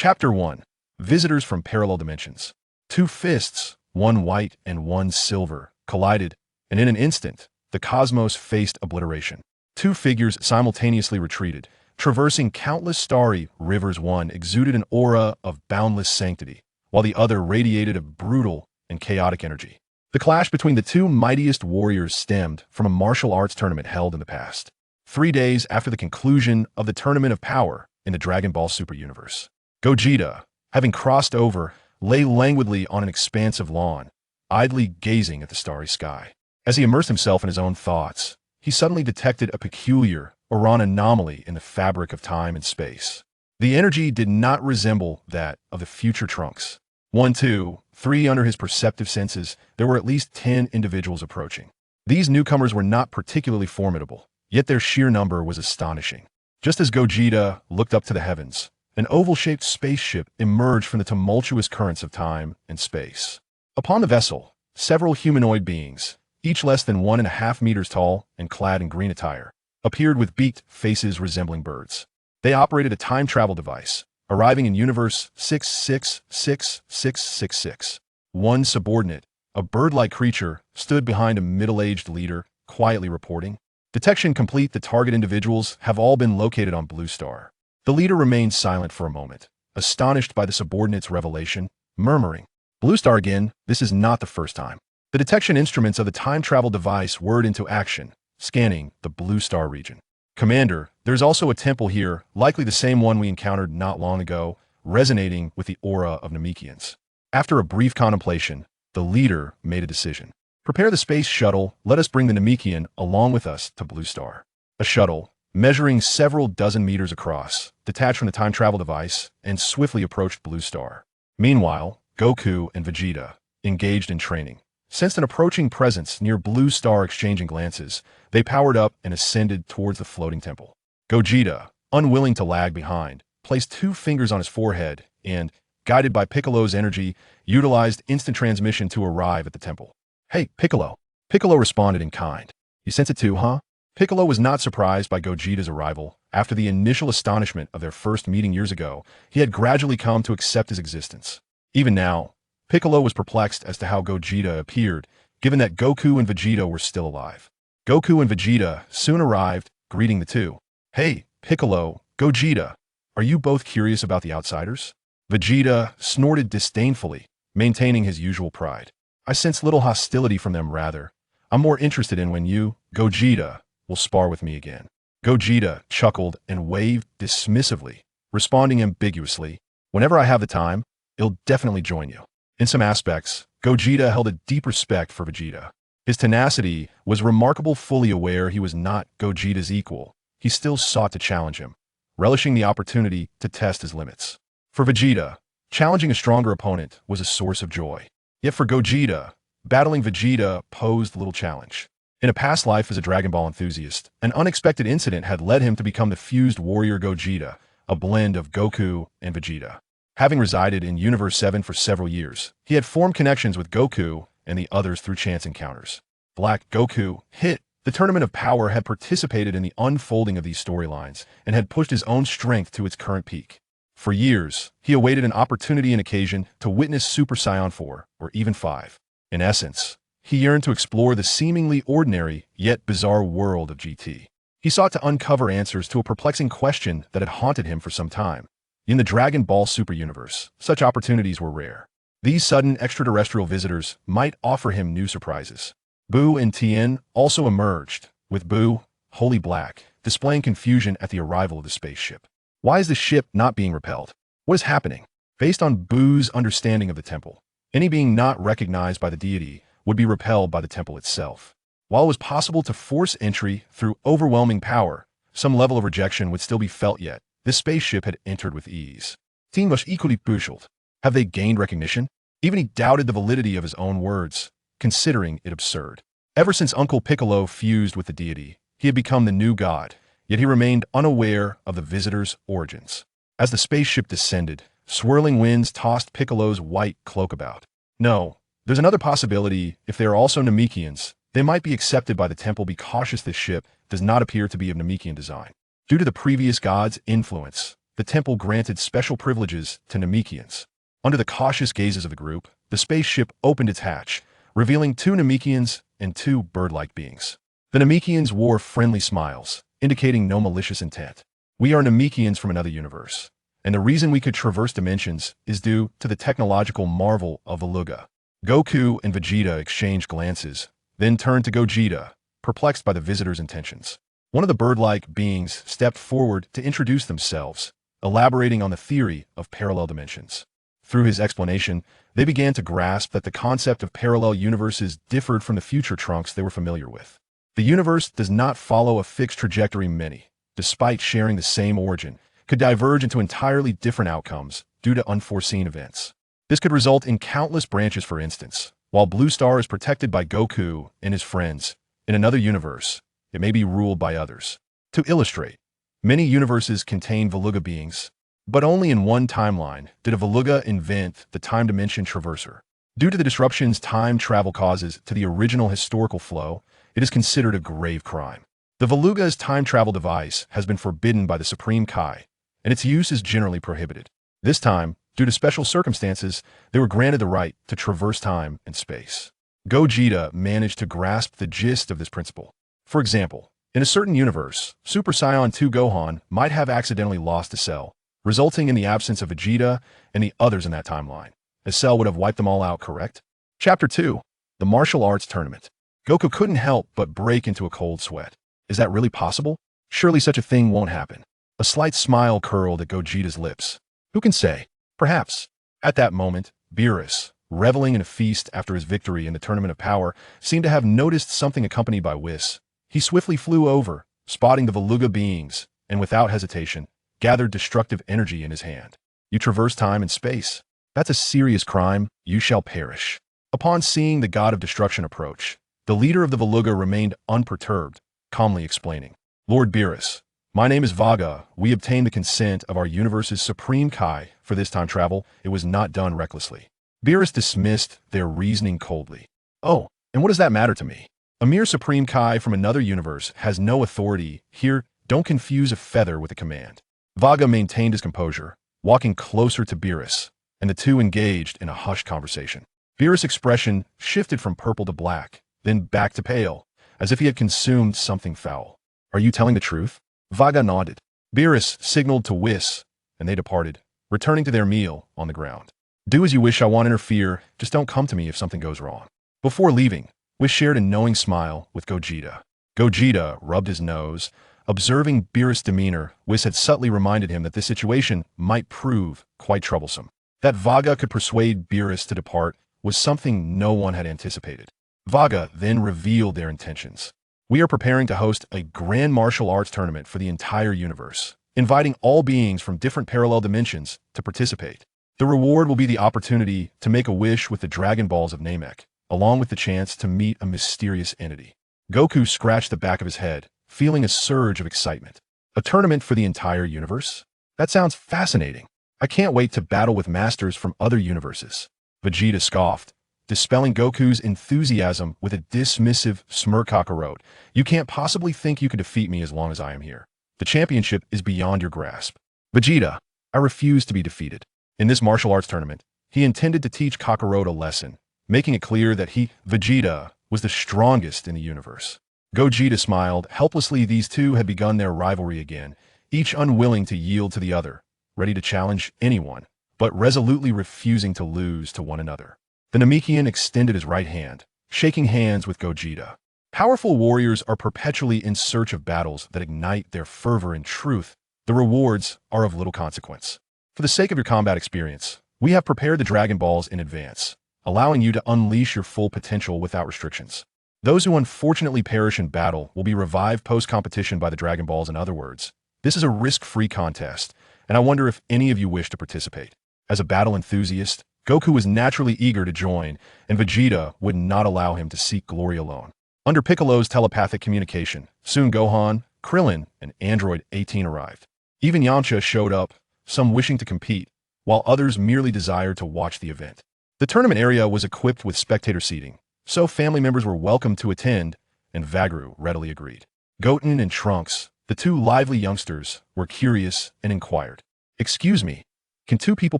Chapter 1. Visitors from Parallel Dimensions. Two fists, one white and one silver, collided, and in an instant, the cosmos faced obliteration. Two figures simultaneously retreated, traversing countless starry rivers. One exuded an aura of boundless sanctity, while the other radiated a brutal and chaotic energy. The clash between the two mightiest warriors stemmed from a martial arts tournament held in the past, 3 days after the conclusion of the Tournament of Power in the Dragon Ball Super Universe. Gogeta, having crossed over, lay languidly on an expansive lawn, idly gazing at the starry sky. As he immersed himself in his own thoughts, he suddenly detected a peculiar Loran anomaly in the fabric of time and space. The energy did not resemble that of the future Trunks. 1, 2, 3 under his perceptive senses, there were at least 10 individuals approaching. These newcomers were not particularly formidable, yet their sheer number was astonishing. Just as Gogeta looked up to the heavens, an oval-shaped spaceship emerged from the tumultuous currents of time and space. Upon the vessel, several humanoid beings, each less than 1.5 meters tall and clad in green attire, appeared with beaked faces resembling birds. They operated a time travel device, arriving in Universe 666666. One subordinate, a bird-like creature, stood behind a middle-aged leader, quietly reporting, "Detection complete. The target individuals have all been located on Blue Star." The leader remained silent for a moment, astonished by the subordinate's revelation, murmuring, "Blue Star again? This is not the first time." The detection instruments of the time travel device whirred into action, scanning the Blue Star region. "Commander, there's also a temple here, likely the same one we encountered not long ago, resonating with the aura of Namekians." After a brief contemplation, the leader made a decision. "Prepare the space shuttle. Let us bring the Namekian along with us to Blue Star." A shuttle, measuring several dozen meters across, detached from the time travel device and swiftly approached Blue Star. Meanwhile, Goku and Vegeta, engaged in training, sensed an approaching presence near Blue Star. Exchanging glances, they powered up and ascended towards the floating temple. Gogeta, unwilling to lag behind, placed 2 fingers on his forehead and, guided by Piccolo's energy, utilized instant transmission to arrive at the temple. "Hey, Piccolo." Piccolo responded in kind. "You sense it too, huh?" Piccolo was not surprised by Gogeta's arrival. After the initial astonishment of their first meeting years ago, he had gradually come to accept his existence. Even now, Piccolo was perplexed as to how Gogeta appeared, given that Goku and Vegeta were still alive. Goku and Vegeta soon arrived, greeting the two. "Hey, Piccolo, Gogeta, are you both curious about the outsiders?" Vegeta snorted disdainfully, maintaining his usual pride. "I sense little hostility from them, rather. I'm more interested in when you, Gogeta, will spar with me again." Gogeta chuckled and waved dismissively, responding ambiguously, "Whenever I have the time, I'll definitely join you." In some aspects, Gogeta held a deep respect for Vegeta. His tenacity was remarkable. Fully aware he was not Gogeta's equal, he still sought to challenge him, relishing the opportunity to test his limits. For Vegeta, challenging a stronger opponent was a source of joy. Yet for Gogeta, battling Vegeta posed little challenge. In a past life as a Dragon Ball enthusiast, an unexpected incident had led him to become the fused warrior Gogeta, a blend of Goku and Vegeta. Having resided in Universe 7 for several years, he had formed connections with Goku and the others through chance encounters. Black Goku, hit, the Tournament of Power, had participated in the unfolding of these storylines and had pushed his own strength to its current peak. For years, he awaited an opportunity and occasion to witness Super Saiyan 4, or even 5. In essence, he yearned to explore the seemingly ordinary yet bizarre world of GT. He sought to uncover answers to a perplexing question that had haunted him for some time. In the Dragon Ball Super Universe, such opportunities were rare. These sudden extraterrestrial visitors might offer him new surprises. Boo and Tien also emerged, with Boo, wholly black, displaying confusion at the arrival of the spaceship. Why is the ship not being repelled? What is happening? Based on Boo's understanding of the temple, any being not recognized by the deity would be repelled by the temple itself. While it was possible to force entry through overwhelming power, some level of rejection would still be felt. Yet this spaceship had entered with ease. Tien was equally puzzled. Have they gained recognition? Even he doubted the validity of his own words, considering it absurd. Ever since Uncle Piccolo fused with the deity, he had become the new god, yet he remained unaware of the visitor's origins. As the spaceship descended, swirling winds tossed Piccolo's white cloak about. "No, there's another possibility. If they are also Namekians, they might be accepted by the temple. Be cautious, this ship does not appear to be of Namekian design. Due to the previous god's influence, the temple granted special privileges to Namekians. Under the cautious gazes of the group, the spaceship opened its hatch, revealing 2 Namekians and 2 bird-like beings. The Namekians wore friendly smiles, indicating no malicious intent. "We are Namekians from another universe, and the reason we could traverse dimensions is due to the technological marvel of Veluga." Goku and Vegeta exchanged glances, then turned to Gogeta, perplexed by the visitor's intentions. One of the bird-like beings stepped forward to introduce themselves, elaborating on the theory of parallel dimensions. Through his explanation, they began to grasp that the concept of parallel universes differed from the future Trunks they were familiar with. The universe does not follow a fixed trajectory. Many, despite sharing the same origin, could diverge into entirely different outcomes due to unforeseen events. This could result in countless branches. For instance, while Blue Star is protected by Goku and his friends, in another universe, it may be ruled by others. To illustrate, many universes contain Veluga beings, but only in one timeline did a Veluga invent the time dimension traverser. Due to the disruptions time travel causes to the original historical flow, it is considered a grave crime. The Veluga's time travel device has been forbidden by the Supreme Kai, and its use is generally prohibited. This time, due to special circumstances, they were granted the right to traverse time and space. Gogeta managed to grasp the gist of this principle. For example, in a certain universe, Super Saiyan 2 Gohan might have accidentally lost a cell, resulting in the absence of Vegeta and the others in that timeline. A cell would have wiped them all out, correct? Chapter 2. The Martial Arts Tournament. Goku couldn't help but break into a cold sweat. Is that really possible? Surely such a thing won't happen. A slight smile curled at Gogeta's lips. Who can say? Perhaps. At that moment, Beerus, reveling in a feast after his victory in the Tournament of Power, seemed to have noticed something accompanied by Whis. He swiftly flew over, spotting the Veluga beings, and without hesitation, gathered destructive energy in his hand. "You traverse time and space. That's a serious crime. You shall perish." Upon seeing the god of destruction approach, the leader of the Veluga remained unperturbed, calmly explaining, "Lord Beerus, my name is Vaga. We obtained the consent of our universe's Supreme Kai for this time travel. It was not done recklessly." Beerus dismissed their reasoning coldly. "Oh, and what does that matter to me? A mere Supreme Kai from another universe has no authority here. Don't confuse a feather with a command." Vaga maintained his composure, walking closer to Beerus, and the two engaged in a hushed conversation. Beerus' expression shifted from purple to black, then back to pale, as if he had consumed something foul. "Are you telling the truth?" Vaga nodded. Beerus signaled to Whis, and they departed, returning to their meal on the ground. "Do as you wish. I won't interfere. Just don't come to me if something goes wrong." Before leaving, Whis shared a knowing smile with Gogeta. Gogeta rubbed his nose. Observing Beerus' demeanor, Whis had subtly reminded him that this situation might prove quite troublesome. That Vaga could persuade Beerus to depart was something no one had anticipated. Vaga then revealed their intentions. "We are preparing to host a grand martial arts tournament for the entire universe, inviting all beings from different parallel dimensions to participate. The reward will be the opportunity to make a wish with the Dragon Balls of Namek, along with the chance to meet a mysterious entity." Goku scratched the back of his head, feeling a surge of excitement. "A tournament for the entire universe? That sounds fascinating. I can't wait to battle with masters from other universes." Vegeta scoffed, dispelling Goku's enthusiasm with a dismissive smirk. "Kakarot, you can't possibly think you can defeat me as long as I am here. The championship is beyond your grasp." "Vegeta, I refuse to be defeated." In this martial arts tournament, he intended to teach Kakarot a lesson, making it clear that he, Vegeta, was the strongest in the universe. Gogeta smiled helplessly. These two had begun their rivalry again, each unwilling to yield to the other, ready to challenge anyone, but resolutely refusing to lose to one another. The Namekian extended his right hand, shaking hands with Gogeta. Powerful warriors are perpetually in search of battles that ignite their fervor. In truth, the rewards are of little consequence. For the sake of your combat experience, we have prepared the Dragon Balls in advance, allowing you to unleash your full potential without restrictions. Those who unfortunately perish in battle will be revived post-competition by the Dragon Balls. In other words, this is a risk-free contest, and I wonder if any of you wish to participate. As a battle enthusiast, Goku was naturally eager to join, and Vegeta would not allow him to seek glory alone. Under Piccolo's telepathic communication, soon Gohan, Krillin, and Android 18 arrived. Even Yamcha showed up, some wishing to compete, while others merely desired to watch the event. The tournament area was equipped with spectator seating, so family members were welcome to attend, and Vagru readily agreed. Goten and Trunks, the two lively youngsters, were curious and inquired, Excuse me, can two people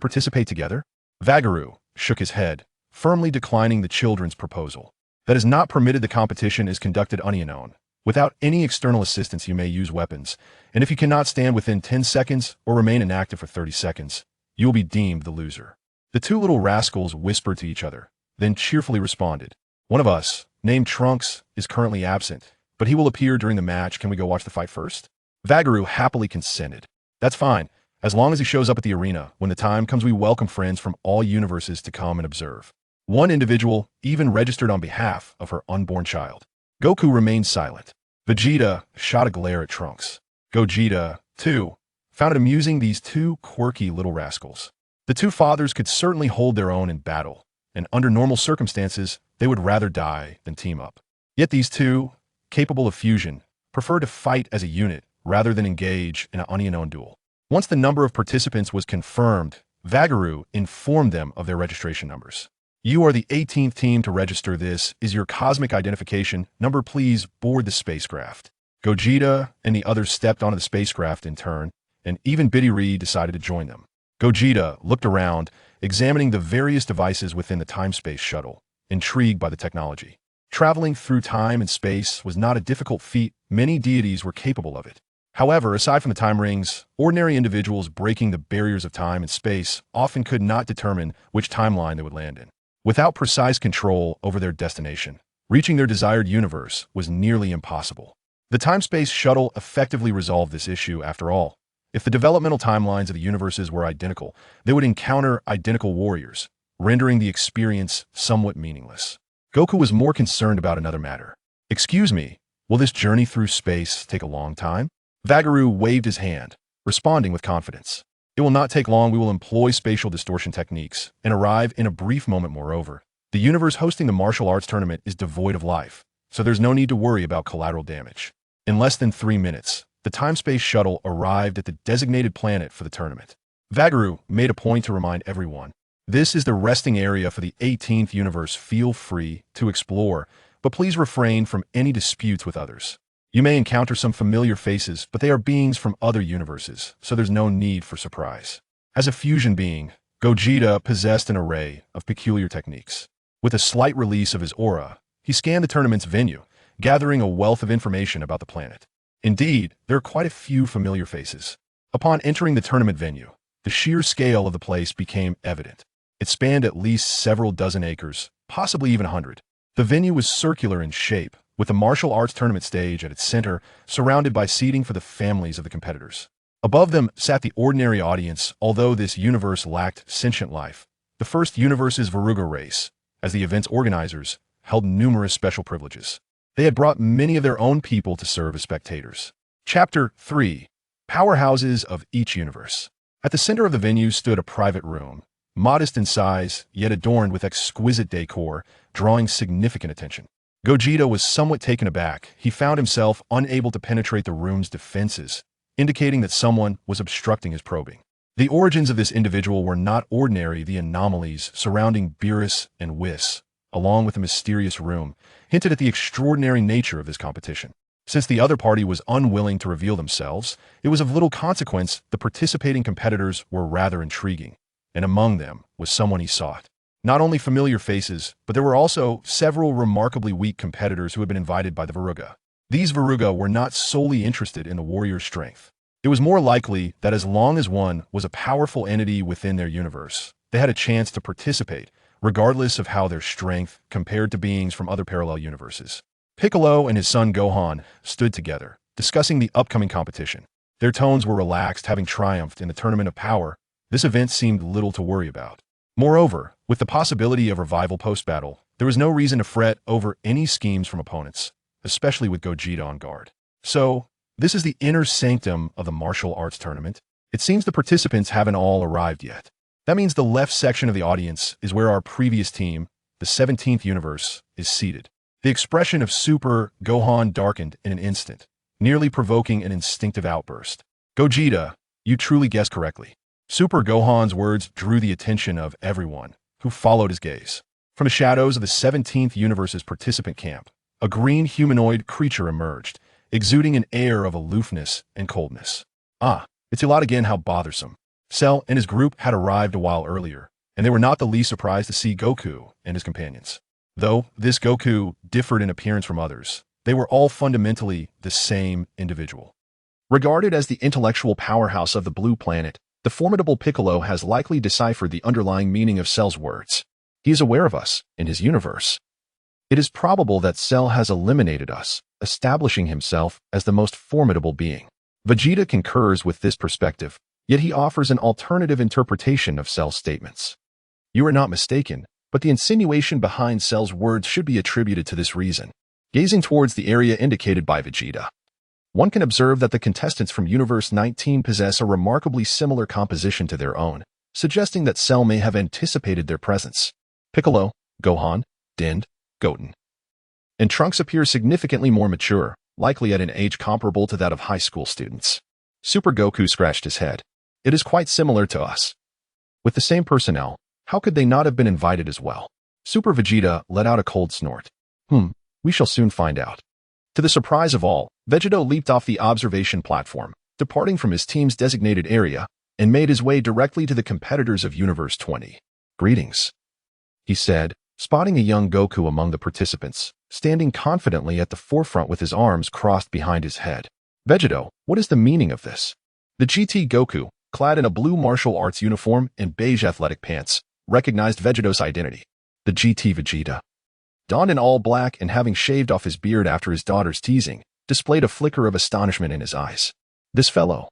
participate together? Vagaru shook his head, firmly declining the children's proposal. That is not permitted. The competition is conducted unknown. Without any external assistance you may use weapons, and if you cannot stand within 10 seconds or remain inactive for 30 seconds, you will be deemed the loser. The two little rascals whispered to each other, then cheerfully responded. One of us, named Trunks, is currently absent, but he will appear during the match. Can we go watch the fight first? Vagaru happily consented. That's fine. As long as he shows up at the arena, when the time comes we welcome friends from all universes to come and observe. One individual even registered on behalf of her unborn child. Goku remained silent. Vegeta shot a glare at Trunks. Gogeta, too, found it amusing these two quirky little rascals. The two fathers could certainly hold their own in battle, and under normal circumstances, they would rather die than team up. Yet these two, capable of fusion, prefer to fight as a unit rather than engage in an unknown duel. Once the number of participants was confirmed, Vagaru informed them of their registration numbers. You are the 18th team to register. This is your cosmic identification number. Please board the spacecraft. Gogeta and the others stepped onto the spacecraft in turn, and even Biddy decided to join them. Gogeta looked around, examining the various devices within the time-space shuttle, intrigued by the technology. Traveling through time and space was not a difficult feat. Many deities were capable of it. However, aside from the time rings, ordinary individuals breaking the barriers of time and space often could not determine which timeline they would land in. Without precise control over their destination, reaching their desired universe was nearly impossible. The time-space shuttle effectively resolved this issue. After all, if the developmental timelines of the universes were identical, they would encounter identical warriors, rendering the experience somewhat meaningless. Goku was more concerned about another matter. Excuse me, will this journey through space take a long time? Vagaru waved his hand, responding with confidence. It will not take long. We will employ spatial distortion techniques and arrive in a brief moment. Moreover, the universe hosting the martial arts tournament is devoid of life, so there's no need to worry about collateral damage. In less than 3 minutes, the time-space shuttle arrived at the designated planet for the tournament. Vagaru made a point to remind everyone, this is the resting area for the 18th universe. Feel free to explore, but please refrain from any disputes with others. You may encounter some familiar faces, but they are beings from other universes, so there's no need for surprise. As a fusion being, Gogeta possessed an array of peculiar techniques. With a slight release of his aura, he scanned the tournament's venue, gathering a wealth of information about the planet. Indeed, there are quite a few familiar faces. Upon entering the tournament venue, the sheer scale of the place became evident. It spanned at least several dozen acres, possibly even 100. The venue was circular in shape, with the martial arts tournament stage at its center, surrounded by seating for the families of the competitors. Above them sat the ordinary audience. Although this universe lacked sentient life, the first universe's Veruga race, as the event's organizers, held numerous special privileges. They had brought many of their own people to serve as spectators. Chapter 3. Powerhouses of each universe. At the center of the venue stood a private room, modest in size, yet adorned with exquisite decor, drawing significant attention. Gogeta was somewhat taken aback. He found himself unable to penetrate the room's defenses, indicating that someone was obstructing his probing. The origins of this individual were not ordinary. The anomalies surrounding Beerus and Whis, along with the mysterious room, hinted at the extraordinary nature of this competition. Since the other party was unwilling to reveal themselves, it was of little consequence. The participating competitors were rather intriguing, and among them was someone he sought. Not only familiar faces, but there were also several remarkably weak competitors who had been invited by the Veruga. These Veruga were not solely interested in the warrior's strength. It was more likely that as long as one was a powerful entity within their universe, they had a chance to participate, regardless of how their strength compared to beings from other parallel universes. Piccolo and his son Gohan stood together, discussing the upcoming competition. Their tones were relaxed. Having triumphed in the Tournament of Power, this event seemed little to worry about. Moreover, with the possibility of revival post-battle, there was no reason to fret over any schemes from opponents, especially with Gogeta on guard. So, this is the inner sanctum of the martial arts tournament. It seems the participants haven't all arrived yet. That means the left section of the audience is where our previous team, the 17th universe, is seated. The expression of Super Gohan darkened in an instant, nearly provoking an instinctive outburst. Gogeta, you truly guessed correctly. Super Gohan's words drew the attention of everyone who followed his gaze. From the shadows of the 17th universe's participant camp, a green humanoid creature emerged, exuding an air of aloofness and coldness. Ah, it's Ilot again. How bothersome. Cell and his group had arrived a while earlier, and they were not the least surprised to see Goku and his companions. Though this Goku differed in appearance from others, they were all fundamentally the same individual. Regarded as the intellectual powerhouse of the Blue Planet, the formidable Piccolo has likely deciphered the underlying meaning of Cell's words. He is aware of us in his universe. It is probable that Cell has eliminated us, establishing himself as the most formidable being. Vegeta concurs with this perspective, yet he offers an alternative interpretation of Cell's statements. You are not mistaken, but the insinuation behind Cell's words should be attributed to this reason. Gazing towards the area indicated by Vegeta, one can observe that the contestants from Universe 19 possess a remarkably similar composition to their own, suggesting that Cell may have anticipated their presence. Piccolo, Gohan, Din, Goten, and Trunks appear significantly more mature, likely at an age comparable to that of high school students. Super Goku scratched his head. It is quite similar to us. With the same personnel, how could they not have been invited as well? Super Vegeta let out a cold snort. We shall soon find out. To the surprise of all, Vegeta leaped off the observation platform, departing from his team's designated area, and made his way directly to the competitors of Universe 20. Greetings, he said, spotting a young Goku among the participants, standing confidently at the forefront with his arms crossed behind his head. Vegeta, what is the meaning of this? The GT Goku, clad in a blue martial arts uniform and beige athletic pants, recognized Vegeta's identity. The GT Vegeta, donned in all black and having shaved off his beard after his daughter's teasing, displayed a flicker of astonishment in his eyes. This fellow.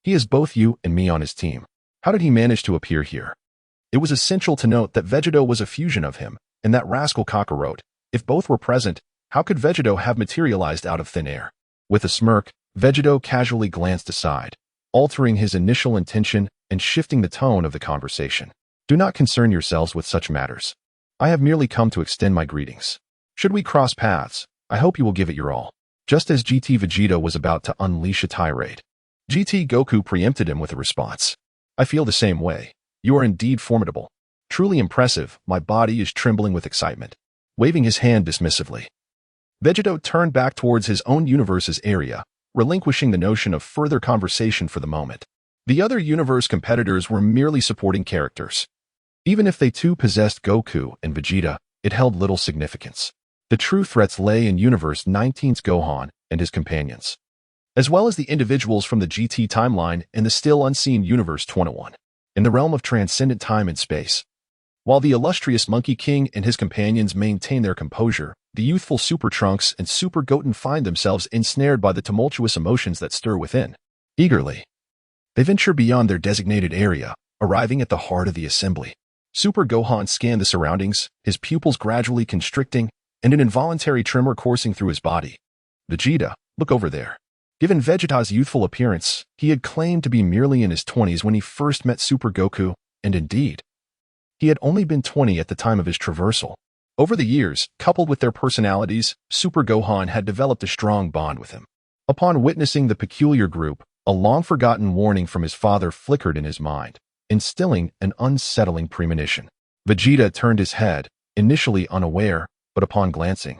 He is both you and me on his team. How did he manage to appear here? It was essential to note that Vegeta was a fusion of him, and that rascal Kakarot. If both were present, how could Vegeta have materialized out of thin air? With a smirk, Vegeta casually glanced aside, altering his initial intention and shifting the tone of the conversation. Do not concern yourselves with such matters. I have merely come to extend my greetings. Should we cross paths, I hope you will give it your all. Just as GT Vegeta was about to unleash a tirade, GT Goku preempted him with a response. I feel the same way. You are indeed formidable. Truly impressive, my body is trembling with excitement. Waving his hand dismissively, Vegeta turned back towards his own universe's area, relinquishing the notion of further conversation for the moment. The other universe competitors were merely supporting characters. Even if they too possessed Goku and Vegeta, it held little significance. The true threats lay in Universe 19's Gohan and his companions, as well as the individuals from the GT timeline and the still unseen Universe 21. In the realm of transcendent time and space, while the illustrious Monkey King and his companions maintain their composure, the youthful Super Trunks and Super Goten find themselves ensnared by the tumultuous emotions that stir within. Eagerly, they venture beyond their designated area, arriving at the heart of the assembly. Super Gohan scanned the surroundings, his pupils gradually constricting, and an involuntary tremor coursing through his body. Vegeta, look over there. Given Vegeta's youthful appearance, he had claimed to be merely in his 20s when he first met Super Goku, and indeed, he had only been 20 at the time of his traversal. Over the years, coupled with their personalities, Super Gohan had developed a strong bond with him. Upon witnessing the peculiar group, a long-forgotten warning from his father flickered in his mind, instilling an unsettling premonition. Vegeta turned his head, initially unaware, but upon glancing,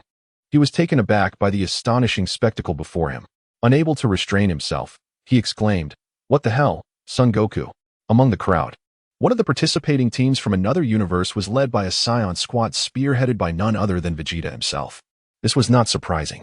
he was taken aback by the astonishing spectacle before him. Unable to restrain himself, he exclaimed, "What the hell, Son Goku?" Among the crowd, one of the participating teams from another universe was led by a Saiyan squad spearheaded by none other than Vegeta himself. This was not surprising,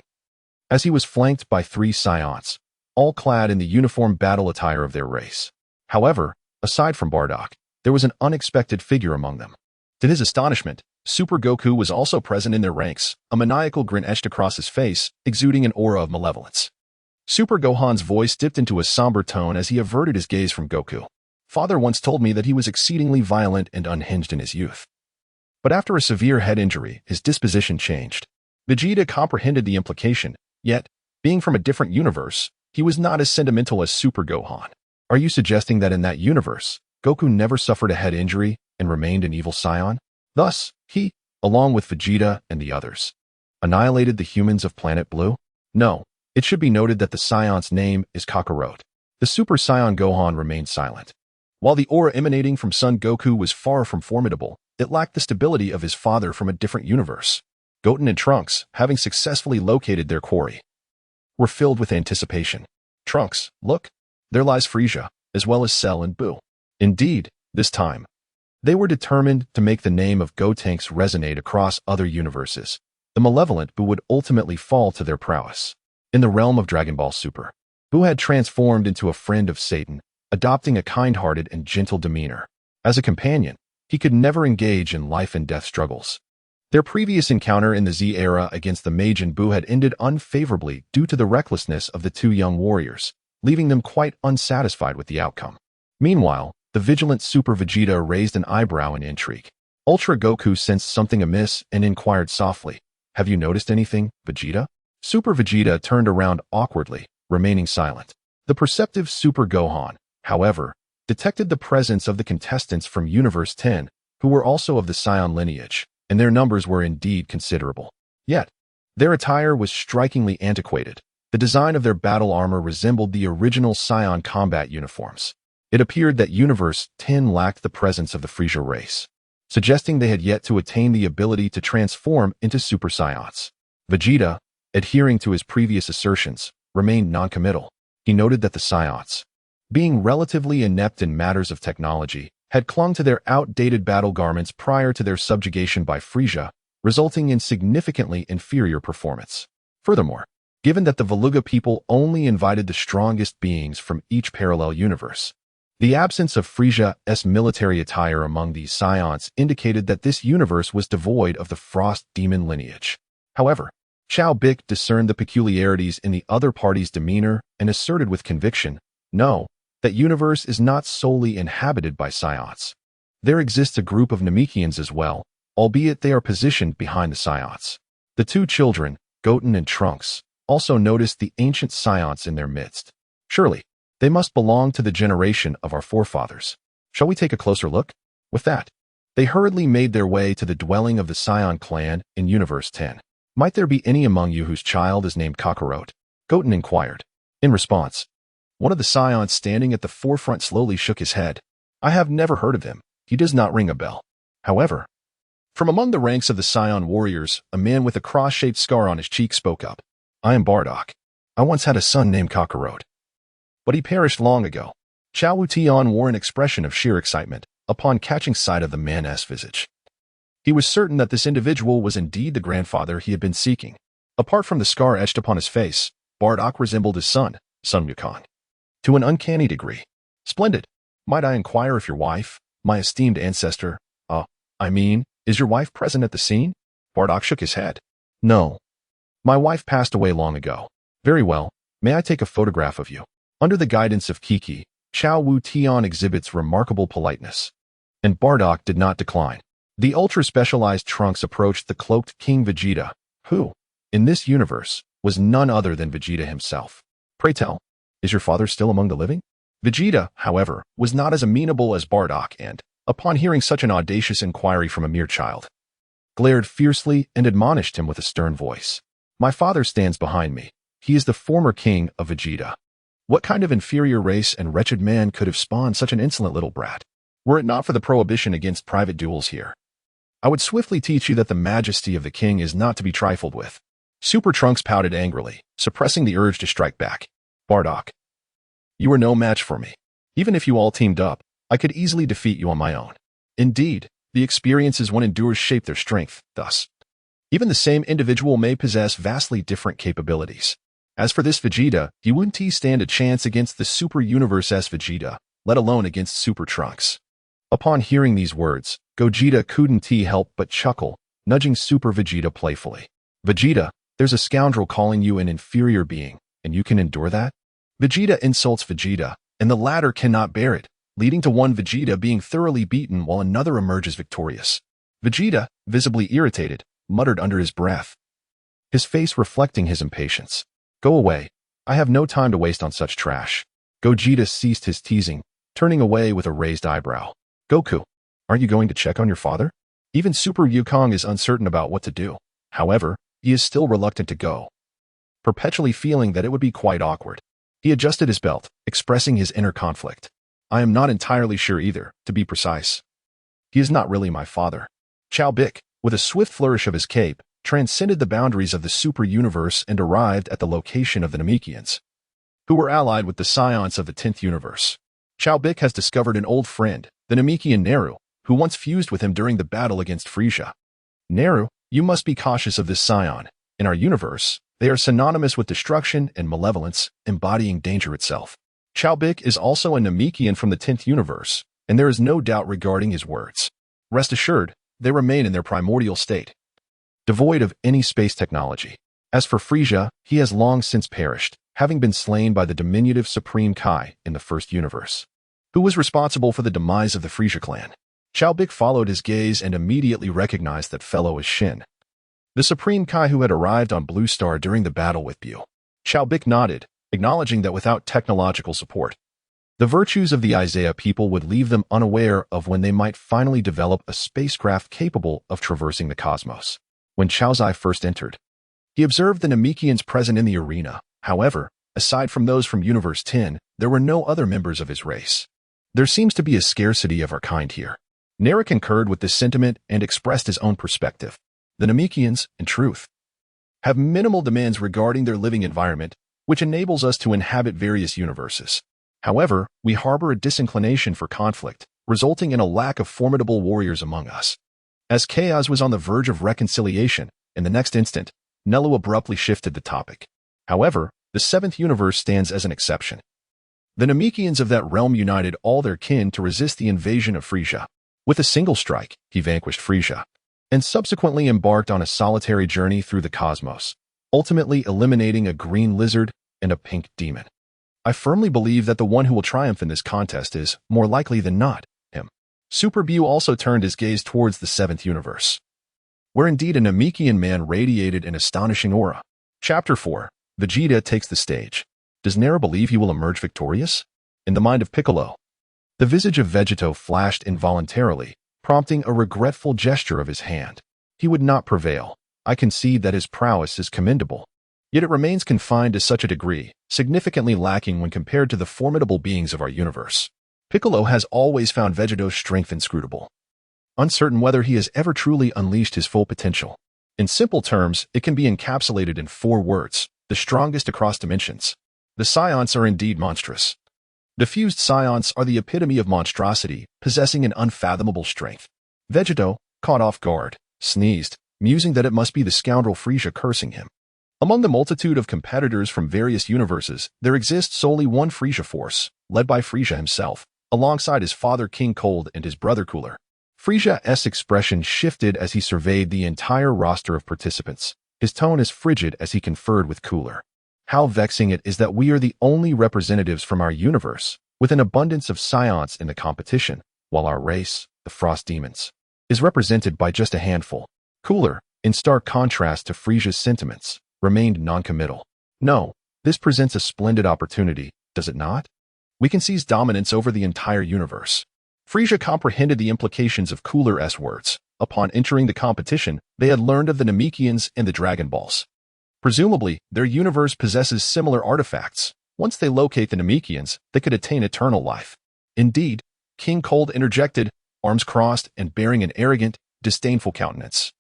as he was flanked by 3 Saiyans, all clad in the uniform battle attire of their race. However, aside from Bardock, there was an unexpected figure among them. To his astonishment, Super Goku was also present in their ranks, a maniacal grin etched across his face, exuding an aura of malevolence. Super Gohan's voice dipped into a somber tone as he averted his gaze from Goku. Father once told me that he was exceedingly violent and unhinged in his youth. But after a severe head injury, his disposition changed. Vegeta comprehended the implication, yet, being from a different universe, he was not as sentimental as Super Gohan. Are you suggesting that in that universe, Goku never suffered a head injury and remained an evil Saiyan? Thus, he, along with Vegeta and the others, annihilated the humans of Planet Blue? No, it should be noted that the Saiyan's name is Kakarot. The Super Saiyan Gohan remained silent. While the aura emanating from Son Goku was far from formidable, it lacked the stability of his father from a different universe. Goten and Trunks, having successfully located their quarry, were filled with anticipation. Trunks, look, there lies Frieza, as well as Cell and Boo. Indeed, this time, they were determined to make the name of Gotenks resonate across other universes. The malevolent Buu would ultimately fall to their prowess. In the realm of Dragon Ball Super, Buu had transformed into a friend of Satan, adopting a kind-hearted and gentle demeanor. As a companion, he could never engage in life-and-death struggles. Their previous encounter in the Z era against the Majin Buu had ended unfavorably due to the recklessness of the two young warriors, leaving them quite unsatisfied with the outcome. Meanwhile, the vigilant Super Vegeta raised an eyebrow in intrigue. Ultra Goku sensed something amiss and inquired softly, "Have you noticed anything, Vegeta?" Super Vegeta turned around awkwardly, remaining silent. The perceptive Super Gohan, however, detected the presence of the contestants from Universe 10, who were also of the Saiyan lineage, and their numbers were indeed considerable. Yet, their attire was strikingly antiquated. The design of their battle armor resembled the original Saiyan combat uniforms. It appeared that Universe 10 lacked the presence of the Frieza race, suggesting they had yet to attain the ability to transform into Super Saiyans. Vegeta, adhering to his previous assertions, remained noncommittal. He noted that the Saiyans, being relatively inept in matters of technology, had clung to their outdated battle garments prior to their subjugation by Frieza, resulting in significantly inferior performance. Furthermore, given that the Veluga people only invited the strongest beings from each parallel universe, the absence of Frieza's military attire among these Saiyans indicated that this universe was devoid of the Frost Demon lineage. However, Chao Bick discerned the peculiarities in the other party's demeanor and asserted with conviction, "No, that universe is not solely inhabited by Saiyans. There exists a group of Namekians as well, albeit they are positioned behind the Saiyans." The two children, Goten and Trunks, also noticed the ancient Saiyans in their midst. Surely, they must belong to the generation of our forefathers. Shall we take a closer look? With that, they hurriedly made their way to the dwelling of the Saiyan clan in Universe 10. "Might there be any among you whose child is named Kakarot?" Goten inquired. In response, one of the Saiyans standing at the forefront slowly shook his head. "I have never heard of him. He does not ring a bell." However, from among the ranks of the Saiyan warriors, a man with a cross-shaped scar on his cheek spoke up. "I am Bardock. I once had a son named Kakarot, but he perished long ago." Chao Tian wore an expression of sheer excitement upon catching sight of the man's visage. He was certain that this individual was indeed the grandfather he had been seeking. Apart from the scar etched upon his face, Bardock resembled his son, Sun Wukong, to an uncanny degree. "Splendid. Might I inquire if your wife, my esteemed ancestor, is your wife present at the scene?" Bardock shook his head. "No. My wife passed away long ago." "Very well. May I take a photograph of you?" Under the guidance of Kiki, Chao Tian exhibits remarkable politeness, and Bardock did not decline. The ultra-specialized Trunks approached the cloaked King Vegeta, who, in this universe, was none other than Vegeta himself. "Pray tell, is your father still among the living?" Vegeta, however, was not as amenable as Bardock and, upon hearing such an audacious inquiry from a mere child, glared fiercely and admonished him with a stern voice. "My father stands behind me. He is the former king of Vegeta. What kind of inferior race and wretched man could have spawned such an insolent little brat? Were it not for the prohibition against private duels here, I would swiftly teach you that the majesty of the king is not to be trifled with." Super Trunks pouted angrily, suppressing the urge to strike back. "Bardock, you are no match for me. Even if you all teamed up, I could easily defeat you on my own. Indeed, the experiences one endures shape their strength, thus, even the same individual may possess vastly different capabilities. As for this Vegeta, he wouldn't stand a chance against the Super Universe-S Vegeta, let alone against Super Trunks." Upon hearing these words, Gogeta couldn't help but chuckle, nudging Super Vegeta playfully. "Vegeta, there's a scoundrel calling you an inferior being, and you can endure that?" Vegeta insults Vegeta, and the latter cannot bear it, leading to one Vegeta being thoroughly beaten while another emerges victorious. Vegeta, visibly irritated, muttered under his breath, his face reflecting his impatience. "Go away. I have no time to waste on such trash." Gogeta ceased his teasing, turning away with a raised eyebrow. "Goku, aren't you going to check on your father?" Even Super Wukong is uncertain about what to do. However, he is still reluctant to go, perpetually feeling that it would be quite awkward. He adjusted his belt, expressing his inner conflict. "I am not entirely sure either, to be precise. He is not really my father." Chao Bick, with a swift flourish of his cape, transcended the boundaries of the super universe and arrived at the location of the Namekians, who were allied with the Saiyans of the 10th universe. Chao-Bik has discovered an old friend, the Namekian Neru, who once fused with him during the battle against Frieza. Neru, you must be cautious of this Saiyan. In our universe, they are synonymous with destruction and malevolence, embodying danger itself. Chao-Bik is also a Namekian from the 10th universe, and there is no doubt regarding his words. Rest assured, they remain in their primordial state, devoid of any space technology. As for Frieza, he has long since perished, having been slain by the diminutive Supreme Kai in the first universe, who was responsible for the demise of the Frieza clan. Chao-Bik followed his gaze and immediately recognized that fellow as Shin, the Supreme Kai who had arrived on Blue Star during the battle with Bu. Chao-Bik nodded, acknowledging that without technological support, the virtues of the Isaiah people would leave them unaware of when they might finally develop a spacecraft capable of traversing the cosmos. When Chao Zai first entered, he observed the Namekians present in the arena. However, aside from those from Universe 10, there were no other members of his race. There seems to be a scarcity of our kind here. Nera concurred with this sentiment and expressed his own perspective. The Namekians, in truth, have minimal demands regarding their living environment, which enables us to inhabit various universes. However, we harbor a disinclination for conflict, resulting in a lack of formidable warriors among us. As Chaos was on the verge of reconciliation, in the next instant, Nelu abruptly shifted the topic. However, the 7th universe stands as an exception. The Namekians of that realm united all their kin to resist the invasion of Frieza. With a single strike, he vanquished Frieza, and subsequently embarked on a solitary journey through the cosmos, ultimately eliminating a green lizard and a pink demon. I firmly believe that the one who will triumph in this contest is, more likely than not, him. Super Bu also turned his gaze towards the 7th universe, where indeed a Namekian man radiated an astonishing aura. Chapter 4. Vegeta takes the stage. Does Nera believe he will emerge victorious? In the mind of Piccolo, the visage of Vegeta flashed involuntarily, prompting a regretful gesture of his hand. He would not prevail. I concede that his prowess is commendable, yet it remains confined to such a degree, significantly lacking when compared to the formidable beings of our universe. Piccolo has always found Vegeta's strength inscrutable, uncertain whether he has ever truly unleashed his full potential. In simple terms, it can be encapsulated in 4 words, the strongest across dimensions. The Saiyans are indeed monstrous. Diffused Saiyans are the epitome of monstrosity, possessing an unfathomable strength. Vegeta, caught off guard, sneezed, musing that it must be the scoundrel Frieza cursing him. Among the multitude of competitors from various universes, there exists solely one Frieza force, led by Frieza himself, alongside his father King Cold and his brother Cooler. Frieza's expression shifted as he surveyed the entire roster of participants, his tone as frigid as he conferred with Cooler. How vexing it is that we are the only representatives from our universe, with an abundance of Saiyans in the competition, while our race, the Frost Demons, is represented by just a handful. Cooler, in stark contrast to Frieza's sentiments, remained non-committal. No, this presents a splendid opportunity, does it not? We can seize dominance over the entire universe. Frieza comprehended the implications of Cooler's words. Upon entering the competition, they had learned of the Namekians and the Dragon Balls. Presumably, their universe possesses similar artifacts. Once they locate the Namekians, they could attain eternal life. Indeed, King Cold interjected, arms crossed and bearing an arrogant, disdainful countenance,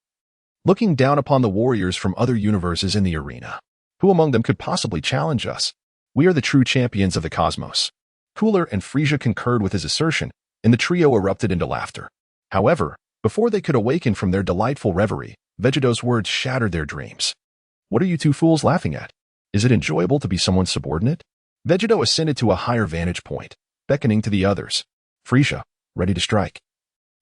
looking down upon the warriors from other universes in the arena. Who among them could possibly challenge us? We are the true champions of the cosmos. Cooler and Frieza concurred with his assertion, and the trio erupted into laughter. However, before they could awaken from their delightful reverie, Vegeta's words shattered their dreams. What are you two fools laughing at? Is it enjoyable to be someone's subordinate? Vegeta ascended to a higher vantage point, beckoning to the others. Frieza, ready to strike,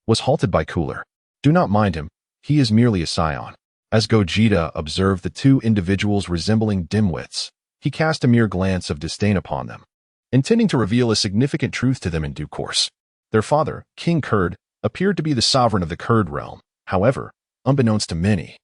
was halted by Cooler. Do not mind him. He is merely a Saiyan. As Gogeta observed the two individuals resembling dimwits, he cast a mere glance of disdain upon them, intending to reveal a significant truth to them in due course. Their father, King Kurd, appeared to be the sovereign of the Kurd realm. However, unbeknownst to many,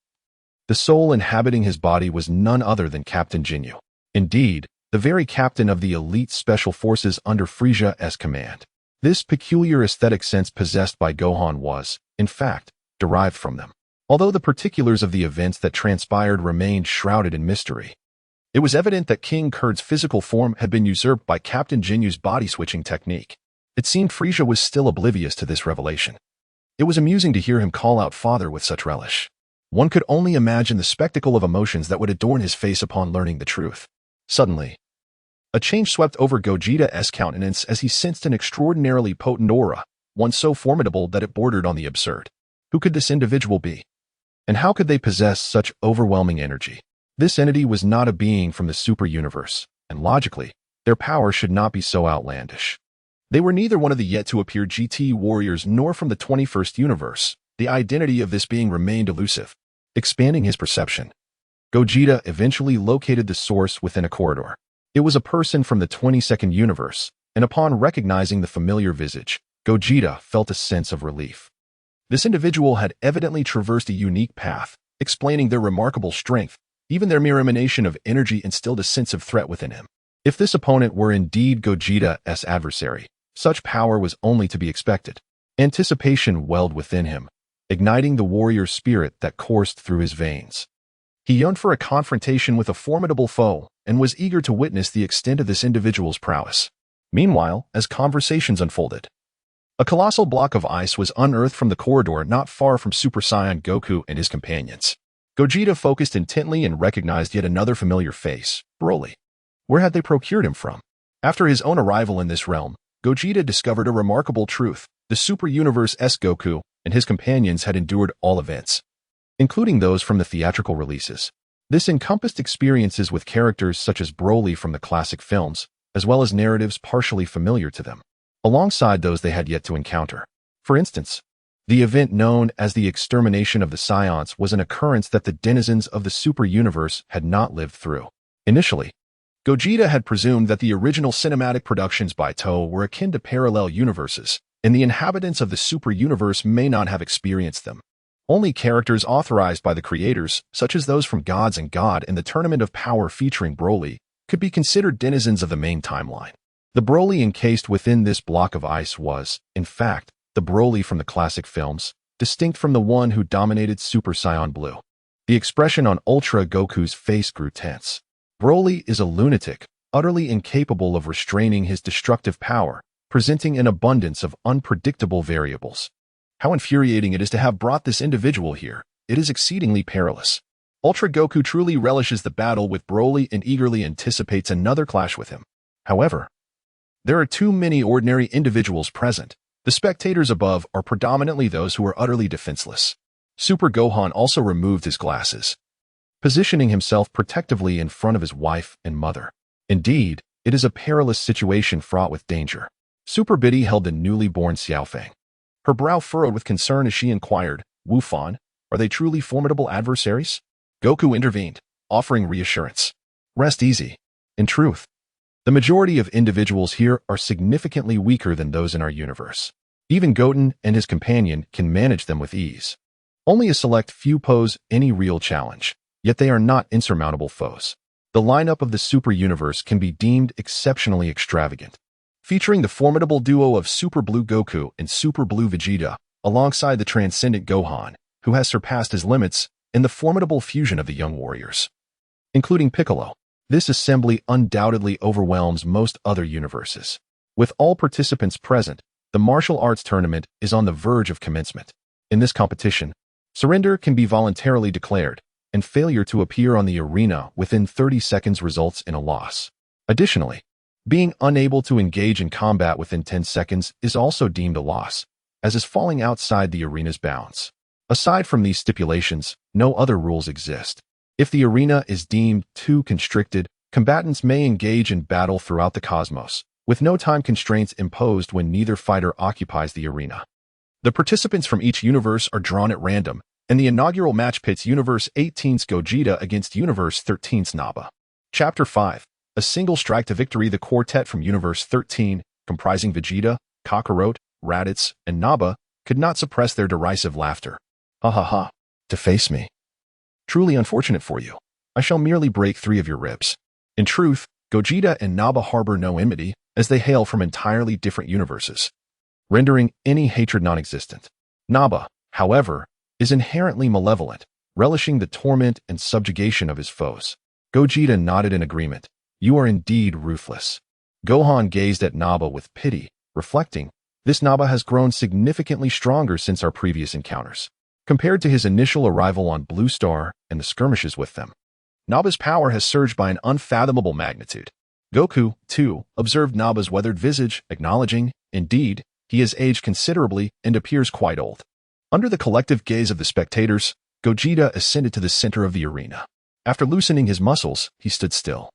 the soul inhabiting his body was none other than Captain Jinyu. Indeed, the very captain of the elite special forces under Frieza's command. This peculiar aesthetic sense possessed by Gohan was, in fact, derived from them. Although the particulars of the events that transpired remained shrouded in mystery, it was evident that King Kurd's physical form had been usurped by Captain Jinyu's body-switching technique. It seemed Frieza was still oblivious to this revelation. It was amusing to hear him call out father with such relish. One could only imagine the spectacle of emotions that would adorn his face upon learning the truth. Suddenly, A change swept over Gogeta's countenance as he sensed an extraordinarily potent aura, one so formidable that it bordered on the absurd. Who could this individual be? And how could they possess such overwhelming energy? This entity was not a being from the super universe, and logically, their power should not be so outlandish. They were neither one of the yet-to-appear GT warriors nor from the 21st universe. The identity of this being remained elusive. Expanding his perception, Gogeta eventually located the source within a corridor. It was a person from the 22nd universe, and upon recognizing the familiar visage, Gogeta felt a sense of relief. This individual had evidently traversed a unique path, explaining their remarkable strength. Even their mere emanation of energy instilled a sense of threat within him. If this opponent were indeed Gogeta's adversary, such power was only to be expected. Anticipation welled within him, igniting the warrior spirit that coursed through his veins. He yearned for a confrontation with a formidable foe and was eager to witness the extent of this individual's prowess. Meanwhile, as conversations unfolded, a colossal block of ice was unearthed from the corridor not far from Super Saiyan Goku and his companions. Gogeta focused intently and recognized yet another familiar face, Broly. Where had they procured him from? After his own arrival in this realm, Gogeta discovered a remarkable truth. The Super Universe-esque Goku and his companions had endured all events, including those from the theatrical releases. This encompassed experiences with characters such as Broly from the classic films, as well as narratives partially familiar to them, alongside those they had yet to encounter. For instance, the event known as the extermination of the Saiyans was an occurrence that the denizens of the super universe had not lived through. Initially, Gogeta had presumed that the original cinematic productions by Toho were akin to parallel universes, and the inhabitants of the super universe may not have experienced them. Only characters authorized by the creators, such as those from Gods and God and the Tournament of Power featuring Broly, could be considered denizens of the main timeline. The Broly encased within this block of ice was, in fact, the Broly from the classic films, distinct from the one who dominated Super Saiyan Blue. The expression on Ultra Goku's face grew tense. Broly is a lunatic, utterly incapable of restraining his destructive power, presenting an abundance of unpredictable variables. How infuriating it is to have brought this individual here. It is exceedingly perilous. Ultra Goku truly relishes the battle with Broly and eagerly anticipates another clash with him. However, there are too many ordinary individuals present. The spectators above are predominantly those who are utterly defenseless. Super Gohan also removed his glasses, positioning himself protectively in front of his wife and mother. Indeed, it is a perilous situation fraught with danger. Super Biddy held the newly born Xiaofeng. Her brow furrowed with concern as she inquired, "Wu Fan, are they truly formidable adversaries?" Goku intervened, offering reassurance. "Rest easy. In truth, the majority of individuals here are significantly weaker than those in our universe. Even Goten and his companion can manage them with ease. Only a select few pose any real challenge, yet they are not insurmountable foes. The lineup of the super universe can be deemed exceptionally extravagant, featuring the formidable duo of Super Blue Goku and Super Blue Vegeta, alongside the transcendent Gohan, who has surpassed his limits, and the formidable fusion of the young warriors, including Piccolo. This assembly undoubtedly overwhelms most other universes. With all participants present, the martial arts tournament is on the verge of commencement. In this competition, surrender can be voluntarily declared, and failure to appear on the arena within 30 seconds results in a loss. Additionally, being unable to engage in combat within 10 seconds is also deemed a loss, as is falling outside the arena's bounds. Aside from these stipulations, no other rules exist. If the arena is deemed too constricted, combatants may engage in battle throughout the cosmos, with no time constraints imposed when neither fighter occupies the arena. The participants from each universe are drawn at random, and the inaugural match pits Universe 18's Gogeta against Universe 13's Nappa. Chapter 5. A single strike to victory. The quartet from Universe 13, comprising Vegeta, Kakarot, Raditz, and Nappa, could not suppress their derisive laughter. "Ha ha ha. To face me. Truly unfortunate for you. I shall merely break 3 of your ribs." In truth, Gogeta and Nappa harbor no enmity, as they hail from entirely different universes, rendering any hatred non-existent. Nappa, however, is inherently malevolent, relishing the torment and subjugation of his foes. Gogeta nodded in agreement. "You are indeed ruthless." Gohan gazed at Nappa with pity, reflecting, "This Nappa has grown significantly stronger since our previous encounters. Compared to his initial arrival on Blue Star and the skirmishes with them, Nappa's power has surged by an unfathomable magnitude." Goku, too, observed Naba's weathered visage, acknowledging, indeed, he has aged considerably and appears quite old. Under the collective gaze of the spectators, Gogeta ascended to the center of the arena. After loosening his muscles, he stood still,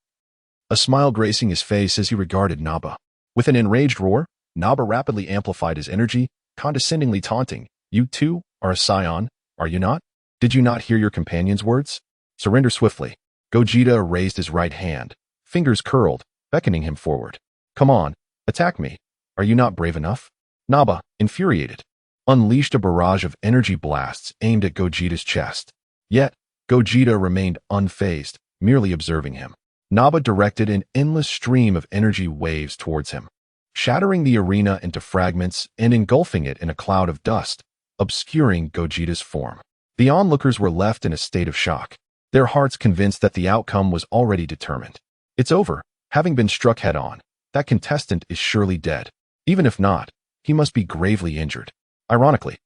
a smile gracing his face as he regarded Naba. With an enraged roar, Naba rapidly amplified his energy, condescendingly taunting, "You too are a Saiyan, are you not? Did you not hear your companion's words? Surrender swiftly." Gogeta raised his right hand, fingers curled, beckoning him forward. "Come on, attack me. Are you not brave enough?" Naba, infuriated, unleashed a barrage of energy blasts aimed at Gogeta's chest. Yet, Gogeta remained unfazed, merely observing him. Naba directed an endless stream of energy waves towards him, shattering the arena into fragments and engulfing it in a cloud of dust, obscuring Gogeta's form. The onlookers were left in a state of shock, their hearts convinced that the outcome was already determined. It's over, having been struck head-on. That contestant is surely dead. Even if not, he must be gravely injured. Ironically,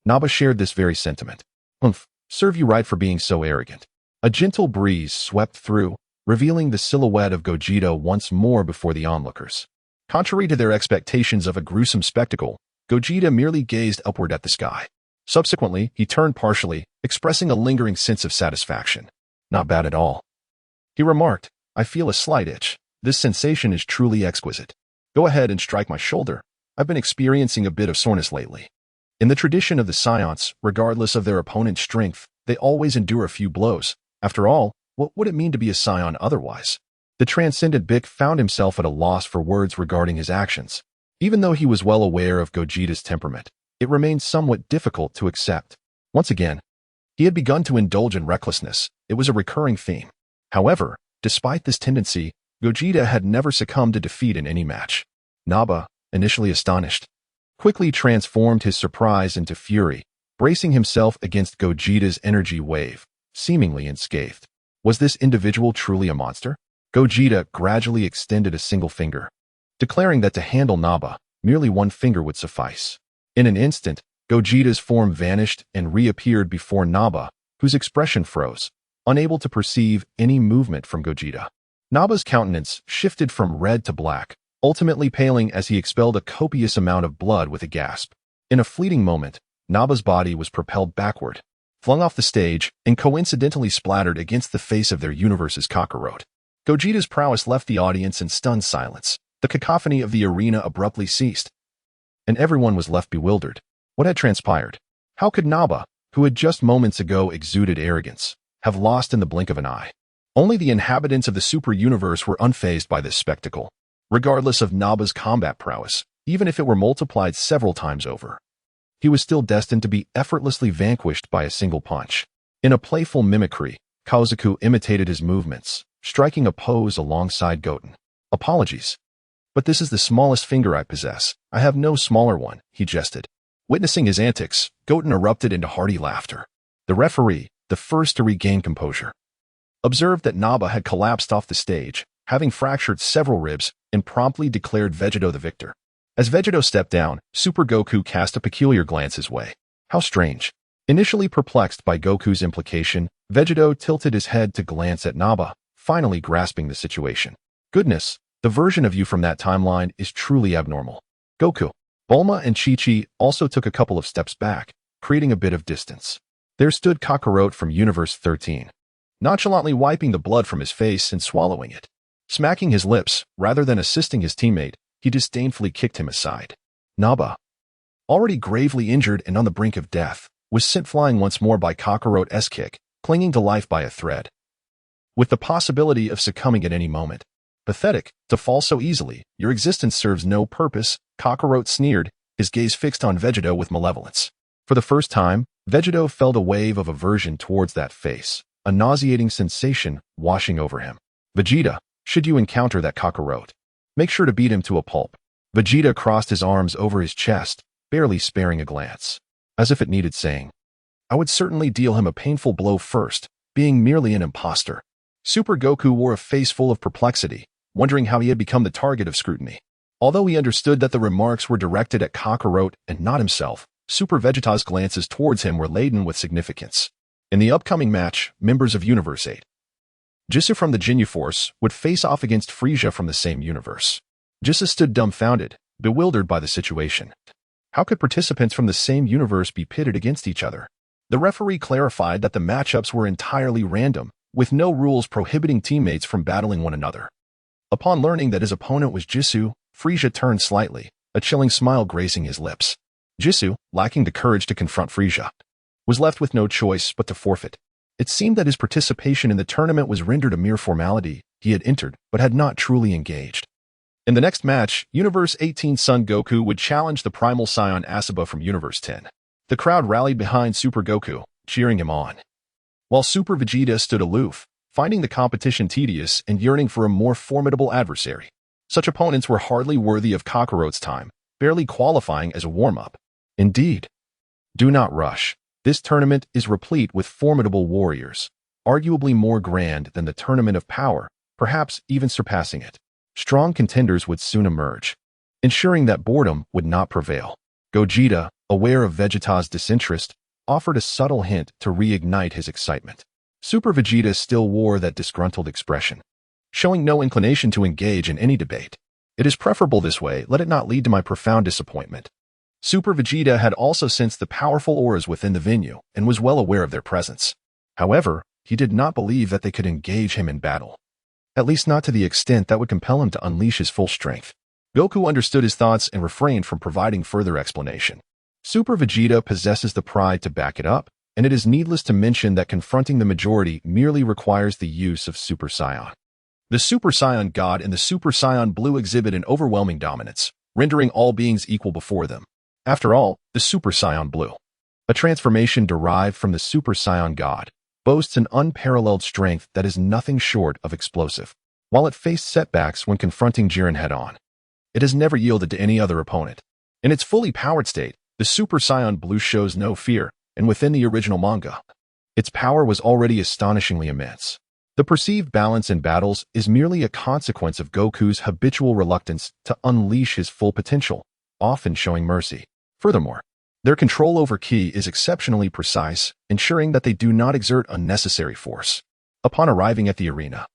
Naba shared this very sentiment. Serve you right for being so arrogant. A gentle breeze swept through, revealing the silhouette of Gogeta once more before the onlookers. Contrary to their expectations of a gruesome spectacle, Gogeta merely gazed upward at the sky. Subsequently, he turned partially, expressing a lingering sense of satisfaction. "Not bad at all," he remarked. "I feel a slight itch. This sensation is truly exquisite. Go ahead and strike my shoulder. I've been experiencing a bit of soreness lately." In the tradition of the Saiyans, regardless of their opponent's strength, they always endure a few blows. After all, what would it mean to be a Saiyan otherwise? The transcendent Bick found himself at a loss for words regarding his actions. Even though he was well aware of Gogeta's temperament, it remained somewhat difficult to accept. Once again, he had begun to indulge in recklessness. It was a recurring theme. However, despite this tendency, Gogeta had never succumbed to defeat in any match. Naba, initially astonished, quickly transformed his surprise into fury, bracing himself against Gogeta's energy wave, seemingly unscathed. Was this individual truly a monster? Gogeta gradually extended a single finger, declaring that to handle Naba, merely one finger would suffice. In an instant, Gogeta's form vanished and reappeared before Naba, whose expression froze, unable to perceive any movement from Gogeta. Naba's countenance shifted from red to black, ultimately paling as he expelled a copious amount of blood with a gasp. In a fleeting moment, Naba's body was propelled backward, flung off the stage, and coincidentally splattered against the face of their universe's Kakarot. Gogeta's prowess left the audience in stunned silence. The cacophony of the arena abruptly ceased, and everyone was left bewildered. What had transpired? How could Naba, who had just moments ago exuded arrogance, have lost in the blink of an eye? Only the inhabitants of the super universe were unfazed by this spectacle, regardless of Naba's combat prowess, even if it were multiplied several times over. He was still destined to be effortlessly vanquished by a single punch. In a playful mimicry, Kazuku imitated his movements, striking a pose alongside Goten. "Apologies, but this is the smallest finger I possess. I have no smaller one," he jested. Witnessing his antics, Goten erupted into hearty laughter. The referee, the first to regain composure, observed that Naba had collapsed off the stage, having fractured several ribs, and promptly declared Vegeta the victor. As Vegeta stepped down, Super Goku cast a peculiar glance his way. How strange. Initially perplexed by Goku's implication, Vegeta tilted his head to glance at Naba, finally grasping the situation. "Goodness, the version of you from that timeline is truly abnormal." Goku, Bulma, and Chi-Chi also took a couple of steps back, creating a bit of distance. There stood Kakarot from Universe 13, nonchalantly wiping the blood from his face and swallowing it. Smacking his lips, rather than assisting his teammate, he disdainfully kicked him aside. Naba, already gravely injured and on the brink of death, was sent flying once more by Kakarot's kick, clinging to life by a thread, with the possibility of succumbing at any moment. "Pathetic, to fall so easily. Your existence serves no purpose," Kakarot sneered, his gaze fixed on Vegeta with malevolence. For the first time, Vegeta felt a wave of aversion towards that face, a nauseating sensation washing over him. "Vegeta, should you encounter that Kakarot, make sure to beat him to a pulp." Vegeta crossed his arms over his chest, barely sparing a glance, as if it needed saying. "I would certainly deal him a painful blow first, being merely an imposter." Super Goku wore a face full of perplexity, wondering how he had become the target of scrutiny. Although he understood that the remarks were directed at Kakarot and not himself, Super Vegeta's glances towards him were laden with significance. In the upcoming match, members of Universe 8 Jisoo from the Ginyu Force would face off against Frieza from the same universe. Jisoo stood dumbfounded, bewildered by the situation. How could participants from the same universe be pitted against each other? The referee clarified that the matchups were entirely random, with no rules prohibiting teammates from battling one another. Upon learning that his opponent was Jisoo, Frieza turned slightly, a chilling smile gracing his lips. Jisoo, lacking the courage to confront Frieza, was left with no choice but to forfeit. It seemed that his participation in the tournament was rendered a mere formality. He had entered, but had not truly engaged. In the next match, Universe 18 Son Goku would challenge the Primal Saiyan Asuba from Universe 10. The crowd rallied behind Super Goku, cheering him on, while Super Vegeta stood aloof, finding the competition tedious and yearning for a more formidable adversary. Such opponents were hardly worthy of Kakarot's time, barely qualifying as a warm-up. Indeed, do not rush. This tournament is replete with formidable warriors, arguably more grand than the Tournament of Power, perhaps even surpassing it. Strong contenders would soon emerge, ensuring that boredom would not prevail. Gogeta, aware of Vegeta's disinterest, offered a subtle hint to reignite his excitement. Super Vegeta still wore that disgruntled expression, showing no inclination to engage in any debate. It is preferable this way, let it not lead to my profound disappointment. Super Vegeta had also sensed the powerful auras within the venue and was well aware of their presence. However, he did not believe that they could engage him in battle, at least not to the extent that would compel him to unleash his full strength. Goku understood his thoughts and refrained from providing further explanation. Super Vegeta possesses the pride to back it up, and it is needless to mention that confronting the majority merely requires the use of Super Saiyan. The Super Saiyan God and the Super Saiyan Blue exhibit an overwhelming dominance, rendering all beings equal before them. After all, the Super Saiyan Blue, a transformation derived from the Super Saiyan God, boasts an unparalleled strength that is nothing short of explosive. While it faced setbacks when confronting Jiren head-on, it has never yielded to any other opponent. In its fully powered state, the Super Saiyan Blue shows no fear, and within the original manga, its power was already astonishingly immense. The perceived balance in battles is merely a consequence of Goku's habitual reluctance to unleash his full potential, often showing mercy. Furthermore, their control over ki is exceptionally precise, ensuring that they do not exert unnecessary force. Upon arriving at the arena,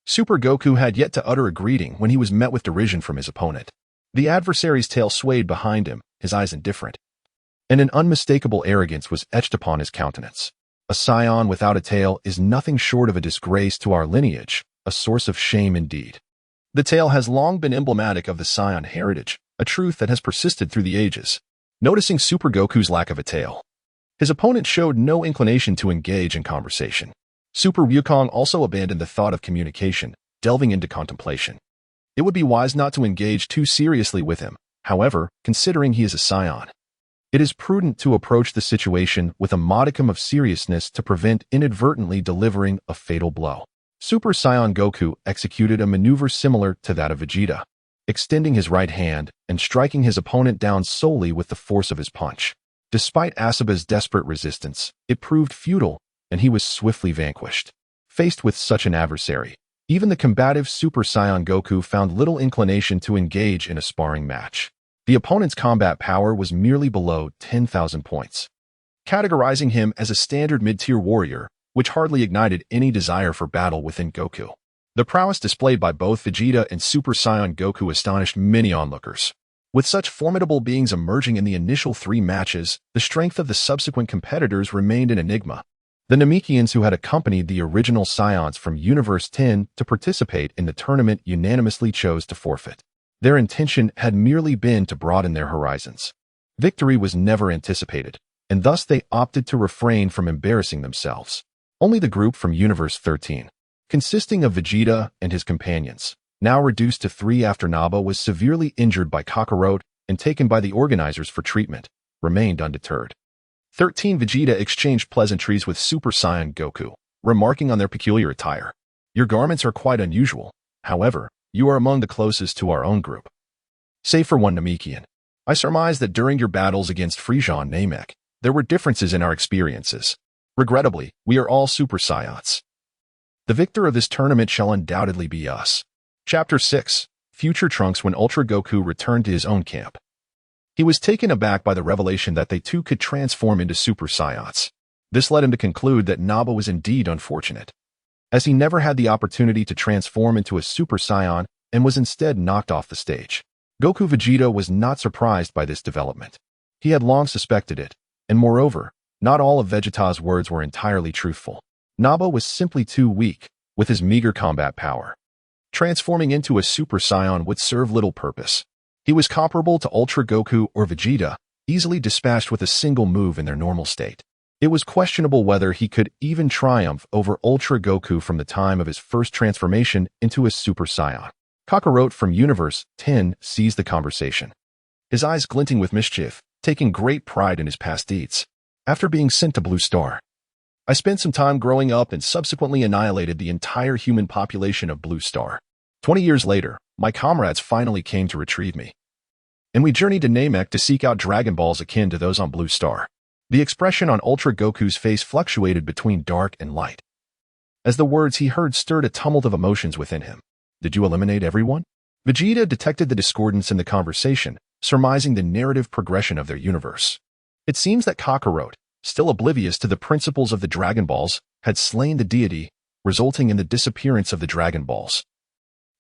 Super Goku had yet to utter a greeting when he was met with derision from his opponent. The adversary's tail swayed behind him, his eyes indifferent, and an unmistakable arrogance was etched upon his countenance. A Saiyan without a tail is nothing short of a disgrace to our lineage, a source of shame indeed. The tail has long been emblematic of the Saiyan heritage, a truth that has persisted through the ages. Noticing Super Goku's lack of a tail, his opponent showed no inclination to engage in conversation. Super Wukong also abandoned the thought of communication, delving into contemplation. It would be wise not to engage too seriously with him, however, considering he is a Saiyan. It is prudent to approach the situation with a modicum of seriousness to prevent inadvertently delivering a fatal blow. Super Saiyan Goku executed a maneuver similar to that of Vegeta, extending his right hand and striking his opponent down solely with the force of his punch. Despite Asuba's desperate resistance, it proved futile, and he was swiftly vanquished. Faced with such an adversary, even the combative Super Saiyan Goku found little inclination to engage in a sparring match. The opponent's combat power was merely below 10,000 points, categorizing him as a standard mid-tier warrior, which hardly ignited any desire for battle within Goku. The prowess displayed by both Vegeta and Super Saiyan Goku astonished many onlookers. With such formidable beings emerging in the initial 3 matches, the strength of the subsequent competitors remained an enigma. The Namekians who had accompanied the original Saiyans from Universe 10 to participate in the tournament unanimously chose to forfeit. Their intention had merely been to broaden their horizons. Victory was never anticipated, and thus they opted to refrain from embarrassing themselves. Only the group from Universe 13, consisting of Vegeta and his companions, now reduced to 3 after Naba was severely injured by Kakarot and taken by the organizers for treatment, remained undeterred. 13 Vegeta exchanged pleasantries with Super Saiyan Goku, remarking on their peculiar attire. Your garments are quite unusual. However, you are among the closest to our own group. Save for one Namekian. I surmise that during your battles against Frieza and Namek, there were differences in our experiences. Regrettably, we are all Super Saiyans. The victor of this tournament shall undoubtedly be us. Chapter 6. Future Trunks. When Ultra Goku returned to his own camp, he was taken aback by the revelation that they too could transform into Super Saiyans. This led him to conclude that Naba was indeed unfortunate. as he never had the opportunity to transform into a Super Saiyan and was instead knocked off the stage. Goku Vegeta was not surprised by this development. He had long suspected it, and moreover, not all of Vegeta's words were entirely truthful. Nappa was simply too weak, with his meager combat power. Transforming into a Super Saiyan would serve little purpose. He was comparable to Ultra Goku or Vegeta, easily dispatched with a single move in their normal state. It was questionable whether he could even triumph over Ultra Goku from the time of his first transformation into a Super Saiyan. Kakarot from Universe 10 seized the conversation, his eyes glinting with mischief, taking great pride in his past deeds. After being sent to Blue Star, I spent some time growing up and subsequently annihilated the entire human population of Blue Star. 20 years later, my comrades finally came to retrieve me, and we journeyed to Namek to seek out Dragon Balls akin to those on Blue Star. The expression on Ultra Goku's face fluctuated between dark and light, as the words he heard stirred a tumult of emotions within him. Did you eliminate everyone? Vegeta detected the discordance in the conversation, surmising the narrative progression of their universe. It seems that Kakarot, still oblivious to the principles of the Dragon Balls, had slain the deity, resulting in the disappearance of the Dragon Balls,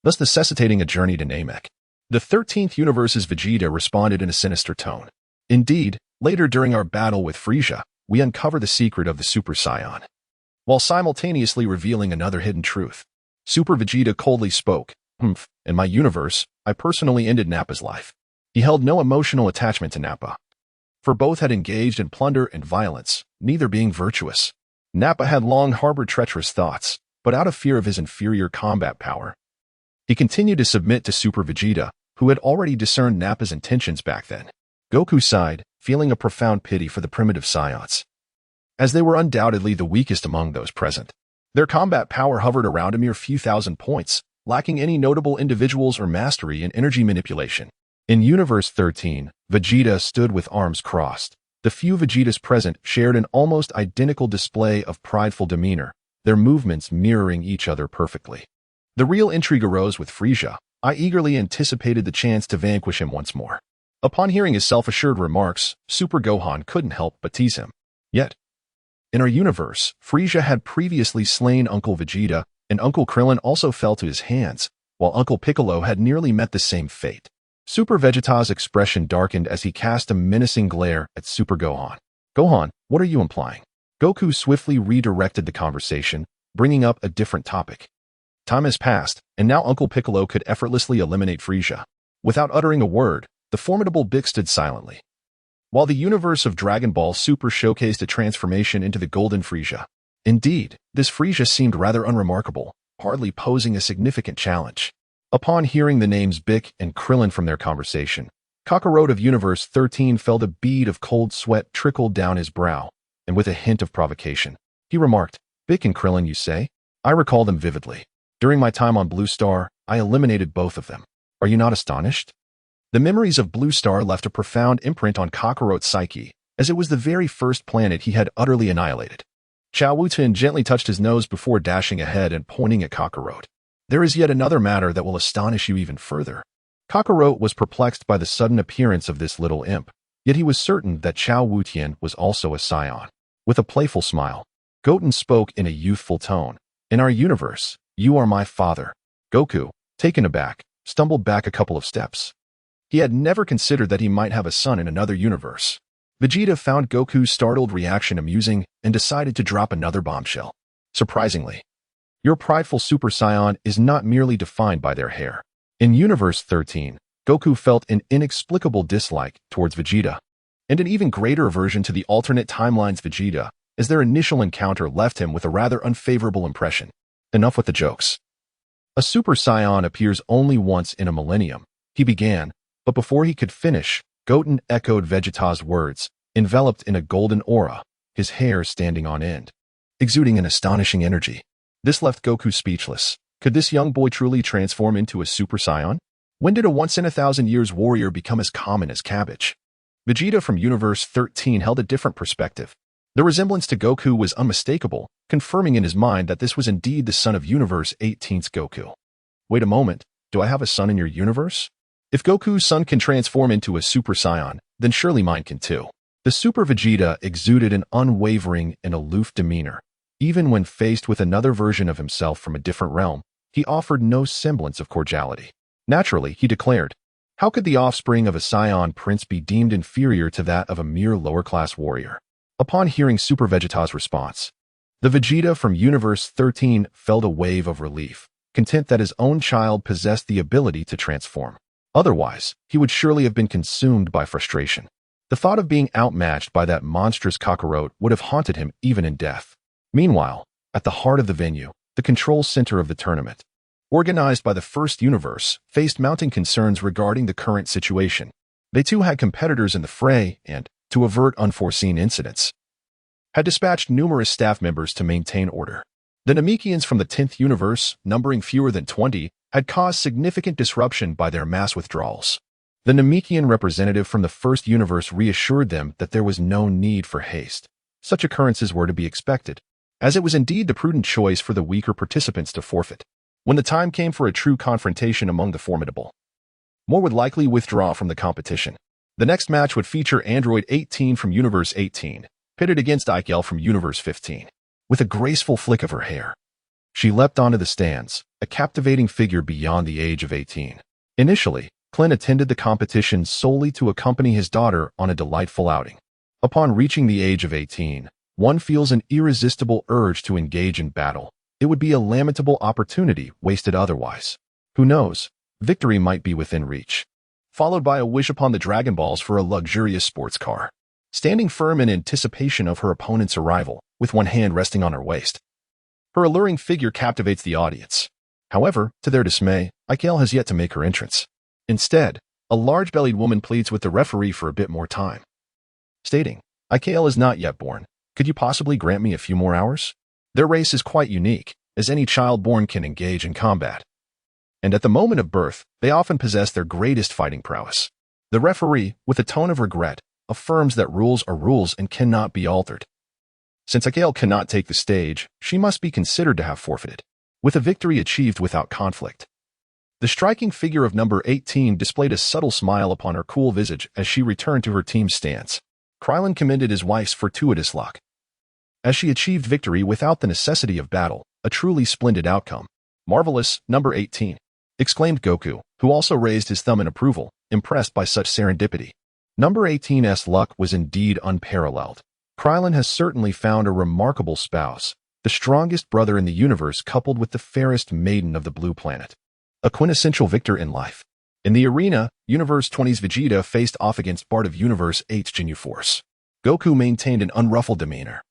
thus necessitating a journey to Namek. The 13th universe's Vegeta responded in a sinister tone. Indeed, later during our battle with Frieza, we uncover the secret of the Super Saiyan, while simultaneously revealing another hidden truth. Super Vegeta coldly spoke. In my universe, I personally ended Nappa's life. He held no emotional attachment to Nappa, for both had engaged in plunder and violence, neither being virtuous. Nappa had long harbored treacherous thoughts, but out of fear of his inferior combat power, he continued to submit to Super Vegeta, who had already discerned Nappa's intentions back then. Goku sighed, feeling a profound pity for the primitive Saiyans, as they were undoubtedly the weakest among those present. Their combat power hovered around a mere few thousand points, lacking any notable individuals or mastery in energy manipulation. In Universe 13, Vegeta stood with arms crossed. The few Vegetas present shared an almost identical display of prideful demeanor, their movements mirroring each other perfectly. The real intrigue arose with Frieza. I eagerly anticipated the chance to vanquish him once more. Upon hearing his self-assured remarks, Super Gohan couldn't help but tease him. Yet, in our universe, Frieza had previously slain Uncle Vegeta, and Uncle Krillin also fell to his hands, while Uncle Piccolo had nearly met the same fate. Super Vegeta's expression darkened as he cast a menacing glare at Super Gohan. Gohan, what are you implying? Goku swiftly redirected the conversation, bringing up a different topic. Time has passed, and now Uncle Piccolo could effortlessly eliminate Frieza. Without uttering a word, the formidable Big stood silently, while the universe of Dragon Ball Super showcased a transformation into the Golden Frieza. Indeed, this Frieza seemed rather unremarkable, hardly posing a significant challenge. Upon hearing the names Bick and Krillin from their conversation, Kakarot of Universe 13 felt a bead of cold sweat trickle down his brow, and with a hint of provocation, he remarked, Bick and Krillin, you say? I recall them vividly. During my time on Blue Star, I eliminated both of them. Are you not astonished? The memories of Blue Star left a profound imprint on Kakarot's psyche, as it was the very first planet he had utterly annihilated. Chao Wu-Tin gently touched his nose before dashing ahead and pointing at Kakarot. There is yet another matter that will astonish you even further. Kakarot was perplexed by the sudden appearance of this little imp, yet he was certain that Chao Wu-Tin was also a Saiyan. With a playful smile, Goten spoke in a youthful tone. In our universe, you are my father. Goku, taken aback, stumbled back a couple of steps. He had never considered that he might have a son in another universe. Vegeta found Goku's startled reaction amusing and decided to drop another bombshell. Surprisingly, your prideful Super Saiyan is not merely defined by their hair. In Universe 13, Goku felt an inexplicable dislike towards Vegeta, and an even greater aversion to the alternate timeline's Vegeta, as their initial encounter left him with a rather unfavorable impression. Enough with the jokes. A Super Saiyan appears only once in a millennium, he began, but before he could finish, Goten echoed Vegeta's words, enveloped in a golden aura, his hair standing on end, exuding an astonishing energy. This left Goku speechless. Could this young boy truly transform into a Super Saiyan? When did a once-in-a-thousand-years warrior become as common as cabbage? Vegeta from Universe 13 held a different perspective. The resemblance to Goku was unmistakable, confirming in his mind that this was indeed the son of Universe 18's Goku. Wait a moment, do I have a son in your universe? If Goku's son can transform into a Super Saiyan, then surely mine can too. The Super Vegeta exuded an unwavering and aloof demeanor, Even when faced with another version of himself from a different realm, he offered no semblance of cordiality. Naturally, he declared, how could the offspring of a Saiyan prince be deemed inferior to that of a mere lower-class warrior? Upon hearing Super Vegeta's response, the Vegeta from Universe 13 felt a wave of relief, content that his own child possessed the ability to transform. Otherwise, he would surely have been consumed by frustration. The thought of being outmatched by that monstrous Kakarot would have haunted him even in death. Meanwhile, at the heart of the venue, the control center of the tournament, organized by the First Universe, faced mounting concerns regarding the current situation. They too had competitors in the fray and, to avert unforeseen incidents, had dispatched numerous staff members to maintain order. The Namekians from the 10th universe, numbering fewer than 20, had caused significant disruption by their mass withdrawals. The Namekian representative from the First Universe reassured them that there was no need for haste. Such occurrences were to be expected, as it was indeed the prudent choice for the weaker participants to forfeit. When the time came for a true confrontation among the formidable, more would likely withdraw from the competition. The next match would feature Android 18 from Universe 18, pitted against Ikel from Universe 15. With a graceful flick of her hair, she leapt onto the stands, a captivating figure beyond the age of 18. Initially, Clint attended the competition solely to accompany his daughter on a delightful outing. Upon reaching the age of 18, one feels an irresistible urge to engage in battle. It would be a lamentable opportunity wasted otherwise. Who knows, victory might be within reach. Followed by a wish upon the Dragon Balls for a luxurious sports car. Standing firm in anticipation of her opponent's arrival, with one hand resting on her waist, her alluring figure captivates the audience. However, to their dismay, Ikel has yet to make her entrance. Instead, a large-bellied woman pleads with the referee for a bit more time, stating, Ikel is not yet born. Could you possibly grant me a few more hours? Their race is quite unique, as any child born can engage in combat. And at the moment of birth, they often possess their greatest fighting prowess. The referee, with a tone of regret, affirms that rules are rules and cannot be altered. Since Ikel cannot take the stage, she must be considered to have forfeited, with a victory achieved without conflict. The striking figure of number 18 displayed a subtle smile upon her cool visage as she returned to her team's stance. Krillin commended his wife's fortuitous luck, as she achieved victory without the necessity of battle, a truly splendid outcome. Marvelous, number 18, exclaimed Goku, who also raised his thumb in approval, impressed by such serendipity. Number 18's luck was indeed unparalleled. Krillin has certainly found a remarkable spouse, the strongest brother in the universe coupled with the fairest maiden of the blue planet. A quintessential victor in life. In the arena, Universe 20's Vegeta faced off against Bardock of Universe 8's Ginyu Force. Goku maintained an unruffled demeanor,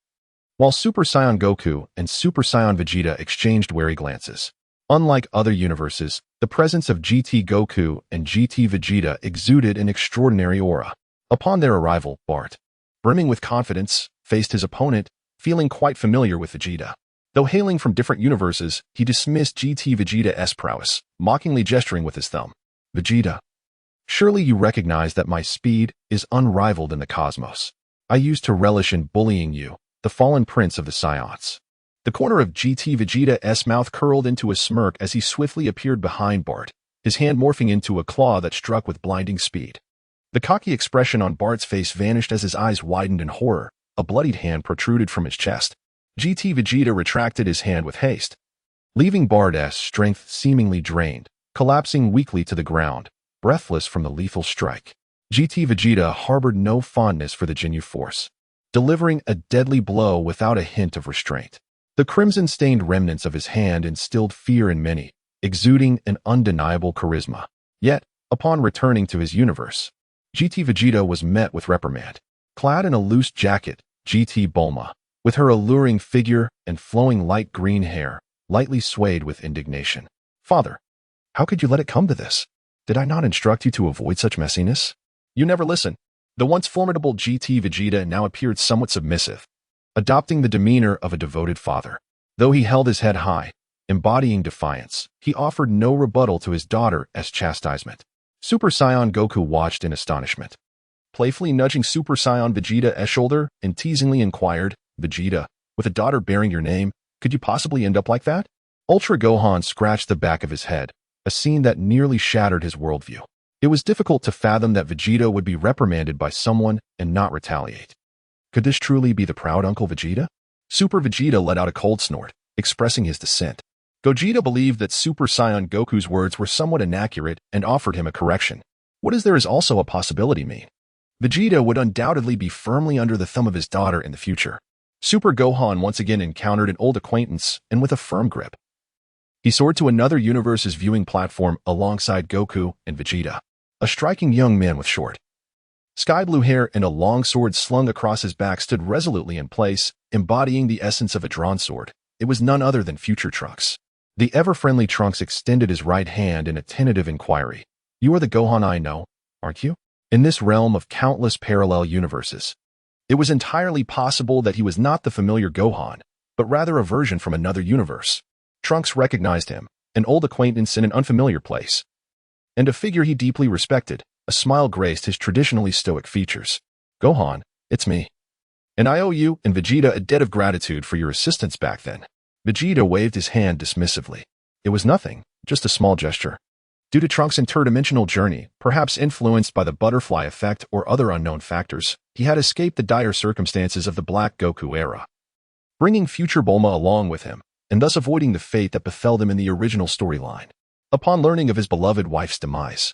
while Super Saiyan Goku and Super Saiyan Vegeta exchanged wary glances. Unlike other universes, the presence of GT Goku and GT Vegeta exuded an extraordinary aura. Upon their arrival, Bart, brimming with confidence, faced his opponent, feeling quite familiar with Vegeta. Though hailing from different universes, he dismissed GT Vegeta's prowess, mockingly gesturing with his thumb. Vegeta, surely you recognize that my speed is unrivaled in the cosmos. I used to relish in bullying you, the fallen prince of the Saiyans. The corner of GT Vegeta's mouth curled into a smirk as he swiftly appeared behind Bart, his hand morphing into a claw that struck with blinding speed. The cocky expression on Bart's face vanished as his eyes widened in horror. A bloodied hand protruded from his chest. GT Vegeta retracted his hand with haste, leaving Bardock's strength seemingly drained, collapsing weakly to the ground, breathless from the lethal strike. GT Vegeta harbored no fondness for the Ginyu Force, delivering a deadly blow without a hint of restraint. The crimson-stained remnants of his hand instilled fear in many, exuding an undeniable charisma. Yet, upon returning to his universe, GT Vegeta was met with reprimand. Clad in a loose jacket, GT Bulma, with her alluring figure and flowing light green hair, lightly swayed with indignation. Father, how could you let it come to this? Did I not instruct you to avoid such messiness? You never listen. The once formidable GT Vegeta now appeared somewhat submissive, adopting the demeanor of a devoted father. Though he held his head high, embodying defiance, he offered no rebuttal to his daughter as chastisement. Super Saiyan Goku watched in astonishment. Playfully nudging Super Saiyan Vegeta's shoulder and teasingly inquired, Vegeta, with a daughter bearing your name, could you possibly end up like that? Ultra Gohan scratched the back of his head, a scene that nearly shattered his worldview. It was difficult to fathom that Vegeta would be reprimanded by someone and not retaliate. Could this truly be the proud Uncle Vegeta? Super Vegeta let out a cold snort, expressing his dissent. Gogeta believed that Super Saiyan Goku's words were somewhat inaccurate and offered him a correction. What is there is also a possibility mean? Vegeta would undoubtedly be firmly under the thumb of his daughter in the future. Super Gohan once again encountered an old acquaintance and with a firm grip. He soared to another universe's viewing platform alongside Goku and Vegeta. A striking young man with short, sky-blue hair and a long sword slung across his back stood resolutely in place, embodying the essence of a drawn sword. It was none other than future Trunks. The ever-friendly Trunks extended his right hand in a tentative inquiry. You are the Gohan I know, aren't you? In this realm of countless parallel universes, it was entirely possible that he was not the familiar Gohan, but rather a version from another universe. Trunks recognized him, an old acquaintance in an unfamiliar place, and a figure he deeply respected. A smile graced his traditionally stoic features. Gohan, it's me. And I owe you and Vegeta a debt of gratitude for your assistance back then. Vegeta waved his hand dismissively. It was nothing, just a small gesture. Due to Trunks' interdimensional journey, perhaps influenced by the butterfly effect or other unknown factors, he had escaped the dire circumstances of the Black Goku era, bringing future Bulma along with him, and thus avoiding the fate that befell them in the original storyline. Upon learning of his beloved wife's demise,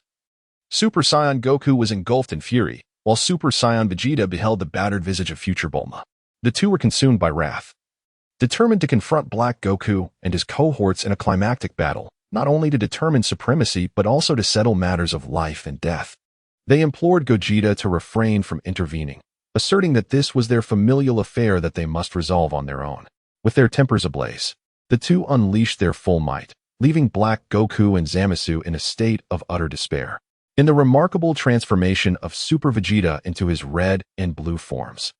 Super Saiyan Goku was engulfed in fury, while Super Saiyan Vegeta beheld the battered visage of future Bulma. The two were consumed by wrath, determined to confront Black Goku and his cohorts in a climactic battle, not only to determine supremacy but also to settle matters of life and death. They implored Gogeta to refrain from intervening, asserting that this was their familial affair that they must resolve on their own. With their tempers ablaze, the two unleashed their full might, leaving Black Goku and Zamasu in a state of utter despair. In the remarkable transformation of Super Vegeta into his red and blue forms,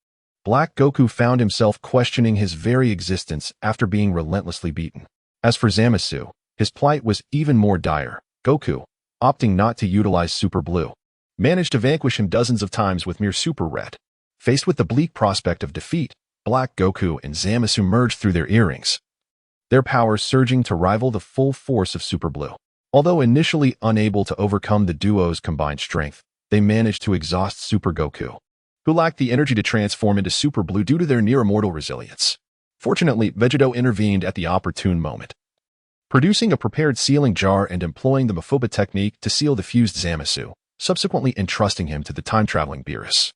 Black Goku found himself questioning his very existence after being relentlessly beaten. As for Zamasu, his plight was even more dire. Goku, opting not to utilize Super Blue, managed to vanquish him dozens of times with mere Super Red. Faced with the bleak prospect of defeat, Black Goku and Zamasu merged through their earrings, their powers surging to rival the full force of Super Blue. Although initially unable to overcome the duo's combined strength, they managed to exhaust Super Goku, who lacked the energy to transform into Super Blue due to their near-immortal resilience. Fortunately, Vegeta intervened at the opportune moment, producing a prepared sealing jar and employing the Maphoba technique to seal the fused Zamasu, subsequently entrusting him to the time-traveling Beerus.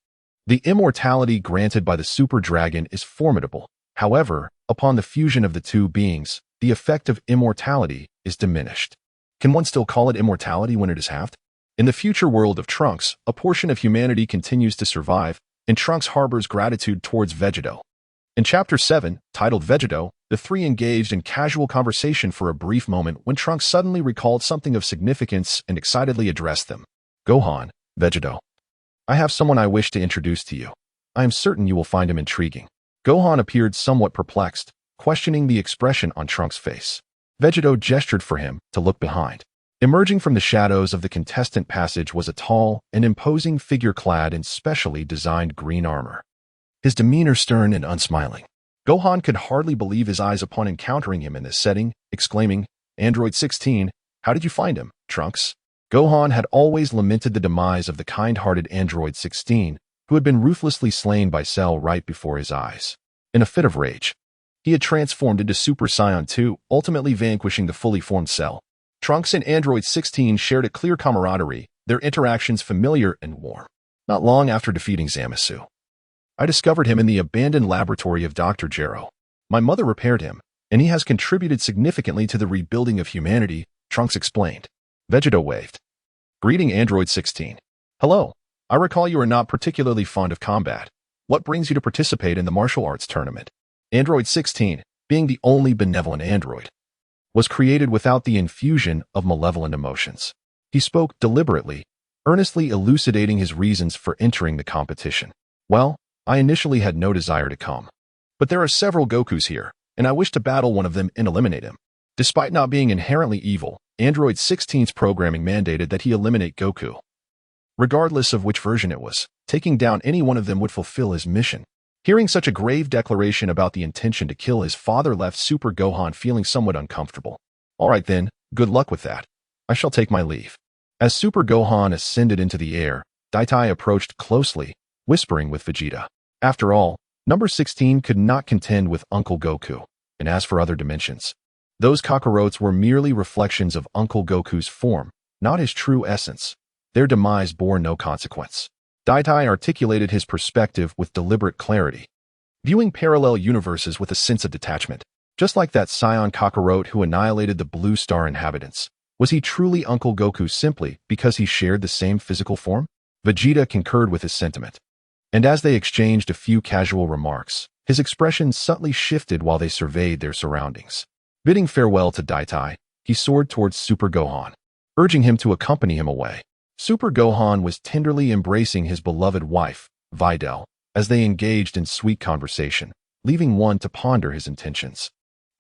The immortality granted by the Super Dragon is formidable. However, upon the fusion of the two beings, the effect of immortality is diminished. Can one still call it immortality when it is halved? In the future world of Trunks, a portion of humanity continues to survive, and Trunks harbors gratitude towards Vegeta. In Chapter 7, titled Vegeta, the three engaged in casual conversation for a brief moment when Trunks suddenly recalled something of significance and excitedly addressed them. Gohan, Vegeta, I have someone I wish to introduce to you. I am certain you will find him intriguing. Gohan appeared somewhat perplexed, questioning the expression on Trunks' face. Vegeta gestured for him to look behind. Emerging from the shadows of the contestant passage was a tall and imposing figure clad in specially designed green armor, his demeanor stern and unsmiling. Gohan could hardly believe his eyes upon encountering him in this setting, exclaiming, Android 16, how did you find him, Trunks? Gohan had always lamented the demise of the kind-hearted Android 16, who had been ruthlessly slain by Cell right before his eyes. In a fit of rage, he had transformed into Super Saiyan 2, ultimately vanquishing the fully formed Cell. Trunks and Android 16 shared a clear camaraderie, their interactions familiar and warm. Not long after defeating Zamasu, I discovered him in the abandoned laboratory of Dr. Gero. My mother repaired him, and he has contributed significantly to the rebuilding of humanity, Trunks explained. Vegeta waved. Greeting Android 16. Hello. I recall you are not particularly fond of combat. What brings you to participate in the martial arts tournament? Android 16, being the only benevolent android, was created without the infusion of malevolent emotions. He spoke deliberately, earnestly elucidating his reasons for entering the competition. Well, I initially had no desire to come, but there are several Gokus here, and I wish to battle one of them and eliminate him. Despite not being inherently evil, Android 16's programming mandated that he eliminate Goku. Regardless of which version it was, taking down any one of them would fulfill his mission. Hearing such a grave declaration about the intention to kill his father left Super Gohan feeling somewhat uncomfortable. All right then, good luck with that. I shall take my leave. As Super Gohan ascended into the air, Daitai approached closely, whispering with Vegeta. After all, Number 16 could not contend with Uncle Goku, and as for other dimensions, those Kakarots were merely reflections of Uncle Goku's form, not his true essence. Their demise bore no consequence. Daitai articulated his perspective with deliberate clarity, viewing parallel universes with a sense of detachment. Just like that Saiyan Kakarot who annihilated the Blue Star inhabitants, was he truly Uncle Goku simply because he shared the same physical form? Vegeta concurred with his sentiment. And as they exchanged a few casual remarks, his expression subtly shifted while they surveyed their surroundings. Bidding farewell to Daitai, he soared towards Super Gohan, urging him to accompany him away. Super Gohan was tenderly embracing his beloved wife, Videl, as they engaged in sweet conversation, leaving one to ponder his intentions.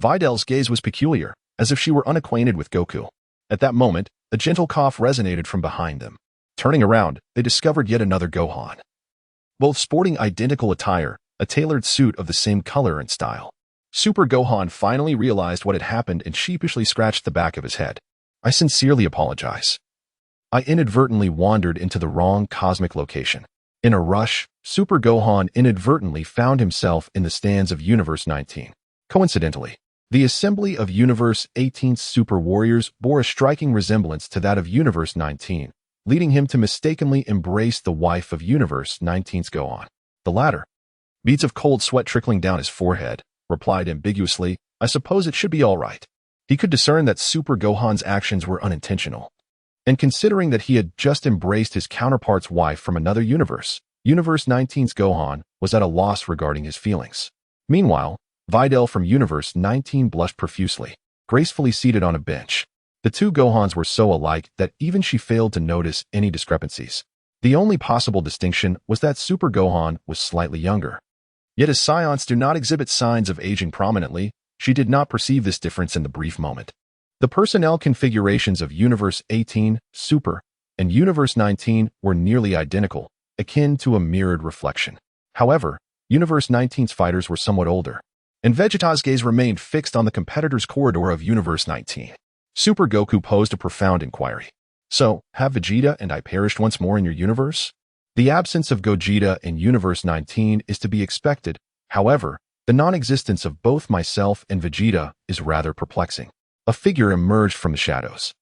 Videl's gaze was peculiar, as if she were unacquainted with Goku. At that moment, a gentle cough resonated from behind them. Turning around, they discovered yet another Gohan, both sporting identical attire, a tailored suit of the same color and style. Super Gohan finally realized what had happened and sheepishly scratched the back of his head. I sincerely apologize. I inadvertently wandered into the wrong cosmic location. In a rush, Super Gohan inadvertently found himself in the stands of Universe 19. Coincidentally, the assembly of Universe 18's super warriors bore a striking resemblance to that of Universe 19, leading him to mistakenly embrace the wife of Universe 19's Gohan. The latter, beads of cold sweat trickling down his forehead, replied ambiguously, "I suppose it should be all right." He could discern that Super Gohan's actions were unintentional. And considering that he had just embraced his counterpart's wife from another universe, Universe 19's Gohan was at a loss regarding his feelings. Meanwhile, Videl from Universe 19 blushed profusely, gracefully seated on a bench. The two Gohans were so alike that even she failed to notice any discrepancies. The only possible distinction was that Super Gohan was slightly younger. Yet as Saiyans do not exhibit signs of aging prominently, she did not perceive this difference in the brief moment. The personnel configurations of Universe 18, Super, and Universe 19 were nearly identical, akin to a mirrored reflection. However, Universe 19's fighters were somewhat older, and Vegeta's gaze remained fixed on the competitor's corridor of Universe 19. Super Goku posed a profound inquiry. "So, have Vegeta and I perished once more in your universe?" The absence of Gogeta in Universe 19 is to be expected. However, the non-existence of both myself and Vegeta is rather perplexing. A figure emerged from the shadows.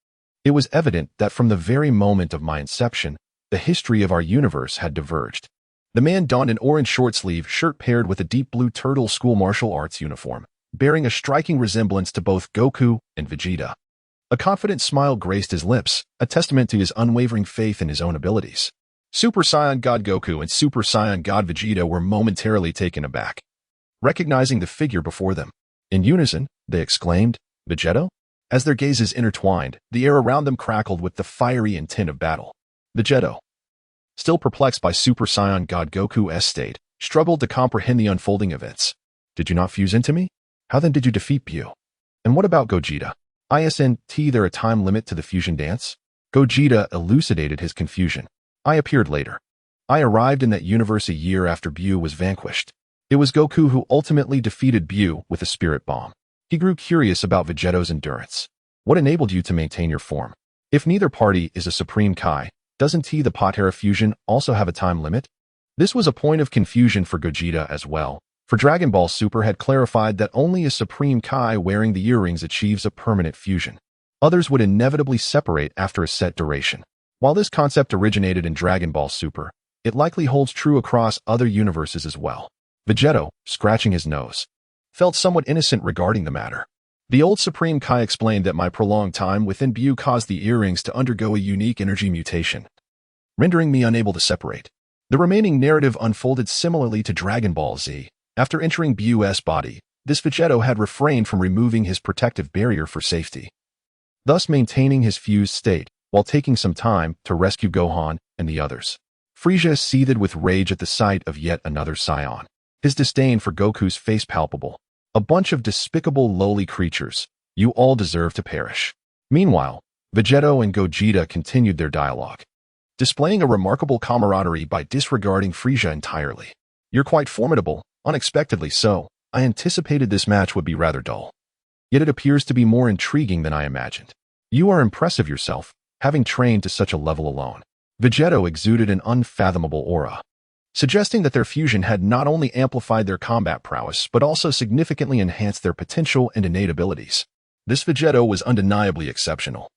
It was evident that from the very moment of my inception, the history of our universe had diverged. The man donned an orange short-sleeve shirt paired with a deep blue turtle school martial arts uniform, bearing a striking resemblance to both Goku and Vegeta. A confident smile graced his lips, a testament to his unwavering faith in his own abilities. Super Saiyan God Goku and Super Saiyan God Vegeta were momentarily taken aback, recognizing the figure before them. In unison, they exclaimed, "Vegeta?" As their gazes intertwined, the air around them crackled with the fiery intent of battle. Vegeta, still perplexed by Super Saiyan God Goku's state, struggled to comprehend the unfolding events. "Did you not fuse into me? How then did you defeat Buu? And what about Gogeta? Isn't there a time limit to the fusion dance?" Gogeta elucidated his confusion. "I appeared later. I arrived in that universe a year after Buu was vanquished. It was Goku who ultimately defeated Buu with a spirit bomb." He grew curious about Vegeta's endurance. "What enabled you to maintain your form? If neither party is a Supreme Kai, doesn't the Potara fusion also have a time limit?" This was a point of confusion for Gogeta as well, for Dragon Ball Super had clarified that only a Supreme Kai wearing the earrings achieves a permanent fusion. Others would inevitably separate after a set duration. While this concept originated in Dragon Ball Super, it likely holds true across other universes as well. Vegeta, scratching his nose, felt somewhat innocent regarding the matter. The old Supreme Kai explained that my prolonged time within Buu caused the earrings to undergo a unique energy mutation, rendering me unable to separate. The remaining narrative unfolded similarly to Dragon Ball Z. After entering Buu's body, this Vegeta had refrained from removing his protective barrier for safety, thus maintaining his fused state, while taking some time to rescue Gohan and the others. Frieza seethed with rage at the sight of yet another Saiyan, his disdain for Goku's face palpable. "A bunch of despicable lowly creatures. You all deserve to perish." Meanwhile, Vegeta and Gogeta continued their dialogue, displaying a remarkable camaraderie by disregarding Frieza entirely. "You're quite formidable, unexpectedly so. I anticipated this match would be rather dull. Yet it appears to be more intriguing than I imagined. You are impressive yourself, having trained to such a level alone." Vegeta exuded an unfathomable aura. suggesting that their fusion had not only amplified their combat prowess but also significantly enhanced their potential and innate abilities. This Vegeta was undeniably exceptional,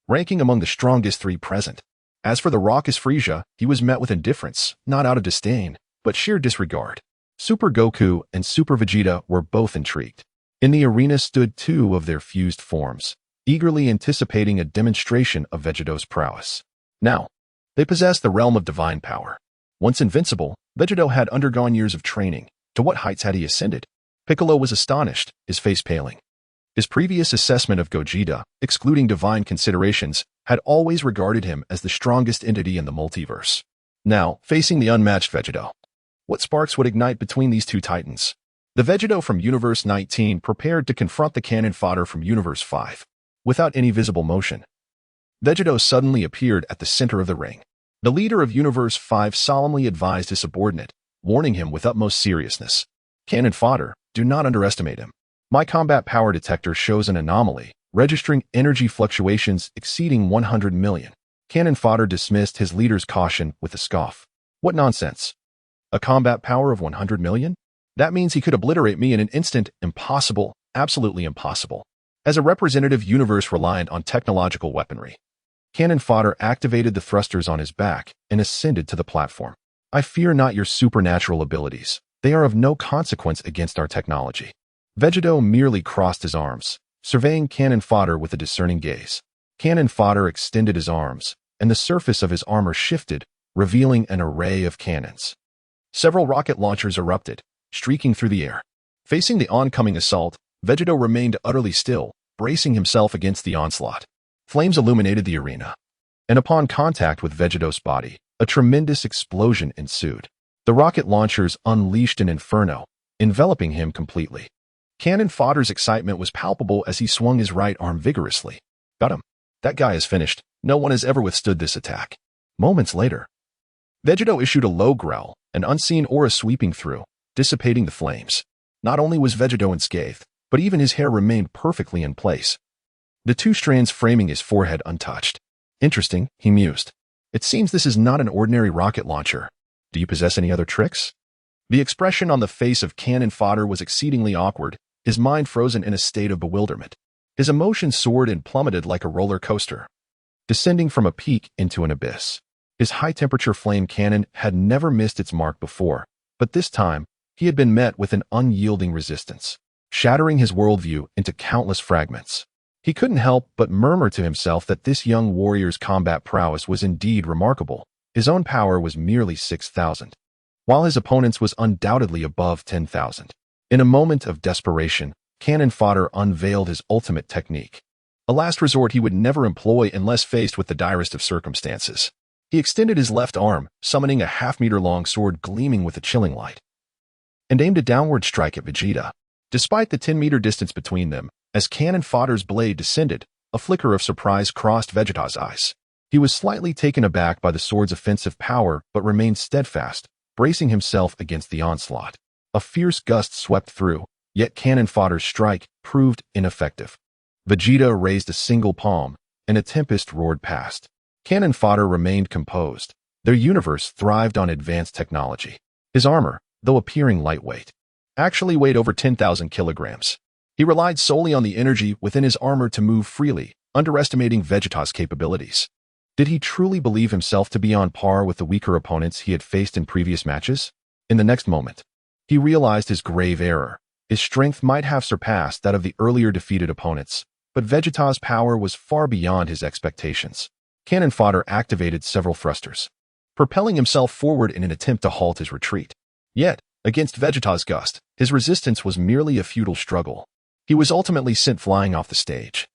ranking among the strongest three present. As for the raucous Frieza, he was met with indifference, not out of disdain, but sheer disregard. Super Goku and Super Vegeta were both intrigued. In the arena stood two of their fused forms, eagerly anticipating a demonstration of Vegeto's prowess. Now, they possessed the realm of divine power. Once invincible, Vegeta had undergone years of training. To what heights had he ascended? Piccolo was astonished, his face paling. His previous assessment of Gogeta, excluding divine considerations, had always regarded him as the strongest entity in the multiverse. Now, facing the unmatched Vegeta, what sparks would ignite between these two titans? The Vegeta from Universe 19 prepared to confront the cannon fodder from Universe 5. Without any visible motion, Vegeta suddenly appeared at the center of the ring. The leader of Universe 5 solemnly advised his subordinate, warning him with utmost seriousness. Cannon fodder, do not underestimate him. My combat power detector shows an anomaly, registering energy fluctuations exceeding 100 million. Cannon fodder dismissed his leader's caution with a scoff. What nonsense! A combat power of 100 million? That means he could obliterate me in an instant. Impossible, absolutely impossible. As a representative universe reliant on technological weaponry, Cannon fodder activated the thrusters on his back and ascended to the platform. I fear not your supernatural abilities. They are of no consequence against our technology. Vegeta merely crossed his arms, surveying Cannon fodder with a discerning gaze. Cannon fodder extended his arms, and the surface of his armor shifted, revealing an array of cannons. Several rocket launchers erupted, streaking through the air. Facing the oncoming assault, Vegeta remained utterly still, bracing himself against the onslaught. Flames illuminated the arena, and upon contact with Vegeta's body, a tremendous explosion ensued. The rocket launchers unleashed an inferno, enveloping him completely. Cannon fodder's excitement was palpable as he swung his right arm vigorously. Got him. That guy is finished. No one has ever withstood this attack. Moments later, Vegeta issued a low growl, an unseen aura sweeping through, dissipating the flames. Not only was Vegeta unscathed, but even his hair remained perfectly in place, the two strands framing his forehead untouched. Interesting, he mused. It seems this is not an ordinary rocket launcher. Do you possess any other tricks? The expression on the face of Cannon fodder was exceedingly awkward, his mind frozen in a state of bewilderment. His emotions soared and plummeted like a roller coaster, descending from a peak into an abyss. His high-temperature flame cannon had never missed its mark before, but this time, he had been met with an unyielding resistance, shattering his worldview into countless fragments. He couldn't help but murmur to himself that this young warrior's combat prowess was indeed remarkable. His own power was merely 6,000, while his opponent's was undoubtedly above 10,000. In a moment of desperation, Cannon fodder unveiled his ultimate technique, a last resort he would never employ unless faced with the direst of circumstances. He extended his left arm, summoning a half-meter-long sword gleaming with a chilling light, and aimed a downward strike at Vegeta. Despite the 10-meter distance between them, as Cannon fodder's blade descended, a flicker of surprise crossed Vegeta's eyes. He was slightly taken aback by the sword's offensive power but remained steadfast, bracing himself against the onslaught. A fierce gust swept through, yet Cannon fodder's strike proved ineffective. Vegeta raised a single palm, and a tempest roared past. Cannon fodder remained composed. Their universe thrived on advanced technology. His armor, though appearing lightweight, actually weighed over 10,000 kilograms. He relied solely on the energy within his armor to move freely, underestimating Vegeta's capabilities. Did he truly believe himself to be on par with the weaker opponents he had faced in previous matches? In the next moment, he realized his grave error. His strength might have surpassed that of the earlier defeated opponents, but Vegeta's power was far beyond his expectations. Cannon fodder activated several thrusters, propelling himself forward in an attempt to halt his retreat. Yet, against Vegeta's gust, his resistance was merely a futile struggle. He was ultimately sent flying off the stage,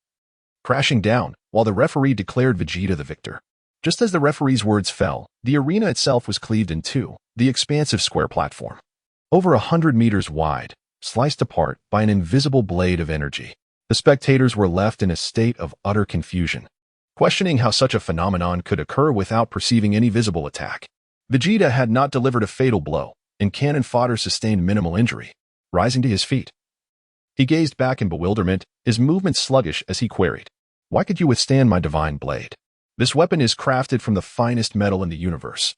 crashing down, while the referee declared Vegeta the victor. Just as the referee's words fell, the arena itself was cleaved in two, the expansive square platform, over 100 meters wide, sliced apart by an invisible blade of energy. The spectators were left in a state of utter confusion, questioning how such a phenomenon could occur without perceiving any visible attack. Vegeta had not delivered a fatal blow, and Cannon fodder sustained minimal injury. Rising to his feet, he gazed back in bewilderment, his movements sluggish as he queried, "Why could you withstand my divine blade? This weapon is crafted from the finest metal in the universe."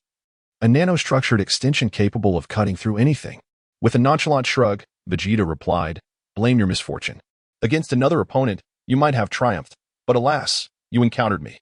a nanostructured extension capable of cutting through anything. With a nonchalant shrug, Vegeta replied, "Blame your misfortune. Against another opponent, you might have triumphed, but alas, you encountered me."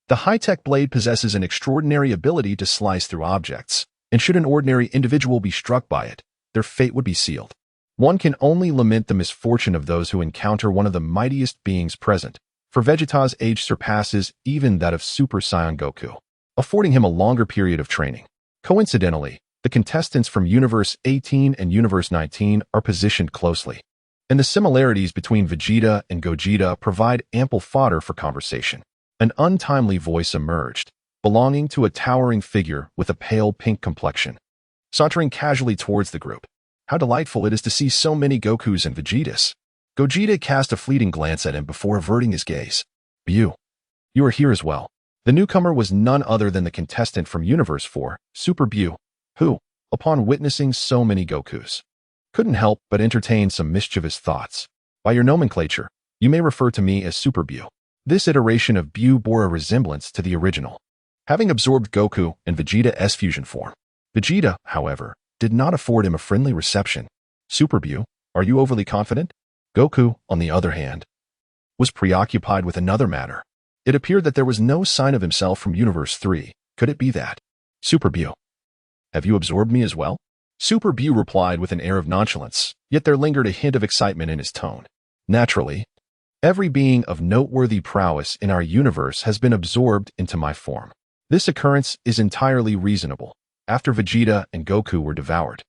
The high-tech blade possesses an extraordinary ability to slice through objects, and should an ordinary individual be struck by it, their fate would be sealed. One can only lament the misfortune of those who encounter one of the mightiest beings present, for Vegeta's age surpasses even that of Super Saiyan Goku, affording him a longer period of training. Coincidentally, the contestants from Universe 18 and Universe 19 are positioned closely, and the similarities between Vegeta and Gogeta provide ample fodder for conversation. An untimely voice emerged, belonging to a towering figure with a pale pink complexion, sauntering casually towards the group. "How delightful it is to see so many Gokus and Vegetas." Gogeta cast a fleeting glance at him before averting his gaze. "You are here as well." The newcomer was none other than the contestant from Universe 4, Super Bu, who, upon witnessing so many Gokus, couldn't help but entertain some mischievous thoughts. "By your nomenclature, you may refer to me as Super Bu." This iteration of Bu bore a resemblance to the original, having absorbed Goku and Vegeta's fusion form. Vegeta, however, did not afford him a friendly reception. "Super Bu, are you overly confident?" Goku, on the other hand, was preoccupied with another matter. It appeared that there was no sign of himself from Universe 3. Could it be that? "Super Bu, have you absorbed me as well?" Super Bu replied with an air of nonchalance, yet there lingered a hint of excitement in his tone. "Naturally, every being of noteworthy prowess in our universe has been absorbed into my form. This occurrence is entirely reasonable. After Vegeta and Goku were devoured,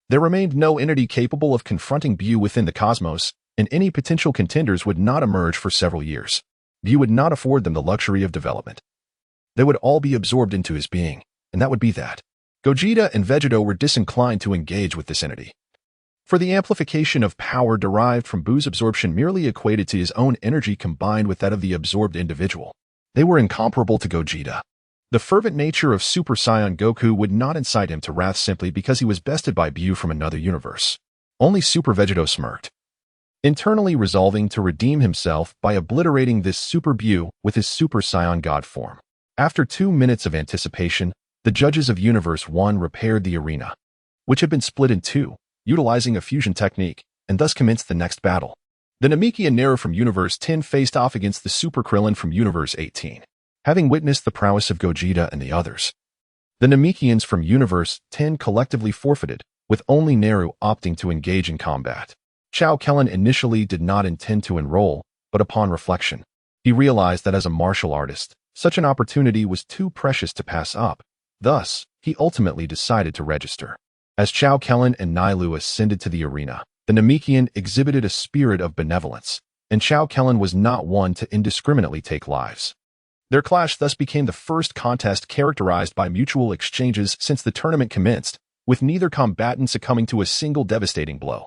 there remained no entity capable of confronting Bu within the cosmos, and any potential contenders would not emerge for several years. Bu would not afford them the luxury of development. They would all be absorbed into his being, and that would be that." Gogeta and Vegeta were disinclined to engage with this entity, for the amplification of power derived from Bu's absorption merely equated to his own energy combined with that of the absorbed individual. They were incomparable to Gogeta. The fervent nature of Super Saiyan Goku would not incite him to wrath simply because he was bested by Bu from another universe. Only Super Vegeta smirked, internally resolving to redeem himself by obliterating this Super Bu with his Super Saiyan God form. After 2 minutes of anticipation, the judges of Universe 1 repaired the arena, which had been split in two, utilizing a fusion technique, and thus commenced the next battle. The Namekian Nero from Universe 10 faced off against the Super Krillin from Universe 18. Having witnessed the prowess of Gogeta and the others, the Namekians from Universe 10 collectively forfeited, with only Nero opting to engage in combat. Chao Kellen initially did not intend to enroll, but upon reflection, he realized that as a martial artist, such an opportunity was too precious to pass up. Thus, he ultimately decided to register. As Chao Kellen and Nailu ascended to the arena, the Namekian exhibited a spirit of benevolence, and Chao Kellen was not one to indiscriminately take lives. Their clash thus became the first contest characterized by mutual exchanges since the tournament commenced, with neither combatant succumbing to a single devastating blow.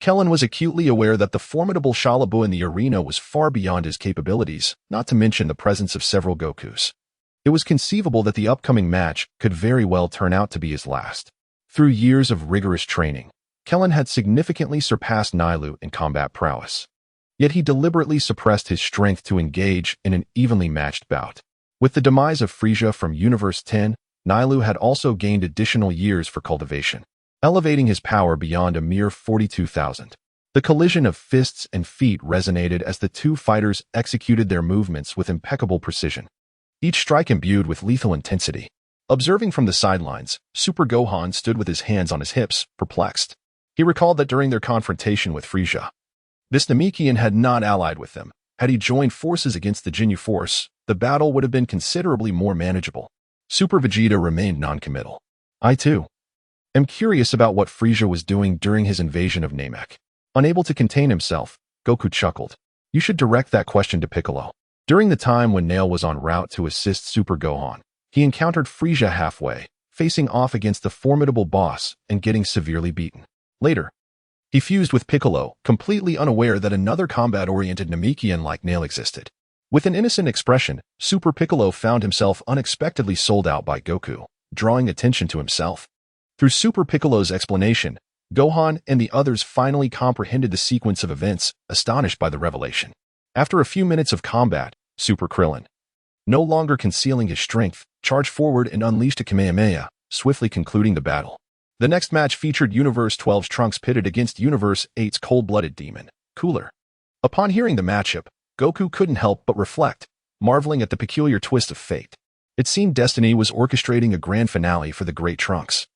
Kellen was acutely aware that the formidable Shalabu in the arena was far beyond his capabilities, not to mention the presence of several Gokus. It was conceivable that the upcoming match could very well turn out to be his last. Through years of rigorous training, Kellen had significantly surpassed Nailu in combat prowess. Yet he deliberately suppressed his strength to engage in an evenly matched bout. With the demise of Frieza from Universe 10, Nailu had also gained additional years for cultivation, elevating his power beyond a mere 42,000. The collision of fists and feet resonated as the two fighters executed their movements with impeccable precision, each strike imbued with lethal intensity. Observing from the sidelines, Super Gohan stood with his hands on his hips, perplexed. He recalled that during their confrontation with Frieza, this Namekian had not allied with them. Had he joined forces against the Ginyu Force, the battle would have been considerably more manageable. Super Vegeta remained noncommittal. "I, too, am curious about what Frieza was doing during his invasion of Namek." Unable to contain himself, Goku chuckled. "You should direct that question to Piccolo." During the time when Nail was en route to assist Super Gohan, he encountered Frieza halfway, facing off against the formidable boss and getting severely beaten. Later, he fused with Piccolo, completely unaware that another combat-oriented Namekian like Nail existed. With an innocent expression, Super Piccolo found himself unexpectedly sold out by Goku, drawing attention to himself. Through Super Piccolo's explanation, Gohan and the others finally comprehended the sequence of events, astonished by the revelation. After a few minutes of combat, Super Krillin, no longer concealing his strength, charged forward and unleashed a Kamehameha, swiftly concluding the battle. The next match featured Universe 12's Trunks pitted against Universe 8's cold-blooded demon, Cooler. Upon hearing the matchup, Goku couldn't help but reflect, marveling at the peculiar twist of fate. It seemed destiny was orchestrating a grand finale for the great Trunks.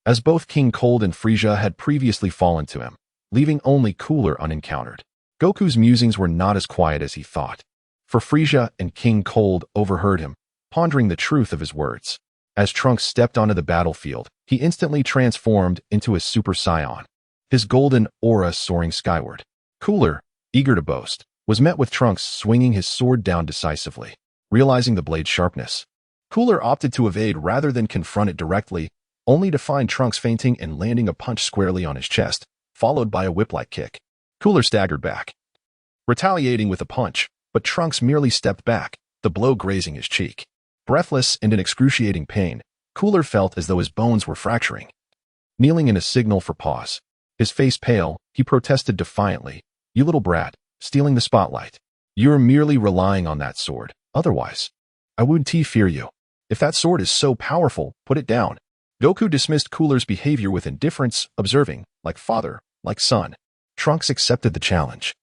As both King Cold and Frieza had previously fallen to him, leaving only Cooler unencountered. Goku's musings were not as quiet as he thought, for Frieza and King Cold overheard him, pondering the truth of his words. As Trunks stepped onto the battlefield, he instantly transformed into a Super Saiyan, his golden aura soaring skyward. Cooler, eager to boast, was met with Trunks swinging his sword down decisively. Realizing the blade's sharpness, Cooler opted to evade rather than confront it directly, only to find Trunks fainting and landing a punch squarely on his chest, followed by a whip-like kick. Cooler staggered back, retaliating with a punch, but Trunks merely stepped back, the blow grazing his cheek. Breathless and in excruciating pain, Cooler felt as though his bones were fracturing. Kneeling in a signal for pause, his face pale, he protested defiantly, "You little brat, stealing the spotlight. You're merely relying on that sword. Otherwise, I wouldn't fear you. If that sword is so powerful, put it down." Goku dismissed Cooler's behavior with indifference, observing, like father, like son. Trunks accepted the challenge,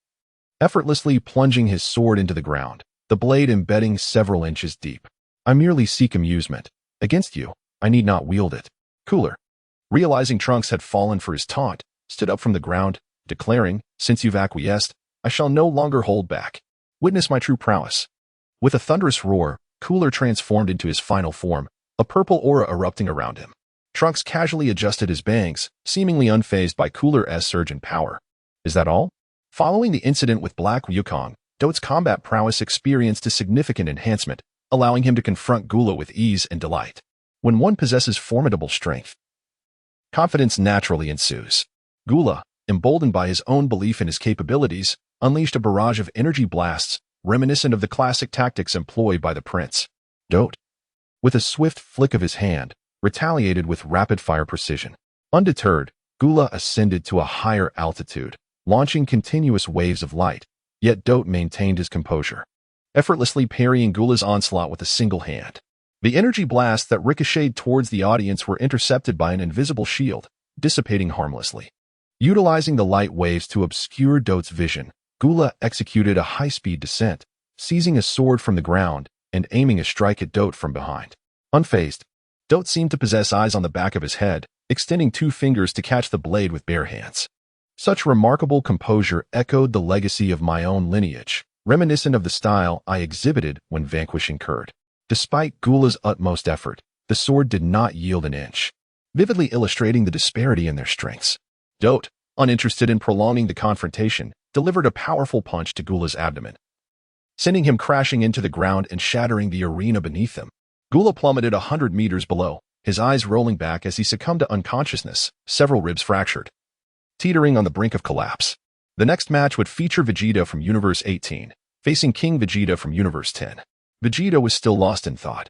effortlessly plunging his sword into the ground, the blade embedding several inches deep. "I merely seek amusement. Against you, I need not wield it." Cooler, realizing Trunks had fallen for his taunt, stood up from the ground, declaring, "Since you've acquiesced, I shall no longer hold back. Witness my true prowess." With a thunderous roar, Cooler transformed into his final form, a purple aura erupting around him. Trunks casually adjusted his bangs, seemingly unfazed by Cooler's surge in power. Is that all? Following the incident with Black Wukong, Dote's combat prowess experienced a significant enhancement, allowing him to confront Gula with ease and delight. When one possesses formidable strength, confidence naturally ensues. Gula, emboldened by his own belief in his capabilities, unleashed a barrage of energy blasts, reminiscent of the classic tactics employed by the prince. Dote, with a swift flick of his hand, retaliated with rapid-fire precision. Undeterred, Gula ascended to a higher altitude, launching continuous waves of light, yet Dote maintained his composure, effortlessly parrying Gula's onslaught with a single hand. The energy blasts that ricocheted towards the audience were intercepted by an invisible shield, dissipating harmlessly. Utilizing the light waves to obscure Dote's vision, Gula executed a high-speed descent, seizing a sword from the ground and aiming a strike at Dote from behind. Unfazed, Dote seemed to possess eyes on the back of his head, extending 2 fingers to catch the blade with bare hands. Such remarkable composure echoed the legacy of my own lineage, reminiscent of the style I exhibited when vanquishing Kurd. Despite Gula's utmost effort, the sword did not yield an inch, vividly illustrating the disparity in their strengths. Dote, uninterested in prolonging the confrontation, delivered a powerful punch to Gula's abdomen, sending him crashing into the ground and shattering the arena beneath him. Gula plummeted 100 meters below, his eyes rolling back as he succumbed to unconsciousness, several ribs fractured, teetering on the brink of collapse. The next match would feature Vegeta from Universe 18, facing King Vegeta from Universe 10. Vegeta was still lost in thought,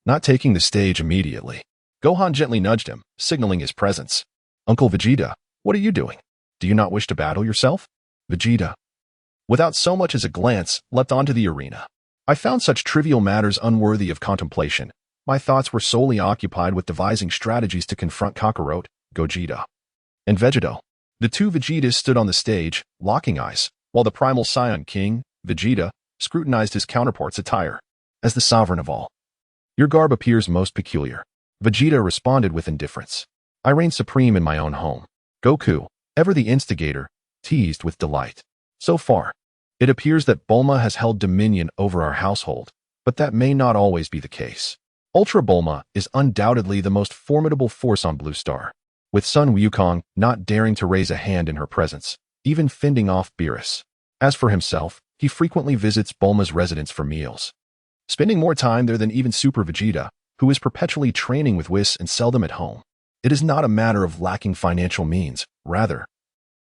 not taking the stage immediately. Gohan gently nudged him, signaling his presence. "Uncle Vegeta, what are you doing? Do you not wish to battle yourself?" Vegeta, without so much as a glance, leapt onto the arena. "I found such trivial matters unworthy of contemplation. My thoughts were solely occupied with devising strategies to confront Kakarot, Gogeta, and Vegeta." The 2 Vegetas stood on the stage, locking eyes, while the primal Saiyan King, Vegeta, scrutinized his counterpart's attire. "As the sovereign of all, your garb appears most peculiar." Vegeta responded with indifference. "I reign supreme in my own home." Goku, ever the instigator, teased with delight. "So far, it appears that Bulma has held dominion over our household, but that may not always be the case. Ultra Bulma is undoubtedly the most formidable force on Blue Star, with Son Wukong not daring to raise a hand in her presence, even fending off Beerus. As for himself, he frequently visits Bulma's residence for meals, spending more time there than even Super Vegeta, who is perpetually training with Whis and seldom at home. It is not a matter of lacking financial means, rather,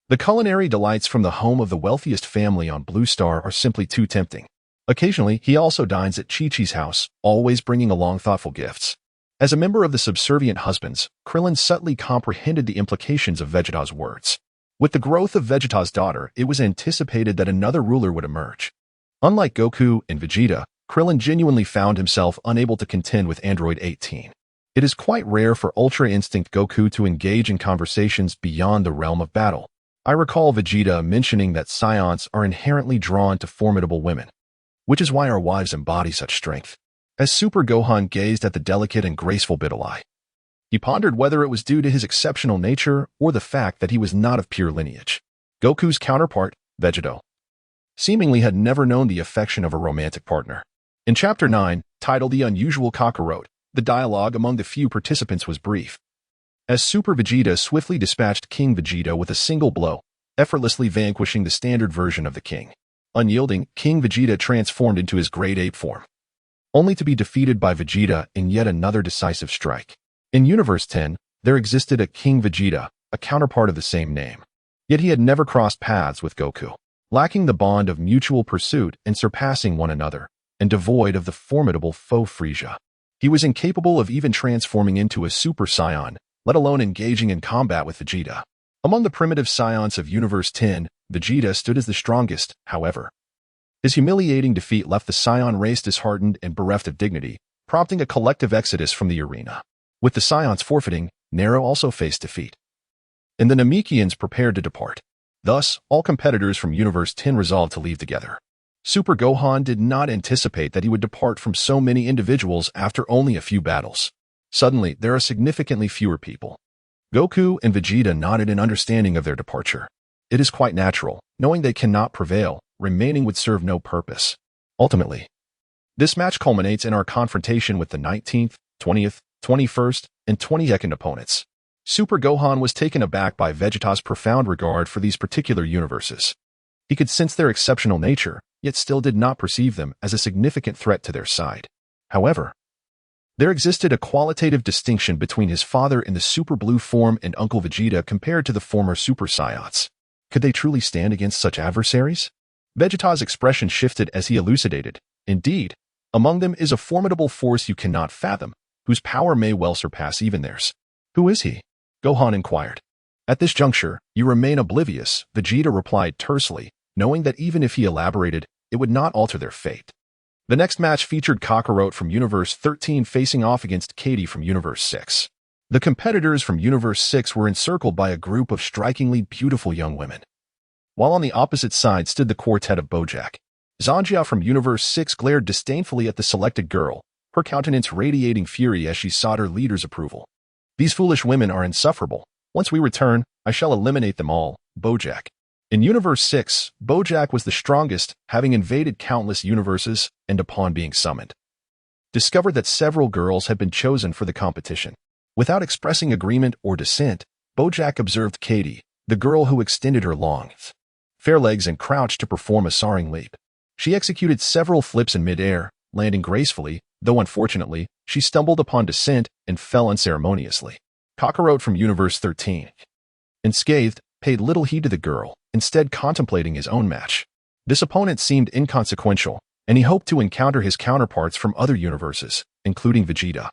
the culinary delights from the home of the wealthiest family on Blue Star are simply too tempting. Occasionally, he also dines at Chi-Chi's house, always bringing along thoughtful gifts. As a member of the subservient husbands, Krillin subtly comprehended the implications of Vegeta's words. With the growth of Vegeta's daughter, it was anticipated that another ruler would emerge. Unlike Goku and Vegeta, Krillin genuinely found himself unable to contend with Android 18. It is quite rare for Ultra Instinct Goku to engage in conversations beyond the realm of battle. I recall Vegeta mentioning that Saiyans are inherently drawn to formidable women, which is why our wives embody such strength. As Super Gohan gazed at the delicate and graceful Bidalai, he pondered whether it was due to his exceptional nature or the fact that he was not of pure lineage. Goku's counterpart, Vegeta, seemingly had never known the affection of a romantic partner. In Chapter 9, titled The Unusual Kakarot, the dialogue among the few participants was brief. As Super Vegeta swiftly dispatched King Vegeta with a single blow, effortlessly vanquishing the standard version of the king. Unyielding, King Vegeta transformed into his Great Ape form, only to be defeated by Vegeta in yet another decisive strike. In Universe 10, there existed a King Vegeta, a counterpart of the same name. Yet he had never crossed paths with Goku, lacking the bond of mutual pursuit and surpassing one another, and devoid of the formidable foe Frieza. He was incapable of even transforming into a Super Saiyan, let alone engaging in combat with Vegeta. Among the primitive Saiyans of Universe 10, Vegeta stood as the strongest, however. His humiliating defeat left the Saiyan race disheartened and bereft of dignity, prompting a collective exodus from the arena. With the Saiyans forfeiting, Nero also faced defeat, and the Namekians prepared to depart. Thus, all competitors from Universe 10 resolved to leave together. Super Gohan did not anticipate that he would depart from so many individuals after only a few battles. Suddenly, there are significantly fewer people. Goku and Vegeta nodded in understanding of their departure. It is quite natural, knowing they cannot prevail, remaining would serve no purpose. Ultimately, this match culminates in our confrontation with the 19th, 20th, 21st, and 22nd opponents. Super Gohan was taken aback by Vegeta's profound regard for these particular universes. He could sense their exceptional nature, yet still did not perceive them as a significant threat to their side. However, there existed a qualitative distinction between his father in the Super Blue form and Uncle Vegeta compared to the former Super Saiyans. Could they truly stand against such adversaries? Vegeta's expression shifted as he elucidated. Indeed, among them is a formidable force you cannot fathom, whose power may well surpass even theirs. Who is he? Gohan inquired. At this juncture, you remain oblivious, Vegeta replied tersely, knowing that even if he elaborated, it would not alter their fate. The next match featured Kakarot from Universe 13 facing off against Katie from Universe 6. The competitors from Universe 6 were encircled by a group of strikingly beautiful young women, while on the opposite side stood the quartet of Bojack. Zanjia from Universe 6 glared disdainfully at the selected girl, her countenance radiating fury as she sought her leader's approval. These foolish women are insufferable. Once we return, I shall eliminate them all, Bojack. In Universe 6, Bojack was the strongest, having invaded countless universes, and upon being summoned, discovered that several girls had been chosen for the competition. Without expressing agreement or dissent, Bojack observed Katie, the girl who extended her long, fair legs and crouched to perform a soaring leap. She executed several flips in midair, landing gracefully, though unfortunately, she stumbled upon descent and fell unceremoniously. Kakarot from Universe 13, unscathed, paid little heed to the girl, instead contemplating his own match. This opponent seemed inconsequential, and he hoped to encounter his counterparts from other universes, including Vegeta,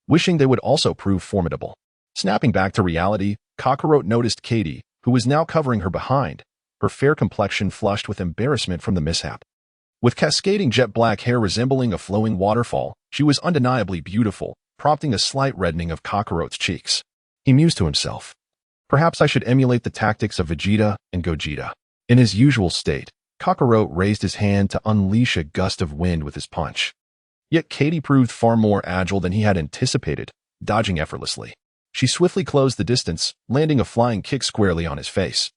wishing they would also prove formidable. Snapping back to reality, Kakarot noticed Katie, who was now covering her behind, her fair complexion flushed with embarrassment from the mishap. With cascading jet-black hair resembling a flowing waterfall, she was undeniably beautiful, prompting a slight reddening of Kakarot's cheeks. He mused to himself, perhaps I should emulate the tactics of Vegeta and Gogeta. In his usual state, Kakarot raised his hand to unleash a gust of wind with his punch. Yet Katie proved far more agile than he had anticipated, dodging effortlessly. She swiftly closed the distance, landing a flying kick squarely on his face,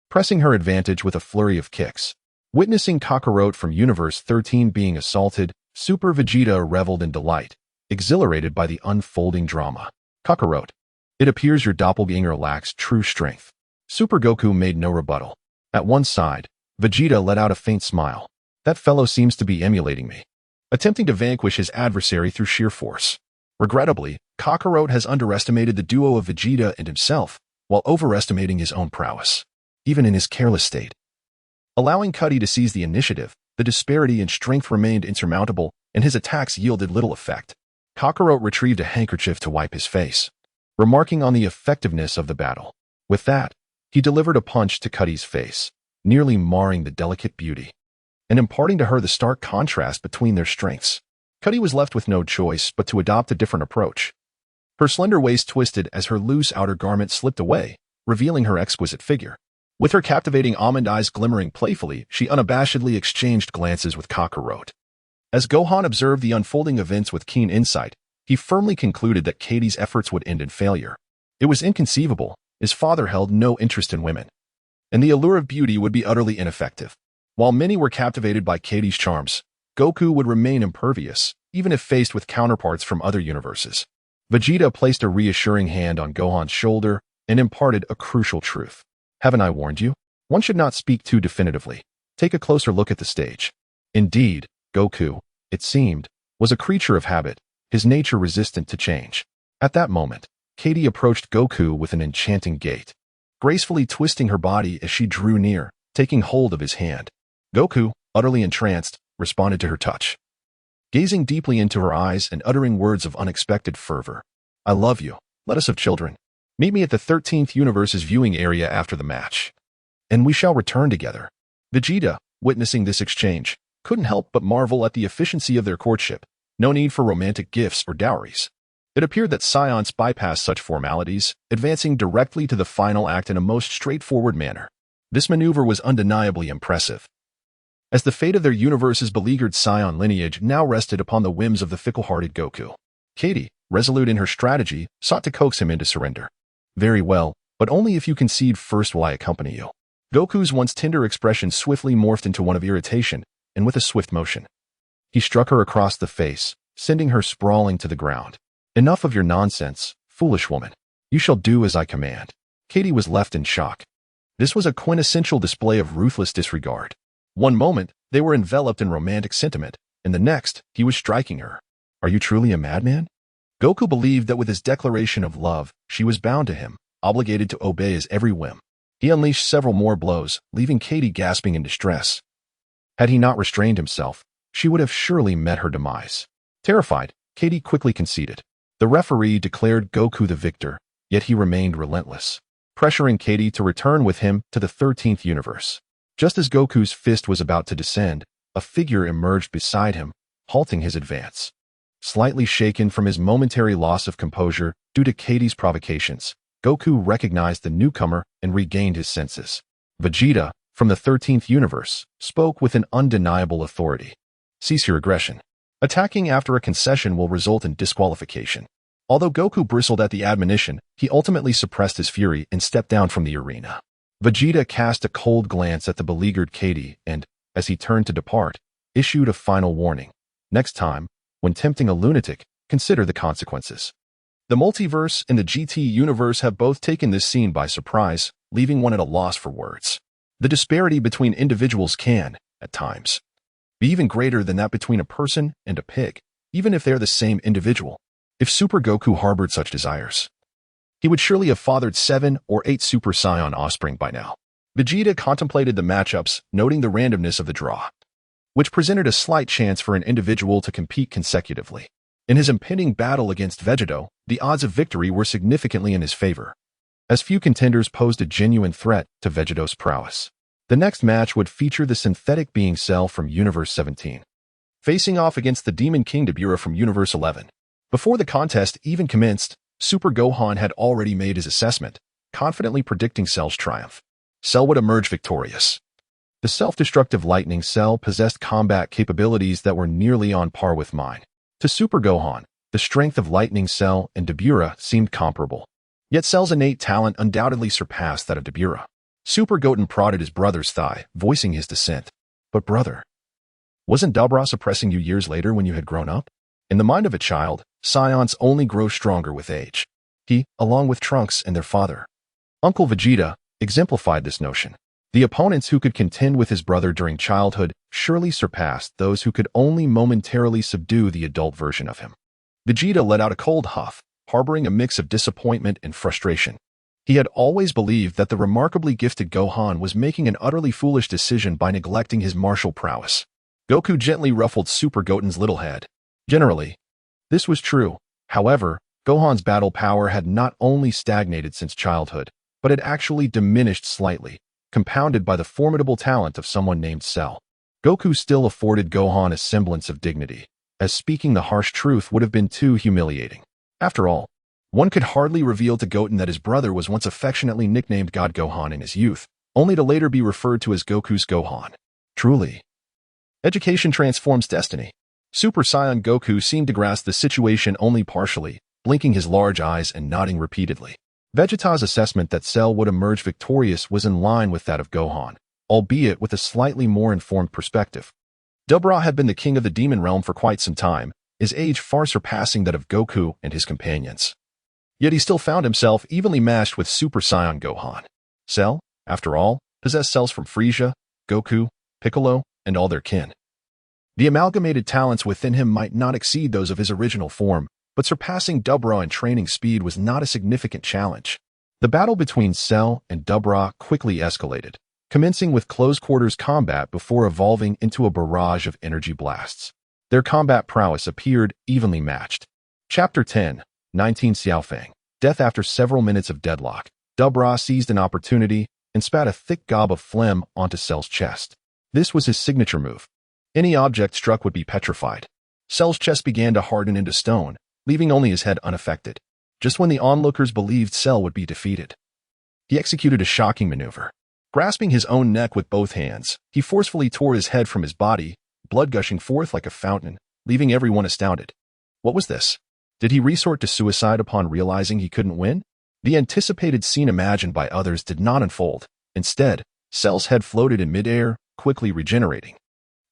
pressing her advantage with a flurry of kicks. Witnessing Kakarot from Universe 13 being assaulted, Super Vegeta reveled in delight, exhilarated by the unfolding drama. Kakarot, it appears your doppelganger lacks true strength. Super Goku made no rebuttal. At one side, Vegeta let out a faint smile. That fellow seems to be emulating me, attempting to vanquish his adversary through sheer force. Regrettably, Kakarot has underestimated the duo of Vegeta and himself, while overestimating his own prowess, even in his careless state. Allowing Cuddy to seize the initiative, the disparity in strength remained insurmountable, and his attacks yielded little effect. Kakarot retrieved a handkerchief to wipe his face, remarking on the effectiveness of the battle. With that, he delivered a punch to Cuddy's face, nearly marring the delicate beauty, and imparting to her the stark contrast between their strengths. Cuddy was left with no choice but to adopt a different approach. Her slender waist twisted as her loose outer garment slipped away, revealing her exquisite figure. With her captivating almond eyes glimmering playfully, she unabashedly exchanged glances with Kakarot. As Gohan observed the unfolding events with keen insight, he firmly concluded that Katie's efforts would end in failure. It was inconceivable. His father held no interest in women, and the allure of beauty would be utterly ineffective. While many were captivated by Katie's charms, Goku would remain impervious, even if faced with counterparts from other universes. Vegeta placed a reassuring hand on Gohan's shoulder and imparted a crucial truth. Haven't I warned you? One should not speak too definitively. Take a closer look at the stage. Indeed, Goku, it seemed, was a creature of habit, his nature resistant to change. At that moment, Katie approached Goku with an enchanting gait, gracefully twisting her body as she drew near, taking hold of his hand. Goku, utterly entranced, responded to her touch, gazing deeply into her eyes and uttering words of unexpected fervor. I love you. Let us have children. Meet me at the 13th universe's viewing area after the match, and we shall return together. Vegeta, witnessing this exchange, couldn't help but marvel at the efficiency of their courtship. No need for romantic gifts or dowries. It appeared that Saiyans bypassed such formalities, advancing directly to the final act in a most straightforward manner. This maneuver was undeniably impressive, as the fate of their universe's beleaguered Saiyan lineage now rested upon the whims of the fickle-hearted Goku. Katie, resolute in her strategy, sought to coax him into surrender. Very well, but only if you concede first will I accompany you. Goku's once tender expression swiftly morphed into one of irritation, and with a swift motion, he struck her across the face, sending her sprawling to the ground. Enough of your nonsense, foolish woman. You shall do as I command. Katie was left in shock. This was a quintessential display of ruthless disregard. One moment, they were enveloped in romantic sentiment, and the next, he was striking her. Are you truly a madman? Goku believed that with his declaration of love, she was bound to him, obligated to obey his every whim. He unleashed several more blows, leaving Katie gasping in distress. Had he not restrained himself, she would have surely met her demise. Terrified, Katie quickly conceded. The referee declared Goku the victor, yet he remained relentless, pressuring Katie to return with him to the 13th universe. Just as Goku's fist was about to descend, a figure emerged beside him, halting his advance. Slightly shaken from his momentary loss of composure due to Katie's provocations, Goku recognized the newcomer and regained his senses. Vegeta, from the 13th universe, spoke with an undeniable authority. Cease your aggression. Attacking after a concession will result in disqualification. Although Goku bristled at the admonition, he ultimately suppressed his fury and stepped down from the arena. Vegeta cast a cold glance at the beleaguered Katie and, as he turned to depart, issued a final warning. Next time, when tempting a lunatic, consider the consequences. The multiverse and the GT universe have both taken this scene by surprise, leaving one at a loss for words. The disparity between individuals can, at times, be even greater than that between a person and a pig, even if they're the same individual. If Super Goku harbored such desires, he would surely have fathered 7 or 8 Super Saiyan offspring by now. Vegeta contemplated the matchups, noting the randomness of the draw, which presented a slight chance for an individual to compete consecutively. In his impending battle against Vegeta, the odds of victory were significantly in his favor, as few contenders posed a genuine threat to Vegeta's prowess. The next match would feature the synthetic being Cell from Universe 17, facing off against the Demon King Dabura from Universe 11. Before the contest even commenced, Super Gohan had already made his assessment, confidently predicting Cell's triumph. Cell would emerge victorious. The self-destructive Lightning Cell possessed combat capabilities that were nearly on par with mine. To Super Gohan, the strength of Lightning Cell and Dabura seemed comparable. Yet Cell's innate talent undoubtedly surpassed that of Dabura. Super Goten prodded his brother's thigh, voicing his dissent. But brother, wasn't Dabura suppressing you years later when you had grown up? In the mind of a child, Saiyans only grow stronger with age. He, along with Trunks and their father, Uncle Vegeta, exemplified this notion. The opponents who could contend with his brother during childhood surely surpassed those who could only momentarily subdue the adult version of him. Vegeta let out a cold huff, harboring a mix of disappointment and frustration. He had always believed that the remarkably gifted Gohan was making an utterly foolish decision by neglecting his martial prowess. Goku gently ruffled Super Goten's little head. Generally, this was true. However, Gohan's battle power had not only stagnated since childhood, but had actually diminished slightly, compounded by the formidable talent of someone named Cell. Goku still afforded Gohan a semblance of dignity, as speaking the harsh truth would have been too humiliating. After all, One could hardly reveal to Goten that his brother was once affectionately nicknamed God Gohan in his youth, only to later be referred to as Goku's Gohan. Truly, education transforms destiny. Super Saiyan Goku seemed to grasp the situation only partially, blinking his large eyes and nodding repeatedly. Vegeta's assessment that Cell would emerge victorious was in line with that of Gohan, albeit with a slightly more informed perspective. Dabra had been the king of the demon realm for quite some time, his age far surpassing that of Goku and his companions. Yet he still found himself evenly matched with Super Saiyan Gohan. Cell, after all, possessed cells from Frieza, Goku, Piccolo, and all their kin. The amalgamated talents within him might not exceed those of his original form, but surpassing Dabra in training speed was not a significant challenge. The battle between Cell and Dabra quickly escalated, commencing with close-quarters combat before evolving into a barrage of energy blasts. Their combat prowess appeared evenly matched. Chapter 10, 19 Xiaofeng. Death after several minutes of deadlock, Dabra seized an opportunity and spat a thick gob of phlegm onto Cell's chest. This was his signature move. Any object struck would be petrified. Cell's chest began to harden into stone, leaving only his head unaffected. Just when the onlookers believed Cell would be defeated, he executed a shocking maneuver. Grasping his own neck with both hands, he forcefully tore his head from his body, blood gushing forth like a fountain, leaving everyone astounded. What was this? Did he resort to suicide upon realizing he couldn't win? The anticipated scene imagined by others did not unfold. Instead, Cell's head floated in midair, quickly regenerating.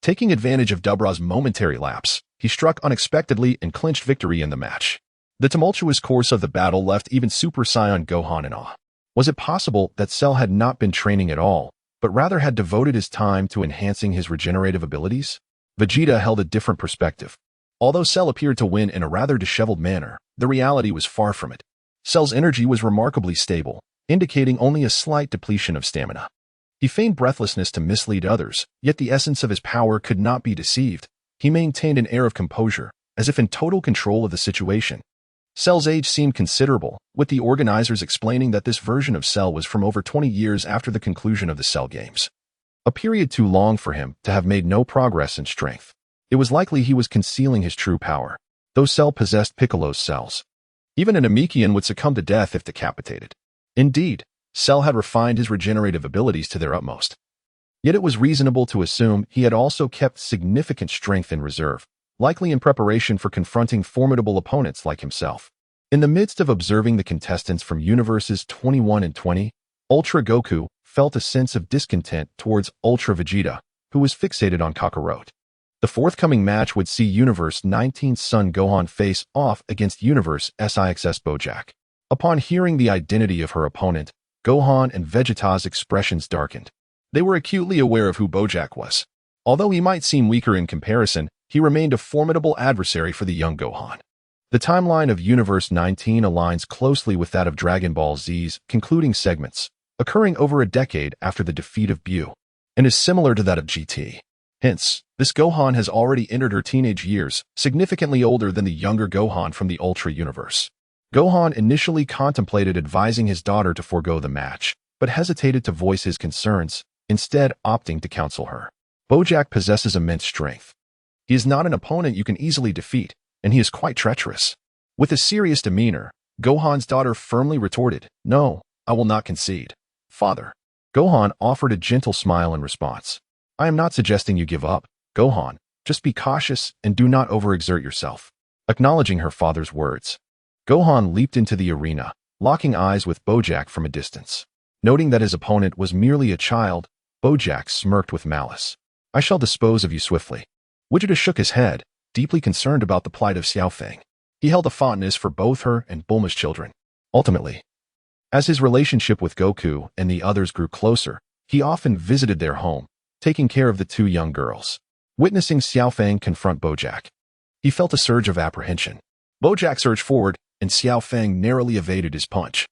Taking advantage of Dabra's momentary lapse, he struck unexpectedly and clinched victory in the match. The tumultuous course of the battle left even Super Saiyan Gohan in awe. Was it possible that Cell had not been training at all, but rather had devoted his time to enhancing his regenerative abilities? Vegeta held a different perspective. Although Cell appeared to win in a rather disheveled manner, the reality was far from it. Cell's energy was remarkably stable, indicating only a slight depletion of stamina. He feigned breathlessness to mislead others, yet the essence of his power could not be deceived. He maintained an air of composure, as if in total control of the situation. Cell's age seemed considerable, with the organizers explaining that this version of Cell was from over 20 years after the conclusion of the Cell games. A period too long for him to have made no progress in strength. It was likely he was concealing his true power, though Cell possessed Piccolo's cells. Even an Namekian would succumb to death if decapitated. Indeed, Cell had refined his regenerative abilities to their utmost. Yet it was reasonable to assume he had also kept significant strength in reserve, likely in preparation for confronting formidable opponents like himself. In the midst of observing the contestants from Universes 21 and 20, Ultra Goku felt a sense of discontent towards Ultra Vegeta, who was fixated on Kakarot. The forthcoming match would see Universe 19's son Gohan face off against Universe SIX's Bojack. Upon hearing the identity of her opponent, Gohan and Vegeta's expressions darkened. They were acutely aware of who Bojack was. Although he might seem weaker in comparison, he remained a formidable adversary for the young Gohan. The timeline of Universe 19 aligns closely with that of Dragon Ball Z's concluding segments, occurring over a decade after the defeat of Buu, and is similar to that of GT. Hence, this Gohan has already entered her teenage years, significantly older than the younger Gohan from the Ultra Universe. Gohan initially contemplated advising his daughter to forego the match, but hesitated to voice his concerns, instead opting to counsel her. Bojack possesses immense strength. He is not an opponent you can easily defeat, and he is quite treacherous. With a serious demeanor, Gohan's daughter firmly retorted, "No, I will not concede. Father." Gohan offered a gentle smile in response. "I am not suggesting you give up, Gohan. Just be cautious and do not overexert yourself." Acknowledging her father's words, Gohan leaped into the arena, locking eyes with Bojack from a distance. Noting that his opponent was merely a child, Bojack smirked with malice. "I shall dispose of you swiftly." Vegeta shook his head, deeply concerned about the plight of Xiaofeng. He held a fondness for both her and Bulma's children. Ultimately, as his relationship with Goku and the others grew closer, he often visited their home, taking care of the two young girls. Witnessing Xiaofeng confront Bojack, he felt a surge of apprehension. Bojack surged forward, and Xiaofeng narrowly evaded his punch,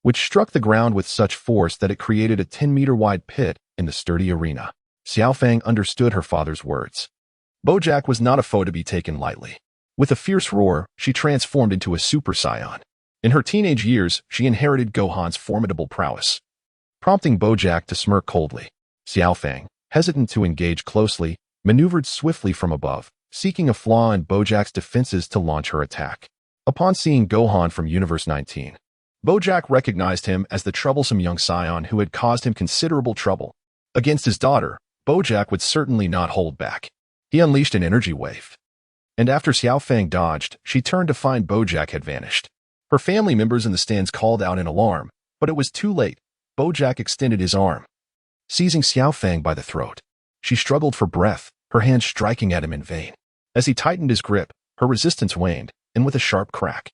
which struck the ground with such force that it created a 10-meter-wide pit in the sturdy arena. Xiaofeng understood her father's words. Bojack was not a foe to be taken lightly. With a fierce roar, she transformed into a Super Saiyan. In her teenage years, she inherited Gohan's formidable prowess, prompting Bojack to smirk coldly. Xiaofeng, hesitant to engage closely, maneuvered swiftly from above, seeking a flaw in Bojack's defenses to launch her attack. Upon seeing Gohan from Universe 19, Bojack recognized him as the troublesome young Saiyan who had caused him considerable trouble. Against his daughter, Bojack would certainly not hold back. He unleashed an energy wave. And after Xiao Fang dodged, she turned to find Bojack had vanished. Her family members in the stands called out in alarm, but it was too late. Bojack extended his arm, seizing Xiao Fang by the throat. She struggled for breath, her hand striking at him in vain. As he tightened his grip, her resistance waned, and with a sharp crack,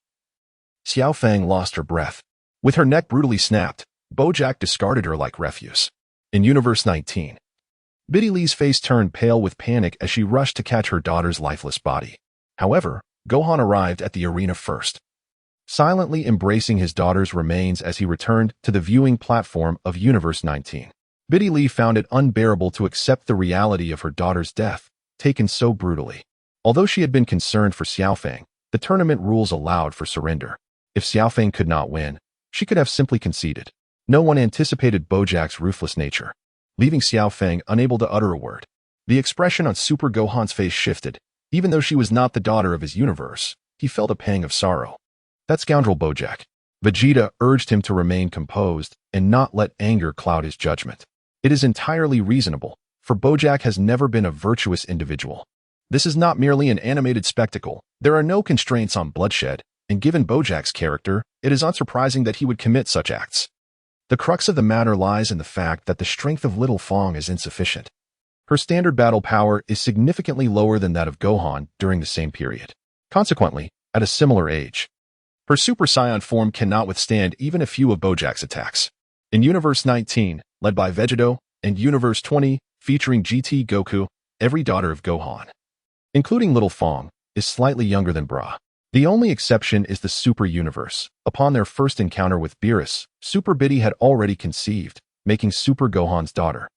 Xiao Fang lost her breath. With her neck brutally snapped, Bojack discarded her like refuse. In Universe 19, Biddy Lee's face turned pale with panic as she rushed to catch her daughter's lifeless body. However, Gohan arrived at the arena first, silently embracing his daughter's remains as he returned to the viewing platform of Universe 19. Biddy Lee found it unbearable to accept the reality of her daughter's death, taken so brutally. Although she had been concerned for Xiao Fang, the tournament rules allowed for surrender. If Xiao Fang could not win, she could have simply conceded. No one anticipated Bojack's ruthless nature, leaving Xiao Fang unable to utter a word. The expression on Super Gohan's face shifted. Even though she was not the daughter of his universe, he felt a pang of sorrow. That scoundrel Bojack. Vegeta urged him to remain composed and not let anger cloud his judgment. It is entirely reasonable, for Bojack has never been a virtuous individual. This is not merely an animated spectacle. There are no constraints on bloodshed, and given Bojack's character, it is unsurprising that he would commit such acts. The crux of the matter lies in the fact that the strength of Little Fong is insufficient. Her standard battle power is significantly lower than that of Gohan during the same period. Consequently, at a similar age, her Super Saiyan form cannot withstand even a few of Bojack's attacks. In Universe 19, led by Vegeta, and Universe 20, featuring GT Goku, every daughter of Gohan, including Little Fong, is slightly younger than Bra. The only exception is the Super Universe. Upon their first encounter with Beerus, Super Biddy had already conceived, making Super Gohan's daughter.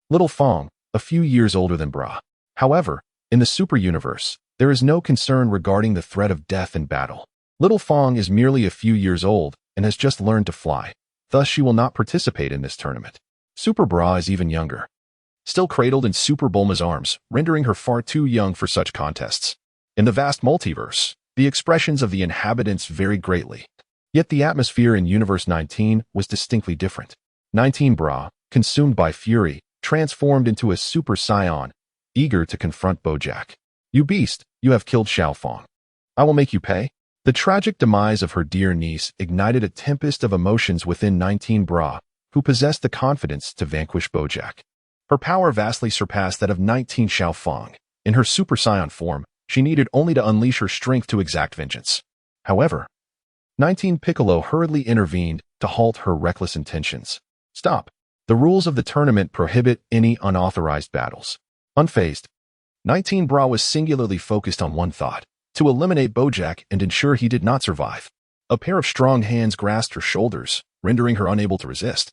Little Fong, a few years older than Bra. However, in the Super Universe, there is no concern regarding the threat of death in battle. Little Fong is merely a few years old and has just learned to fly. Thus, she will not participate in this tournament. Super Bra is even younger, still cradled in Super Bulma's arms, rendering her far too young for such contests. In the vast multiverse, the expressions of the inhabitants vary greatly. Yet the atmosphere in Universe 19 was distinctly different. 19 Bra, consumed by fury, transformed into a Super Saiyan, eager to confront Bojack. "You beast, you have killed Xiao Fang. I will make you pay." The tragic demise of her dear niece ignited a tempest of emotions within 19 Bra, who possessed the confidence to vanquish Bojack. Her power vastly surpassed that of 19 Xiao Fang. In her Super Saiyan form, she needed only to unleash her strength to exact vengeance. However, 19 Piccolo hurriedly intervened to halt her reckless intentions. "Stop. The rules of the tournament prohibit any unauthorized battles." Unfazed, 19 Bra was singularly focused on one thought: to eliminate Bojack and ensure he did not survive. A pair of strong hands grasped her shoulders, rendering her unable to resist.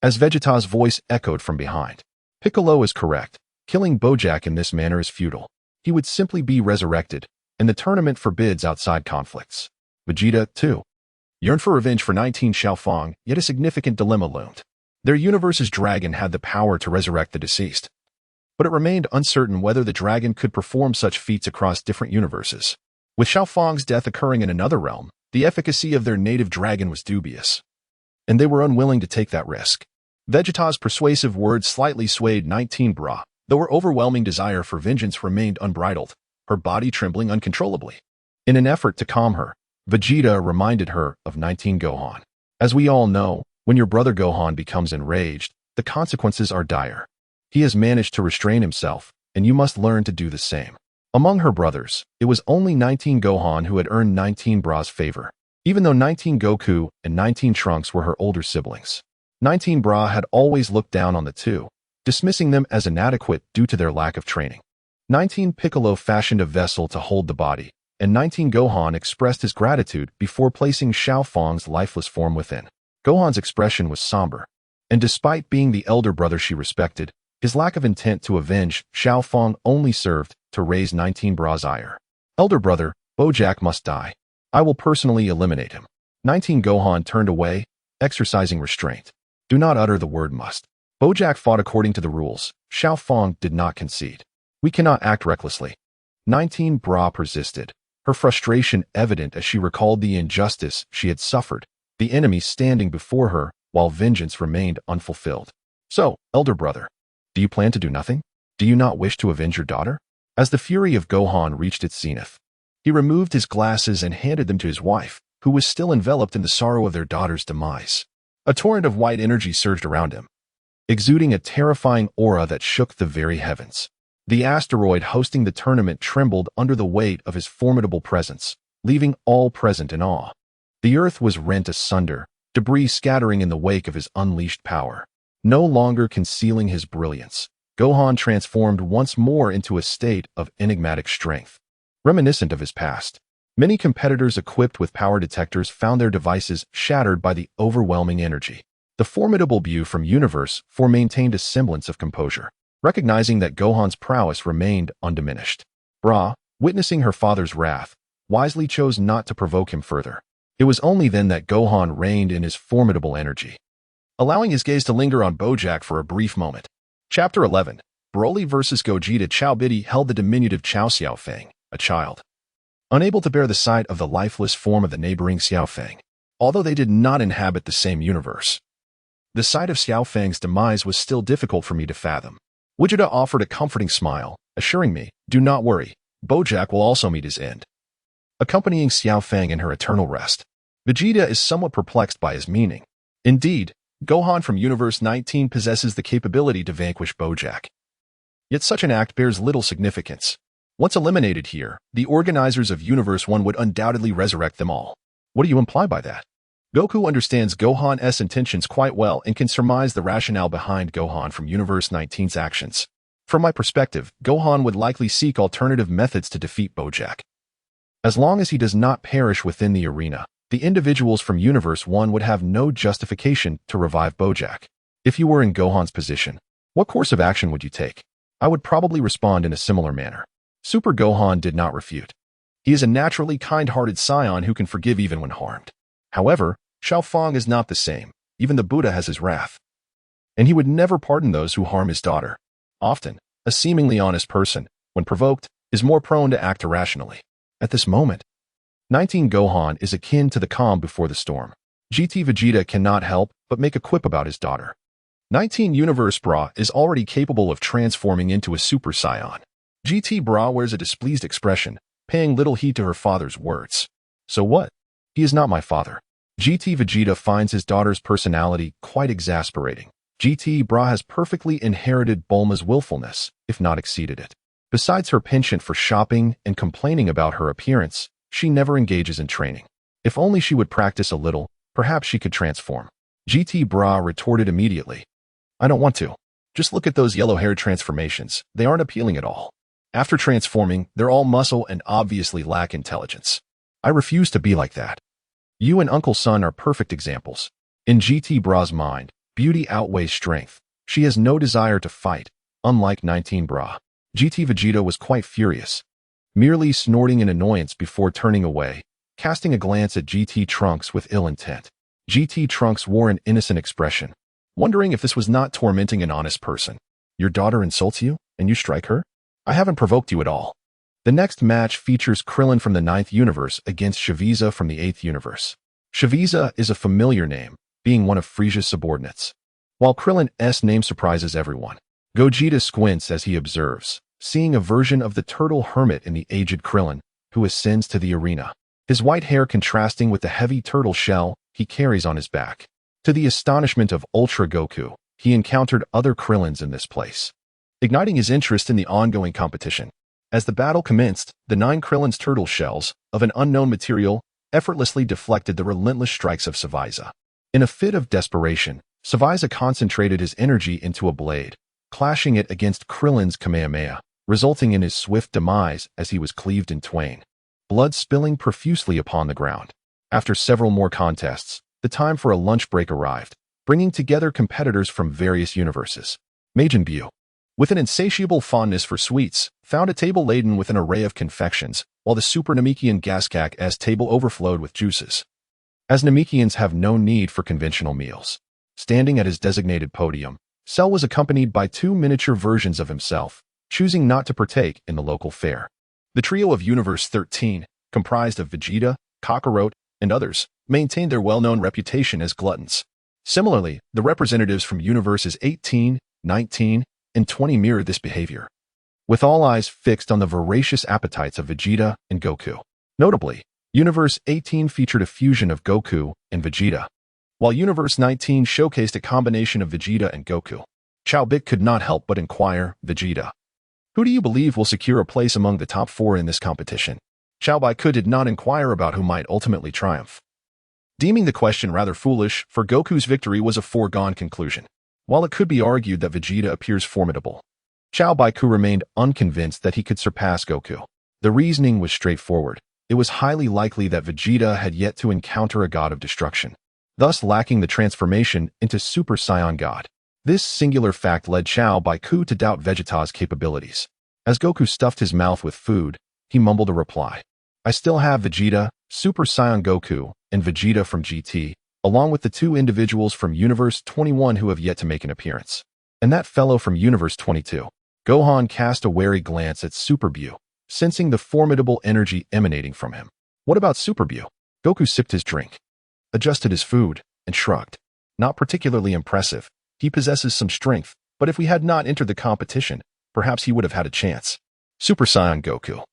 As Vegeta's voice echoed from behind, "Piccolo is correct. Killing Bojack in this manner is futile. He would simply be resurrected, and the tournament forbids outside conflicts." Vegeta, too, yearned for revenge for 19 Xiao Fang, yet a significant dilemma loomed. Their universe's dragon had the power to resurrect the deceased, but it remained uncertain whether the dragon could perform such feats across different universes. With Xiao Fang's death occurring in another realm, the efficacy of their native dragon was dubious, and they were unwilling to take that risk. Vegeta's persuasive words slightly swayed 19 Bra, though her overwhelming desire for vengeance remained unbridled, her body trembling uncontrollably. In an effort to calm her, Vegeta reminded her of 19 Gohan. As we all know, when your brother Gohan becomes enraged, the consequences are dire. He has managed to restrain himself, and you must learn to do the same. Among her brothers, it was only 19 Gohan who had earned 19 Bra's favor, even though 19 Goku and 19 Trunks were her older siblings. 19 Bra had always looked down on the two, dismissing them as inadequate due to their lack of training. 19 Piccolo fashioned a vessel to hold the body, and 19 Gohan expressed his gratitude before placing Xiao Fang's lifeless form within. Gohan's expression was somber, and despite being the elder brother she respected, his lack of intent to avenge Xiao Fang only served to raise 19 Bra's ire. "Elder brother, Bojack must die. I will personally eliminate him." 19 Gohan turned away, exercising restraint. "Do not utter the word must." Bojack fought according to the rules. Xiao Fang did not concede. "We cannot act recklessly." 19 Bra persisted, her frustration evident as she recalled the injustice she had suffered, the enemy standing before her while vengeance remained unfulfilled. So, elder brother, do you plan to do nothing? Do you not wish to avenge your daughter? As the fury of Gohan reached its zenith, he removed his glasses and handed them to his wife, who was still enveloped in the sorrow of their daughter's demise. A torrent of white energy surged around him, exuding a terrifying aura that shook the very heavens. The asteroid hosting the tournament trembled under the weight of his formidable presence, leaving all present in awe. The earth was rent asunder, debris scattering in the wake of his unleashed power. No longer concealing his brilliance, Gohan transformed once more into a state of enigmatic strength. Reminiscent of his past, many competitors equipped with power detectors found their devices shattered by the overwhelming energy. The formidable Bu from Universe 4 maintained a semblance of composure, recognizing that Gohan's prowess remained undiminished. Bra, witnessing her father's wrath, wisely chose not to provoke him further. It was only then that Gohan reigned in his formidable energy, allowing his gaze to linger on Bojack for a brief moment. Chapter 11. Broly vs. Gogeta. Chow Biddy held the diminutive Chao Xiaofeng, a child, unable to bear the sight of the lifeless form of the neighboring Xiaofeng, although they did not inhabit the same universe. The sight of Xiaofeng's demise was still difficult for me to fathom. Vegeta offered a comforting smile, assuring me, "Do not worry, Bojack will also meet his end," accompanying Xiaofeng in her eternal rest. Vegeta is somewhat perplexed by his meaning. Indeed, Gohan from Universe 19 possesses the capability to vanquish Bojack. Yet such an act bears little significance. Once eliminated here, the organizers of Universe 1 would undoubtedly resurrect them all. What do you imply by that? Goku understands Gohan's intentions quite well and can surmise the rationale behind Gohan from Universe 19's actions. From my perspective, Gohan would likely seek alternative methods to defeat Bojack. As long as he does not perish within the arena, the individuals from Universe 1 would have no justification to revive Bojack. If you were in Gohan's position, what course of action would you take? I would probably respond in a similar manner. Super Gohan did not refute. He is a naturally kind-hearted Saiyan who can forgive even when harmed. However, Xiaofeng is not the same. Even the Buddha has his wrath, and he would never pardon those who harm his daughter. Often, a seemingly honest person, when provoked, is more prone to act irrationally. At this moment, 19 Gohan is akin to the calm before the storm. GT Vegeta cannot help but make a quip about his daughter. 19 Universe Bra is already capable of transforming into a Super Saiyan. GT Bra wears a displeased expression, paying little heed to her father's words. So what? He is not my father. GT Vegeta finds his daughter's personality quite exasperating. GT Bra has perfectly inherited Bulma's willfulness, if not exceeded it. Besides her penchant for shopping and complaining about her appearance, she never engages in training. If only she would practice a little, perhaps she could transform. GT Bra retorted immediately. I don't want to. Just look at those yellow-haired transformations. They aren't appealing at all. After transforming, they're all muscle and obviously lack intelligence. I refuse to be like that. You and Uncle Sun are perfect examples. In GT Bra's mind, beauty outweighs strength. She has no desire to fight, unlike 19 Bra. GT Vegeta was quite furious, merely snorting in annoyance before turning away, casting a glance at GT Trunks with ill intent. GT Trunks wore an innocent expression, wondering if this was not tormenting an honest person. Your daughter insults you, and you strike her? I haven't provoked you at all. The next match features Krillin from the 9th universe against Frieza from the 8th universe. Frieza is a familiar name, being one of Frieza's subordinates. While Krillin's name surprises everyone, Gogeta squints as he observes, seeing a version of the turtle hermit in the aged Krillin, who ascends to the arena. His white hair contrasting with the heavy turtle shell he carries on his back. To the astonishment of Ultra Goku, he encountered other Krillins in this place, igniting his interest in the ongoing competition. As the battle commenced, the 9 Krillin's turtle shells, of an unknown material, effortlessly deflected the relentless strikes of Frieza. In a fit of desperation, Frieza concentrated his energy into a blade, clashing it against Krillin's Kamehameha, resulting in his swift demise as he was cleaved in twain, blood spilling profusely upon the ground. After several more contests, the time for a lunch break arrived, bringing together competitors from various universes. Majin Buu, with an insatiable fondness for sweets, found a table laden with an array of confections, while the Super Namekian Gaskak's table overflowed with juices. As Namekians have no need for conventional meals. Standing at his designated podium, Cell was accompanied by 2 miniature versions of himself, choosing not to partake in the local fare. The trio of Universe 13, comprised of Vegeta, Kakarot, and others, maintained their well-known reputation as gluttons. Similarly, the representatives from universes 18, 19, and 20 mirrored this behavior, with all eyes fixed on the voracious appetites of Vegeta and Goku. Notably, Universe 18 featured a fusion of Goku and Vegeta, while Universe 19 showcased a combination of Vegeta and Goku. Chao-Bik could not help but inquire, Vegeta, who do you believe will secure a place among the top 4 in this competition? Chao-Bik did not inquire about who might ultimately triumph, deeming the question rather foolish, for Goku's victory was a foregone conclusion. While it could be argued that Vegeta appears formidable, Chao-Bik remained unconvinced that he could surpass Goku. The reasoning was straightforward. It was highly likely that Vegeta had yet to encounter a god of destruction, thus lacking the transformation into Super Saiyan God. This singular fact led Chao-Bik to doubt Vegeta's capabilities. As Goku stuffed his mouth with food, he mumbled a reply. I still have Vegeta, Super Saiyan Goku, and Vegeta from GT, along with the 2 individuals from Universe 21 who have yet to make an appearance. And that fellow from Universe 22. Gohan cast a wary glance at Super Buu, sensing the formidable energy emanating from him. What about Super Buu? Goku sipped his drink, adjusted his food, and shrugged. Not particularly impressive. He possesses some strength, but if we had not entered the competition, perhaps he would have had a chance. Super Saiyan Goku,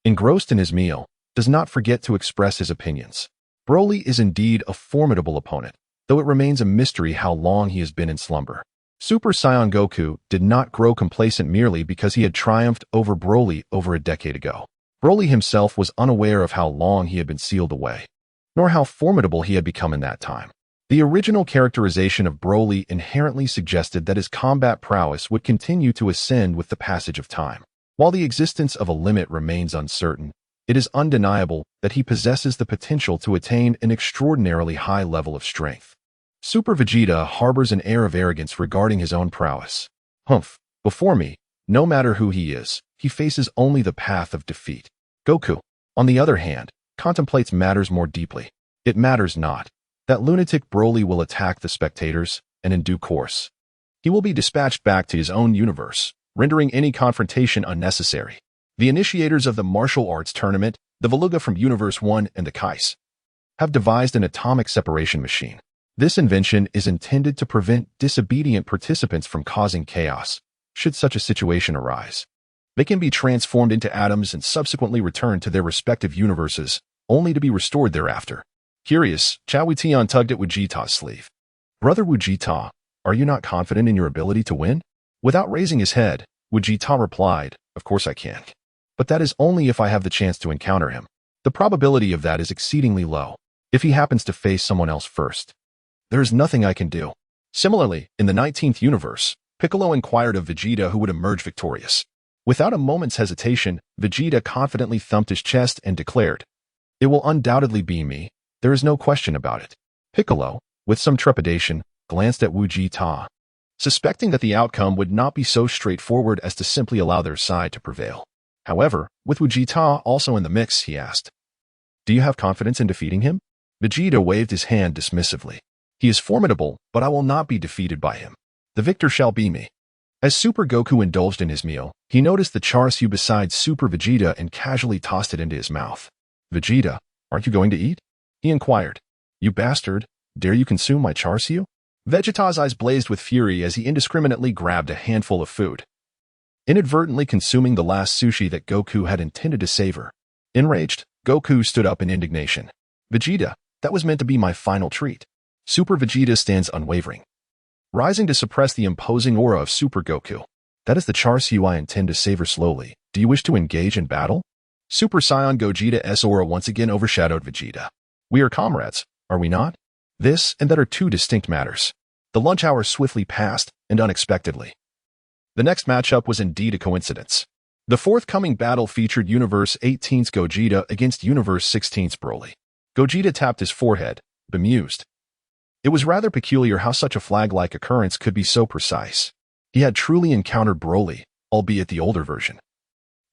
engrossed in his meal, does not forget to express his opinions. Broly is indeed a formidable opponent, though it remains a mystery how long he has been in slumber. Super Saiyan Goku did not grow complacent merely because he had triumphed over Broly over a decade ago. Broly himself was unaware of how long he had been sealed away, nor how formidable he had become in that time. The original characterization of Broly inherently suggested that his combat prowess would continue to ascend with the passage of time. While the existence of a limit remains uncertain, it is undeniable that he possesses the potential to attain an extraordinarily high level of strength. Super Vegeta harbors an air of arrogance regarding his own prowess. Humph, before me, no matter who he is, he faces only the path of defeat. Goku, on the other hand, contemplates matters more deeply. It matters not that lunatic Broly will attack the spectators, and in due course, he will be dispatched back to his own universe, rendering any confrontation unnecessary. The initiators of the martial arts tournament, the Veluga from Universe 1 and the Kais, have devised an atomic separation machine. This invention is intended to prevent disobedient participants from causing chaos, should such a situation arise. They can be transformed into atoms and subsequently returned to their respective universes, only to be restored thereafter. Curious, Chao Tian tugged at Vegeta's sleeve. Brother Vegeta, are you not confident in your ability to win? Without raising his head, Vegeta replied, of course I can. But that is only if I have the chance to encounter him. The probability of that is exceedingly low, if he happens to face someone else first. There is nothing I can do. Similarly, in the 19th universe, Piccolo inquired of Vegeta who would emerge victorious. Without a moment's hesitation, Vegeta confidently thumped his chest and declared, it will undoubtedly be me. There is no question about it. Piccolo, with some trepidation, glanced at Vegeta, suspecting that the outcome would not be so straightforward as to simply allow their side to prevail. However, with Vegeta also in the mix, he asked, do you have confidence in defeating him? Vegeta waved his hand dismissively. He is formidable, but I will not be defeated by him. The victor shall be me. As Super Goku indulged in his meal, he noticed the char siu beside Super Vegeta and casually tossed it into his mouth. Vegeta, aren't you going to eat? He inquired. You bastard, dare you consume my char siu? Vegeta's eyes blazed with fury as he indiscriminately grabbed a handful of food, inadvertently consuming the last sushi that Goku had intended to savor. Enraged, Goku stood up in indignation. Vegeta, that was meant to be my final treat. Super Vegeta stands unwavering, rising to suppress the imposing aura of Super Goku. That is the char siu I intend to savor slowly. Do you wish to engage in battle? Super Saiyan Gogeta's aura once again overshadowed Vegeta. We are comrades, are we not? This and that are 2 distinct matters. The lunch hour swiftly passed, and unexpectedly, the next matchup was indeed a coincidence. The forthcoming battle featured Universe 18's Gogeta against Universe 16's Broly. Gogeta tapped his forehead, bemused. It was rather peculiar how such a flag-like occurrence could be so precise. He had truly encountered Broly, albeit the older version,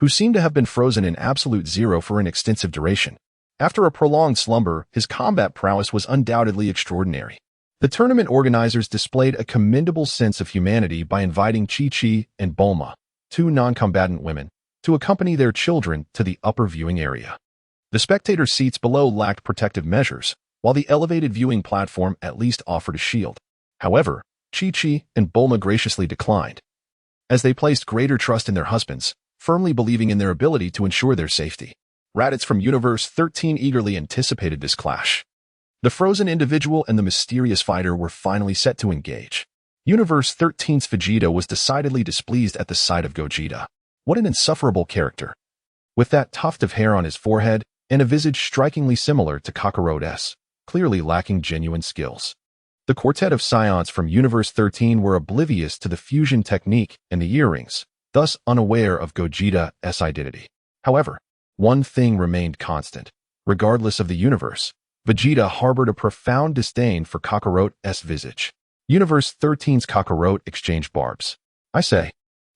who seemed to have been frozen in absolute zero for an extensive duration. After a prolonged slumber, his combat prowess was undoubtedly extraordinary. The tournament organizers displayed a commendable sense of humanity by inviting Chi-Chi and Bulma, 2 non-combatant women, to accompany their children to the upper viewing area. The spectator seats below lacked protective measures, while the elevated viewing platform at least offered a shield. However, Chi-Chi and Bulma graciously declined, as they placed greater trust in their husbands, firmly believing in their ability to ensure their safety. Raditz from Universe 13 eagerly anticipated this clash. The frozen individual and the mysterious fighter were finally set to engage. Universe 13's Vegeta was decidedly displeased at the sight of Gogeta. What an insufferable character. With that tuft of hair on his forehead and a visage strikingly similar to Kakarot's, clearly lacking genuine skills. The quartet of Saiyans from Universe 13 were oblivious to the fusion technique and the earrings, thus unaware of Gogeta's identity. However, one thing remained constant. Regardless of the universe, Vegeta harbored a profound disdain for Kakarot's visage. Universe 13's Kakarot exchanged barbs. I say,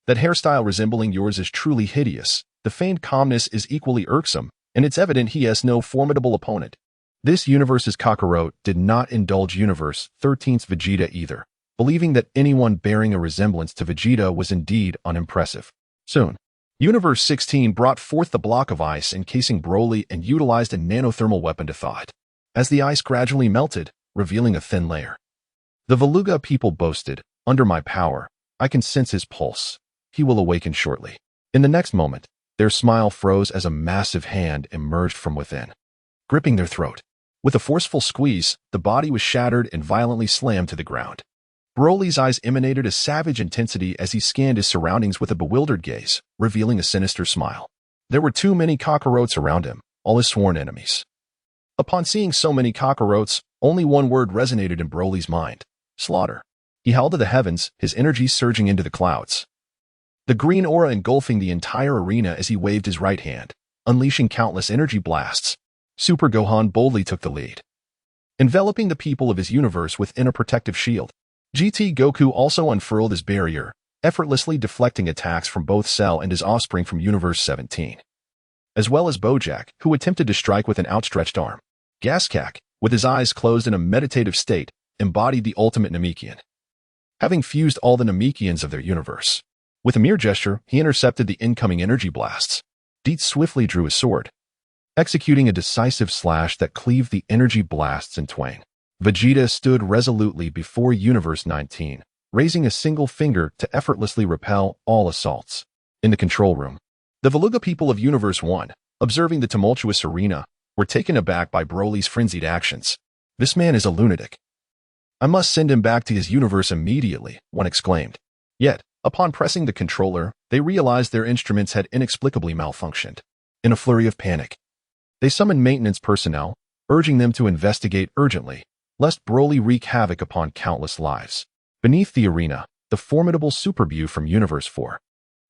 that hairstyle resembling yours is truly hideous. The feigned calmness is equally irksome, and it's evident he has no formidable opponent. This universe's Kakarot did not indulge Universe 13's Vegeta either, believing that anyone bearing a resemblance to Vegeta was indeed unimpressive. Soon, Universe 16 brought forth the block of ice encasing Broly and utilized a nanothermal weapon to thaw it. As the ice gradually melted, revealing a thin layer. The Veluga people boasted, "Under my power, I can sense his pulse. He will awaken shortly." In the next moment, their smile froze as a massive hand emerged from within, gripping their throat. With a forceful squeeze, the body was shattered and violently slammed to the ground. Broly's eyes emanated a savage intensity as he scanned his surroundings with a bewildered gaze, revealing a sinister smile. There were too many Kakarots around him, all his sworn enemies. Upon seeing so many Kakarots, only one word resonated in Broly's mind: slaughter. He howled to the heavens, his energy surging into the clouds. The green aura engulfing the entire arena as he waved his right hand, unleashing countless energy blasts. Super Gohan boldly took the lead, enveloping the people of his universe within a protective shield. GT Goku also unfurled his barrier, effortlessly deflecting attacks from both Cell and his offspring from Universe 17, as well as Bojack, who attempted to strike with an outstretched arm. Gaskak, with his eyes closed in a meditative state, embodied the ultimate Namekian, having fused all the Namekians of their universe. With a mere gesture, he intercepted the incoming energy blasts. Dietz swiftly drew his sword, executing a decisive slash that cleaved the energy blasts in twain. Vegeta stood resolutely before Universe 19, raising a single finger to effortlessly repel all assaults. In the control room, the Veluga people of Universe 1, observing the tumultuous arena, were taken aback by Broly's frenzied actions. "This man is a lunatic. I must send him back to his universe immediately," one exclaimed. Yet, upon pressing the controller, they realized their instruments had inexplicably malfunctioned. In a flurry of panic, they summoned maintenance personnel, urging them to investigate urgently, lest Broly wreak havoc upon countless lives. Beneath the arena, the formidable Superbu from Universe 4,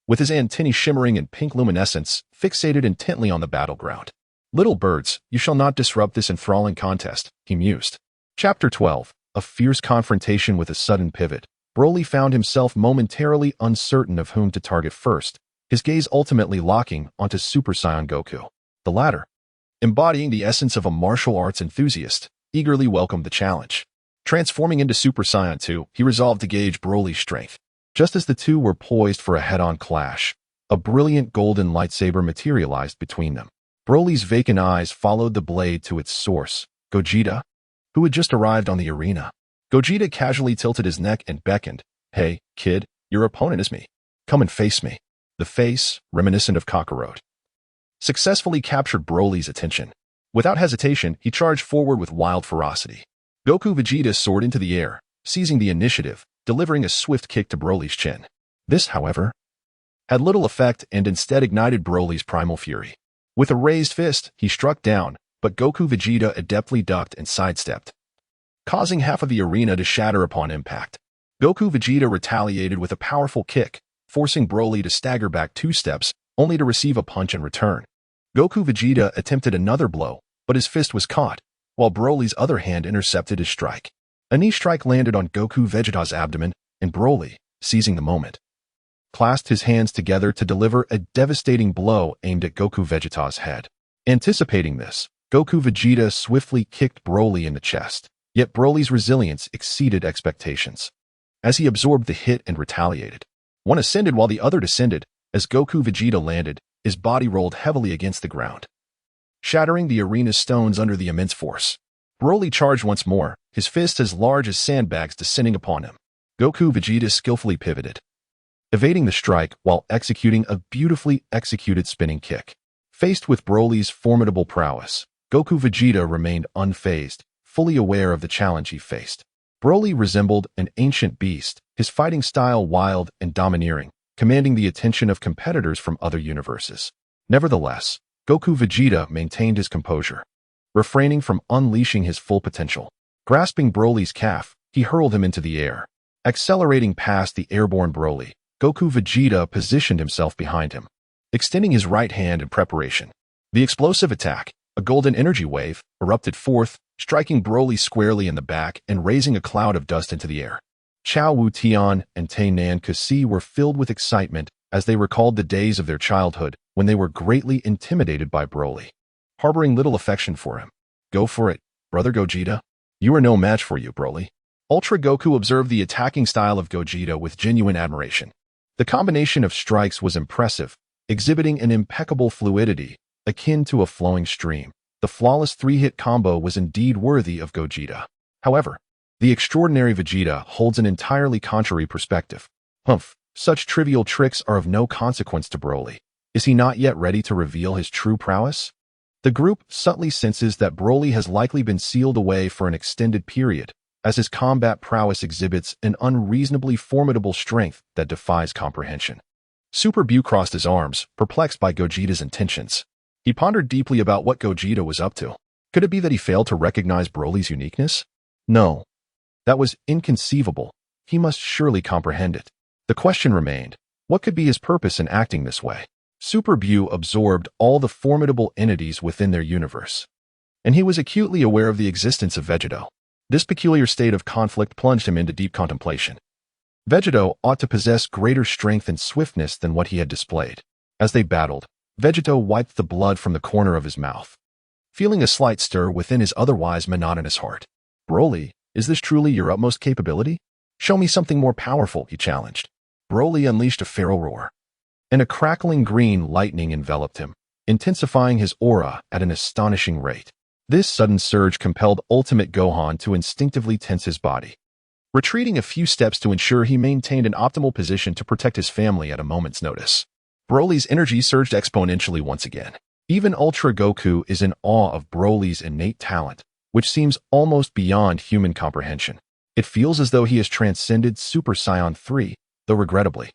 with his antennae shimmering in pink luminescence, fixated intently on the battleground. "Little birds, you shall not disrupt this enthralling contest," he mused. Chapter 12. A fierce confrontation with a sudden pivot. Broly found himself momentarily uncertain of whom to target first, his gaze ultimately locking onto Super Saiyan Goku. The latter, embodying the essence of a martial arts enthusiast, eagerly welcomed the challenge. Transforming into Super Saiyan 2, he resolved to gauge Broly's strength. Just as the two were poised for a head-on clash, a brilliant golden lightsaber materialized between them. Broly's vacant eyes followed the blade to its source, Gogeta, who had just arrived on the arena. Gogeta casually tilted his neck and beckoned. "Hey, kid, your opponent is me. Come and face me." The face, reminiscent of Kakarot, successfully captured Broly's attention. Without hesitation, he charged forward with wild ferocity. Goku Vegeta soared into the air, seizing the initiative, delivering a swift kick to Broly's chin. This, however, had little effect and instead ignited Broly's primal fury. With a raised fist, he struck down, but Goku Vegeta adeptly ducked and sidestepped, causing half of the arena to shatter upon impact. Goku Vegeta retaliated with a powerful kick, forcing Broly to stagger back 2 steps, only to receive a punch in return. Goku Vegeta attempted another blow, but his fist was caught, while Broly's other hand intercepted his strike. A knee strike landed on Goku Vegeta's abdomen, and Broly, seizing the moment, clasped his hands together to deliver a devastating blow aimed at Goku Vegeta's head. Anticipating this, Goku Vegeta swiftly kicked Broly in the chest, yet Broly's resilience exceeded expectations. As he absorbed the hit and retaliated, one ascended while the other descended. As Goku Vegeta landed, his body rolled heavily against the ground, shattering the arena's stones under the immense force. Broly charged once more, his fists as large as sandbags descending upon him. Vegeta skillfully pivoted, evading the strike while executing a beautifully executed spinning kick. Faced with Broly's formidable prowess, Vegeta remained unfazed, fully aware of the challenge he faced. Broly resembled an ancient beast, his fighting style wild and domineering, commanding the attention of competitors from other universes. Nevertheless, Vegeta maintained his composure, refraining from unleashing his full potential. Grasping Broly's calf, he hurled him into the air. Accelerating past the airborne Broly, Vegeta positioned himself behind him, extending his right hand in preparation. The explosive attack, a golden energy wave, erupted forth, striking Broly squarely in the back and raising a cloud of dust into the air. Chao Wu Tian and Tai Nan Kasi were filled with excitement as they recalled the days of their childhood when they were greatly intimidated by Broly, harboring little affection for him. Go for it, brother Gogeta. You are no match for you, Broly. Ultra Goku observed the attacking style of Gogeta with genuine admiration. The combination of strikes was impressive, exhibiting an impeccable fluidity, akin to a flowing stream. The flawless three-hit combo was indeed worthy of Gogeta. However, the extraordinary Vegeta holds an entirely contrary perspective. Humph, such trivial tricks are of no consequence to Broly. Is he not yet ready to reveal his true prowess? The group subtly senses that Broly has likely been sealed away for an extended period, as his combat prowess exhibits an unreasonably formidable strength that defies comprehension. Super Bu crossed his arms, perplexed by Gogeta's intentions. He pondered deeply about what Gogeta was up to. Could it be that he failed to recognize Broly's uniqueness? No. That was inconceivable. He must surely comprehend it. The question remained, what could be his purpose in acting this way? Super Bu absorbed all the formidable entities within their universe, and he was acutely aware of the existence of Vegeta. This peculiar state of conflict plunged him into deep contemplation. Vegeta ought to possess greater strength and swiftness than what he had displayed. As they battled, Vegeta wiped the blood from the corner of his mouth, feeling a slight stir within his otherwise monotonous heart. Broly, is this truly your utmost capability? Show me something more powerful, he challenged. Broly unleashed a feral roar, and a crackling green lightning enveloped him, intensifying his aura at an astonishing rate. This sudden surge compelled Ultimate Gohan to instinctively tense his body, retreating a few steps to ensure he maintained an optimal position to protect his family at a moment's notice. Broly's energy surged exponentially once again. Even Ultra Goku is in awe of Broly's innate talent, which seems almost beyond human comprehension. It feels as though he has transcended Super Saiyan 3, though regrettably,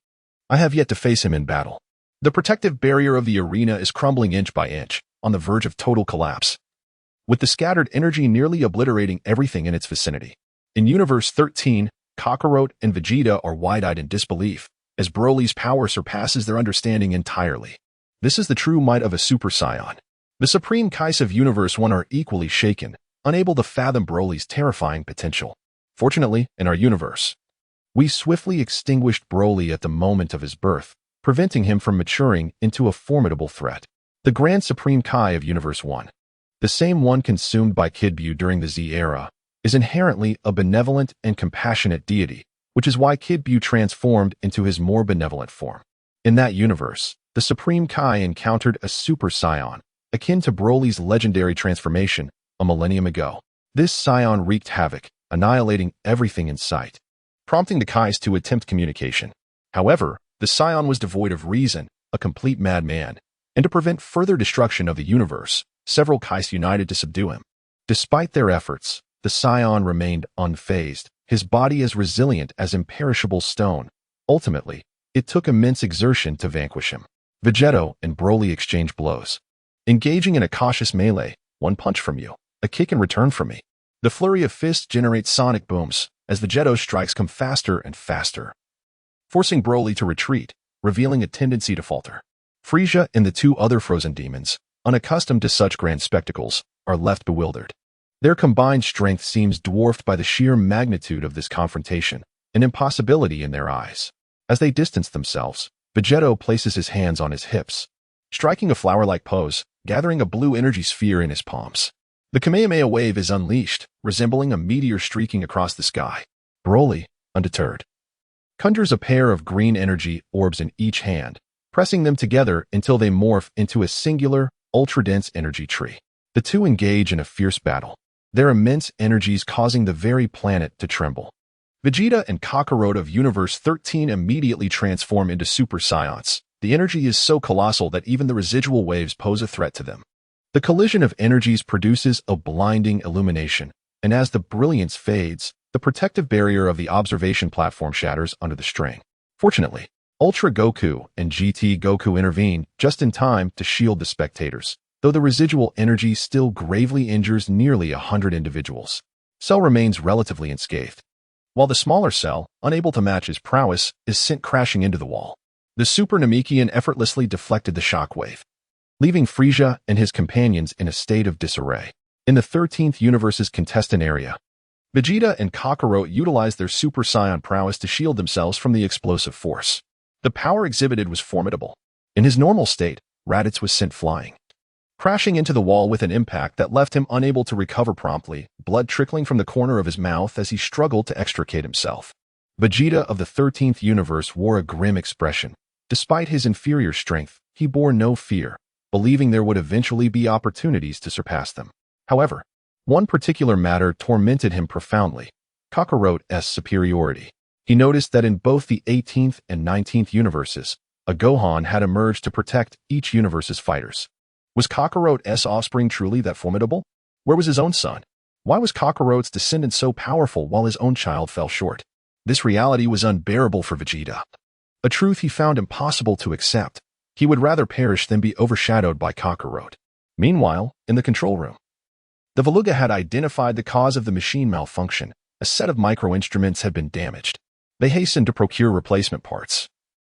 I have yet to face him in battle. The protective barrier of the arena is crumbling inch by inch, on the verge of total collapse, with the scattered energy nearly obliterating everything in its vicinity. In Universe 13, Kakarot and Vegeta are wide-eyed in disbelief, as Broly's power surpasses their understanding entirely. This is the true might of a Super Saiyan. The Supreme Kais of Universe 1 are equally shaken, unable to fathom Broly's terrifying potential. Fortunately, in our universe, we swiftly extinguished Broly at the moment of his birth, preventing him from maturing into a formidable threat. The Grand Supreme Kai of Universe 1, the same one consumed by Kid Buu during the Z era, is inherently a benevolent and compassionate deity, which is why Kid Buu transformed into his more benevolent form. In that universe, the Supreme Kai encountered a Super Saiyan, akin to Broly's legendary transformation a millennium ago. This Saiyan wreaked havoc, annihilating everything in sight, prompting the Kais to attempt communication. However, the Saiyan was devoid of reason, a complete madman, and to prevent further destruction of the universe, several Kais united to subdue him. Despite their efforts, the Saiyan remained unfazed, his body as resilient as imperishable stone. Ultimately, it took immense exertion to vanquish him. Vegeta and Broly exchanged blows, engaging in a cautious melee, one punch from you, a kick in return from me. The flurry of fists generates sonic booms, as Vegeta's strikes come faster and faster, forcing Broly to retreat, revealing a tendency to falter. Frieza and the two other frozen demons, unaccustomed to such grand spectacles, are left bewildered. Their combined strength seems dwarfed by the sheer magnitude of this confrontation, an impossibility in their eyes. As they distance themselves, Vegeta places his hands on his hips, striking a flower-like pose, gathering a blue energy sphere in his palms. The Kamehameha wave is unleashed, resembling a meteor streaking across the sky. Broly, undeterred, conjures a pair of green energy orbs in each hand, pressing them together until they morph into a singular, ultra-dense energy tree. The two engage in a fierce battle, their immense energies causing the very planet to tremble. Vegeta and Kakarot of Universe 13 immediately transform into Super Saiyans. The energy is so colossal that even the residual waves pose a threat to them. The collision of energies produces a blinding illumination, and as the brilliance fades, the protective barrier of the observation platform shatters under the strain. Fortunately, Ultra Goku and GT Goku intervene just in time to shield the spectators, though the residual energy still gravely injures nearly 100 individuals. Cell remains relatively unscathed, while the smaller Cell, unable to match his prowess, is sent crashing into the wall. The Super Namekian effortlessly deflected the shockwave, leaving Frieza and his companions in a state of disarray. In the 13th universe's contestant area, Vegeta and Kakarot utilized their Super Saiyan prowess to shield themselves from the explosive force. The power exhibited was formidable. In his normal state, Raditz was sent flying, crashing into the wall with an impact that left him unable to recover promptly, blood trickling from the corner of his mouth as he struggled to extricate himself. Vegeta of the 13th universe wore a grim expression. Despite his inferior strength, he bore no fear, believing there would eventually be opportunities to surpass them. However, one particular matter tormented him profoundly: Kakarot's superiority. He noticed that in both the 18th and 19th universes, a Gohan had emerged to protect each universe's fighters. Was Kakarot's offspring truly that formidable? Where was his own son? Why was Kakarot's descendant so powerful while his own child fell short? This reality was unbearable for Vegeta, a truth he found impossible to accept. He would rather perish than be overshadowed by Kakarot. Meanwhile, in the control room, the Veluga had identified the cause of the machine malfunction. A set of micro-instruments had been damaged. They hastened to procure replacement parts,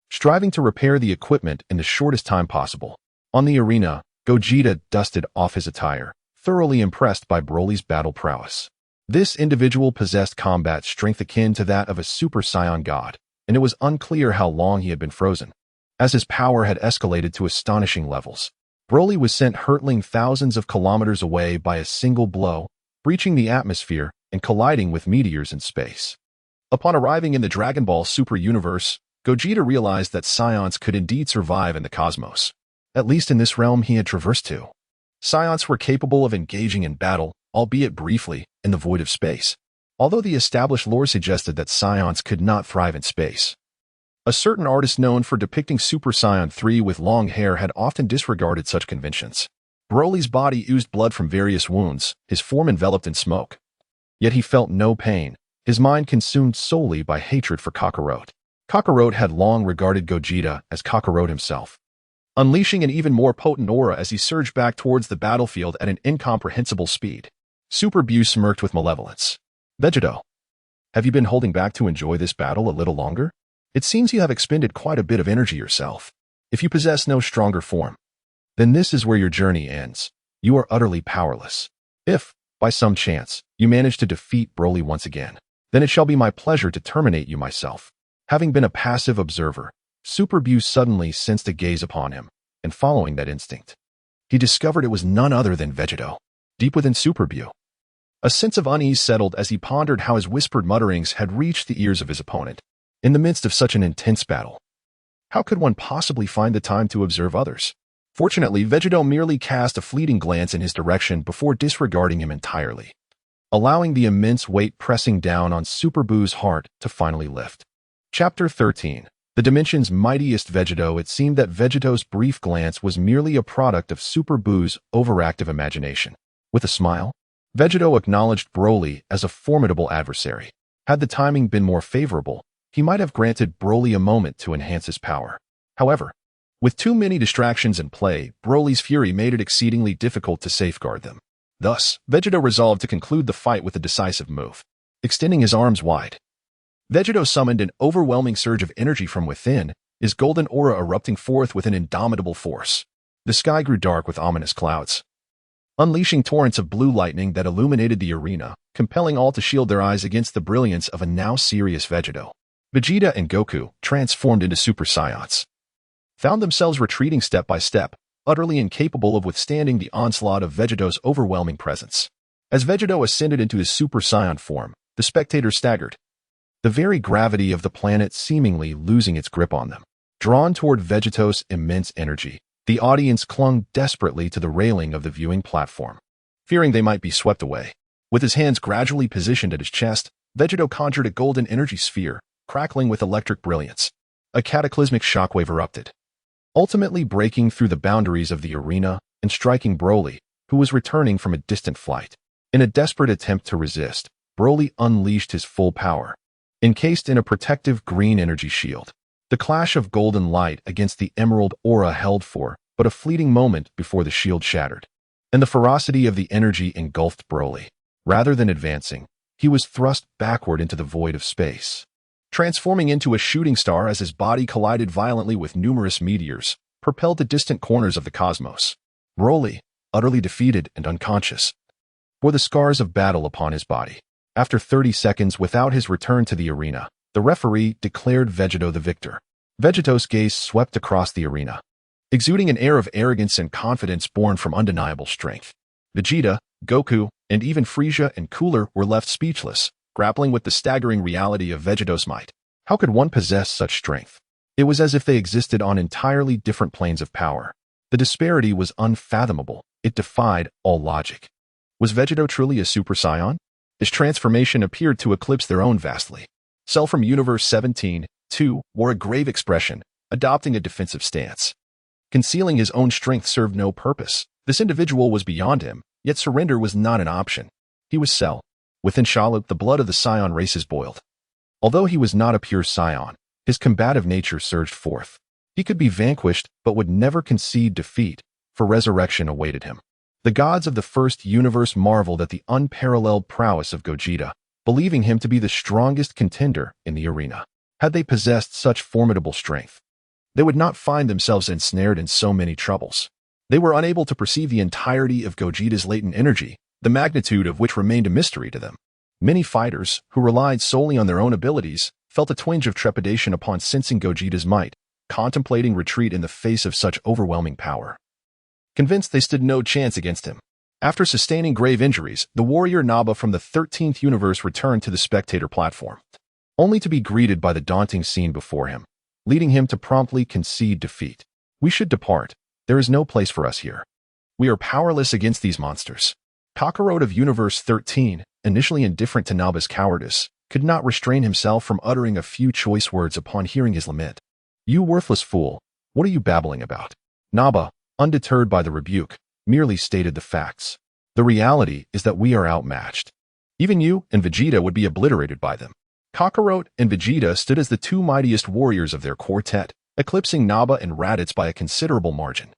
striving to repair the equipment in the shortest time possible. On the arena, Gogeta dusted off his attire, thoroughly impressed by Broly's battle prowess. This individual possessed combat strength akin to that of a Super Saiyan god, and it was unclear how long he had been frozen. As his power had escalated to astonishing levels, Broly was sent hurtling thousands of kilometers away by a single blow, breaching the atmosphere and colliding with meteors in space. Upon arriving in the Dragon Ball Super Universe, Gogeta realized that Saiyans could indeed survive in the cosmos. At least in this realm he had traversed to. Saiyans were capable of engaging in battle, albeit briefly, in the void of space, although the established lore suggested that Saiyans could not thrive in space. A certain artist known for depicting Super Saiyan 3 with long hair had often disregarded such conventions. Broly's body oozed blood from various wounds, his form enveloped in smoke. Yet he felt no pain, his mind consumed solely by hatred for Kakarot. Kakarot had long regarded Gogeta as Kakarot himself, unleashing an even more potent aura as he surged back towards the battlefield at an incomprehensible speed. Super Bu smirked with malevolence. "Vegeta, have you been holding back to enjoy this battle a little longer? It seems you have expended quite a bit of energy yourself. If you possess no stronger form, then this is where your journey ends. You are utterly powerless. If, by some chance, you manage to defeat Broly once again, then it shall be my pleasure to terminate you myself." Having been a passive observer, Super Bu suddenly sensed a gaze upon him, and following that instinct, he discovered it was none other than Vegeta. Deep within Super Bu, a sense of unease settled as he pondered how his whispered mutterings had reached the ears of his opponent. In the midst of such an intense battle, how could one possibly find the time to observe others? Fortunately, Vegeta merely cast a fleeting glance in his direction before disregarding him entirely, allowing the immense weight pressing down on Super Bu's heart to finally lift. Chapter 13. The Dimension's Mightiest Vegeta. It seemed that Vegeta's brief glance was merely a product of Super Bu's overactive imagination. With a smile, Vegeta acknowledged Broly as a formidable adversary. Had the timing been more favorable, he might have granted Broly a moment to enhance his power. However, with too many distractions in play, Broly's fury made it exceedingly difficult to safeguard them. Thus, Vegeta resolved to conclude the fight with a decisive move. Extending his arms wide, Vegeta summoned an overwhelming surge of energy from within, his golden aura erupting forth with an indomitable force. The sky grew dark with ominous clouds, unleashing torrents of blue lightning that illuminated the arena, compelling all to shield their eyes against the brilliance of a now serious Vegeta. Vegeta and Goku, transformed into Super Saiyans, found themselves retreating step by step, utterly incapable of withstanding the onslaught of Vegeta's overwhelming presence. As Vegeta ascended into his Super Saiyan form, the spectators staggered, the very gravity of the planet seemingly losing its grip on them. Drawn toward Vegeta's immense energy, The audience clung desperately to the railing of the viewing platform, fearing they might be swept away. With his hands gradually positioned at his chest, Vegeta conjured a golden energy sphere, crackling with electric brilliance. A cataclysmic shockwave erupted, ultimately breaking through the boundaries of the arena and striking Broly, who was returning from a distant flight. In a desperate attempt to resist, Broly unleashed his full power, encased in a protective green energy shield. The clash of golden light against the emerald aura held for but a fleeting moment before the shield shattered, and the ferocity of the energy engulfed Broly. Rather than advancing, he was thrust backward into the void of space, transforming into a shooting star as his body collided violently with numerous meteors, propelled to distant corners of the cosmos. Broly, utterly defeated and unconscious, bore the scars of battle upon his body. After 30 seconds without his return to the arena, the referee declared Vegeta the victor. Vegeta's gaze swept across the arena, exuding an air of arrogance and confidence born from undeniable strength. Vegeta, Goku, and even Frieza and Cooler were left speechless, grappling with the staggering reality of Vegeta's might. How could one possess such strength? It was as if they existed on entirely different planes of power. The disparity was unfathomable. It defied all logic. Was Vegeta truly a Super Saiyan? His transformation appeared to eclipse their own vastly. Cell from Universe 17, 2, wore a grave expression, adopting a defensive stance. Concealing his own strength served no purpose. This individual was beyond him, yet surrender was not an option. He was Cell. Within Charlotte, the blood of the Saiyan races boiled. Although he was not a pure Saiyan, his combative nature surged forth. He could be vanquished, but would never concede defeat, for resurrection awaited him. The gods of the first universe marveled at the unparalleled prowess of Gogeta, believing him to be the strongest contender in the arena. Had they possessed such formidable strength, they would not find themselves ensnared in so many troubles. They were unable to perceive the entirety of Gogeta's latent energy, the magnitude of which remained a mystery to them. Many fighters, who relied solely on their own abilities, felt a twinge of trepidation upon sensing Gogeta's might, contemplating retreat in the face of such overwhelming power. Convinced they stood no chance against him, after sustaining grave injuries, the warrior Naba from the 13th universe returned to the spectator platform, only to be greeted by the daunting scene before him, leading him to promptly concede defeat. We should depart. There is no place for us here. We are powerless against these monsters. Kakarot of Universe 13, initially indifferent to Naba's cowardice, could not restrain himself from uttering a few choice words upon hearing his lament. You worthless fool, what are you babbling about? Naba, undeterred by the rebuke, merely stated the facts. The reality is that we are outmatched. Even you and Vegeta would be obliterated by them. Kakarot and Vegeta stood as the two mightiest warriors of their quartet, eclipsing Naba and Raditz by a considerable margin.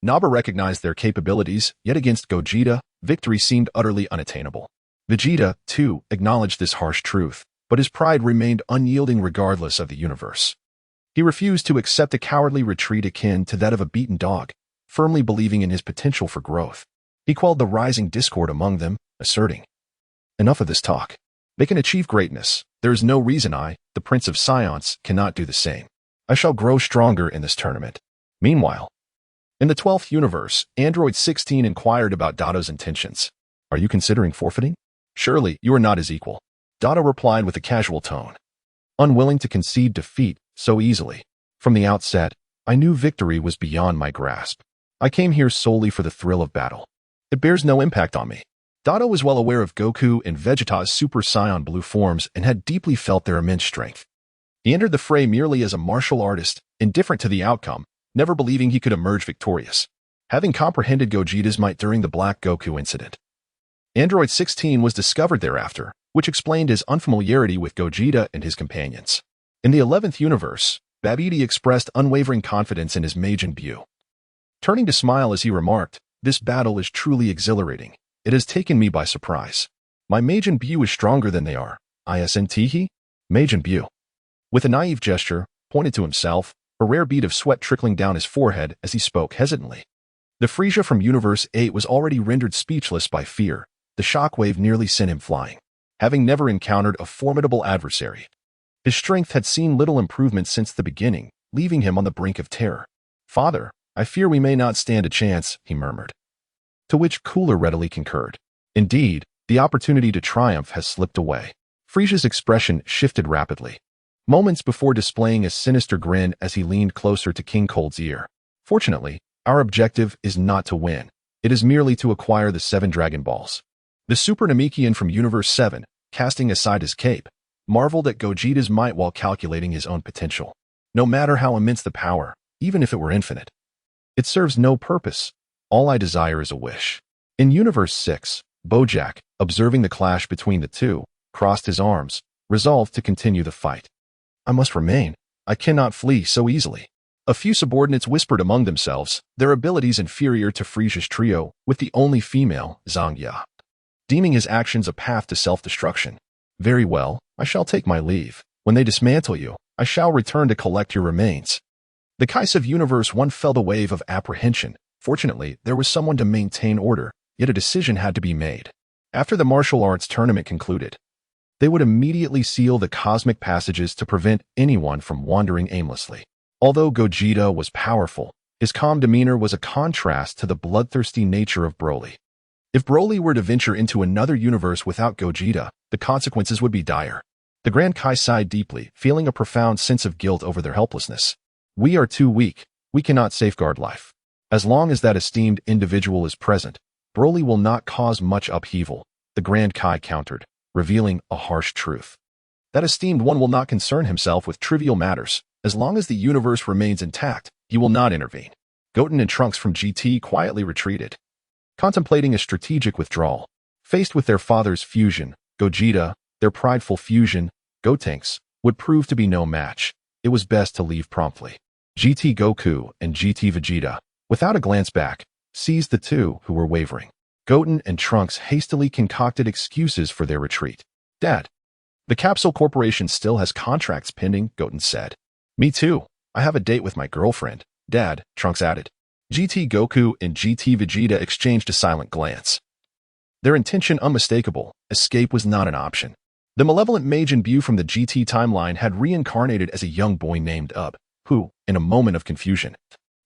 Naba recognized their capabilities, yet against Gogeta, victory seemed utterly unattainable. Vegeta, too, acknowledged this harsh truth, but his pride remained unyielding regardless of the universe. He refused to accept a cowardly retreat akin to that of a beaten dog, firmly believing in his potential for growth. He quelled the rising discord among them, asserting, "Enough of this talk. They can achieve greatness. There is no reason I, the Prince of Science, cannot do the same. I shall grow stronger in this tournament." Meanwhile, in the 12th universe, Android 16 inquired about Dada's intentions. "Are you considering forfeiting? Surely you are not his equal." Dada replied with a casual tone, unwilling to concede defeat so easily. "From the outset, I knew victory was beyond my grasp. I came here solely for the thrill of battle. It bears no impact on me." Dada was well aware of Goku and Vegeta's Super Saiyan Blue forms and had deeply felt their immense strength. He entered the fray merely as a martial artist, indifferent to the outcome, never believing he could emerge victorious, having comprehended Gogeta's might during the Black Goku incident. Android 16 was discovered thereafter, which explained his unfamiliarity with Gogeta and his companions. In the 11th universe, Babidi expressed unwavering confidence in his Majin Buu. Turning to smile as he remarked, "This battle is truly exhilarating. It has taken me by surprise. My Majin Buu is stronger than they are. Isn't Majin Buu." With a naive gesture, pointed to himself, a rare bead of sweat trickling down his forehead as he spoke hesitantly. The Frieza from Universe 8 was already rendered speechless by fear. The shockwave nearly sent him flying. Having never encountered a formidable adversary, his strength had seen little improvement since the beginning, leaving him on the brink of terror. "Father, I fear we may not stand a chance," he murmured. To which Cooler readily concurred. Indeed, the opportunity to triumph has slipped away. Frieza's expression shifted rapidly, moments before displaying a sinister grin as he leaned closer to King Cold's ear. Fortunately, Our objective is not to win. It is merely to acquire the 7 Dragon Balls. The Super Namekian from Universe 7, casting aside his cape, marveled at Gogeta's might while calculating his own potential. No matter how immense the power, even if it were infinite, it serves no purpose. All I desire is a wish. In Universe 6, Bojack, observing the clash between the two, crossed his arms, resolved to continue the fight. I must remain. I cannot flee so easily. A few subordinates whispered among themselves, their abilities inferior to Frieza's trio, with the only female, Zangya, deeming his actions a path to self-destruction. Very well, I shall take my leave. When they dismantle you, I shall return to collect your remains. The Kais of Universe 1 felt a wave of apprehension. Fortunately, there was someone to maintain order, yet a decision had to be made. After the martial arts tournament concluded, they would immediately seal the cosmic passages to prevent anyone from wandering aimlessly. Although Gogeta was powerful, his calm demeanor was a contrast to the bloodthirsty nature of Broly. If Broly were to venture into another universe without Gogeta, the consequences would be dire. The Grand Kai sighed deeply, feeling a profound sense of guilt over their helplessness. We are too weak. We cannot safeguard life. As long as that esteemed individual is present, Broly will not cause much upheaval, the Grand Kai countered, revealing a harsh truth. That esteemed one will not concern himself with trivial matters. As long as the universe remains intact, he will not intervene. Goten and Trunks from GT quietly retreated, contemplating a strategic withdrawal. Faced with their father's fusion, Gogeta, their prideful fusion, Gotenks, would prove to be no match. It was best to leave promptly. GT Goku and GT Vegeta, without a glance back, seized the two who were wavering. Goten and Trunks hastily concocted excuses for their retreat. Dad, the Capsule Corporation still has contracts pending, Goten said. Me too. I have a date with my girlfriend, Dad, Trunks added. GT Goku and GT Vegeta exchanged a silent glance. Their intention unmistakable, escape was not an option. The malevolent Majin Buu from the GT timeline had reincarnated as a young boy named Ub, who, in a moment of confusion,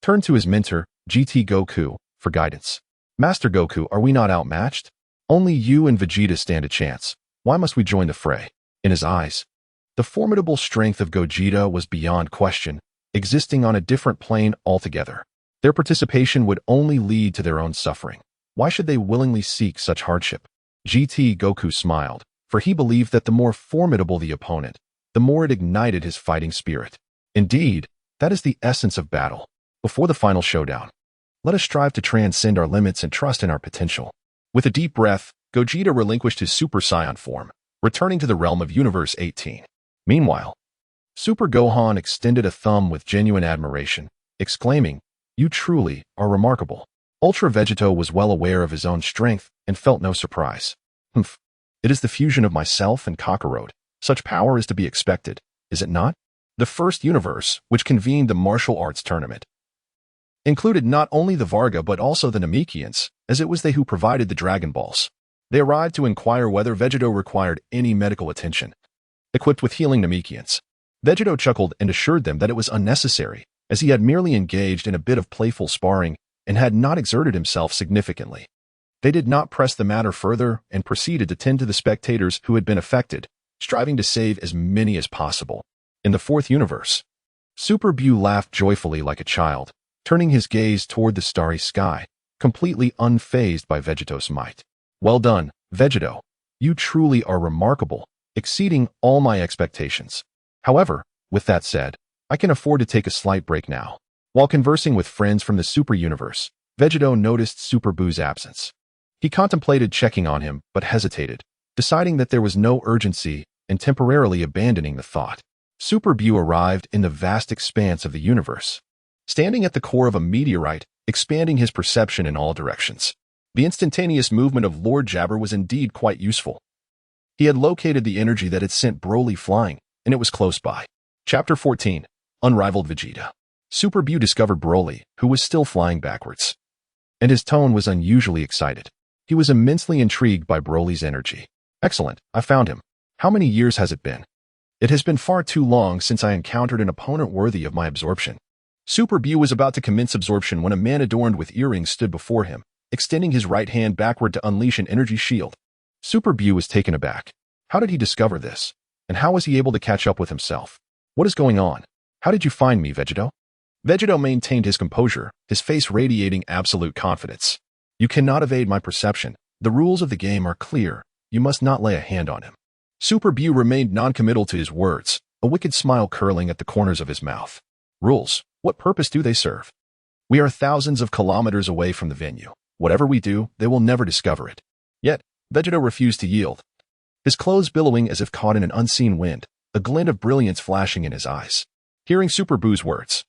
turned to his mentor, GT Goku, for guidance. Master Goku, are we not outmatched? Only you and Vegeta stand a chance. Why must we join the fray? In his eyes, the formidable strength of Gogeta was beyond question, existing on a different plane altogether. Their participation would only lead to their own suffering. Why should they willingly seek such hardship? GT Goku smiled, for he believed that the more formidable the opponent, the more it ignited his fighting spirit. Indeed, that is the essence of battle. Before the final showdown, let us strive to transcend our limits and trust in our potential. With a deep breath, Gogeta relinquished his Super Saiyan form, returning to the realm of Universe 18. Meanwhile, Super Gohan extended a thumb with genuine admiration, exclaiming, "You truly are remarkable." Ultra Vegeta was well aware of his own strength and felt no surprise. Humph. It is the fusion of myself and Kakarot. Such power is to be expected, is it not? The first universe, which convened the martial arts tournament, included not only the Varga but also the Namekians, as it was they who provided the Dragon Balls. They arrived to inquire whether Vegeta required any medical attention. Equipped with healing Namekians, Vegeta chuckled and assured them that it was unnecessary, as he had merely engaged in a bit of playful sparring and had not exerted himself significantly. They did not press the matter further and proceeded to tend to the spectators who had been affected, striving to save as many as possible. In the fourth universe, Super Buu laughed joyfully like a child, turning his gaze toward the starry sky, completely unfazed by Vegeto's might. Well done, Vegeto. You truly are remarkable, exceeding all my expectations. However, with that said, I can afford to take a slight break now. While conversing with friends from the Super Universe, Vegeto noticed Super Buu's absence. He contemplated checking on him, but hesitated, deciding that there was no urgency and temporarily abandoning the thought. Super Buu arrived in the vast expanse of the universe, standing at the core of a meteorite, expanding his perception in all directions. The instantaneous movement of Lord Jabber was indeed quite useful. He had located the energy that had sent Broly flying, and it was close by. Chapter 14, Unrivaled Vegeta. Super Buu discovered Broly, who was still flying backwards, and his tone was unusually excited. He was immensely intrigued by Broly's energy. Excellent, I found him. How many years has it been? It has been far too long since I encountered an opponent worthy of my absorption. Super Buu was about to commence absorption when a man adorned with earrings stood before him, extending his right hand backward to unleash an energy shield. Super Buu was taken aback. How did he discover this? And how was he able to catch up with himself? What is going on? How did you find me, Vegeto? Vegeta maintained his composure, his face radiating absolute confidence. You cannot evade my perception. The rules of the game are clear. You must not lay a hand on him. Super Bu remained non-committal to his words, a wicked smile curling at the corners of his mouth. Rules, what purpose do they serve? We are thousands of kilometers away from the venue. Whatever we do, they will never discover it. Yet, Vegeta refused to yield. His clothes billowing as if caught in an unseen wind, a glint of brilliance flashing in his eyes. Hearing Super Bu's words,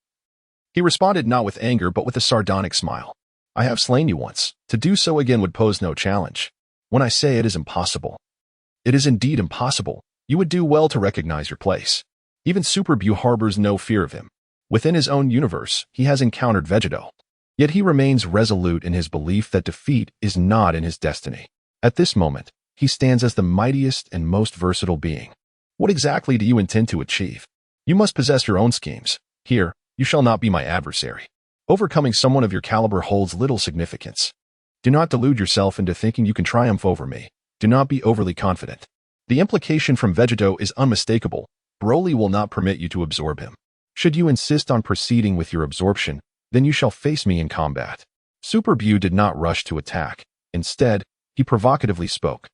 he responded not with anger but with a sardonic smile. I have slain you once. To do so again would pose no challenge. When I say it is impossible, it is indeed impossible. You would do well to recognize your place. Even Super Bu harbors no fear of him. Within his own universe, he has encountered Vegeta. Yet he remains resolute in his belief that defeat is not in his destiny. At this moment, he stands as the mightiest and most versatile being. What exactly do you intend to achieve? You must possess your own schemes. Here, you shall not be my adversary. Overcoming someone of your caliber holds little significance. Do not delude yourself into thinking you can triumph over me. Do not be overly confident. The implication from Vegeta is unmistakable. Broly will not permit you to absorb him. Should you insist on proceeding with your absorption, then you shall face me in combat. Super Bu did not rush to attack. Instead, he provocatively spoke.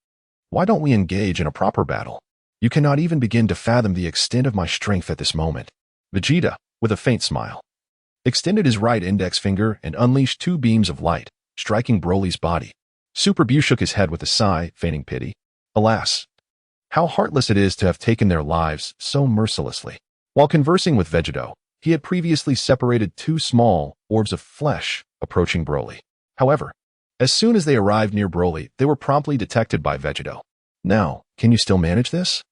Why don't we engage in a proper battle? You cannot even begin to fathom the extent of my strength at this moment. Vegeta, with a faint smile, extended his right index finger and unleashed two beams of light, striking Broly's body. Super Bu shook his head with a sigh, feigning pity. Alas, how heartless it is to have taken their lives so mercilessly. While conversing with Vegeta, he had previously separated two small orbs of flesh approaching Broly. However, as soon as they arrived near Broly, they were promptly detected by Vegeta. Now, can you still manage this?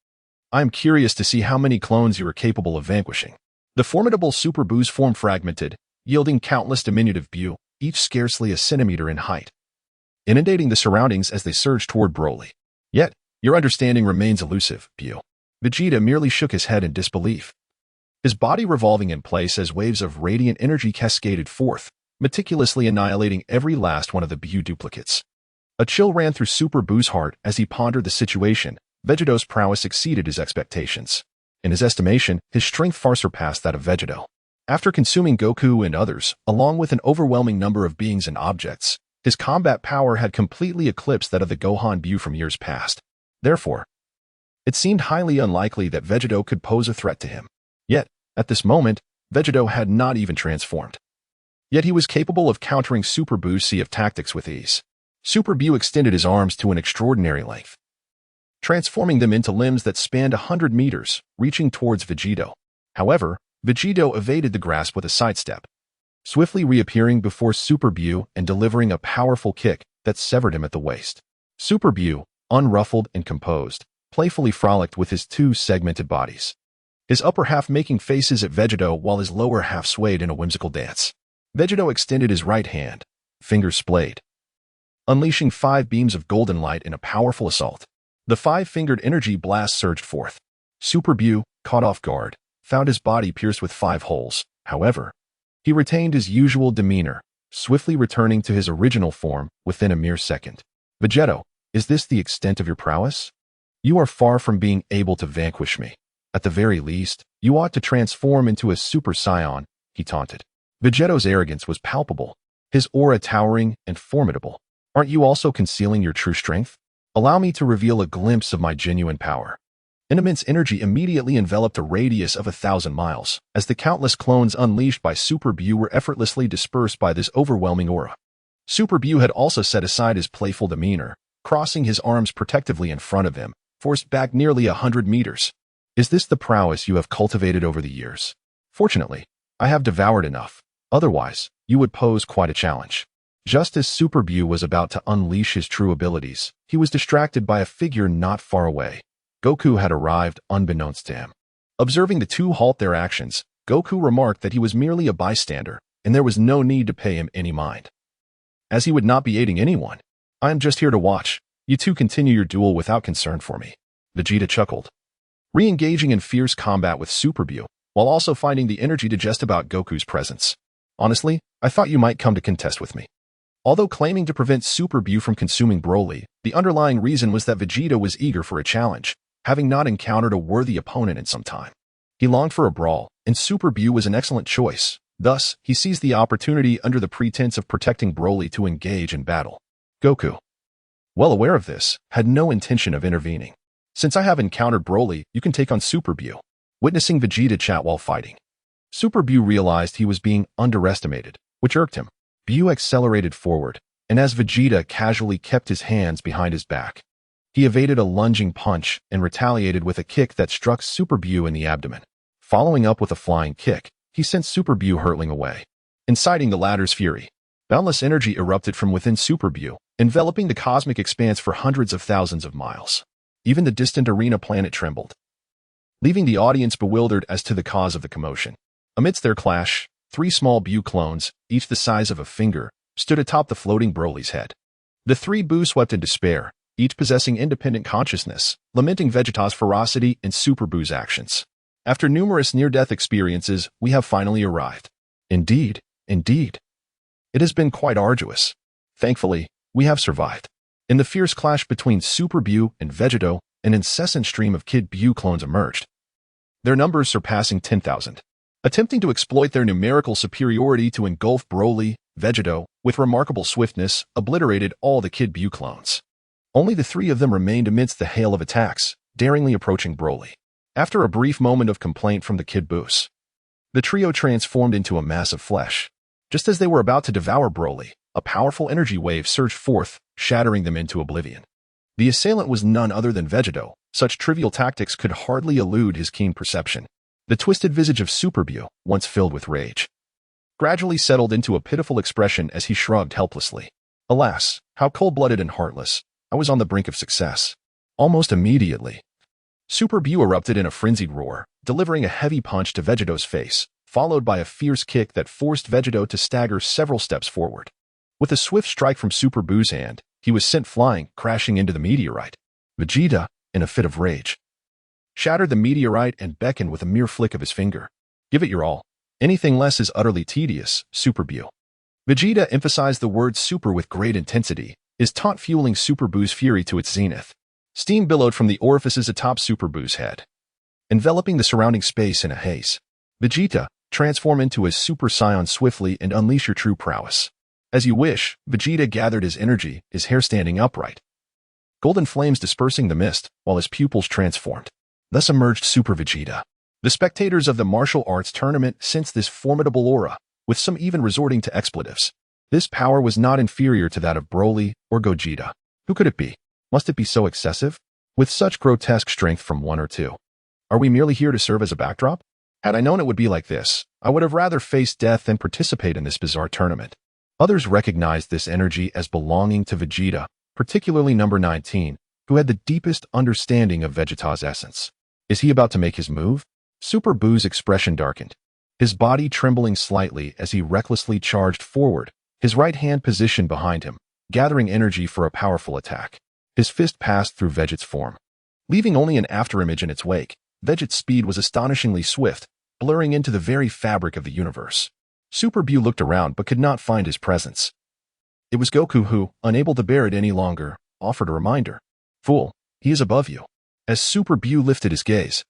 I am curious to see how many clones you are capable of vanquishing. The formidable Super Bu's form fragmented, yielding countless diminutive Bu, each scarcely a centimeter in height, inundating the surroundings as they surged toward Broly. Yet, your understanding remains elusive, Bu. Vegeta merely shook his head in disbelief. His body revolving in place as waves of radiant energy cascaded forth, meticulously annihilating every last one of the Bu duplicates. A chill ran through Super Bu's heart as he pondered the situation. Vegeta's prowess exceeded his expectations. In his estimation, his strength far surpassed that of Vegeta. After consuming Goku and others, along with an overwhelming number of beings and objects, his combat power had completely eclipsed that of the Gohan Bu from years past. Therefore, it seemed highly unlikely that Vegeta could pose a threat to him. Yet, at this moment, Vegeta had not even transformed. Yet he was capable of countering Super Bu's sea of tactics with ease. Super Bu extended his arms to an extraordinary length, transforming them into limbs that spanned 100 meters, reaching towards Vegeta. However, Vegeta evaded the grasp with a sidestep, swiftly reappearing before Super Bu and delivering a powerful kick that severed him at the waist. Super Bu, unruffled and composed, playfully frolicked with his two segmented bodies, his upper half making faces at Vegeta while his lower half swayed in a whimsical dance. Vegeta extended his right hand, fingers splayed, unleashing 5 beams of golden light in a powerful assault. The 5-fingered energy blast surged forth. Super Bu, caught off guard, found his body pierced with 5 holes. However, he retained his usual demeanor, swiftly returning to his original form within a mere second. Vegeta, is this the extent of your prowess? You are far from being able to vanquish me. At the very least, you ought to transform into a Super Saiyan, he taunted. Vegeta's arrogance was palpable, his aura towering and formidable. Aren't you also concealing your true strength? Allow me to reveal a glimpse of my genuine power. An immense energy immediately enveloped a radius of 1,000 miles, as the countless clones unleashed by Super Bu were effortlessly dispersed by this overwhelming aura. Super Bu had also set aside his playful demeanor, crossing his arms protectively in front of him, forced back nearly 100 meters. Is this the prowess you have cultivated over the years? Fortunately, I have devoured enough. Otherwise, you would pose quite a challenge. Just as Super Bu was about to unleash his true abilities, he was distracted by a figure not far away. Goku had arrived unbeknownst to him. Observing the two halt their actions, Goku remarked that he was merely a bystander, and there was no need to pay him any mind, as he would not be aiding anyone. I am just here to watch. You two continue your duel without concern for me. Vegeta chuckled, re-engaging in fierce combat with Super Bu, while also finding the energy to jest about Goku's presence. Honestly, I thought you might come to contest with me. Although claiming to prevent Super Bu from consuming Broly, the underlying reason was that Vegeta was eager for a challenge, having not encountered a worthy opponent in some time. He longed for a brawl, and Super Bu was an excellent choice. Thus, he seized the opportunity under the pretense of protecting Broly to engage in battle. Goku, well aware of this, had no intention of intervening. Since I have encountered Broly, you can take on Super Buu. Witnessing Vegeta chat while fighting, Super Buu realized he was being underestimated, which irked him. Buu accelerated forward, and as Vegeta casually kept his hands behind his back, he evaded a lunging punch and retaliated with a kick that struck Super Buu in the abdomen. Following up with a flying kick, he sent Super Buu hurtling away, inciting the latter's fury. Boundless energy erupted from within Super Buu, enveloping the cosmic expanse for hundreds of thousands of miles. Even the distant arena planet trembled, leaving the audience bewildered as to the cause of the commotion. Amidst their clash, 3 small Buu clones, each the size of a finger, stood atop the floating Broly's head. The 3 Buu swept in despair, each possessing independent consciousness, lamenting Vegeta's ferocity and Super Buu's actions. After numerous near-death experiences, we have finally arrived. Indeed. It has been quite arduous. Thankfully, we have survived. In the fierce clash between Super Buu and Vegeta, an incessant stream of Kid Buu clones emerged, their numbers surpassing 10,000. Attempting to exploit their numerical superiority to engulf Broly, Vegeta, with remarkable swiftness, obliterated all the Kid Buu clones. Only the 3 of them remained amidst the hail of attacks, daringly approaching Broly. After a brief moment of complaint from the Kid Buus, the trio transformed into a mass of flesh. Just as they were about to devour Broly, a powerful energy wave surged forth, shattering them into oblivion. The assailant was none other than Vegeta. Such trivial tactics could hardly elude his keen perception. The twisted visage of Super Buu, once filled with rage, gradually settled into a pitiful expression as he shrugged helplessly. Alas, how cold-blooded and heartless. I was on the brink of success. Almost immediately, Super Buu erupted in a frenzied roar, delivering a heavy punch to Vegeta's face, followed by a fierce kick that forced Vegeta to stagger several steps forward. With a swift strike from Super Buu's hand, he was sent flying, crashing into the meteorite. Vegeta, in a fit of rage, shattered the meteorite and beckoned with a mere flick of his finger. Give it your all. Anything less is utterly tedious, Super Buu. Vegeta emphasized the word super with great intensity, his taunt fueling Super Buu's fury to its zenith. Steam billowed from the orifices atop Super Buu's head, enveloping the surrounding space in a haze. Vegeta, transform into a Super Saiyan swiftly and unleash your true prowess. As you wish, Vegeta gathered his energy, his hair standing upright, golden flames dispersing the mist, while his pupils transformed. Thus emerged Super Vegeta. The spectators of the martial arts tournament sensed this formidable aura, with some even resorting to expletives. This power was not inferior to that of Broly or Gogeta. Who could it be? Must it be so excessive? With such grotesque strength from one or two? Are we merely here to serve as a backdrop? Had I known it would be like this, I would have rather faced death than participate in this bizarre tournament. Others recognized this energy as belonging to Vegeta, particularly number 19, who had the deepest understanding of Vegeta's essence. Is he about to make his move? Super Buu's expression darkened, his body trembling slightly as he recklessly charged forward, his right hand positioned behind him, gathering energy for a powerful attack. His fist passed through Vegeta's form, leaving only an afterimage in its wake. Vegeta's speed was astonishingly swift, blurring into the very fabric of the universe. Super Buu looked around but could not find his presence. It was Goku who, unable to bear it any longer, offered a reminder. Fool, he is above you. As Super Buu lifted his gaze,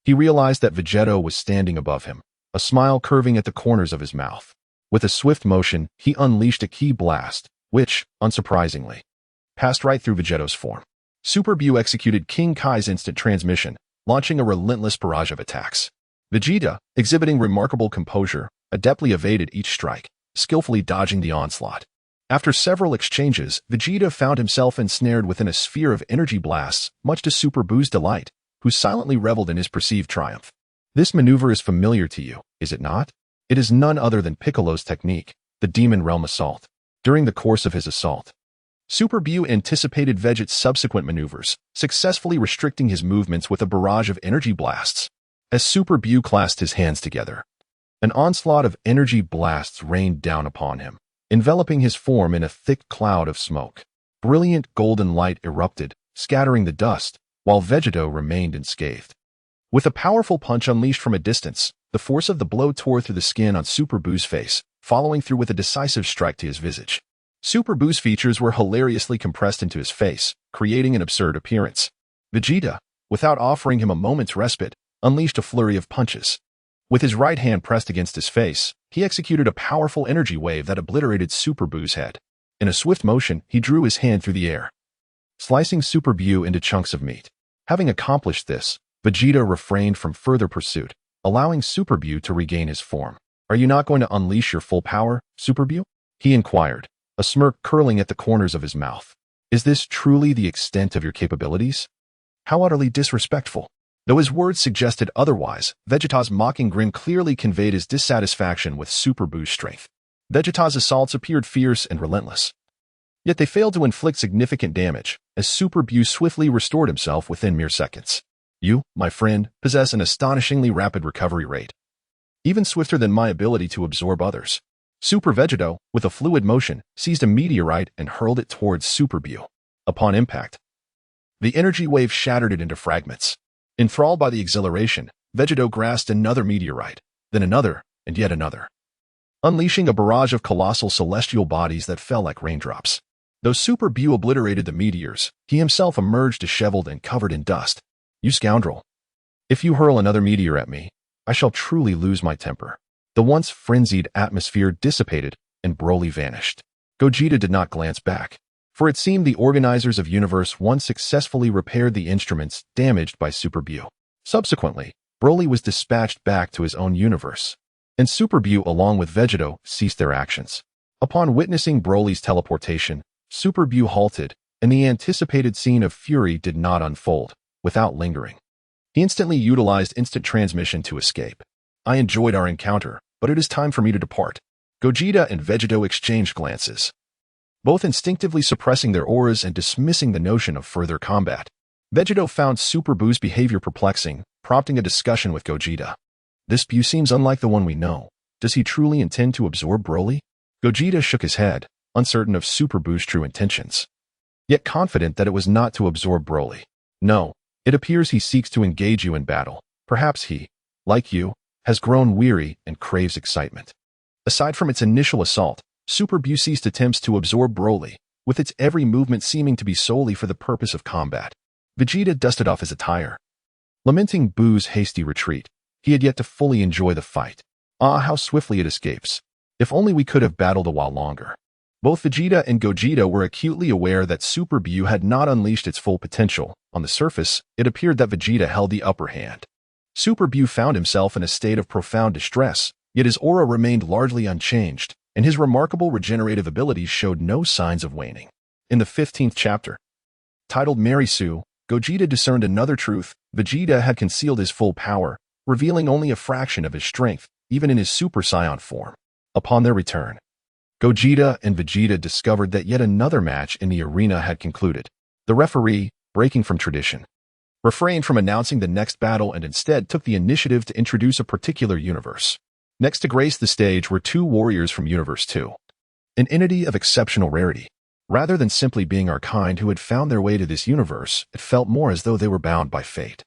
he realized that Vegeta was standing above him, a smile curving at the corners of his mouth. With a swift motion, he unleashed a ki blast, which, unsurprisingly, passed right through Vegeta's form. Super Buu executed King Kai's instant transmission, launching a relentless barrage of attacks. Vegeta, exhibiting remarkable composure, adeptly evaded each strike, skillfully dodging the onslaught. After several exchanges, Vegeta found himself ensnared within a sphere of energy blasts, much to Super Buu's delight, who silently reveled in his perceived triumph. This maneuver is familiar to you, is it not? It is none other than Piccolo's technique, the Demon Realm Assault. During the course of his assault, Super Buu anticipated Vegeta's subsequent maneuvers, successfully restricting his movements with a barrage of energy blasts. As Super Buu clasped his hands together, an onslaught of energy blasts rained down upon him, enveloping his form in a thick cloud of smoke. Brilliant golden light erupted, scattering the dust, while Vegeta remained unscathed. With a powerful punch unleashed from a distance, the force of the blow tore through the skin on Super Buu's face, following through with a decisive strike to his visage. Super Buu's features were hilariously compressed into his face, creating an absurd appearance. Vegeta, without offering him a moment's respite, unleashed a flurry of punches. With his right hand pressed against his face, he executed a powerful energy wave that obliterated Super Buu's head. In a swift motion, he drew his hand through the air, slicing Super Buu into chunks of meat. Having accomplished this, Vegeta refrained from further pursuit, allowing Super Buu to regain his form. "Are you not going to unleash your full power, Super Buu?" he inquired, a smirk curling at the corners of his mouth. "Is this truly the extent of your capabilities? How utterly disrespectful." Though his words suggested otherwise, Vegeta's mocking grin clearly conveyed his dissatisfaction with Super Buu's strength. Vegeta's assaults appeared fierce and relentless. Yet they failed to inflict significant damage, as Super Buu swiftly restored himself within mere seconds. "You, my friend, possess an astonishingly rapid recovery rate, even swifter than my ability to absorb others." Super Vegeta, with a fluid motion, seized a meteorite and hurled it towards Super Buu. Upon impact, the energy wave shattered it into fragments. Enthralled by the exhilaration, Vegeta grasped another meteorite, then another, and yet another, unleashing a barrage of colossal celestial bodies that fell like raindrops. Though Super Buu obliterated the meteors, he himself emerged disheveled and covered in dust. "You scoundrel! If you hurl another meteor at me, I shall truly lose my temper." The once frenzied atmosphere dissipated, and Broly vanished. Gogeta did not glance back, for it seemed the organizers of Universe 1 successfully repaired the instruments damaged by Super Buu. Subsequently, Broly was dispatched back to his own universe, and Super Buu along with Vegeta ceased their actions. Upon witnessing Broly's teleportation, Super Buu halted, and the anticipated scene of fury did not unfold. Without lingering, he instantly utilized instant transmission to escape. "I enjoyed our encounter, but it is time for me to depart." Gogeta and Vegeta exchanged glances, both instinctively suppressing their auras and dismissing the notion of further combat. Vegeta found Super Buu's behavior perplexing, prompting a discussion with Gogeta. "This Buu seems unlike the one we know. Does he truly intend to absorb Broly?" Gogeta shook his head, uncertain of Super Buu's true intentions, yet confident that it was not to absorb Broly. "No, it appears he seeks to engage you in battle. Perhaps he, like you, has grown weary and craves excitement." Aside from its initial assault, Super Buu ceased attempts to absorb Broly, with its every movement seeming to be solely for the purpose of combat. Vegeta dusted off his attire, lamenting Buu's hasty retreat. He had yet to fully enjoy the fight. "Ah, how swiftly it escapes. If only we could have battled a while longer." Both Vegeta and Gogeta were acutely aware that Super Buu had not unleashed its full potential. On the surface, it appeared that Vegeta held the upper hand. Super Buu found himself in a state of profound distress, yet his aura remained largely unchanged, and his remarkable regenerative abilities showed no signs of waning. In the 15th chapter, titled Mary Sue, Gogeta discerned another truth. Vegeta had concealed his full power, revealing only a fraction of his strength, even in his Super Saiyan form. Upon their return, Gogeta and Vegeta discovered that yet another match in the arena had concluded. The referee, breaking from tradition, refrained from announcing the next battle and instead took the initiative to introduce a particular universe. Next to grace the stage were two warriors from Universe 2, an entity of exceptional rarity. Rather than simply being our kind who had found their way to this universe, it felt more as though they were bound by fate,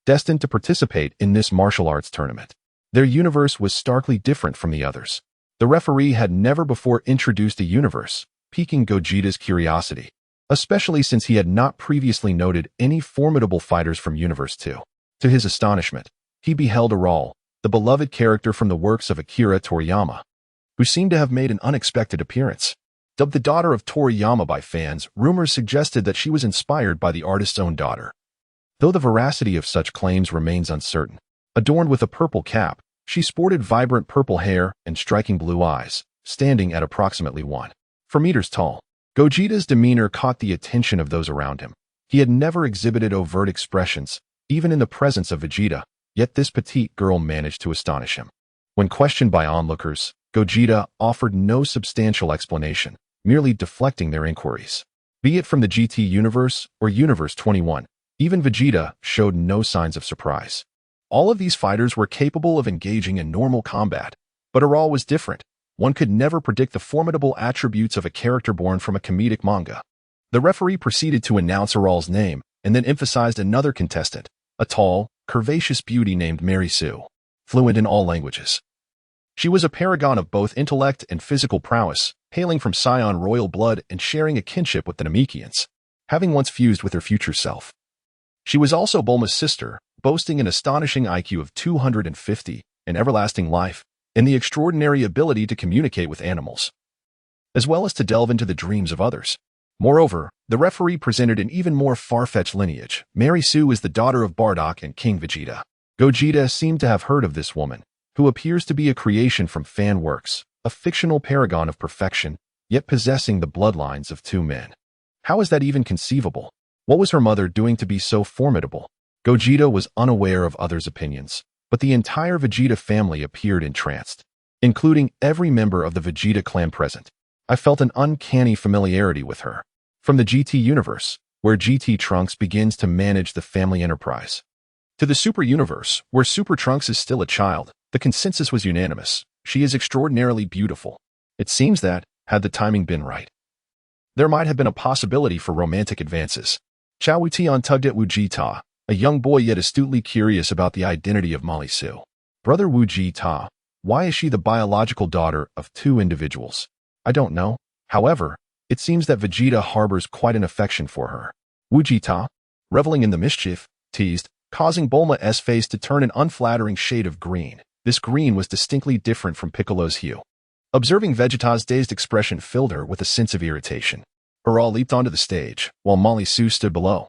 destined to participate in this martial arts tournament. Their universe was starkly different from the others. The referee had never before introduced a universe, piquing Gogeta's curiosity, especially since he had not previously noted any formidable fighters from Universe 2. To his astonishment, he beheld Aral, the beloved character from the works of Akira Toriyama, who seemed to have made an unexpected appearance. Dubbed the daughter of Toriyama by fans, rumors suggested that she was inspired by the artist's own daughter, though the veracity of such claims remains uncertain. Adorned with a purple cap, she sported vibrant purple hair and striking blue eyes, standing at approximately 1.4 meters tall. Gogeta's demeanor caught the attention of those around him. He had never exhibited overt expressions, even in the presence of Vegeta, yet this petite girl managed to astonish him. When questioned by onlookers, Gogeta offered no substantial explanation, merely deflecting their inquiries. Be it from the GT universe or Universe 21, even Vegeta showed no signs of surprise. All of these fighters were capable of engaging in normal combat, but Aral was different. One could never predict the formidable attributes of a character born from a comedic manga. The referee proceeded to announce Aral's name and then emphasized another contestant, a tall, curvaceous beauty named Mary Sue, fluent in all languages. She was a paragon of both intellect and physical prowess, hailing from Saiyan royal blood and sharing a kinship with the Namekians, having once fused with her future self. She was also Bulma's sister, boasting an astonishing IQ of 250, and everlasting life, and the extraordinary ability to communicate with animals, as well as to delve into the dreams of others. Moreover, the referee presented an even more far-fetched lineage. Mary Sue is the daughter of Bardock and King Vegeta. Gogeta seemed to have heard of this woman, who appears to be a creation from fan works, a fictional paragon of perfection, yet possessing the bloodlines of two men. How is that even conceivable? What was her mother doing to be so formidable? Gogeta was unaware of others' opinions, but the entire Vegeta family appeared entranced, including every member of the Vegeta clan present. I felt an uncanny familiarity with her. From the GT universe, where GT Trunks begins to manage the family enterprise, to the Super universe, where Super Trunks is still a child, the consensus was unanimous. She is extraordinarily beautiful. It seems that, had the timing been right, there might have been a possibility for romantic advances. Chao Wuitian tugged at Vegeta, a young boy yet astutely curious about the identity of Mali Su. Brother Vegeta, why is she the biological daughter of two individuals? I don't know. However, it seems that Vegeta harbors quite an affection for her. Vegeta, reveling in the mischief, teased, causing Bulma's face to turn an unflattering shade of green. This green was distinctly different from Piccolo's hue. Observing Vegeta's dazed expression filled her with a sense of irritation. Hurrah leaped onto the stage, while Mali Su stood below,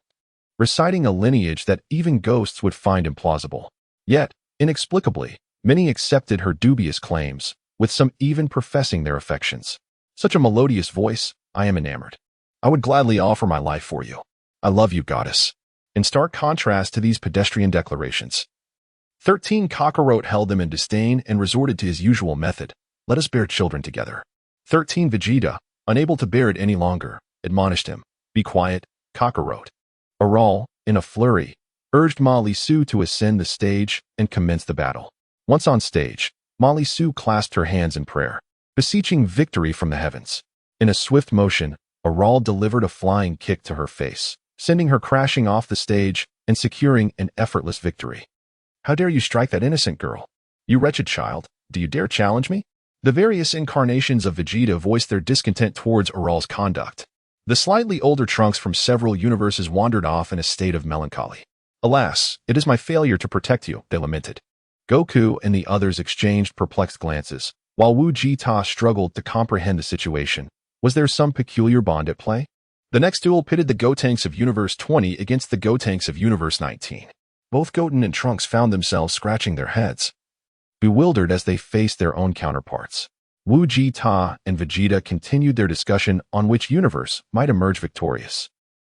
reciting a lineage that even ghosts would find implausible. Yet, inexplicably, many accepted her dubious claims, with some even professing their affections. Such a melodious voice, I am enamored. I would gladly offer my life for you. I love you, goddess. In stark contrast to these pedestrian declarations, 13 Kakarot held them in disdain and resorted to his usual method. Let us bear children together. 13 Vegeta, unable to bear it any longer, admonished him. Be quiet, Kakarot. Aral, in a flurry, urged Mali Su to ascend the stage and commence the battle. Once on stage, Mali Su clasped her hands in prayer, beseeching victory from the heavens. In a swift motion, Aral delivered a flying kick to her face, sending her crashing off the stage and securing an effortless victory. How dare you strike that innocent girl? You wretched child, do you dare challenge me? The various incarnations of Vegeta voiced their discontent towards Aral's conduct. The slightly older Trunks from several universes wandered off in a state of melancholy. Alas, it is my failure to protect you, they lamented. Goku and the others exchanged perplexed glances, while Vegeta struggled to comprehend the situation. Was there some peculiar bond at play? The next duel pitted the Gotenks of Universe 20 against the Gotenks of Universe 19. Both Goten and Trunks found themselves scratching their heads, bewildered as they faced their own counterparts. Vegeta and Vegeta continued their discussion on which universe might emerge victorious.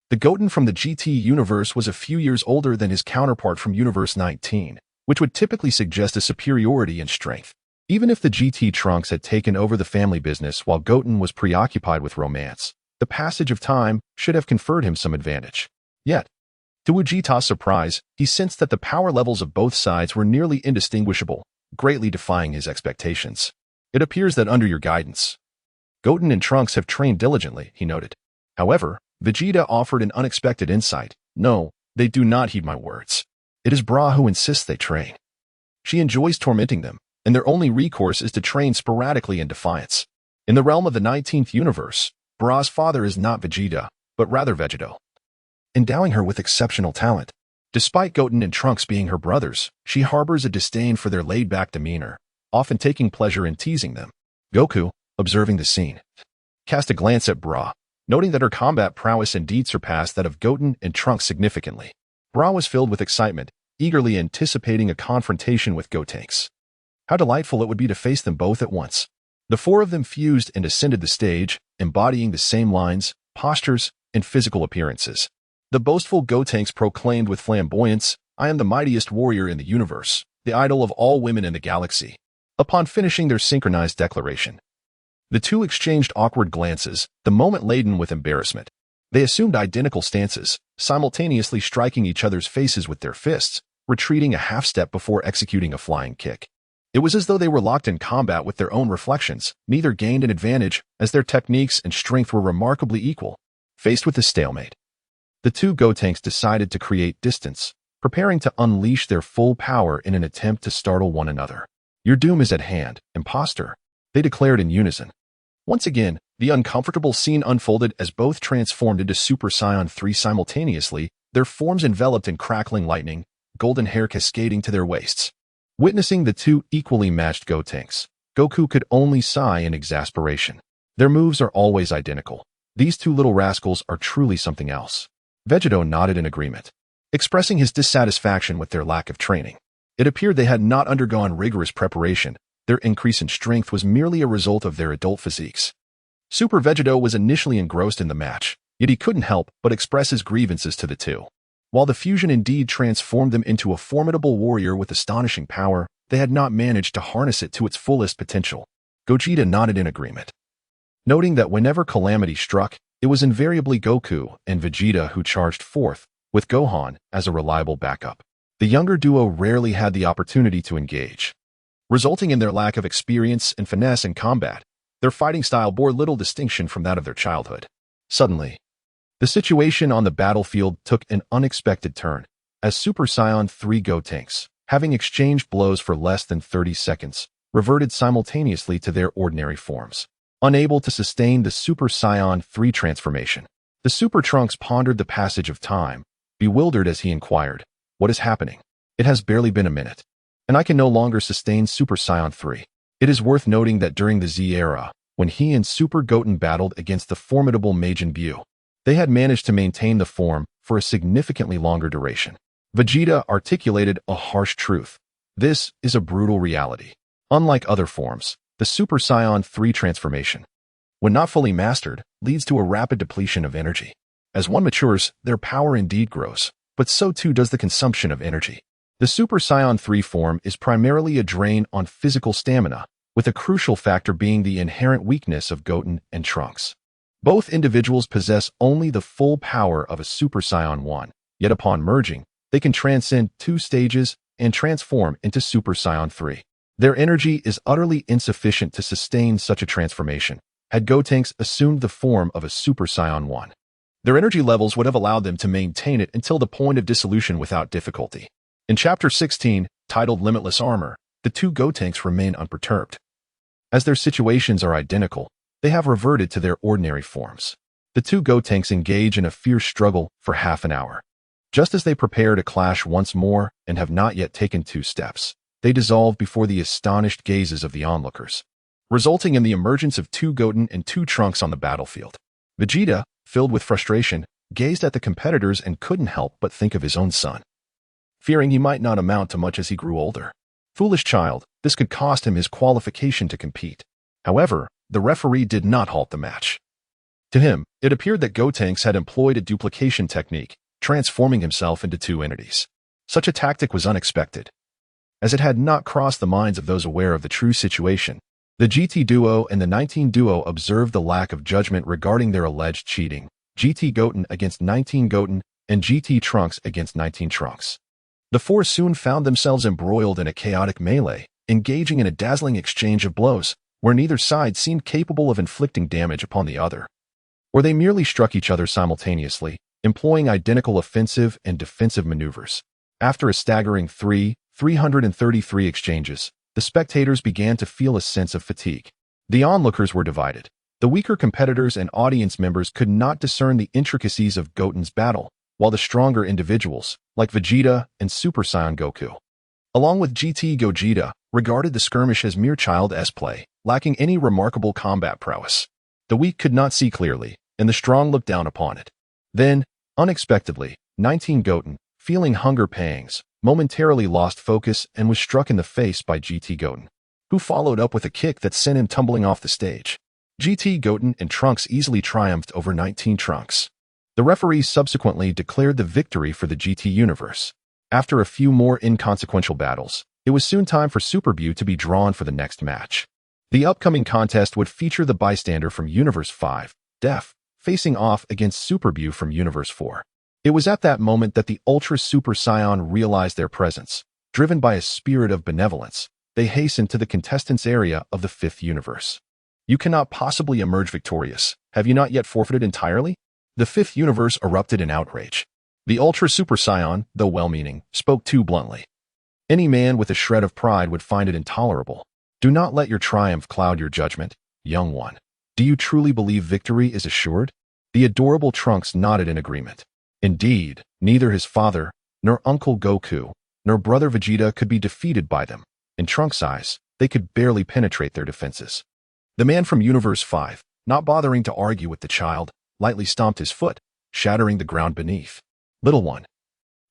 The Goten from the GT universe was a few years older than his counterpart from Universe 19, which would typically suggest a superiority in strength. Even if the GT Trunks had taken over the family business while Goten was preoccupied with romance, the passage of time should have conferred him some advantage. Yet, to Vegeta's surprise, he sensed that the power levels of both sides were nearly indistinguishable, greatly defying his expectations. It appears that under your guidance, Goten and Trunks have trained diligently, he noted. However, Vegeta offered an unexpected insight. No, they do not heed my words. It is Bra who insists they train. She enjoys tormenting them, and their only recourse is to train sporadically in defiance. In the realm of the 19th universe, Bra's father is not Vegeta, but rather Vegeta, endowing her with exceptional talent. Despite Goten and Trunks being her brothers, she harbors a disdain for their laid-back demeanor, often taking pleasure in teasing them. Goku, observing the scene, cast a glance at Bra, noting that her combat prowess indeed surpassed that of Goten and Trunks significantly. Bra was filled with excitement, eagerly anticipating a confrontation with Gotenks. How delightful it would be to face them both at once. The four of them fused and ascended the stage, embodying the same lines, postures, and physical appearances. The boastful Gotenks proclaimed with flamboyance, I am the mightiest warrior in the universe, the idol of all women in the galaxy. Upon finishing their synchronized declaration, the two exchanged awkward glances, the moment laden with embarrassment. They assumed identical stances, simultaneously striking each other's faces with their fists, retreating a half-step before executing a flying kick. It was as though they were locked in combat with their own reflections. Neither gained an advantage, as their techniques and strength were remarkably equal. Faced with this stalemate, the two Gotenks decided to create distance, preparing to unleash their full power in an attempt to startle one another. Your doom is at hand, imposter, they declared in unison. Once again, the uncomfortable scene unfolded as both transformed into Super Saiyan 3 simultaneously, their forms enveloped in crackling lightning, golden hair cascading to their waists. Witnessing the two equally matched Gotenks, Goku could only sigh in exasperation. Their moves are always identical. These two little rascals are truly something else. Vegeta nodded in agreement, expressing his dissatisfaction with their lack of training. It appeared they had not undergone rigorous preparation. Their increase in strength was merely a result of their adult physiques. Super Vegeta was initially engrossed in the match, yet he couldn't help but express his grievances to the two. While the fusion indeed transformed them into a formidable warrior with astonishing power, they had not managed to harness it to its fullest potential. Gogeta nodded in agreement, noting that whenever calamity struck, it was invariably Goku and Vegeta who charged forth, with Gohan as a reliable backup. The younger duo rarely had the opportunity to engage, resulting in their lack of experience and finesse in combat. Their fighting style bore little distinction from that of their childhood. Suddenly, the situation on the battlefield took an unexpected turn, as Super Saiyan 3 Gotenks, having exchanged blows for less than 30 seconds, reverted simultaneously to their ordinary forms. Unable to sustain the Super Saiyan 3 transformation, the Super Trunks pondered the passage of time, bewildered as he inquired, "What is happening? It has barely been a minute, and I can no longer sustain Super Saiyan 3. It is worth noting that during the Z era, when he and Super Goten battled against the formidable Majin Buu, they had managed to maintain the form for a significantly longer duration." Vegeta articulated a harsh truth. This is a brutal reality. Unlike other forms, the Super Saiyan 3 transformation, when not fully mastered, leads to a rapid depletion of energy. As one matures, their power indeed grows, but so too does the consumption of energy. The Super Saiyan 3 form is primarily a drain on physical stamina, with a crucial factor being the inherent weakness of Goten and Trunks. Both individuals possess only the full power of a Super Saiyan 1, yet upon merging, they can transcend 2 stages and transform into Super Saiyan 3. Their energy is utterly insufficient to sustain such a transformation. Had Gotenks assumed the form of a Super Saiyan 1, their energy levels would have allowed them to maintain it until the point of dissolution without difficulty. In Chapter 16, titled Limitless Armor, the two Gotenks remain unperturbed. As their situations are identical, they have reverted to their ordinary forms. The two Gotenks engage in a fierce struggle for half an hour. Just as they prepare to clash once more and have not yet taken 2 steps, they dissolve before the astonished gazes of the onlookers, resulting in the emergence of 2 Goten and 2 Trunks on the battlefield. Vegeta, filled with frustration, gazed at the competitors and couldn't help but think of his own son, fearing he might not amount to much as he grew older. Foolish child, this could cost him his qualification to compete. However, the referee did not halt the match. To him, it appeared that Gotenks had employed a duplication technique, transforming himself into 2 entities. Such a tactic was unexpected, as it had not crossed the minds of those aware of the true situation. The GT duo and the 19 duo observed the lack of judgment regarding their alleged cheating. GT Goten against 19 Goten and GT Trunks against 19 Trunks. The 4 soon found themselves embroiled in a chaotic melee, engaging in a dazzling exchange of blows, where neither side seemed capable of inflicting damage upon the other. Or they merely struck each other simultaneously, employing identical offensive and defensive maneuvers. After a staggering 333 exchanges, the spectators began to feel a sense of fatigue. The onlookers were divided. The weaker competitors and audience members could not discern the intricacies of Goten's battle, while the stronger individuals, like Vegeta and Super Saiyan Goku, along with GT Gogeta, regarded the skirmish as mere child's play, lacking any remarkable combat prowess. The weak could not see clearly, and the strong looked down upon it. Then, unexpectedly, 19 Goten, feeling hunger pangs, momentarily lost focus and was struck in the face by GT Goten, who followed up with a kick that sent him tumbling off the stage. GT Goten and Trunks easily triumphed over 19 Trunks. The referee subsequently declared the victory for the GT universe. After a few more inconsequential battles, it was soon time for Super Buu to be drawn for the next match. The upcoming contest would feature the bystander from Universe 5, Def, facing off against Super Buu from Universe 4. It was at that moment that the Ultra Super Saiyan realized their presence. Driven by a spirit of benevolence, they hastened to the contestants' area of the 5th universe. "You cannot possibly emerge victorious. Have you not yet forfeited entirely?" The 5th universe erupted in outrage. The Ultra Super Saiyan, though well-meaning, spoke too bluntly. Any man with a shred of pride would find it intolerable. "Do not let your triumph cloud your judgment, young one. Do you truly believe victory is assured?" The adorable Trunks nodded in agreement. Indeed, neither his father, nor Uncle Goku, nor brother Vegeta could be defeated by them. In Trunks' eyes, they could barely penetrate their defenses. The man from Universe 5, not bothering to argue with the child, lightly stomped his foot, shattering the ground beneath. "Little one,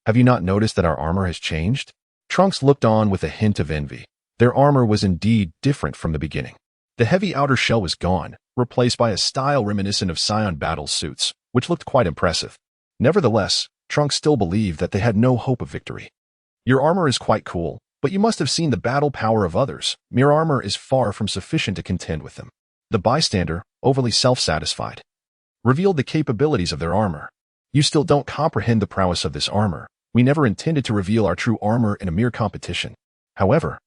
have you not noticed that our armor has changed?" Trunks looked on with a hint of envy. Their armor was indeed different from the beginning. The heavy outer shell was gone, replaced by a style reminiscent of Saiyan battle suits, which looked quite impressive. Nevertheless, Trunks still believed that they had no hope of victory. "Your armor is quite cool, but you must have seen the battle power of others. Mere armor is far from sufficient to contend with them." The bystander, overly self-satisfied, revealed the capabilities of their armor. "You still don't comprehend the prowess of this armor. We never intended to reveal our true armor in a mere competition. However,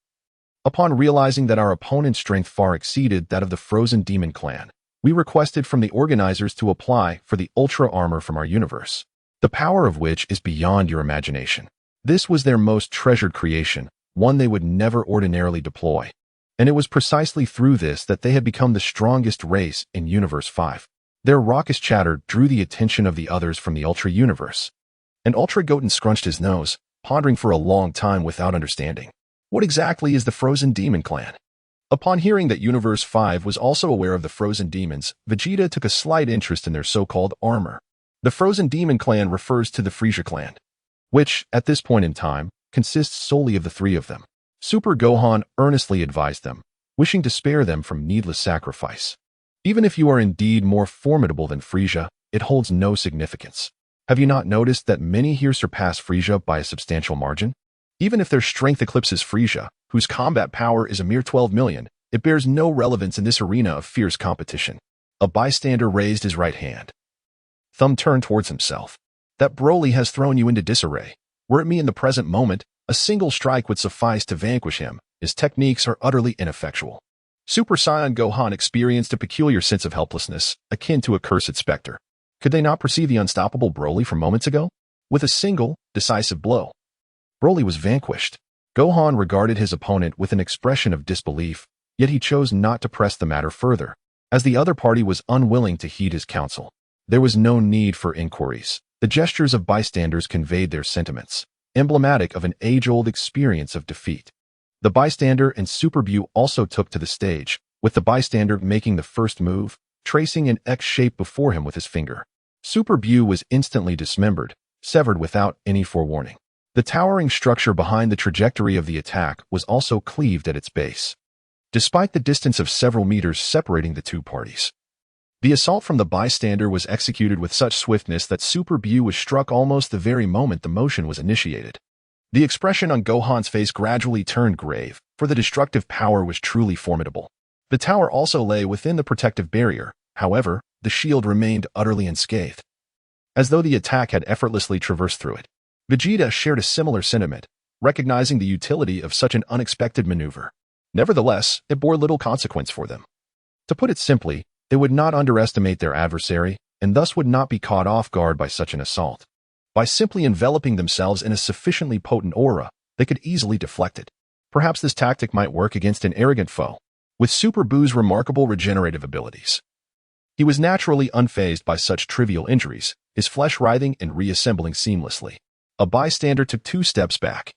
upon realizing that our opponent's strength far exceeded that of the Frozen Demon clan, we requested from the organizers to apply for the ultra armor from our universe, the power of which is beyond your imagination. This was their most treasured creation, one they would never ordinarily deploy. And it was precisely through this that they had become the strongest race in Universe 5. Their raucous chatter drew the attention of the others from the Ultra Universe. And Ultra Goten scrunched his nose, pondering for a long time without understanding. What exactly is the Frozen Demon clan? Upon hearing that Universe 5 was also aware of the Frozen Demons, Vegeta took a slight interest in their so-called armor. The Frozen Demon clan refers to the Frieza clan, which, at this point in time, consists solely of the three of them. Super Gohan earnestly advised them, wishing to spare them from needless sacrifice. "Even if you are indeed more formidable than Frieza, it holds no significance. Have you not noticed that many here surpass Frieza by a substantial margin? Even if their strength eclipses Frieza, whose combat power is a mere 12 million, it bears no relevance in this arena of fierce competition." A bystander raised his right hand. Thumb turned towards himself. "That Broly has thrown you into disarray. Were it me in the present moment, a single strike would suffice to vanquish him. His techniques are utterly ineffectual." Super Saiyan Gohan experienced a peculiar sense of helplessness, akin to a cursed specter. Could they not perceive the unstoppable Broly from moments ago? With a single, decisive blow, Broly was vanquished. Gohan regarded his opponent with an expression of disbelief, yet he chose not to press the matter further, as the other party was unwilling to heed his counsel. There was no need for inquiries. The gestures of bystanders conveyed their sentiments, emblematic of an age-old experience of defeat. The bystander and Super Bu also took to the stage, with the bystander making the first move, tracing an X shape before him with his finger. Super Bu was instantly dismembered, severed without any forewarning. The towering structure behind the trajectory of the attack was also cleaved at its base, despite the distance of several meters separating the two parties. The assault from the bystander was executed with such swiftness that Super Bu was struck almost the very moment the motion was initiated. The expression on Gohan's face gradually turned grave, for the destructive power was truly formidable. The tower also lay within the protective barrier. However, the shield remained utterly unscathed, as though the attack had effortlessly traversed through it. Vegeta shared a similar sentiment, recognizing the utility of such an unexpected maneuver. Nevertheless, it bore little consequence for them. To put it simply, they would not underestimate their adversary, and thus would not be caught off guard by such an assault. By simply enveloping themselves in a sufficiently potent aura, they could easily deflect it. Perhaps this tactic might work against an arrogant foe. With Super Bu's remarkable regenerative abilities, he was naturally unfazed by such trivial injuries, his flesh writhing and reassembling seamlessly. A bystander took 2 steps back,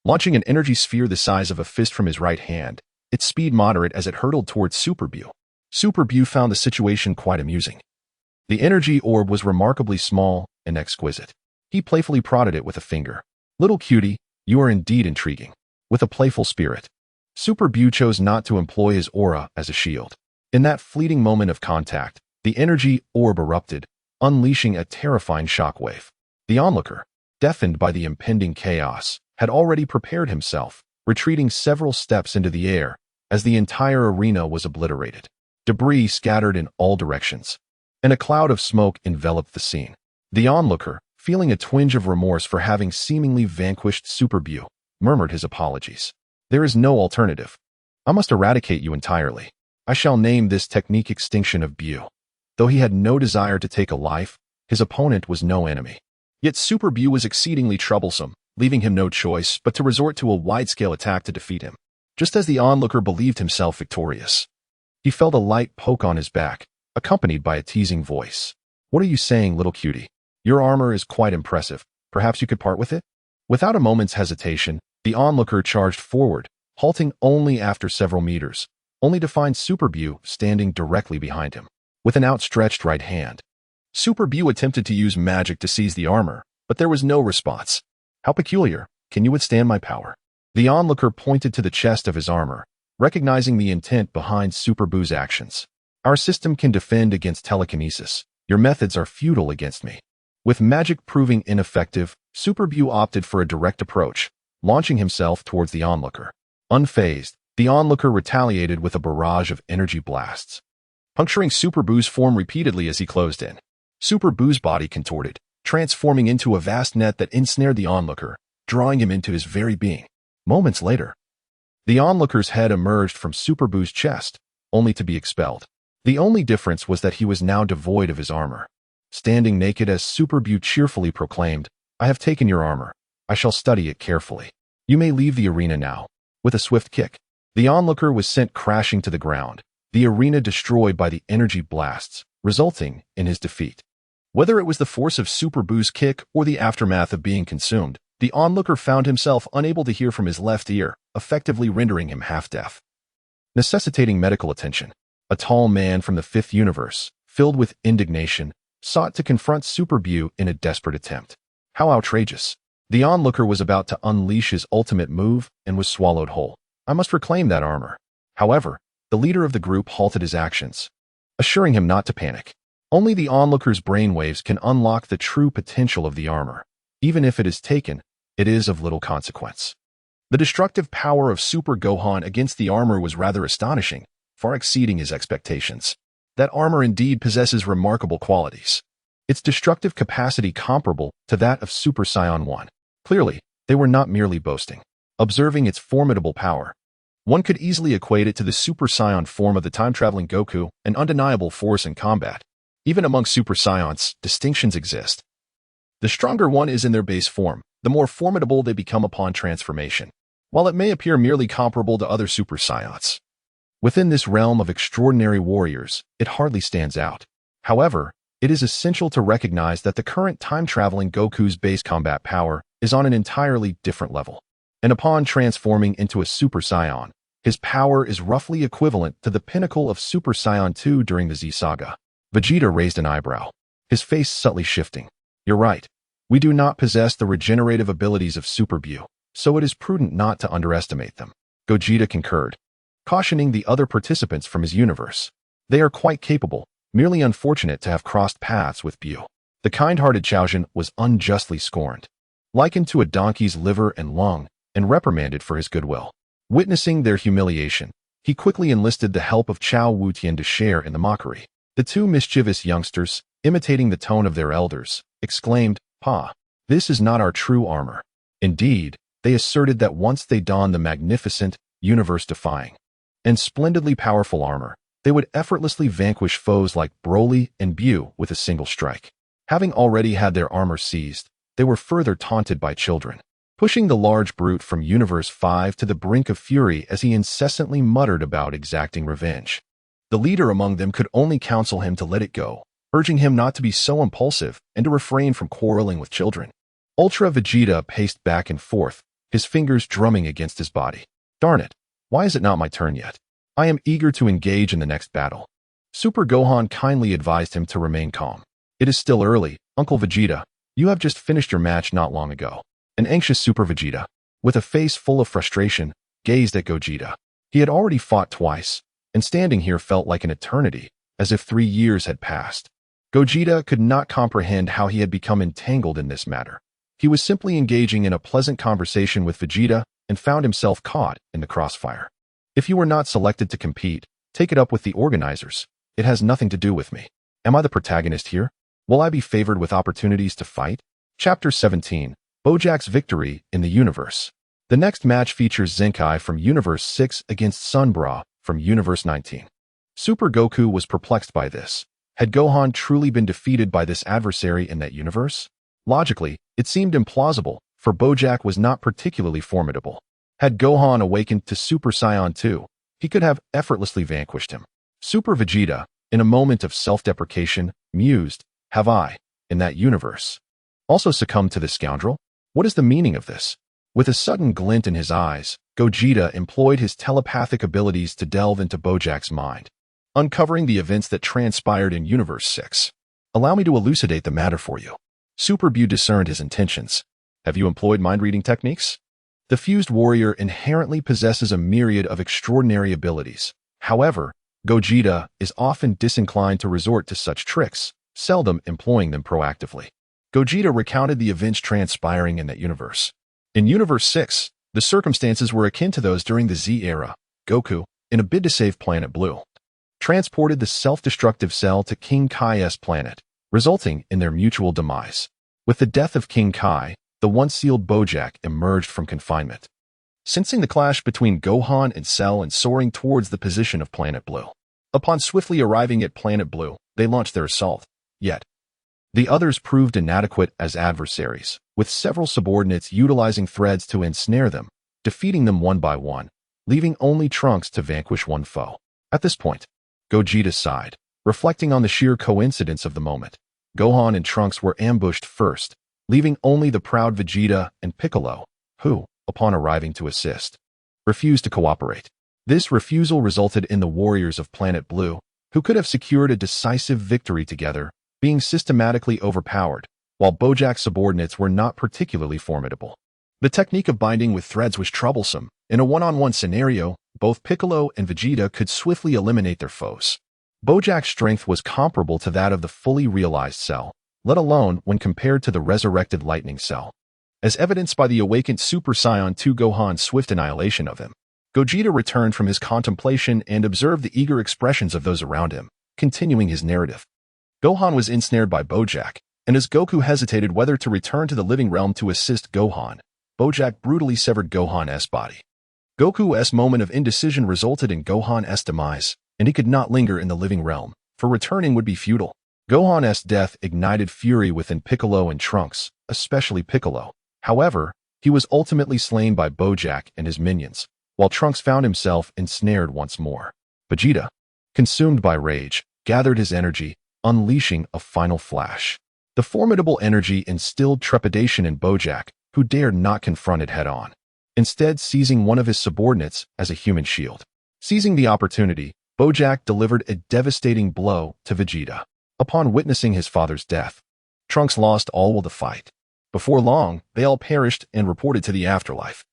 launching an energy sphere the size of a fist from his right hand, its speed moderate as it hurtled towards Super Bu. Super Bu found the situation quite amusing. The energy orb was remarkably small and exquisite. He playfully prodded it with a finger. "Little cutie, you are indeed intriguing." With a playful spirit, Super Bu chose not to employ his aura as a shield. In that fleeting moment of contact, the energy orb erupted, unleashing a terrifying shockwave. The onlooker, deafened by the impending chaos, had already prepared himself, retreating several steps into the air as the entire arena was obliterated. Debris scattered in all directions, and a cloud of smoke enveloped the scene. The onlooker, feeling a twinge of remorse for having seemingly vanquished Super Bu, murmured his apologies. "There is no alternative. I must eradicate you entirely. I shall name this technique Extinction of Bu." Though he had no desire to take a life, his opponent was no enemy. Yet Super Bu was exceedingly troublesome, leaving him no choice but to resort to a wide-scale attack to defeat him. Just as the onlooker believed himself victorious, he felt a light poke on his back, accompanied by a teasing voice. "What are you saying, little cutie? Your armor is quite impressive. Perhaps you could part with it?" Without a moment's hesitation, the onlooker charged forward, halting only after several meters, only to find Super Bu standing directly behind him, with an outstretched right hand. Super Bu attempted to use magic to seize the armor, but there was no response. How peculiar. Can you withstand my power? The onlooker pointed to the chest of his armor, recognizing the intent behind Super Bu's actions. Our system can defend against telekinesis. Your methods are futile against me. With magic proving ineffective, Super Bu opted for a direct approach, launching himself towards the onlooker. Unfazed, the onlooker retaliated with a barrage of energy blasts, puncturing Super Bu's form repeatedly as he closed in. Super Bu's body contorted, transforming into a vast net that ensnared the onlooker, drawing him into his very being. Moments later, the onlooker's head emerged from Super Bu's chest, only to be expelled. The only difference was that he was now devoid of his armor. Standing naked as Super Bu cheerfully proclaimed, I have taken your armor. I shall study it carefully. You may leave the arena now. With a swift kick, the onlooker was sent crashing to the ground, the arena destroyed by the energy blasts, resulting in his defeat. Whether it was the force of Super Bu's kick or the aftermath of being consumed, the onlooker found himself unable to hear from his left ear, effectively rendering him half-deaf. Necessitating medical attention, a tall man from the fifth universe, filled with indignation, sought to confront Super Bu in a desperate attempt. How outrageous. The onlooker was about to unleash his ultimate move and was swallowed whole. I must reclaim that armor. However, the leader of the group halted his actions, assuring him not to panic. Only the onlooker's brainwaves can unlock the true potential of the armor. Even if it is taken, it is of little consequence. The destructive power of Super Gohan against the armor was rather astonishing, far exceeding his expectations. That armor indeed possesses remarkable qualities. Its destructive capacity comparable to that of Super Saiyan 1. Clearly, they were not merely boasting. Observing its formidable power, one could easily equate it to the Super Saiyan form of the time-traveling Goku, an undeniable force in combat. Even among Super Saiyans, distinctions exist. The stronger one is in their base form, the more formidable they become upon transformation, while it may appear merely comparable to other Super Saiyans. Within this realm of extraordinary warriors, it hardly stands out. However, it is essential to recognize that the current time-traveling Goku's base combat power is on an entirely different level. And upon transforming into a Super Saiyan, his power is roughly equivalent to the pinnacle of Super Saiyan 2 during the Z Saga. Vegeta raised an eyebrow, his face subtly shifting. You're right. We do not possess the regenerative abilities of Super Bu, so it is prudent not to underestimate them. Gogeta concurred, cautioning the other participants from his universe. They are quite capable, merely unfortunate to have crossed paths with Bu. The kind-hearted Chaojian was unjustly scorned, likened to a donkey's liver and lung, and reprimanded for his goodwill. Witnessing their humiliation, he quickly enlisted the help of Chao Wutian to share in the mockery. The two mischievous youngsters, imitating the tone of their elders, exclaimed, Pa, this is not our true armor. Indeed, they asserted that once they donned the magnificent, universe-defying, and splendidly powerful armor, they would effortlessly vanquish foes like Broly and Bu with a single strike. Having already had their armor seized, they were further taunted by children, pushing the large brute from Universe 5 to the brink of fury as he incessantly muttered about exacting revenge. The leader among them could only counsel him to let it go, urging him not to be so impulsive and to refrain from quarreling with children. Ultra Vegeta paced back and forth, his fingers drumming against his body. Darn it, why is it not my turn yet? I am eager to engage in the next battle. Super Gohan kindly advised him to remain calm. It is still early, Uncle Vegeta. You have just finished your match not long ago. An anxious Super Vegeta, with a face full of frustration, gazed at Gogeta. He had already fought twice, and standing here felt like an eternity, as if 3 years had passed. Gogeta could not comprehend how he had become entangled in this matter. He was simply engaging in a pleasant conversation with Vegeta and found himself caught in the crossfire. If you were not selected to compete, take it up with the organizers. It has nothing to do with me. Am I the protagonist here? Will I be favored with opportunities to fight? Chapter 17. Bojack's Victory in the Universe. The next match features Zenkai from Universe 6 against Sunbra from Universe 19. Super Goku was perplexed by this. Had Gohan truly been defeated by this adversary in that universe? Logically, it seemed implausible, for Bojack was not particularly formidable. Had Gohan awakened to Super Saiyan 2, he could have effortlessly vanquished him. Super Vegeta, in a moment of self-deprecation, mused, have I, in that universe, also succumbed to this scoundrel? What is the meaning of this? With a sudden glint in his eyes, Gogeta employed his telepathic abilities to delve into Bojack's mind, uncovering the events that transpired in Universe 6. Allow me to elucidate the matter for you. Super Bu discerned his intentions. Have you employed mind-reading techniques? The fused warrior inherently possesses a myriad of extraordinary abilities. However, Gogeta is often disinclined to resort to such tricks, seldom employing them proactively. Gogeta recounted the events transpiring in that universe. In Universe 6, the circumstances were akin to those during the Z era. Goku, in a bid to save Planet Blue, transported the self-destructive cell to King Kai's planet, resulting in their mutual demise. With the death of King Kai, the once sealed Bojack emerged from confinement, sensing the clash between Gohan and Cell and soaring towards the position of Planet Blue. Upon swiftly arriving at Planet Blue, they launched their assault. Yet, the others proved inadequate as adversaries, with several subordinates utilizing threads to ensnare them, defeating them one by one, leaving only Trunks to vanquish one foe. At this point, Gogeta sighed, reflecting on the sheer coincidence of the moment. Gohan and Trunks were ambushed first, leaving only the proud Vegeta and Piccolo, who, upon arriving to assist, refused to cooperate. This refusal resulted in the warriors of Planet Blue, who could have secured a decisive victory together, being systematically overpowered, while Bojack's subordinates were not particularly formidable. The technique of binding with threads was troublesome. In a one-on-one scenario, both Piccolo and Vegeta could swiftly eliminate their foes. Bojack's strength was comparable to that of the fully realized Cell, let alone when compared to the resurrected Lightning Cell, as evidenced by the awakened Super Saiyan 2 Gohan's swift annihilation of him. Gogeta returned from his contemplation and observed the eager expressions of those around him, continuing his narrative. Gohan was ensnared by Bojack, and as Goku hesitated whether to return to the living realm to assist Gohan, Bojack brutally severed Gohan's body. Goku's moment of indecision resulted in Gohan's demise, and he could not linger in the living realm, for returning would be futile. Gohan's death ignited fury within Piccolo and Trunks, especially Piccolo. However, he was ultimately slain by Bojack and his minions, while Trunks found himself ensnared once more. Vegeta, consumed by rage, gathered his energy, unleashing a final flash. The formidable energy instilled trepidation in Bojack, who dared not confront it head-on, instead seizing one of his subordinates as a human shield. Seizing the opportunity, Bojack delivered a devastating blow to Vegeta. Upon witnessing his father's death, Trunks lost all will the fight. Before long, they all perished and reported to the afterlife.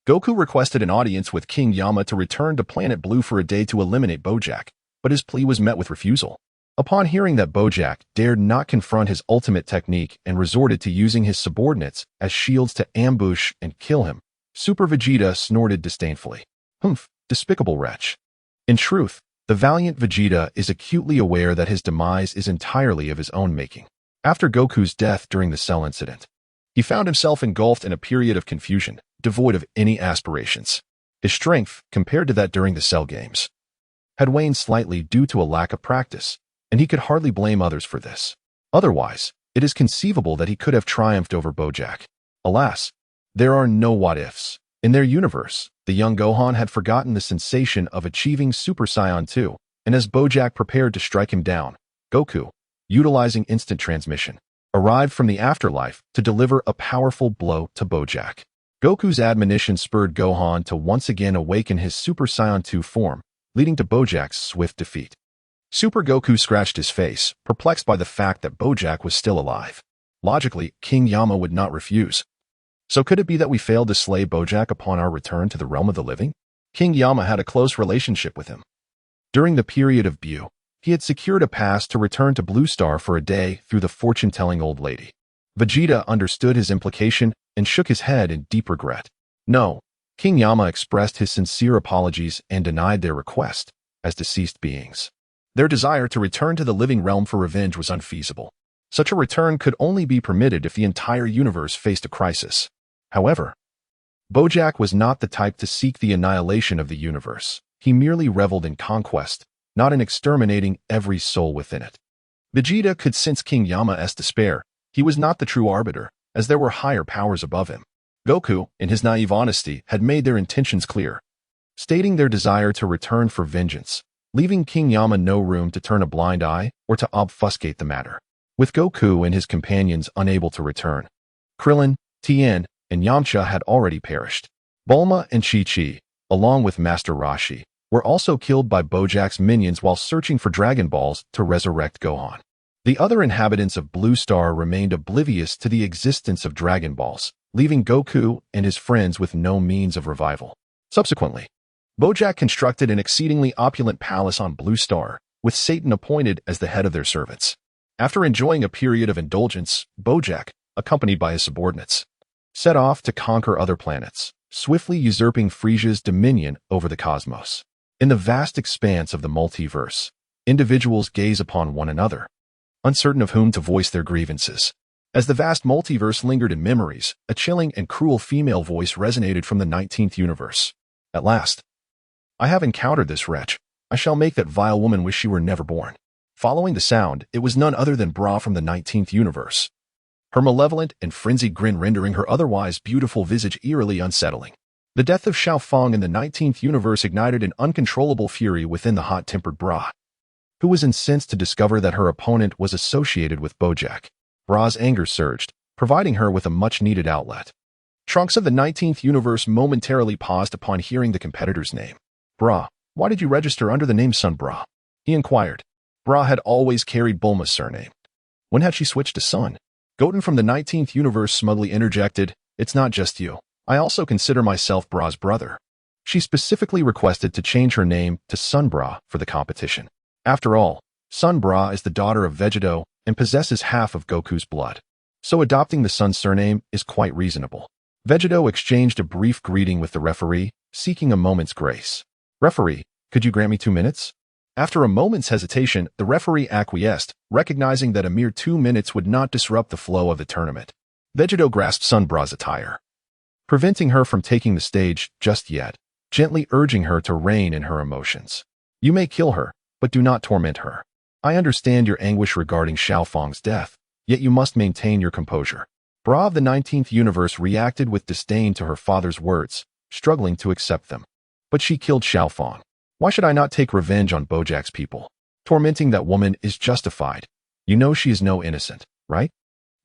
Goku requested an audience with King Yama to return to Planet Blue for a day to eliminate Bojack, but his plea was met with refusal. Upon hearing that Bojack dared not confront his ultimate technique and resorted to using his subordinates as shields to ambush and kill him, Super Vegeta snorted disdainfully. Humph, despicable wretch. In truth, the valiant Vegeta is acutely aware that his demise is entirely of his own making. After Goku's death during the Cell incident, he found himself engulfed in a period of confusion, devoid of any aspirations. His strength, compared to that during the Cell games, had waned slightly due to a lack of practice, and he could hardly blame others for this. Otherwise, it is conceivable that he could have triumphed over Bojack. Alas, there are no what-ifs. In their universe, the young Gohan had forgotten the sensation of achieving Super Saiyan 2, and as Bojack prepared to strike him down, Goku, utilizing instant transmission, arrived from the afterlife to deliver a powerful blow to Bojack. Goku's admonition spurred Gohan to once again awaken his Super Saiyan 2 form, leading to Bojack's swift defeat. Super Goku scratched his face, perplexed by the fact that Bojack was still alive. Logically, King Yama would not refuse. So could it be that we failed to slay Bojack upon our return to the realm of the living? King Yama had a close relationship with him. During the period of Bu, he had secured a pass to return to Blue Star for a day through the fortune-telling old lady. Vegeta understood his implication and shook his head in deep regret. No, King Yama expressed his sincere apologies and denied their request, as deceased beings. Their desire to return to the living realm for revenge was unfeasible. Such a return could only be permitted if the entire universe faced a crisis. However, Bojack was not the type to seek the annihilation of the universe. He merely reveled in conquest, not in exterminating every soul within it. Vegeta could sense King Yama's despair. He was not the true arbiter, as there were higher powers above him. Goku, in his naive honesty, had made their intentions clear, stating their desire to return for vengeance, leaving King Yama no room to turn a blind eye or to obfuscate the matter. With Goku and his companions unable to return, Krillin, Tien, and Yamcha had already perished. Bulma and Chi-Chi, along with Master Roshi, were also killed by Bojack's minions while searching for Dragon Balls to resurrect Gohan. The other inhabitants of Blue Star remained oblivious to the existence of Dragon Balls, leaving Goku and his friends with no means of revival. Subsequently, Bojack constructed an exceedingly opulent palace on Blue Star, with Satan appointed as the head of their servants. After enjoying a period of indulgence, Bojack, accompanied by his subordinates, set off to conquer other planets, swiftly usurping Frieza's dominion over the cosmos. In the vast expanse of the multiverse, individuals gaze upon one another, uncertain of whom to voice their grievances. As the vast multiverse lingered in memories, a chilling and cruel female voice resonated from the 19th universe. At last, I have encountered this wretch. I shall make that vile woman wish she were never born. Following the sound, it was none other than Bra from the 19th universe, her malevolent and frenzied grin rendering her otherwise beautiful visage eerily unsettling. The death of Xiao Feng in the 19th universe ignited an uncontrollable fury within the hot-tempered Bra, who was incensed to discover that her opponent was associated with Bojack. Bra's anger surged, providing her with a much-needed outlet. Trunks of the 19th universe momentarily paused upon hearing the competitor's name. Bra, why did you register under the name Sun Bra? He inquired. Bra had always carried Bulma's surname. When had she switched to Sun? Goten from the 19th universe smugly interjected, it's not just you. I also consider myself Bra's brother. She specifically requested to change her name to Sun Bra for the competition. After all, Sun Bra is the daughter of Vegeta and possesses half of Goku's blood, so adopting the Sun surname is quite reasonable. Vegeta exchanged a brief greeting with the referee, seeking a moment's grace. Referee, could you grant me 2 minutes? After a moment's hesitation, the referee acquiesced, recognizing that a mere 2 minutes would not disrupt the flow of the tournament. Vegeta grasped Sun Bra's attire, preventing her from taking the stage just yet, gently urging her to rein in her emotions. You may kill her, but do not torment her. I understand your anguish regarding Xiao Feng's death, yet you must maintain your composure. Bra of the 19th universe reacted with disdain to her father's words, struggling to accept them. But she killed Xiao Feng. Why should I not take revenge on Bojack's people? Tormenting that woman is justified. You know she is no innocent, right?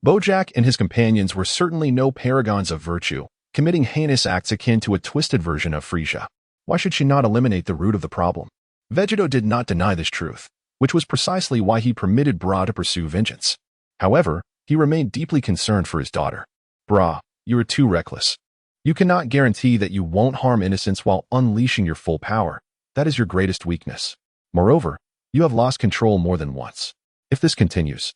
Bojack and his companions were certainly no paragons of virtue, committing heinous acts akin to a twisted version of Frieza. Why should she not eliminate the root of the problem? Vegeta did not deny this truth, which was precisely why he permitted Bra to pursue vengeance. However, he remained deeply concerned for his daughter. Bra, you are too reckless. You cannot guarantee that you won't harm innocents while unleashing your full power. That is your greatest weakness. Moreover, you have lost control more than once. If this continues,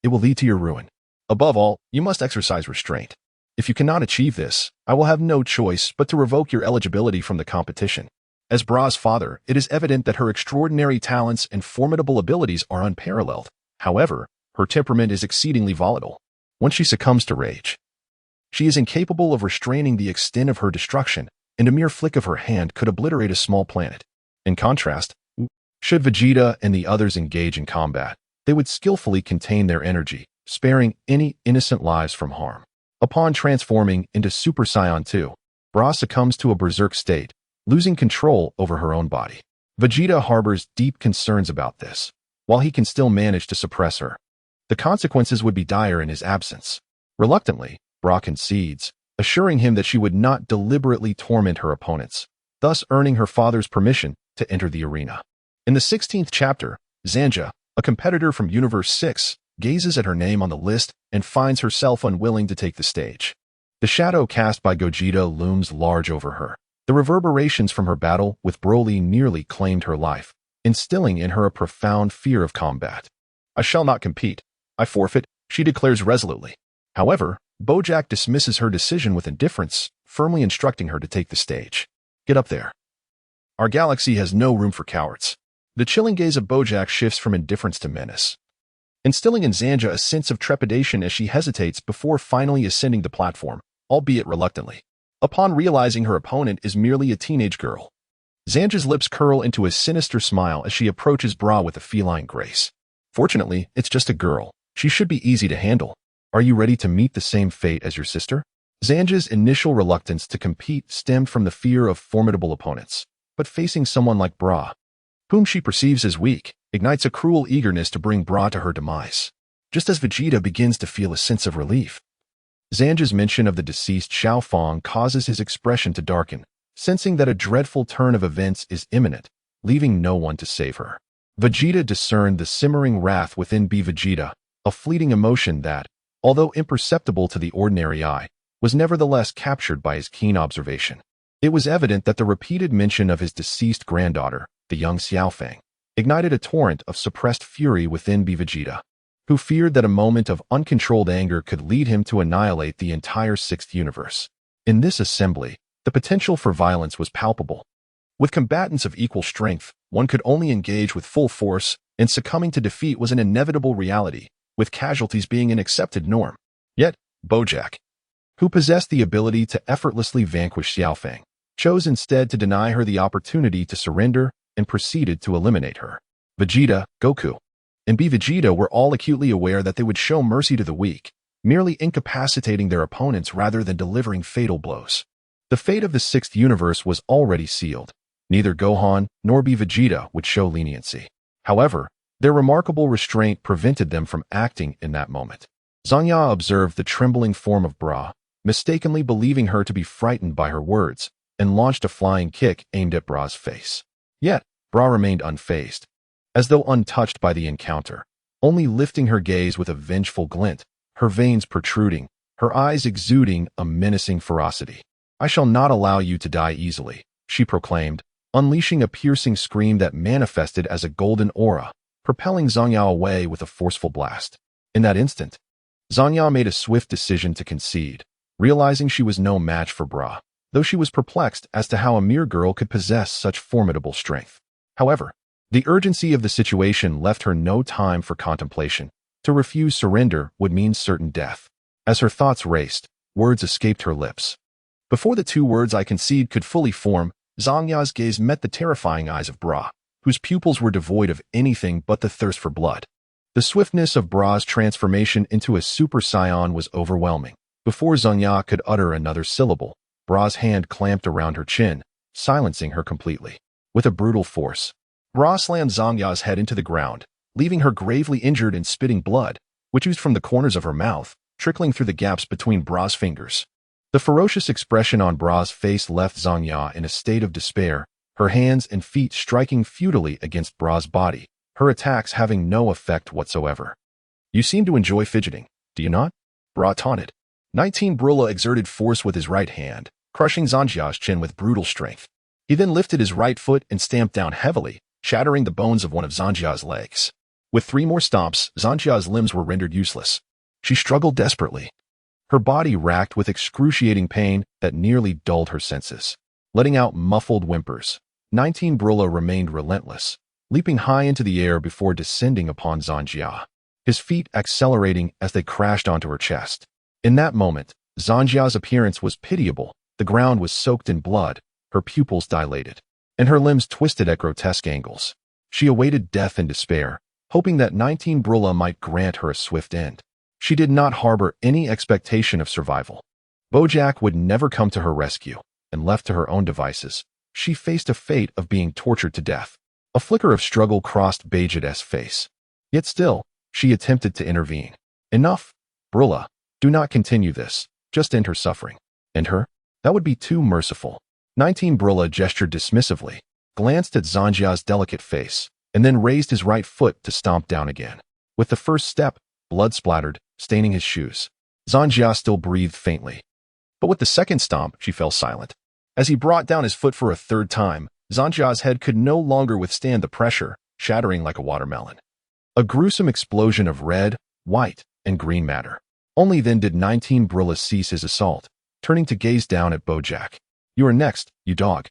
it will lead to your ruin. Above all, you must exercise restraint. If you cannot achieve this, I will have no choice but to revoke your eligibility from the competition. As Bra's father, it is evident that her extraordinary talents and formidable abilities are unparalleled. However, her temperament is exceedingly volatile. Once she succumbs to rage, she is incapable of restraining the extent of her destruction, and a mere flick of her hand could obliterate a small planet. In contrast, should Vegeta and the others engage in combat, they would skillfully contain their energy, sparing any innocent lives from harm. Upon transforming into Super Saiyan 2, Bra succumbs to a berserk state, losing control over her own body. Vegeta harbors deep concerns about this. While he can still manage to suppress her, the consequences would be dire in his absence. Reluctantly, Bra concedes, assuring him that she would not deliberately torment her opponents, thus earning her father's permission to enter the arena. In the 16th chapter, Zanja, a competitor from Universe 6, gazes at her name on the list and finds herself unwilling to take the stage. The shadow cast by Gogeta looms large over her. The reverberations from her battle with Broly nearly claimed her life, instilling in her a profound fear of combat. I shall not compete. I forfeit, she declares resolutely. However, Bojack dismisses her decision with indifference, firmly instructing her to take the stage. Get up there. Our galaxy has no room for cowards. The chilling gaze of Bojack shifts from indifference to menace, instilling in Zanja a sense of trepidation as she hesitates before finally ascending the platform, albeit reluctantly. Upon realizing her opponent is merely a teenage girl, Zanja's lips curl into a sinister smile as she approaches Bra with a feline grace. Fortunately, it's just a girl. She should be easy to handle. Are you ready to meet the same fate as your sister? Zanja's initial reluctance to compete stemmed from the fear of formidable opponents, but facing someone like Bra, whom she perceives as weak, ignites a cruel eagerness to bring Bra to her demise. Just as Vegeta begins to feel a sense of relief, Zanja's mention of the deceased Xiao Fang causes his expression to darken, sensing that a dreadful turn of events is imminent, leaving no one to save her. Vegeta discerned the simmering wrath within Vegeta, a fleeting emotion that, although imperceptible to the ordinary eye, was nevertheless captured by his keen observation. It was evident that the repeated mention of his deceased granddaughter, the young Xiaofang, ignited a torrent of suppressed fury within Vegeta, who feared that a moment of uncontrolled anger could lead him to annihilate the entire sixth universe. In this assembly, the potential for violence was palpable. With combatants of equal strength, one could only engage with full force, and succumbing to defeat was an inevitable reality, with casualties being an accepted norm. Yet, Bojack, who possessed the ability to effortlessly vanquish Xiaofang, chose instead to deny her the opportunity to surrender and proceeded to eliminate her. Vegeta, Goku, and Vegeta were all acutely aware that they would show mercy to the weak, merely incapacitating their opponents rather than delivering fatal blows. The fate of the sixth universe was already sealed. Neither Gohan nor Vegeta would show leniency. However, their remarkable restraint prevented them from acting in that moment. Zanya observed the trembling form of Bra, mistakenly believing her to be frightened by her words, and launched a flying kick aimed at Bra's face. Yet, Bra remained unfazed, as though untouched by the encounter, only lifting her gaze with a vengeful glint, her veins protruding, her eyes exuding a menacing ferocity. "I shall not allow you to die easily," she proclaimed, unleashing a piercing scream that manifested as a golden aura, propelling Zanya away with a forceful blast. In that instant, Zanya made a swift decision to concede, realizing she was no match for Bra, though she was perplexed as to how a mere girl could possess such formidable strength. However, the urgency of the situation left her no time for contemplation. To refuse surrender would mean certain death. As her thoughts raced, words escaped her lips. Before the two words "I concede" could fully form, Zanya's gaze met the terrifying eyes of Bra, whose pupils were devoid of anything but the thirst for blood. The swiftness of Bra's transformation into a Super Saiyan was overwhelming. Before Zanya could utter another syllable, Bra's hand clamped around her chin, silencing her completely. With a brutal force, Bra slammed Zanya's head into the ground, leaving her gravely injured and spitting blood, which oozed from the corners of her mouth, trickling through the gaps between Bra's fingers. The ferocious expression on Bra's face left Zanya in a state of despair, her hands and feet striking futilely against Bra's body, her attacks having no effect whatsoever. "You seem to enjoy fidgeting, do you not?" Bra taunted. 19 Brilla exerted force with his right hand, crushing Zanja's chin with brutal strength. He then lifted his right foot and stamped down heavily, shattering the bones of one of Zanja's legs. With 3 more stomps, Zanja's limbs were rendered useless. She struggled desperately, her body racked with excruciating pain that nearly dulled her senses. Letting out muffled whimpers, 19 Brilla remained relentless, leaping high into the air before descending upon Zanja, his feet accelerating as they crashed onto her chest. In that moment, Zanja's appearance was pitiable. The ground was soaked in blood, her pupils dilated, and her limbs twisted at grotesque angles. She awaited death in despair, hoping that 19 Brilla might grant her a swift end. She did not harbor any expectation of survival. Bojack would never come to her rescue, and left to her own devices, she faced a fate of being tortured to death. A flicker of struggle crossed Vegeta's face. Yet still, she attempted to intervene. "Enough, Brilla. Do not continue this. Just end her suffering." "End her? That would be too merciful." 19 Brilla gestured dismissively, glanced at Zanja's delicate face, and then raised his right foot to stomp down again. With the first step, blood splattered, staining his shoes. Zanja still breathed faintly. But with the second stomp, she fell silent. As he brought down his foot for a third time, Zanja's head could no longer withstand the pressure, shattering like a watermelon. A gruesome explosion of red, white, and green matter. Only then did 19 Brilla cease his assault, turning to gaze down at Bojack. "You are next, you dog."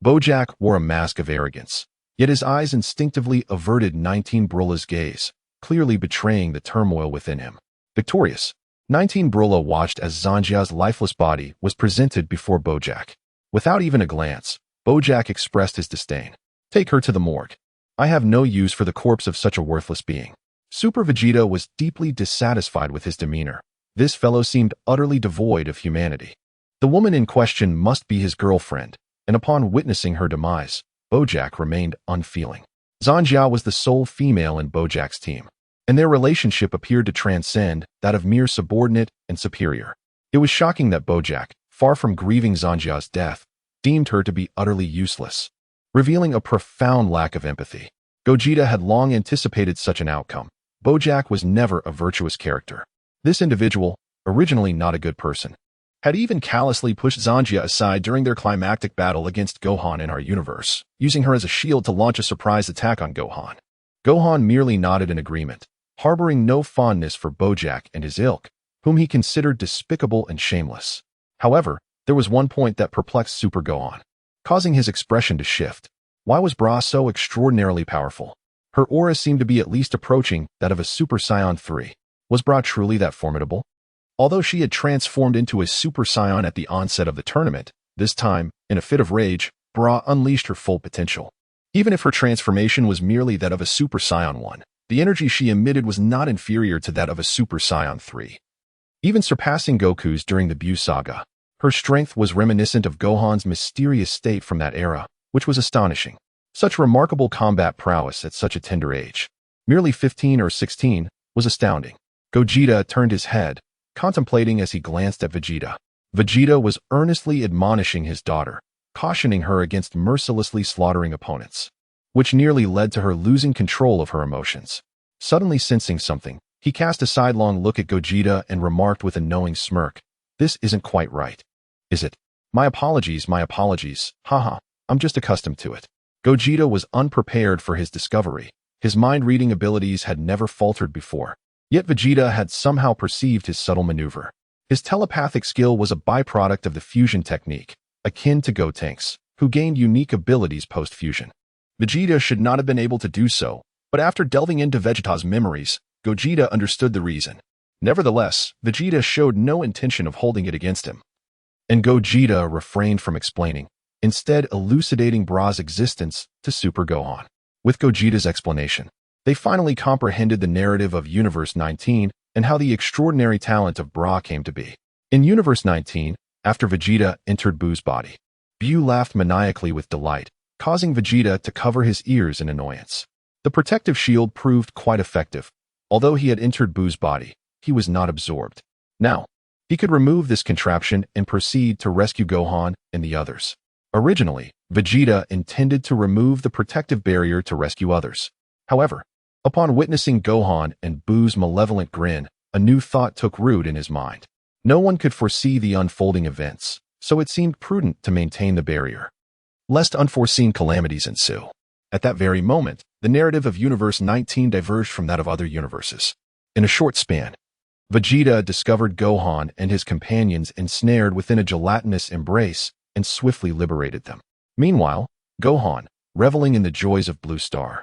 Bojack wore a mask of arrogance, yet his eyes instinctively averted 19 Brilla's gaze, clearly betraying the turmoil within him. Victorious, 19 Brilla watched as Zanja's lifeless body was presented before Bojack. Without even a glance, Bojack expressed his disdain. "Take her to the morgue. I have no use for the corpse of such a worthless being." Super Vegeta was deeply dissatisfied with his demeanor. This fellow seemed utterly devoid of humanity. The woman in question must be his girlfriend, and upon witnessing her demise, Bojack remained unfeeling. Zanja was the sole female in Bojack's team, and their relationship appeared to transcend that of mere subordinate and superior. It was shocking that Bojack, far from grieving Zanjia's death, deemed her to be utterly useless, revealing a profound lack of empathy. Gogeta had long anticipated such an outcome. Bojack was never a virtuous character. This individual, originally not a good person, had even callously pushed Zanjia aside during their climactic battle against Gohan in our universe, using her as a shield to launch a surprise attack on Gohan. Gohan merely nodded in agreement, harboring no fondness for Bojack and his ilk, whom he considered despicable and shameless. However, there was one point that perplexed Super Gohan, causing his expression to shift. Why was Bra so extraordinarily powerful? Her aura seemed to be at least approaching that of a Super Saiyan 3. Was Bra truly that formidable? Although she had transformed into a Super Saiyan at the onset of the tournament, this time, in a fit of rage, Bra unleashed her full potential. Even if her transformation was merely that of a Super Saiyan 1, the energy she emitted was not inferior to that of a Super Saiyan 3. Even surpassing Goku's during the Buu saga, her strength was reminiscent of Gohan's mysterious state from that era, which was astonishing. Such remarkable combat prowess at such a tender age, merely 15 or 16, was astounding. Gogeta turned his head, contemplating as he glanced at Vegeta. Vegeta was earnestly admonishing his daughter, cautioning her against mercilessly slaughtering opponents, which nearly led to her losing control of her emotions. Suddenly sensing something, he cast a sidelong look at Gogeta and remarked with a knowing smirk, "This isn't quite right, is it? My apologies, haha, I'm just accustomed to it." Gogeta was unprepared for his discovery. His mind-reading abilities had never faltered before. Yet Vegeta had somehow perceived his subtle maneuver. His telepathic skill was a byproduct of the fusion technique, akin to Gotenks, who gained unique abilities post-fusion. Vegeta should not have been able to do so, but after delving into Vegeta's memories, Gogeta understood the reason. Nevertheless, Vegeta showed no intention of holding it against him. And Gogeta refrained from explaining, instead elucidating Bra's existence to Super Gohan. With Gogeta's explanation, they finally comprehended the narrative of Universe 19 and how the extraordinary talent of Bra came to be. In Universe 19, after Vegeta entered Buu's body, Buu laughed maniacally with delight, causing Vegeta to cover his ears in annoyance. The protective shield proved quite effective. Although he had entered Buu's body, he was not absorbed. Now, he could remove this contraption and proceed to rescue Gohan and the others. Originally, Vegeta intended to remove the protective barrier to rescue others. However, upon witnessing Gohan and Buu's malevolent grin, a new thought took root in his mind. No one could foresee the unfolding events, so it seemed prudent to maintain the barrier, lest unforeseen calamities ensue. At that very moment, the narrative of Universe 19 diverged from that of other universes. In a short span, Vegeta discovered Gohan and his companions ensnared within a gelatinous embrace and swiftly liberated them. Meanwhile, Gohan, reveling in the joys of Blue Star,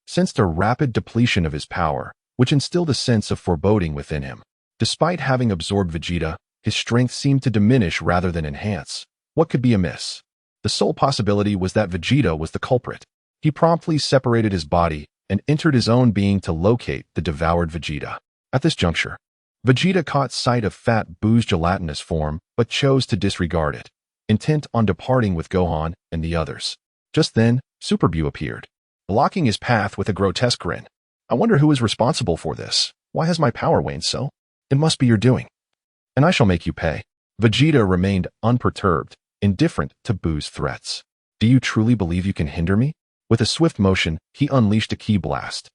sensed a rapid depletion of his power, which instilled a sense of foreboding within him. Despite having absorbed Vegeta, his strength seemed to diminish rather than enhance. What could be amiss? The sole possibility was that Vegeta was the culprit. He promptly separated his body and entered his own being to locate the devoured Vegeta. At this juncture, Vegeta caught sight of Fat Buu's gelatinous form but chose to disregard it, intent on departing with Gohan and the others. Just then, Super Buu appeared, blocking his path with a grotesque grin. "I wonder who is responsible for this. Why has my power waned so? It must be your doing, and I shall make you pay." Vegeta remained unperturbed, indifferent to Buu's threats. "Do you truly believe you can hinder me?" With a swift motion, he unleashed a ki blast,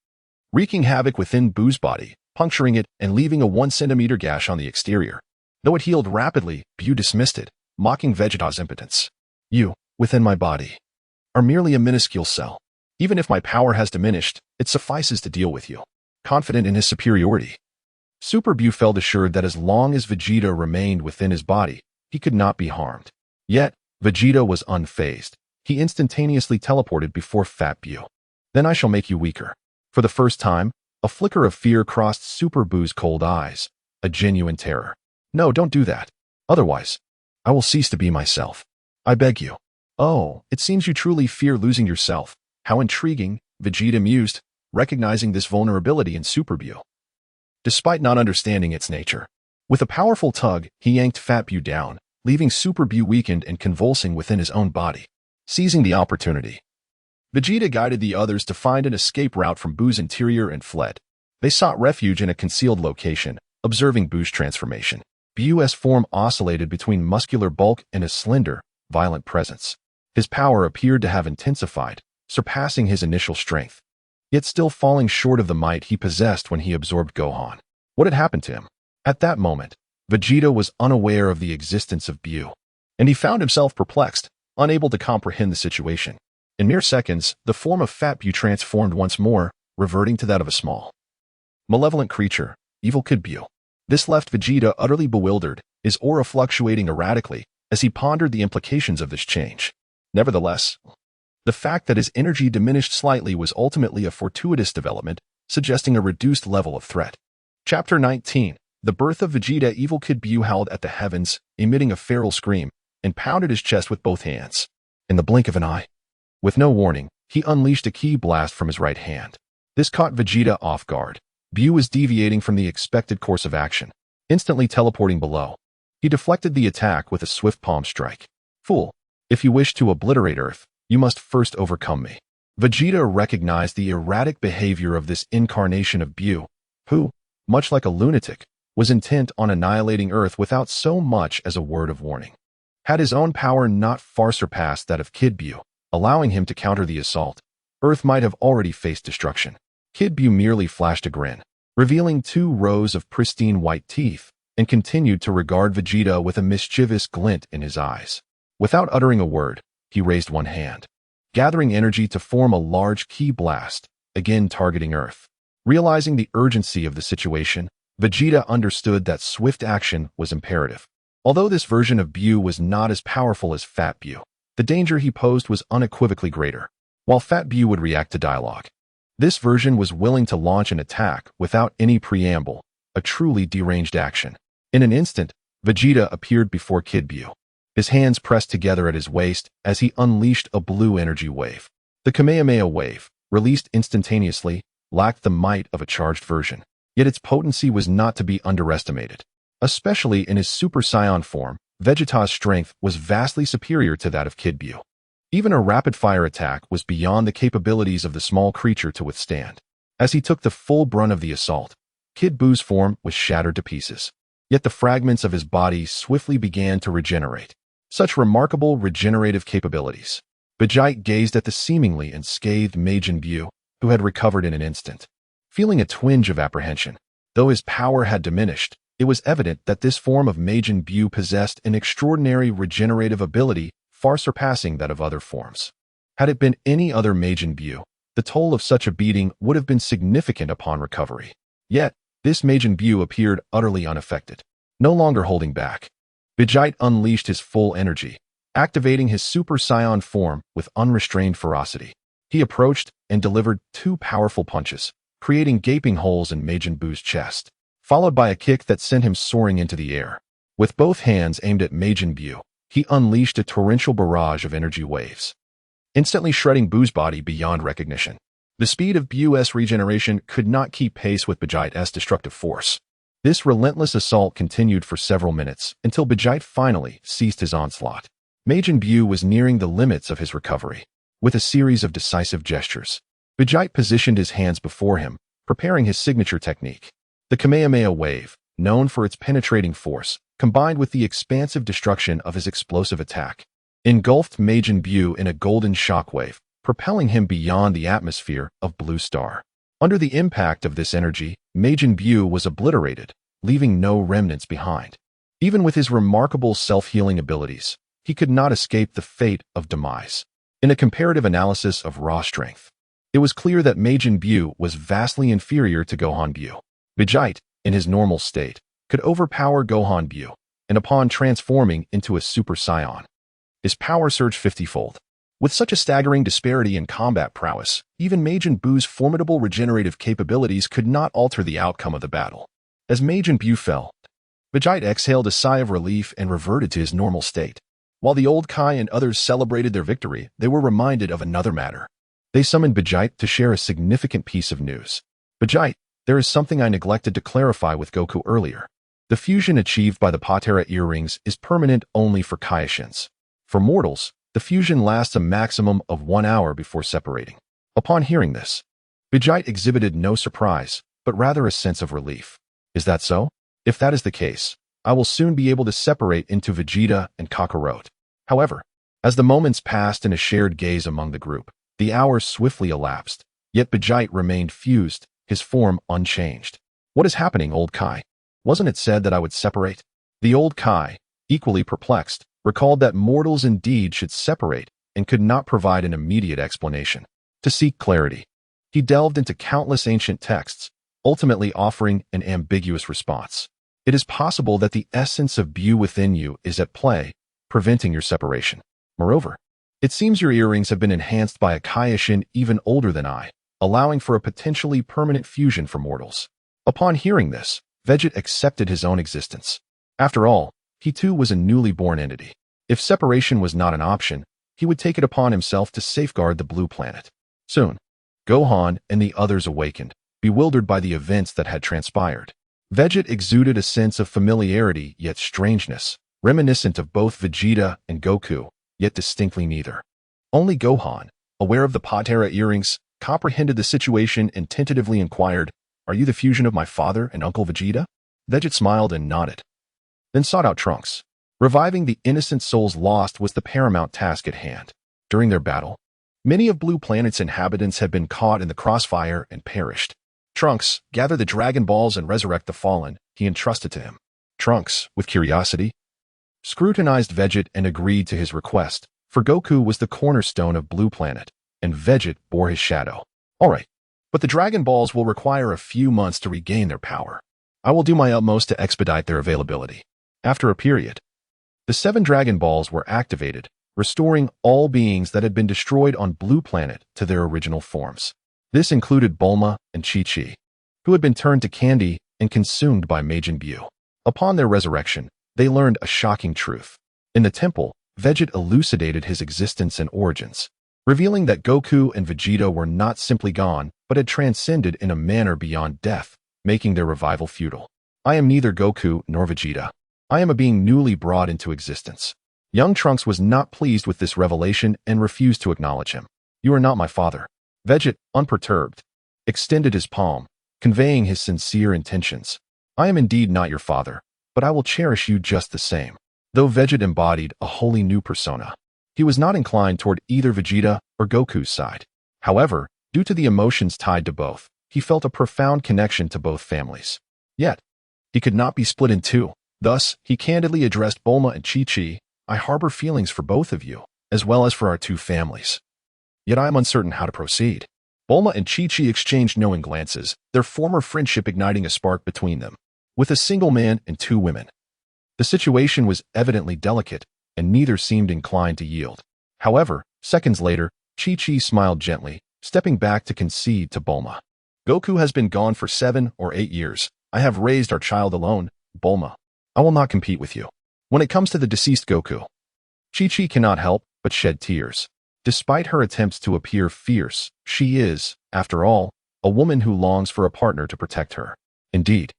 wreaking havoc within Buu's body, puncturing it and leaving a 1 centimeter gash on the exterior. Though it healed rapidly, Buu dismissed it, mocking Vegeta's impotence. "You, within my body, are merely a minuscule cell. Even if my power has diminished, it suffices to deal with you." Confident in his superiority, Super Buu felt assured that as long as Vegeta remained within his body, he could not be harmed. Yet, Vegeta was unfazed. He instantaneously teleported before Fat Buu. "Then I shall make you weaker." For the first time, a flicker of fear crossed Super Buu's cold eyes, a genuine terror. "No, don't do that. Otherwise, I will cease to be myself. I beg you." "Oh, it seems you truly fear losing yourself. How intriguing," Vegeta mused, recognizing this vulnerability in Super Buu. Despite not understanding its nature, with a powerful tug, he yanked Fat Buu down, leaving Super Buu weakened and convulsing within his own body. Seizing the opportunity, Vegeta guided the others to find an escape route from Buu's interior and fled. They sought refuge in a concealed location, observing Buu's transformation. Bu's form oscillated between muscular bulk and a slender, violent presence. His power appeared to have intensified, surpassing his initial strength, yet still falling short of the might he possessed when he absorbed Gohan. What had happened to him? At that moment, Vegeta was unaware of the existence of Bu, and he found himself perplexed, unable to comprehend the situation. In mere seconds, the form of Fat Bu transformed once more, reverting to that of a small, malevolent creature, Evil Kid Bu. This left Vegeta utterly bewildered, his aura fluctuating erratically as he pondered the implications of this change. Nevertheless, the fact that his energy diminished slightly was ultimately a fortuitous development, suggesting a reduced level of threat. Chapter 19. The birth of Vegeta. Evil Kid Bu howled at the heavens, emitting a feral scream, and pounded his chest with both hands. In the blink of an eye, with no warning, he unleashed a ki blast from his right hand. This caught Vegeta off guard. Bu was deviating from the expected course of action, instantly teleporting below. He deflected the attack with a swift palm strike. Fool, if you wish to obliterate Earth, you must first overcome me. Vegeta recognized the erratic behavior of this incarnation of Bu, who, much like a lunatic, was intent on annihilating Earth without so much as a word of warning. Had his own power not far surpassed that of Kid Bu, allowing him to counter the assault, Earth might have already faced destruction. Kid Bu merely flashed a grin, revealing 2 rows of pristine white teeth, and continued to regard Vegeta with a mischievous glint in his eyes. Without uttering a word, he raised one hand, gathering energy to form a large ki blast, again targeting Earth. Realizing the urgency of the situation, Vegeta understood that swift action was imperative. Although this version of Bu was not as powerful as Fat Bu, the danger he posed was unequivocally greater. While Fat Bu would react to dialogue, this version was willing to launch an attack without any preamble, a truly deranged action. In an instant, Vegeta appeared before Kid Bu, his hands pressed together at his waist as he unleashed a blue energy wave. The Kamehameha wave, released instantaneously, lacked the might of a charged version, yet its potency was not to be underestimated. Especially in his Super Saiyan form, Vegeta's strength was vastly superior to that of Kid Bu. Even a rapid-fire attack was beyond the capabilities of the small creature to withstand. As he took the full brunt of the assault, Kid Bu's form was shattered to pieces. Yet the fragments of his body swiftly began to regenerate. Such remarkable regenerative capabilities. Vegeta gazed at the seemingly unscathed Majin Bu, who had recovered in an instant. Feeling a twinge of apprehension, though his power had diminished, it was evident that this form of Majin Bu possessed an extraordinary regenerative ability far surpassing that of other forms. Had it been any other Majin Bu, the toll of such a beating would have been significant upon recovery. Yet, this Majin Bu appeared utterly unaffected, no longer holding back. Vegeta unleashed his full energy, activating his Super Saiyan form with unrestrained ferocity. He approached and delivered 2 powerful punches, creating gaping holes in Majin Bu's chest, followed by a kick that sent him soaring into the air. With both hands aimed at Majin Bu, he unleashed a torrential barrage of energy waves, instantly shredding Bu's body beyond recognition. The speed of Bu's regeneration could not keep pace with Vegeta's destructive force. This relentless assault continued for several minutes until Vegeta finally ceased his onslaught. Majin Bu was nearing the limits of his recovery. With a series of decisive gestures, Vegeta positioned his hands before him, preparing his signature technique. The Kamehameha wave, known for its penetrating force, combined with the expansive destruction of his explosive attack, engulfed Majin Bu in a golden shockwave, propelling him beyond the atmosphere of Blue Star. Under the impact of this energy, Majin Bu was obliterated, leaving no remnants behind. Even with his remarkable self-healing abilities, he could not escape the fate of demise. In a comparative analysis of raw strength, it was clear that Majin Bu was vastly inferior to Gohan Bu. Vegeta, in his normal state, could overpower Gohan Bu, and upon transforming into a Super Saiyan, his power surged 50-fold. With such a staggering disparity in combat prowess, even Majin Bu's formidable regenerative capabilities could not alter the outcome of the battle. As Majin Bu fell, Vegeta exhaled a sigh of relief and reverted to his normal state. While the old Kai and others celebrated their victory, they were reminded of another matter. They summoned Vegeta to share a significant piece of news. Vegeta, there is something I neglected to clarify with Goku earlier. The fusion achieved by the Patera earrings is permanent only for Kaioshins. For mortals, the fusion lasts a maximum of 1 hour before separating. Upon hearing this, Vegeta exhibited no surprise, but rather a sense of relief. Is that so? If that is the case, I will soon be able to separate into Vegeta and Kakarot. However, as the moments passed in a shared gaze among the group, the hours swiftly elapsed, yet Vegeta remained fused, his form unchanged. What is happening, old Kai? Wasn't it said that I would separate? The old Kai, equally perplexed, recalled that mortals indeed should separate and could not provide an immediate explanation. To seek clarity, he delved into countless ancient texts, ultimately offering an ambiguous response. It is possible that the essence of Bu within you is at play, preventing your separation. Moreover, it seems your earrings have been enhanced by a Kaioshin even older than I, allowing for a potentially permanent fusion for mortals. Upon hearing this, Vegeta accepted his own existence. After all, he too was a newly born entity. If separation was not an option, he would take it upon himself to safeguard the blue planet. Soon, Gohan and the others awakened, bewildered by the events that had transpired. Vegeta exuded a sense of familiarity yet strangeness, reminiscent of both Vegeta and Goku, yet distinctly neither. Only Gohan, aware of the Patera earrings, comprehended the situation and tentatively inquired, "Are you the fusion of my father and Uncle Vegeta?" Vegeta smiled and nodded, then sought out Trunks. Reviving the innocent souls lost was the paramount task at hand. During their battle, many of Blue Planet's inhabitants had been caught in the crossfire and perished. Trunks, gather the Dragon Balls and resurrect the fallen, he entrusted to him. Trunks, with curiosity, scrutinized Vegeta and agreed to his request, for Goku was the cornerstone of Blue Planet, and Vegeta bore his shadow. All right, but the Dragon Balls will require a few months to regain their power. I will do my utmost to expedite their availability. After a period, the 7 Dragon Balls were activated, restoring all beings that had been destroyed on Blue Planet to their original forms. This included Bulma and Chi-Chi, who had been turned to candy and consumed by Majin Buu. Upon their resurrection, they learned a shocking truth. In the temple, Vegeta elucidated his existence and origins, revealing that Goku and Vegeta were not simply gone, but had transcended in a manner beyond death, making their revival futile. I am neither Goku nor Vegeta. I am a being newly brought into existence. Young Trunks was not pleased with this revelation and refused to acknowledge him. You are not my father. Vegeta, unperturbed, extended his palm, conveying his sincere intentions. I am indeed not your father, but I will cherish you just the same. Though Vegeta embodied a wholly new persona, he was not inclined toward either Vegeta or Goku's side. However, due to the emotions tied to both, he felt a profound connection to both families. Yet, he could not be split in two. Thus, he candidly addressed Bulma and Chi-Chi, I harbor feelings for both of you, as well as for our two families. Yet I am uncertain how to proceed. Bulma and Chi-Chi exchanged knowing glances, their former friendship igniting a spark between them. With a single man and 2 women, the situation was evidently delicate, and neither seemed inclined to yield. However, seconds later, Chi-Chi smiled gently, stepping back to concede to Bulma. Goku has been gone for 7 or 8 years. I have raised our child alone, Bulma. I will not compete with you. When it comes to the deceased Goku, Chi-Chi cannot help but shed tears. Despite her attempts to appear fierce, she is, after all, a woman who longs for a partner to protect her. Indeed,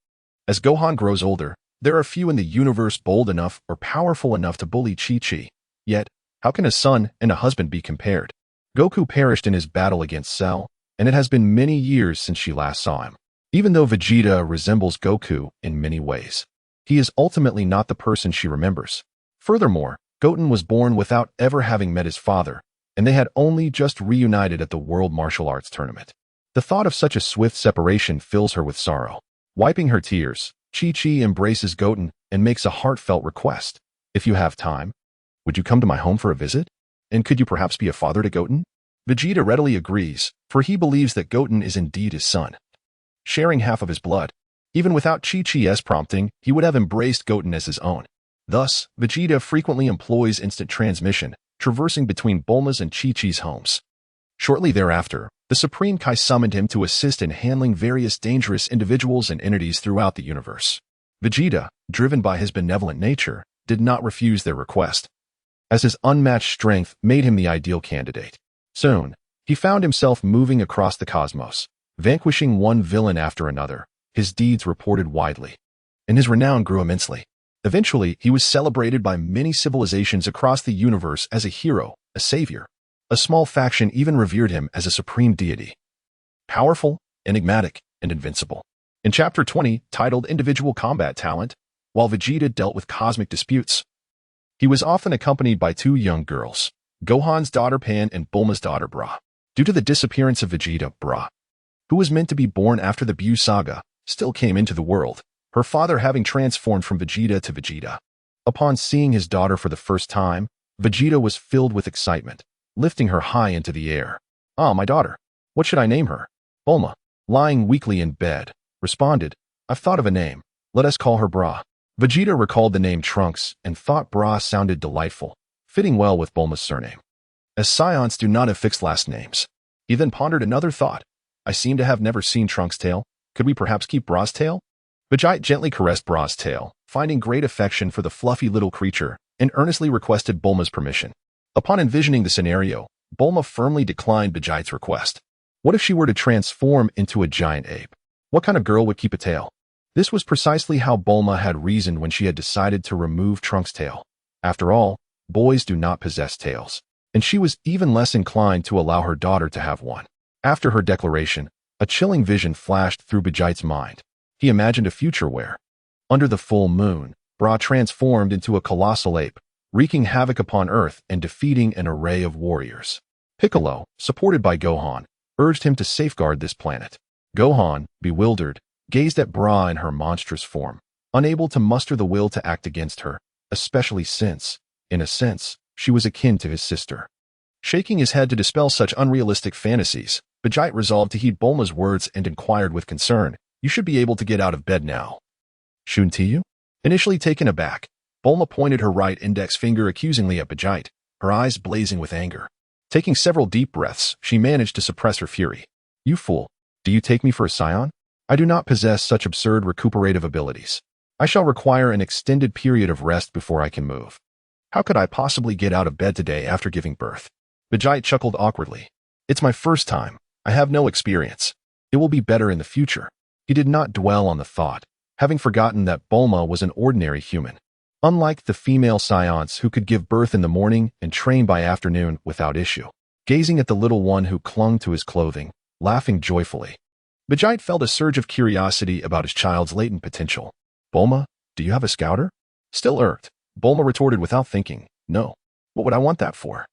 as Gohan grows older, there are few in the universe bold enough or powerful enough to bully Chi-Chi. Yet, how can a son and a husband be compared? Goku perished in his battle against Cell, and it has been many years since she last saw him. Even though Vegeta resembles Goku in many ways, he is ultimately not the person she remembers. Furthermore, Goten was born without ever having met his father, and they had only just reunited at the World Martial Arts Tournament. The thought of such a swift separation fills her with sorrow. Wiping her tears, Chi-Chi embraces Goten and makes a heartfelt request. If you have time, would you come to my home for a visit? And could you perhaps be a father to Goten? Vegeta readily agrees, for he believes that Goten is indeed his son, sharing half of his blood. Even without Chi-Chi's prompting, he would have embraced Goten as his own. Thus, Vegeta frequently employs instant transmission, traversing between Bulma's and Chi-Chi's homes. Shortly thereafter, the Supreme Kai summoned him to assist in handling various dangerous individuals and entities throughout the universe. Vegeta, driven by his benevolent nature, did not refuse their request, as his unmatched strength made him the ideal candidate. Soon, he found himself moving across the cosmos, vanquishing one villain after another, his deeds reported widely, and his renown grew immensely. Eventually, he was celebrated by many civilizations across the universe as a hero, a savior. A small faction even revered him as a supreme deity. Powerful, enigmatic, and invincible. In Chapter 20, titled Individual Combat Talent, while Vegeta dealt with cosmic disputes. He was often accompanied by two young girls, Gohan's daughter Pan and Bulma's daughter Bra. Due to the disappearance of Vegeta, Bra, who was meant to be born after the Buu saga, still came into the world, her father having transformed from Vegeta to Vegeta. Upon seeing his daughter for the first time, Vegeta was filled with excitement, lifting her high into the air. "Ah, my daughter. What should I name her?" Bulma, lying weakly in bed, responded, "I've thought of a name. Let us call her Bra." Vegeta recalled the name Trunks and thought Bra sounded delightful, fitting well with Bulma's surname. As Saiyans do not have fixed last names, he then pondered another thought. "I seem to have never seen Trunks' tail. Could we perhaps keep Bra's tail?" Vegeta gently caressed Bra's tail, finding great affection for the fluffy little creature, and earnestly requested Bulma's permission. Upon envisioning the scenario, Bulma firmly declined Vegeta's request. What if she were to transform into a giant ape? What kind of girl would keep a tail? This was precisely how Bulma had reasoned when she had decided to remove Trunks' tail. After all, boys do not possess tails, and she was even less inclined to allow her daughter to have one. After her declaration, a chilling vision flashed through Vegeta's mind. He imagined a future where, under the full moon, Bra transformed into a colossal ape, wreaking havoc upon Earth and defeating an array of warriors. Piccolo, supported by Gohan, urged him to safeguard this planet. Gohan, bewildered, gazed at Bra in her monstrous form, unable to muster the will to act against her, especially since, in a sense, she was akin to his sister. Shaking his head to dispel such unrealistic fantasies, Vegeta resolved to heed Bulma's words and inquired with concern, "You should be able to get out of bed now, shouldn't you?" Initially taken aback, Bulma pointed her right index finger accusingly at Vegeta, her eyes blazing with anger. Taking several deep breaths, she managed to suppress her fury. "You fool, do you take me for a Saiyan? I do not possess such absurd recuperative abilities. I shall require an extended period of rest before I can move. How could I possibly get out of bed today after giving birth?" Vegeta chuckled awkwardly. "It's my first time. I have no experience. It will be better in the future." He did not dwell on the thought, having forgotten that Bulma was an ordinary human. Unlike the female Saiyans who could give birth in the morning and train by afternoon without issue. Gazing at the little one who clung to his clothing, laughing joyfully, Vegeta felt a surge of curiosity about his child's latent potential. "Bulma, do you have a scouter?" Still irked, Bulma retorted without thinking, "No. What would I want that for?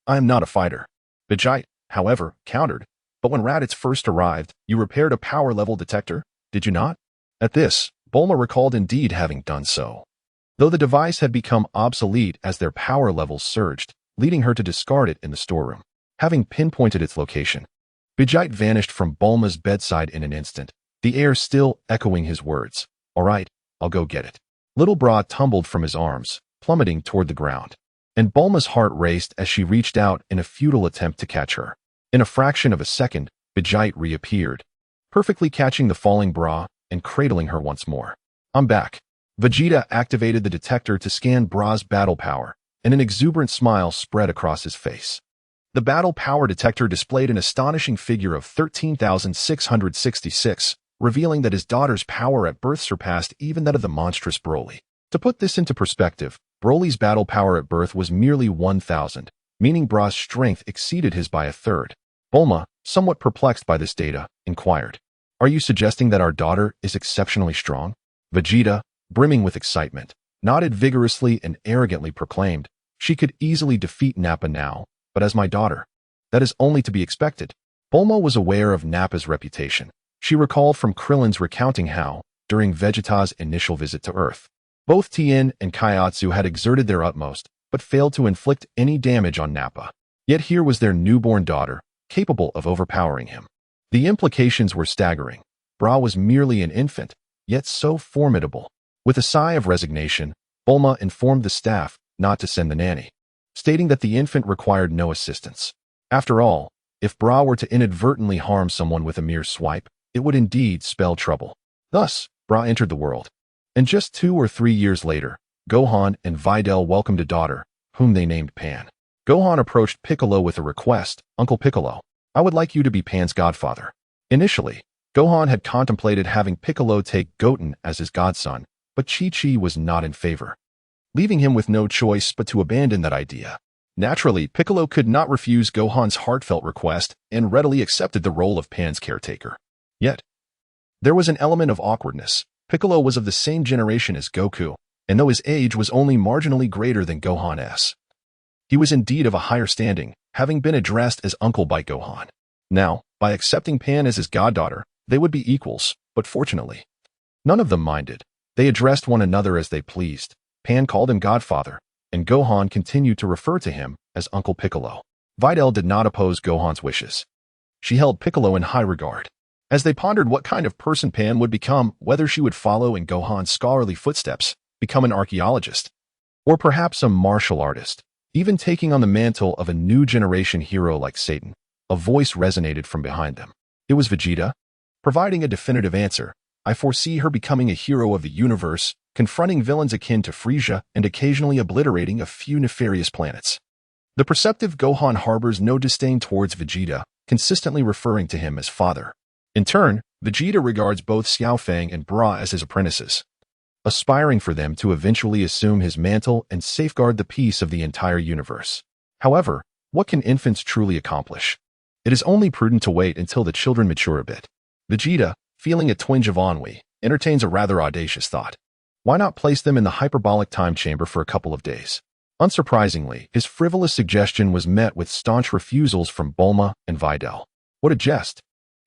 I am not a fighter." Vegeta, however, countered, "But when Raditz first arrived, you repaired a power level detector, did you not?" At this, Bulma recalled indeed having done so, though the device had become obsolete as their power levels surged, leading her to discard it in the storeroom. Having pinpointed its location, Vegeta vanished from Bulma's bedside in an instant, the air still echoing his words. "All right, I'll go get it." Little Bra tumbled from his arms, plummeting toward the ground, and Bulma's heart raced as she reached out in a futile attempt to catch her. In a fraction of a second, Vegeta reappeared, perfectly catching the falling Bra and cradling her once more. "I'm back." Vegeta activated the detector to scan Bra's battle power, and an exuberant smile spread across his face. The battle power detector displayed an astonishing figure of 13,666, revealing that his daughter's power at birth surpassed even that of the monstrous Broly. To put this into perspective, Broly's battle power at birth was merely 1,000, meaning Bra's strength exceeded his by a third. Bulma, somewhat perplexed by this data, inquired, "Are you suggesting that our daughter is exceptionally strong?" Vegeta, brimming with excitement, nodded vigorously and arrogantly proclaimed, "She could easily defeat Nappa now, but as my daughter, that is only to be expected." Bulma was aware of Nappa's reputation. She recalled from Krillin's recounting how, during Vegeta's initial visit to Earth, both Tien and Kaiatsu had exerted their utmost, but failed to inflict any damage on Nappa. Yet here was their newborn daughter, capable of overpowering him. The implications were staggering. Bra was merely an infant, yet so formidable. With a sigh of resignation, Bulma informed the staff not to send the nanny, stating that the infant required no assistance. After all, if Bra were to inadvertently harm someone with a mere swipe, it would indeed spell trouble. Thus, Bra entered the world. And just 2 or 3 years later, Gohan and Videl welcomed a daughter, whom they named Pan. Gohan approached Piccolo with a request, "Uncle Piccolo, I would like you to be Pan's godfather." Initially, Gohan had contemplated having Piccolo take Goten as his godson, but Chi-Chi was not in favor, leaving him with no choice but to abandon that idea. Naturally, Piccolo could not refuse Gohan's heartfelt request and readily accepted the role of Pan's caretaker. Yet, there was an element of awkwardness. Piccolo was of the same generation as Goku, and though his age was only marginally greater than Gohan's, he was indeed of a higher standing, having been addressed as uncle by Gohan. Now, by accepting Pan as his goddaughter, they would be equals, but fortunately, none of them minded. They addressed one another as they pleased. Pan called him Godfather, and Gohan continued to refer to him as Uncle Piccolo. Videl did not oppose Gohan's wishes. She held Piccolo in high regard. As they pondered what kind of person Pan would become, whether she would follow in Gohan's scholarly footsteps, become an archaeologist, or perhaps a martial artist, even taking on the mantle of a new generation hero like Satan, a voice resonated from behind them. It was Vegeta. Providing a definitive answer, I foresee her becoming a hero of the universe, confronting villains akin to Frieza and occasionally obliterating a few nefarious planets. The perceptive Gohan harbors no disdain towards Vegeta, consistently referring to him as father. In turn, Vegeta regards both Xiaofang and Bra as his apprentices, aspiring for them to eventually assume his mantle and safeguard the peace of the entire universe. However, what can infants truly accomplish? It is only prudent to wait until the children mature a bit. Vegeta, feeling a twinge of ennui, entertains a rather audacious thought. Why not place them in the hyperbolic time chamber for a couple of days? Unsurprisingly, his frivolous suggestion was met with staunch refusals from Bulma and Videl. What a jest!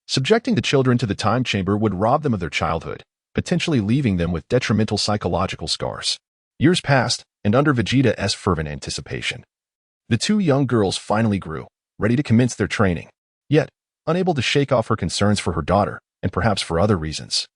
Subjecting the children to the time chamber would rob them of their childhood, potentially leaving them with detrimental psychological scars. Years passed, and under Vegeta's fervent anticipation, the two young girls finally grew, ready to commence their training. Yet, unable to shake off her concerns for her daughter, and perhaps for other reasons,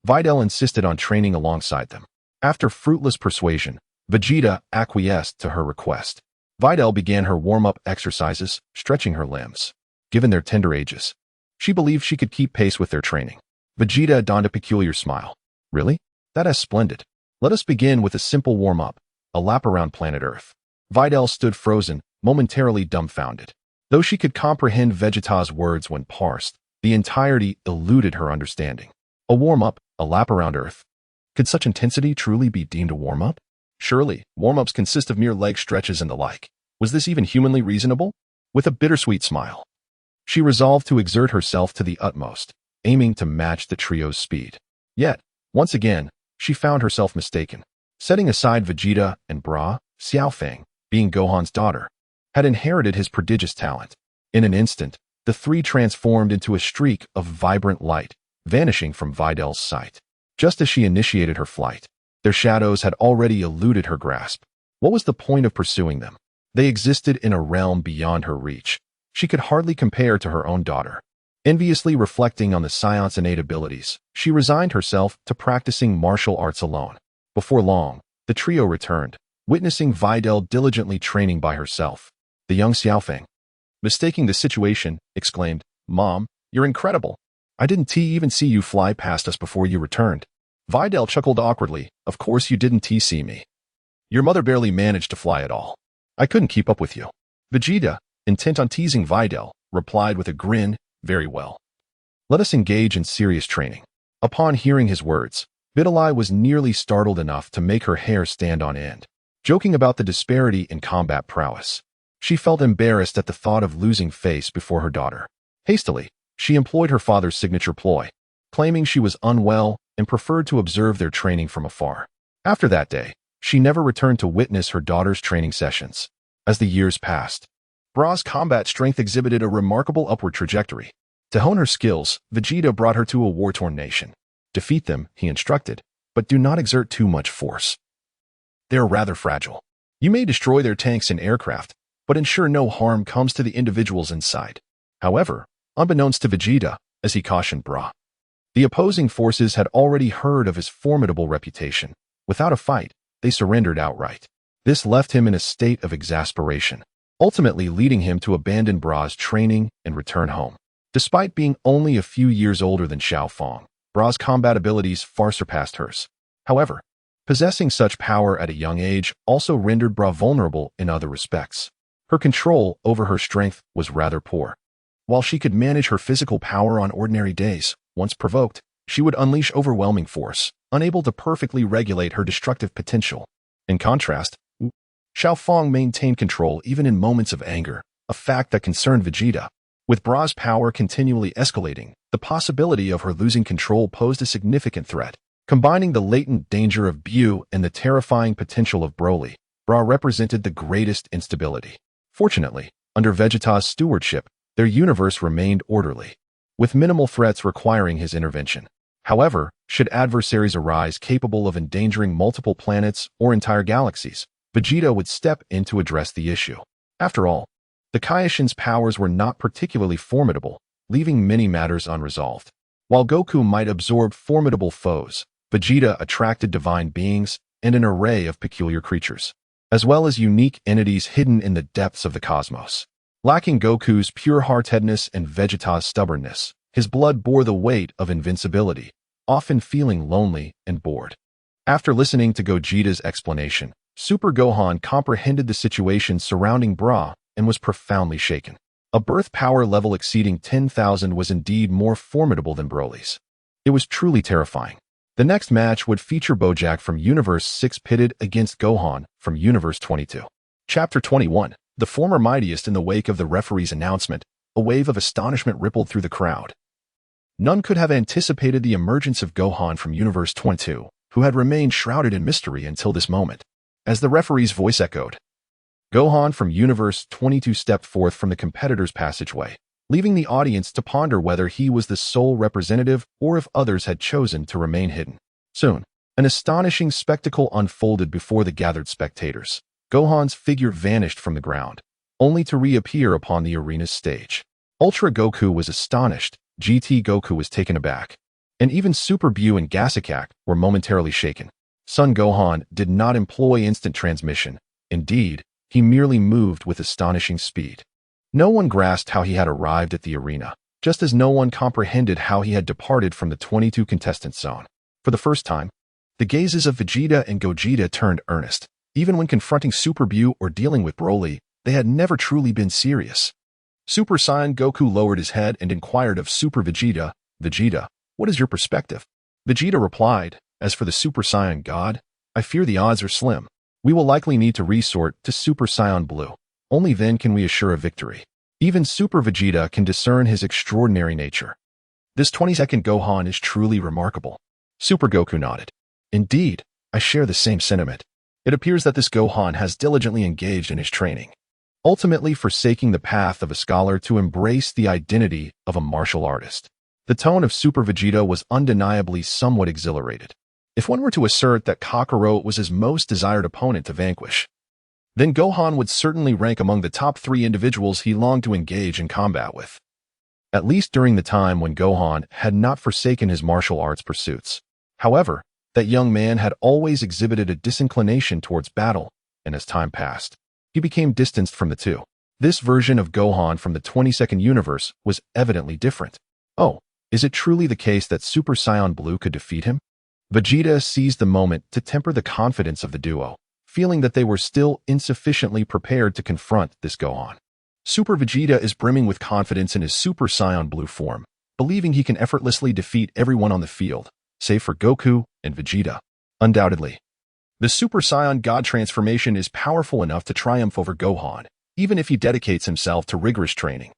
Videl insisted on training alongside them. After fruitless persuasion, Vegeta acquiesced to her request. Videl began her warm-up exercises, stretching her limbs. Given their tender ages, she believed she could keep pace with their training. Vegeta donned a peculiar smile. Really? That is splendid. Let us begin with a simple warm-up, a lap around planet Earth. Videl stood frozen, momentarily dumbfounded. Though she could comprehend Vegeta's words when parsed, the entirety eluded her understanding. A warm-up, a lap around Earth. Could such intensity truly be deemed a warm-up? Surely, warm-ups consist of mere leg stretches and the like. Was this even humanly reasonable? With a bittersweet smile, she resolved to exert herself to the utmost, aiming to match the trio's speed. Yet, once again, she found herself mistaken. Setting aside Vegeta and Bra, Xiaofang, being Gohan's daughter, had inherited his prodigious talent. In an instant, the three transformed into a streak of vibrant light, vanishing from Videl's sight. Just as she initiated her flight, their shadows had already eluded her grasp. What was the point of pursuing them? They existed in a realm beyond her reach. She could hardly compare to her own daughter. Enviously reflecting on the Saiyan's innate abilities, she resigned herself to practicing martial arts alone. Before long, the trio returned, witnessing Videl diligently training by herself. The young Xiaofang, mistaking the situation, exclaimed, "Mom, you're incredible. I didn't even see you fly past us before you returned." Videl chuckled awkwardly. "Of course you didn't see me. Your mother barely managed to fly at all. I couldn't keep up with you." Vegeta, intent on teasing Videl, replied with a grin, "Very well. Let us engage in serious training." Upon hearing his words, Videl was nearly startled enough to make her hair stand on end. Joking about the disparity in combat prowess, she felt embarrassed at the thought of losing face before her daughter. Hastily, she employed her father's signature ploy, claiming she was unwell and preferred to observe their training from afar. After that day, she never returned to witness her daughter's training sessions. As the years passed, Bra's combat strength exhibited a remarkable upward trajectory. To hone her skills, Vegeta brought her to a war-torn nation. Defeat them, he instructed, but do not exert too much force. They are rather fragile. You may destroy their tanks and aircraft, but ensure no harm comes to the individuals inside. However, unbeknownst to Vegeta, as he cautioned Bra, the opposing forces had already heard of his formidable reputation. Without a fight, they surrendered outright. This left him in a state of exasperation, ultimately leading him to abandon Bra's training and return home. Despite being only a few years older than Xiaofang, Bra's combat abilities far surpassed hers. However, possessing such power at a young age also rendered Bra vulnerable in other respects. Her control over her strength was rather poor. While she could manage her physical power on ordinary days, once provoked, she would unleash overwhelming force, unable to perfectly regulate her destructive potential. In contrast, Xiaofang maintained control even in moments of anger, a fact that concerned Vegeta. With Bra's power continually escalating, the possibility of her losing control posed a significant threat. Combining the latent danger of Bu and the terrifying potential of Broly, Bra represented the greatest instability. Fortunately, under Vegeta's stewardship, their universe remained orderly, with minimal threats requiring his intervention. However, should adversaries arise capable of endangering multiple planets or entire galaxies, Vegeta would step in to address the issue. After all, the Kaishin's powers were not particularly formidable, leaving many matters unresolved. While Goku might absorb formidable foes, Vegeta attracted divine beings and an array of peculiar creatures, as well as unique entities hidden in the depths of the cosmos. Lacking Goku's pure heartedness and Vegeta's stubbornness, his blood bore the weight of invincibility, often feeling lonely and bored. After listening to Gogeta's explanation, Super Gohan comprehended the situation surrounding Bra and was profoundly shaken. A birth power level exceeding 10,000 was indeed more formidable than Broly's. It was truly terrifying. The next match would feature Bojack from Universe 6 pitted against Gohan from Universe 22. Chapter 21. The former mightiest. In the wake of the referee's announcement, a wave of astonishment rippled through the crowd. None could have anticipated the emergence of Gohan from Universe 22, who had remained shrouded in mystery until this moment. As the referee's voice echoed, Gohan from Universe 22 stepped forth from the competitor's passageway, leaving the audience to ponder whether he was the sole representative or if others had chosen to remain hidden. Soon, an astonishing spectacle unfolded before the gathered spectators. Gohan's figure vanished from the ground, only to reappear upon the arena's stage. Ultra Goku was astonished, GT Goku was taken aback, and even Super Bu and Gasikak were momentarily shaken. Son Gohan did not employ instant transmission. Indeed, he merely moved with astonishing speed. No one grasped how he had arrived at the arena, just as no one comprehended how he had departed from the 22 contestant zone. For the first time, the gazes of Vegeta and Gogeta turned earnest. Even when confronting Super Bu or dealing with Broly, they had never truly been serious. Super Saiyan Goku lowered his head and inquired of Super Vegeta, "Vegeta, what is your perspective?" Vegeta replied, "As for the Super Saiyan God, I fear the odds are slim. We will likely need to resort to Super Saiyan Blue. Only then can we assure a victory. Even Super Vegeta can discern his extraordinary nature. This 22nd Gohan is truly remarkable." Super Goku nodded. "Indeed, I share the same sentiment. It appears that this Gohan has diligently engaged in his training, ultimately forsaking the path of a scholar to embrace the identity of a martial artist." The tone of Super Vegeta was undeniably somewhat exhilarated. If one were to assert that Kakarot was his most desired opponent to vanquish, then Gohan would certainly rank among the top 3 individuals he longed to engage in combat with, at least during the time when Gohan had not forsaken his martial arts pursuits. However, that young man had always exhibited a disinclination towards battle, and as time passed, he became distanced from the two. This version of Gohan from the 22nd universe was evidently different. Oh, is it truly the case that Super Saiyan Blue could defeat him? Vegeta seized the moment to temper the confidence of the duo, feeling that they were still insufficiently prepared to confront this Gohan. Super Vegeta is brimming with confidence in his Super Saiyan Blue form, believing he can effortlessly defeat everyone on the field, save for Goku and Vegeta. Undoubtedly, the Super Saiyan God transformation is powerful enough to triumph over Gohan, even if he dedicates himself to rigorous training.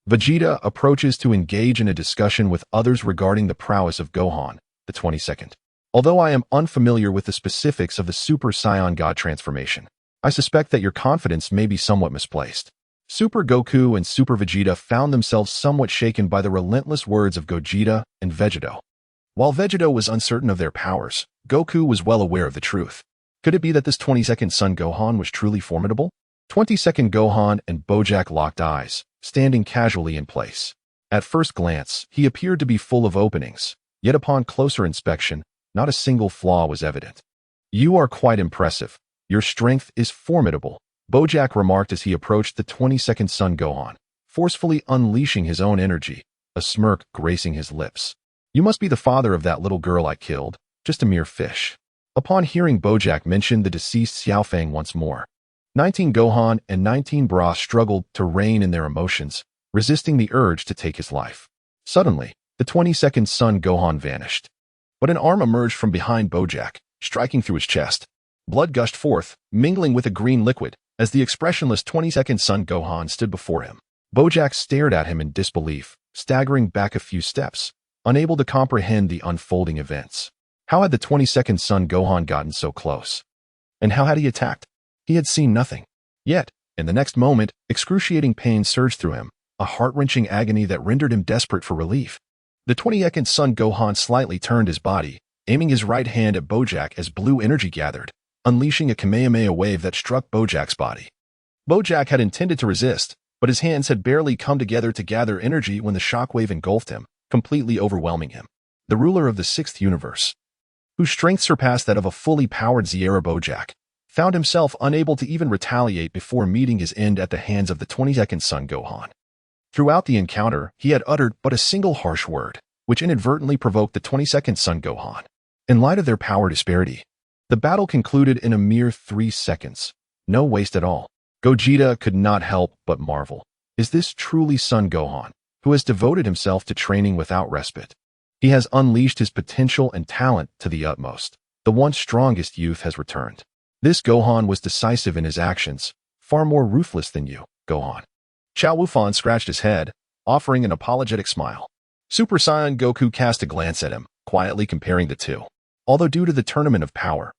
Vegeta approaches to engage in a discussion with others regarding the prowess of Gohan, the 22nd. Although I am unfamiliar with the specifics of the Super Saiyan God transformation, I suspect that your confidence may be somewhat misplaced. Super Goku and Super Vegeta found themselves somewhat shaken by the relentless words of Gogeta and Vegeta. While Vegeta was uncertain of their powers, Goku was well aware of the truth. Could it be that this 22nd Son Gohan was truly formidable? 22nd Gohan and Bojack locked eyes, standing casually in place. At first glance, he appeared to be full of openings, yet upon closer inspection, not a single flaw was evident. "You are quite impressive. Your strength is formidable," Bojack remarked as he approached the 22nd Son Gohan, forcefully unleashing his own energy, a smirk gracing his lips. "You must be the father of that little girl I killed, just a mere fish." Upon hearing Bojack mention the deceased Xiaofang once more, 19 Gohan and 19 Bra struggled to rein in their emotions, resisting the urge to take his life. Suddenly, the 22nd Son Gohan vanished. But an arm emerged from behind Bojack, striking through his chest. Blood gushed forth, mingling with a green liquid, as the expressionless 22nd Son Gohan stood before him. Bojack stared at him in disbelief, staggering back a few steps, unable to comprehend the unfolding events. How had the 22nd Son Gohan gotten so close? And how had he attacked? He had seen nothing. Yet, in the next moment, excruciating pain surged through him, a heart-wrenching agony that rendered him desperate for relief. The 22nd Son Gohan slightly turned his body, aiming his right hand at Bojack as blue energy gathered, unleashing a Kamehameha wave that struck Bojack's body. Bojack had intended to resist, but his hands had barely come together to gather energy when the shockwave engulfed him, completely overwhelming him. The ruler of the 6th universe, whose strength surpassed that of a fully powered Zera Bojack, found himself unable to even retaliate before meeting his end at the hands of the 22nd Son Gohan. Throughout the encounter, he had uttered but a single harsh word, which inadvertently provoked the 22nd Son Gohan. In light of their power disparity, the battle concluded in a mere 3 seconds. No waste at all. Gogeta could not help but marvel. Is this truly Son Gohan, who has devoted himself to training without respite? He has unleashed his potential and talent to the utmost. The once strongest youth has returned. This Gohan was decisive in his actions, far more ruthless than you, Gohan. Chao Wufan scratched his head, offering an apologetic smile. Super Saiyan Goku cast a glance at him, quietly comparing the two. Although due to the Tournament of Power,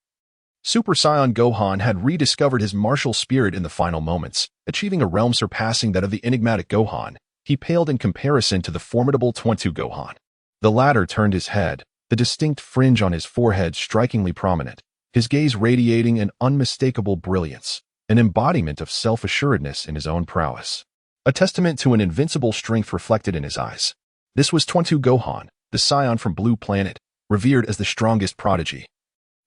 Super Saiyan Gohan had rediscovered his martial spirit in the final moments, achieving a realm surpassing that of the enigmatic Gohan. He paled in comparison to the formidable 22 Gohan. The latter turned his head, the distinct fringe on his forehead strikingly prominent, his gaze radiating an unmistakable brilliance, an embodiment of self-assuredness in his own prowess. A testament to an invincible strength reflected in his eyes. This was 22 Gohan, the Saiyan from Blue Planet, revered as the strongest prodigy,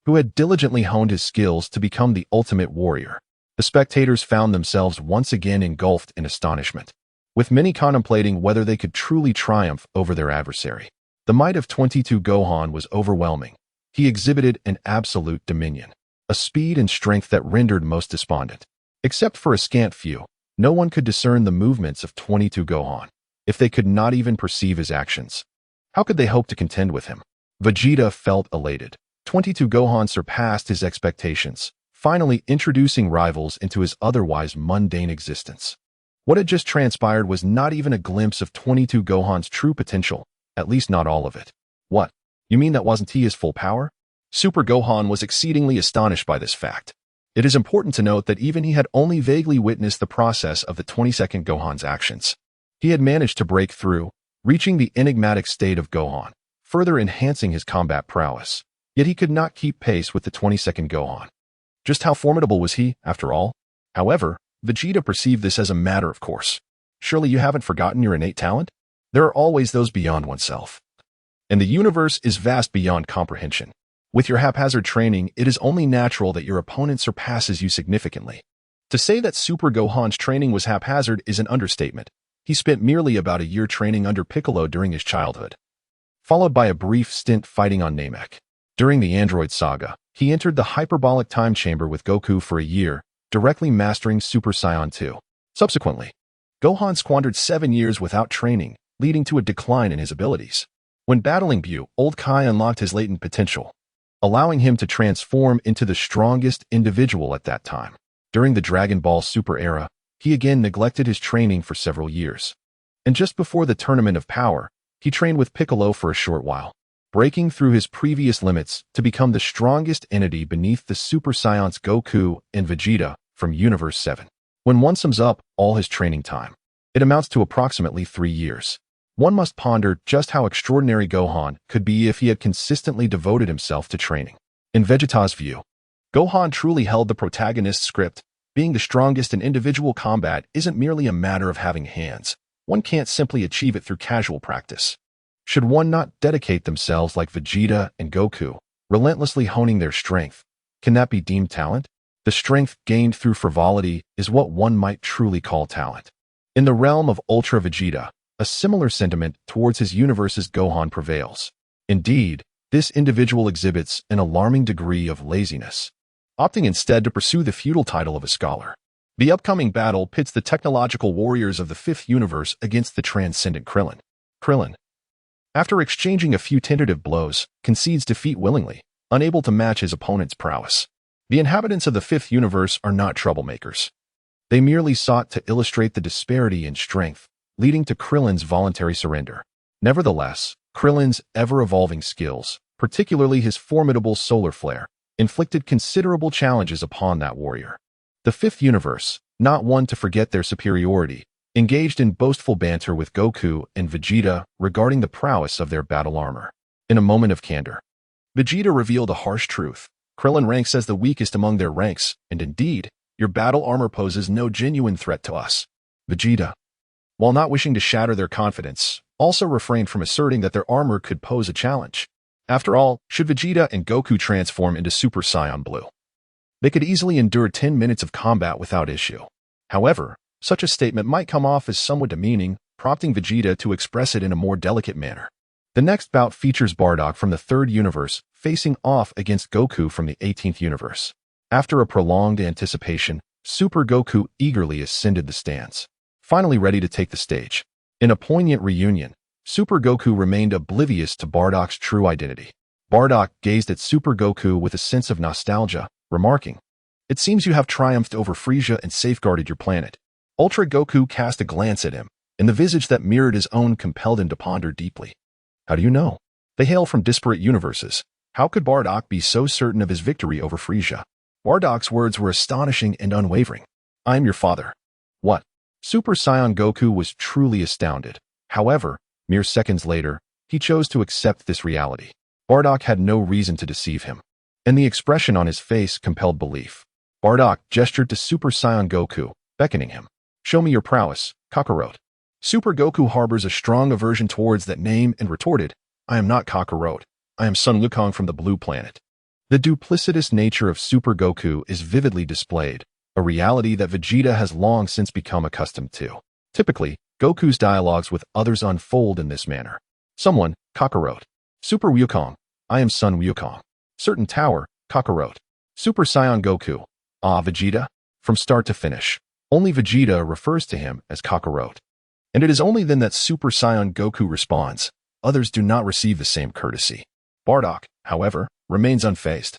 who had diligently honed his skills to become the ultimate warrior. The spectators found themselves once again engulfed in astonishment, with many contemplating whether they could truly triumph over their adversary. The might of 22 Gohan was overwhelming. He exhibited an absolute dominion, a speed and strength that rendered most despondent. Except for a scant few, no one could discern the movements of 22 Gohan. If they could not even perceive his actions, how could they hope to contend with him? Vegeta felt elated. 22 Gohan surpassed his expectations, finally introducing rivals into his otherwise mundane existence. What had just transpired was not even a glimpse of 22 Gohan's true potential, at least not all of it. What? You mean that wasn't he his full power? Super Gohan was exceedingly astonished by this fact. It is important to note that even he had only vaguely witnessed the process of the 22nd Gohan's actions. He had managed to break through, reaching the enigmatic state of Gohan, further enhancing his combat prowess. Yet he could not keep pace with the 22nd Gohan. Just how formidable was he, after all? However, Vegeta perceived this as a matter of course. Surely you haven't forgotten your innate talent? There are always those beyond oneself. And the universe is vast beyond comprehension. With your haphazard training, it is only natural that your opponent surpasses you significantly. To say that Super Gohan's training was haphazard is an understatement. He spent merely about a year training under Piccolo during his childhood, followed by a brief stint fighting on Namek. During the Android Saga, he entered the hyperbolic time chamber with Goku for a year, directly mastering Super Saiyan 2. Subsequently, Gohan squandered 7 years without training, leading to a decline in his abilities. When battling Buu, Old Kai unlocked his latent potential, allowing him to transform into the strongest individual at that time. During the Dragon Ball Super era, he again neglected his training for several years. And just before the Tournament of Power, he trained with Piccolo for a short while, breaking through his previous limits to become the strongest entity beneath the Super Saiyans Goku and Vegeta from Universe 7. When one sums up all his training time, it amounts to approximately 3 years. One must ponder just how extraordinary Gohan could be if he had consistently devoted himself to training. In Vegeta's view, Gohan truly held the protagonist's script. Being the strongest in individual combat isn't merely a matter of having hands. One can't simply achieve it through casual practice. Should one not dedicate themselves like Vegeta and Goku, relentlessly honing their strength? Can that be deemed talent? The strength gained through frivolity is what one might truly call talent. In the realm of Ultra Vegeta, a similar sentiment towards his universe's Gohan prevails. Indeed, this individual exhibits an alarming degree of laziness, opting instead to pursue the feudal title of a scholar. The upcoming battle pits the technological warriors of the 5th universe against the transcendent Krillin. Krillin, after exchanging a few tentative blows, concedes defeat willingly, unable to match his opponent's prowess. The inhabitants of the 5th universe are not troublemakers. They merely sought to illustrate the disparity in strength, leading to Krillin's voluntary surrender. Nevertheless, Krillin's ever-evolving skills, particularly his formidable solar flare, inflicted considerable challenges upon that warrior. The fifth universe, not one to forget their superiority, engaged in boastful banter with Goku and Vegeta regarding the prowess of their battle armor. In a moment of candor, Vegeta revealed a harsh truth. Krillin ranks as the weakest among their ranks, and indeed, your battle armor poses no genuine threat to us. Vegeta, while not wishing to shatter their confidence, also refrained from asserting that their armor could pose a challenge. After all, should Vegeta and Goku transform into Super Saiyan Blue, they could easily endure 10 minutes of combat without issue. However, such a statement might come off as somewhat demeaning, prompting Vegeta to express it in a more delicate manner. The next bout features Bardock from the 3rd universe facing off against Goku from the 18th universe. After a prolonged anticipation, Super Goku eagerly ascended the stands, finally ready to take the stage. In a poignant reunion, Super Goku remained oblivious to Bardock's true identity. Bardock gazed at Super Goku with a sense of nostalgia, remarking, "It seems you have triumphed over Frieza and safeguarded your planet." Ultra Goku cast a glance at him, and the visage that mirrored his own compelled him to ponder deeply. How do you know? They hail from disparate universes. How could Bardock be so certain of his victory over Frieza? Bardock's words were astonishing and unwavering. "I am your father." What? Super Saiyan Goku was truly astounded. However, mere seconds later, he chose to accept this reality. Bardock had no reason to deceive him, and the expression on his face compelled belief. Bardock gestured to Super Saiyan Goku, beckoning him. "Show me your prowess, Kakarot." Super Goku harbors a strong aversion towards that name and retorted, "I am not Kakarot. I am Sun Wukong from the Blue Planet." The duplicitous nature of Super Goku is vividly displayed, a reality that Vegeta has long since become accustomed to. Typically, Goku's dialogues with others unfold in this manner. Someone, Kakarot. Super Wukong, I am Sun Wukong. Certain tower, Kakarot. Super Saiyan Goku, ah Vegeta. From start to finish, only Vegeta refers to him as Kakarot. And it is only then that Super Saiyan Goku responds. Others do not receive the same courtesy. Bardock, however, remains unfazed,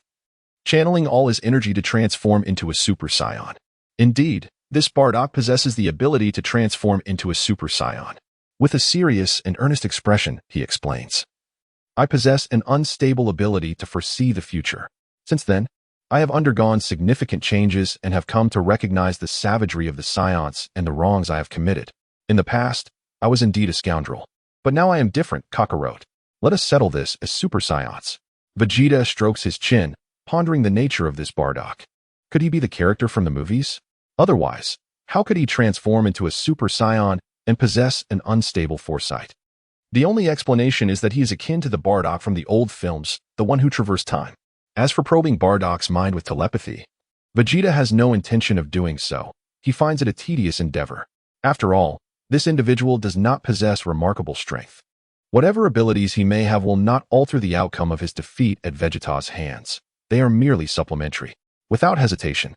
channeling all his energy to transform into a Super Saiyan. Indeed, this Bardock possesses the ability to transform into a Super Saiyan. With a serious and earnest expression, he explains, "I possess an unstable ability to foresee the future. Since then, I have undergone significant changes and have come to recognize the savagery of the Saiyans and the wrongs I have committed. In the past, I was indeed a scoundrel. But now I am different, Kakarot. Let us settle this as Super Saiyans." Vegeta strokes his chin, pondering the nature of this Bardock. Could he be the character from the movies? Otherwise, how could he transform into a Super Saiyan and possess an unstable foresight? The only explanation is that he is akin to the Bardock from the old films, the one who traversed time. As for probing Bardock's mind with telepathy, Vegeta has no intention of doing so. He finds it a tedious endeavor. After all, this individual does not possess remarkable strength. Whatever abilities he may have will not alter the outcome of his defeat at Vegeta's hands. They are merely supplementary. Without hesitation,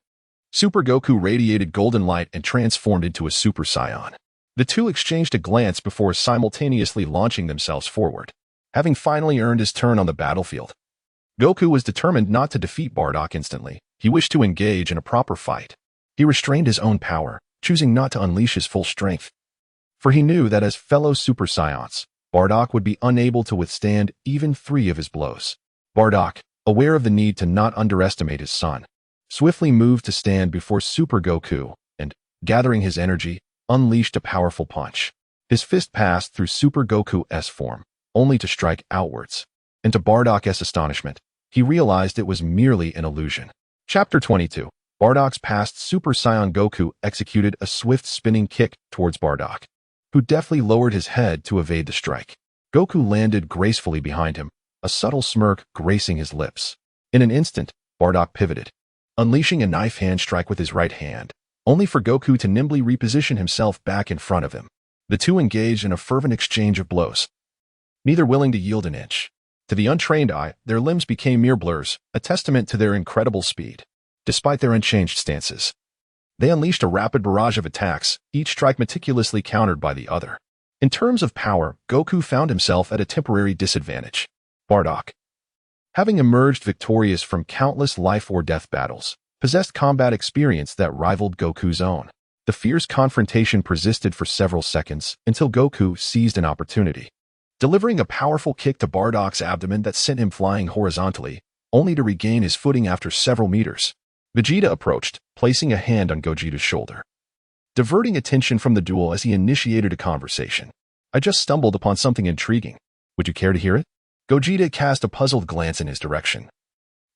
Super Goku radiated golden light and transformed into a Super Saiyan. The two exchanged a glance before simultaneously launching themselves forward. Having finally earned his turn on the battlefield, Goku was determined not to defeat Bardock instantly. He wished to engage in a proper fight. He restrained his own power, choosing not to unleash his full strength. For he knew that as fellow Super Saiyans, Bardock would be unable to withstand even 3 of his blows. Bardock, aware of the need to not underestimate his son, swiftly moved to stand before Super Goku and, gathering his energy, unleashed a powerful punch. His fist passed through Super Goku's form, only to strike outwards. And to Bardock's astonishment, he realized it was merely an illusion. Chapter 22. Bardock's past Super Saiyan Goku executed a swift spinning kick towards Bardock, who deftly lowered his head to evade the strike. Goku landed gracefully behind him, a subtle smirk gracing his lips. In an instant, Bardock pivoted, unleashing a knife hand strike with his right hand, only for Goku to nimbly reposition himself back in front of him. The two engaged in a fervent exchange of blows, neither willing to yield an inch. To the untrained eye, their limbs became mere blurs, a testament to their incredible speed. Despite their unchanged stances, they unleashed a rapid barrage of attacks, each strike meticulously countered by the other. In terms of power, Goku found himself at a temporary disadvantage. Bardock, having emerged victorious from countless life-or-death battles, possessed combat experience that rivaled Goku's own. The fierce confrontation persisted for several seconds until Goku seized an opportunity. delivering a powerful kick to Bardock's abdomen that sent him flying horizontally, only to regain his footing after several meters. Vegeta approached, placing a hand on Gogeta's shoulder, diverting attention from the duel as he initiated a conversation. I just stumbled upon something intriguing. Would you care to hear it? Gogeta cast a puzzled glance in his direction,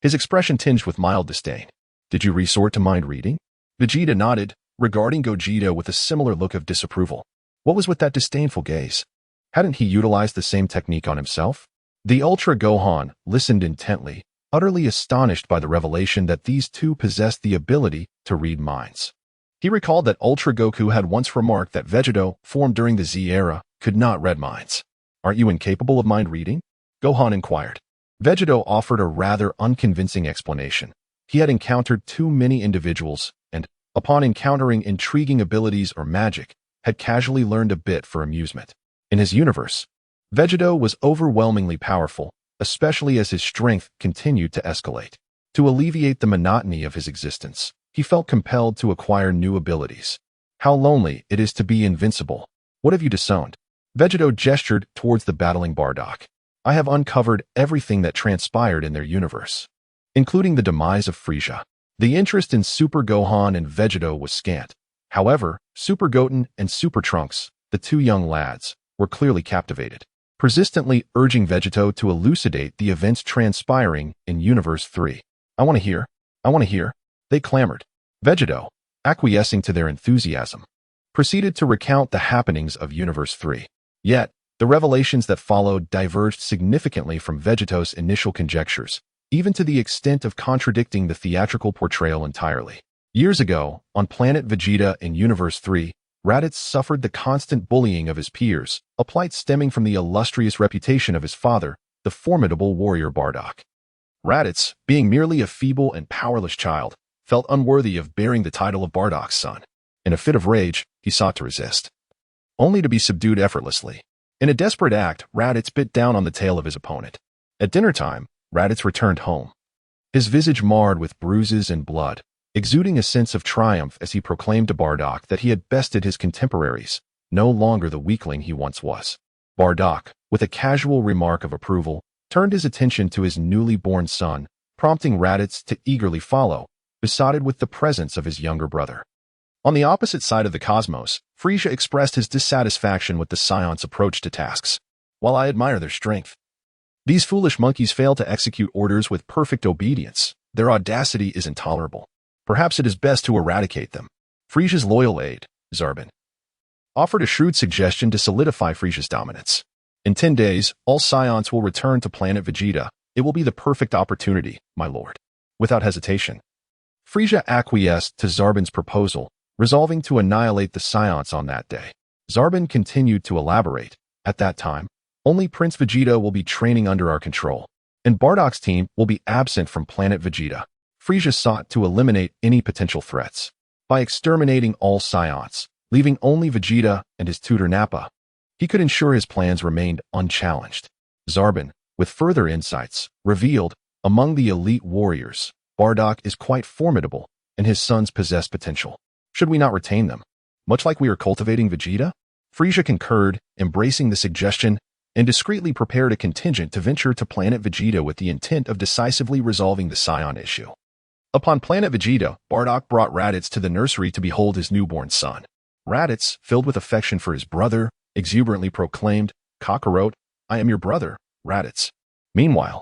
his expression tinged with mild disdain. Did you resort to mind reading? Vegeta nodded, regarding Gogeta with a similar look of disapproval. What was with that disdainful gaze? Hadn't he utilized the same technique on himself? The Ultra Gohan listened intently, utterly astonished by the revelation that these two possessed the ability to read minds. He recalled that Ultra Goku had once remarked that Vegeta, formed during the Z era, could not read minds. Aren't you incapable of mind reading? Gohan inquired. Vegeta offered a rather unconvincing explanation. He had encountered too many individuals and, upon encountering intriguing abilities or magic, had casually learned a bit for amusement. In his universe, Vegeta was overwhelmingly powerful, especially as his strength continued to escalate. To alleviate the monotony of his existence, he felt compelled to acquire new abilities. How lonely it is to be invincible. What have you disowned? Vegeta gestured towards the battling Bardock. I have uncovered everything that transpired in their universe, including the demise of Frieza. The interest in Super Gohan and Vegeta was scant. However, Super Goten and Super Trunks, the two young lads, were clearly captivated, persistently urging Vegeta to elucidate the events transpiring in Universe 3. I want to hear. I want to hear. They clamored. Vegeta, acquiescing to their enthusiasm, proceeded to recount the happenings of Universe 3. Yet, the revelations that followed diverged significantly from Vegeta's initial conjectures, even to the extent of contradicting the theatrical portrayal entirely. Years ago, on planet Vegeta in Universe 3, Raditz suffered the constant bullying of his peers, a plight stemming from the illustrious reputation of his father, the formidable warrior Bardock. Raditz, being merely a feeble and powerless child, felt unworthy of bearing the title of Bardock's son. In a fit of rage, he sought to resist, only to be subdued effortlessly. In a desperate act, Raditz bit down on the tail of his opponent. At dinner time, Raditz returned home, his visage marred with bruises and blood, exuding a sense of triumph as he proclaimed to Bardock that he had bested his contemporaries, no longer the weakling he once was. Bardock, with a casual remark of approval, turned his attention to his newly born son, prompting Raditz to eagerly follow, besotted with the presence of his younger brother. On the opposite side of the cosmos, Frieza expressed his dissatisfaction with the Saiyans' approach to tasks. While I admire their strength, these foolish monkeys fail to execute orders with perfect obedience. Their audacity is intolerable. Perhaps it is best to eradicate them. Frieza's loyal aide, Zarbin, offered a shrewd suggestion to solidify Frieza's dominance. In 10 days, all Saiyans will return to planet Vegeta. It will be the perfect opportunity, my lord. Without hesitation, Frieza acquiesced to Zarbin's proposal, resolving to annihilate the Saiyans on that day. Zarbin continued to elaborate. At that time, only Prince Vegeta will be training under our control, and Bardock's team will be absent from planet Vegeta. Frieza sought to eliminate any potential threats by exterminating all Saiyans, leaving only Vegeta and his tutor Nappa. He could ensure his plans remained unchallenged. Zarbin, with further insights, revealed, among the elite warriors, Bardock is quite formidable, and his sons possess potential. Should we not retain them? Much like we are cultivating Vegeta? Frieza concurred, embracing the suggestion, and discreetly prepared a contingent to venture to planet Vegeta with the intent of decisively resolving the Saiyan issue. Upon planet Vegeta, Bardock brought Raditz to the nursery to behold his newborn son. Raditz, filled with affection for his brother, exuberantly proclaimed, Kakarot, I am your brother, Raditz. Meanwhile,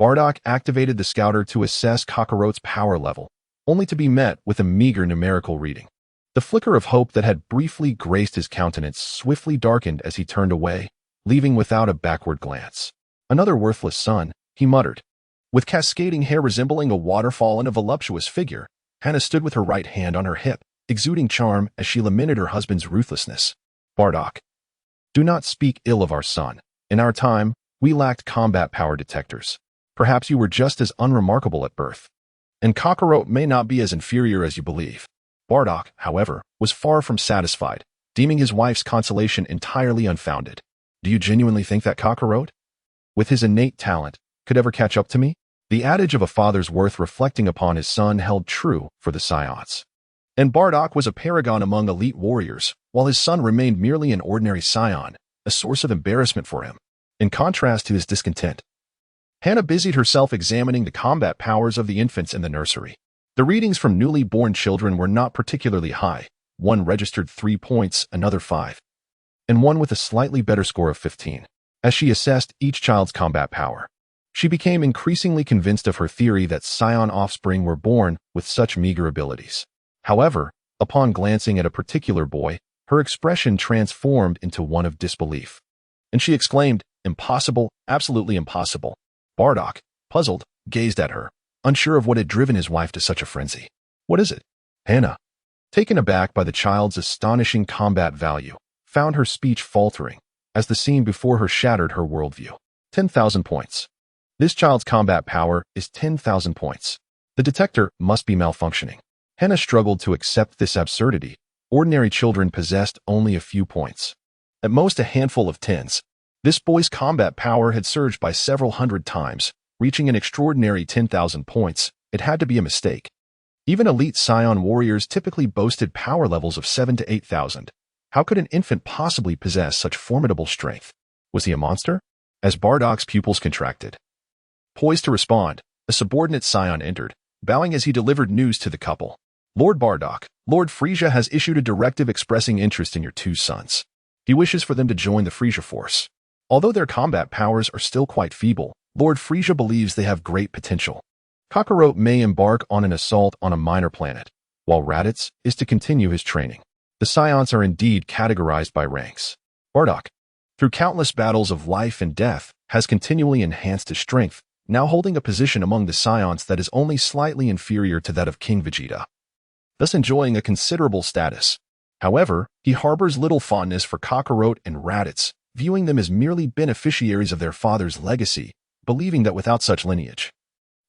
Bardock activated the scouter to assess Kakarot's power level, only to be met with a meager numerical reading. The flicker of hope that had briefly graced his countenance swiftly darkened as he turned away, leaving without a backward glance. Another worthless son, he muttered. With cascading hair resembling a waterfall and a voluptuous figure, Hannah stood with her right hand on her hip, exuding charm as she lamented her husband's ruthlessness. Bardock, do not speak ill of our son. In our time, we lacked combat power detectors. Perhaps you were just as unremarkable at birth. And Kakarot may not be as inferior as you believe. Bardock, however, was far from satisfied, deeming his wife's consolation entirely unfounded. Do you genuinely think that Kakarot, with his innate talent, could ever catch up to me? The adage of a father's worth reflecting upon his son held true for the Saiyans. And Bardock was a paragon among elite warriors, while his son remained merely an ordinary Saiyan, a source of embarrassment for him. in contrast to his discontent. Hannah busied herself examining the combat powers of the infants in the nursery. The readings from newly born children were not particularly high. One registered 3 points, another 5, and one with a slightly better score of 15. As she assessed each child's combat power, she became increasingly convinced of her theory that Saiyan offspring were born with such meager abilities. However, upon glancing at a particular boy, her expression transformed into one of disbelief, and she exclaimed, "Impossible, absolutely impossible." Bardock, puzzled, gazed at her, unsure of what had driven his wife to such a frenzy. "What is it?" Hannah, taken aback by the child's astonishing combat value, found her speech faltering as the scene before her shattered her worldview. 10,000 points. This child's combat power is 10,000 points. The detector must be malfunctioning. Hannah struggled to accept this absurdity. Ordinary children possessed only a few points, at most a handful of tens. This boy's combat power had surged by several hundred times, reaching an extraordinary 10,000 points. It had to be a mistake. Even elite Saiyan warriors typically boasted power levels of 7 to 8,000. How could an infant possibly possess such formidable strength? Was he a monster? As Bardock's pupils contracted, poised to respond, a subordinate Saiyan entered, bowing as he delivered news to the couple. "Lord Bardock, Lord Frieza has issued a directive expressing interest in your 2 sons. He wishes for them to join the Frieza force. Although their combat powers are still quite feeble, Lord Frieza believes they have great potential. Kakarot may embark on an assault on a minor planet, while Raditz is to continue his training. The Saiyans are indeed categorized by ranks. Bardock, through countless battles of life and death, has continually enhanced his strength, now holding a position among the Saiyans that is only slightly inferior to that of King Vegeta, thus enjoying a considerable status. However, he harbors little fondness for Kakarot and Raditz, viewing them as merely beneficiaries of their father's legacy, believing that without such lineage,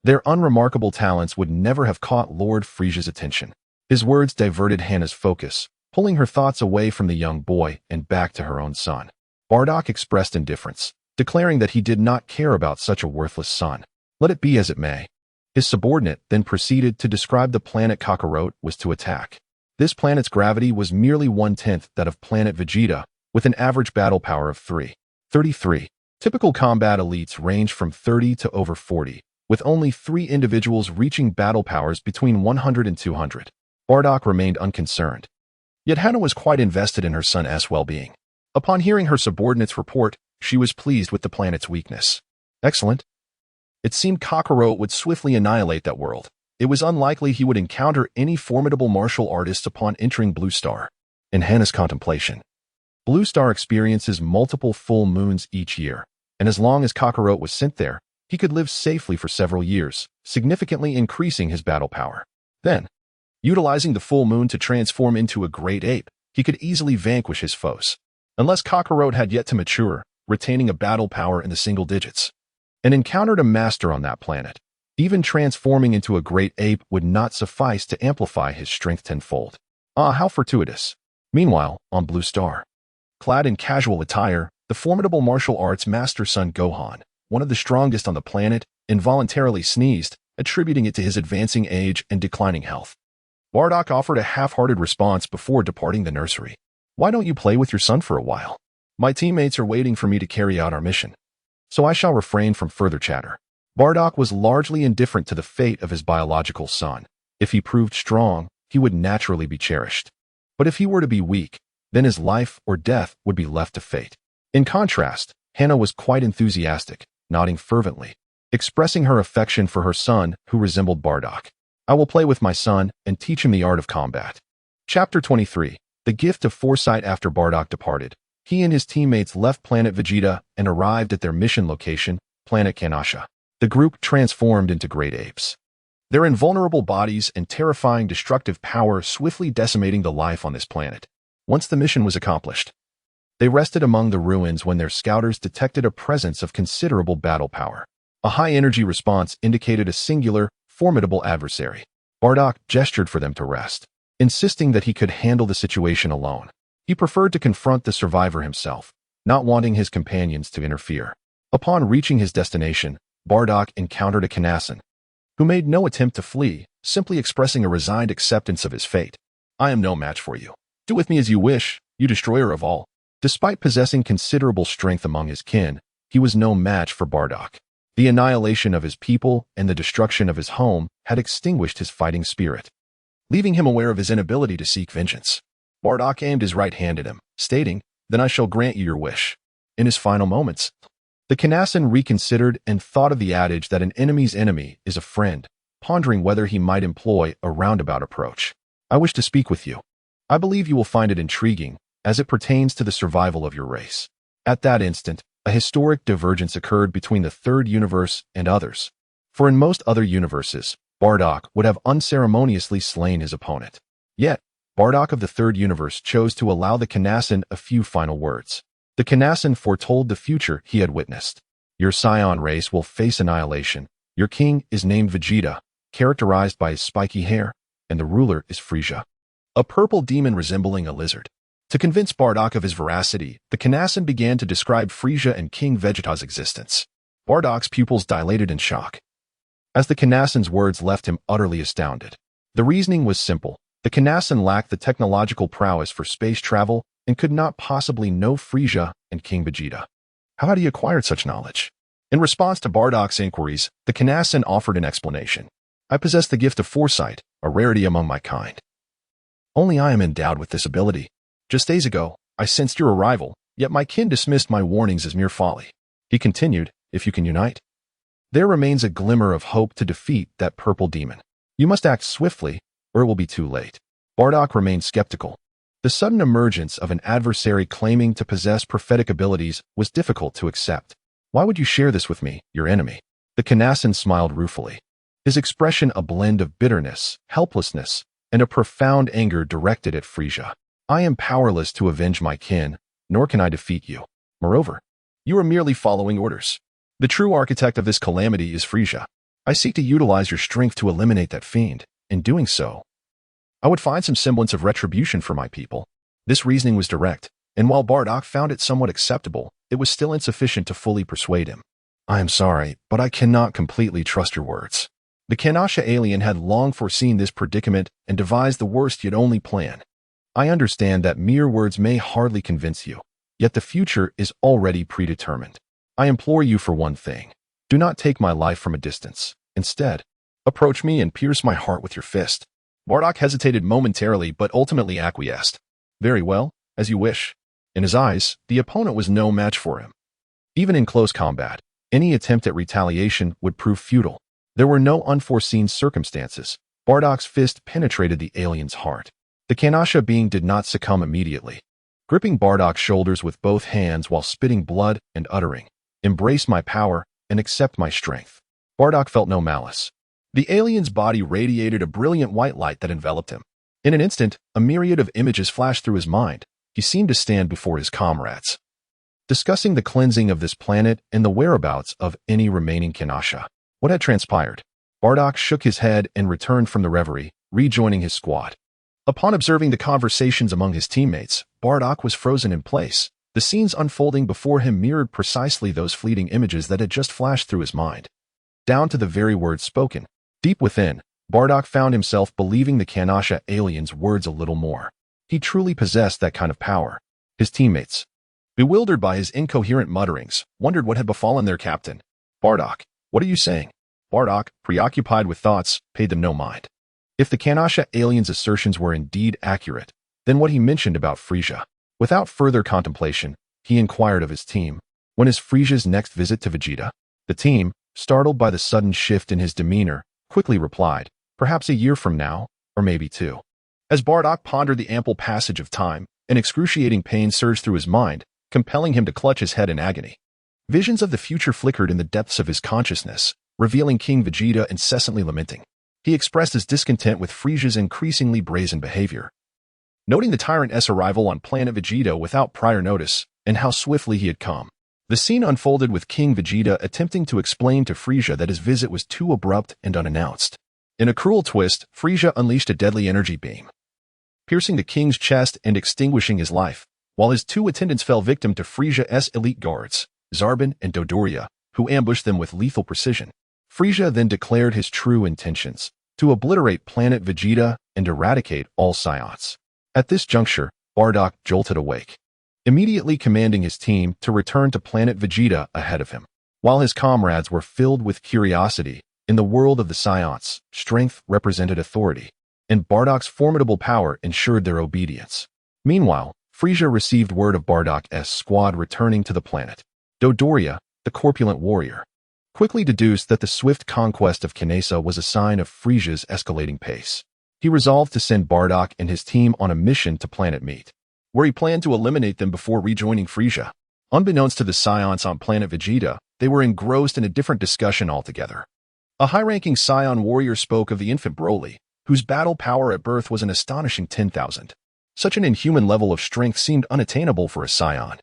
their unremarkable talents would never have caught Lord Frieza's attention." His words diverted Hannah's focus, pulling her thoughts away from the young boy and back to her own son. Bardock expressed indifference, declaring that he did not care about such a worthless son. Let it be as it may. His subordinate then proceeded to describe the planet Kakarot was to attack. This planet's gravity was merely 1/10 that of planet Vegeta, with an average battle power of 33. Typical combat elites range from 30 to over 40, with only 3 individuals reaching battle powers between 100 and 200. Bardock remained unconcerned. Yet Hannah was quite invested in her son's well-being. Upon hearing her subordinate's report, she was pleased with the planet's weakness. Excellent. It seemed Kakarot would swiftly annihilate that world. It was unlikely he would encounter any formidable martial artists upon entering Blue Star. In Hannah's contemplation, Blue Star experiences multiple full moons each year, and as long as Kakarot was sent there, he could live safely for several years, significantly increasing his battle power. Then, utilizing the full moon to transform into a great ape, he could easily vanquish his foes. Unless Kakarot had yet to mature, retaining a battle power in the single digits, and encountered a master on that planet, even transforming into a great ape would not suffice to amplify his strength tenfold. Ah, how fortuitous. Meanwhile, on Blue Star, clad in casual attire, the formidable martial arts master son Gohan, one of the strongest on the planet, involuntarily sneezed, attributing it to his advancing age and declining health. Bardock offered a half-hearted response before departing the nursery. "Why don't you play with your son for a while? My teammates are waiting for me to carry out our mission, so I shall refrain from further chatter." Bardock was largely indifferent to the fate of his biological son. If he proved strong, he would naturally be cherished. But if he were to be weak, then his life or death would be left to fate. In contrast, Hannah was quite enthusiastic, nodding fervently, expressing her affection for her son who resembled Bardock. "I will play with my son and teach him the art of combat." Chapter 23. The Gift of Foresight. After Bardock departed, he and his teammates left planet Vegeta and arrived at their mission location, planet Kanasha. The group transformed into great apes, their invulnerable bodies and terrifying destructive power swiftly decimating the life on this planet. Once the mission was accomplished, they rested among the ruins when their scouters detected a presence of considerable battle power. A high-energy response indicated a singular, formidable adversary. Bardock gestured for them to rest, insisting that he could handle the situation alone. He preferred to confront the survivor himself, not wanting his companions to interfere. Upon reaching his destination, Bardock encountered a Kanasan, who made no attempt to flee, simply expressing a resigned acceptance of his fate. "I am no match for you. Do with me as you wish, you destroyer of all." Despite possessing considerable strength among his kin, he was no match for Bardock. The annihilation of his people and the destruction of his home had extinguished his fighting spirit, leaving him aware of his inability to seek vengeance. Bardock aimed his right hand at him, stating, "Then I shall grant you your wish." In his final moments, the Kanassan reconsidered and thought of the adage that an enemy's enemy is a friend, pondering whether he might employ a roundabout approach. "I wish to speak with you. I believe you will find it intriguing, as it pertains to the survival of your race." At that instant, a historic divergence occurred between the third universe and others. For in most other universes, Bardock would have unceremoniously slain his opponent. Yet, Bardock of the third universe chose to allow the Kanassan a few final words. The Kanassan foretold the future he had witnessed. "Your Saiyan race will face annihilation. Your king is named Vegeta, characterized by his spiky hair, and the ruler is Frieza, a purple demon resembling a lizard." To convince Bardock of his veracity, the Kanassan began to describe Frieza and King Vegeta's existence. Bardock's pupils dilated in shock, as the Kanassan's words left him utterly astounded. The reasoning was simple. The Kanassan lacked the technological prowess for space travel and could not possibly know Frieza and King Vegeta. How had he acquired such knowledge? In response to Bardock's inquiries, the Kanassan offered an explanation. "I possess the gift of foresight, a rarity among my kind. Only I am endowed with this ability. Just days ago, I sensed your arrival, yet my kin dismissed my warnings as mere folly." He continued, "If you can unite, there remains a glimmer of hope to defeat that purple demon. You must act swiftly, or it will be too late." Bardock remained skeptical. The sudden emergence of an adversary claiming to possess prophetic abilities was difficult to accept. "Why would you share this with me, your enemy?" The Kanassan smiled ruefully, his expression a blend of bitterness, helplessness, and a profound anger directed at Frieza. "I am powerless to avenge my kin, nor can I defeat you. Moreover, you are merely following orders. The true architect of this calamity is Frieza. I seek to utilize your strength to eliminate that fiend. In doing so, I would find some semblance of retribution for my people." This reasoning was direct, and while Bardock found it somewhat acceptable, it was still insufficient to fully persuade him. "I am sorry, but I cannot completely trust your words." The Kanasha alien had long foreseen this predicament and devised the worst yet only plan. "I understand that mere words may hardly convince you, yet the future is already predetermined. I implore you for one thing. Do not take my life from a distance. Instead, approach me and pierce my heart with your fist." Bardock hesitated momentarily but ultimately acquiesced. "Very well, as you wish." In his eyes, the opponent was no match for him. Even in close combat, any attempt at retaliation would prove futile. There were no unforeseen circumstances. Bardock's fist penetrated the alien's heart. The Kanasha being did not succumb immediately. Gripping Bardock's shoulders with both hands while spitting blood and uttering, "Embrace my power and accept my strength." Bardock felt no malice. The alien's body radiated a brilliant white light that enveloped him. In an instant, a myriad of images flashed through his mind. He seemed to stand before his comrades, discussing the cleansing of this planet and the whereabouts of any remaining Kanasha. What had transpired? Bardock shook his head and returned from the reverie, rejoining his squad. Upon observing the conversations among his teammates, Bardock was frozen in place. The scenes unfolding before him mirrored precisely those fleeting images that had just flashed through his mind, down to the very words spoken. Deep within, Bardock found himself believing the Kanasha alien's words a little more. He truly possessed that kind of power. His teammates, bewildered by his incoherent mutterings, wondered what had befallen their captain. "Bardock, what are you saying?" Bardock, preoccupied with thoughts, paid them no mind. If the Kanasha alien's assertions were indeed accurate, then what he mentioned about Frieza. Without further contemplation, he inquired of his team, "When is Frieza's next visit to Vegeta?" The team, startled by the sudden shift in his demeanor, quickly replied, "Perhaps a year from now, or maybe two." As Bardock pondered the ample passage of time, an excruciating pain surged through his mind, compelling him to clutch his head in agony. Visions of the future flickered in the depths of his consciousness, revealing King Vegeta incessantly lamenting. He expressed his discontent with Frieza's increasingly brazen behavior. Noting the tyrant's arrival on planet Vegeta without prior notice, and how swiftly he had come, the scene unfolded with King Vegeta attempting to explain to Frieza that his visit was too abrupt and unannounced. In a cruel twist, Frieza unleashed a deadly energy beam, piercing the king's chest and extinguishing his life, while his two attendants fell victim to Frieza's elite guards, Zarbon and Dodoria, who ambushed them with lethal precision. Frieza then declared his true intentions, to obliterate planet Vegeta and eradicate all Saiyans. At this juncture, Bardock jolted awake. immediately commanding his team to return to planet Vegeta ahead of him. While his comrades were filled with curiosity, in the world of the Saiyans, strength represented authority, and Bardock's formidable power ensured their obedience. Meanwhile, Frieza received word of Bardock's squad returning to the planet. Dodoria, the corpulent warrior, quickly deduced that the swift conquest of Kinesa was a sign of Frieza's escalating pace. He resolved to send Bardock and his team on a mission to Planet Meat, where he planned to eliminate them before rejoining Frieza. Unbeknownst to the Saiyans on planet Vegeta, they were engrossed in a different discussion altogether. A high-ranking Saiyan warrior spoke of the infant Broly, whose battle power at birth was an astonishing 10,000. Such an inhuman level of strength seemed unattainable for a Saiyan.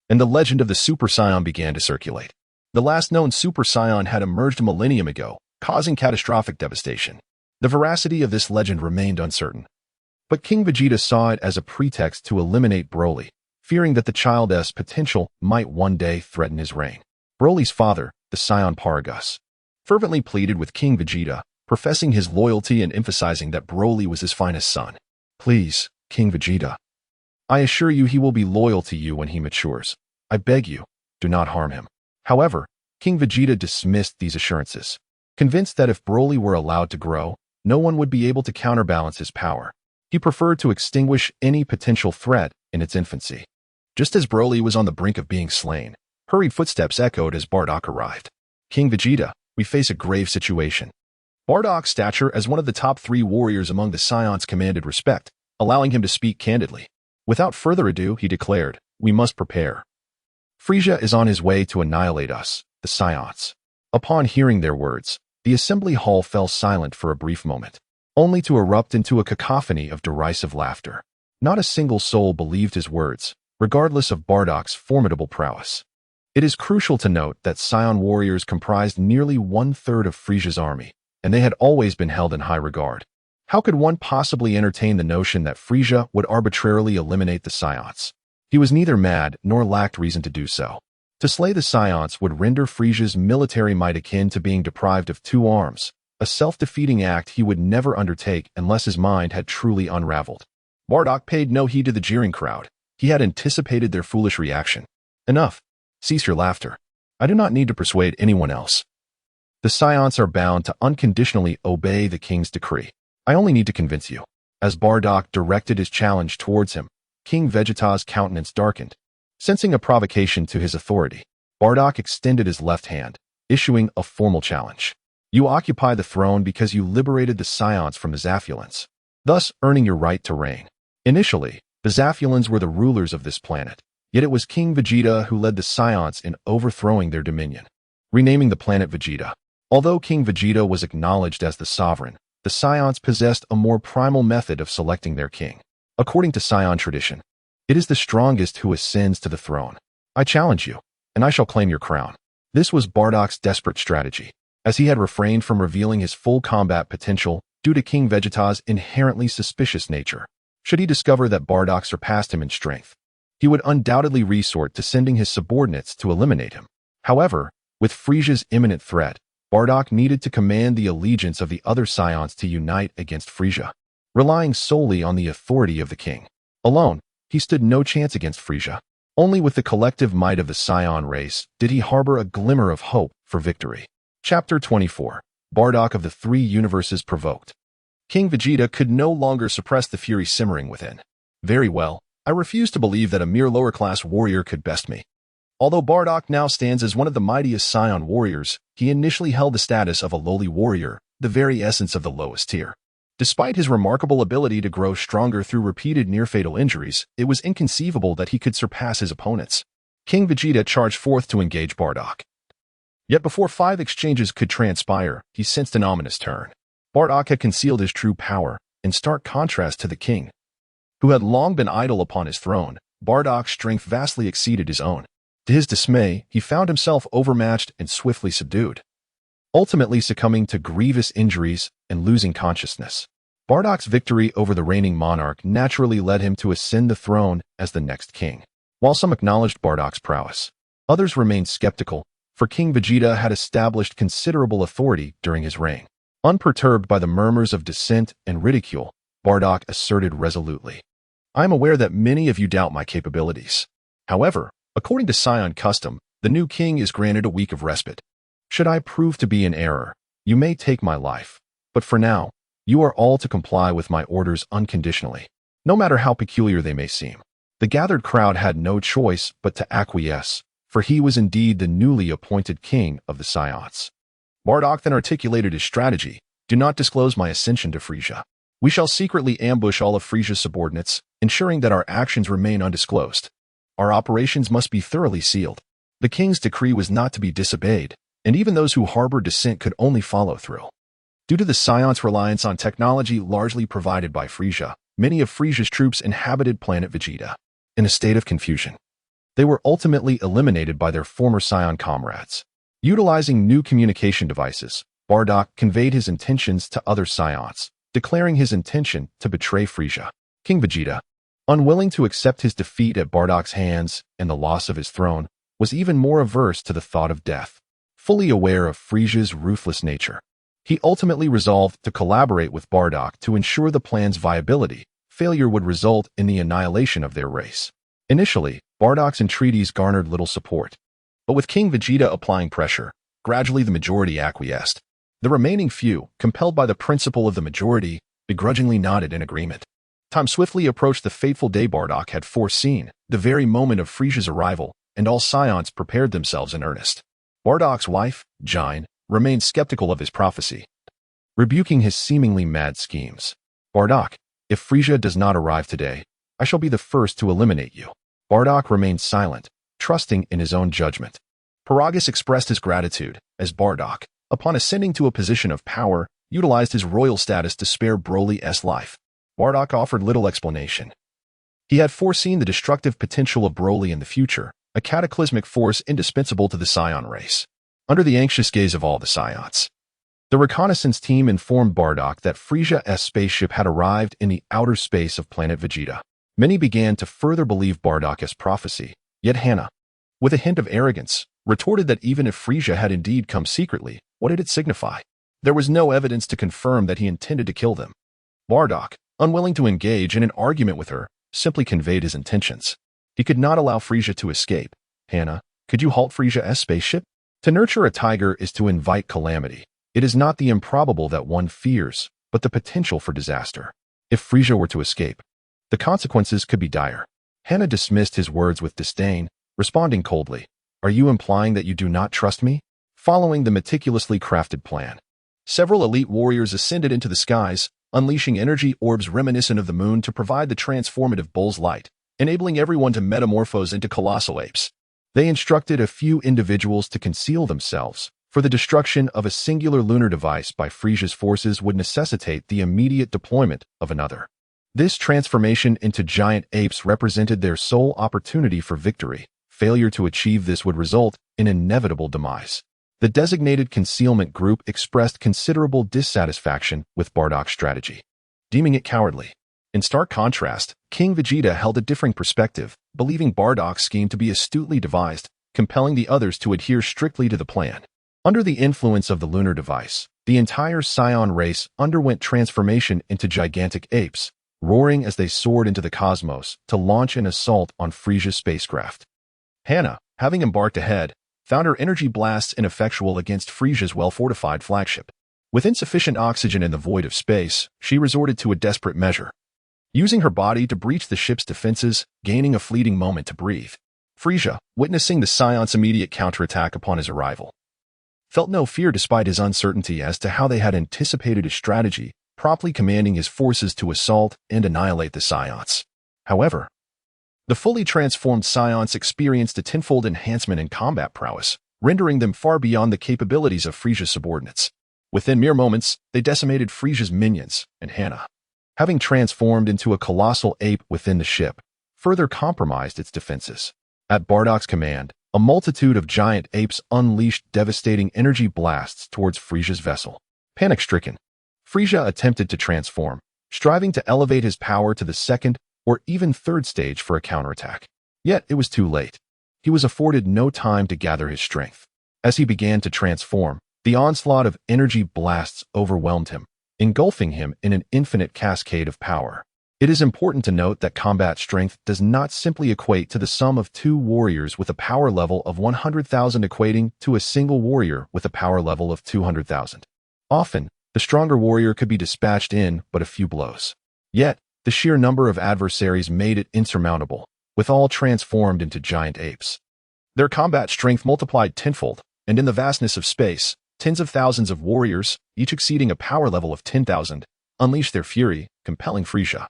And the legend of the Super Saiyan began to circulate. The last known Super Saiyan had emerged a millennium ago, causing catastrophic devastation. The veracity of this legend remained uncertain. But King Vegeta saw it as a pretext to eliminate Broly, fearing that the child's potential might one day threaten his reign. Broly's father, the Saiyan Paragus, fervently pleaded with King Vegeta, professing his loyalty and emphasizing that Broly was his finest son. Please, King Vegeta, I assure you he will be loyal to you when he matures. I beg you, do not harm him. However, King Vegeta dismissed these assurances, convinced that if Broly were allowed to grow, no one would be able to counterbalance his power. He preferred to extinguish any potential threat in its infancy. Just as Broly was on the brink of being slain, hurried footsteps echoed as Bardock arrived. King Vegeta, we face a grave situation. Bardock's stature as one of the top 3 warriors among the Saiyans commanded respect, allowing him to speak candidly. Without further ado, he declared, we must prepare. Frieza is on his way to annihilate us, the Saiyans. Upon hearing their words, the assembly hall fell silent for a brief moment, only to erupt into a cacophony of derisive laughter. Not a single soul believed his words, regardless of Bardock's formidable prowess. It is crucial to note that Saiyan warriors comprised nearly 1/3 of Frieza's army, and they had always been held in high regard. How could one possibly entertain the notion that Frieza would arbitrarily eliminate the Saiyans? He was neither mad nor lacked reason to do so. To slay the Saiyans would render Frieza's military might akin to being deprived of 2 arms, a self-defeating act he would never undertake unless his mind had truly unraveled. Bardock paid no heed to the jeering crowd. He had anticipated their foolish reaction. Enough. Cease your laughter. I do not need to persuade anyone else. The Saiyans are bound to unconditionally obey the king's decree. I only need to convince you. As Bardock directed his challenge towards him, King Vegeta's countenance darkened. Sensing a provocation to his authority, Bardock extended his left hand, issuing a formal challenge. You occupy the throne because you liberated the Saiyans from the Zaphulans, thus earning your right to reign. Initially, the Zaphulans were the rulers of this planet, yet it was King Vegeta who led the Saiyans in overthrowing their dominion, renaming the planet Vegeta. Although King Vegeta was acknowledged as the sovereign, the Saiyans possessed a more primal method of selecting their king. According to Saiyan tradition, it is the strongest who ascends to the throne. I challenge you, and I shall claim your crown. This was Bardock's desperate strategy, as he had refrained from revealing his full combat potential due to King Vegeta's inherently suspicious nature. Should he discover that Bardock surpassed him in strength, he would undoubtedly resort to sending his subordinates to eliminate him. However, with Frieza's imminent threat, Bardock needed to command the allegiance of the other Saiyans to unite against Frieza. Relying solely on the authority of the king alone, he stood no chance against Frieza. Only with the collective might of the Saiyan race did he harbor a glimmer of hope for victory. Chapter 24. Bardock of the 3 Universes Provoked. King Vegeta could no longer suppress the fury simmering within. Very well, I refuse to believe that a mere lower-class warrior could best me. Although Bardock now stands as one of the mightiest Saiyan warriors, he initially held the status of a lowly warrior, the very essence of the lowest tier. Despite his remarkable ability to grow stronger through repeated near-fatal injuries, it was inconceivable that he could surpass his opponents. King Vegeta charged forth to engage Bardock. Yet before 5 exchanges could transpire, he sensed an ominous turn. Bardock had concealed his true power, in stark contrast to the king, who had long been idle upon his throne. Bardock's strength vastly exceeded his own. To his dismay, he found himself overmatched and swiftly subdued, ultimately succumbing to grievous injuries and losing consciousness. Bardock's victory over the reigning monarch naturally led him to ascend the throne as the next king. While some acknowledged Bardock's prowess, others remained skeptical, for King Vegeta had established considerable authority during his reign. Unperturbed by the murmurs of dissent and ridicule, Bardock asserted resolutely, I am aware that many of you doubt my capabilities. However, according to Saiyan custom, the new king is granted a week of respite. Should I prove to be in error, you may take my life. But for now, you are all to comply with my orders unconditionally, no matter how peculiar they may seem. The gathered crowd had no choice but to acquiesce, for he was indeed the newly appointed king of the Saiyans. Bardock then articulated his strategy: do not disclose my ascension to Frieza. We shall secretly ambush all of Frieza's subordinates, ensuring that our actions remain undisclosed. Our operations must be thoroughly sealed. The king's decree was not to be disobeyed, and even those who harbored dissent could only follow through. Due to the Saiyans' reliance on technology largely provided by Frieza, many of Frieza's troops inhabited planet Vegeta. In a state of confusion, they were ultimately eliminated by their former Saiyan comrades. Utilizing new communication devices, Bardock conveyed his intentions to other Saiyans, declaring his intention to betray Frieza. King Vegeta, unwilling to accept his defeat at Bardock's hands and the loss of his throne, was even more averse to the thought of death. Fully aware of Frieza's ruthless nature, he ultimately resolved to collaborate with Bardock to ensure the plan's viability. Failure would result in the annihilation of their race. Initially, Bardock's entreaties garnered little support, but with King Vegeta applying pressure, gradually the majority acquiesced. The remaining few, compelled by the principle of the majority, begrudgingly nodded in agreement. Time swiftly approached the fateful day Bardock had foreseen, the very moment of Frieza's arrival, and all Saiyans prepared themselves in earnest. Bardock's wife, Jine, remained skeptical of his prophecy, rebuking his seemingly mad schemes. Bardock, if Frieza does not arrive today, I shall be the first to eliminate you. Bardock remained silent, trusting in his own judgment. Paragus expressed his gratitude, as Bardock, upon ascending to a position of power, utilized his royal status to spare Broly's life. Bardock offered little explanation. He had foreseen the destructive potential of Broly in the future, a cataclysmic force indispensable to the Saiyan race. Under the anxious gaze of all the Saiyans, the reconnaissance team informed Bardock that Frieza's spaceship had arrived in the outer space of planet Vegeta. Many began to further believe Bardock's prophecy, yet Hannah, with a hint of arrogance, retorted that even if Frieza had indeed come secretly, what did it signify? There was no evidence to confirm that he intended to kill them. Bardock, unwilling to engage in an argument with her, simply conveyed his intentions. He could not allow Frieza to escape. Hannah, could you halt Frieza's spaceship? To nurture a tiger is to invite calamity. It is not the improbable that one fears, but the potential for disaster. If Frieza were to escape, the consequences could be dire. Hannah dismissed his words with disdain, responding coldly, "Are you implying that you do not trust me?" Following the meticulously crafted plan, several elite warriors ascended into the skies, unleashing energy orbs reminiscent of the moon to provide the transformative bull's light, enabling everyone to metamorphose into colossal apes. They instructed a few individuals to conceal themselves, for the destruction of a singular lunar device by Frieza's forces would necessitate the immediate deployment of another. This transformation into giant apes represented their sole opportunity for victory. Failure to achieve this would result in inevitable demise. The designated concealment group expressed considerable dissatisfaction with Bardock's strategy, deeming it cowardly. In stark contrast, King Vegeta held a differing perspective, believing Bardock's scheme to be astutely devised, compelling the others to adhere strictly to the plan. Under the influence of the lunar device, the entire Saiyan race underwent transformation into gigantic apes, roaring as they soared into the cosmos to launch an assault on Frieza's spacecraft. Hannah, having embarked ahead, found her energy blasts ineffectual against Frieza's well-fortified flagship. With insufficient oxygen in the void of space, she resorted to a desperate measure, using her body to breach the ship's defenses, gaining a fleeting moment to breathe. Frieza, witnessing the Saiyans' immediate counterattack upon his arrival, felt no fear despite his uncertainty as to how they had anticipated his strategy, promptly commanding his forces to assault and annihilate the Saiyans. However, the fully transformed Saiyans experienced a tenfold enhancement in combat prowess, rendering them far beyond the capabilities of Frieza's subordinates. Within mere moments, they decimated Frieza's minions, and Hannah, having transformed into a colossal ape within the ship, further compromised its defenses. At Bardock's command, a multitude of giant apes unleashed devastating energy blasts towards Frieza's vessel. Panic-stricken, Frieza attempted to transform, striving to elevate his power to the second or even third stage for a counterattack. Yet it was too late. He was afforded no time to gather his strength. As he began to transform, the onslaught of energy blasts overwhelmed him, engulfing him in an infinite cascade of power. It is important to note that combat strength does not simply equate to the sum of two warriors with a power level of 100,000 equating to a single warrior with a power level of 200,000. Often, the stronger warrior could be dispatched in but a few blows. Yet, the sheer number of adversaries made it insurmountable, with all transformed into giant apes. Their combat strength multiplied tenfold, and in the vastness of space, tens of thousands of warriors, each exceeding a power level of 10,000, unleashed their fury, compelling Frieza.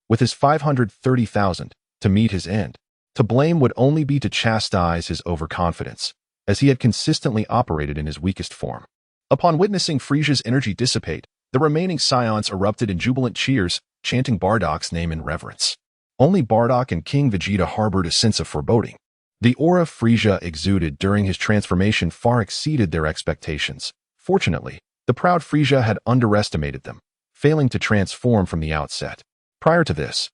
With his 530,000, to meet his end. To blame would only be to chastise his overconfidence, as he had consistently operated in his weakest form. Upon witnessing Frieza's energy dissipate, the remaining Saiyans erupted in jubilant cheers, chanting Bardock's name in reverence. Only Bardock and King Vegeta harbored a sense of foreboding. The aura Frieza exuded during his transformation far exceeded their expectations. Fortunately, the proud Frieza had underestimated them, failing to transform from the outset. Prior to this,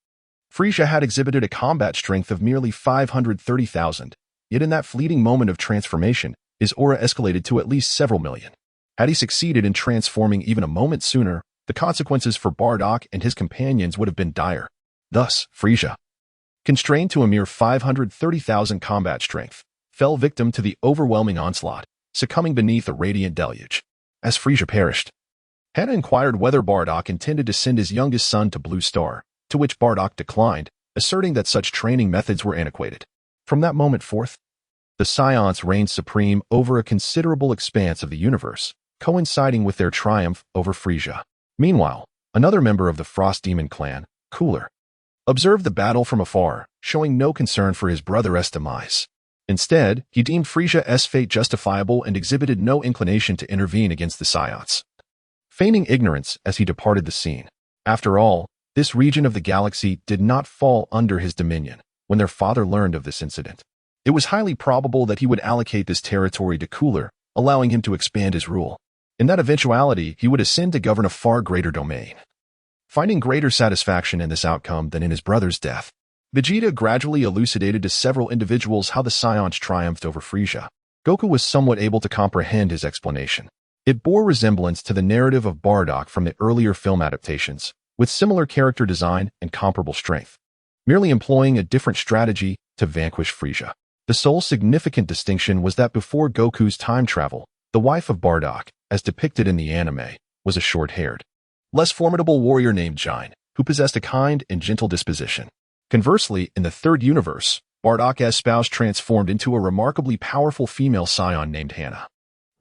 Frieza had exhibited a combat strength of merely 530,000, yet in that fleeting moment of transformation, his aura escalated to at least several million. Had he succeeded in transforming even a moment sooner, the consequences for Bardock and his companions would have been dire. Thus, Frieza, constrained to a mere 530,000 combat strength, fell victim to the overwhelming onslaught, succumbing beneath a radiant deluge. As Frieza perished, Hannah inquired whether Bardock intended to send his youngest son to Blue Star, to which Bardock declined, asserting that such training methods were antiquated. From that moment forth, the Saiyans reigned supreme over a considerable expanse of the universe, coinciding with their triumph over Frieza. Meanwhile, another member of the Frost Demon clan, Cooler, observed the battle from afar, showing no concern for his brother's demise. Instead, he deemed Frieza's fate justifiable and exhibited no inclination to intervene against the Saiyans, feigning ignorance as he departed the scene. After all, this region of the galaxy did not fall under his dominion when their father learned of this incident. It was highly probable that he would allocate this territory to Cooler, allowing him to expand his rule. In that eventuality, he would ascend to govern a far greater domain. Finding greater satisfaction in this outcome than in his brother's death, Vegeta gradually elucidated to several individuals how the Saiyans triumphed over Frieza. Goku was somewhat able to comprehend his explanation. It bore resemblance to the narrative of Bardock from the earlier film adaptations, with similar character design and comparable strength, merely employing a different strategy to vanquish Frieza. The sole significant distinction was that before Goku's time travel, the wife of Bardock, as depicted in the anime, was a short-haired, less formidable warrior named Jine, who possessed a kind and gentle disposition. Conversely, in the third universe, Bardock's spouse transformed into a remarkably powerful female Saiyan named Hannah.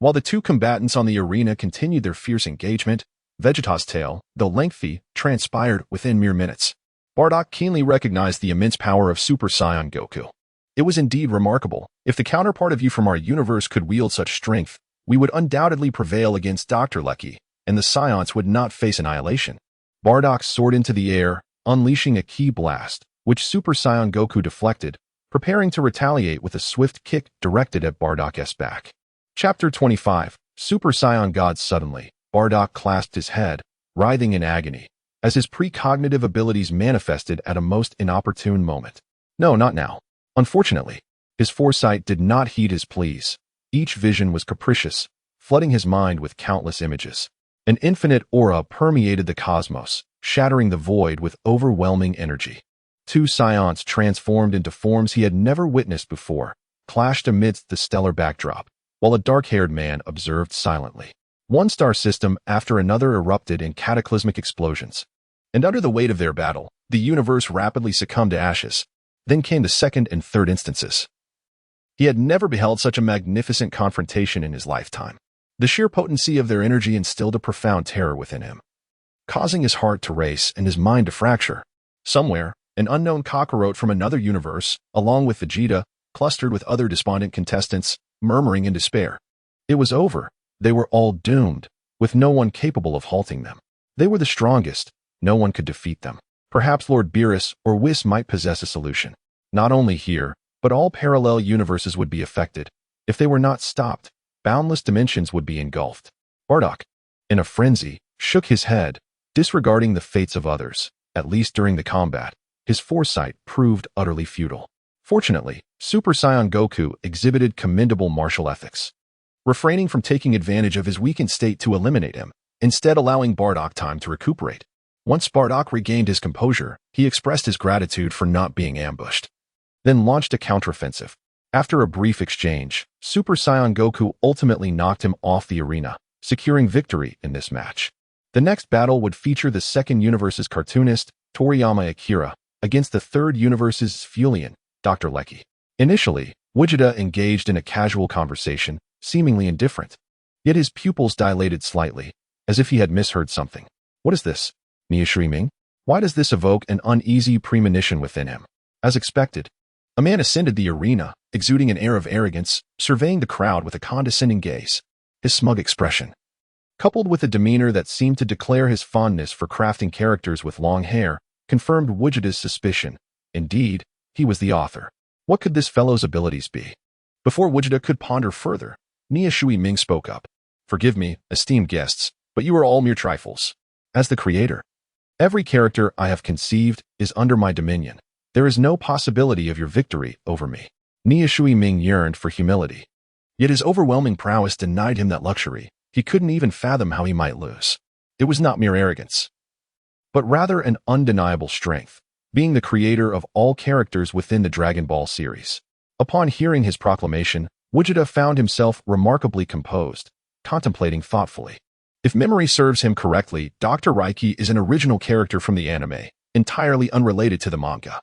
While the two combatants on the arena continued their fierce engagement, Vegeta's tale, though lengthy, transpired within mere minutes. Bardock keenly recognized the immense power of Super Saiyan Goku. It was indeed remarkable. If the counterpart of you from our universe could wield such strength, we would undoubtedly prevail against Dr. Lucky, and the Saiyans would not face annihilation. Bardock soared into the air, unleashing a ki blast, which Super Saiyan Goku deflected, preparing to retaliate with a swift kick directed at Bardock's back. Chapter 25, Super Saiyan God. Suddenly, Bardock clasped his head, writhing in agony, as his precognitive abilities manifested at a most inopportune moment. No, not now. Unfortunately, his foresight did not heed his pleas. Each vision was capricious, flooding his mind with countless images. An infinite aura permeated the cosmos, shattering the void with overwhelming energy. Two Saiyans transformed into forms he had never witnessed before, clashed amidst the stellar backdrop, while a dark-haired man observed silently. One star system after another erupted in cataclysmic explosions, and under the weight of their battle, the universe rapidly succumbed to ashes. Then came the second and third instances. He had never beheld such a magnificent confrontation in his lifetime. The sheer potency of their energy instilled a profound terror within him, causing his heart to race and his mind to fracture. Somewhere, an unknown Kakarot from another universe, along with Vegeta, clustered with other despondent contestants, murmuring in despair. It was over. They were all doomed, with no one capable of halting them. They were the strongest. No one could defeat them. Perhaps Lord Beerus or Whis might possess a solution. Not only here, but all parallel universes would be affected. If they were not stopped, boundless dimensions would be engulfed. Bardock, in a frenzy, shook his head, disregarding the fates of others. At least during the combat, his foresight proved utterly futile. Fortunately, Super Saiyan Goku exhibited commendable martial ethics, refraining from taking advantage of his weakened state to eliminate him, instead allowing Bardock time to recuperate. Once Bardock regained his composure, he expressed his gratitude for not being ambushed, then launched a counteroffensive. After a brief exchange, Super Saiyan Goku ultimately knocked him off the arena, securing victory in this match. The next battle would feature the second universe's cartoonist, Toriyama Akira, against the third universe's Fulian, Dr. Lecky. Initially, Vegeta engaged in a casual conversation, seemingly indifferent. Yet his pupils dilated slightly, as if he had misheard something. What is this? Niashui Ming? Why does this evoke an uneasy premonition within him? As expected, a man ascended the arena, exuding an air of arrogance, surveying the crowd with a condescending gaze. His smug expression, coupled with a demeanor that seemed to declare his fondness for crafting characters with long hair, confirmed Vegeta's suspicion. Indeed, he was the author. What could this fellow's abilities be? Before Vegeta could ponder further, Niashui Ming spoke up. Forgive me, esteemed guests, but you are all mere trifles. As the creator, every character I have conceived is under my dominion. There is no possibility of your victory over me. Niashui Ming yearned for humility. Yet his overwhelming prowess denied him that luxury. He couldn't even fathom how he might lose. It was not mere arrogance, but rather an undeniable strength, being the creator of all characters within the Dragon Ball series. Upon hearing his proclamation, Vegeta found himself remarkably composed, contemplating thoughtfully. If memory serves him correctly, Dr. Reiki is an original character from the anime, entirely unrelated to the manga.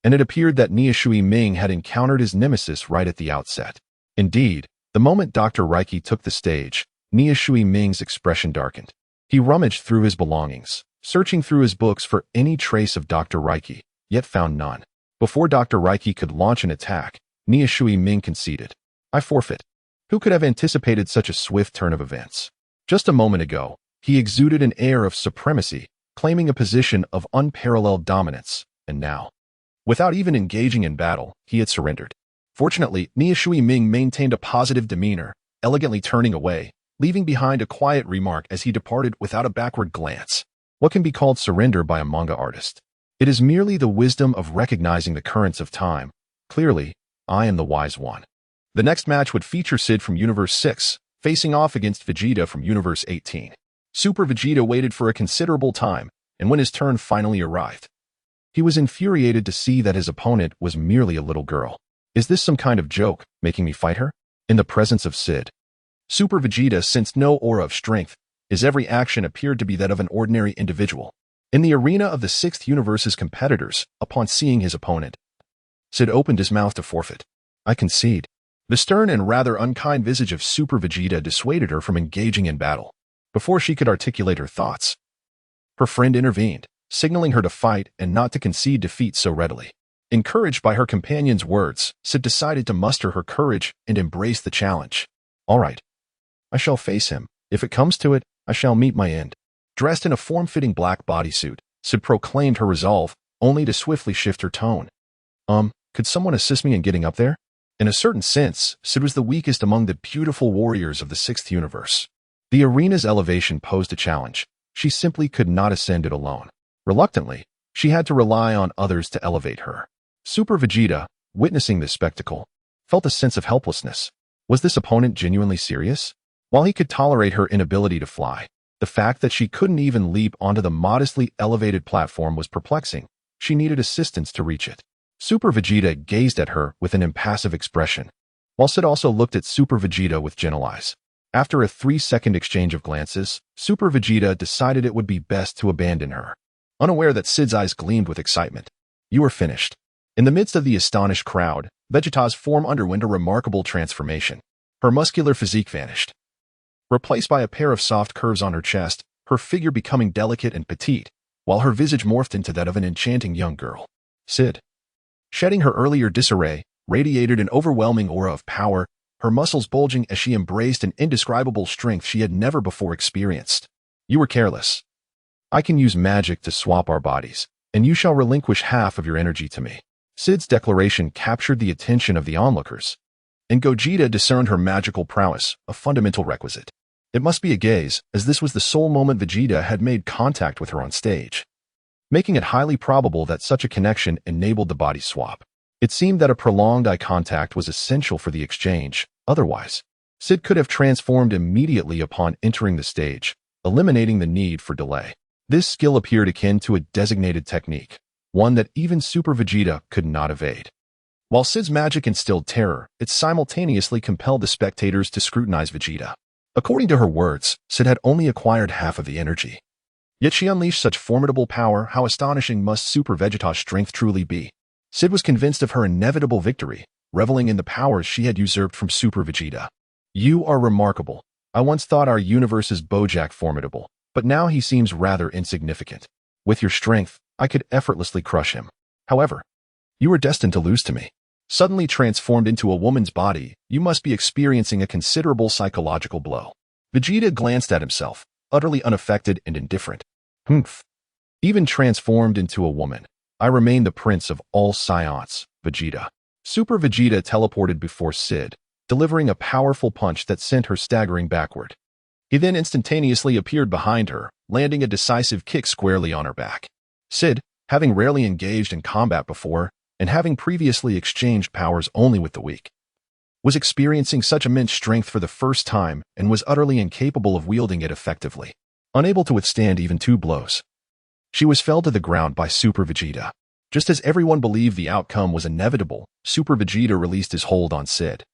And it appeared that Niashui Ming had encountered his nemesis right at the outset. Indeed, the moment Dr. Reiki took the stage, Niashui Ming's expression darkened. He rummaged through his belongings, searching through his books for any trace of Dr. Reiki, yet found none. Before Dr. Reiki could launch an attack, Niashui Ming conceded. I forfeit. Who could have anticipated such a swift turn of events? Just a moment ago, he exuded an air of supremacy, claiming a position of unparalleled dominance, and now, without even engaging in battle, he had surrendered. Fortunately, Niashui Ming maintained a positive demeanor, elegantly turning away, leaving behind a quiet remark as he departed without a backward glance. What can be called surrender by a manga artist? It is merely the wisdom of recognizing the currents of time. Clearly, I am the wise one. The next match would feature Sid from Universe 6, facing off against Vegeta from Universe 18. Super Vegeta waited for a considerable time, and when his turn finally arrived, he was infuriated to see that his opponent was merely a little girl. Is this some kind of joke, making me fight her? In the presence of Sid, Super Vegeta sensed no aura of strength. His every action appeared to be that of an ordinary individual. In the arena of the Sixth Universe's competitors, upon seeing his opponent, Sid opened his mouth to forfeit. I concede. The stern and rather unkind visage of Super Vegeta dissuaded her from engaging in battle. Before she could articulate her thoughts, her friend intervened, signaling her to fight and not to concede defeat so readily. Encouraged by her companion's words, Sid decided to muster her courage and embrace the challenge. All right. I shall face him. If it comes to it, I shall meet my end. Dressed in a form-fitting black bodysuit, Sid proclaimed her resolve, only to swiftly shift her tone. Could someone assist me in getting up there? In a certain sense, Sid was the weakest among the beautiful warriors of the Sixth Universe. The arena's elevation posed a challenge. She simply could not ascend it alone. Reluctantly, she had to rely on others to elevate her. Super Vegeta, witnessing this spectacle, felt a sense of helplessness. Was this opponent genuinely serious? While he could tolerate her inability to fly, the fact that she couldn't even leap onto the modestly elevated platform was perplexing. She needed assistance to reach it. Super Vegeta gazed at her with an impassive expression, while Sid also looked at Super Vegeta with gentle eyes. After a 3-second exchange of glances, Super Vegeta decided it would be best to abandon her. Unaware that Sid's eyes gleamed with excitement. You are finished. In the midst of the astonished crowd, Vegeta's form underwent a remarkable transformation. Her muscular physique vanished, replaced by a pair of soft curves on her chest, her figure becoming delicate and petite, while her visage morphed into that of an enchanting young girl. Sid, shedding her earlier disarray, radiated an overwhelming aura of power, her muscles bulging as she embraced an indescribable strength she had never before experienced. You were careless. I can use magic to swap our bodies, and you shall relinquish half of your energy to me. Sid's declaration captured the attention of the onlookers, and Gogeta discerned her magical prowess, a fundamental requisite. It must be a gaze, as this was the sole moment Vegeta had made contact with her on stage, making it highly probable that such a connection enabled the body swap. It seemed that a prolonged eye contact was essential for the exchange. Otherwise, Sid could have transformed immediately upon entering the stage, eliminating the need for delay. This skill appeared akin to a designated technique, one that even Super Vegeta could not evade. While Sid's magic instilled terror, it simultaneously compelled the spectators to scrutinize Vegeta. According to her words, Sid had only acquired half of the energy. Yet she unleashed such formidable power. How astonishing must Super Vegeta's strength truly be? Sid was convinced of her inevitable victory, reveling in the powers she had usurped from Super Vegeta. You are remarkable. I once thought our universe's Bojack formidable, but now he seems rather insignificant. With your strength, I could effortlessly crush him. However, you are destined to lose to me. Suddenly transformed into a woman's body, you must be experiencing a considerable psychological blow. Vegeta glanced at himself, utterly unaffected and indifferent. Humph. Even transformed into a woman, I remain the prince of all Saiyans, Vegeta. Super Vegeta teleported before Sid, delivering a powerful punch that sent her staggering backward. He then instantaneously appeared behind her, landing a decisive kick squarely on her back. Sid, having rarely engaged in combat before, and having previously exchanged powers only with the weak, was experiencing such immense strength for the first time and was utterly incapable of wielding it effectively. Unable to withstand even 2 blows, she was felled to the ground by Super Vegeta. Just as everyone believed the outcome was inevitable, Super Vegeta released his hold on Sid.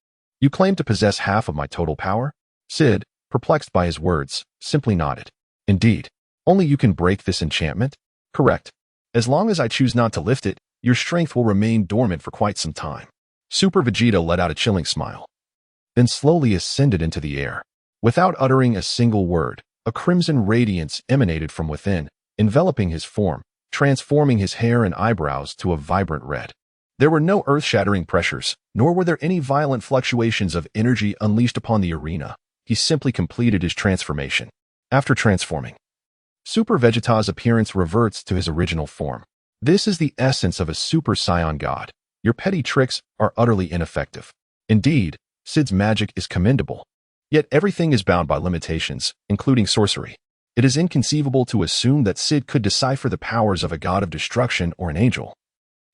You claim to possess half of my total power? Sid, perplexed by his words, simply nodded. Indeed. Only you can break this enchantment? Correct. As long as I choose not to lift it, your strength will remain dormant for quite some time. Super Vegeta let out a chilling smile, then slowly ascended into the air. Without uttering a single word, a crimson radiance emanated from within, enveloping his form, transforming his hair and eyebrows to a vibrant red. There were no earth-shattering pressures, nor were there any violent fluctuations of energy unleashed upon the arena. He simply completed his transformation. After transforming, Super Vegeta's appearance reverts to his original form. This is the essence of a Super Saiyan god. Your petty tricks are utterly ineffective. Indeed, Sid's magic is commendable. Yet everything is bound by limitations, including sorcery. It is inconceivable to assume that Sid could decipher the powers of a god of destruction or an angel,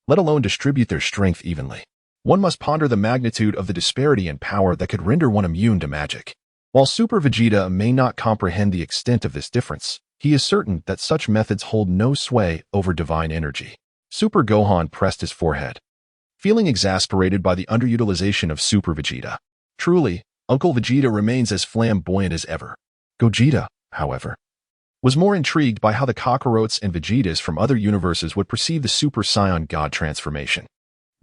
let alone distribute their strength evenly. One must ponder the magnitude of the disparity in power that could render one immune to magic. While Super Vegeta may not comprehend the extent of this difference, he is certain that such methods hold no sway over divine energy. Super Gohan pressed his forehead, feeling exasperated by the underutilization of Super Vegeta. Truly, Uncle Vegeta remains as flamboyant as ever. Gogeta, however, was more intrigued by how the Kakarots and Vegetas from other universes would perceive the Super Saiyan God transformation.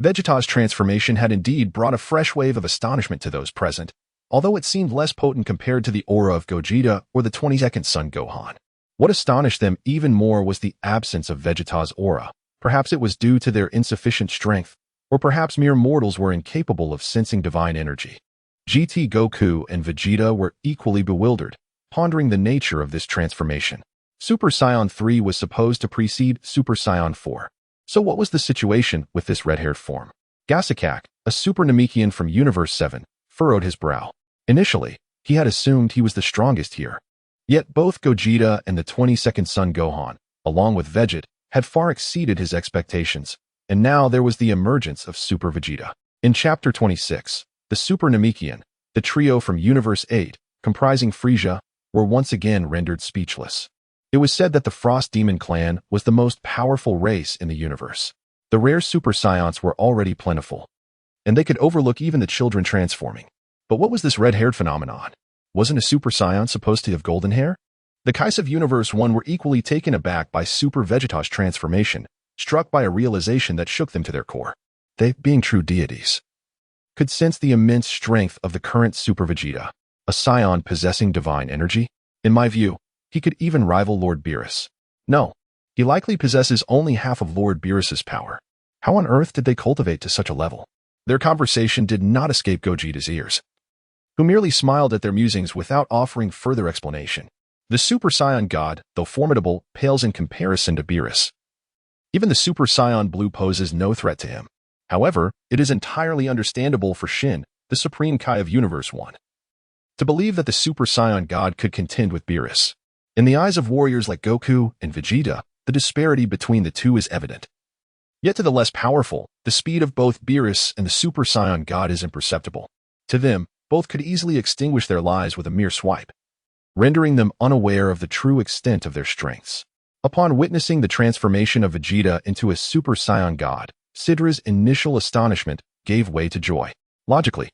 Vegeta's transformation had indeed brought a fresh wave of astonishment to those present, although it seemed less potent compared to the aura of Gogeta or the 22nd son Gohan. What astonished them even more was the absence of Vegeta's aura. Perhaps it was due to their insufficient strength, or perhaps mere mortals were incapable of sensing divine energy. GT Goku and Vegeta were equally bewildered, pondering the nature of this transformation. Super Saiyan 3 was supposed to precede Super Saiyan 4. So what was the situation with this red-haired form? Gogeta, a Super Namekian from Universe 7, furrowed his brow. Initially, he had assumed he was the strongest here. Yet both Gogeta and the 22nd son Gohan, along with Vegeta, had far exceeded his expectations, and now there was the emergence of Super Vegeta. In Chapter 26, the Super Namekian, the trio from Universe 8, comprising Frieza, were once again rendered speechless. It was said that the Frost Demon clan was the most powerful race in the universe. The rare Super Saiyans were already plentiful, and they could overlook even the children transforming. But what was this red-haired phenomenon? Wasn't a Super Saiyan supposed to have golden hair? The Kais of Universe 1 were equally taken aback by Super Vegeta's transformation, struck by a realization that shook them to their core. They, being true deities, could sense the immense strength of the current Super Vegeta, a Saiyan possessing divine energy. In my view, he could even rival Lord Beerus. No, he likely possesses only half of Lord Beerus's power. How on earth did they cultivate to such a level? Their conversation did not escape Gogeta's ears, who merely smiled at their musings without offering further explanation. The Super Saiyan God, though formidable, pales in comparison to Beerus. Even the Super Saiyan Blue poses no threat to him. However, it is entirely understandable for Shin, the Supreme Kai of Universe 1, to believe that the Super Saiyan God could contend with Beerus. In the eyes of warriors like Goku and Vegeta, the disparity between the two is evident. Yet to the less powerful, the speed of both Beerus and the Super Saiyan God is imperceptible. To them, both could easily extinguish their lives with a mere swipe, rendering them unaware of the true extent of their strengths. Upon witnessing the transformation of Vegeta into a Super Saiyan God, Sidra's initial astonishment gave way to joy. Logically,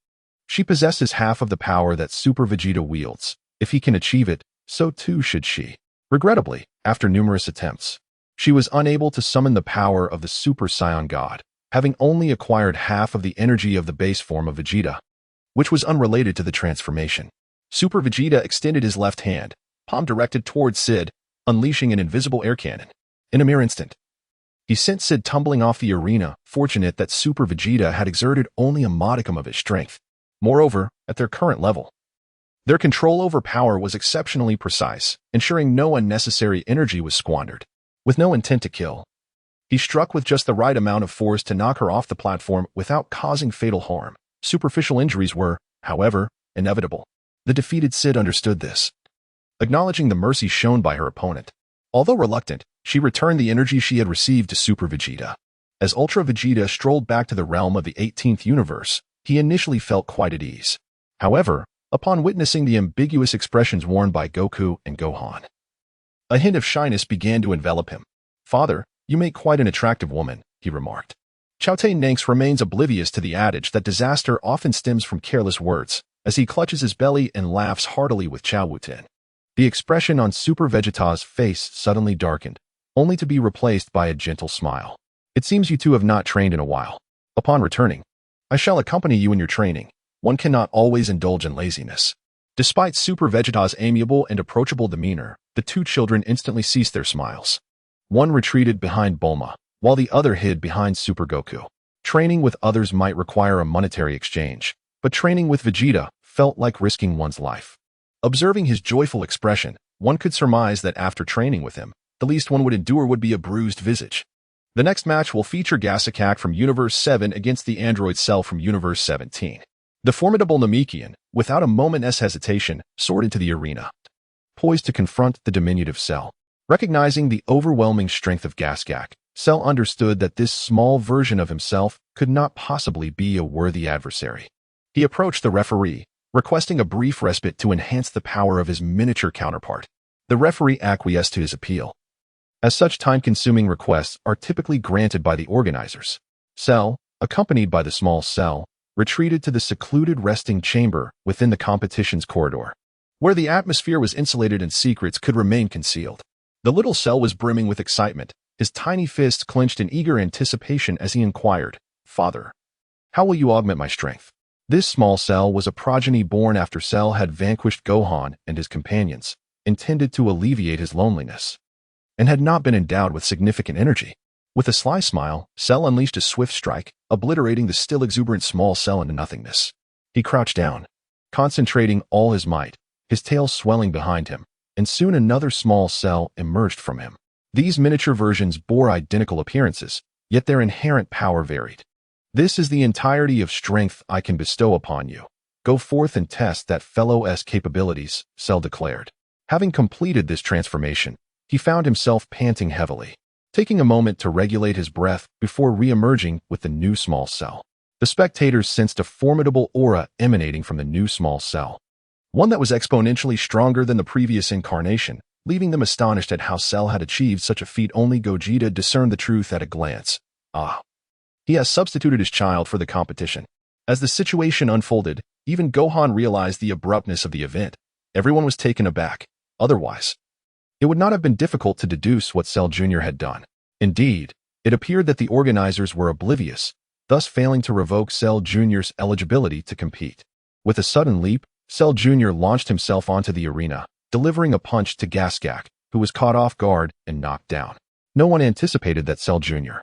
she possesses half of the power that Super Vegeta wields. If he can achieve it, so too should she. Regrettably, after numerous attempts, she was unable to summon the power of the Super Saiyan God, having only acquired half of the energy of the base form of Vegeta, which was unrelated to the transformation. Super Vegeta extended his left hand, palm directed towards Sid, unleashing an invisible air cannon. In a mere instant, he sent Sid tumbling off the arena, fortunate that Super Vegeta had exerted only a modicum of his strength. Moreover, at their current level, their control over power was exceptionally precise, ensuring no unnecessary energy was squandered. With no intent to kill, he struck with just the right amount of force to knock her off the platform without causing fatal harm. Superficial injuries were, however, inevitable. The defeated Sid understood this. Acknowledging the mercy shown by her opponent, although reluctant, she returned the energy she had received to Super Vegeta. As Ultra Vegeta strolled back to the realm of the 18th universe, he initially felt quite at ease. However, upon witnessing the ambiguous expressions worn by Goku and Gohan, a hint of shyness began to envelop him. "Father, you make quite an attractive woman," he remarked. Chaote Nanks remains oblivious to the adage that disaster often stems from careless words, as he clutches his belly and laughs heartily with Chao Wutin. The expression on Super Vegeta's face suddenly darkened, only to be replaced by a gentle smile. "It seems you two have not trained in a while. Upon returning, I shall accompany you in your training. One cannot always indulge in laziness." Despite Super Vegeta's amiable and approachable demeanor, the two children instantly ceased their smiles. One retreated behind Bulma, while the other hid behind Super Goku. Training with others might require a monetary exchange, but training with Vegeta felt like risking one's life. Observing his joyful expression, one could surmise that after training with him, the least one would endure would be a bruised visage. The next match will feature Gogeta from Universe 7 against the android Cell from Universe 17. The formidable Namekian, without a moment's hesitation, soared into the arena, poised to confront the diminutive Cell. Recognizing the overwhelming strength of Gogeta, Cell understood that this small version of himself could not possibly be a worthy adversary. He approached the referee, requesting a brief respite to enhance the power of his miniature counterpart. The referee acquiesced to his appeal, as such time-consuming requests are typically granted by the organizers. Cell, accompanied by the small Cell, retreated to the secluded resting chamber within the competition's corridor, where the atmosphere was insulated and secrets could remain concealed. The little Cell was brimming with excitement, his tiny fists clenched in eager anticipation as he inquired, "Father, how will you augment my strength?" This small Cell was a progeny born after Cell had vanquished Gohan and his companions, intended to alleviate his loneliness, and had not been endowed with significant energy. With a sly smile, Cell unleashed a swift strike, obliterating the still exuberant small Cell into nothingness. He crouched down, concentrating all his might, his tail swelling behind him, and soon another small Cell emerged from him. These miniature versions bore identical appearances, yet their inherent power varied. "This is the entirety of strength I can bestow upon you. Go forth and test that fellow's capabilities," Cell declared. Having completed this transformation, he found himself panting heavily, taking a moment to regulate his breath before re-emerging with the new small Cell. The spectators sensed a formidable aura emanating from the new small Cell, one that was exponentially stronger than the previous incarnation, leaving them astonished at how Cell had achieved such a feat. Only Gogeta discerned the truth at a glance. He has substituted his child for the competition. As the situation unfolded, even Gohan realized the abruptness of the event. Everyone was taken aback. Otherwise, it would not have been difficult to deduce what Cell Jr. had done. Indeed, it appeared that the organizers were oblivious, thus failing to revoke Cell Jr.'s eligibility to compete. With a sudden leap, Cell Jr. launched himself onto the arena, delivering a punch to Gogeta, who was caught off guard and knocked down. No one anticipated that Cell Jr.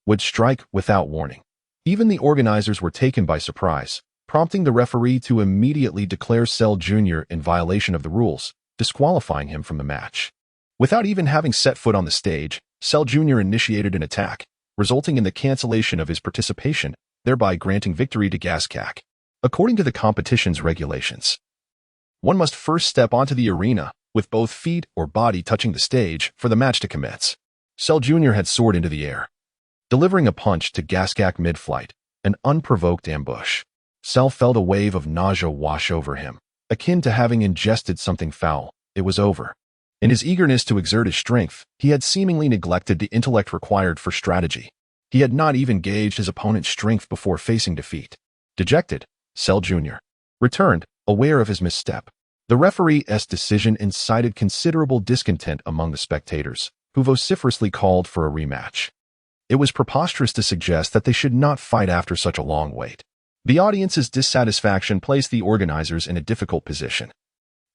would strike without warning. Even the organizers were taken by surprise, prompting the referee to immediately declare Cell Jr. in violation of the rules, disqualifying him from the match. Without even having set foot on the stage, Cell Jr. initiated an attack, resulting in the cancellation of his participation, thereby granting victory to Gogeta. According to the competition's regulations, one must first step onto the arena, with both feet or body touching the stage, for the match to commence. Cell Jr. had soared into the air, delivering a punch to Gogeta mid-flight, an unprovoked ambush. Cell felt a wave of nausea wash over him, akin to having ingested something foul. It was over. In his eagerness to exert his strength, he had seemingly neglected the intellect required for strategy. He had not even gauged his opponent's strength before facing defeat. Dejected, Cell Jr. returned, aware of his misstep. The referee's decision incited considerable discontent among the spectators, who vociferously called for a rematch. It was preposterous to suggest that they should not fight after such a long wait. The audience's dissatisfaction placed the organizers in a difficult position.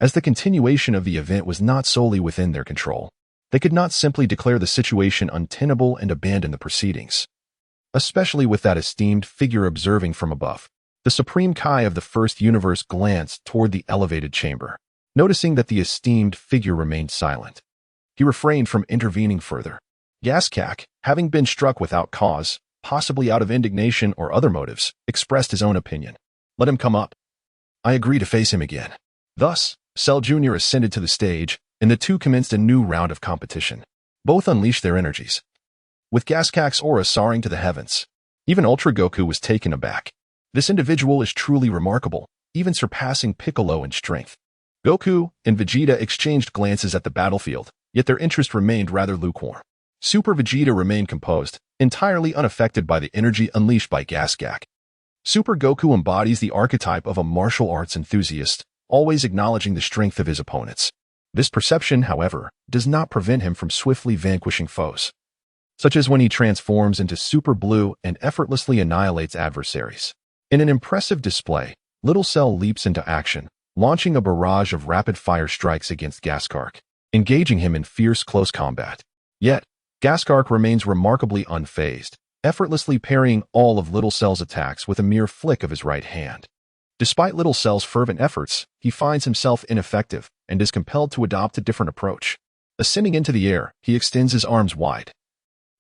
As the continuation of the event was not solely within their control, they could not simply declare the situation untenable and abandon the proceedings. Especially with that esteemed figure observing from above, the Supreme Kai of the First Universe glanced toward the elevated chamber. Noticing that the esteemed figure remained silent, he refrained from intervening further. Gaskak, having been struck without cause, possibly out of indignation or other motives, expressed his own opinion. Let him come up. I agree to face him again. Thus, Cell Jr. ascended to the stage, and the two commenced a new round of competition. Both unleashed their energies, with Gaskak's aura soaring to the heavens. Even Ultra Goku was taken aback. This individual is truly remarkable, even surpassing Piccolo in strength. Goku and Vegeta exchanged glances at the battlefield, yet their interest remained rather lukewarm. Super Vegeta remained composed, entirely unaffected by the energy unleashed by Gaskak. Super Goku embodies the archetype of a martial arts enthusiast, always acknowledging the strength of his opponents. This perception, however, does not prevent him from swiftly vanquishing foes, such as when he transforms into Super Blue and effortlessly annihilates adversaries. In an impressive display, Little Cell leaps into action, launching a barrage of rapid-fire strikes against Gaskark, engaging him in fierce close combat. Yet, Gaskark remains remarkably unfazed, effortlessly parrying all of Little Cell's attacks with a mere flick of his right hand. Despite Little Cell's fervent efforts, he finds himself ineffective and is compelled to adopt a different approach. Ascending into the air, he extends his arms wide,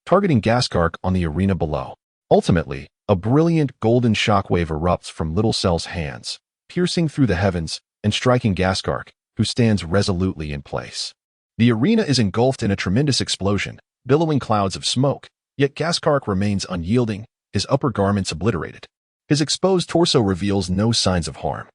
targeting Gaskark on the arena below. Ultimately, a brilliant golden shockwave erupts from Little Cell's hands, piercing through the heavens and striking Gaskark, who stands resolutely in place. The arena is engulfed in a tremendous explosion, billowing clouds of smoke, yet Gaskark remains unyielding, his upper garments obliterated. His exposed torso reveals no signs of harm,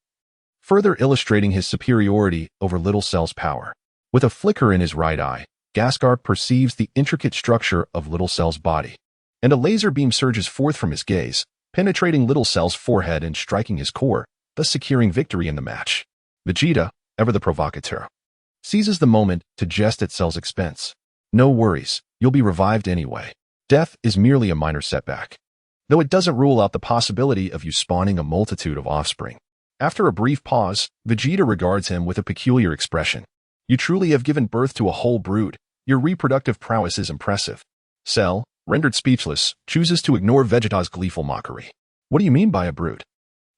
further illustrating his superiority over Little Cell's power. With a flicker in his right eye, Gaskark perceives the intricate structure of Little Cell's body, and a laser beam surges forth from his gaze, penetrating Little Cell's forehead and striking his core, thus securing victory in the match. Vegeta, ever the provocateur, seizes the moment to jest at Cell's expense. No worries, you'll be revived anyway. Death is merely a minor setback, though it doesn't rule out the possibility of you spawning a multitude of offspring. After a brief pause, Vegeta regards him with a peculiar expression. You truly have given birth to a whole brood. Your reproductive prowess is impressive. Cell, rendered speechless, chooses to ignore Vegeta's gleeful mockery. What do you mean by a brood?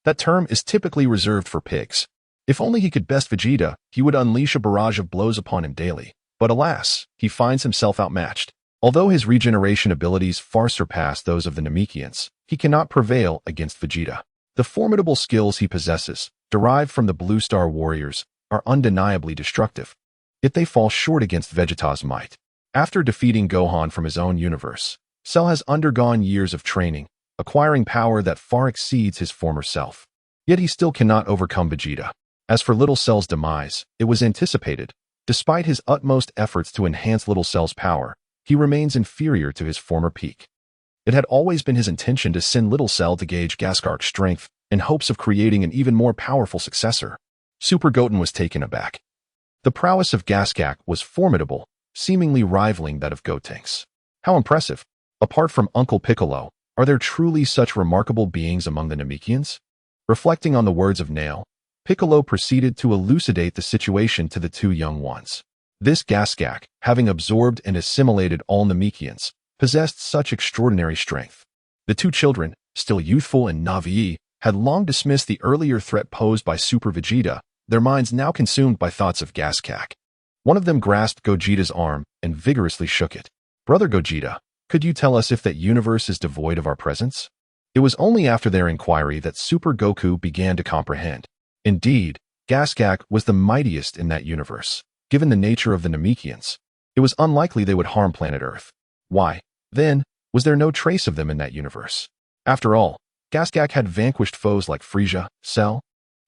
That term is typically reserved for pigs. If only he could best Vegeta, he would unleash a barrage of blows upon him daily. But alas, he finds himself outmatched. Although his regeneration abilities far surpass those of the Namekians, he cannot prevail against Vegeta. The formidable skills he possesses, derived from the Blue Star Warriors, are undeniably destructive. Yet they fall short against Vegeta's might. After defeating Gohan from his own universe, Cell has undergone years of training, acquiring power that far exceeds his former self. Yet he still cannot overcome Vegeta. As for Little Cell's demise, it was anticipated. Despite his utmost efforts to enhance Little Cell's power, he remains inferior to his former peak. It had always been his intention to send Little Cell to gauge Gaskark's strength in hopes of creating an even more powerful successor. Super Goten was taken aback. The prowess of Gaskak was formidable, seemingly rivaling that of Gotenks. How impressive! Apart from Uncle Piccolo, are there truly such remarkable beings among the Namekians? Reflecting on the words of Nail, Piccolo proceeded to elucidate the situation to the two young ones. This Gaskak, having absorbed and assimilated all Namekians, possessed such extraordinary strength. The two children, still youthful and naive, had long dismissed the earlier threat posed by Super Vegeta, their minds now consumed by thoughts of Gaskak. One of them grasped Gogeta's arm and vigorously shook it. Brother Gogeta, could you tell us if that universe is devoid of our presence? It was only after their inquiry that Super Goku began to comprehend. Indeed, Gaskak was the mightiest in that universe. Given the nature of the Namekians, it was unlikely they would harm planet Earth. Why, then, was there no trace of them in that universe? After all, Gaskak had vanquished foes like Frieza, Cell,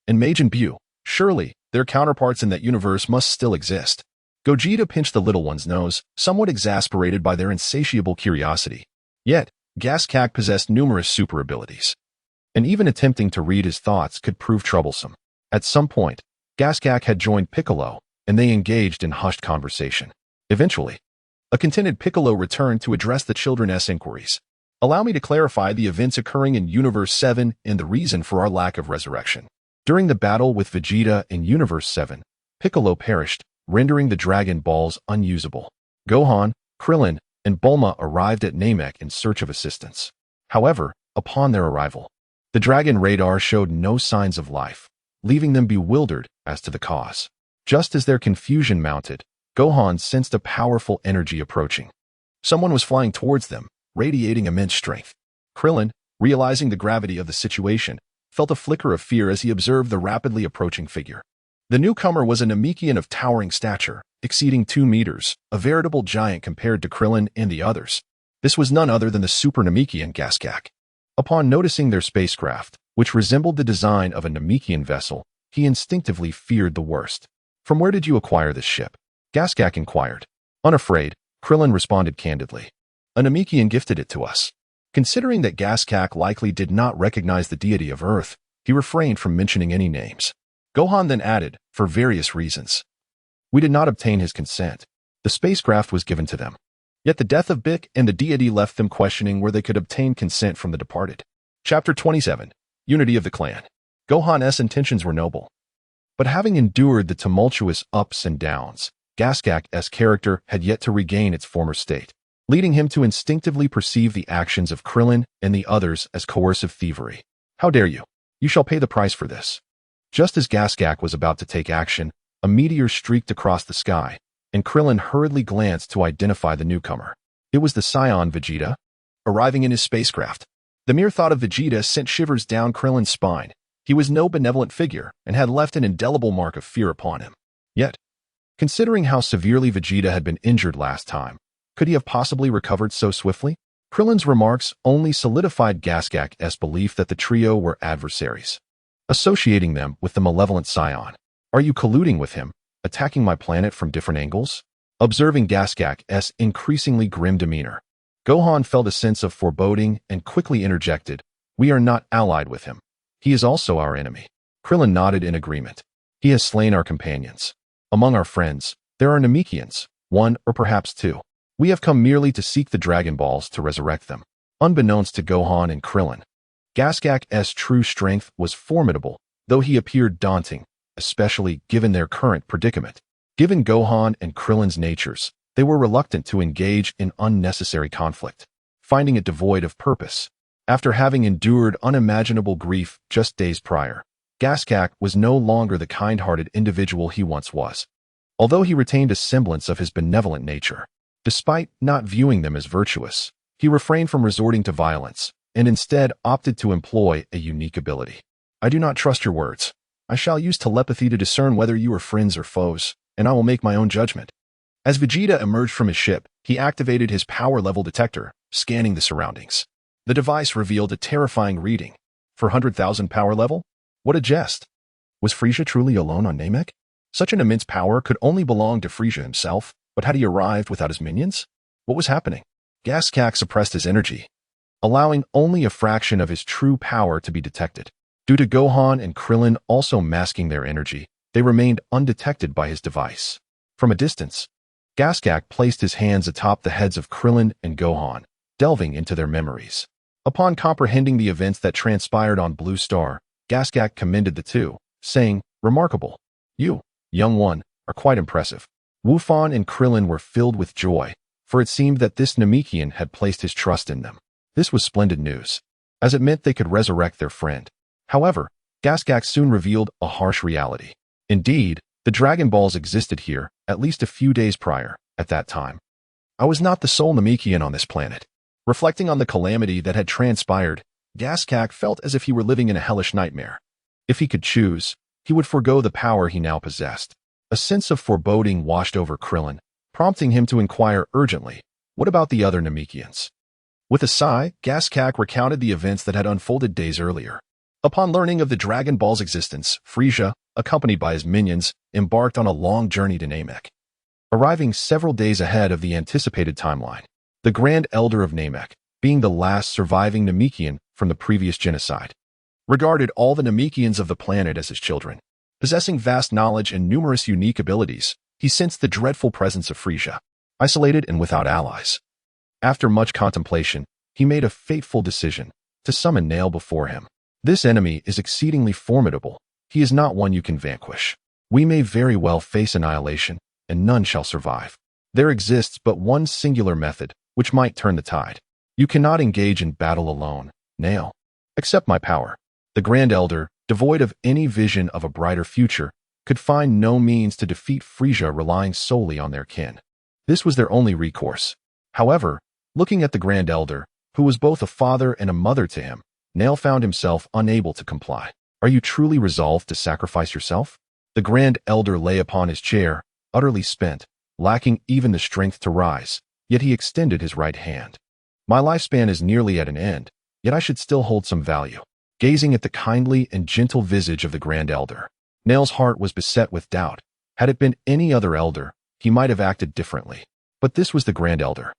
and Majin Buu. Surely, their counterparts in that universe must still exist. Gogeta pinched the little one's nose, somewhat exasperated by their insatiable curiosity. Yet, Gogeta possessed numerous super abilities, and even attempting to read his thoughts could prove troublesome. At some point, Gogeta had joined Piccolo, and they engaged in hushed conversation. Eventually, a contented Piccolo returned to address the children's inquiries. Allow me to clarify the events occurring in Universe 7 and the reason for our lack of resurrection. During the battle with Vegeta in Universe 7, Piccolo perished, rendering the Dragon Balls unusable. Gohan, Krillin, and Bulma arrived at Namek in search of assistance. However, upon their arrival, the Dragon radar showed no signs of life, leaving them bewildered as to the cause. Just as their confusion mounted, Gohan sensed a powerful energy approaching. Someone was flying towards them, radiating immense strength. Krillin, realizing the gravity of the situation, felt a flicker of fear as he observed the rapidly approaching figure. The newcomer was a Namekian of towering stature, exceeding 2 meters, a veritable giant compared to Krillin and the others. This was none other than the Super Namekian Gogeta. Upon noticing their spacecraft, which resembled the design of a Namekian vessel, he instinctively feared the worst. "From where did you acquire this ship?" Gogeta inquired. Unafraid, Krillin responded candidly. "A Namekian gifted it to us." Considering that Gogeta likely did not recognize the deity of Earth, he refrained from mentioning any names. Gohan then added, "For various reasons. We did not obtain his consent. The spacecraft was given to them." Yet the death of Bick and the deity left them questioning where they could obtain consent from the departed. Chapter 27. Unity of the Clan. Gohan's intentions were noble. But having endured the tumultuous ups and downs, Gogeta's character had yet to regain its former state, leading him to instinctively perceive the actions of Krillin and the others as coercive thievery. "How dare you? You shall pay the price for this." Just as Gogeta was about to take action, a meteor streaked across the sky, and Krillin hurriedly glanced to identify the newcomer. It was the Saiyan Vegeta, arriving in his spacecraft. The mere thought of Vegeta sent shivers down Krillin's spine. He was no benevolent figure and had left an indelible mark of fear upon him. Yet, considering how severely Vegeta had been injured last time, could he have possibly recovered so swiftly? Krillin's remarks only solidified Gogeta's belief that the trio were adversaries, associating them with the malevolent Saiyan. "Are you colluding with him, attacking my planet from different angles?" Observing Gogeta's increasingly grim demeanor, Gohan felt a sense of foreboding and quickly interjected, "We are not allied with him. He is also our enemy." Krillin nodded in agreement. "He has slain our companions. Among our friends, there are Namekians, 1 or perhaps 2. We have come merely to seek the Dragon Balls to resurrect them." Unbeknownst to Gohan and Krillin, Gogeta's true strength was formidable, though he appeared daunting, especially given their current predicament. Given Gohan and Krillin's natures, they were reluctant to engage in unnecessary conflict, finding it devoid of purpose. After having endured unimaginable grief just days prior, Gogeta was no longer the kind-hearted individual he once was. Although he retained a semblance of his benevolent nature, despite not viewing them as virtuous, he refrained from resorting to violence and instead opted to employ a unique ability. "I do not trust your words. I shall use telepathy to discern whether you are friends or foes, and I will make my own judgment." As Vegeta emerged from his ship, he activated his power level detector, scanning the surroundings. The device revealed a terrifying reading. 400,000 power level? What a jest! Was Frieza truly alone on Namek? Such an immense power could only belong to Frieza himself, but had he arrived without his minions? What was happening? Gogeta suppressed his energy, allowing only a fraction of his true power to be detected. Due to Gohan and Krillin also masking their energy, they remained undetected by his device. From a distance, Gogeta placed his hands atop the heads of Krillin and Gohan, delving into their memories. Upon comprehending the events that transpired on Blue Star, Gogeta commended the two, saying, "Remarkable. You, young one, are quite impressive." Wufan and Krillin were filled with joy, for it seemed that this Namekian had placed his trust in them. This was splendid news, as it meant they could resurrect their friend. However, Gogeta soon revealed a harsh reality. Indeed, the Dragon Balls existed here at least a few days prior. At that time, I was not the sole Namekian on this planet. Reflecting on the calamity that had transpired, Gogeta felt as if he were living in a hellish nightmare. If he could choose, he would forego the power he now possessed. A sense of foreboding washed over Krillin, prompting him to inquire urgently, "What about the other Namekians?" With a sigh, Gogeta recounted the events that had unfolded days earlier. Upon learning of the Dragon Ball's existence, Frieza, accompanied by his minions, embarked on a long journey to Namek. arriving several days ahead of the anticipated timeline. The Grand Elder of Namek, being the last surviving Namekian from the previous genocide, regarded all the Namekians of the planet as his children. Possessing vast knowledge and numerous unique abilities, he sensed the dreadful presence of Frieza, isolated and without allies. After much contemplation, he made a fateful decision to summon Nail before him. This enemy is exceedingly formidable. He is not one you can vanquish. We may very well face annihilation, and none shall survive. There exists but one singular method which might turn the tide. You cannot engage in battle alone, Nail. Accept my power. The Grand Elder, devoid of any vision of a brighter future, could find no means to defeat Frieza relying solely on their kin. This was their only recourse. However, looking at the Grand Elder, who was both a father and a mother to him, Nail found himself unable to comply. Are you truly resolved to sacrifice yourself? The Grand Elder lay upon his chair, utterly spent, lacking even the strength to rise, yet he extended his right hand. My lifespan is nearly at an end, yet I should still hold some value. Gazing at the kindly and gentle visage of the Grand Elder, Nail's heart was beset with doubt. Had it been any other elder, he might have acted differently. But this was the Grand Elder,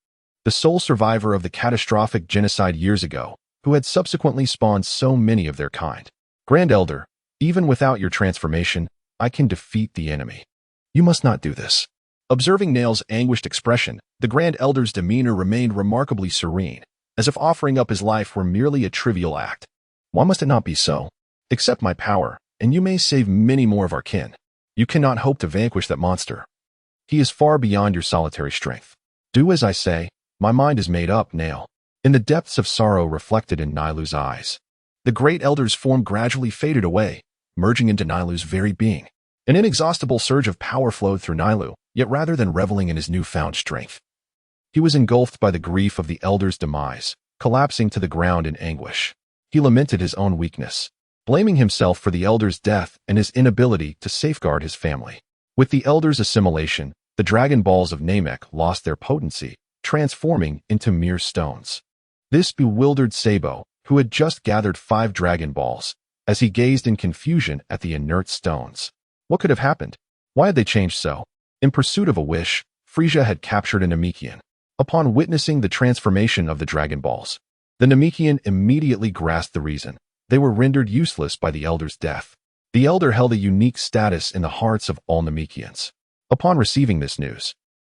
the sole survivor of the catastrophic genocide years ago, who had subsequently spawned so many of their kind. Grand Elder, even without your transformation, I can defeat the enemy. You must not do this. Observing Nail's anguished expression, the Grand Elder's demeanor remained remarkably serene, as if offering up his life were merely a trivial act. Why must it not be so? Accept my power, and you may save many more of our kin. You cannot hope to vanquish that monster. He is far beyond your solitary strength. Do as I say. My mind is made up, Nail. In the depths of sorrow reflected in Nilu's eyes, the Great Elder's form gradually faded away, merging into Nilu's very being. An inexhaustible surge of power flowed through Nilu, yet rather than reveling in his newfound strength, he was engulfed by the grief of the Elder's demise, collapsing to the ground in anguish. He lamented his own weakness, blaming himself for the Elder's death and his inability to safeguard his family. With the Elder's assimilation, the Dragon Balls of Namek lost their potency, transforming into mere stones. This bewildered Sabo, who had just gathered 5 Dragon Balls, as he gazed in confusion at the inert stones. What could have happened? Why had they changed so? In pursuit of a wish, Frieza had captured a Namekian. Upon witnessing the transformation of the Dragon Balls, the Namekian immediately grasped the reason. They were rendered useless by the Elder's death. The Elder held a unique status in the hearts of all Namekians. Upon receiving this news,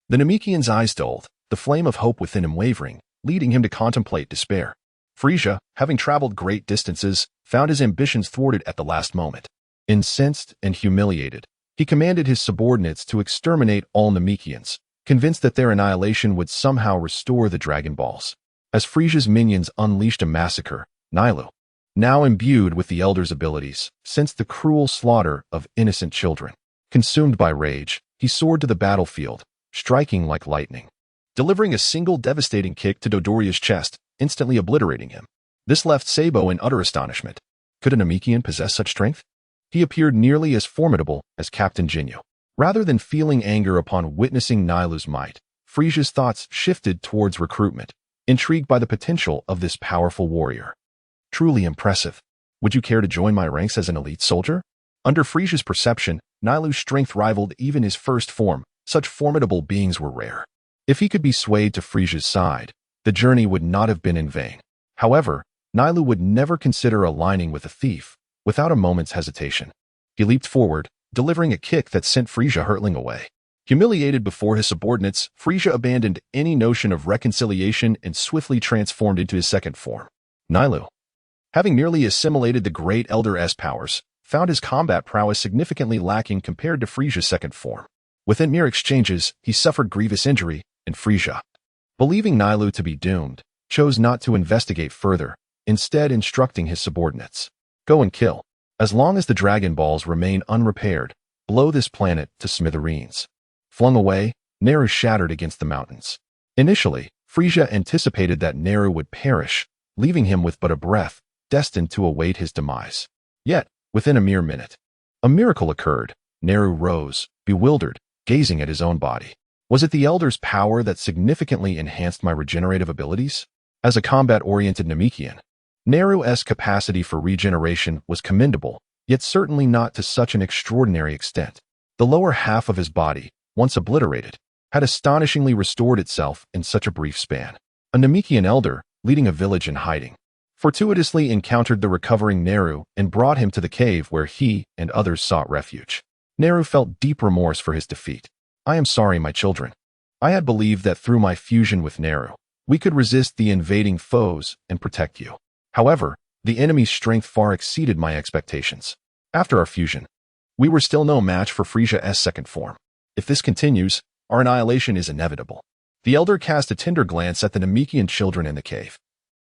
the Namekian's eyes dulled, the flame of hope within him wavering, leading him to contemplate despair. Frieza, having traveled great distances, found his ambitions thwarted at the last moment. Incensed and humiliated, he commanded his subordinates to exterminate all Namekians, convinced that their annihilation would somehow restore the Dragon Balls. As Frieza's minions unleashed a massacre, Nilu, now imbued with the Elder's abilities, sensed the cruel slaughter of innocent children. Consumed by rage, he soared to the battlefield, striking like lightning, delivering a single devastating kick to Dodoria's chest, instantly obliterating him. This left Sabo in utter astonishment. Could a Namekian possess such strength? He appeared nearly as formidable as Captain Jinyu. Rather than feeling anger upon witnessing Nilu's might, Frieza's thoughts shifted towards recruitment, intrigued by the potential of this powerful warrior. Truly impressive. Would you care to join my ranks as an elite soldier? Under Frieza's perception, Nilu's strength rivaled even his first form. Such formidable beings were rare. If he could be swayed to Frieza's side, the journey would not have been in vain. However, Nilu would never consider aligning with a thief without a moment's hesitation. He leaped forward, delivering a kick that sent Frieza hurtling away. Humiliated before his subordinates, Frieza abandoned any notion of reconciliation and swiftly transformed into his second form. Nilu, having nearly assimilated the Great Elder's powers, found his combat prowess significantly lacking compared to Frieza's second form. Within mere exchanges, he suffered grievous injury, and Frieza, believing Nilu to be doomed, chose not to investigate further, instead instructing his subordinates. Go and kill. As long as the Dragon Balls remain unrepaired, blow this planet to smithereens. Flung away, Neru shattered against the mountains. Initially, Frieza anticipated that Neru would perish, leaving him with but a breath, destined to await his demise. Yet, within a mere minute, a miracle occurred. Neru rose, bewildered, gazing at his own body. Was it the Elder's power that significantly enhanced my regenerative abilities? As a combat-oriented Namekian, Neru's capacity for regeneration was commendable, yet certainly not to such an extraordinary extent. The lower half of his body, once obliterated, had astonishingly restored itself in such a brief span. A Namekian elder, leading a village in hiding, fortuitously encountered the recovering Neru and brought him to the cave where he and others sought refuge. Neru felt deep remorse for his defeat. "I am sorry, my children. I had believed that through my fusion with Neru, we could resist the invading foes and protect you. However, the enemy's strength far exceeded my expectations. After our fusion, we were still no match for Frieza's second form. If this continues, our annihilation is inevitable." The elder cast a tender glance at the Namekian children in the cave.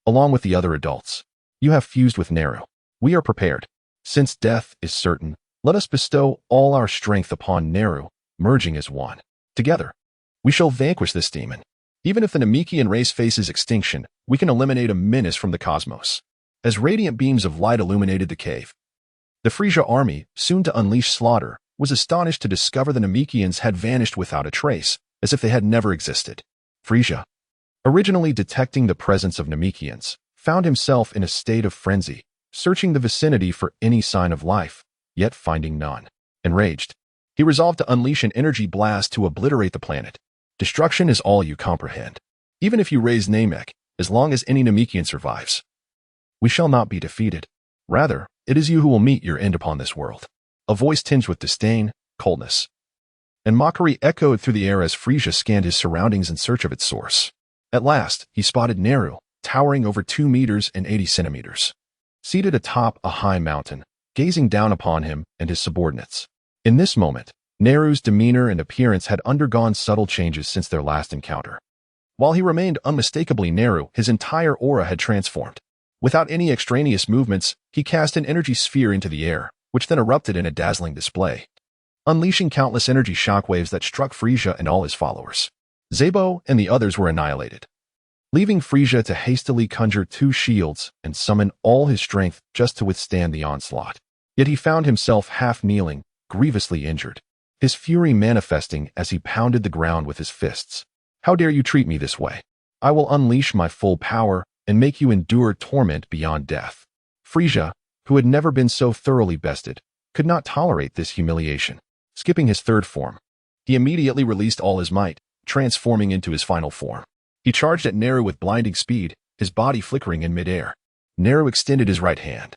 "Along with the other adults, you have fused with Neru. We are prepared. Since death is certain, let us bestow all our strength upon Neru, merging as one. Together, we shall vanquish this demon. Even if the Namekian race faces extinction, we can eliminate a menace from the cosmos." As radiant beams of light illuminated the cave, the Frieza army, soon to unleash slaughter, was astonished to discover the Namekians had vanished without a trace, as if they had never existed. Frieza, originally detecting the presence of Namekians, found himself in a state of frenzy, searching the vicinity for any sign of life, yet finding none. Enraged, he resolved to unleash an energy blast to obliterate the planet. Destruction is all you comprehend. Even if you raise Namek, as long as any Namekian survives, we shall not be defeated. Rather, it is you who will meet your end upon this world. A voice tinged with disdain, coldness, and mockery echoed through the air as Frieza scanned his surroundings in search of its source. At last, he spotted Neru, towering over 2 meters and 80 centimeters, seated atop a high mountain, gazing down upon him and his subordinates. In this moment, Neru's demeanor and appearance had undergone subtle changes since their last encounter. While he remained unmistakably Neru, his entire aura had transformed. Without any extraneous movements, he cast an energy sphere into the air, which then erupted in a dazzling display, unleashing countless energy shockwaves that struck Frieza and all his followers. Zebo and the others were annihilated, leaving Frieza to hastily conjure 2 shields and summon all his strength just to withstand the onslaught. Yet he found himself half-kneeling, grievously injured, his fury manifesting as he pounded the ground with his fists. "How dare you treat me this way? I will unleash my full power and make you endure torment beyond death." Frieza, who had never been so thoroughly bested, could not tolerate this humiliation. Skipping his third form, he immediately released all his might, transforming into his final form. He charged at Neru with blinding speed, his body flickering in midair. Neru extended his right hand,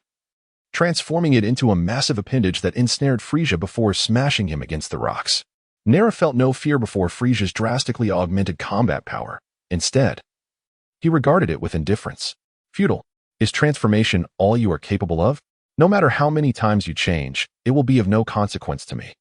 transforming it into a massive appendage that ensnared Frieza before smashing him against the rocks. Neru felt no fear before Frieza's drastically augmented combat power. Instead, he regarded it with indifference. "Futile. Is transformation all you are capable of? No matter how many times you change, it will be of no consequence to me."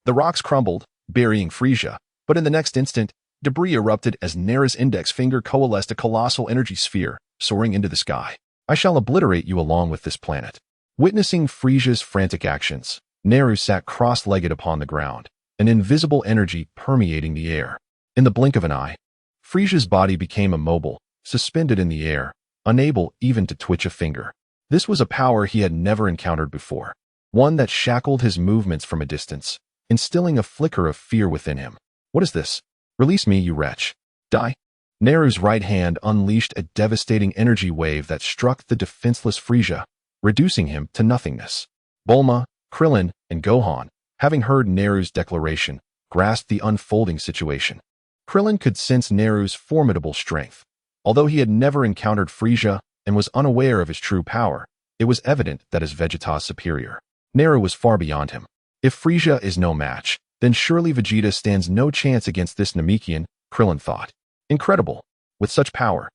The rocks crumbled, burying Frieza, but in the next instant, debris erupted as Neru's index finger coalesced a colossal energy sphere, soaring into the sky. "I shall obliterate you along with this planet." Witnessing Frieza's frantic actions, Neru sat cross-legged upon the ground, an invisible energy permeating the air. In the blink of an eye, Frieza's body became immobile, suspended in the air, unable even to twitch a finger. This was a power he had never encountered before, one that shackled his movements from a distance, instilling a flicker of fear within him. "What is this? Release me, you wretch. Die." Neru's right hand unleashed a devastating energy wave that struck the defenseless Frieza, reducing him to nothingness. Bulma, Krillin, and Gohan, having heard Neru's declaration, grasped the unfolding situation. Krillin could sense Neru's formidable strength. Although he had never encountered Frieza and was unaware of his true power, it was evident that his Vegeta's superior. Neru was far beyond him. If Frieza is no match, then surely Vegeta stands no chance against this Namekian, Krillin thought. Incredible. With such power,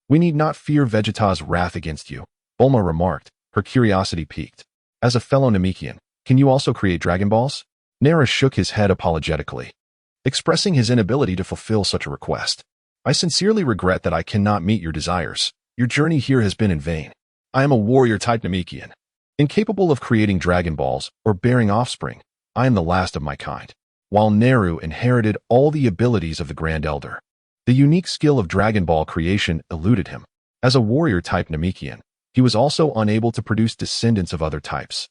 we need not fear Vegeta's wrath against you, Bulma remarked, her curiosity piqued. As a fellow Namekian, can you also create Dragon Balls? Neru shook his head apologetically, expressing his inability to fulfill such a request. "I sincerely regret that I cannot meet your desires. Your journey here has been in vain. I am a warrior-type Namekian, incapable of creating Dragon Balls or bearing offspring. I am the last of my kind." While Neru inherited all the abilities of the Grand Elder, the unique skill of Dragon Ball creation eluded him. As a warrior-type Namekian, he was also unable to produce descendants of other types,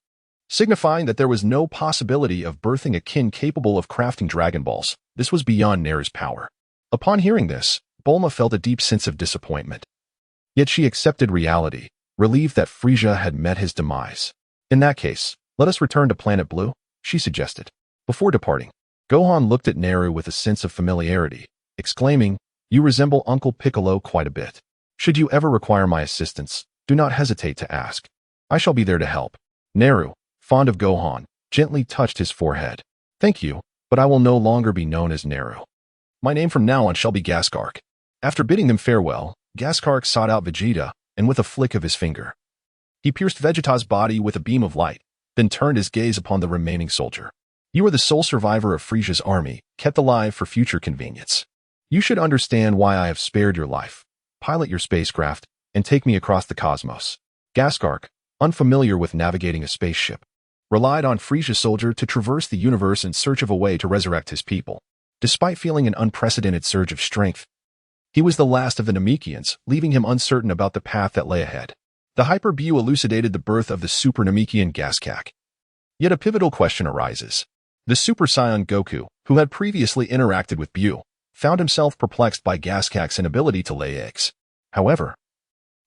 signifying that there was no possibility of birthing a kin capable of crafting Dragon Balls. This was beyond Neru's power. Upon hearing this, Bulma felt a deep sense of disappointment. Yet she accepted reality, relieved that Frieza had met his demise. "In that case, let us return to Planet Blue," she suggested. Before departing, Gohan looked at Naru with a sense of familiarity, exclaiming, "You resemble Uncle Piccolo quite a bit. Should you ever require my assistance, do not hesitate to ask. I shall be there to help." Naru, fond of Gohan, gently touched his forehead. "Thank you, but I will no longer be known as Naru. My name from now on shall be Gaskark." After bidding them farewell, Gaskark sought out Vegeta, and with a flick of his finger, he pierced Vegeta's body with a beam of light, then turned his gaze upon the remaining soldier. "You are the sole survivor of Frieza's army, kept alive for future convenience. You should understand why I have spared your life. Pilot your spacecraft, and take me across the cosmos." Gaskark, unfamiliar with navigating a spaceship, relied on Frieza's soldier to traverse the universe in search of a way to resurrect his people. Despite feeling an unprecedented surge of strength, he was the last of the Namekians, leaving him uncertain about the path that lay ahead. The Hyper Buu elucidated the birth of the Super Namekian Gaskak. Yet a pivotal question arises. The Super Saiyan Goku, who had previously interacted with Buu, found himself perplexed by Gaskak's inability to lay eggs. However,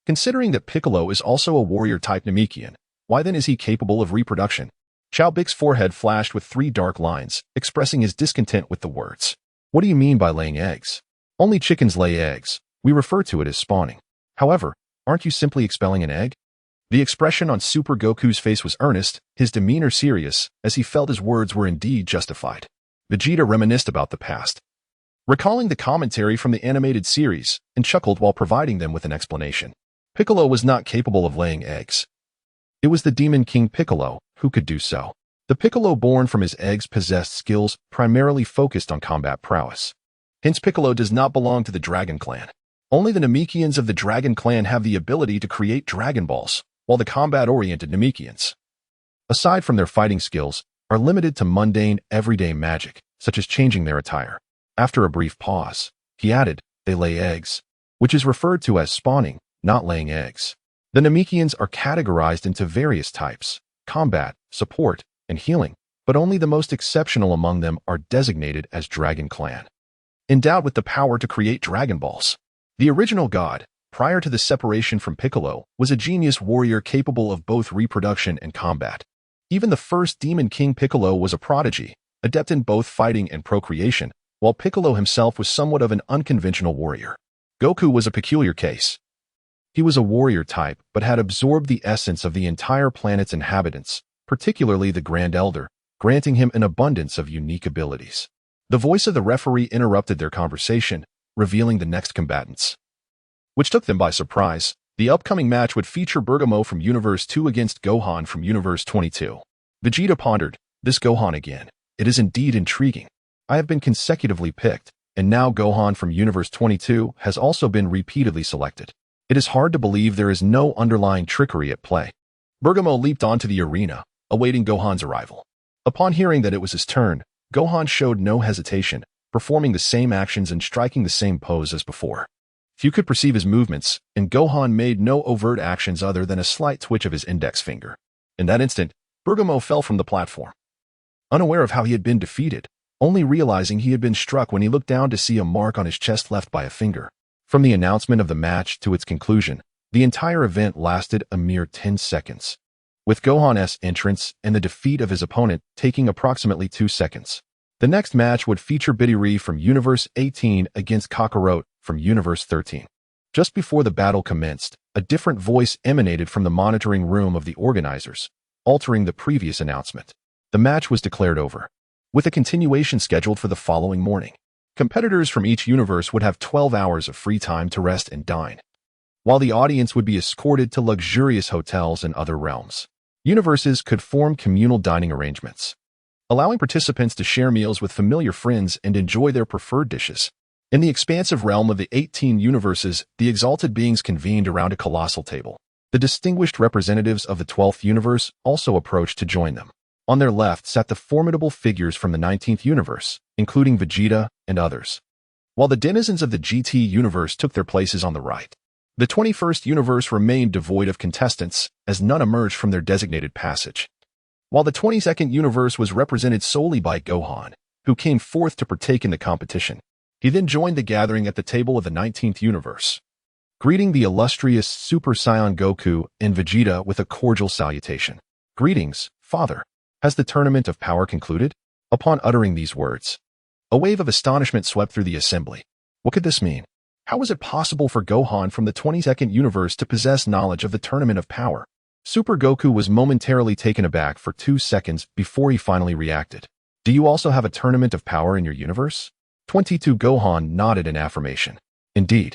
considering that Piccolo is also a warrior-type Namekian, why then is he capable of reproduction? Chao Bik's forehead flashed with 3 dark lines, expressing his discontent with the words. "What do you mean by laying eggs? Only chickens lay eggs. We refer to it as spawning. However, aren't you simply expelling an egg?" The expression on Super Goku's face was earnest, his demeanor serious, as he felt his words were indeed justified. Vegeta reminisced about the past, recalling the commentary from the animated series, and chuckled while providing them with an explanation. Piccolo was not capable of laying eggs. It was the Demon King Piccolo who could do so. The Piccolo born from his eggs possessed skills primarily focused on combat prowess. Hence, Piccolo does not belong to the Dragon Clan. Only the Namekians of the Dragon Clan have the ability to create Dragon Balls, while the combat-oriented Namekians, aside from their fighting skills, are limited to mundane, everyday magic, such as changing their attire. After a brief pause, he added, "They lay eggs," which is referred to as spawning, not laying eggs. The Namekians are categorized into various types: combat, support, and healing, but only the most exceptional among them are designated as Dragon Clan, endowed with the power to create Dragon Balls. The original god, prior to the separation from Piccolo, was a genius warrior capable of both reproduction and combat. Even the first Demon King Piccolo was a prodigy, adept in both fighting and procreation, while Piccolo himself was somewhat of an unconventional warrior. Goku was a peculiar case. He was a warrior type, but had absorbed the essence of the entire planet's inhabitants, particularly the Grand Elder, granting him an abundance of unique abilities. The voice of the referee interrupted their conversation, revealing the next combatants, which took them by surprise. The upcoming match would feature Bergamo from Universe 2 against Gohan from Universe 22. Vegeta pondered, "This Gohan again. It is indeed intriguing. I have been consecutively picked, and now Gohan from Universe 22 has also been repeatedly selected. It is hard to believe there is no underlying trickery at play." Bergamo leaped onto the arena, awaiting Gohan's arrival. Upon hearing that it was his turn, Gohan showed no hesitation, performing the same actions and striking the same pose as before. Few could perceive his movements, and Gohan made no overt actions other than a slight twitch of his index finger. In that instant, Bergamo fell from the platform, unaware of how he had been defeated, only realizing he had been struck when he looked down to see a mark on his chest left by a finger. From the announcement of the match to its conclusion, the entire event lasted a mere 10 seconds, with Gohan's entrance and the defeat of his opponent taking approximately 2 seconds. The next match would feature Bidiri from Universe 18 against Kakarot from Universe 13. Just before the battle commenced, a different voice emanated from the monitoring room of the organizers, altering the previous announcement. The match was declared over, with a continuation scheduled for the following morning. Competitors from each universe would have 12 hours of free time to rest and dine, while the audience would be escorted to luxurious hotels in other realms. Universes could form communal dining arrangements, allowing participants to share meals with familiar friends and enjoy their preferred dishes. In the expansive realm of the 18 universes, the exalted beings convened around a colossal table. The distinguished representatives of the 12th universe also approached to join them. On their left sat the formidable figures from the 19th universe, including Vegeta and others, while the denizens of the GT universe took their places on the right. The 21st universe remained devoid of contestants, as none emerged from their designated passage, while the 22nd universe was represented solely by Gohan, who came forth to partake in the competition. He then joined the gathering at the table of the 19th universe, greeting the illustrious Super Saiyan Goku and Vegeta with a cordial salutation. "Greetings, Father. Has the tournament of power concluded?" Upon uttering these words, a wave of astonishment swept through the assembly. What could this mean? How was it possible for Gohan from the 22nd universe to possess knowledge of the Tournament of Power? Super Goku was momentarily taken aback for 2 seconds before he finally reacted. Do you also have a Tournament of Power in your universe? 22 Gohan nodded in affirmation. Indeed.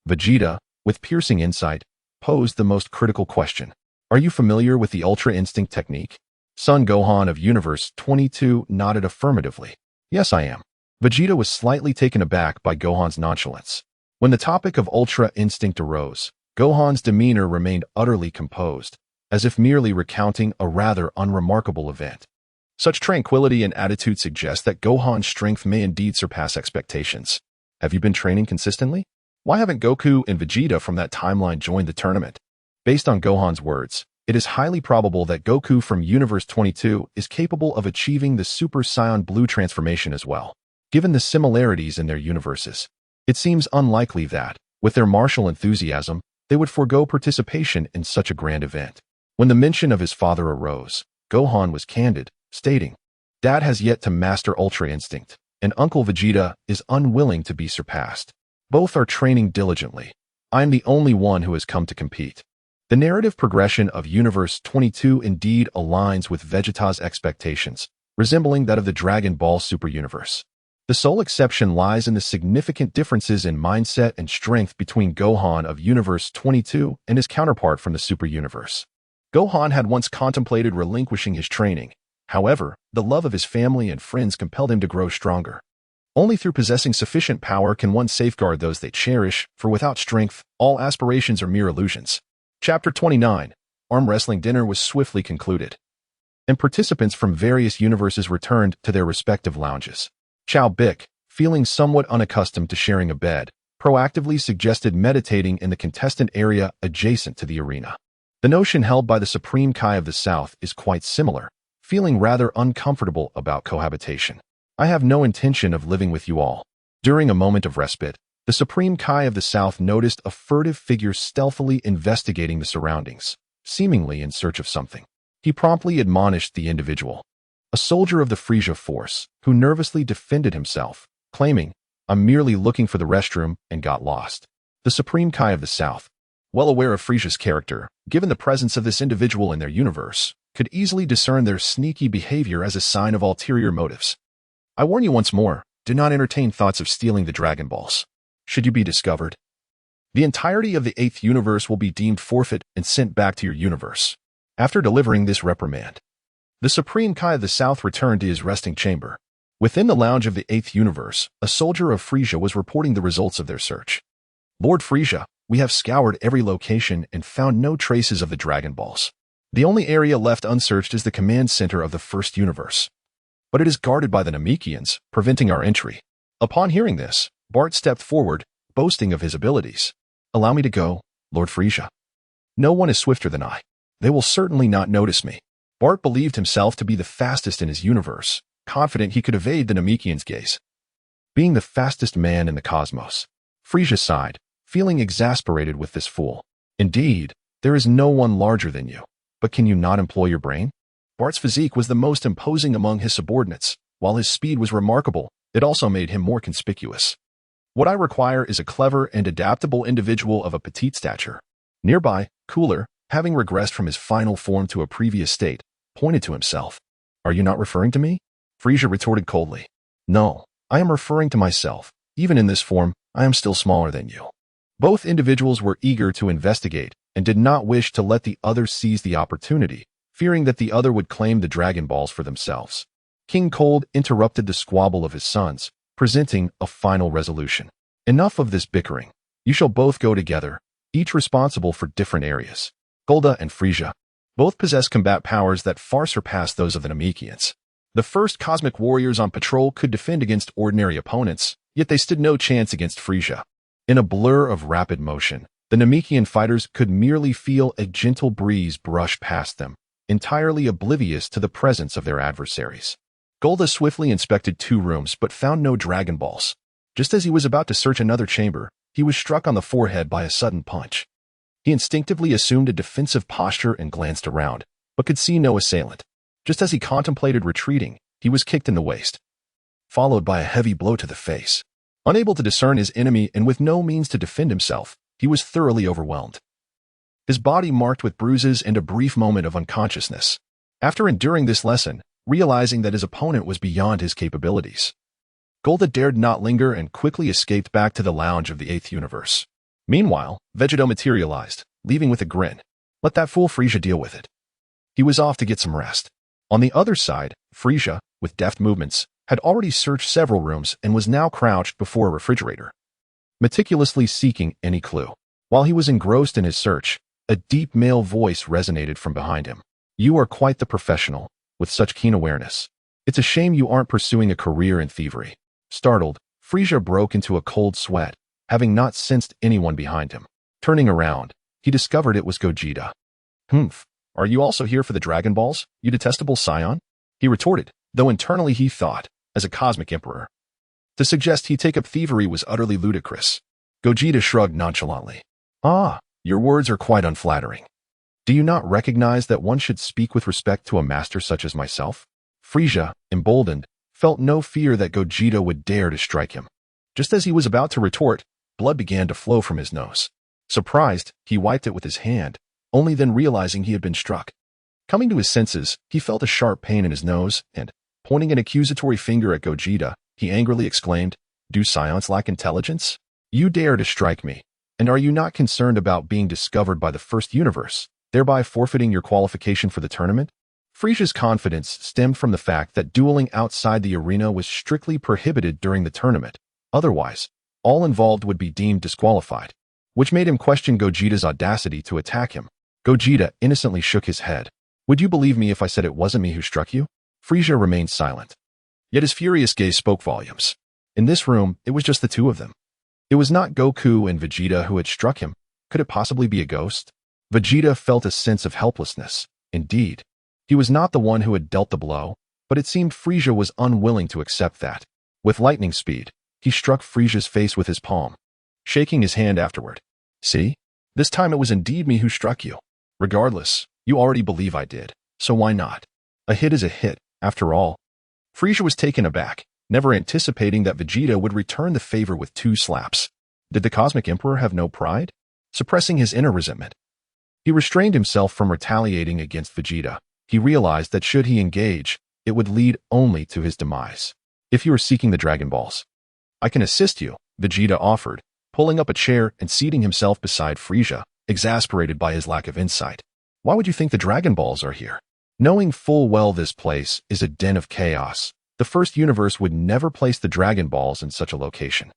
Vegeta, with piercing insight, posed the most critical question. Are you familiar with the Ultra Instinct technique? Son Gohan of Universe 22 nodded affirmatively. Yes, I am. Vegeta was slightly taken aback by Gohan's nonchalance. When the topic of Ultra Instinct arose, Gohan's demeanor remained utterly composed, as if merely recounting a rather unremarkable event. Such tranquility and attitude suggest that Gohan's strength may indeed surpass expectations. Have you been training consistently? Why haven't Goku and Vegeta from that timeline joined the tournament? Based on Gohan's words, it is highly probable that Goku from Universe 22 is capable of achieving the Super Saiyan Blue transformation as well. Given the similarities in their universes, it seems unlikely that, with their martial enthusiasm, they would forego participation in such a grand event. When the mention of his father arose, Gohan was candid, stating, Dad has yet to master Ultra Instinct, and Uncle Vegeta is unwilling to be surpassed. Both are training diligently. I am the only one who has come to compete. The narrative progression of Universe 22 indeed aligns with Vegeta's expectations, resembling that of the Dragon Ball Super Universe. The sole exception lies in the significant differences in mindset and strength between Gohan of Universe 22 and his counterpart from the Super Universe. Gohan had once contemplated relinquishing his training. However, the love of his family and friends compelled him to grow stronger. Only through possessing sufficient power can one safeguard those they cherish, for without strength, all aspirations are mere illusions. Chapter 29, Arm Wrestling Dinner was swiftly concluded, and participants from various universes returned to their respective lounges. Chow Bick, feeling somewhat unaccustomed to sharing a bed, proactively suggested meditating in the contestant area adjacent to the arena. The notion held by the Supreme Kai of the South is quite similar, feeling rather uncomfortable about cohabitation. I have no intention of living with you all. During a moment of respite, the Supreme Kai of the South noticed a furtive figure stealthily investigating the surroundings, seemingly in search of something. He promptly admonished the individual, a soldier of the Frieza force, who nervously defended himself, claiming, I'm merely looking for the restroom and got lost. The Supreme Kai of the South, well aware of Frieza's character, given the presence of this individual in their universe, could easily discern their sneaky behavior as a sign of ulterior motives. I warn you once more, do not entertain thoughts of stealing the Dragon Balls. Should you be discovered, the entirety of the 8th universe will be deemed forfeit and sent back to your universe. After delivering this reprimand, the Supreme Kai of the South returned to his resting chamber. Within the lounge of the 8th universe, a soldier of Frieza was reporting the results of their search. Lord Frieza, we have scoured every location and found no traces of the Dragon Balls. The only area left unsearched is the command center of the 1st universe. But it is guarded by the Namekians, preventing our entry. Upon hearing this, Bart stepped forward, boasting of his abilities. Allow me to go, Lord Frieza. No one is swifter than I. They will certainly not notice me. Bart believed himself to be the fastest in his universe, confident he could evade the Namekians' gaze. Being the fastest man in the cosmos, Frieza sighed, feeling exasperated with this fool. Indeed, there is no one larger than you. But can you not employ your brain? Bart's physique was the most imposing among his subordinates. While his speed was remarkable, it also made him more conspicuous. What I require is a clever and adaptable individual of a petite stature. Nearby, Cooler, having regressed from his final form to a previous state, pointed to himself. Are you not referring to me? Frieza retorted coldly. No, I am referring to myself. Even in this form, I am still smaller than you. Both individuals were eager to investigate and did not wish to let the other seize the opportunity, fearing that the other would claim the Dragon Balls for themselves. King Cold interrupted the squabble of his sons, presenting a final resolution. Enough of this bickering. You shall both go together, each responsible for different areas. Gogeta and Frieza both possess combat powers that far surpass those of the Namekians. The first cosmic warriors on patrol could defend against ordinary opponents, yet they stood no chance against Frieza. In a blur of rapid motion, the Namekian fighters could merely feel a gentle breeze brush past them, entirely oblivious to the presence of their adversaries. Gogeta swiftly inspected 2 rooms but found no Dragon Balls. Just as he was about to search another chamber, he was struck on the forehead by a sudden punch. He instinctively assumed a defensive posture and glanced around, but could see no assailant. Just as he contemplated retreating, he was kicked in the waist, followed by a heavy blow to the face. Unable to discern his enemy and with no means to defend himself, he was thoroughly overwhelmed. His body marked with bruises and a brief moment of unconsciousness. After enduring this lesson, realizing that his opponent was beyond his capabilities, Gogeta dared not linger and quickly escaped back to the lounge of the 8th universe. Meanwhile, Vegeta materialized, leaving with a grin. Let that fool Frieza deal with it. He was off to get some rest. On the other side, Frieza, with deft movements, had already searched several rooms and was now crouched before a refrigerator, meticulously seeking any clue. While he was engrossed in his search, a deep male voice resonated from behind him. You are quite the professional, with such keen awareness. It's a shame you aren't pursuing a career in thievery. Startled, Frieza broke into a cold sweat, having not sensed anyone behind him. Turning around, he discovered it was Gogeta. Humph, are you also here for the Dragon Balls, you detestable Saiyan? He retorted, though internally he thought, as a cosmic emperor. To suggest he take up thievery was utterly ludicrous. Gogeta shrugged nonchalantly. Ah, your words are quite unflattering. Do you not recognize that one should speak with respect to a master such as myself? Frieza, emboldened, felt no fear that Gogeta would dare to strike him. Just as he was about to retort, blood began to flow from his nose. Surprised, he wiped it with his hand, only then realizing he had been struck. Coming to his senses, he felt a sharp pain in his nose and, pointing an accusatory finger at Gogeta, he angrily exclaimed, Do Saiyans lack intelligence? You dare to strike me, and are you not concerned about being discovered by the 1st universe, thereby forfeiting your qualification for the tournament? Frieza's confidence stemmed from the fact that dueling outside the arena was strictly prohibited during the tournament. Otherwise, all involved would be deemed disqualified, which made him question Gogeta's audacity to attack him. Gogeta innocently shook his head. Would you believe me if I said it wasn't me who struck you? Frieza remained silent. Yet his furious gaze spoke volumes. In this room, it was just the two of them. It was not Goku and Vegeta who had struck him. Could it possibly be a ghost? Vegeta felt a sense of helplessness. Indeed, he was not the one who had dealt the blow, but it seemed Frieza was unwilling to accept that. With lightning speed, he struck Frieza's face with his palm, shaking his hand afterward. See? This time it was indeed me who struck you. Regardless, you already believe I did, so why not? A hit is a hit, after all. Frieza was taken aback, never anticipating that Vegeta would return the favor with 2 slaps. Did the Cosmic Emperor have no pride? Suppressing his inner resentment, he restrained himself from retaliating against Vegeta. He realized that should he engage, it would lead only to his demise. If you are seeking the Dragon Balls, I can assist you, Vegeta offered, pulling up a chair and seating himself beside Frieza, exasperated by his lack of insight. Why would you think the Dragon Balls are here? Knowing full well this place is a den of chaos, the 1st universe would never place the Dragon Balls in such a location.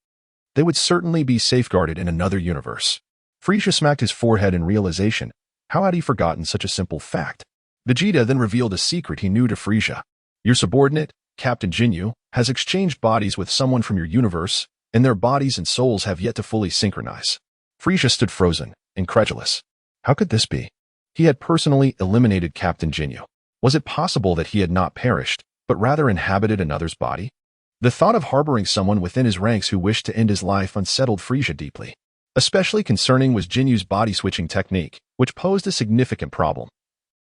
They would certainly be safeguarded in another universe. Frieza smacked his forehead in realization. How had he forgotten such a simple fact? Vegeta then revealed a secret he knew to Frieza. Your subordinate, Captain Ginyu, has exchanged bodies with someone from your universe, and their bodies and souls have yet to fully synchronize. Frieza stood frozen, incredulous. How could this be? He had personally eliminated Captain Ginyu. Was it possible that he had not perished, but rather inhabited another's body? The thought of harboring someone within his ranks who wished to end his life unsettled Frieza deeply. Especially concerning was Jinyu's body-switching technique, which posed a significant problem.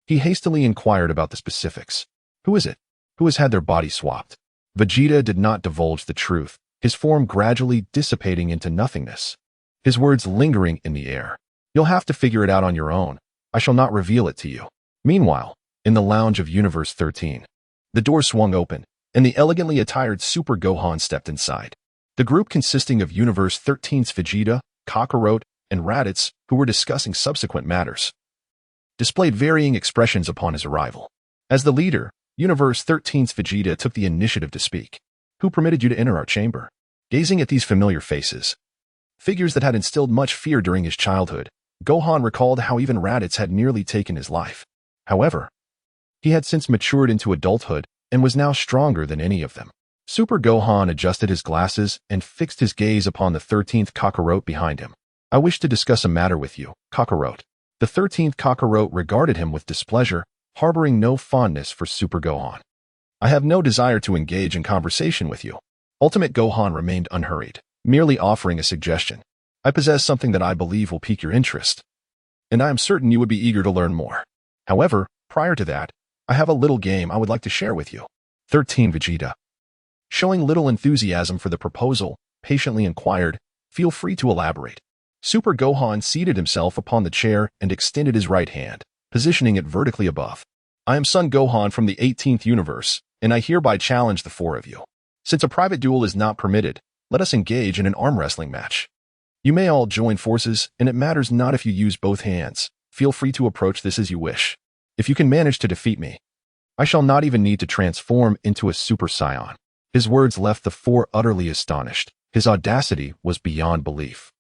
He hastily inquired about the specifics. Who is it? Who has had their body swapped? Vegeta did not divulge the truth, his form gradually dissipating into nothingness, his words lingering in the air. You'll have to figure it out on your own. I shall not reveal it to you. Meanwhile, in the lounge of Universe 13, the door swung open, and the elegantly attired Super Gohan stepped inside. The group consisting of Universe 13's Vegeta, Kakarot, and Raditz, who were discussing subsequent matters, displayed varying expressions upon his arrival. As the leader, Universe 13's Vegeta took the initiative to speak. Who permitted you to enter our chamber? Gazing at these familiar faces, figures that had instilled much fear during his childhood, Gohan recalled how even Raditz had nearly taken his life. However, he had since matured into adulthood and was now stronger than any of them. Super Gohan adjusted his glasses and fixed his gaze upon the 13th Kakarot behind him. I wish to discuss a matter with you, Kakarot. The 13th Kakarot regarded him with displeasure, harboring no fondness for Super Gohan. I have no desire to engage in conversation with you. Ultimate Gohan remained unhurried, merely offering a suggestion. I possess something that I believe will pique your interest, and I am certain you would be eager to learn more. However, prior to that, I have a little game I would like to share with you. 13 Vegeta. Showing little enthusiasm for the proposal, patiently inquired, "Feel free to elaborate." Super Gohan seated himself upon the chair and extended his right hand, positioning it vertically above. "I am Son Gohan from the 18th universe, and I hereby challenge the four of you. Since a private duel is not permitted, let us engage in an arm wrestling match. You may all join forces, and it matters not if you use both hands. Feel free to approach this as you wish. If you can manage to defeat me, I shall not even need to transform into a Super Saiyan." His words left the four utterly astonished. His audacity was beyond belief.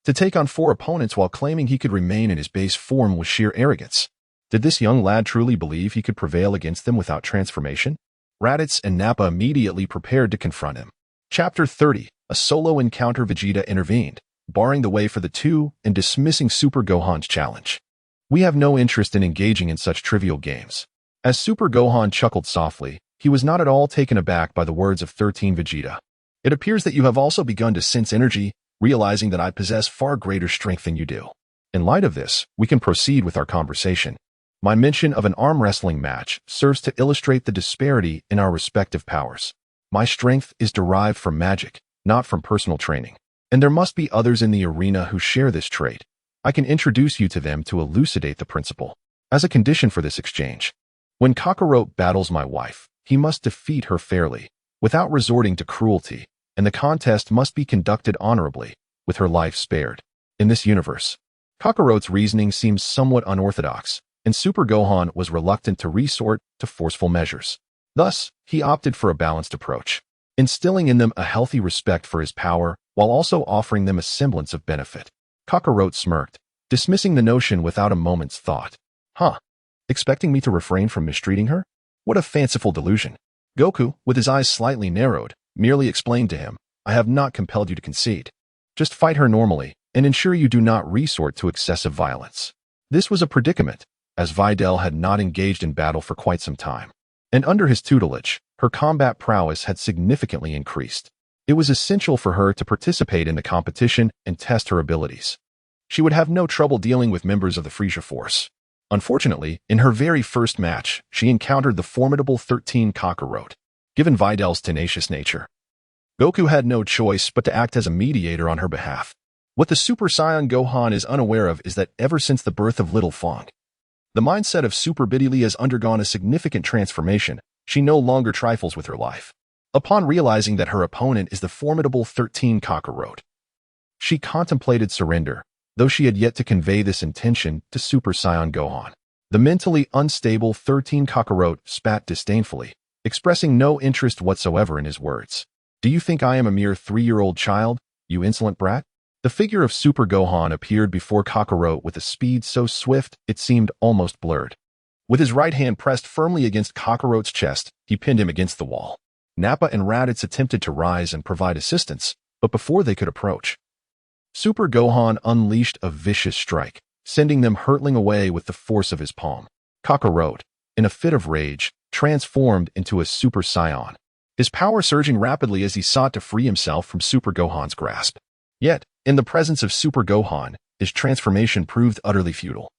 To take on four opponents while claiming he could remain in his base form was sheer arrogance. Did this young lad truly believe he could prevail against them without transformation? Raditz and Nappa immediately prepared to confront him. Chapter 30. A solo encounter. Vegeta intervened, barring the way for the two and dismissing Super Gohan's challenge. "We have no interest in engaging in such trivial games." As Super Gohan chuckled softly, he was not at all taken aback by the words of 13 Vegeta. "It appears that you have also begun to sense energy, realizing that I possess far greater strength than you do. In light of this, we can proceed with our conversation. My mention of an arm wrestling match serves to illustrate the disparity in our respective powers. My strength is derived from magic, not from personal training. And there must be others in the arena who share this trait. I can introduce you to them to elucidate the principle. As a condition for this exchange, when Kakarot battles my wife, he must defeat her fairly, without resorting to cruelty, and the contest must be conducted honorably, with her life spared. In this universe, Kakarot's reasoning seems somewhat unorthodox, and Super Gohan was reluctant to resort to forceful measures. Thus, he opted for a balanced approach, instilling in them a healthy respect for his power while also offering them a semblance of benefit. Kakarot smirked, dismissing the notion without a moment's thought. "Huh? Expecting me to refrain from mistreating her? What a fanciful delusion." Goku, with his eyes slightly narrowed, merely explained to him, "I have not compelled you to concede. Just fight her normally, and ensure you do not resort to excessive violence." This was a predicament, as Videl had not engaged in battle for quite some time. And under his tutelage, her combat prowess had significantly increased. It was essential for her to participate in the competition and test her abilities. She would have no trouble dealing with members of the Frieza force. Unfortunately, in her very first match, she encountered the formidable 13 Kakarot. Given Videl's tenacious nature, Goku had no choice but to act as a mediator on her behalf. What the Super Saiyan Gohan is unaware of is that ever since the birth of Little Fong, the mindset of Super Bidily has undergone a significant transformation. She no longer trifles with her life. Upon realizing that her opponent is the formidable 13 Kakarot, she contemplated surrender, though she had yet to convey this intention to Super Saiyan Gohan. The mentally unstable 13 Kakarot spat disdainfully, expressing no interest whatsoever in his words. "Do you think I am a mere 3-year-old child, you insolent brat?" The figure of Super Gohan appeared before Kakarot with a speed so swift it seemed almost blurred. With his right hand pressed firmly against Kakarot's chest, he pinned him against the wall. Nappa and Raditz attempted to rise and provide assistance, but before they could approach, Super Gohan unleashed a vicious strike, sending them hurtling away with the force of his palm. Kakarot, in a fit of rage, transformed into a Super Saiyan, his power surging rapidly as he sought to free himself from Super Gohan's grasp. Yet, in the presence of Super Gohan, his transformation proved utterly futile.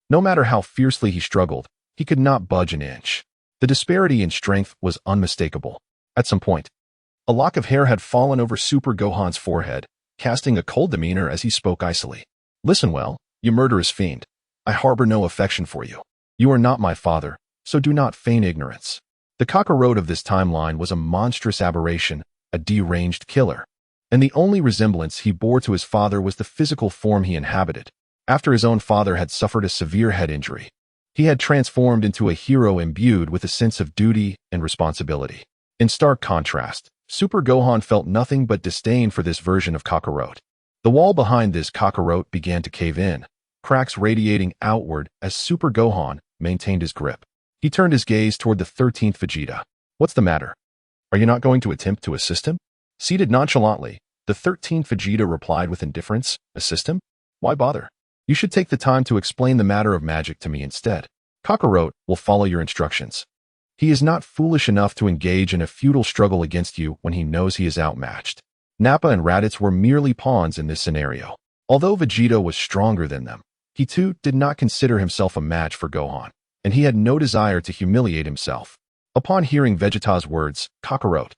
No matter how fiercely he struggled, he could not budge an inch. The disparity in strength was unmistakable. At some point, a lock of hair had fallen over Super Gohan's forehead, casting a cold demeanor as he spoke icily. "Listen well, you murderous fiend. I harbor no affection for you. You are not my father, so do not feign ignorance." The Kakarot of this timeline was a monstrous aberration, a deranged killer, and the only resemblance he bore to his father was the physical form he inhabited. After his own father had suffered a severe head injury, he had transformed into a hero imbued with a sense of duty and responsibility. In stark contrast, Super Gohan felt nothing but disdain for this version of Kakarot. The wall behind this Kakarot began to cave in, cracks radiating outward as Super Gohan maintained his grip. He turned his gaze toward the 13th Vegeta. "What's the matter? Are you not going to attempt to assist him?" Seated nonchalantly, the 13th Vegeta replied with indifference, "Assist him? Why bother? You should take the time to explain the matter of magic to me instead. Kakarot will follow your instructions. He is not foolish enough to engage in a futile struggle against you when he knows he is outmatched." Nappa and Raditz were merely pawns in this scenario. Although Vegeta was stronger than them, he too did not consider himself a match for Gohan, and he had no desire to humiliate himself. Upon hearing Vegeta's words, Kakarot,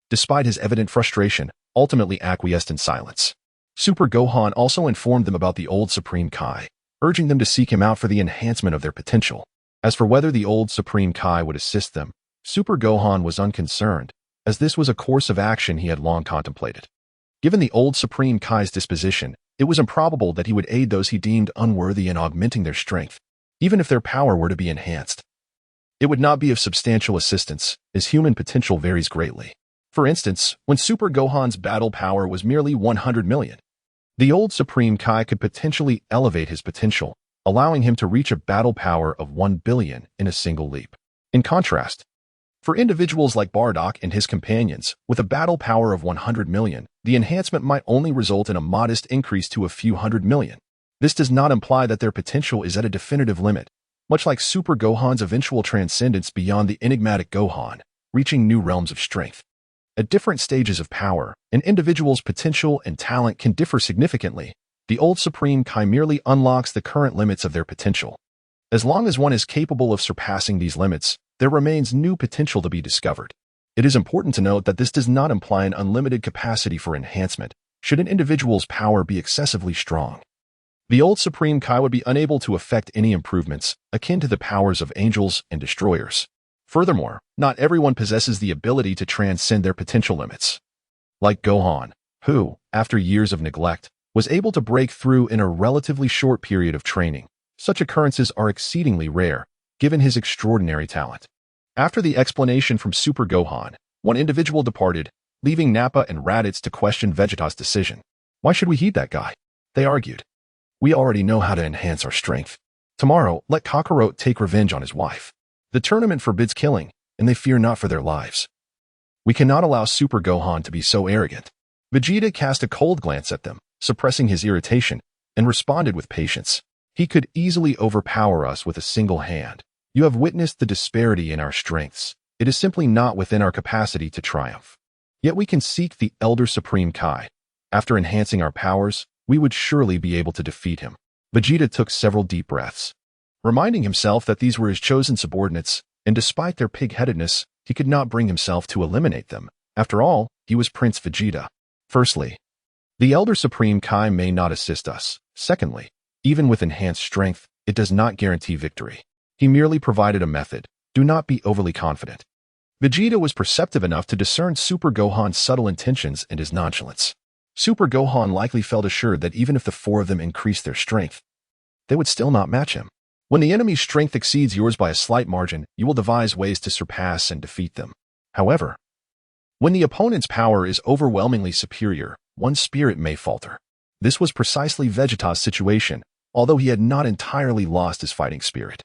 despite his evident frustration, ultimately acquiesced in silence. Super Gohan also informed them about the old Supreme Kai, urging them to seek him out for the enhancement of their potential. As for whether the old Supreme Kai would assist them, Super Gohan was unconcerned, as this was a course of action he had long contemplated. Given the old Supreme Kai's disposition, it was improbable that he would aid those he deemed unworthy in augmenting their strength, even if their power were to be enhanced. It would not be of substantial assistance, as human potential varies greatly. For instance, when Super Gohan's battle power was merely 100 million, the old Supreme Kai could potentially elevate his potential, allowing him to reach a battle power of 1 billion in a single leap. In contrast, for individuals like Bardock and his companions, with a battle power of 100 million, the enhancement might only result in a modest increase to a few hundred million. This does not imply that their potential is at a definitive limit, much like Super Gohan's eventual transcendence beyond the enigmatic Gohan, reaching new realms of strength. At different stages of power, an individual's potential and talent can differ significantly. The old Supreme Kai merely unlocks the current limits of their potential. As long as one is capable of surpassing these limits, there remains new potential to be discovered. It is important to note that this does not imply an unlimited capacity for enhancement, should an individual's power be excessively strong. The old Supreme Kai would be unable to effect any improvements, akin to the powers of angels and destroyers. Furthermore, not everyone possesses the ability to transcend their potential limits. Like Gohan, who, after years of neglect, was able to break through in a relatively short period of training. Such occurrences are exceedingly rare, given his extraordinary talent. After the explanation from Super Gohan, one individual departed, leaving Nappa and Raditz to question Vegeta's decision. Why should we heed that guy? They argued. We already know how to enhance our strength. Tomorrow, let Kakarot take revenge on his wife. The tournament forbids killing, and they fear not for their lives. We cannot allow Super Gohan to be so arrogant. Vegeta cast a cold glance at them, suppressing his irritation, and responded with patience. He could easily overpower us with a single hand. You have witnessed the disparity in our strengths. It is simply not within our capacity to triumph. Yet we can seek the Elder Supreme Kai. After enhancing our powers, we would surely be able to defeat him. Vegeta took several deep breaths, reminding himself that these were his chosen subordinates, and despite their pig-headedness, he could not bring himself to eliminate them. After all, he was Prince Vegeta. Firstly, the Elder Supreme Kai may not assist us. Secondly, even with enhanced strength, it does not guarantee victory. He merely provided a method. Do not be overly confident. Vegeta was perceptive enough to discern Super Gohan's subtle intentions and his nonchalance. Super Gohan likely felt assured that even if the four of them increased their strength, they would still not match him. When the enemy's strength exceeds yours by a slight margin, you will devise ways to surpass and defeat them. However, when the opponent's power is overwhelmingly superior, one's spirit may falter. This was precisely Vegeta's situation, although he had not entirely lost his fighting spirit.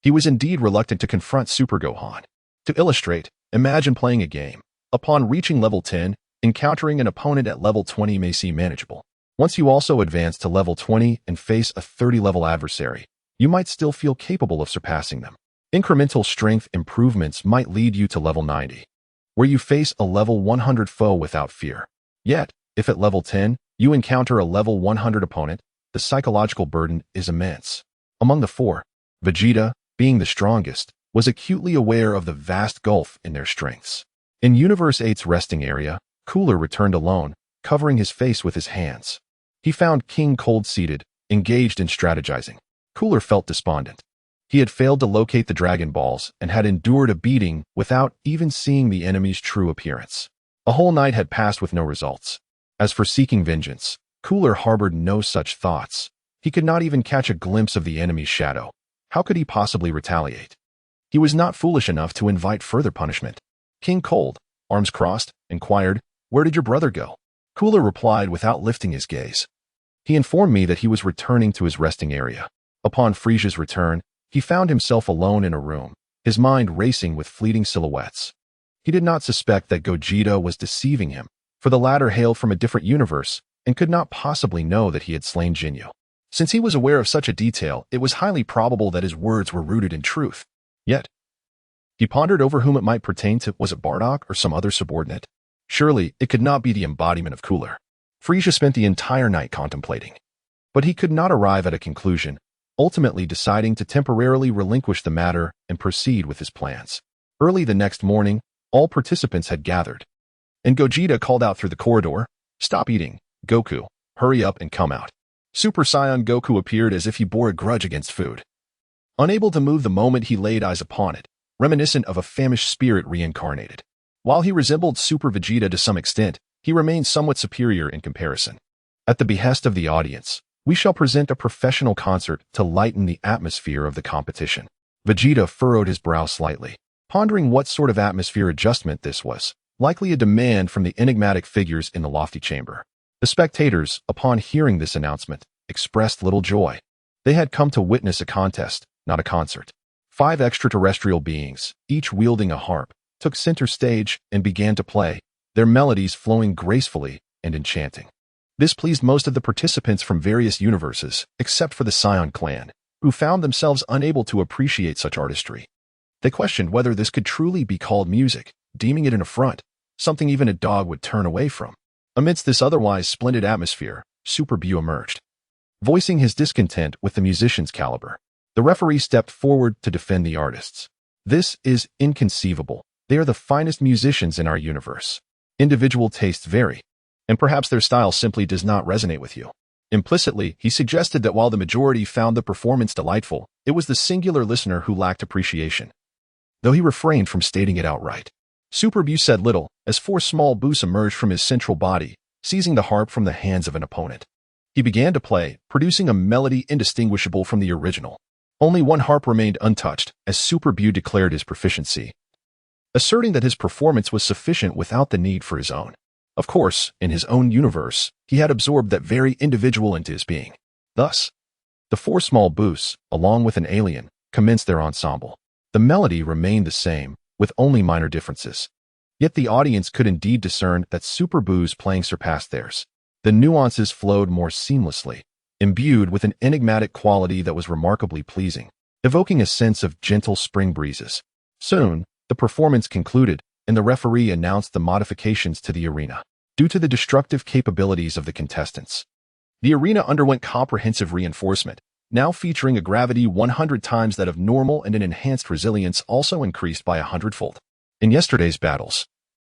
He was indeed reluctant to confront Super Gohan. To illustrate, imagine playing a game. Upon reaching level 10, encountering an opponent at level 20 may seem manageable. Once you also advance to level 20 and face a 30-level adversary, you might still feel capable of surpassing them. Incremental strength improvements might lead you to level 90, where you face a level 100 foe without fear. Yet, if at level 10, you encounter a level 100 opponent, the psychological burden is immense. Among the four, Vegeta, being the strongest, was acutely aware of the vast gulf in their strengths. In Universe 8's resting area, Cooler returned alone, covering his face with his hands. He found King Cold seated, engaged in strategizing. Cooler felt despondent. He had failed to locate the Dragon Balls and had endured a beating without even seeing the enemy's true appearance. A whole night had passed with no results. As for seeking vengeance, Cooler harbored no such thoughts. He could not even catch a glimpse of the enemy's shadow. How could he possibly retaliate? He was not foolish enough to invite further punishment. King Cold, arms crossed, inquired, "Where did your brother go?" Cooler replied without lifting his gaze. He informed me that he was returning to his resting area. Upon Frieza's return, he found himself alone in a room, his mind racing with fleeting silhouettes. He did not suspect that Gogeta was deceiving him, for the latter hailed from a different universe and could not possibly know that he had slain Jinyu. Since he was aware of such a detail, it was highly probable that his words were rooted in truth. Yet, he pondered over whom it might pertain to. Was it Bardock or some other subordinate? Surely, it could not be the embodiment of Cooler. Frieza spent the entire night contemplating. But he could not arrive at a conclusion, ultimately deciding to temporarily relinquish the matter and proceed with his plans. Early the next morning, all participants had gathered, and Gogeta called out through the corridor, "Stop eating, Goku, hurry up and come out." Super Saiyan Goku appeared as if he bore a grudge against food. Unable to move the moment he laid eyes upon it, reminiscent of a famished spirit reincarnated. While he resembled Super Vegeta to some extent, he remained somewhat superior in comparison. At the behest of the audience, we shall present a professional concert to lighten the atmosphere of the competition. Vegeta furrowed his brow slightly, pondering what sort of atmosphere adjustment this was, likely a demand from the enigmatic figures in the lofty chamber. The spectators, upon hearing this announcement, expressed little joy. They had come to witness a contest, not a concert. 5 extraterrestrial beings, each wielding a harp, took center stage and began to play, their melodies flowing gracefully and enchanting. This pleased most of the participants from various universes, except for the Saiyan clan, who found themselves unable to appreciate such artistry. They questioned whether this could truly be called music, deeming it an affront, something even a dog would turn away from. Amidst this otherwise splendid atmosphere, Super Bu emerged, voicing his discontent with the musicians' caliber. The referee stepped forward to defend the artists. "This is inconceivable. They are the finest musicians in our universe. Individual tastes vary, and perhaps their style simply does not resonate with you." Implicitly, he suggested that while the majority found the performance delightful, it was the singular listener who lacked appreciation, though he refrained from stating it outright. Super Bu said little, as 4 small Boos emerged from his central body, seizing the harp from the hands of an opponent. He began to play, producing a melody indistinguishable from the original. Only 1 harp remained untouched, as Super Bu declared his proficiency, asserting that his performance was sufficient without the need for his own. Of course, in his own universe, he had absorbed that very individual into his being. Thus, the 4 small Boos, along with an alien, commenced their ensemble. The melody remained the same, with only minor differences. Yet the audience could indeed discern that Super Bu's playing surpassed theirs. The nuances flowed more seamlessly, imbued with an enigmatic quality that was remarkably pleasing, evoking a sense of gentle spring breezes. Soon, the performance concluded, and the referee announced the modifications to the arena. Due to the destructive capabilities of the contestants, the arena underwent comprehensive reinforcement, now featuring a gravity 100 times that of normal and an enhanced resilience also increased by 100-fold. In yesterday's battles,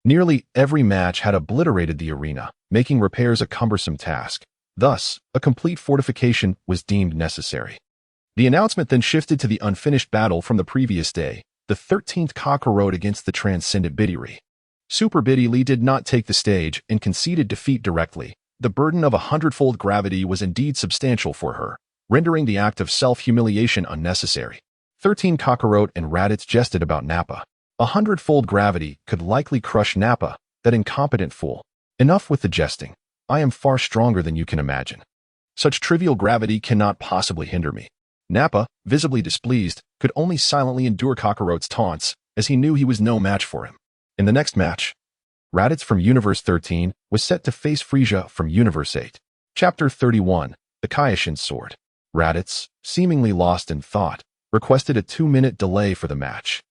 nearly every match had obliterated the arena, making repairs a cumbersome task. Thus, a complete fortification was deemed necessary. The announcement then shifted to the unfinished battle from the previous day, the 13th Kakarot against the transcendent Bidiri. Super Bidiri did not take the stage and conceded defeat directly. The burden of 100-fold gravity was indeed substantial for her, rendering the act of self-humiliation unnecessary. 13 Kakarot and Raditz jested about Nappa. 100-fold gravity could likely crush Nappa, that incompetent fool. Enough with the jesting. I am far stronger than you can imagine. Such trivial gravity cannot possibly hinder me. Nappa, visibly displeased, could only silently endure Kakarot's taunts, as he knew he was no match for him. In the next match, Raditz from Universe 13 was set to face Frieza from Universe 8. Chapter 31, The Kaioshin's Sword. Raditz, seemingly lost in thought, requested a 2-minute delay for the match,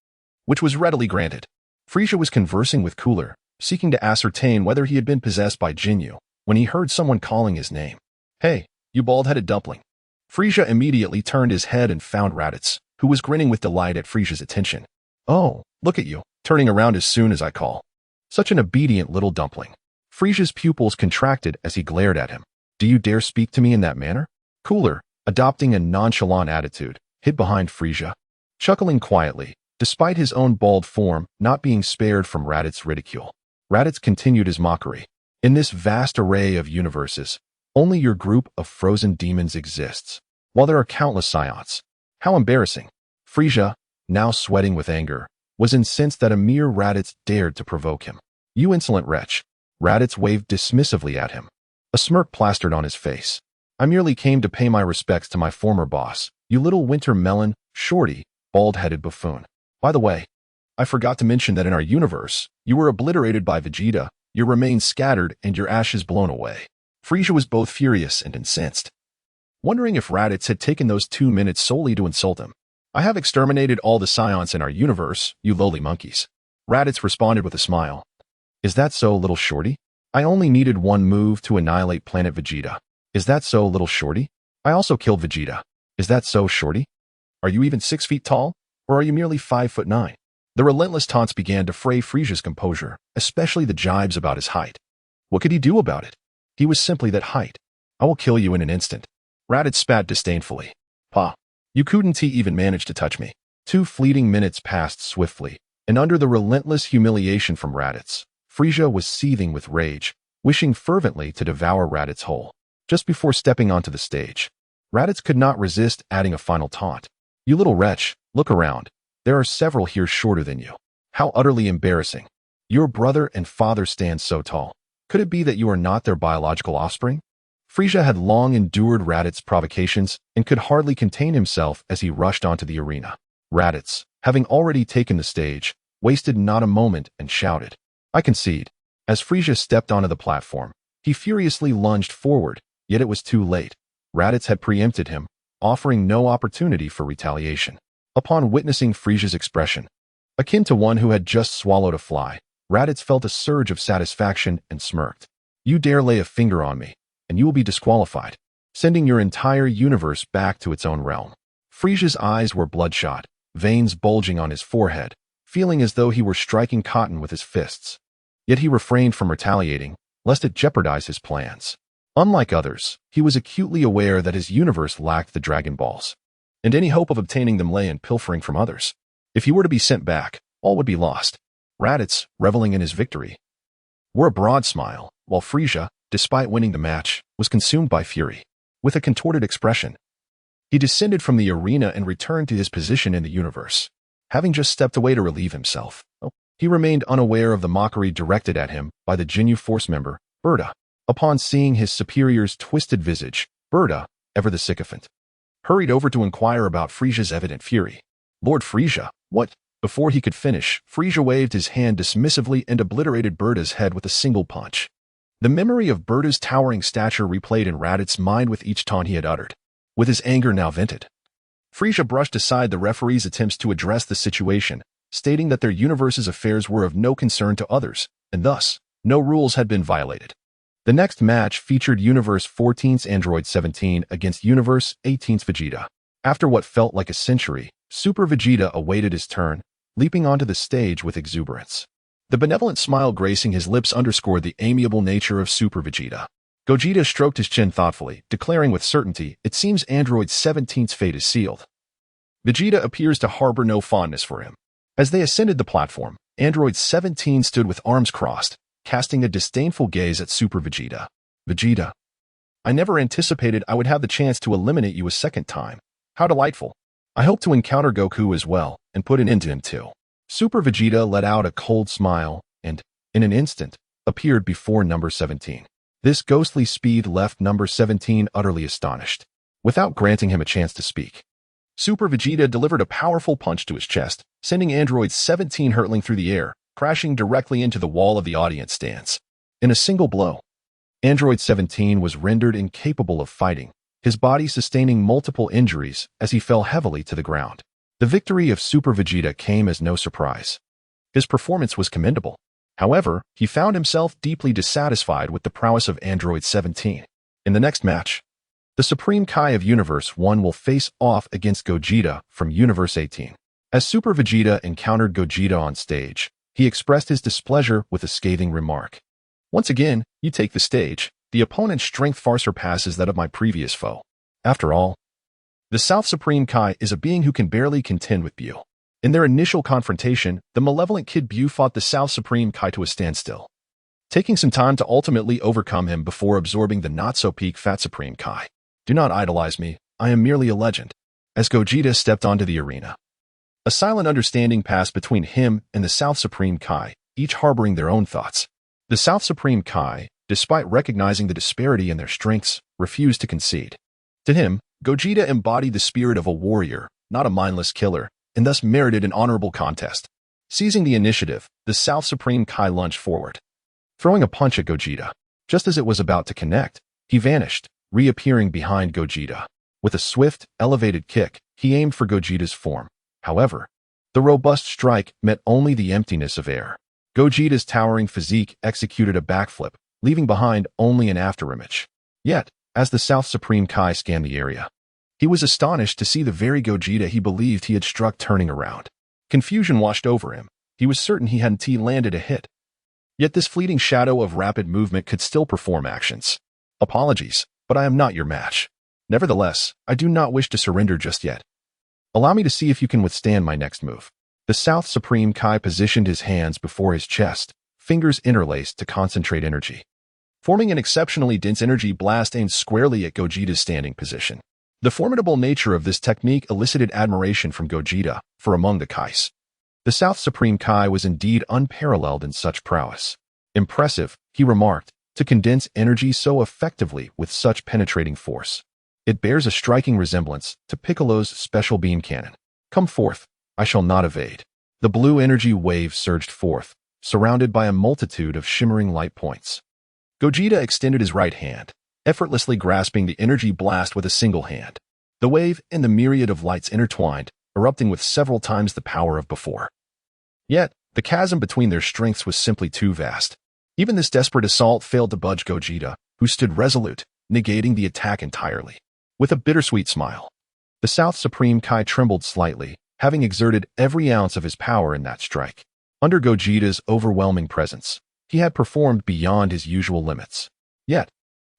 which was readily granted. Frieza was conversing with Cooler, seeking to ascertain whether he had been possessed by Jinyu, when he heard someone calling his name. "Hey, you bald-headed dumpling." Frieza immediately turned his head and found Raditz, who was grinning with delight at Frieza's attention. "Oh, look at you, turning around as soon as I call. Such an obedient little dumpling." Frieza's pupils contracted as he glared at him. "Do you dare speak to me in that manner?" Cooler, adopting a nonchalant attitude, hid behind Frieza, chuckling quietly, despite his own bald form not being spared from Raditz's ridicule. Raditz continued his mockery. "In this vast array of universes, only your group of frozen demons exists, while there are countless Saiyans. How embarrassing." Frieza, now sweating with anger, was incensed that a mere Raditz dared to provoke him. "You insolent wretch." Raditz waved dismissively at him. A smirk plastered on his face. "I merely came to pay my respects to my former boss, you little winter melon, shorty, bald-headed buffoon. By the way, I forgot to mention that in our universe, you were obliterated by Vegeta, your remains scattered, and your ashes blown away." Frieza was both furious and incensed, wondering if Raditz had taken those 2 minutes solely to insult him. "I have exterminated all the Saiyans in our universe, you lowly monkeys." Raditz responded with a smile. "Is that so, little shorty? I only needed 1 move to annihilate planet Vegeta. Is that so, little shorty? I also killed Vegeta. Is that so, shorty? Are you even 6 feet tall, or are you merely 5'9"? The relentless taunts began to fray Frieza's composure, especially the jibes about his height. What could he do about it? He was simply that height. I will kill you in an instant. Raditz spat disdainfully. Pa, you couldn't even manage to touch me. 2 fleeting minutes passed swiftly, and under the relentless humiliation from Raditz, Frieza was seething with rage, wishing fervently to devour Raditz whole. Just before stepping onto the stage, Raditz could not resist adding a final taunt. You little wretch, look around. There are several here shorter than you. How utterly embarrassing. Your brother and father stand so tall. Could it be that you are not their biological offspring? Frieza had long endured Raditz's provocations and could hardly contain himself as he rushed onto the arena. Raditz, having already taken the stage, wasted not a moment and shouted, I concede. As Frieza stepped onto the platform, he furiously lunged forward, yet it was too late. Raditz had preempted him, offering no opportunity for retaliation. Upon witnessing Frieza's expression, akin to one who had just swallowed a fly, Raditz felt a surge of satisfaction and smirked. You dare lay a finger on me, and you will be disqualified, sending your entire universe back to its own realm. Frieza's eyes were bloodshot, veins bulging on his forehead, feeling as though he were striking cotton with his fists. Yet he refrained from retaliating, lest it jeopardize his plans. Unlike others, he was acutely aware that his universe lacked the Dragon Balls, and any hope of obtaining them lay in pilfering from others. If he were to be sent back, all would be lost. Raditz, reveling in his victory, wore a broad smile, while Frieza, despite winning the match, was consumed by fury. With a contorted expression, he descended from the arena and returned to his position in the universe. Having just stepped away to relieve himself, he remained unaware of the mockery directed at him by the Ginyu Force member, Bardock. Upon seeing his superior's twisted visage, Bardock, ever the sycophant, hurried over to inquire about Frieza's evident fury. Lord Frieza, what? Before he could finish, Frieza waved his hand dismissively and obliterated Bardock's head with a single punch. The memory of Bardock's towering stature replayed in Raditz's mind with each taunt he had uttered. With his anger now vented, Frieza brushed aside the referee's attempts to address the situation, stating that their universe's affairs were of no concern to others, and thus, no rules had been violated. The next match featured Universe 14's Android 17 against Universe 18's Vegeta. After what felt like a century, Super Vegeta awaited his turn, leaping onto the stage with exuberance. The benevolent smile gracing his lips underscored the amiable nature of Super Vegeta. Gogeta stroked his chin thoughtfully, declaring with certainty, it seems Android 17's fate is sealed. Vegeta appears to harbor no fondness for him. As they ascended the platform, Android 17 stood with arms crossed, casting a disdainful gaze at Super Vegeta. Vegeta, I never anticipated I would have the chance to eliminate you a second time. How delightful. I hope to encounter Goku as well, and put an end to him too. Super Vegeta let out a cold smile, and, in an instant, appeared before number 17. This ghostly speed left number 17 utterly astonished. Without granting him a chance to speak, Super Vegeta delivered a powerful punch to his chest, sending Android 17 hurtling through the air, crashing directly into the wall of the audience stands. In a single blow, Android 17 was rendered incapable of fighting, his body sustaining multiple injuries as he fell heavily to the ground. The victory of Super Vegeta came as no surprise. His performance was commendable. However, he found himself deeply dissatisfied with the prowess of Android 17. In the next match, the Supreme Kai of Universe 1 will face off against Gogeta from Universe 18. As Super Vegeta encountered Gogeta on stage, he expressed his displeasure with a scathing remark. Once again, you take the stage. The opponent's strength far surpasses that of my previous foe. After all, the South Supreme Kai is a being who can barely contend with Bu. In their initial confrontation, the malevolent Kid Bu fought the South Supreme Kai to a standstill, taking some time to ultimately overcome him before absorbing the not-so-peak Fat Supreme Kai. Do not idolize me, I am merely a legend. As Gogeta stepped onto the arena, a silent understanding passed between him and the South Supreme Kai, each harboring their own thoughts. The South Supreme Kai, despite recognizing the disparity in their strengths, refused to concede. To him, Gogeta embodied the spirit of a warrior, not a mindless killer, and thus merited an honorable contest. Seizing the initiative, the South Supreme Kai lunged forward, throwing a punch at Gogeta. Just as it was about to connect, he vanished, reappearing behind Gogeta. With a swift, elevated kick, he aimed for Gogeta's form. However, the robust strike met only the emptiness of air. Gogeta's towering physique executed a backflip, leaving behind only an afterimage. Yet, as the South Supreme Kai scanned the area, he was astonished to see the very Gogeta he believed he had struck turning around. Confusion washed over him. He was certain he hadn't landed a hit. Yet this fleeting shadow of rapid movement could still perform actions. Apologies, but I am not your match. Nevertheless, I do not wish to surrender just yet. Allow me to see if you can withstand my next move. The South Supreme Kai positioned his hands before his chest, fingers interlaced to concentrate energy, forming an exceptionally dense energy blast aimed squarely at Gogeta's standing position. The formidable nature of this technique elicited admiration from Gogeta, for among the Kais, the South Supreme Kai was indeed unparalleled in such prowess. Impressive, he remarked, to condense energy so effectively with such penetrating force. It bears a striking resemblance to Piccolo's special beam cannon. Come forth, I shall not evade. The blue energy wave surged forth, surrounded by a multitude of shimmering light points. Gogeta extended his right hand, effortlessly grasping the energy blast with a single hand. The wave and the myriad of lights intertwined, erupting with several times the power of before. Yet, the chasm between their strengths was simply too vast. Even this desperate assault failed to budge Gogeta, who stood resolute, negating the attack entirely. With a bittersweet smile, the South Supreme Kai trembled slightly, having exerted every ounce of his power in that strike. Under Gogeta's overwhelming presence, he had performed beyond his usual limits. Yet,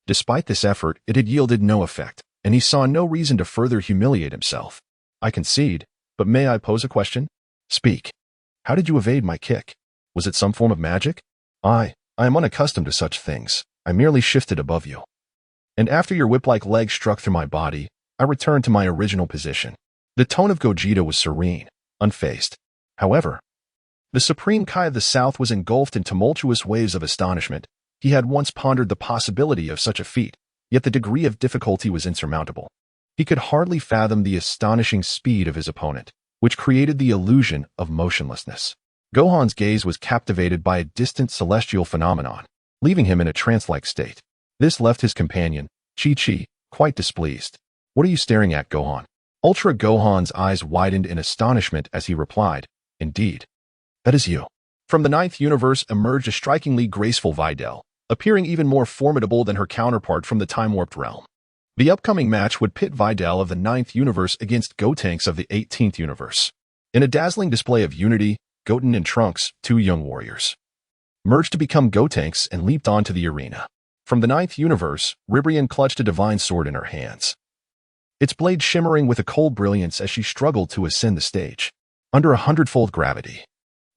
despite this effort, it had yielded no effect, and he saw no reason to further humiliate himself. I concede, but may I pose a question? Speak. How did you evade my kick? Was it some form of magic? I am unaccustomed to such things. I merely shifted above you. And after your whip-like leg struck through my body, I returned to my original position. The tone of Gogeta was serene, unfazed. However, the Supreme Kai of the South was engulfed in tumultuous waves of astonishment. He had once pondered the possibility of such a feat, yet the degree of difficulty was insurmountable. He could hardly fathom the astonishing speed of his opponent, which created the illusion of motionlessness. Gohan's gaze was captivated by a distant celestial phenomenon, leaving him in a trance-like state. This left his companion, Chi-Chi, quite displeased. What are you staring at, Gohan? Ultra Gohan's eyes widened in astonishment as he replied, Indeed. That is you. From the ninth universe emerged a strikingly graceful Videl, appearing even more formidable than her counterpart from the time-warped realm. The upcoming match would pit Videl of the ninth universe against Gotenks of the 18th universe. In a dazzling display of unity, Goten and Trunks, two young warriors, merged to become Gotenks and leaped onto the arena. From the ninth universe, Ribrian clutched a divine sword in her hands, its blade shimmering with a cold brilliance as she struggled to ascend the stage. Under a hundredfold gravity,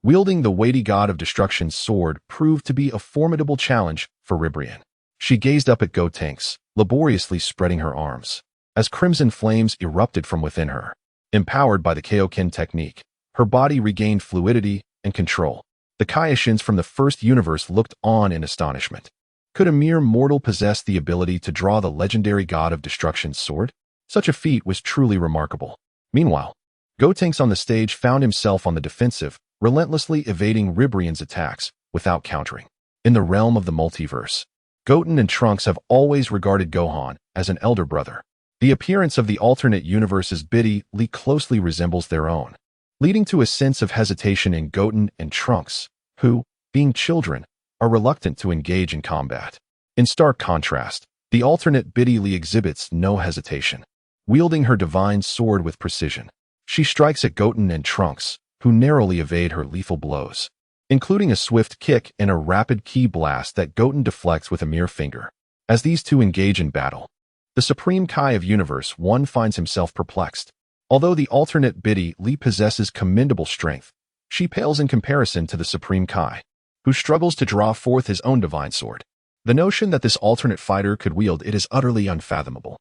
wielding the weighty god of destruction's sword proved to be a formidable challenge for Ribrian. She gazed up at Gotenks, laboriously spreading her arms, as crimson flames erupted from within her. Empowered by the akin technique, her body regained fluidity and control. The Kaioshians from the first universe looked on in astonishment. Could a mere mortal possess the ability to draw the legendary god of destruction's sword? Such a feat was truly remarkable. Meanwhile, Gotenks on the stage found himself on the defensive, relentlessly evading Ribrian's attacks without countering. In the realm of the multiverse, Goten and Trunks have always regarded Gohan as an elder brother. The appearance of the alternate universe's Biddy closely resembles their own, leading to a sense of hesitation in Goten and Trunks, who, being children, are reluctant to engage in combat. In stark contrast, the alternate Biddy exhibits no hesitation. Wielding her divine sword with precision, she strikes at Goten and Trunks, who narrowly evade her lethal blows, including a swift kick and a rapid ki blast that Goten deflects with a mere finger. As these two engage in battle, the Supreme Kai of Universe 1 finds himself perplexed. Although the alternate Biddy possesses commendable strength, she pales in comparison to the Supreme Kai, who struggles to draw forth his own divine sword. The notion that this alternate fighter could wield it is utterly unfathomable.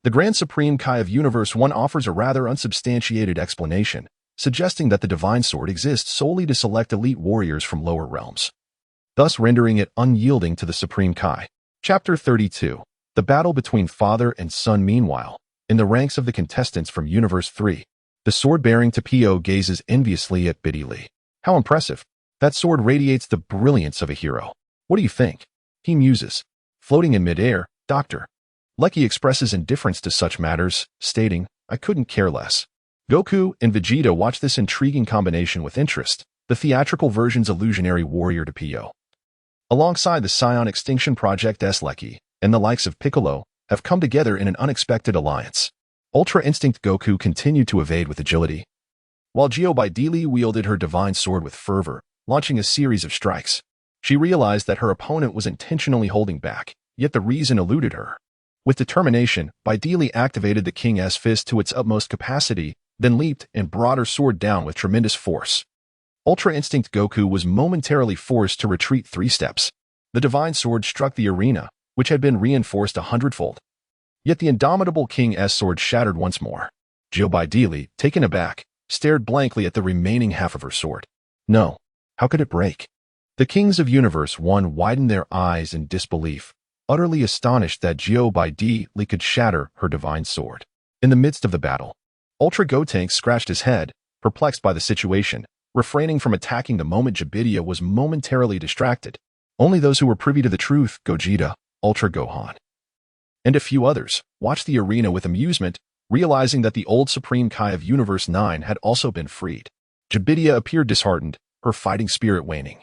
The Grand Supreme Kai of Universe 1 offers a rather unsubstantiated explanation, suggesting that the divine sword exists solely to select elite warriors from lower realms, thus rendering it unyielding to the Supreme Kai. Chapter 32. The battle between father and son. Meanwhile, in the ranks of the contestants from Universe 3, the sword-bearing Tapio gazes enviously at Biddy Lee. How impressive. That sword radiates the brilliance of a hero. What do you think? He muses. Floating in midair, Doctor. Lecky expresses indifference to such matters, stating, I couldn't care less. Goku and Vegeta watch this intriguing combination with interest, the theatrical version's illusionary warrior Tapio. Alongside the Saiyan Extinction Project Lecky, and the likes of Piccolo, have come together in an unexpected alliance. Ultra Instinct Goku continued to evade with agility, while Geobideli wielded her divine sword with fervor, launching a series of strikes. She realized that her opponent was intentionally holding back, yet the reason eluded her. With determination, Bideli activated the King's fist to its utmost capacity, then leaped and brought her sword down with tremendous force. Ultra Instinct Goku was momentarily forced to retreat 3 steps. The divine sword struck the arena, which had been reinforced 100-fold. Yet the indomitable King's sword shattered once more. Geobideli, taken aback, stared blankly at the remaining half of her sword. No. How could it break? The kings of Universe 1 widened their eyes in disbelief, utterly astonished that Geobideli could shatter her divine sword. In the midst of the battle, Ultra Gotenks scratched his head, perplexed by the situation, refraining from attacking the moment Gogeta was momentarily distracted. Only those who were privy to the truth, Gogeta, Ultra Gohan, and a few others, watched the arena with amusement, realizing that the old Supreme Kai of Universe 9 had also been freed. Gogeta appeared disheartened, her fighting spirit waning.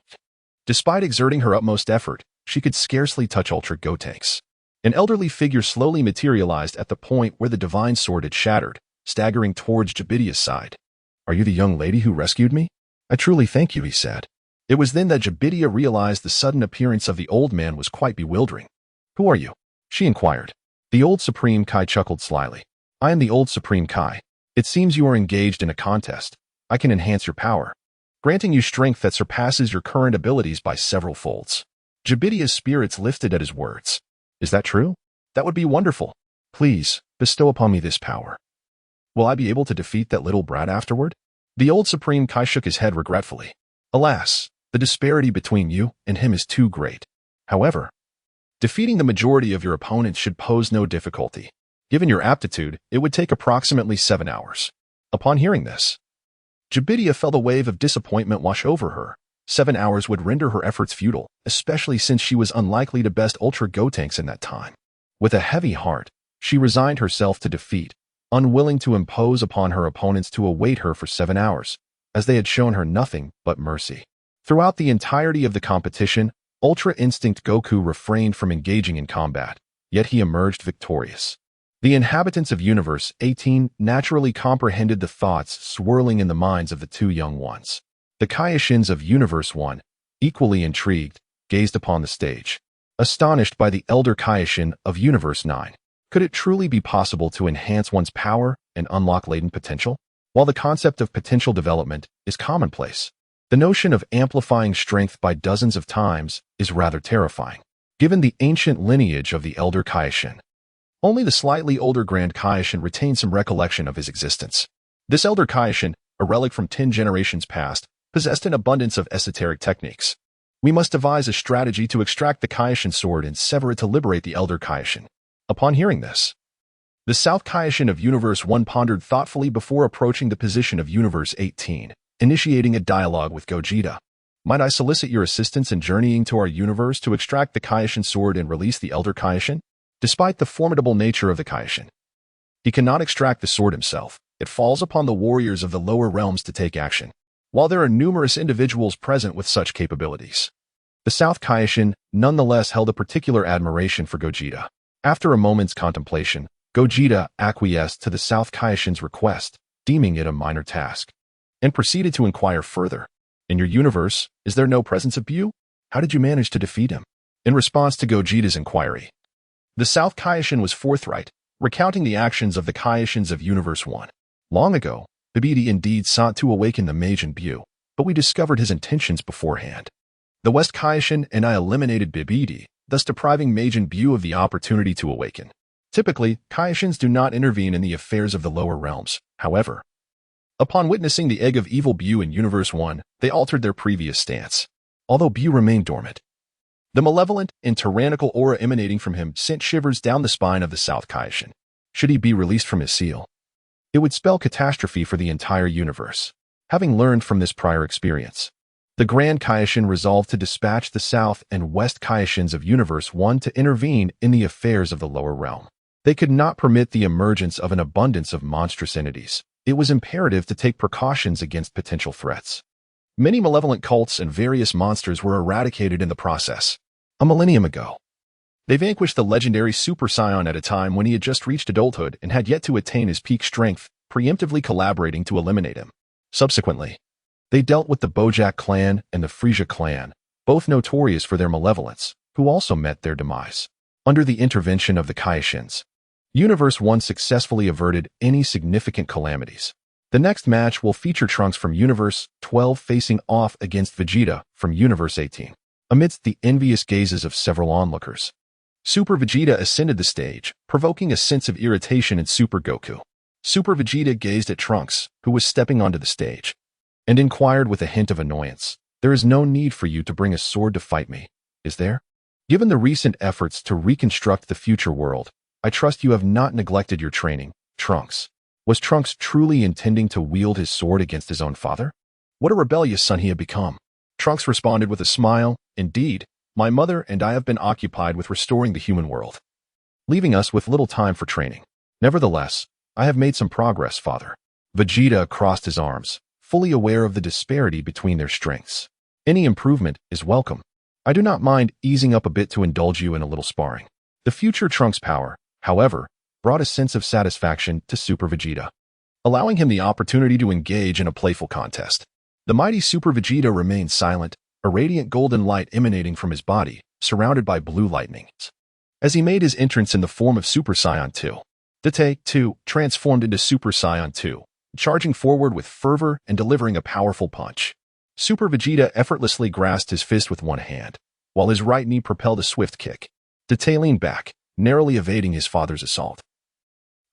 Despite exerting her utmost effort, she could scarcely touch Ultra Gotenks. An elderly figure slowly materialized at the point where the divine sword had shattered, staggering towards Gogeta's side. "Are you the young lady who rescued me? I truly thank you," he said. It was then that Gogeta realized the sudden appearance of the old man was quite bewildering. "Who are you?" she inquired. The old Supreme Kai chuckled slyly. "I am the old Supreme Kai. It seems you are engaged in a contest. I can enhance your power, granting you strength that surpasses your current abilities by several folds." Gogeta's spirits lifted at his words. "Is that true? That would be wonderful. Please, bestow upon me this power. Will I be able to defeat that little brat afterward?" The old Supreme Kai shook his head regretfully. "Alas, the disparity between you and him is too great. However, defeating the majority of your opponents should pose no difficulty. Given your aptitude, it would take approximately 7 hours." Upon hearing this, Gogeta felt a wave of disappointment wash over her. 7 hours would render her efforts futile, especially since she was unlikely to best Ultra Gotenks in that time. With a heavy heart, she resigned herself to defeat, unwilling to impose upon her opponents to await her for 7 hours, as they had shown her nothing but mercy. Throughout the entirety of the competition, Ultra Instinct Goku refrained from engaging in combat, yet he emerged victorious. The inhabitants of Universe 18 naturally comprehended the thoughts swirling in the minds of the two young ones. The Kaishins of Universe 1, equally intrigued, gazed upon the stage, astonished by the elder Kaishin of Universe 9. Could it truly be possible to enhance one's power and unlock latent potential? While the concept of potential development is commonplace, the notion of amplifying strength by dozens of times is rather terrifying. Given the ancient lineage of the elder Kaishin, only the slightly older Grand Kaishin retained some recollection of his existence. This elder Kaishin, a relic from 10 generations past, possessed an abundance of esoteric techniques. We must devise a strategy to extract the Kaishin sword and sever it to liberate the elder Kaishin. Upon hearing this, the South Kaishin of Universe 1 pondered thoughtfully before approaching the position of Universe 18, initiating a dialogue with Gogeta. "Might I solicit your assistance in journeying to our universe to extract the Kaishin sword and release the elder Kaishin?" Despite the formidable nature of the Kaishin, he cannot extract the sword himself. It falls upon the warriors of the lower realms to take action. While there are numerous individuals present with such capabilities, the South Kaishin nonetheless held a particular admiration for Gogeta. After a moment's contemplation, Gogeta acquiesced to the South Kaishin's request, deeming it a minor task, and proceeded to inquire further. "In your universe, is there no presence of Bu? How did you manage to defeat him?" In response to Gogeta's inquiry, the South Kaishin was forthright, recounting the actions of the Kaishins of Universe 1. "Long ago, Bibidi indeed sought to awaken the Majin Bu, but we discovered his intentions beforehand. The West Kaishin and I eliminated Bibidi, thus depriving Majin Bu of the opportunity to awaken. Typically, Kaishins do not intervene in the affairs of the lower realms. However, upon witnessing the egg of evil Bu in Universe 1, they altered their previous stance. Although Bu remained dormant, the malevolent and tyrannical aura emanating from him sent shivers down the spine of the South Kaishin. Should he be released from his seal, it would spell catastrophe for the entire universe. Having learned from this prior experience, the Grand Kaishin resolved to dispatch the South and West Kaishins of Universe 1 to intervene in the affairs of the lower realm. They could not permit the emergence of an abundance of monstrous entities. It was imperative to take precautions against potential threats. Many malevolent cults and various monsters were eradicated in the process. A millennium ago, they vanquished the legendary Super Saiyan at a time when he had just reached adulthood and had yet to attain his peak strength, preemptively collaborating to eliminate him. Subsequently, they dealt with the Bojack clan and the Frieza clan, both notorious for their malevolence, who also met their demise. Under the intervention of the Kaishins, Universe 1 successfully averted any significant calamities. The next match will feature Trunks from Universe 12 facing off against Vegeta from Universe 18. Amidst the envious gazes of several onlookers, Super Vegeta ascended the stage, provoking a sense of irritation in Super Goku. Super Vegeta gazed at Trunks, who was stepping onto the stage, and inquired with a hint of annoyance, "There is no need for you to bring a sword to fight me, is there? Given the recent efforts to reconstruct the future world, I trust you have not neglected your training, Trunks." Was Trunks truly intending to wield his sword against his own father? What a rebellious son he had become. Trunks responded with a smile, "Indeed, my mother and I have been occupied with restoring the human world, leaving us with little time for training. Nevertheless, I have made some progress, father." Vegeta crossed his arms, fully aware of the disparity between their strengths. "Any improvement is welcome. I do not mind easing up a bit to indulge you in a little sparring." The future Trunks' power, however, brought a sense of satisfaction to Super Vegeta, allowing him the opportunity to engage in a playful contest. The mighty Super Vegeta remained silent, a radiant golden light emanating from his body, surrounded by blue lightnings. As he made his entrance in the form of Super Saiyan 2, Date, too, transformed into Super Saiyan 2, charging forward with fervor and delivering a powerful punch. Super Vegeta effortlessly grasped his fist with one hand, while his right knee propelled a swift kick. Date leaned back, narrowly evading his father's assault,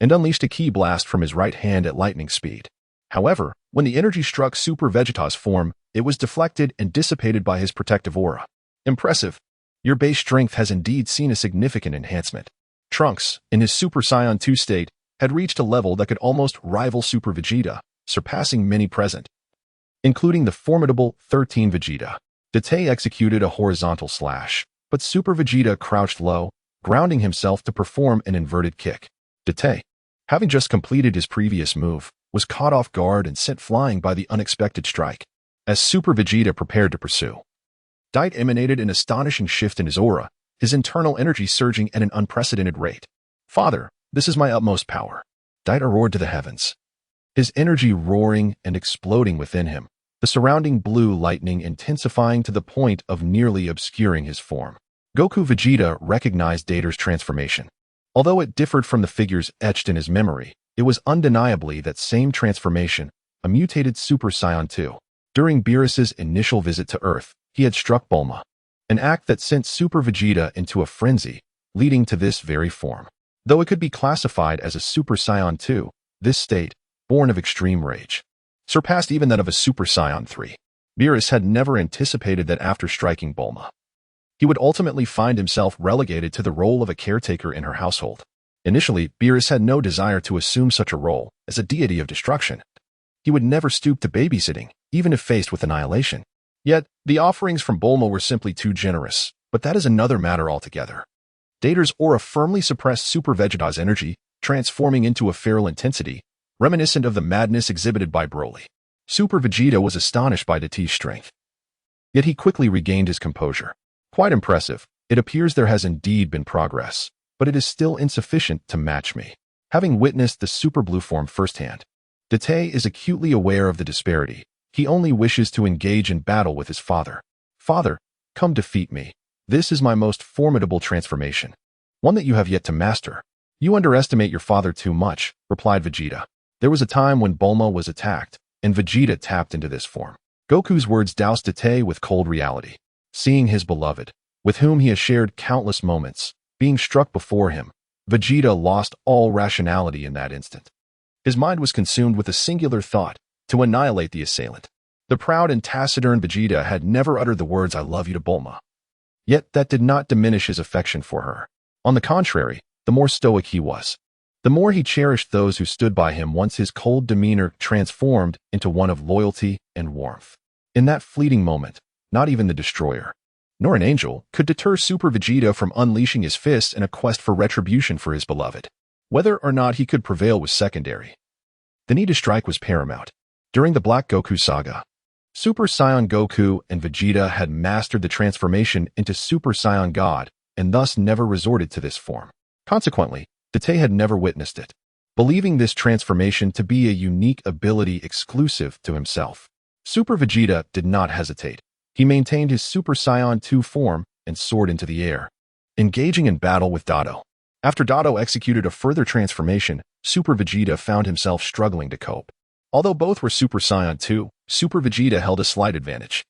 and unleashed a ki blast from his right hand at lightning speed. However, when the energy struck Super Vegeta's form, it was deflected and dissipated by his protective aura. "Impressive. Your base strength has indeed seen a significant enhancement." Trunks, in his Super Saiyan 2 state, had reached a level that could almost rival Super Vegeta, surpassing many present, including the formidable 13 Vegeta. Date executed a horizontal slash, but Super Vegeta crouched low, grounding himself to perform an inverted kick. Date, having just completed his previous move, was caught off guard and sent flying by the unexpected strike. As Super Vegeta prepared to pursue, Date emanated an astonishing shift in his aura, his internal energy surging at an unprecedented rate. "Father, this is my utmost power." Date roared to the heavens, his energy roaring and exploding within him, the surrounding blue lightning intensifying to the point of nearly obscuring his form. Goku Vegeta recognized Date's transformation. Although it differed from the figures etched in his memory, it was undeniably that same transformation, a mutated Super Saiyan 2. During Beerus's initial visit to Earth, he had struck Bulma, an act that sent Super Vegeta into a frenzy, leading to this very form. Though it could be classified as a Super Saiyan 2, this state, born of extreme rage, surpassed even that of a Super Saiyan 3. Beerus had never anticipated that after striking Bulma, he would ultimately find himself relegated to the role of a caretaker in her household. Initially, Beerus had no desire to assume such a role as a deity of destruction. He would never stoop to babysitting, even if faced with annihilation. Yet, the offerings from Bulma were simply too generous, but that is another matter altogether. Date's aura firmly suppressed Super Vegeta's energy, transforming into a feral intensity, reminiscent of the madness exhibited by Broly. Super Vegeta was astonished by Date's strength. Yet he quickly regained his composure. "Quite impressive. It appears there has indeed been progress, but it is still insufficient to match me." Having witnessed the Super Blue form firsthand, Date is acutely aware of the disparity. He only wishes to engage in battle with his father. "Father, come defeat me. This is my most formidable transformation, one that you have yet to master." "You underestimate your father too much," replied Vegeta. There was a time when Bulma was attacked, and Vegeta tapped into this form. Goku's words doused Date with cold reality. Seeing his beloved, with whom he has shared countless moments, being struck before him, Vegeta lost all rationality in that instant. His mind was consumed with a singular thought: to annihilate the assailant. The proud and taciturn Vegeta had never uttered the words "I love you" to Bulma. Yet that did not diminish his affection for her. On the contrary, the more stoic he was, the more he cherished those who stood by him once his cold demeanor transformed into one of loyalty and warmth. In that fleeting moment, not even the Destroyer, nor an angel, could deter Super Vegeta from unleashing his fists in a quest for retribution for his beloved. Whether or not he could prevail was secondary. The need to strike was paramount. During the Black Goku saga, Super Saiyan Goku and Vegeta had mastered the transformation into Super Saiyan God and thus never resorted to this form. Consequently, Date had never witnessed it. believing this transformation to be a unique ability exclusive to himself. Super Vegeta did not hesitate. He maintained his Super Saiyan 2 form and soared into the air, engaging in battle with Dado. After Dado executed a further transformation, Super Vegeta found himself struggling to cope. Although both were Super Saiyan 2, Super Vegeta held a slight advantage.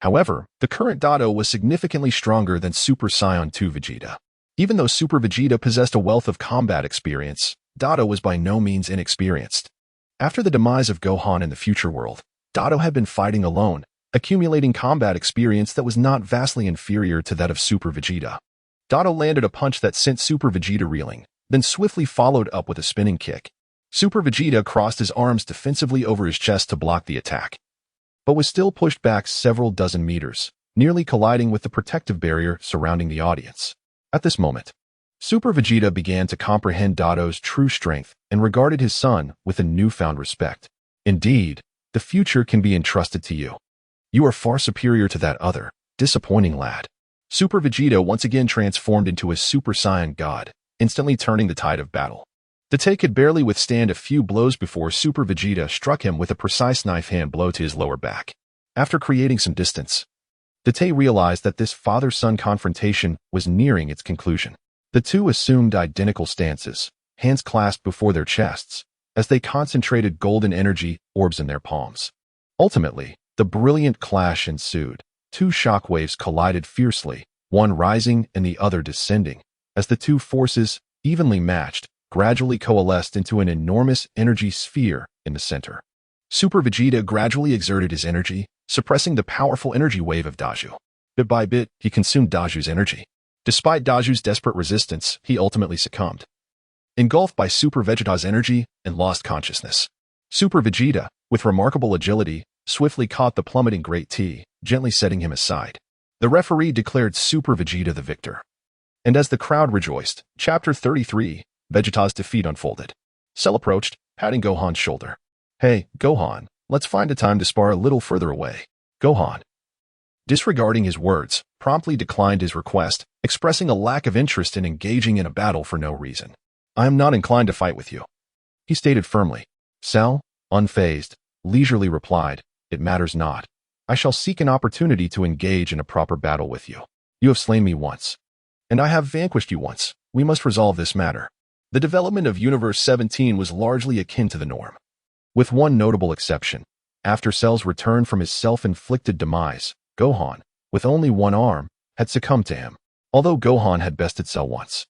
However, the current Dado was significantly stronger than Super Saiyan 2 Vegeta. Even though Super Vegeta possessed a wealth of combat experience, Dado was by no means inexperienced. After the demise of Gohan in the future world, Dado had been fighting alone, accumulating combat experience that was not vastly inferior to that of Super Vegeta. Dado landed a punch that sent Super Vegeta reeling, then swiftly followed up with a spinning kick. Super Vegeta crossed his arms defensively over his chest to block the attack, but was still pushed back several dozen meters, nearly colliding with the protective barrier surrounding the audience. At this moment, Super Vegeta began to comprehend Dado's true strength and regarded his son with a newfound respect. Indeed, the future can be entrusted to you. You are far superior to that other, disappointing lad. Super Vegeta once again transformed into a Super Saiyan God, instantly turning the tide of battle. Date could barely withstand a few blows before Super Vegeta struck him with a precise knife hand blow to his lower back. After creating some distance, Date realized that this father-son confrontation was nearing its conclusion. The two assumed identical stances, hands clasped before their chests, as they concentrated golden energy orbs in their palms. Ultimately, the brilliant clash ensued. Two shockwaves collided fiercely, one rising and the other descending, as the two forces, evenly matched, gradually coalesced into an enormous energy sphere in the center. Super Vegeta gradually exerted his energy, suppressing the powerful energy wave of Daju. Bit by bit, he consumed Daju's energy. Despite Daju's desperate resistance, he ultimately succumbed, engulfed by Super Vegeta's energy and lost consciousness. Super Vegeta, with remarkable agility, swiftly caught the plummeting Great T, gently setting him aside. The referee declared Super Vegeta the victor. And as the crowd rejoiced, Chapter 33, Vegeta's defeat unfolded. Cell approached, patting Gohan's shoulder. Hey, Gohan, let's find a time to spar a little further away. Gohan, disregarding his words, promptly declined his request, expressing a lack of interest in engaging in a battle for no reason. I am not inclined to fight with you, he stated firmly. Cell, unfazed, leisurely replied, It matters not. I shall seek an opportunity to engage in a proper battle with you. You have slain me once, and I have vanquished you once. We must resolve this matter. The development of Universe 17 was largely akin to the norm, with one notable exception. After Cell's return from his self-inflicted demise, Gohan, with only one arm, had succumbed to him. Although Gohan had bested Cell once,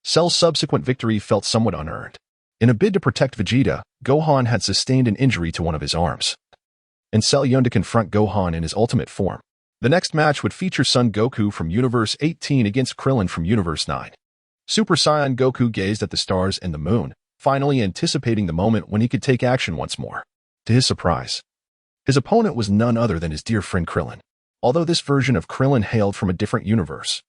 Cell's subsequent victory felt somewhat unearned. In a bid to protect Vegeta, Gohan had sustained an injury to one of his arms, and Cell yearned to confront Gohan in his ultimate form. The next match would feature Son Goku from Universe 18 against Krillin from Universe 9. Super Saiyan Goku gazed at the stars and the moon, finally anticipating the moment when he could take action once more. To his surprise, his opponent was none other than his dear friend Krillin, although this version of Krillin hailed from a different universe.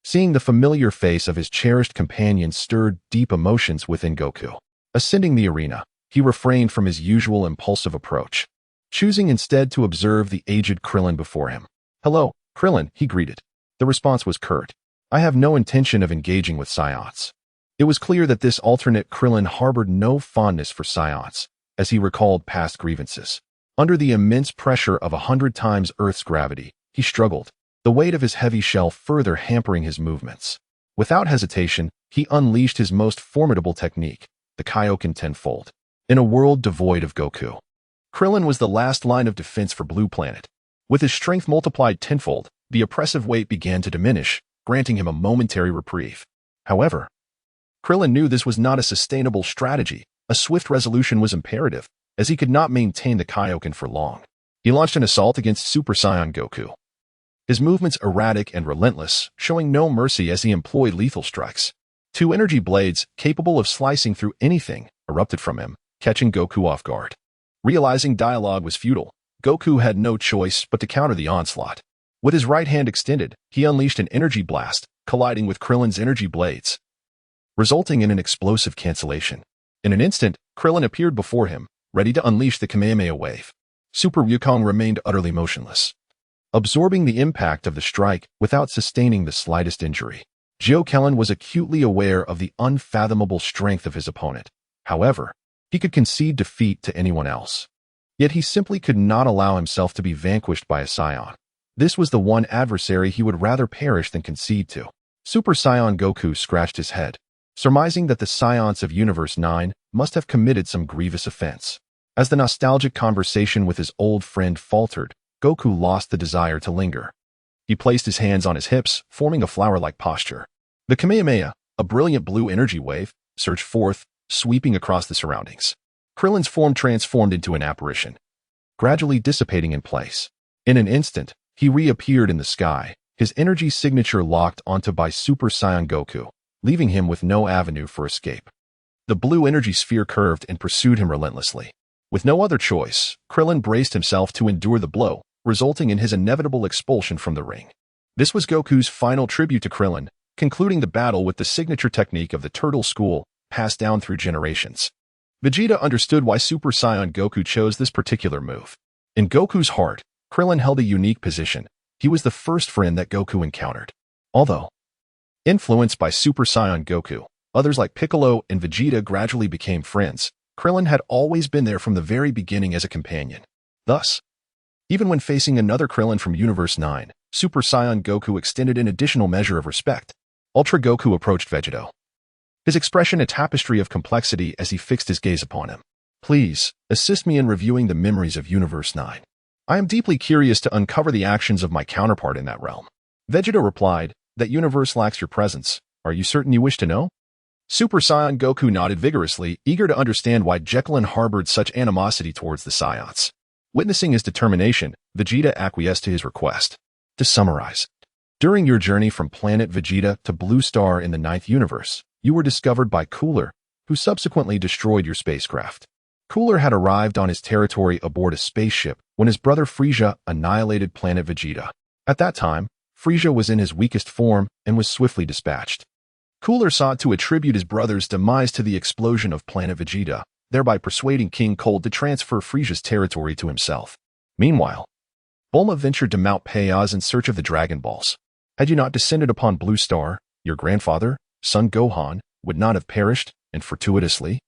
Seeing the familiar face of his cherished companion stirred deep emotions within Goku. Ascending the arena, he refrained from his usual impulsive approach, choosing instead to observe the aged Krillin before him. Hello, Krillin, he greeted. The response was curt. I have no intention of engaging with Saiyans. It was clear that this alternate Krillin harbored no fondness for Saiyans, as he recalled past grievances. Under the immense pressure of 100 times Earth's gravity, he struggled, the weight of his heavy shell further hampering his movements. Without hesitation, he unleashed his most formidable technique, the Kaioken tenfold. In a world devoid of Goku, Krillin was the last line of defense for Blue Planet. With his strength multiplied tenfold, the oppressive weight began to diminish, granting him a momentary reprieve. However, Krillin knew this was not a sustainable strategy. A swift resolution was imperative, as he could not maintain the Kaioken for long. He launched an assault against Super Saiyan Goku, his movements erratic and relentless, showing no mercy as he employed lethal strikes. Two energy blades, capable of slicing through anything, erupted from him, catching Goku off guard. Realizing dialogue was futile, Goku had no choice but to counter the onslaught. With his right hand extended, he unleashed an energy blast, colliding with Krillin's energy blades, resulting in an explosive cancellation. In an instant, Krillin appeared before him, ready to unleash the Kamehameha wave. Super Wukong remained utterly motionless, absorbing the impact of the strike without sustaining the slightest injury. Kellen was acutely aware of the unfathomable strength of his opponent. However, he could concede defeat to anyone else. Yet he simply could not allow himself to be vanquished by a Saiyan. This was the one adversary he would rather perish than concede to. Super Saiyan Goku scratched his head, surmising that the Saiyans of Universe 9 must have committed some grievous offense. As the nostalgic conversation with his old friend faltered, Goku lost the desire to linger. He placed his hands on his hips, forming a flower-like posture. The Kamehameha, a brilliant blue energy wave, surged forth, sweeping across the surroundings. Krillin's form transformed into an apparition, gradually dissipating in place. In an instant, he reappeared in the sky, his energy signature locked onto by Super Saiyan Goku, leaving him with no avenue for escape. The blue energy sphere curved and pursued him relentlessly. With no other choice, Krillin braced himself to endure the blow, resulting in his inevitable expulsion from the ring. This was Goku's final tribute to Krillin, concluding the battle with the signature technique of the Turtle School, passed down through generations. Vegeta understood why Super Saiyan Goku chose this particular move. In Goku's heart, Krillin held a unique position. He was the first friend that Goku encountered. Although influenced by Super Saiyan Goku, others like Piccolo and Vegeta gradually became friends. Krillin had always been there from the very beginning as a companion. Thus, even when facing another Krillin from Universe 9, Super Saiyan Goku extended an additional measure of respect. Ultra Goku approached Vegeta, his expression a tapestry of complexity as he fixed his gaze upon him. Please, assist me in reviewing the memories of Universe 9. I am deeply curious to uncover the actions of my counterpart in that realm. Vegeta replied, that universe lacks your presence. Are you certain you wish to know? Super Saiyan Goku nodded vigorously, eager to understand why Jekyllin harbored such animosity towards the Saiyans. Witnessing his determination, Vegeta acquiesced to his request. To summarize, during your journey from planet Vegeta to Blue Star in the 9th universe, you were discovered by Cooler, who subsequently destroyed your spacecraft. Cooler had arrived on his territory aboard a spaceship when his brother Frieza annihilated planet Vegeta. At that time, Frieza was in his weakest form and was swiftly dispatched. Cooler sought to attribute his brother's demise to the explosion of planet Vegeta, thereby persuading King Cold to transfer Frieza's territory to himself. Meanwhile, Bulma ventured to Mount Payaz in search of the Dragon Balls. Had you not descended upon Blue Star, your grandfather, son Gohan, would not have perished, and fortuitously,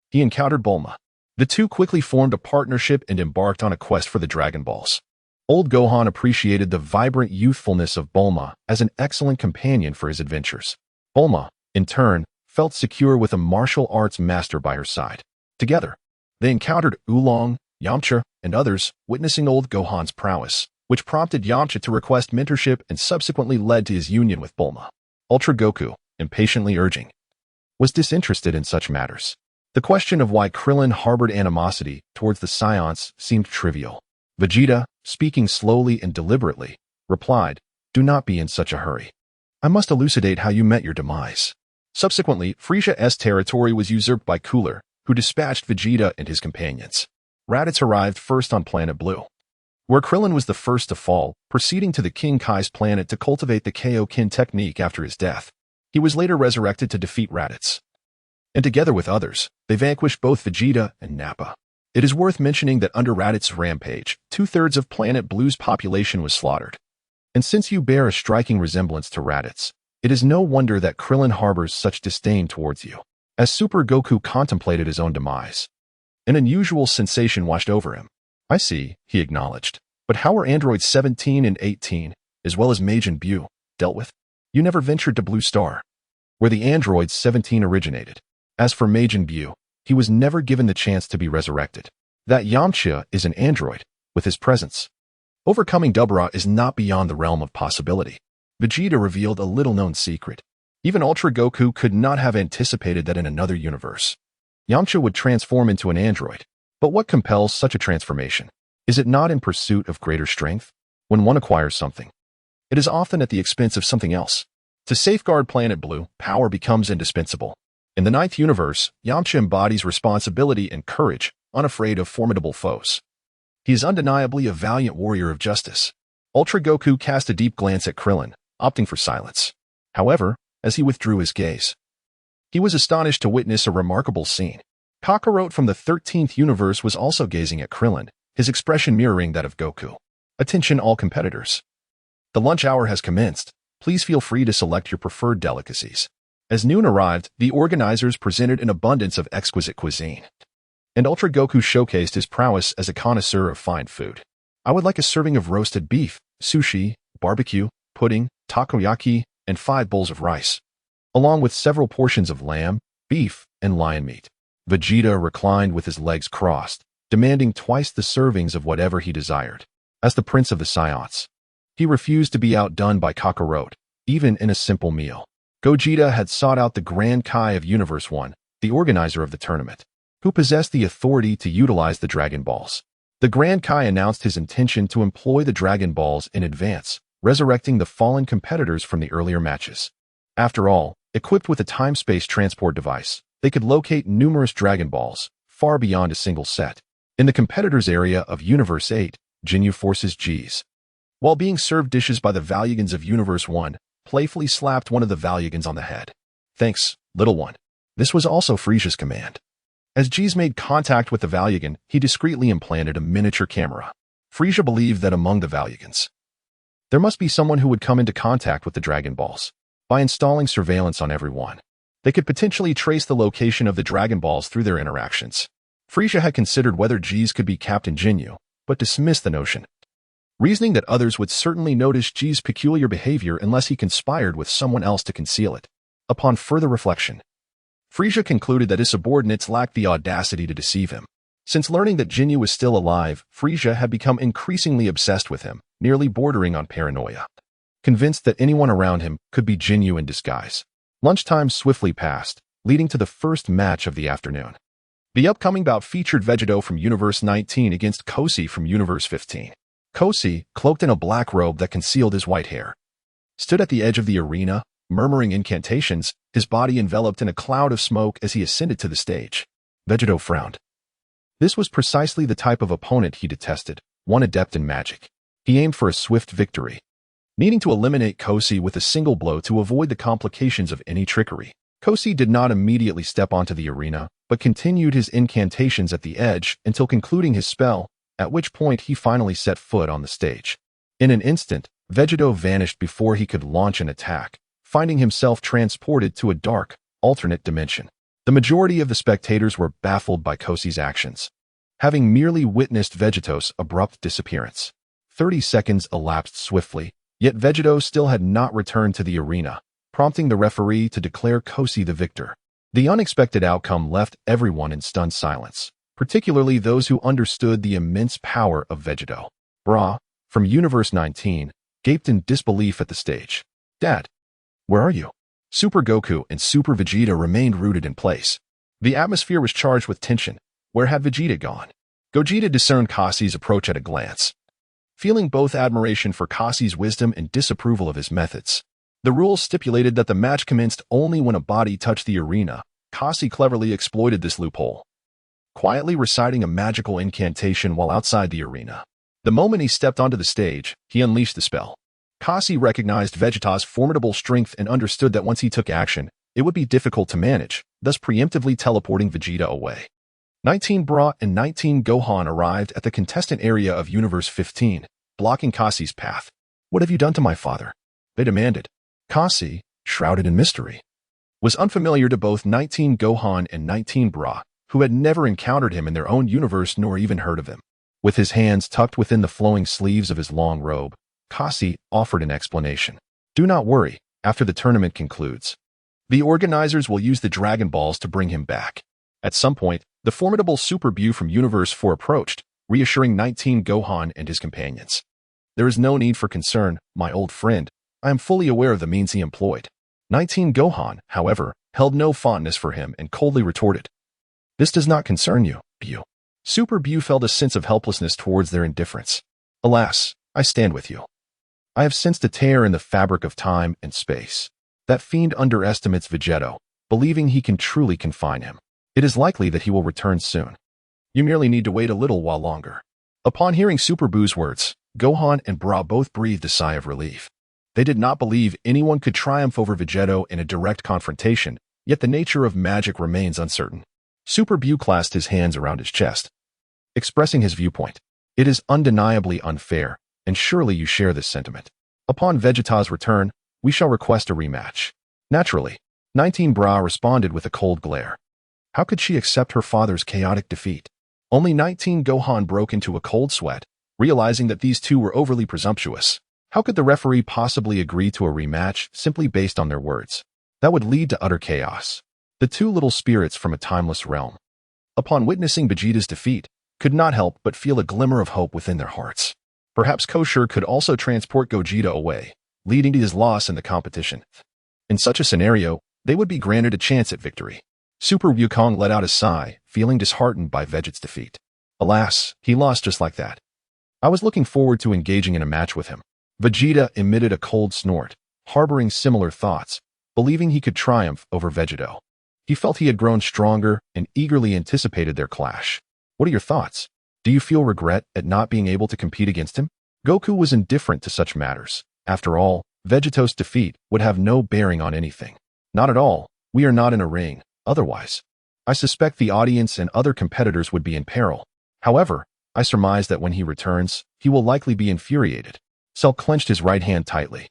he encountered Bulma. The two quickly formed a partnership and embarked on a quest for the Dragon Balls. Old Gohan appreciated the vibrant youthfulness of Bulma as an excellent companion for his adventures. Bulma, in turn, felt secure with a martial arts master by her side. Together, they encountered Oolong, Yamcha, and others, witnessing old Gohan's prowess, which prompted Yamcha to request mentorship and subsequently led to his union with Bulma. Ultra Goku, impatiently urging, was disinterested in such matters. The question of why Krillin harbored animosity towards the Saiyans seemed trivial. Vegeta, speaking slowly and deliberately, replied, do not be in such a hurry. I must elucidate how you met your demise. Subsequently, Frieza's territory was usurped by Cooler, who dispatched Vegeta and his companions. Raditz arrived first on planet Blue, where Krillin was the first to fall, proceeding to the King Kai's planet to cultivate the Kaioken technique after his death. He was later resurrected to defeat Raditz, and together with others, they vanquished both Vegeta and Nappa. It is worth mentioning that under Raditz's rampage, 2/3 of Planet Blue's population was slaughtered. And since you bear a striking resemblance to Raditz, it is no wonder that Krillin harbors such disdain towards you. As Super Goku contemplated his own demise, an unusual sensation washed over him. I see, he acknowledged. But how were androids 17 and 18, as well as Majin Buu, dealt with? You never ventured to Blue Star, where the androids 17 originated. As for Majin Buu, he was never given the chance to be resurrected. That Yamcha is an android, with his presence. Overcoming Dubra is not beyond the realm of possibility. Vegeta revealed a little-known secret. Even Ultra Goku could not have anticipated that in another universe, Yamcha would transform into an android. But what compels such a transformation? Is it not in pursuit of greater strength? When one acquires something, it is often at the expense of something else. To safeguard Planet Blue, power becomes indispensable. In the 9th universe, Yamcha embodies responsibility and courage, unafraid of formidable foes. He is undeniably a valiant warrior of justice. Ultra Goku cast a deep glance at Krillin, opting for silence. However, as he withdrew his gaze, he was astonished to witness a remarkable scene. Kakarot from the 13th universe was also gazing at Krillin, his expression mirroring that of Goku. Attention all competitors. The lunch hour has commenced. Please feel free to select your preferred delicacies. As noon arrived, the organizers presented an abundance of exquisite cuisine, and Ultra Goku showcased his prowess as a connoisseur of fine food. I would like a serving of roasted beef, sushi, barbecue, pudding, takoyaki, and 5 bowls of rice, along with several portions of lamb, beef, and lion meat. Vegeta reclined with his legs crossed, demanding twice the servings of whatever he desired. As the prince of the Saiyans, he refused to be outdone by Kakarot, even in a simple meal. Gogeta had sought out the Grand Kai of Universe 1, the organizer of the tournament, who possessed the authority to utilize the Dragon Balls. The Grand Kai announced his intention to employ the Dragon Balls in advance, resurrecting the fallen competitors from the earlier matches. After all, equipped with a time-space transport device, they could locate numerous Dragon Balls, far beyond a single set, in the competitors' area of Universe 8, Ginyu forces G's. While being served dishes by the Valuegans of Universe 1, playfully slapped one of the Valuegans on the head. "Thanks, little one." This was also Frieza's command. As G's made contact with the Valuegan, he discreetly implanted a miniature camera. Frieza believed that among the Valuegans, there must be someone who would come into contact with the Dragon Balls. By installing surveillance on everyone, they could potentially trace the location of the Dragon Balls through their interactions. Frieza had considered whether G's could be Captain Ginyu, but dismissed the notion, reasoning that others would certainly notice G's peculiar behavior unless he conspired with someone else to conceal it. Upon further reflection, Frieza concluded that his subordinates lacked the audacity to deceive him. Since learning that Ginyu was still alive, Frieza had become increasingly obsessed with him, nearly bordering on paranoia. Convinced that anyone around him could be Ginyu in disguise. Lunchtime swiftly passed, leading to the first match of the afternoon. The upcoming bout featured Vegeta from Universe 19 against Kosi from Universe 15. Kosi, cloaked in a black robe that concealed his white hair, stood at the edge of the arena, murmuring incantations, his body enveloped in a cloud of smoke as he ascended to the stage. Vegeta frowned. This was precisely the type of opponent he detested, one adept in magic. He aimed for a swift victory, needing to eliminate Kosi with a single blow to avoid the complications of any trickery. Kosi did not immediately step onto the arena, but continued his incantations at the edge until concluding his spell, at which point he finally set foot on the stage. In an instant, Vegeta vanished before he could launch an attack, finding himself transported to a dark, alternate dimension. The majority of the spectators were baffled by Kosi's actions, having merely witnessed Vegeto's abrupt disappearance. 30 seconds elapsed swiftly, yet Vegeta still had not returned to the arena, prompting the referee to declare Kosi the victor. The unexpected outcome left everyone in stunned silence, particularly those who understood the immense power of Vegeta. Bra, from Universe 19, gaped in disbelief at the stage. "Dad, where are you?" Super Goku and Super Vegeta remained rooted in place. The atmosphere was charged with tension. Where had Vegeta gone? Gogeta discerned Kasi's approach at a glance, feeling both admiration for Kasi's wisdom and disapproval of his methods. The rules stipulated that the match commenced only when a body touched the arena. Kasi cleverly exploited this loophole, quietly reciting a magical incantation while outside the arena. The moment he stepped onto the stage, he unleashed the spell. Kasi recognized Vegeta's formidable strength and understood that once he took action, it would be difficult to manage, thus preemptively teleporting Vegeta away. 19 Bra and 19 Gohan arrived at the contestant area of Universe 15, blocking Kasi's path. "What have you done to my father?" they demanded. Kasi, shrouded in mystery, was unfamiliar to both 19 Gohan and 19 Bra, who had never encountered him in their own universe nor even heard of him. With his hands tucked within the flowing sleeves of his long robe, Kasi offered an explanation. "Do not worry, after the tournament concludes, the organizers will use the Dragon Balls to bring him back." At some point, the formidable Super Buu from Universe 4 approached, reassuring 19 Gohan and his companions. "There is no need for concern, my old friend. I am fully aware of the means he employed." 19 Gohan, however, held no fondness for him and coldly retorted, "This does not concern you, Buu." Super Buu felt a sense of helplessness towards their indifference. "Alas, I stand with you. I have sensed a tear in the fabric of time and space. That fiend underestimates Vegeta, believing he can truly confine him. It is likely that he will return soon. You merely need to wait a little while longer." Upon hearing Super Buu's words, Gohan and Bra both breathed a sigh of relief. They did not believe anyone could triumph over Vegeta in a direct confrontation, yet the nature of magic remains uncertain. Super Buu clasped his hands around his chest, expressing his viewpoint. "It is undeniably unfair, and surely you share this sentiment. Upon Vegeta's return, we shall request a rematch." Naturally, 19 Bra responded with a cold glare. How could she accept her father's chaotic defeat? Only 19 Gohan broke into a cold sweat, realizing that these two were overly presumptuous. How could the referee possibly agree to a rematch simply based on their words? That would lead to utter chaos. The two little spirits from a timeless realm, upon witnessing Vegeta's defeat, could not help but feel a glimmer of hope within their hearts. Perhaps Kosher could also transport Gogeta away, leading to his loss in the competition. In such a scenario, they would be granted a chance at victory. Super Wukong let out a sigh, feeling disheartened by Vegeta's defeat. Alas, he lost just like that. I was looking forward to engaging in a match with him. Vegeta emitted a cold snort, harboring similar thoughts, believing he could triumph over Vegeta. He felt he had grown stronger and eagerly anticipated their clash. What are your thoughts? Do you feel regret at not being able to compete against him? Goku was indifferent to such matters. After all, Vegeta's defeat would have no bearing on anything. Not at all. We are not in a ring. Otherwise, I suspect the audience and other competitors would be in peril. However, I surmise that when he returns, he will likely be infuriated. Cell clenched his right hand tightly.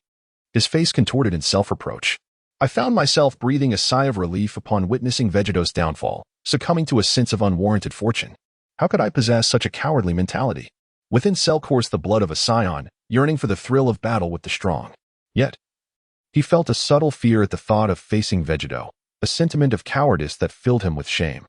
His face contorted in self-reproach. I found myself breathing a sigh of relief upon witnessing Vegeta's downfall, succumbing to a sense of unwarranted fortune. How could I possess such a cowardly mentality? Within Cell coursed the blood of a Saiyan, yearning for the thrill of battle with the strong. Yet, he felt a subtle fear at the thought of facing Vegeta, a sentiment of cowardice that filled him with shame.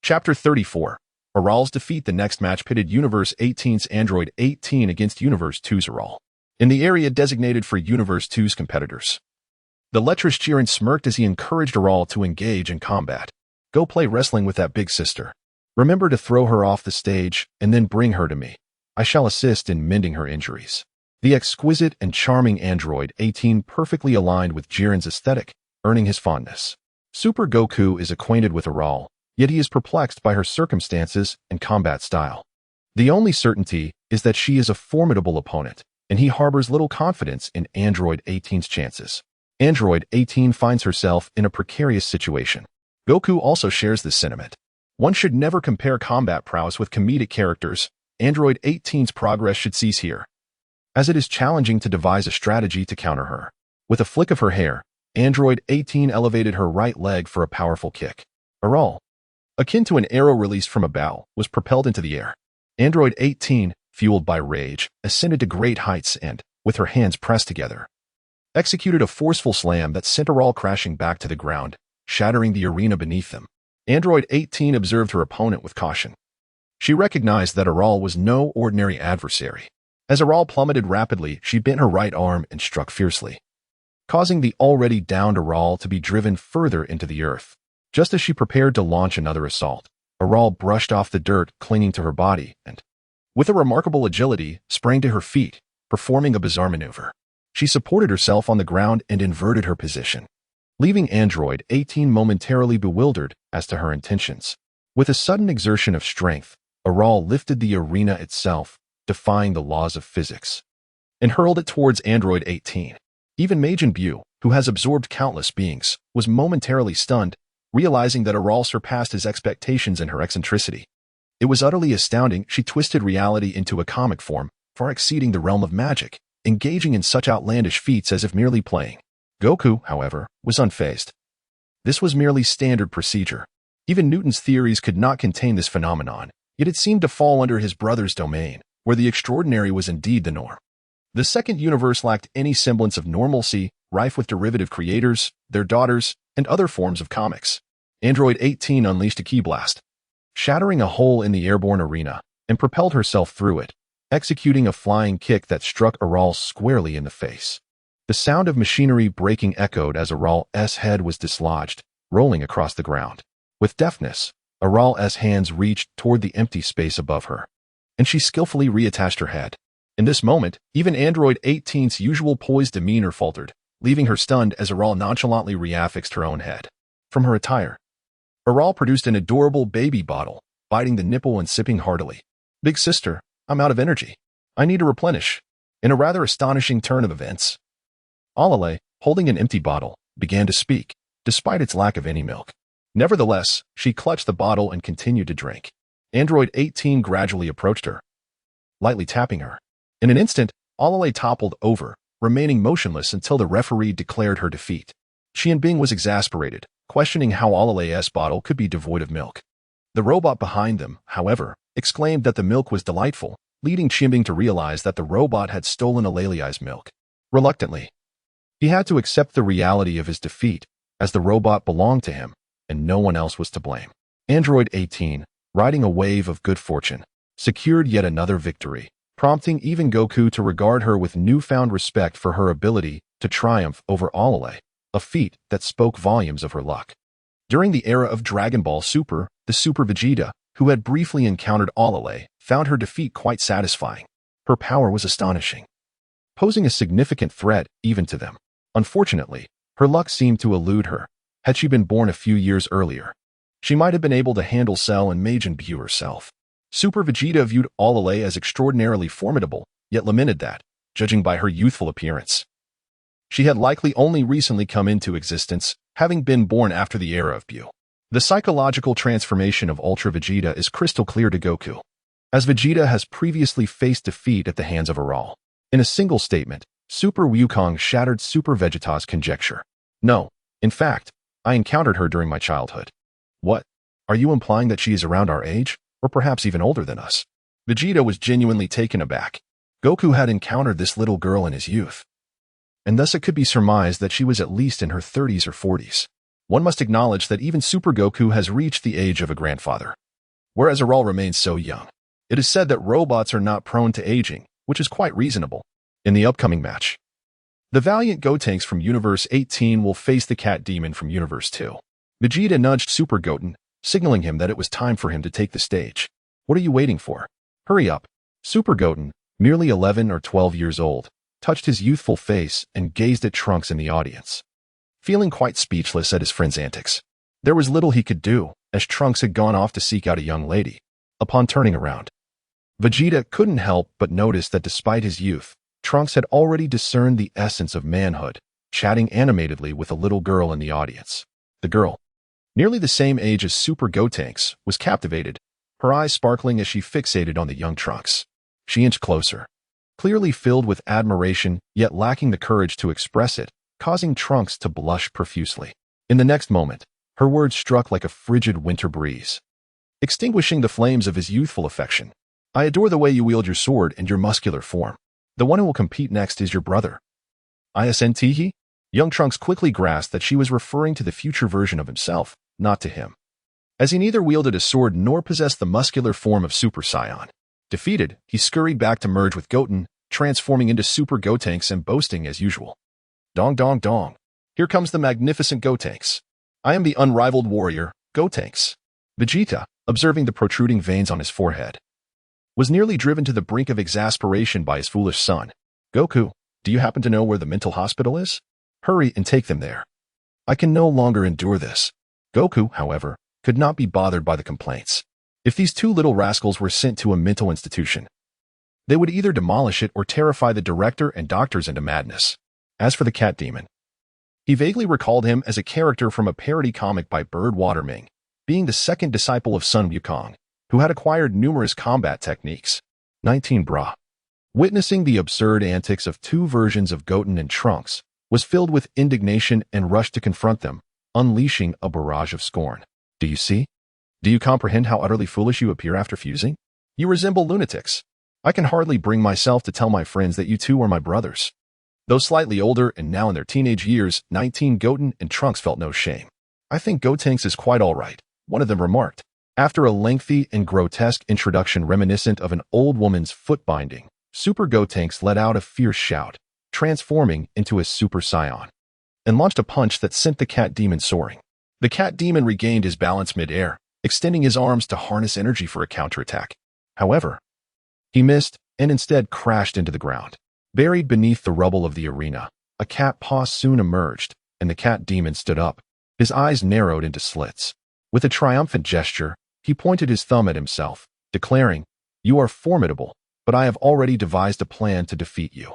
Chapter 34. Aral's defeat. The next match pitted Universe 18's Android 18 against Universe 2's Aral, in the area designated for Universe 2's competitors. The lecherous Jiren smirked as he encouraged Aral to engage in combat. Go play wrestling with that big sister. Remember to throw her off the stage and then bring her to me. I shall assist in mending her injuries. The exquisite and charming Android 18 perfectly aligned with Jiren's aesthetic, earning his fondness. Super Goku is acquainted with Aral, yet he is perplexed by her circumstances and combat style. The only certainty is that she is a formidable opponent, and he harbors little confidence in Android 18's chances. Android 18 finds herself in a precarious situation. Goku also shares this sentiment. One should never compare combat prowess with comedic characters. Android 18's progress should cease here, as it is challenging to devise a strategy to counter her. With a flick of her hair, Android 18 elevated her right leg for a powerful kick. Aral, akin to an arrow released from a bow, was propelled into the air. Android 18, fueled by rage, ascended to great heights and, with her hands pressed together, executed a forceful slam that sent Aral crashing back to the ground, shattering the arena beneath them. Android 18 observed her opponent with caution. She recognized that Aral was no ordinary adversary. As Aral plummeted rapidly, she bent her right arm and struck fiercely, causing the already downed Aral to be driven further into the earth. Just as she prepared to launch another assault, Aral brushed off the dirt clinging to her body and, with a remarkable agility, sprang to her feet, performing a bizarre maneuver. She supported herself on the ground and inverted her position, leaving Android 18 momentarily bewildered as to her intentions. With a sudden exertion of strength, Aral lifted the arena itself, defying the laws of physics, and hurled it towards Android 18. Even Majin Buu, who has absorbed countless beings, was momentarily stunned, realizing that Aral surpassed his expectations in her eccentricity. It was utterly astounding. She twisted reality into a comic form, far exceeding the realm of magic, engaging in such outlandish feats as if merely playing. Goku, however, was unfazed. This was merely standard procedure. Even Newton's theories could not contain this phenomenon, yet it seemed to fall under his brother's domain, where the extraordinary was indeed the norm. The second universe lacked any semblance of normalcy, rife with derivative creators, their daughters, and other forms of comics. Android 18 unleashed a ki blast, shattering a hole in the airborne arena, and propelled herself through it, executing a flying kick that struck Aral squarely in the face. The sound of machinery breaking echoed as Aral's head was dislodged, rolling across the ground. With deftness, Aral's hands reached toward the empty space above her, and she skillfully reattached her head. In this moment, even Android 18's usual poised demeanor faltered, leaving her stunned as Aral nonchalantly reaffixed her own head. From her attire, Aral produced an adorable baby bottle, biting the nipple and sipping heartily. Big sister, I'm out of energy. I need to replenish. In a rather astonishing turn of events, Alale, holding an empty bottle, began to speak, despite its lack of any milk. Nevertheless, she clutched the bottle and continued to drink. Android 18 gradually approached her, lightly tapping her. In an instant, Alale toppled over, remaining motionless until the referee declared her defeat. Qianbing was exasperated, questioning how Alalay's bottle could be devoid of milk. The robot behind them, however, exclaimed that the milk was delightful, leading Qianbing to realize that the robot had stolen Alalay's milk. Reluctantly, he had to accept the reality of his defeat, as the robot belonged to him, and no one else was to blame. Android 18, riding a wave of good fortune, secured yet another victory, prompting even Goku to regard her with newfound respect for her ability to triumph over Alalay, a feat that spoke volumes of her luck. During the era of Dragon Ball Super, the Super Vegeta, who had briefly encountered Alalay, found her defeat quite satisfying. Her power was astonishing, posing a significant threat even to them. Unfortunately, her luck seemed to elude her. Had she been born a few years earlier, she might have been able to handle Cell and Majin Buu herself. Super Vegeta viewed Alalay as extraordinarily formidable, yet lamented that, judging by her youthful appearance, she had likely only recently come into existence, having been born after the era of Buu. The psychological transformation of Ultra Vegeta is crystal clear to Goku, as Vegeta has previously faced defeat at the hands of Aral. In a single statement, Super Wukong shattered Super Vegeta's conjecture. No, in fact, I encountered her during my childhood. What? Are you implying that she is around our age, or perhaps even older than us? Vegeta was genuinely taken aback. Goku had encountered this little girl in his youth, and thus it could be surmised that she was at least in her 30s or 40s. One must acknowledge that even Super Goku has reached the age of a grandfather, whereas Aral remains so young. It is said that robots are not prone to aging, which is quite reasonable. In the upcoming match, the valiant Gotenks from Universe 18 will face the Cat Demon from Universe 2. Vegeta nudged Super Goten, signaling him that it was time for him to take the stage. What are you waiting for? Hurry up. Super Goten, merely 11 or 12 years old, touched his youthful face and gazed at Trunks in the audience, feeling quite speechless at his friend's antics. There was little he could do, as Trunks had gone off to seek out a young lady. Upon turning around, Vegeta couldn't help but notice that despite his youth, Trunks had already discerned the essence of manhood, chatting animatedly with a little girl in the audience. The girl, nearly the same age as Super Gotenks, was captivated, her eyes sparkling as she fixated on the young Trunks. She inched closer, clearly filled with admiration yet lacking the courage to express it, causing Trunks to blush profusely. In the next moment, her words struck like a frigid winter breeze, extinguishing the flames of his youthful affection. I adore the way you wield your sword and your muscular form. The one who will compete next is your brother. Isn't? Young Trunks quickly grasped that she was referring to the future version of himself, not to him, as he neither wielded a sword nor possessed the muscular form of Super Saiyan. Defeated, he scurried back to merge with Goten, transforming into Super Gotenks and boasting as usual. Dong dong dong. Here comes the magnificent Gotenks. I am the unrivaled warrior, Gotenks. Vegeta, observing the protruding veins on his forehead, was nearly driven to the brink of exasperation by his foolish son. Goku, do you happen to know where the mental hospital is? Hurry and take them there. I can no longer endure this. Goku, however, could not be bothered by the complaints. If these two little rascals were sent to a mental institution, they would either demolish it or terrify the director and doctors into madness. As for the Cat Demon, he vaguely recalled him as a character from a parody comic by Bird Waterming, being the second disciple of Sun Wukong, who had acquired numerous combat techniques. 19 Bra. Witnessing the absurd antics of two versions of Goten and Trunks, was filled with indignation and rushed to confront them, unleashing a barrage of scorn. Do you see? Do you comprehend how utterly foolish you appear after fusing? You resemble lunatics. I can hardly bring myself to tell my friends that you two are my brothers. Though slightly older and now in their teenage years, 19 Goten and Trunks felt no shame. I think Gotenks is quite all right, one of them remarked. After a lengthy and grotesque introduction reminiscent of an old woman's foot binding, Super Gotenks let out a fierce shout, transforming into a Super Saiyan, and launched a punch that sent the Cat Demon soaring. The Cat Demon regained his balance mid-air, extending his arms to harness energy for a counterattack. However, he missed and instead crashed into the ground. Buried beneath the rubble of the arena, a cat paw soon emerged, and the Cat Demon stood up. His eyes narrowed into slits. With a triumphant gesture, he pointed his thumb at himself, declaring, "You are formidable, but I have already devised a plan to defeat you."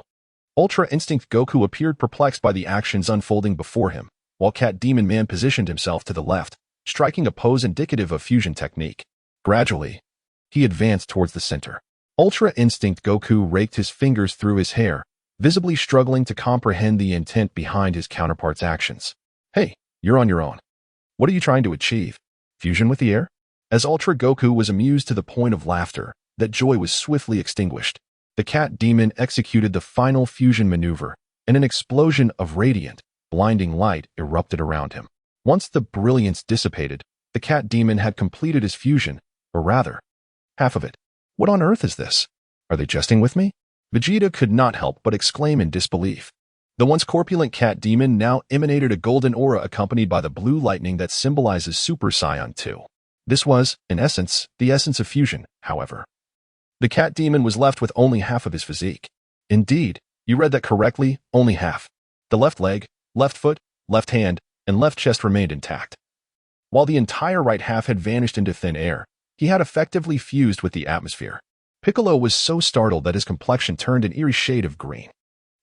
Ultra Instinct Goku appeared perplexed by the actions unfolding before him, while Cat Demon Man positioned himself to the left, striking a pose indicative of fusion technique. Gradually, he advanced towards the center. Ultra Instinct Goku raked his fingers through his hair, visibly struggling to comprehend the intent behind his counterpart's actions. Hey, you're on your own. What are you trying to achieve? Fusion with the air? As Ultra Goku was amused to the point of laughter, that joy was swiftly extinguished. The cat demon executed the final fusion maneuver, and an explosion of radiant, blinding light erupted around him. Once the brilliance dissipated, the cat demon had completed his fusion, or rather, half of it. What on earth is this? Are they jesting with me? Vegeta could not help but exclaim in disbelief. The once corpulent cat demon now emanated a golden aura accompanied by the blue lightning that symbolizes Super Saiyan 2. This was, in essence, the essence of fusion, however. The cat demon was left with only half of his physique. Indeed, you read that correctly, only half. The left leg, left foot, left hand, and left chest remained intact. While the entire right half had vanished into thin air, he had effectively fused with the atmosphere. Piccolo was so startled that his complexion turned an eerie shade of green.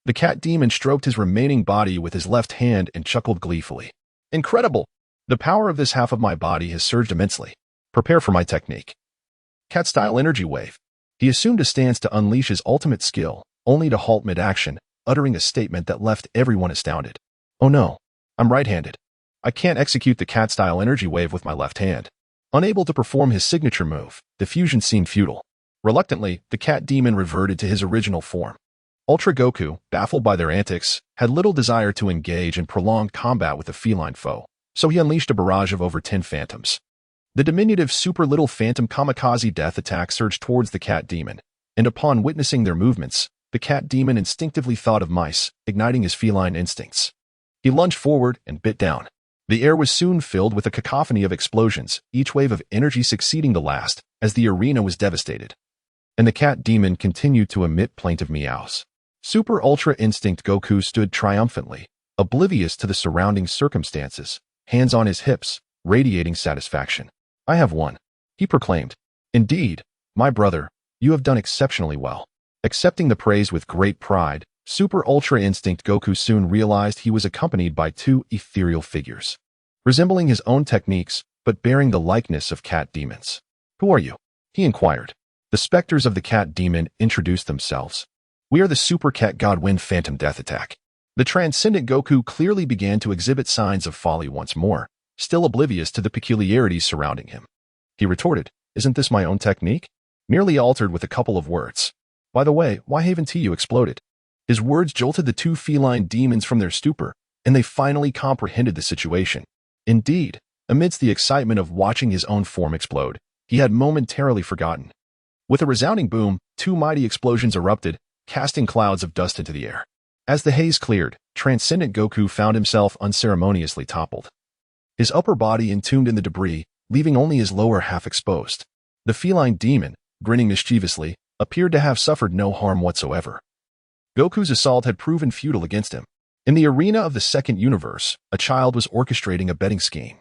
The cat demon stroked his remaining body with his left hand and chuckled gleefully. Incredible! The power of this half of my body has surged immensely. Prepare for my technique. Cat-style energy wave. He assumed a stance to unleash his ultimate skill, only to halt mid-action, uttering a statement that left everyone astounded. Oh no, I'm right-handed. I can't execute the cat-style energy wave with my left hand. Unable to perform his signature move, the fusion seemed futile. Reluctantly, the cat demon reverted to his original form. Ultra Goku, baffled by their antics, had little desire to engage in prolonged combat with a feline foe, so he unleashed a barrage of over 10 phantoms. The diminutive super little phantom kamikaze death attack surged towards the cat demon, and upon witnessing their movements, the cat demon instinctively thought of mice, igniting his feline instincts. He lunged forward and bit down. The air was soon filled with a cacophony of explosions, each wave of energy succeeding the last, as the arena was devastated. And the cat demon continued to emit plaintive meows. Super Ultra Instinct Goku stood triumphantly, oblivious to the surrounding circumstances, hands on his hips, radiating satisfaction. I have won, he proclaimed. Indeed, my brother, you have done exceptionally well. Accepting the praise with great pride, Super Ultra Instinct Goku soon realized he was accompanied by two ethereal figures, resembling his own techniques, but bearing the likeness of cat demons. Who are you? He inquired. The specters of the cat demon introduced themselves. We are the Super Cat God Wind Phantom Death Attack. The transcendent Goku clearly began to exhibit signs of folly once more, still oblivious to the peculiarities surrounding him. He retorted, Isn't this my own technique? Merely altered with a couple of words. By the way, why haven't you exploded? His words jolted the two feline demons from their stupor, and they finally comprehended the situation. Indeed, amidst the excitement of watching his own form explode, he had momentarily forgotten. With a resounding boom, two mighty explosions erupted, casting clouds of dust into the air. As the haze cleared, transcendent Goku found himself unceremoniously toppled. His upper body entombed in the debris, leaving only his lower half exposed. The feline demon, grinning mischievously, appeared to have suffered no harm whatsoever. Goku's assault had proven futile against him. In the arena of the second universe, a child was orchestrating a betting scheme,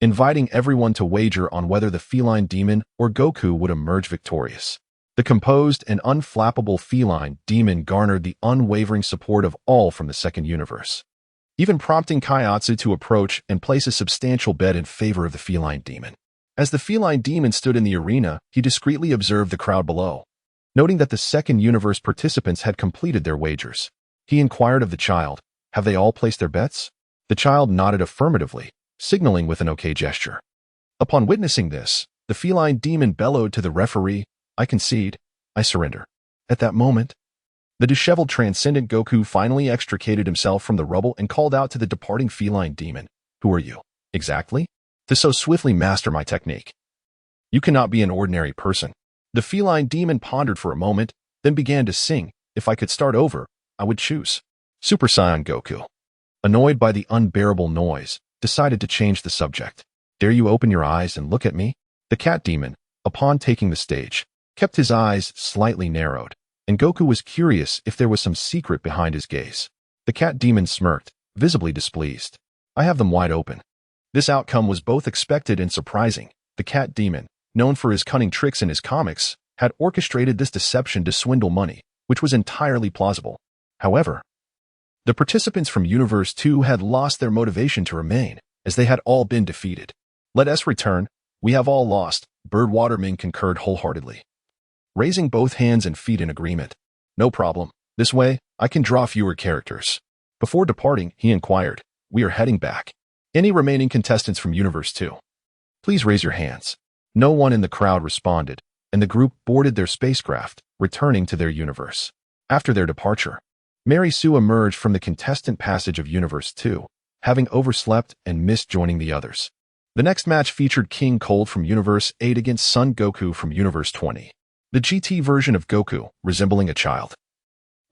inviting everyone to wager on whether the feline demon or Goku would emerge victorious. The composed and unflappable feline demon garnered the unwavering support of all from the second universe, even prompting Kaiatsu to approach and place a substantial bet in favor of the feline demon. As the feline demon stood in the arena, he discreetly observed the crowd below. Noting that the second universe participants had completed their wagers, he inquired of the child, Have they all placed their bets? The child nodded affirmatively, signaling with an okay gesture. Upon witnessing this, the feline demon bellowed to the referee, I concede, I surrender. At that moment, the disheveled transcendent Goku finally extricated himself from the rubble and called out to the departing feline demon, Who are you, exactly, to so swiftly master my technique? You cannot be an ordinary person. The feline demon pondered for a moment, then began to sing, If I could start over, I would choose. Super Saiyan Goku, annoyed by the unbearable noise, decided to change the subject. Dare you open your eyes and look at me? The cat demon, upon taking the stage, kept his eyes slightly narrowed, and Goku was curious if there was some secret behind his gaze. The cat demon smirked, visibly displeased. I have them wide open. This outcome was both expected and surprising. The cat demon, known for his cunning tricks in his comics, had orchestrated this deception to swindle money, which was entirely plausible. However, the participants from Universe 2 had lost their motivation to remain, as they had all been defeated. Let us return. We have all lost, Bird Waterman concurred wholeheartedly, raising both hands and feet in agreement. No problem. This way, I can draw fewer characters. Before departing, he inquired, We are heading back. Any remaining contestants from Universe 2? Please raise your hands. No one in the crowd responded, and the group boarded their spacecraft, returning to their universe. After their departure, Mary Sue emerged from the contestant passage of Universe 2, having overslept and missed joining the others. The next match featured King Cold from Universe 8 against Son Goku from Universe 20. The GT version of Goku, resembling a child,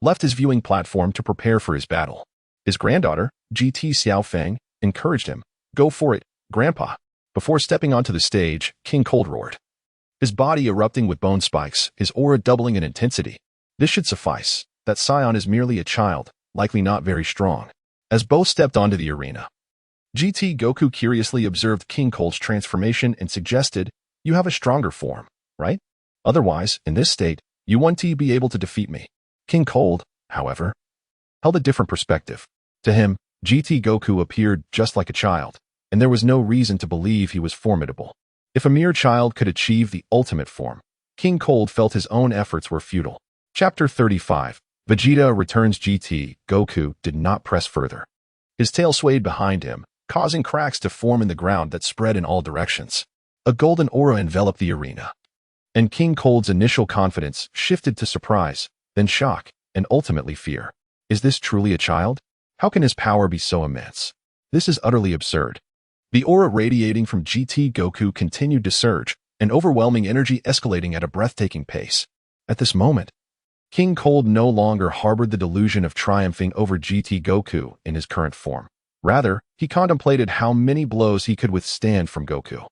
left his viewing platform to prepare for his battle. His granddaughter, GT Xiao Feng, encouraged him, "Go for it, Grandpa." Before stepping onto the stage, King Cold roared, his body erupting with bone spikes, his aura doubling in intensity. This should suffice, that Saiyan is merely a child, likely not very strong. As both stepped onto the arena, GT Goku curiously observed King Cold's transformation and suggested, "You have a stronger form, right? Otherwise, in this state, you won't be able to defeat me." King Cold, however, held a different perspective. To him, GT Goku appeared just like a child, and there was no reason to believe he was formidable. If a mere child could achieve the ultimate form, King Cold felt his own efforts were futile. Chapter 35. Vegeta returns. GT Goku did not press further. His tail swayed behind him, causing cracks to form in the ground that spread in all directions. A golden aura enveloped the arena, and King Cold's initial confidence shifted to surprise, then shock, and ultimately fear. Is this truly a child? How can his power be so immense? This is utterly absurd. The aura radiating from GT Goku continued to surge, an overwhelming energy escalating at a breathtaking pace. At this moment, King Cold no longer harbored the delusion of triumphing over GT Goku in his current form. Rather, he contemplated how many blows he could withstand from Goku.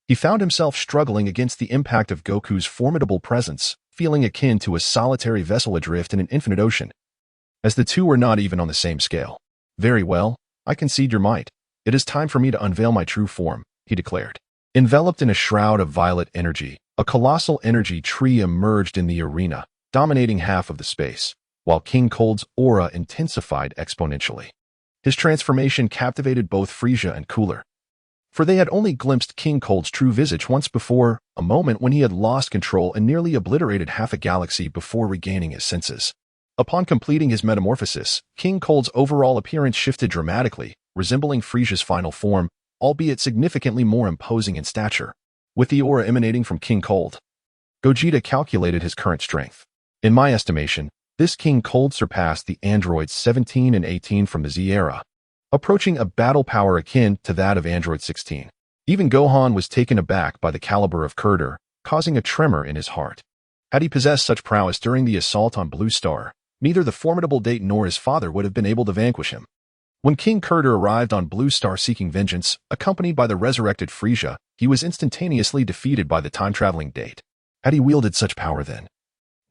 He found himself struggling against the impact of Goku's formidable presence, feeling akin to a solitary vessel adrift in an infinite ocean, as the two were not even on the same scale. "Very well, I concede your might. It is time for me to unveil my true form," he declared. Enveloped in a shroud of violet energy, a colossal energy tree emerged in the arena, dominating half of the space, while King Cold's aura intensified exponentially. His transformation captivated both Frieza and Cooler, for they had only glimpsed King Cold's true visage once before, a moment when he had lost control and nearly obliterated half a galaxy before regaining his senses. Upon completing his metamorphosis, King Cold's overall appearance shifted dramatically, resembling Frieza's final form, albeit significantly more imposing in stature. With the aura emanating from King Cold, Gogeta calculated his current strength. In my estimation, this King Cold surpassed the androids 17 and 18 from the Z era, approaching a battle power akin to that of Android 16. Even Gohan was taken aback by the caliber of Kurder, causing a tremor in his heart. Had he possessed such prowess during the assault on Blue Star, neither the formidable Date nor his father would have been able to vanquish him. When King Kurder arrived on Blue Star seeking vengeance, accompanied by the resurrected Frieza, he was instantaneously defeated by the time-traveling Date. Had he wielded such power then,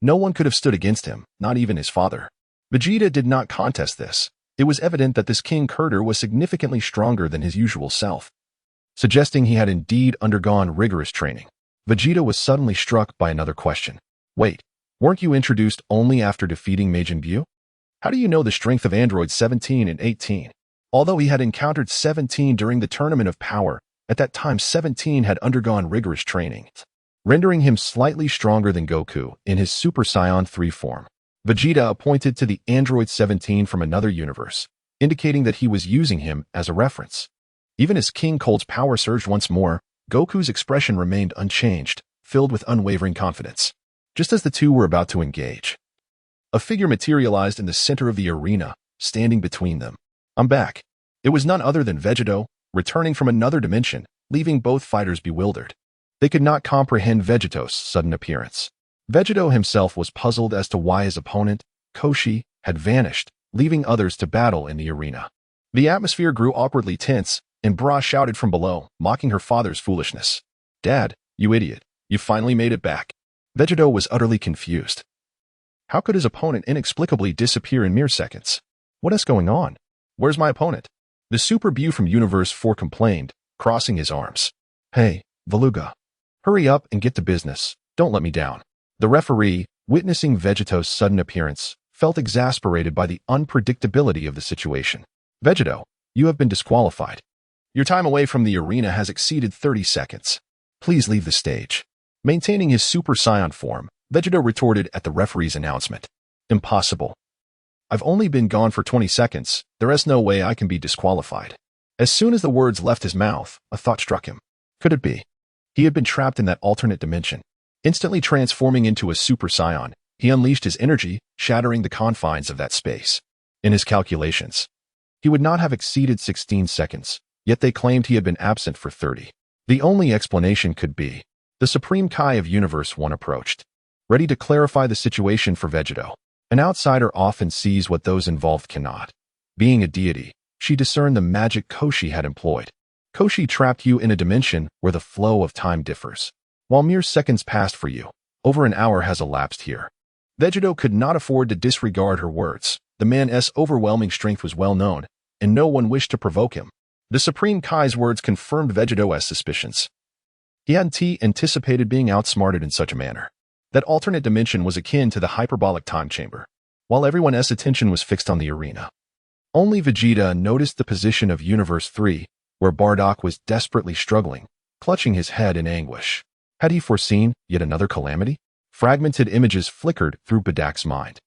no one could have stood against him, not even his father. Vegeta did not contest this. It was evident that this King Kurder was significantly stronger than his usual self, suggesting he had indeed undergone rigorous training. Vegeta was suddenly struck by another question. Wait, weren't you introduced only after defeating Majin Buu? How do you know the strength of androids 17 and 18? Although he had encountered 17 during the Tournament of Power, at that time 17 had undergone rigorous training, rendering him slightly stronger than Goku in his Super Saiyan 3 form. Vegeta pointed to the android 17 from another universe, indicating that he was using him as a reference. Even as King Cold's power surged once more, Goku's expression remained unchanged, filled with unwavering confidence. Just as the two were about to engage, a figure materialized in the center of the arena, standing between them. "I'm back." It was none other than Vegeta, returning from another dimension, leaving both fighters bewildered. They could not comprehend Vegeta's sudden appearance. Vegeta himself was puzzled as to why his opponent, Koshi, had vanished, leaving others to battle in the arena. The atmosphere grew awkwardly tense, and Bra shouted from below, mocking her father's foolishness. "Dad, you idiot, you finally made it back." Vegeta was utterly confused. How could his opponent inexplicably disappear in mere seconds? What is going on? Where's my opponent? The Super Buu from Universe 4 complained, crossing his arms. "Hey, Veluga. Hurry up and get to business. Don't let me down." The referee, witnessing Vegeta's sudden appearance, felt exasperated by the unpredictability of the situation. "Vegeta, you have been disqualified. Your time away from the arena has exceeded 30 seconds. Please leave the stage." Maintaining his Super Saiyan form, Vegeta retorted at the referee's announcement. "Impossible. I've only been gone for 20 seconds. There is no way I can be disqualified." As soon as the words left his mouth, a thought struck him. Could it be? He had been trapped in that alternate dimension. Instantly transforming into a Super Saiyan, he unleashed his energy, shattering the confines of that space. In his calculations, he would not have exceeded 16 seconds, yet they claimed he had been absent for 30. The only explanation could be the Supreme Kai of Universe 1 approached, ready to clarify the situation for Vegeta. An outsider often sees what those involved cannot. Being a deity, she discerned the magic Koshi had employed. Koshi trapped you in a dimension where the flow of time differs. While mere seconds passed for you, over an hour has elapsed here. Vegeta could not afford to disregard her words. The man's overwhelming strength was well known, and no one wished to provoke him. The Supreme Kai's words confirmed Vegeta's suspicions. He hadn't anticipated being outsmarted in such a manner. That alternate dimension was akin to the hyperbolic time chamber, while everyone else's attention was fixed on the arena. Only Vegeta noticed the position of Universe 3, where Bardock was desperately struggling, clutching his head in anguish. Had he foreseen yet another calamity? Fragmented images flickered through Bardock's mind.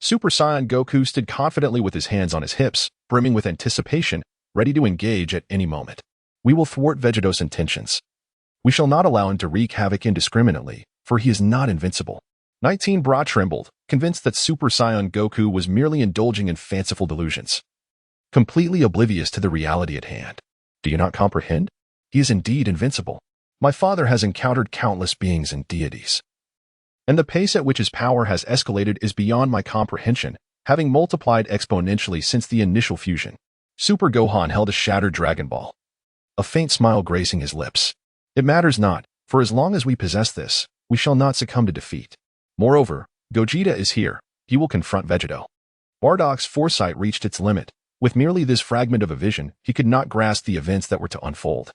Super Saiyan Goku stood confidently with his hands on his hips, brimming with anticipation, ready to engage at any moment. We will thwart Vegeta's intentions. We shall not allow him to wreak havoc indiscriminately, for he is not invincible. 19 Bra trembled, convinced that Super Saiyan Goku was merely indulging in fanciful delusions, completely oblivious to the reality at hand. Do you not comprehend? He is indeed invincible. My father has encountered countless beings and deities, and the pace at which his power has escalated is beyond my comprehension, having multiplied exponentially since the initial fusion. Super Gohan held a shattered Dragon Ball, a faint smile gracing his lips. It matters not, for as long as we possess this, we shall not succumb to defeat. Moreover, Gogeta is here. He will confront Vegeta. Bardock's foresight reached its limit. With merely this fragment of a vision, he could not grasp the events that were to unfold,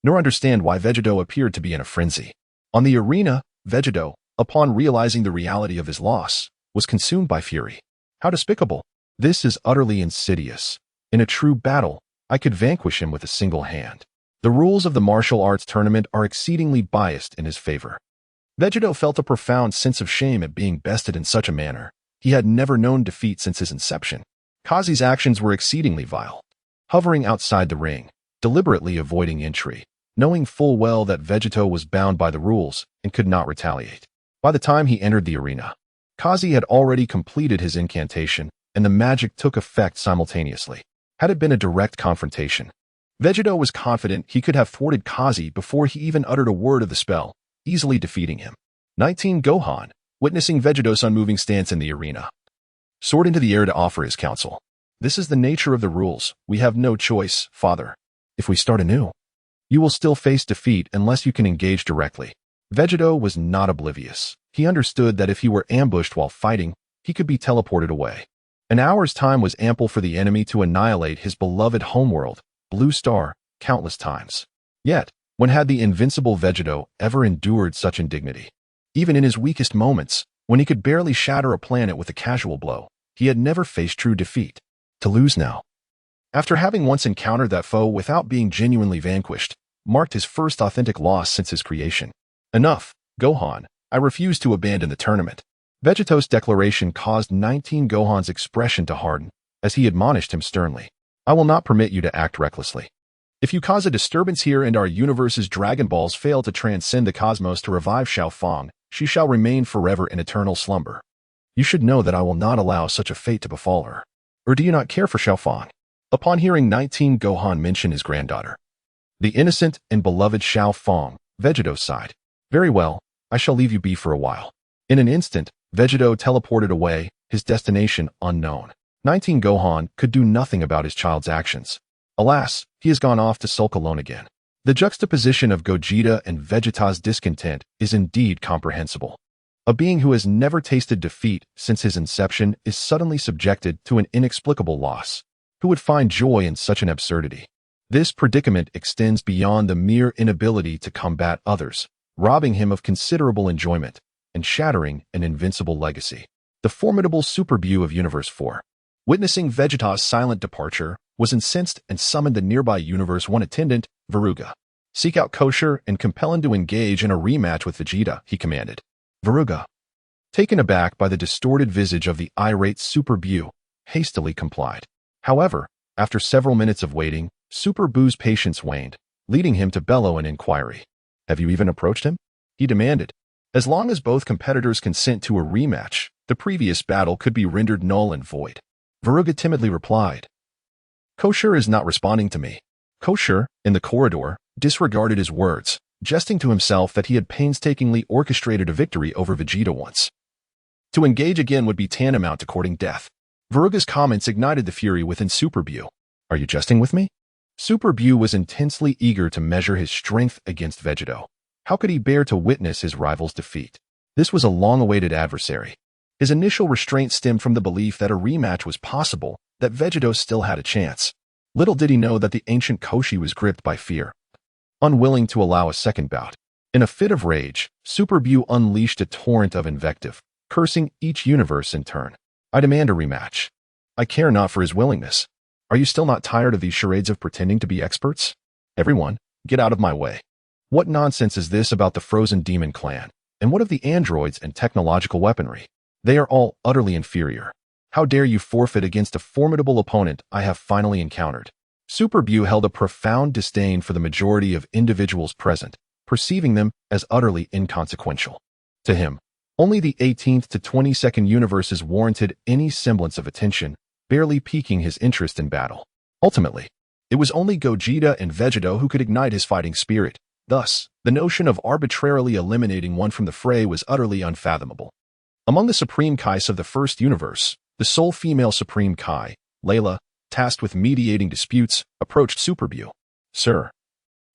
nor understand why Vegeta appeared to be in a frenzy. On the arena, Vegeta, upon realizing the reality of his loss, was consumed by fury. How despicable! This is utterly insidious. In a true battle, I could vanquish him with a single hand. The rules of the martial arts tournament are exceedingly biased in his favor. Vegeta felt a profound sense of shame at being bested in such a manner. He had never known defeat since his inception. Kazi's actions were exceedingly vile. Hovering outside the ring, deliberately avoiding entry, knowing full well that Vegeta was bound by the rules and could not retaliate. By the time he entered the arena, Kazi had already completed his incantation, and the magic took effect simultaneously. Had it been a direct confrontation, Vegeta was confident he could have thwarted Kazi before he even uttered a word of the spell, easily defeating him. 19 Gohan, witnessing Vegeta's unmoving stance in the arena, soared into the air to offer his counsel. This is the nature of the rules. We have no choice, father. If we start anew, you will still face defeat unless you can engage directly. Vegeta was not oblivious. He understood that if he were ambushed while fighting, he could be teleported away. An hour's time was ample for the enemy to annihilate his beloved homeworld, Blue Star, countless times. Yet, when had the invincible Vegeta ever endured such indignity? Even in his weakest moments, when he could barely shatter a planet with a casual blow, he had never faced true defeat. To lose now, after having once encountered that foe without being genuinely vanquished, marked his first authentic loss since his creation. Enough, Gohan. I refuse to abandon the tournament. Vegeta's declaration caused 19 Gohan's expression to harden, as he admonished him sternly. I will not permit you to act recklessly. If you cause a disturbance here and our universe's Dragon Balls fail to transcend the cosmos to revive Xiao Fang, she shall remain forever in eternal slumber. You should know that I will not allow such a fate to befall her. Or do you not care for Xiao Fang? Upon hearing 19 Gohan mention his granddaughter, the innocent and beloved Xiao Fang, Vegeta sighed. Very well, I shall leave you be for a while. In an instant, Vegeta teleported away, his destination unknown. 19 Gohan could do nothing about his child's actions. Alas, he has gone off to sulk alone again. The juxtaposition of Gogeta and Vegeta's discontent is indeed comprehensible. A being who has never tasted defeat since his inception is suddenly subjected to an inexplicable loss. Who would find joy in such an absurdity? This predicament extends beyond the mere inability to combat others, robbing him of considerable enjoyment and shattering an invincible legacy. The formidable Superbu of Universe 4, witnessing Vegeta's silent departure, was incensed and summoned the nearby Universe 1 attendant, Veruga. Seek out Kosher and compel him to engage in a rematch with Vegeta, he commanded. Veruga, taken aback by the distorted visage of the irate Superbu, hastily complied. However, after several minutes of waiting, Super Boo's patience waned, leading him to bellow an inquiry. Have you even approached him? He demanded. As long as both competitors consent to a rematch, the previous battle could be rendered null and void. Veruga timidly replied. Kosher is not responding to me. Kosher, in the corridor, disregarded his words, jesting to himself that he had painstakingly orchestrated a victory over Vegeta once. To engage again would be tantamount to courting death. Veruga's comments ignited the fury within Super Bu. Are you jesting with me? Super Bu was intensely eager to measure his strength against Vegeta. How could he bear to witness his rival's defeat? This was a long-awaited adversary. His initial restraint stemmed from the belief that a rematch was possible, that Vegeta still had a chance. Little did he know that the ancient Koshi was gripped by fear, unwilling to allow a second bout. In a fit of rage, Super Bu unleashed a torrent of invective, cursing each universe in turn. I demand a rematch. I care not for his willingness. Are you still not tired of these charades of pretending to be experts? Everyone, get out of my way. What nonsense is this about the frozen demon clan? And what of the androids and technological weaponry? They are all utterly inferior. How dare you forfeit against a formidable opponent I have finally encountered? Super Bu held a profound disdain for the majority of individuals present, perceiving them as utterly inconsequential. To him, only the 18th to 22nd universes warranted any semblance of attention, barely piquing his interest in battle. Ultimately, it was only Gogeta and Vegeta who could ignite his fighting spirit. Thus, the notion of arbitrarily eliminating one from the fray was utterly unfathomable. Among the Supreme Kais of the first universe, the sole female Supreme Kai, Layla, tasked with mediating disputes, approached Super Bu. Sir,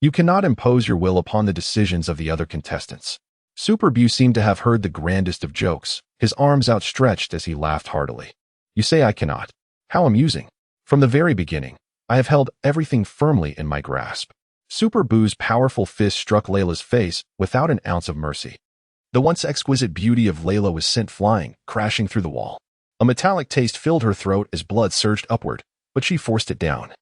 you cannot impose your will upon the decisions of the other contestants. Super Bu seemed to have heard the grandest of jokes, his arms outstretched as he laughed heartily. You say I cannot. How amusing. From the very beginning, I have held everything firmly in my grasp. Super Bu's powerful fist struck Layla's face without an ounce of mercy. The once exquisite beauty of Layla was sent flying, crashing through the wall. A metallic taste filled her throat as blood surged upward, but she forced it down,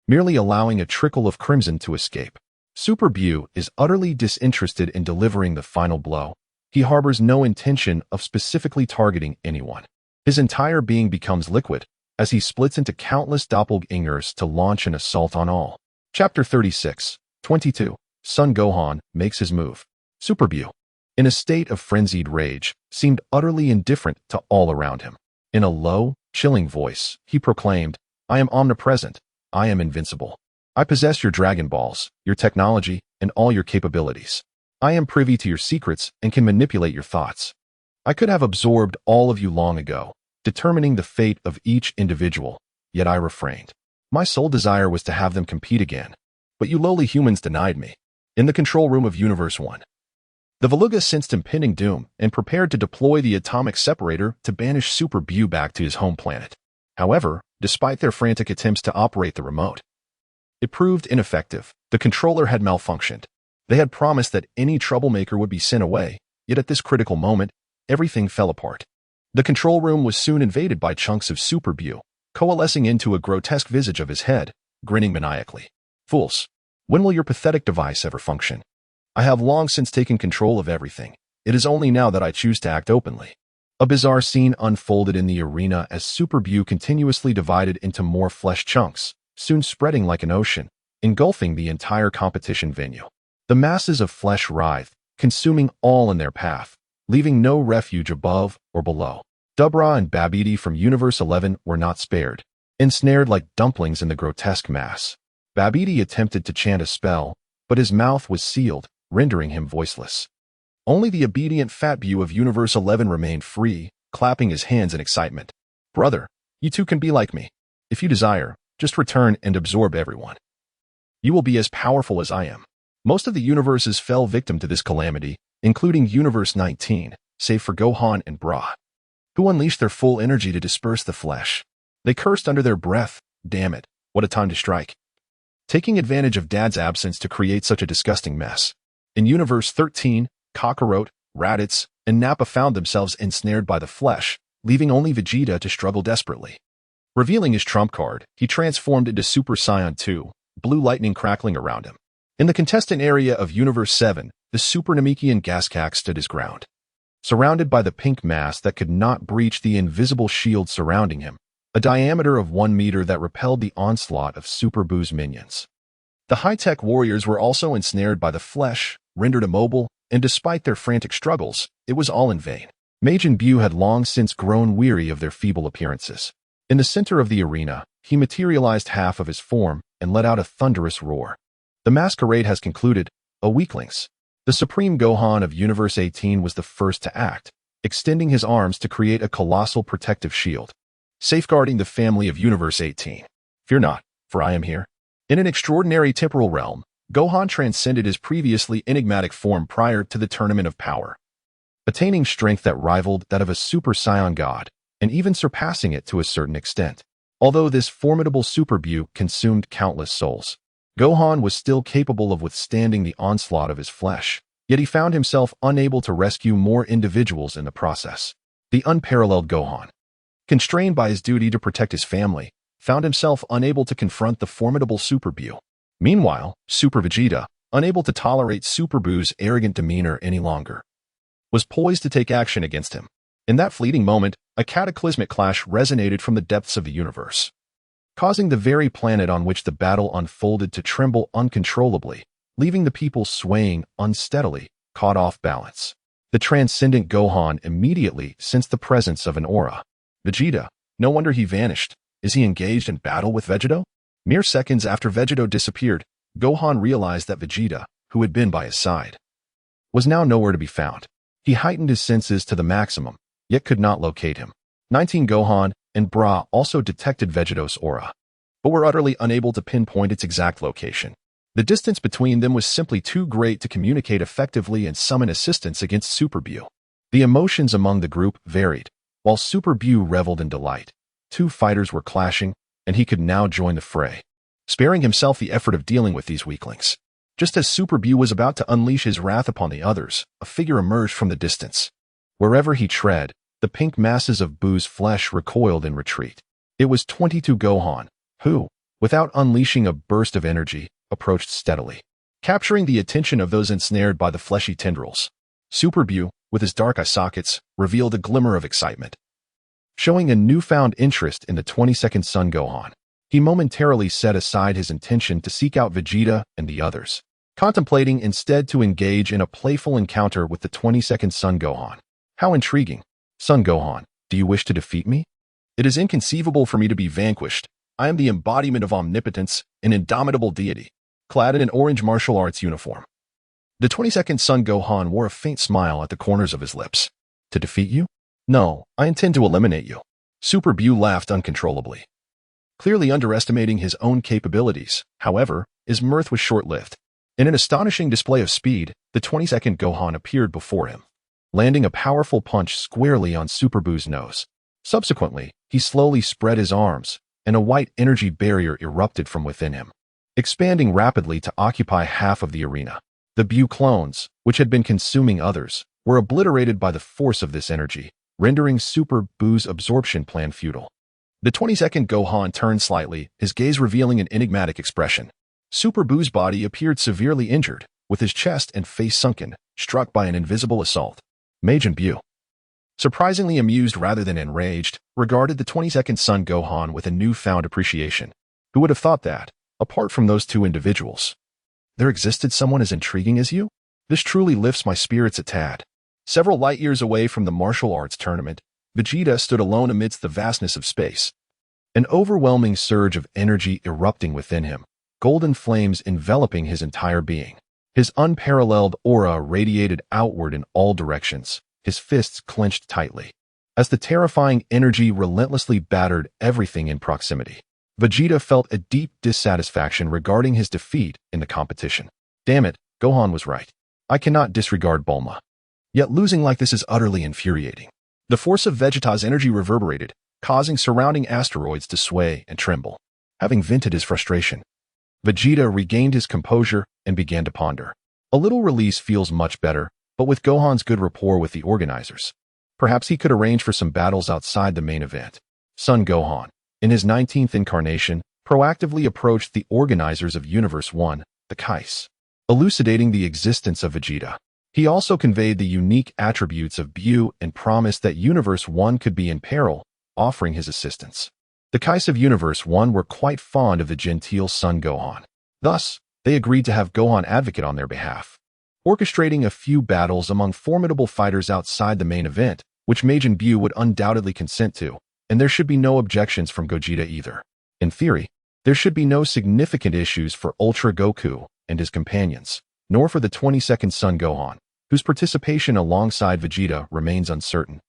merely allowing a trickle of crimson to escape. Super Bu is utterly disinterested in delivering the final blow. He harbors no intention of specifically targeting anyone. His entire being becomes liquid, as he splits into countless doppelgangers to launch an assault on all. Chapter 36, 22. Son Gohan makes his move. Super Bu, in a state of frenzied rage, seemed utterly indifferent to all around him. In a low, chilling voice, he proclaimed, I am omnipresent. I am invincible. I possess your Dragon Balls, your technology, and all your capabilities. I am privy to your secrets and can manipulate your thoughts. I could have absorbed all of you long ago, determining the fate of each individual, yet I refrained. My sole desire was to have them compete again, but you lowly humans denied me. In the control room of Universe 1, the Veluga sensed impending doom and prepared to deploy the atomic separator to banish Super Bu back to his home planet. However, despite their frantic attempts to operate the remote, it proved ineffective. The controller had malfunctioned. They had promised that any troublemaker would be sent away, yet at this critical moment, everything fell apart. The control room was soon invaded by chunks of Super Bu, coalescing into a grotesque visage of his head, grinning maniacally. Fools, when will your pathetic device ever function? I have long since taken control of everything. It is only now that I choose to act openly. A bizarre scene unfolded in the arena as Super Bu continuously divided into more flesh chunks, soon spreading like an ocean, engulfing the entire competition venue. The masses of flesh writhed, consuming all in their path, leaving no refuge above or below. Dubra and Babidi from Universe 11 were not spared, ensnared like dumplings in the grotesque mass. Babidi attempted to chant a spell, but his mouth was sealed, rendering him voiceless. Only the obedient Fat Bu of Universe 11 remained free, clapping his hands in excitement. Brother, you too can be like me. If you desire, just return and absorb everyone. You will be as powerful as I am. Most of the universes fell victim to this calamity, including Universe 19, save for Gohan and Bra, who unleashed their full energy to disperse the flesh. They cursed under their breath. Damn it, what a time to strike. Taking advantage of Dad's absence to create such a disgusting mess. In Universe 13, Kakarot, Raditz, and Nappa found themselves ensnared by the flesh, leaving only Vegeta to struggle desperately. Revealing his trump card, he transformed into Super Saiyan 2, blue lightning crackling around him. In the contestant area of Universe 7, the Super Namekian Gaskak stood his ground. Surrounded by the pink mass that could not breach the invisible shield surrounding him, a diameter of 1 meter that repelled the onslaught of Super Buu's minions. The high-tech warriors were also ensnared by the flesh, rendered immobile, and despite their frantic struggles, it was all in vain. Majin Buu had long since grown weary of their feeble appearances. In the center of the arena, he materialized half of his form and let out a thunderous roar. The masquerade has concluded, O weaklings. The Supreme Gohan of Universe 18 was the first to act, extending his arms to create a colossal protective shield, safeguarding the family of Universe 18. Fear not, for I am here. In an extraordinary temporal realm, Gohan transcended his previously enigmatic form prior to the Tournament of Power, attaining strength that rivaled that of a Super Saiyan god, and even surpassing it to a certain extent. Although this formidable Super Buu consumed countless souls, Gohan was still capable of withstanding the onslaught of his flesh, yet he found himself unable to rescue more individuals in the process. The unparalleled Gohan, constrained by his duty to protect his family, found himself unable to confront the formidable Super Buu. Meanwhile, Super Vegeta, unable to tolerate Super Buu's arrogant demeanor any longer, was poised to take action against him. In that fleeting moment, a cataclysmic clash resonated from the depths of the universe, causing the very planet on which the battle unfolded to tremble uncontrollably, leaving the people swaying unsteadily, caught off balance. The transcendent Gohan immediately sensed the presence of an aura. Vegeta, no wonder he vanished. Is he engaged in battle with Vegeta? Mere seconds after Vegeta disappeared, Gohan realized that Vegeta, who had been by his side, was now nowhere to be found. He heightened his senses to the maximum, yet could not locate him. 19 Gohan and Bra also detected Vegeta's aura, but were utterly unable to pinpoint its exact location. The distance between them was simply too great to communicate effectively and summon assistance against Super Buu. The emotions among the group varied. While Super Buu reveled in delight, two fighters were clashing, and he could now join the fray, sparing himself the effort of dealing with these weaklings. Just as Super Buu was about to unleash his wrath upon the others, a figure emerged from the distance. Wherever he tread, the pink masses of Buu's flesh recoiled in retreat. It was 22 Gohan, who, without unleashing a burst of energy, approached steadily, capturing the attention of those ensnared by the fleshy tendrils. Super Buu, with his dark eye sockets, revealed a glimmer of excitement, showing a newfound interest in the 22nd Son Gohan. He momentarily set aside his intention to seek out Vegeta and the others, contemplating instead to engage in a playful encounter with the 22nd Son Gohan. How intriguing. Son Gohan, do you wish to defeat me? It is inconceivable for me to be vanquished. I am the embodiment of omnipotence, an indomitable deity, clad in an orange martial arts uniform. The 22nd Son Gohan wore a faint smile at the corners of his lips. To defeat you? No, I intend to eliminate you. Super Buu laughed uncontrollably, clearly underestimating his own capabilities. However, his mirth was short-lived. In an astonishing display of speed, the 22nd Gohan appeared before him, landing a powerful punch squarely on Super Buu's nose. Subsequently, he slowly spread his arms, and a white energy barrier erupted from within him, expanding rapidly to occupy half of the arena. The Buu clones, which had been consuming others, were obliterated by the force of this energy, rendering Super Buu's absorption plan futile. The 22nd Gohan turned slightly, his gaze revealing an enigmatic expression. Super Buu's body appeared severely injured, with his chest and face sunken, struck by an invisible assault. Majin Buu, surprisingly amused rather than enraged, regarded the 22nd Son Gohan with a newfound appreciation. Who would have thought that, apart from those two individuals, there existed someone as intriguing as you? This truly lifts my spirits a tad. Several light years away from the martial arts tournament, Vegeta stood alone amidst the vastness of space, an overwhelming surge of energy erupting within him, golden flames enveloping his entire being. His unparalleled aura radiated outward in all directions, his fists clenched tightly, as the terrifying energy relentlessly battered everything in proximity. Vegeta felt a deep dissatisfaction regarding his defeat in the competition. Damn it, Gohan was right. I cannot disregard Bulma. Yet losing like this is utterly infuriating. The force of Vegeta's energy reverberated, causing surrounding asteroids to sway and tremble. Having vented his frustration, Vegeta regained his composure and began to ponder. A little release feels much better, but with Gohan's good rapport with the organizers, perhaps he could arrange for some battles outside the main event. Son Gohan, in his 19th incarnation, proactively approached the organizers of Universe 1, the Kais, elucidating the existence of Vegeta. He also conveyed the unique attributes of Buu and promised that Universe 1 could be in peril, offering his assistance. The Kais of Universe 1 were quite fond of the genteel son Gohan. Thus, they agreed to have Gohan advocate on their behalf, orchestrating a few battles among formidable fighters outside the main event, which Majin Buu would undoubtedly consent to, and there should be no objections from Gogeta either. In theory, there should be no significant issues for Ultra Goku and his companions, nor for the 22nd Son Gohan, whose participation alongside Vegeta remains uncertain,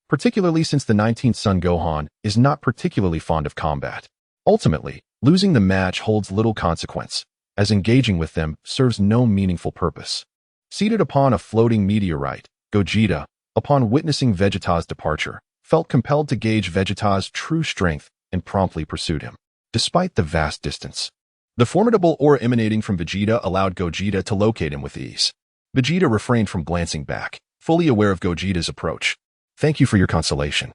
particularly since the 19th Son Gohan is not particularly fond of combat. Ultimately, losing the match holds little consequence, as engaging with them serves no meaningful purpose. Seated upon a floating meteorite, Gogeta, upon witnessing Vegeta's departure, felt compelled to gauge Vegeta's true strength and promptly pursued him, despite the vast distance. The formidable aura emanating from Vegeta allowed Gogeta to locate him with ease. Vegeta refrained from glancing back, fully aware of Gogeta's approach. "Thank you for your consolation.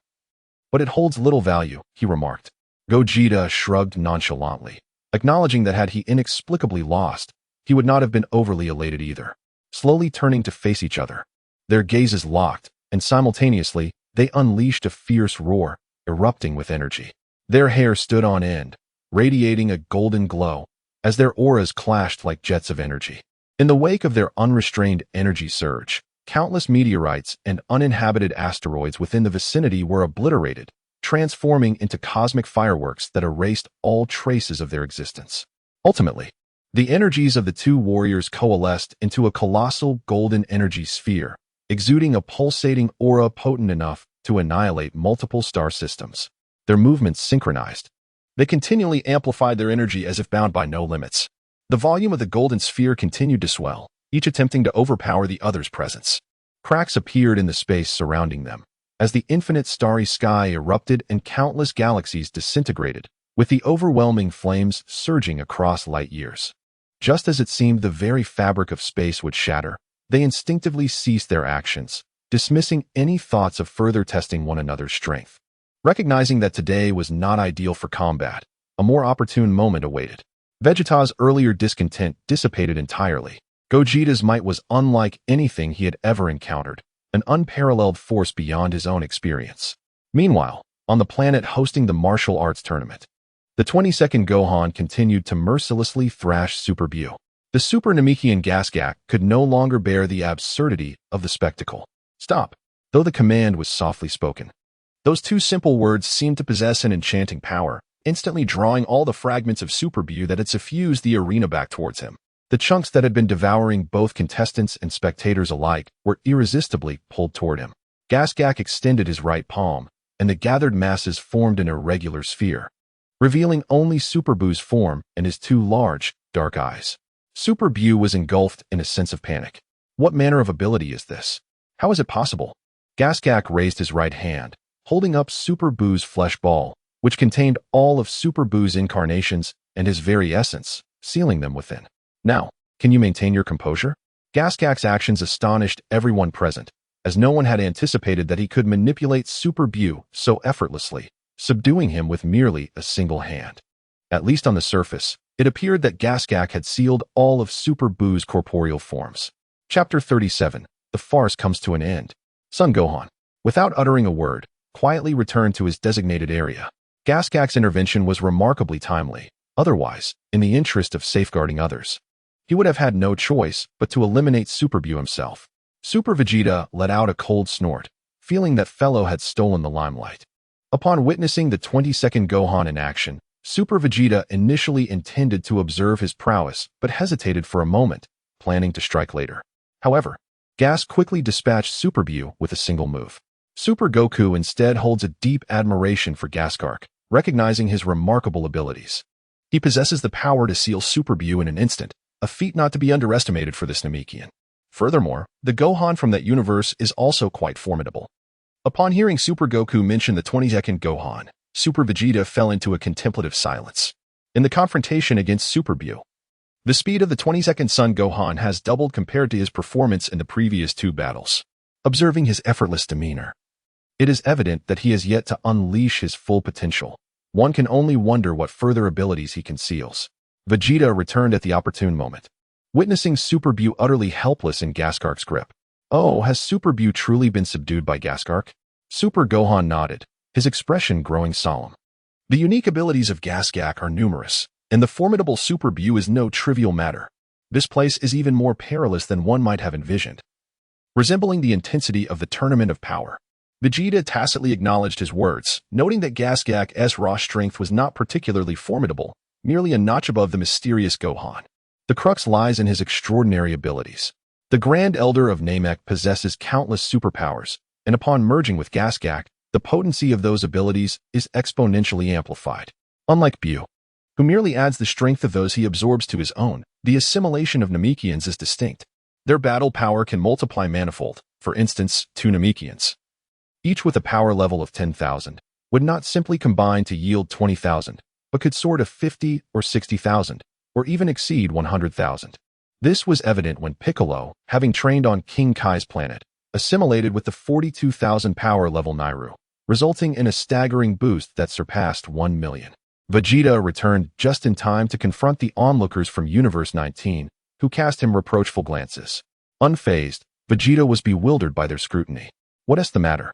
But it holds little value," he remarked. Gogeta shrugged nonchalantly, acknowledging that had he inexplicably lost, he would not have been overly elated either. Slowly turning to face each other, their gazes locked, and simultaneously, they unleashed a fierce roar, erupting with energy. Their hair stood on end, radiating a golden glow, as their auras clashed like jets of energy. In the wake of their unrestrained energy surge, countless meteorites and uninhabited asteroids within the vicinity were obliterated, transforming into cosmic fireworks that erased all traces of their existence. Ultimately, the energies of the two warriors coalesced into a colossal golden energy sphere, exuding a pulsating aura potent enough to annihilate multiple star systems. Their movements synchronized. They continually amplified their energy as if bound by no limits. The volume of the golden sphere continued to swell, each attempting to overpower the other's presence. Cracks appeared in the space surrounding them, as the infinite starry sky erupted and countless galaxies disintegrated, with the overwhelming flames surging across light years. Just as it seemed the very fabric of space would shatter, they instinctively ceased their actions, dismissing any thoughts of further testing one another's strength. Recognizing that today was not ideal for combat, a more opportune moment awaited. Vegeta's earlier discontent dissipated entirely. Gogeta's might was unlike anything he had ever encountered, an unparalleled force beyond his own experience. Meanwhile, on the planet hosting the martial arts tournament, the 22nd Gohan continued to mercilessly thrash Super Buu. The Super Namekian Gasgak could no longer bear the absurdity of the spectacle. "Stop," though the command was softly spoken. Those two simple words seemed to possess an enchanting power, instantly drawing all the fragments of Super Buu that had suffused the arena back towards him. The chunks that had been devouring both contestants and spectators alike were irresistibly pulled toward him. Gasgak extended his right palm, and the gathered masses formed an irregular sphere, revealing only Super Buu's form and his two large, dark eyes. Super Buu was engulfed in a sense of panic. What manner of ability is this? How is it possible? Gasgak raised his right hand, holding up Super Buu's flesh ball, which contained all of Super Buu's incarnations and his very essence, sealing them within. "Now, can you maintain your composure?" Gasgak's actions astonished everyone present, as no one had anticipated that he could manipulate Super Buu so effortlessly, subduing him with merely a single hand. At least on the surface, it appeared that Gasgak had sealed all of Super Buu's corporeal forms. Chapter 37. The farce comes to an end. Son Gohan, without uttering a word, quietly returned to his designated area. Gasgak's intervention was remarkably timely. Otherwise, in the interest of safeguarding others, he would have had no choice but to eliminate Super Buu himself. Super Vegeta let out a cold snort, feeling that fellow had stolen the limelight. Upon witnessing the 22nd Gohan in action, Super Vegeta initially intended to observe his prowess but hesitated for a moment, planning to strike later. However, Gas quickly dispatched Super Buu with a single move. Super Goku instead holds a deep admiration for Gaskark, recognizing his remarkable abilities. He possesses the power to seal Super Buu in an instant, a feat not to be underestimated for this Namekian. Furthermore, the Gohan from that universe is also quite formidable. Upon hearing Super Goku mention the 22nd Gohan, Super Vegeta fell into a contemplative silence. In the confrontation against Super Buu, the speed of the 22nd Son Gohan has doubled compared to his performance in the previous two battles. Observing his effortless demeanor, it is evident that he has yet to unleash his full potential. One can only wonder what further abilities he conceals. Vegeta returned at the opportune moment, witnessing Super Buu utterly helpless in Gaskark's grip. "Oh, has Super Buu truly been subdued by Gaskark?" Super Gohan nodded, his expression growing solemn. The unique abilities of Gogeta are numerous, and the formidable Super Bu is no trivial matter. This place is even more perilous than one might have envisioned. Resembling the intensity of the Tournament of Power, Vegeta tacitly acknowledged his words, noting that Gogeta's raw strength was not particularly formidable, merely a notch above the mysterious Gohan. The crux lies in his extraordinary abilities. The Grand Elder of Namek possesses countless superpowers, and upon merging with Gogeta, the potency of those abilities is exponentially amplified. Unlike Bu, who merely adds the strength of those he absorbs to his own, the assimilation of Namekians is distinct. Their battle power can multiply manifold, for instance, 2 Namekians, each with a power level of 10,000, would not simply combine to yield 20,000, but could soar to 50 or 60,000, or even exceed 100,000. This was evident when Piccolo, having trained on King Kai's planet, assimilated with the 42,000 power level Nairu, resulting in a staggering boost that surpassed 1 million. Vegeta returned just in time to confront the onlookers from Universe 19, who cast him reproachful glances. Unfazed, Vegeta was bewildered by their scrutiny. "What is the matter?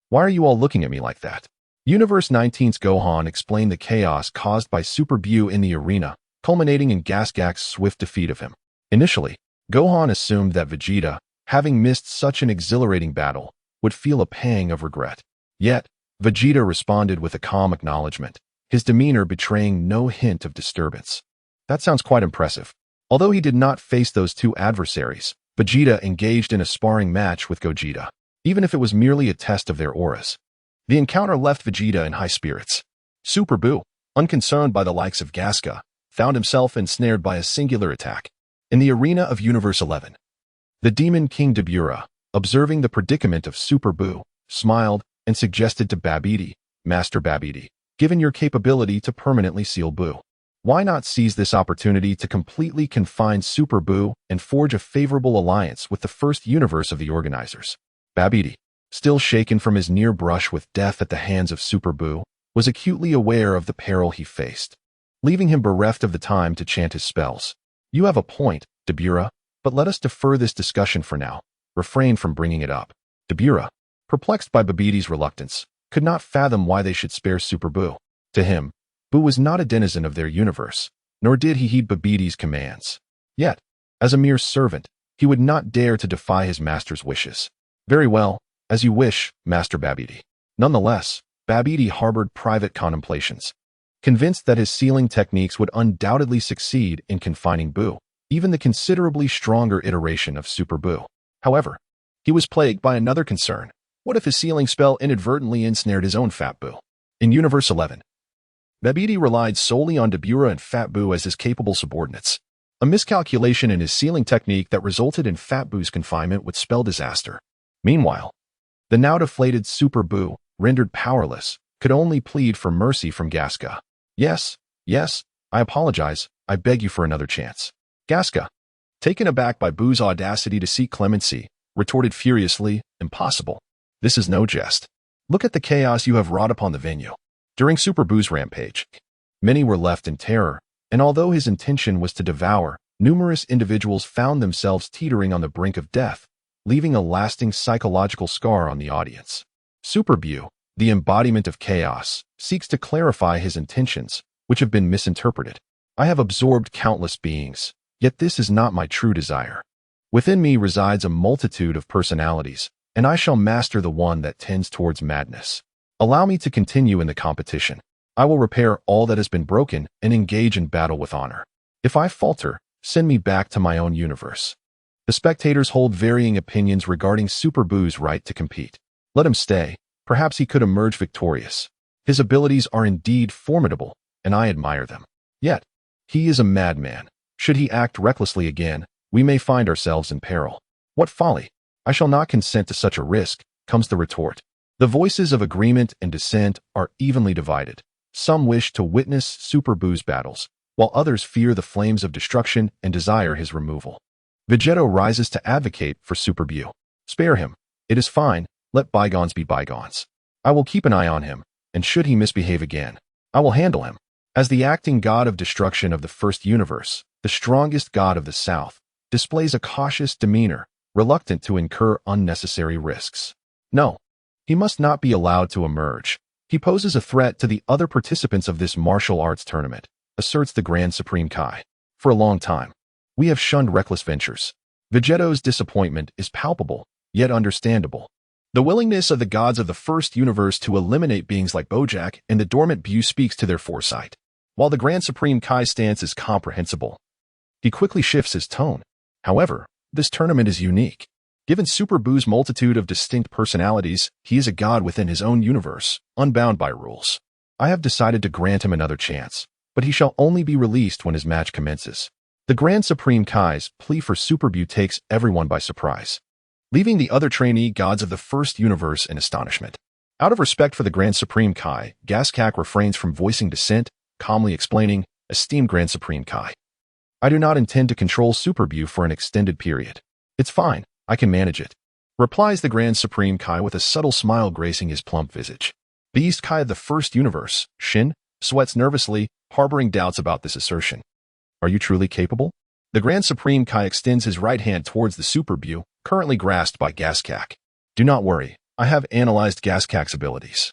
Why are you all looking at me like that?" Universe 19's Gohan explained the chaos caused by Super Bu in the arena, culminating in Gogeta's swift defeat of him. Initially, Gohan assumed that Vegeta, having missed such an exhilarating battle, would feel a pang of regret. Yet, Vegeta responded with a calm acknowledgement, his demeanor betraying no hint of disturbance. That sounds quite impressive. Although he did not face those two adversaries, Vegeta engaged in a sparring match with Gogeta, even if it was merely a test of their auras. The encounter left Vegeta in high spirits. Super Bu, unconcerned by the likes of Gogeta, found himself ensnared by a singular attack. In the arena of Universe 11, the Demon King Dabura, observing the predicament of Super Bu, smiled and suggested to Babidi, "Master Babidi, given your capability to permanently seal Bu, why not seize this opportunity to completely confine Super Bu and forge a favorable alliance with the first universe of the organizers?" Babidi, still shaken from his near brush with death at the hands of Super Bu, was acutely aware of the peril he faced, leaving him bereft of the time to chant his spells. "You have a point, Dabura, but let us defer this discussion for now. Refrain from bringing it up." Dabura, perplexed by Babidi's reluctance, could not fathom why they should spare Super Bu. To him, Bu was not a denizen of their universe, nor did he heed Babidi's commands. Yet, as a mere servant, he would not dare to defy his master's wishes. "Very well, as you wish, Master Babidi." Nonetheless, Babidi harbored private contemplations. Convinced that his sealing techniques would undoubtedly succeed in confining Bu, even the considerably stronger iteration of Super Bu. However, he was plagued by another concern. What if his sealing spell inadvertently ensnared his own Fat Bu? In Universe 11, Babidi relied solely on Dabura and Fat Bu as his capable subordinates. A miscalculation in his sealing technique that resulted in Fat Bu's confinement would spell disaster. Meanwhile, the now deflated Super Bu, rendered powerless, could only plead for mercy from Gogeta. Yes, I apologize, I beg you for another chance." Gogeta, taken aback by Bu's audacity to seek clemency, retorted furiously, "Impossible. This is no jest. Look at the chaos you have wrought upon the venue." During Super Bu's rampage, many were left in terror, and although his intention was to devour, numerous individuals found themselves teetering on the brink of death, leaving a lasting psychological scar on the audience. Super Bu, the embodiment of chaos, seeks to clarify his intentions, which have been misinterpreted. "I have absorbed countless beings, yet this is not my true desire. Within me resides a multitude of personalities, and I shall master the one that tends towards madness. Allow me to continue in the competition. I will repair all that has been broken and engage in battle with honor. If I falter, send me back to my own universe." The spectators hold varying opinions regarding Super Bu's right to compete. Let him stay. Perhaps he could emerge victorious. His abilities are indeed formidable, and I admire them. Yet, he is a madman. Should he act recklessly again, we may find ourselves in peril. "What folly! I shall not consent to such a risk," comes the retort. The voices of agreement and dissent are evenly divided. Some wish to witness Super Bu's battles, while others fear the flames of destruction and desire his removal. Vegeta rises to advocate for Super Bu. "Spare him. It is fine. Let bygones be bygones. I will keep an eye on him, and should he misbehave again, I will handle him." As the acting god of destruction of the first universe, the strongest god of the South, displays a cautious demeanor, reluctant to incur unnecessary risks. No, he must not be allowed to emerge. He poses a threat to the other participants of this martial arts tournament, asserts the Grand Supreme Kai. For a long time, we have shunned reckless ventures. Vegeta's disappointment is palpable, yet understandable. The willingness of the gods of the first universe to eliminate beings like Bojack and the dormant Bu speaks to their foresight. While the Grand Supreme Kai's stance is comprehensible, he quickly shifts his tone. However, this tournament is unique. Given Super Bu's multitude of distinct personalities, he is a god within his own universe, unbound by rules. I have decided to grant him another chance, but he shall only be released when his match commences. The Grand Supreme Kai's plea for Super Bu takes everyone by surprise, leaving the other trainee gods of the first universe in astonishment. Out of respect for the Grand Supreme Kai, Gaskak refrains from voicing dissent, calmly explaining, "Esteemed Grand Supreme Kai, I do not intend to control Super Bu for an extended period. It's fine, I can manage it," replies the Grand Supreme Kai with a subtle smile gracing his plump visage. The East Kai of the first universe, Shin, sweats nervously, harboring doubts about this assertion. Are you truly capable? The Grand Supreme Kai extends his right hand towards the Super Bu, currently grasped by Gaskak. Do not worry, I have analyzed Gaskak's abilities,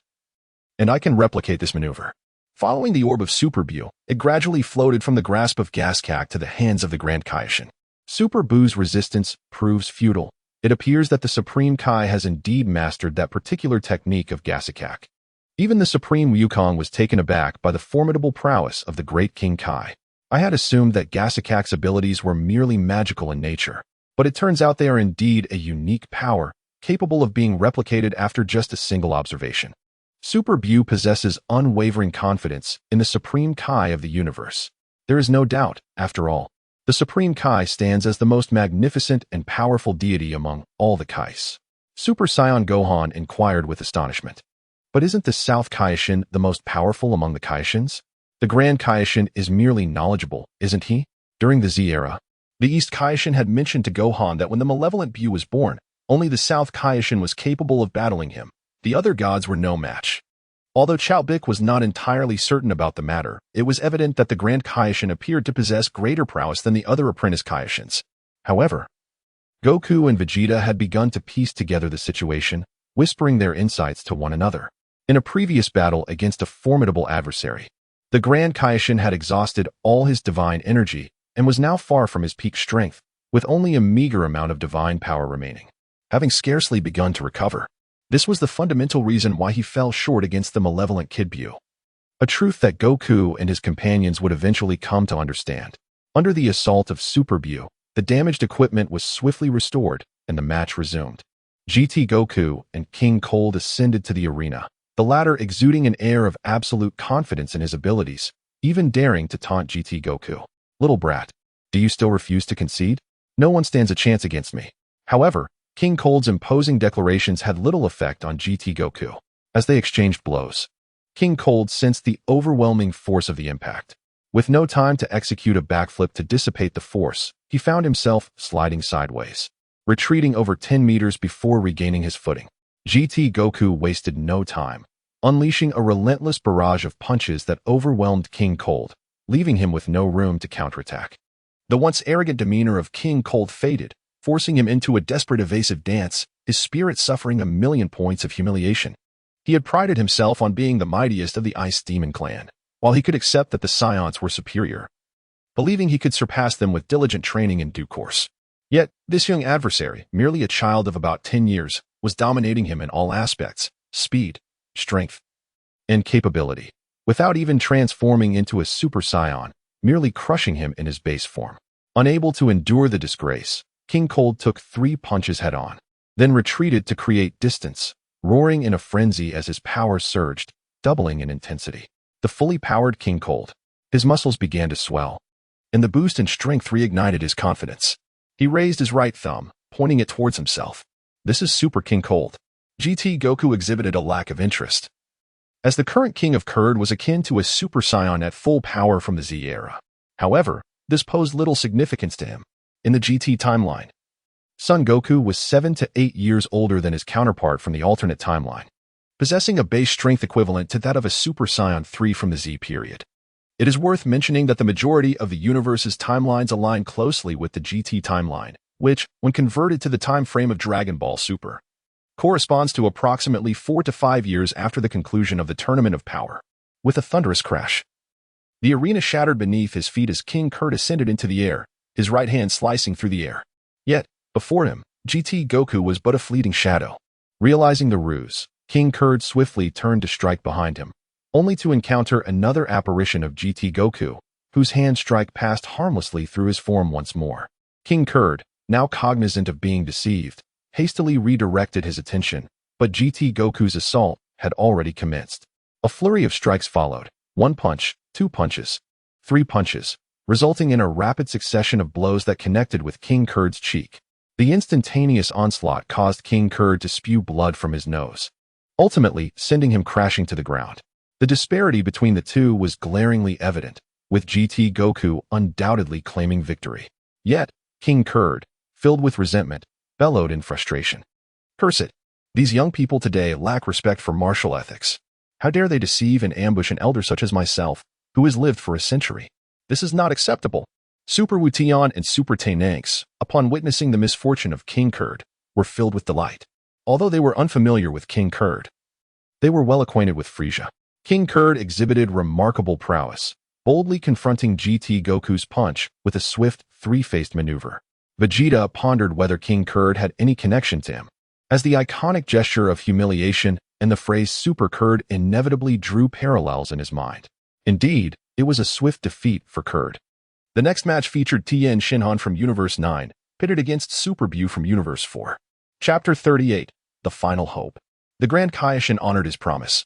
and I can replicate this maneuver. Following the orb of Super Bu, it gradually floated from the grasp of Gaskak to the hands of the Grand Kaishin. Super Bu's resistance proves futile. It appears that the Supreme Kai has indeed mastered that particular technique of Gaskak. Even the Supreme Wukong was taken aback by the formidable prowess of the Great King Kai. I had assumed that Gaskak's abilities were merely magical in nature, but it turns out they are indeed a unique power, capable of being replicated after just a single observation. Super Bu possesses unwavering confidence in the Supreme Kai of the universe. There is no doubt, after all, the Supreme Kai stands as the most magnificent and powerful deity among all the Kais. Super Saiyan Gohan inquired with astonishment. But isn't the South Kaishin the most powerful among the Kaishins? The Grand Kaishin is merely knowledgeable, isn't he? During the Z era, the East Kaishin had mentioned to Gohan that when the malevolent Bu was born, only the South Kaishin was capable of battling him. The other gods were no match. Although Chaobik was not entirely certain about the matter, it was evident that the Grand Kaishin appeared to possess greater prowess than the other apprentice Kaishins. However, Goku and Vegeta had begun to piece together the situation, whispering their insights to one another. In a previous battle against a formidable adversary, the Grand Kaishin had exhausted all his divine energy and was now far from his peak strength, with only a meager amount of divine power remaining. Having scarcely begun to recover, this was the fundamental reason why he fell short against the malevolent Kid Bu. A truth that Goku and his companions would eventually come to understand. Under the assault of Super Bu, the damaged equipment was swiftly restored and the match resumed. GT Goku and King Cold ascended to the arena, the latter exuding an air of absolute confidence in his abilities, even daring to taunt GT Goku. "Little brat, do you still refuse to concede? No one stands a chance against me." However, King Cold's imposing declarations had little effect on GT Goku. As they exchanged blows, King Cold sensed the overwhelming force of the impact. With no time to execute a backflip to dissipate the force, he found himself sliding sideways, retreating over 10 meters before regaining his footing. GT Goku wasted no time, unleashing a relentless barrage of punches that overwhelmed King Cold, leaving him with no room to counterattack. The once arrogant demeanor of King Cold faded, forcing him into a desperate evasive dance, his spirit suffering a million points of humiliation. He had prided himself on being the mightiest of the Ice Demon clan, while he could accept that the Saiyans were superior, believing he could surpass them with diligent training in due course. Yet, this young adversary, merely a child of about 10 years, was dominating him in all aspects: speed, strength, and capability, without even transforming into a Super Saiyan, merely crushing him in his base form. Unable to endure the disgrace, King Cold took 3 punches head-on, then retreated to create distance, roaring in a frenzy as his power surged, doubling in intensity. The fully powered King Cold, his muscles began to swell, and the boost in strength reignited his confidence. He raised his right thumb, pointing it towards himself. "This is Super King Cold." GT Goku exhibited a lack of interest, as the current King of Kurd was akin to a Super Saiyan at full power from the Z era. However, this posed little significance to him. In the GT timeline, Son Goku was 7 to 8 years older than his counterpart from the alternate timeline, possessing a base strength equivalent to that of a Super Saiyan 3 from the Z period. It is worth mentioning that the majority of the universe's timelines align closely with the GT timeline, which, when converted to the time frame of Dragon Ball Super, corresponds to approximately 4 to 5 years after the conclusion of the Tournament of Power. With a thunderous crash, the arena shattered beneath his feet as King Kurt ascended into the air, his right hand slicing through the air. Yet, before him, GT Goku was but a fleeting shadow. Realizing the ruse, King Kurt swiftly turned to strike behind him, only to encounter another apparition of GT Goku, whose hand strike passed harmlessly through his form once more. King Kurt, now cognizant of being deceived, hastily redirected his attention, but GT Goku's assault had already commenced. A flurry of strikes followed, 1 punch, 2 punches, 3 punches, resulting in a rapid succession of blows that connected with King Kurt's cheek. The instantaneous onslaught caused King Kurt to spew blood from his nose, ultimately sending him crashing to the ground. The disparity between the two was glaringly evident, with GT Goku undoubtedly claiming victory. Yet, King Kurt, filled with resentment, bellowed in frustration. "Curse it! These young people today lack respect for martial ethics. How dare they deceive and ambush an elder such as myself, who has lived for a century? This is not acceptable." Super Wution and Super Tainanks, upon witnessing the misfortune of King Kurt, were filled with delight. Although they were unfamiliar with King Kurt, they were well acquainted with Frieza. King Kurt exhibited remarkable prowess, boldly confronting GT Goku's punch with a swift, three-faced maneuver. Vegeta pondered whether King Kurt had any connection to him, as the iconic gesture of humiliation and the phrase Super Kurt inevitably drew parallels in his mind. Indeed, it was a swift defeat for Kurt. The next match featured Tien Shinhan from Universe 9, pitted against Super Bu from Universe 4. Chapter 38, The Final Hope. The Grand Kaishin honored his promise.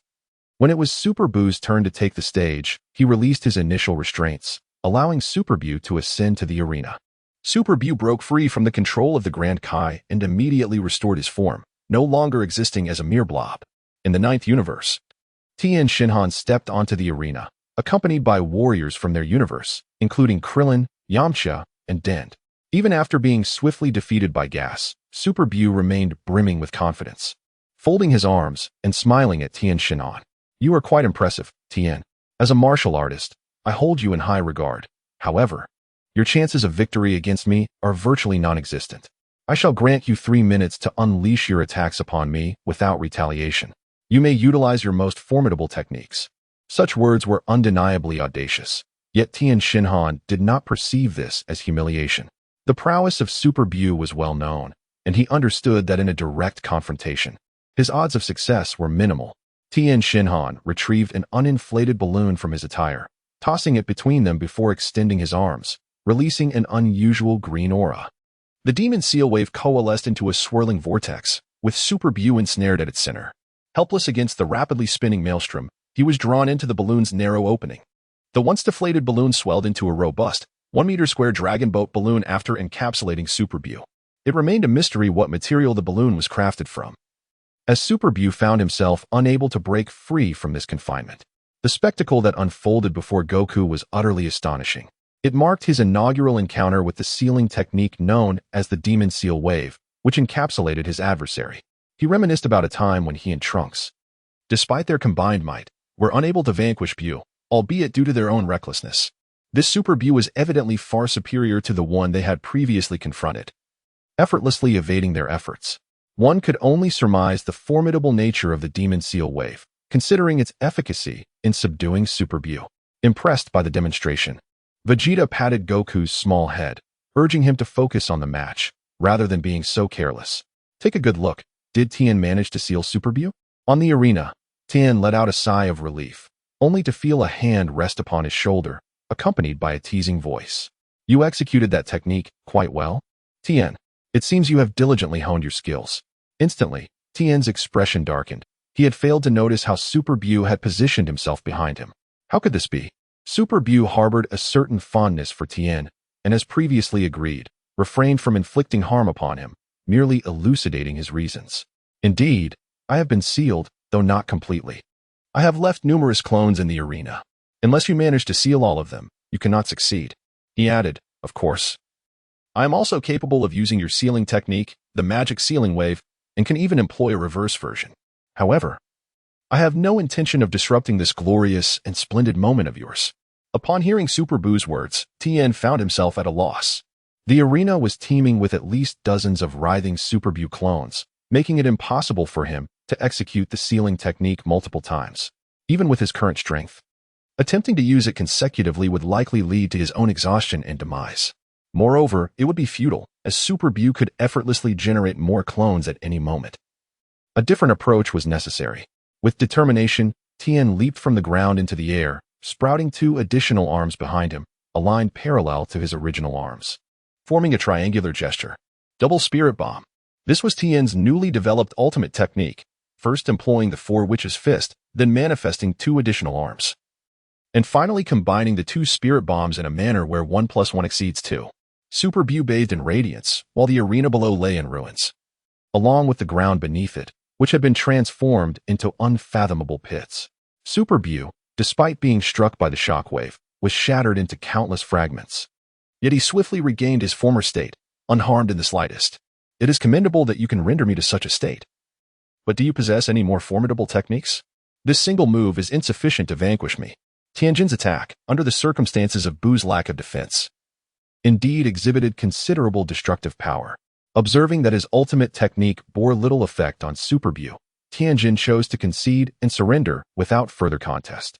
When it was Super Bu's turn to take the stage, he released his initial restraints, allowing Super Bu to ascend to the arena. Super Bu broke free from the control of the Grand Kai and immediately restored his form, no longer existing as a mere blob. In the 9th universe, Tien Shinhan stepped onto the arena, accompanied by warriors from their universe, including Krillin, Yamcha, and Dent. Even after being swiftly defeated by Gas, Super Bu remained brimming with confidence, folding his arms and smiling at Tien Shinhan. "You are quite impressive, Tien. As a martial artist, I hold you in high regard. However, your chances of victory against me are virtually non-existent. I shall grant you 3 minutes to unleash your attacks upon me without retaliation. You may utilize your most formidable techniques." Such words were undeniably audacious, yet Tien Shinhan did not perceive this as humiliation. The prowess of Super Bu was well known, and he understood that in a direct confrontation, his odds of success were minimal. Tien Shinhan retrieved an uninflated balloon from his attire, tossing it between them before extending his arms, releasing an unusual green aura. The demon seal wave coalesced into a swirling vortex, with Super Bu ensnared at its center. Helpless against the rapidly spinning maelstrom, he was drawn into the balloon's narrow opening. The once deflated balloon swelled into a robust, 1-meter square dragon boat balloon after encapsulating Super Bu. It remained a mystery what material the balloon was crafted from, as Super Bu found himself unable to break free from this confinement. The spectacle that unfolded before Goku was utterly astonishing. It marked his inaugural encounter with the sealing technique known as the Demon Seal Wave, which encapsulated his adversary. He reminisced about a time when he and Trunks, despite their combined might, were unable to vanquish Bu, albeit due to their own recklessness. This Super Bu was evidently far superior to the one they had previously confronted, effortlessly evading their efforts. One could only surmise the formidable nature of the Demon Seal Wave, considering its efficacy in subduing Super Bu. Impressed by the demonstration, Vegeta patted Goku's small head, urging him to focus on the match, rather than being so careless. "Take a good look. Did Tien manage to seal Super Bu?" On the arena, Tien let out a sigh of relief, only to feel a hand rest upon his shoulder, accompanied by a teasing voice. "You executed that technique quite well, Tien. It seems you have diligently honed your skills." Instantly, Tien's expression darkened. He had failed to notice how Super Bu had positioned himself behind him. How could this be? Super Bu harbored a certain fondness for Tien, and as previously agreed, refrained from inflicting harm upon him, merely elucidating his reasons. "Indeed, I have been sealed, though not completely. I have left numerous clones in the arena. Unless you manage to seal all of them, you cannot succeed." He added, "Of course, I am also capable of using your sealing technique, the magic sealing wave, and can even employ a reverse version. However, I have no intention of disrupting this glorious and splendid moment of yours." Upon hearing Super Bu's words, Tien found himself at a loss. The arena was teeming with at least dozens of writhing Super Bu clones, making it impossible for him to execute the sealing technique multiple times, even with his current strength. Attempting to use it consecutively would likely lead to his own exhaustion and demise. Moreover, it would be futile, as Super Bu could effortlessly generate more clones at any moment. A different approach was necessary. With determination, Tien leaped from the ground into the air, sprouting 2 additional arms behind him, aligned parallel to his original arms, forming a triangular gesture. Double Spirit Bomb. This was Tien's newly developed ultimate technique, first employing the 4 Witches' Fist, then manifesting 2 additional arms, and finally combining the 2 Spirit Bombs in a manner where 1 + 1 exceeds 2. Super Bu bathed in radiance, while the arena below lay in ruins, along with the ground beneath it, which had been transformed into unfathomable pits. Super Bu, despite being struck by the shockwave, was shattered into countless fragments. Yet he swiftly regained his former state, unharmed in the slightest. It is commendable that you can render me to such a state. But do you possess any more formidable techniques? This single move is insufficient to vanquish me. Tianjin's attack, under the circumstances of Bu's lack of defense, indeed exhibited considerable destructive power. Observing that his ultimate technique bore little effect on Super Bu, Tianjin chose to concede and surrender without further contest.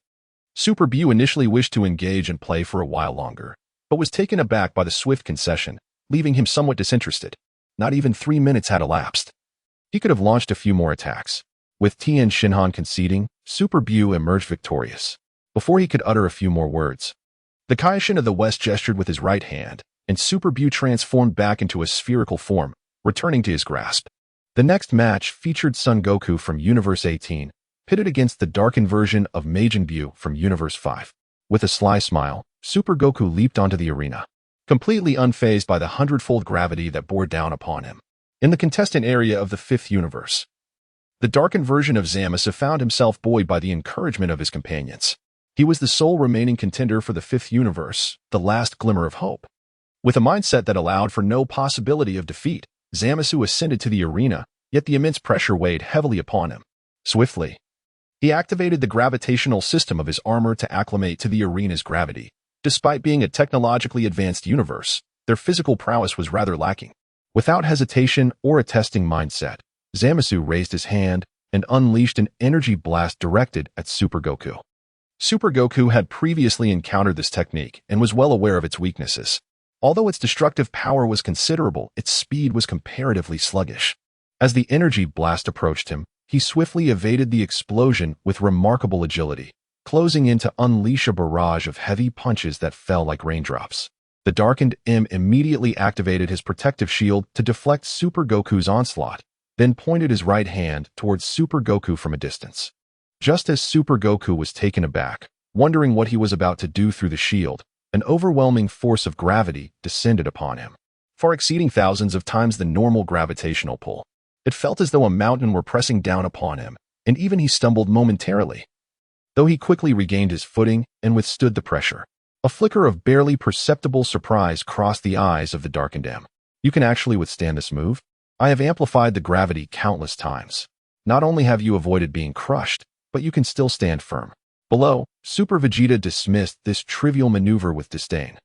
Super Bu initially wished to engage and play for a while longer, but was taken aback by the swift concession, leaving him somewhat disinterested. Not even 3 minutes had elapsed. He could have launched a few more attacks. With Tien Shinhan conceding, Super Bu emerged victorious. Before he could utter a few more words, the Kaishin of the West gestured with his right hand, and Super Bu transformed back into a spherical form, returning to his grasp. The next match featured Son Goku from Universe 18, pitted against the darkened version of Majin Bu from Universe 5. With a sly smile, Super Goku leaped onto the arena, completely unfazed by the 100-fold gravity that bore down upon him. In the contestant area of the 5th universe, the darkened version of Zamasu found himself buoyed by the encouragement of his companions. He was the sole remaining contender for the 5th universe, the last glimmer of hope. With a mindset that allowed for no possibility of defeat, Zamasu ascended to the arena, yet the immense pressure weighed heavily upon him. Swiftly, he activated the gravitational system of his armor to acclimate to the arena's gravity. Despite being a technologically advanced universe, their physical prowess was rather lacking. Without hesitation or a testing mindset, Zamasu raised his hand and unleashed an energy blast directed at Super Goku. Super Goku had previously encountered this technique and was well aware of its weaknesses. Although its destructive power was considerable, its speed was comparatively sluggish. As the energy blast approached him, he swiftly evaded the explosion with remarkable agility, closing in to unleash a barrage of heavy punches that fell like raindrops. The darkened M immediately activated his protective shield to deflect Super Goku's onslaught, then pointed his right hand towards Super Goku from a distance. Just as Super Goku was taken aback, wondering what he was about to do through the shield, an overwhelming force of gravity descended upon him, far exceeding thousands of times the normal gravitational pull. It felt as though a mountain were pressing down upon him, and even he stumbled momentarily. Though he quickly regained his footing and withstood the pressure, a flicker of barely perceptible surprise crossed the eyes of the darkened M. You can actually withstand this move? I have amplified the gravity countless times. Not only have you avoided being crushed, but you can still stand firm. Below, Super Vegeta dismissed this trivial maneuver with disdain,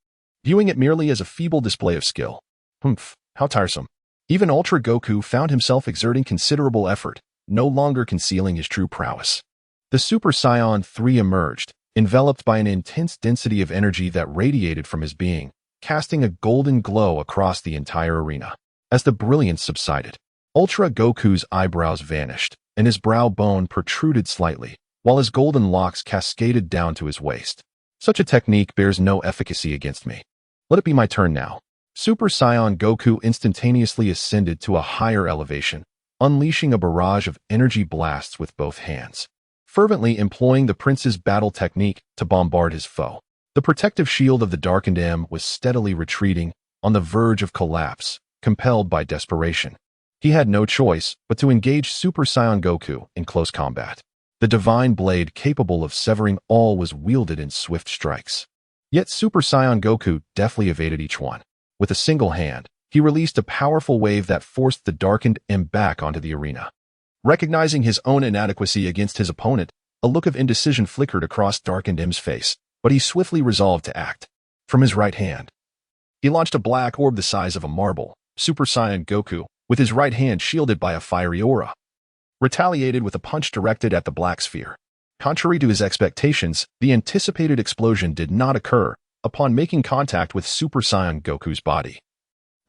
viewing it merely as a feeble display of skill. Humph, how tiresome. Even Ultra Goku found himself exerting considerable effort, no longer concealing his true prowess. The Super Saiyan 3 emerged, enveloped by an intense density of energy that radiated from his being, casting a golden glow across the entire arena. As the brilliance subsided, Ultra Goku's eyebrows vanished, and his brow bone protruded slightly, while his golden locks cascaded down to his waist. Such a technique bears no efficacy against me. Let it be my turn now. Super Saiyan Goku instantaneously ascended to a higher elevation, unleashing a barrage of energy blasts with both hands, fervently employing the prince's battle technique to bombard his foe. The protective shield of the darkened M was steadily retreating, on the verge of collapse, compelled by desperation. He had no choice but to engage Super Saiyan Goku in close combat. The divine blade capable of severing all was wielded in swift strikes. Yet Super Saiyan Goku deftly evaded each one. With a single hand, he released a powerful wave that forced the darkened M back onto the arena. Recognizing his own inadequacy against his opponent, a look of indecision flickered across darkened M's face, but he swiftly resolved to act. From his right hand, he launched a black orb the size of a marble. Super Saiyan Goku, with his right hand shielded by a fiery aura, retaliated with a punch directed at the black sphere. Contrary to his expectations, the anticipated explosion did not occur upon making contact with Super Saiyan Goku's body.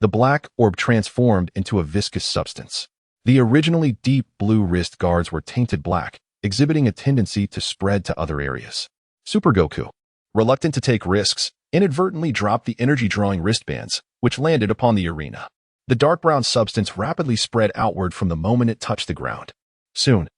The black orb transformed into a viscous substance. The originally deep blue wrist guards were tainted black, exhibiting a tendency to spread to other areas. Super Goku, reluctant to take risks, inadvertently dropped the energy-drawing wristbands, which landed upon the arena. The dark brown substance rapidly spread outward from the moment it touched the ground. Soon,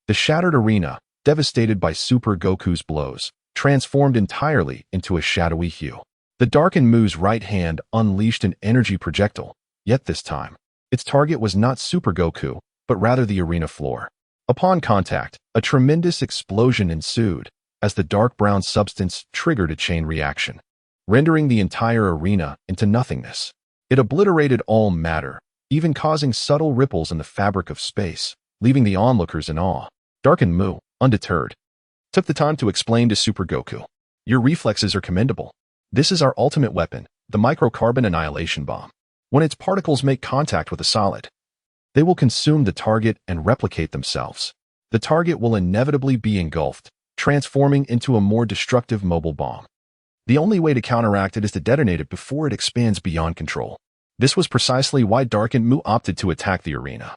the shattered arena, devastated by Super Goku's blows, transformed entirely into a shadowy hue. The darkened Mu's right hand unleashed an energy projectile, yet this time, its target was not Super Goku, but rather the arena floor. Upon contact, a tremendous explosion ensued as the dark brown substance triggered a chain reaction, rendering the entire arena into nothingness. It obliterated all matter, even causing subtle ripples in the fabric of space, leaving the onlookers in awe. Darkened Mu, undeterred, took the time to explain to Super Goku, "Your reflexes are commendable. This is our ultimate weapon, the microcarbon annihilation bomb. When its particles make contact with a solid, they will consume the target and replicate themselves. The target will inevitably be engulfed, transforming into a more destructive mobile bomb. The only way to counteract it is to detonate it before it expands beyond control." This was precisely why Darkened Mu opted to attack the arena.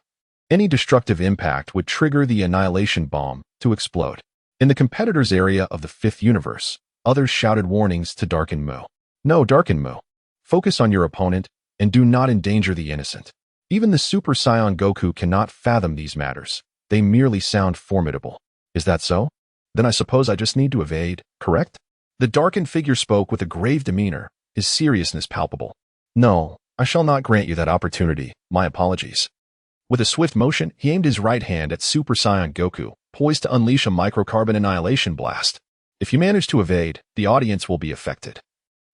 Any destructive impact would trigger the annihilation bomb to explode. In the competitor's area of the fifth universe, others shouted warnings to Darkened Mu. "No, Darkened Mu. Focus on your opponent and do not endanger the innocent." Even the Super Saiyan Goku cannot fathom these matters. They merely sound formidable. "Is that so? Then I suppose I just need to evade, correct?" The darkened figure spoke with a grave demeanor, his seriousness palpable. "No, I shall not grant you that opportunity. My apologies." With a swift motion, he aimed his right hand at Super Saiyan Goku, poised to unleash a microcarbon annihilation blast. If you manage to evade, the audience will be affected.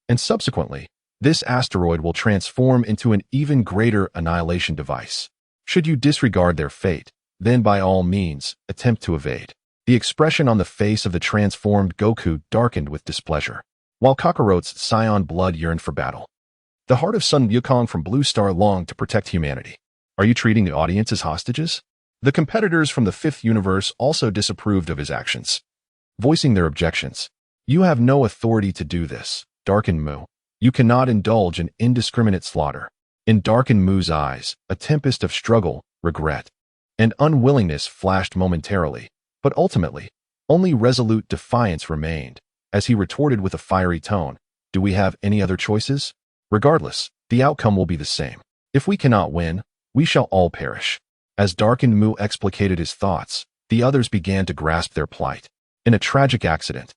And subsequently, this asteroid will transform into an even greater annihilation device. Should you disregard their fate, then by all means, attempt to evade. The expression on the face of the transformed Goku darkened with displeasure, while Kakarot's Saiyan blood yearned for battle. The heart of Sun Wukong from Blue Star longed to protect humanity. "Are you treating the audience as hostages?" The competitors from the fifth universe also disapproved of his actions, voicing their objections. "You have no authority to do this, Darkened Mu. You cannot indulge in indiscriminate slaughter." In Darkened Mu's eyes, a tempest of struggle, regret, and unwillingness flashed momentarily, but ultimately, only resolute defiance remained, as he retorted with a fiery tone, "Do we have any other choices? Regardless, the outcome will be the same. If we cannot win, we shall all perish." As Darkened Mu explicated his thoughts, the others began to grasp their plight. In a tragic accident,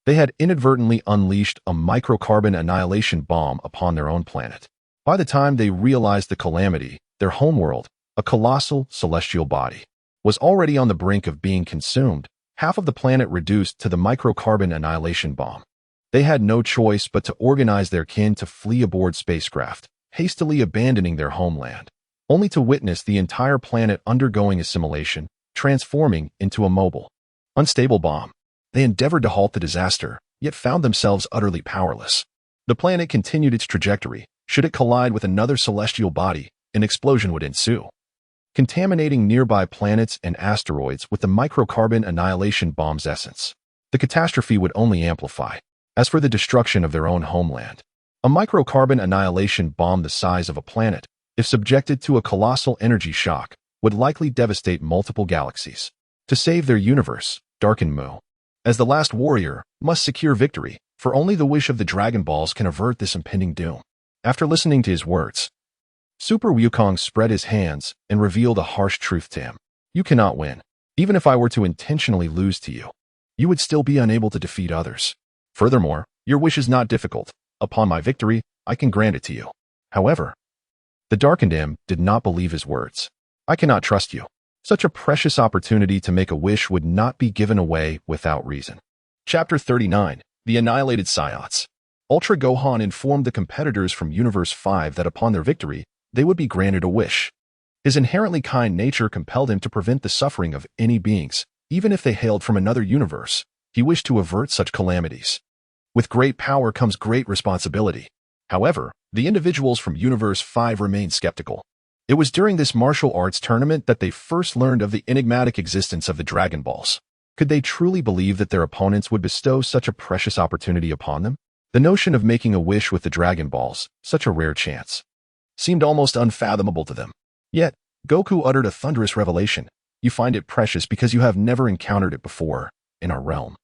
they had inadvertently unleashed a microcarbon annihilation bomb upon their own planet. By the time they realized the calamity, their homeworld, a colossal celestial body, was already on the brink of being consumed, half of the planet reduced to the microcarbon annihilation bomb. They had no choice but to organize their kin to flee aboard spacecraft, hastily abandoning their homeland, only to witness the entire planet undergoing assimilation, transforming into a mobile, unstable bomb. They endeavored to halt the disaster, yet found themselves utterly powerless. The planet continued its trajectory. Should it collide with another celestial body, an explosion would ensue, contaminating nearby planets and asteroids with the microcarbon annihilation bomb's essence. The catastrophe would only amplify. As for the destruction of their own homeland, a microcarbon annihilation bomb the size of a planet, if subjected to a colossal energy shock, would likely devastate multiple galaxies. To save their universe, Darkened Mu, as the last warrior, must secure victory, for only the wish of the Dragon Balls can avert this impending doom. After listening to his words, Super Wukong spread his hands and revealed a harsh truth to him. "You cannot win. Even if I were to intentionally lose to you, you would still be unable to defeat others. Furthermore, your wish is not difficult. Upon my victory, I can grant it to you." However, the Darkened M did not believe his words. "I cannot trust you. Such a precious opportunity to make a wish would not be given away without reason." Chapter 39. The Annihilated Saiyans. Ultra Gohan informed the competitors from Universe 5 that upon their victory, they would be granted a wish. His inherently kind nature compelled him to prevent the suffering of any beings, even if they hailed from another universe. He wished to avert such calamities. With great power comes great responsibility. However, the individuals from Universe 5 remained skeptical. It was during this martial arts tournament that they first learned of the enigmatic existence of the Dragon Balls. Could they truly believe that their opponents would bestow such a precious opportunity upon them? The notion of making a wish with the Dragon Balls, such a rare chance, seemed almost unfathomable to them. Yet, Goku uttered a thunderous revelation. You find it precious because you have never encountered it before in our realm.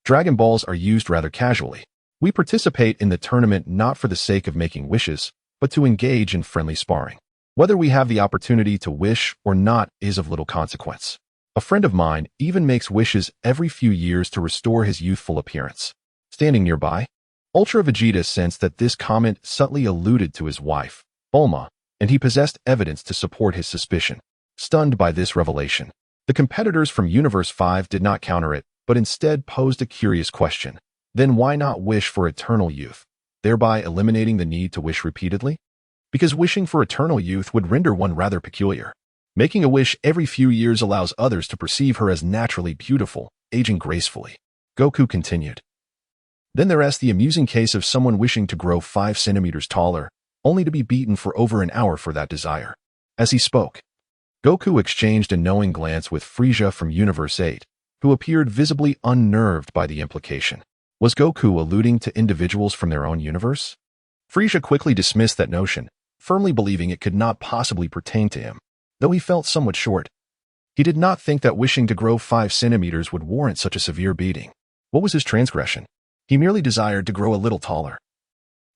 Dragon Balls are used rather casually. We participate in the tournament not for the sake of making wishes, but to engage in friendly sparring. Whether we have the opportunity to wish or not is of little consequence. A friend of mine even makes wishes every few years to restore his youthful appearance. Standing nearby, Ultra Vegeta sensed that this comment subtly alluded to his wife, Bulma, and he possessed evidence to support his suspicion. Stunned by this revelation, the competitors from Universe 5 did not counter it, but instead posed a curious question. Then why not wish for eternal youth, thereby eliminating the need to wish repeatedly? Because wishing for eternal youth would render one rather peculiar. Making a wish every few years allows others to perceive her as naturally beautiful, aging gracefully. Goku continued. Then there's the amusing case of someone wishing to grow 5 centimeters taller, only to be beaten for over an hour for that desire. As he spoke, Goku exchanged a knowing glance with Frieza from Universe 8, who appeared visibly unnerved by the implication. Was Goku alluding to individuals from their own universe? Frieza quickly dismissed that notion, firmly believing it could not possibly pertain to him, though he felt somewhat short. He did not think that wishing to grow 5 centimeters would warrant such a severe beating. What was his transgression? He merely desired to grow a little taller.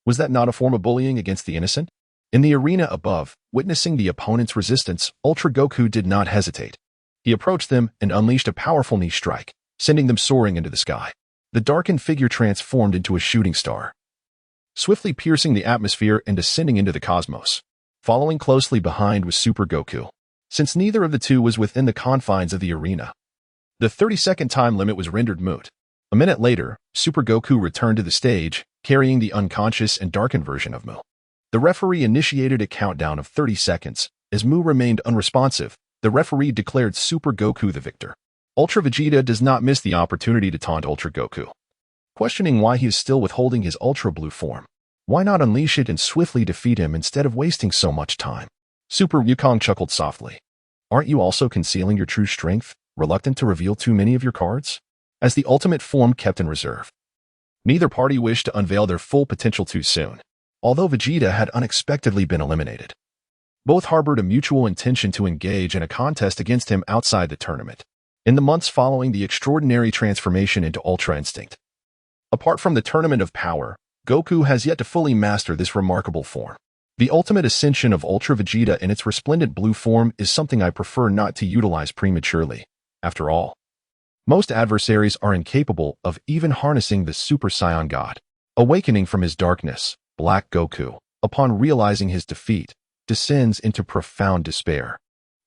Was that not a form of bullying against the innocent? In the arena above, witnessing the opponent's resistance, Ultra Goku did not hesitate. He approached them and unleashed a powerful knee strike, sending them soaring into the sky. The darkened figure transformed into a shooting star, swiftly piercing the atmosphere and descending into the cosmos. Following closely behind was Super Goku. Since neither of the two was within the confines of the arena, the 30-second time limit was rendered moot. A minute later, Super Goku returned to the stage, carrying the unconscious and darkened version of Mu. The referee initiated a countdown of 30 seconds. As Mu remained unresponsive, the referee declared Super Goku the victor. Ultra Vegeta does not miss the opportunity to taunt Ultra Goku, questioning why he is still withholding his Ultra Blue form. Why not unleash it and swiftly defeat him instead of wasting so much time? Super Wukong chuckled softly. Aren't you also concealing your true strength, reluctant to reveal too many of your cards? As the ultimate form kept in reserve. Neither party wished to unveil their full potential too soon, although Vegeta had unexpectedly been eliminated. Both harbored a mutual intention to engage in a contest against him outside the tournament, in the months following the extraordinary transformation into Ultra Instinct. Apart from the Tournament of Power, Goku has yet to fully master this remarkable form. The ultimate ascension of Ultra Vegeta in its resplendent blue form is something I prefer not to utilize prematurely. After all, most adversaries are incapable of even harnessing the Super Saiyan God. Awakening from his darkness, Black Goku, upon realizing his defeat, descends into profound despair,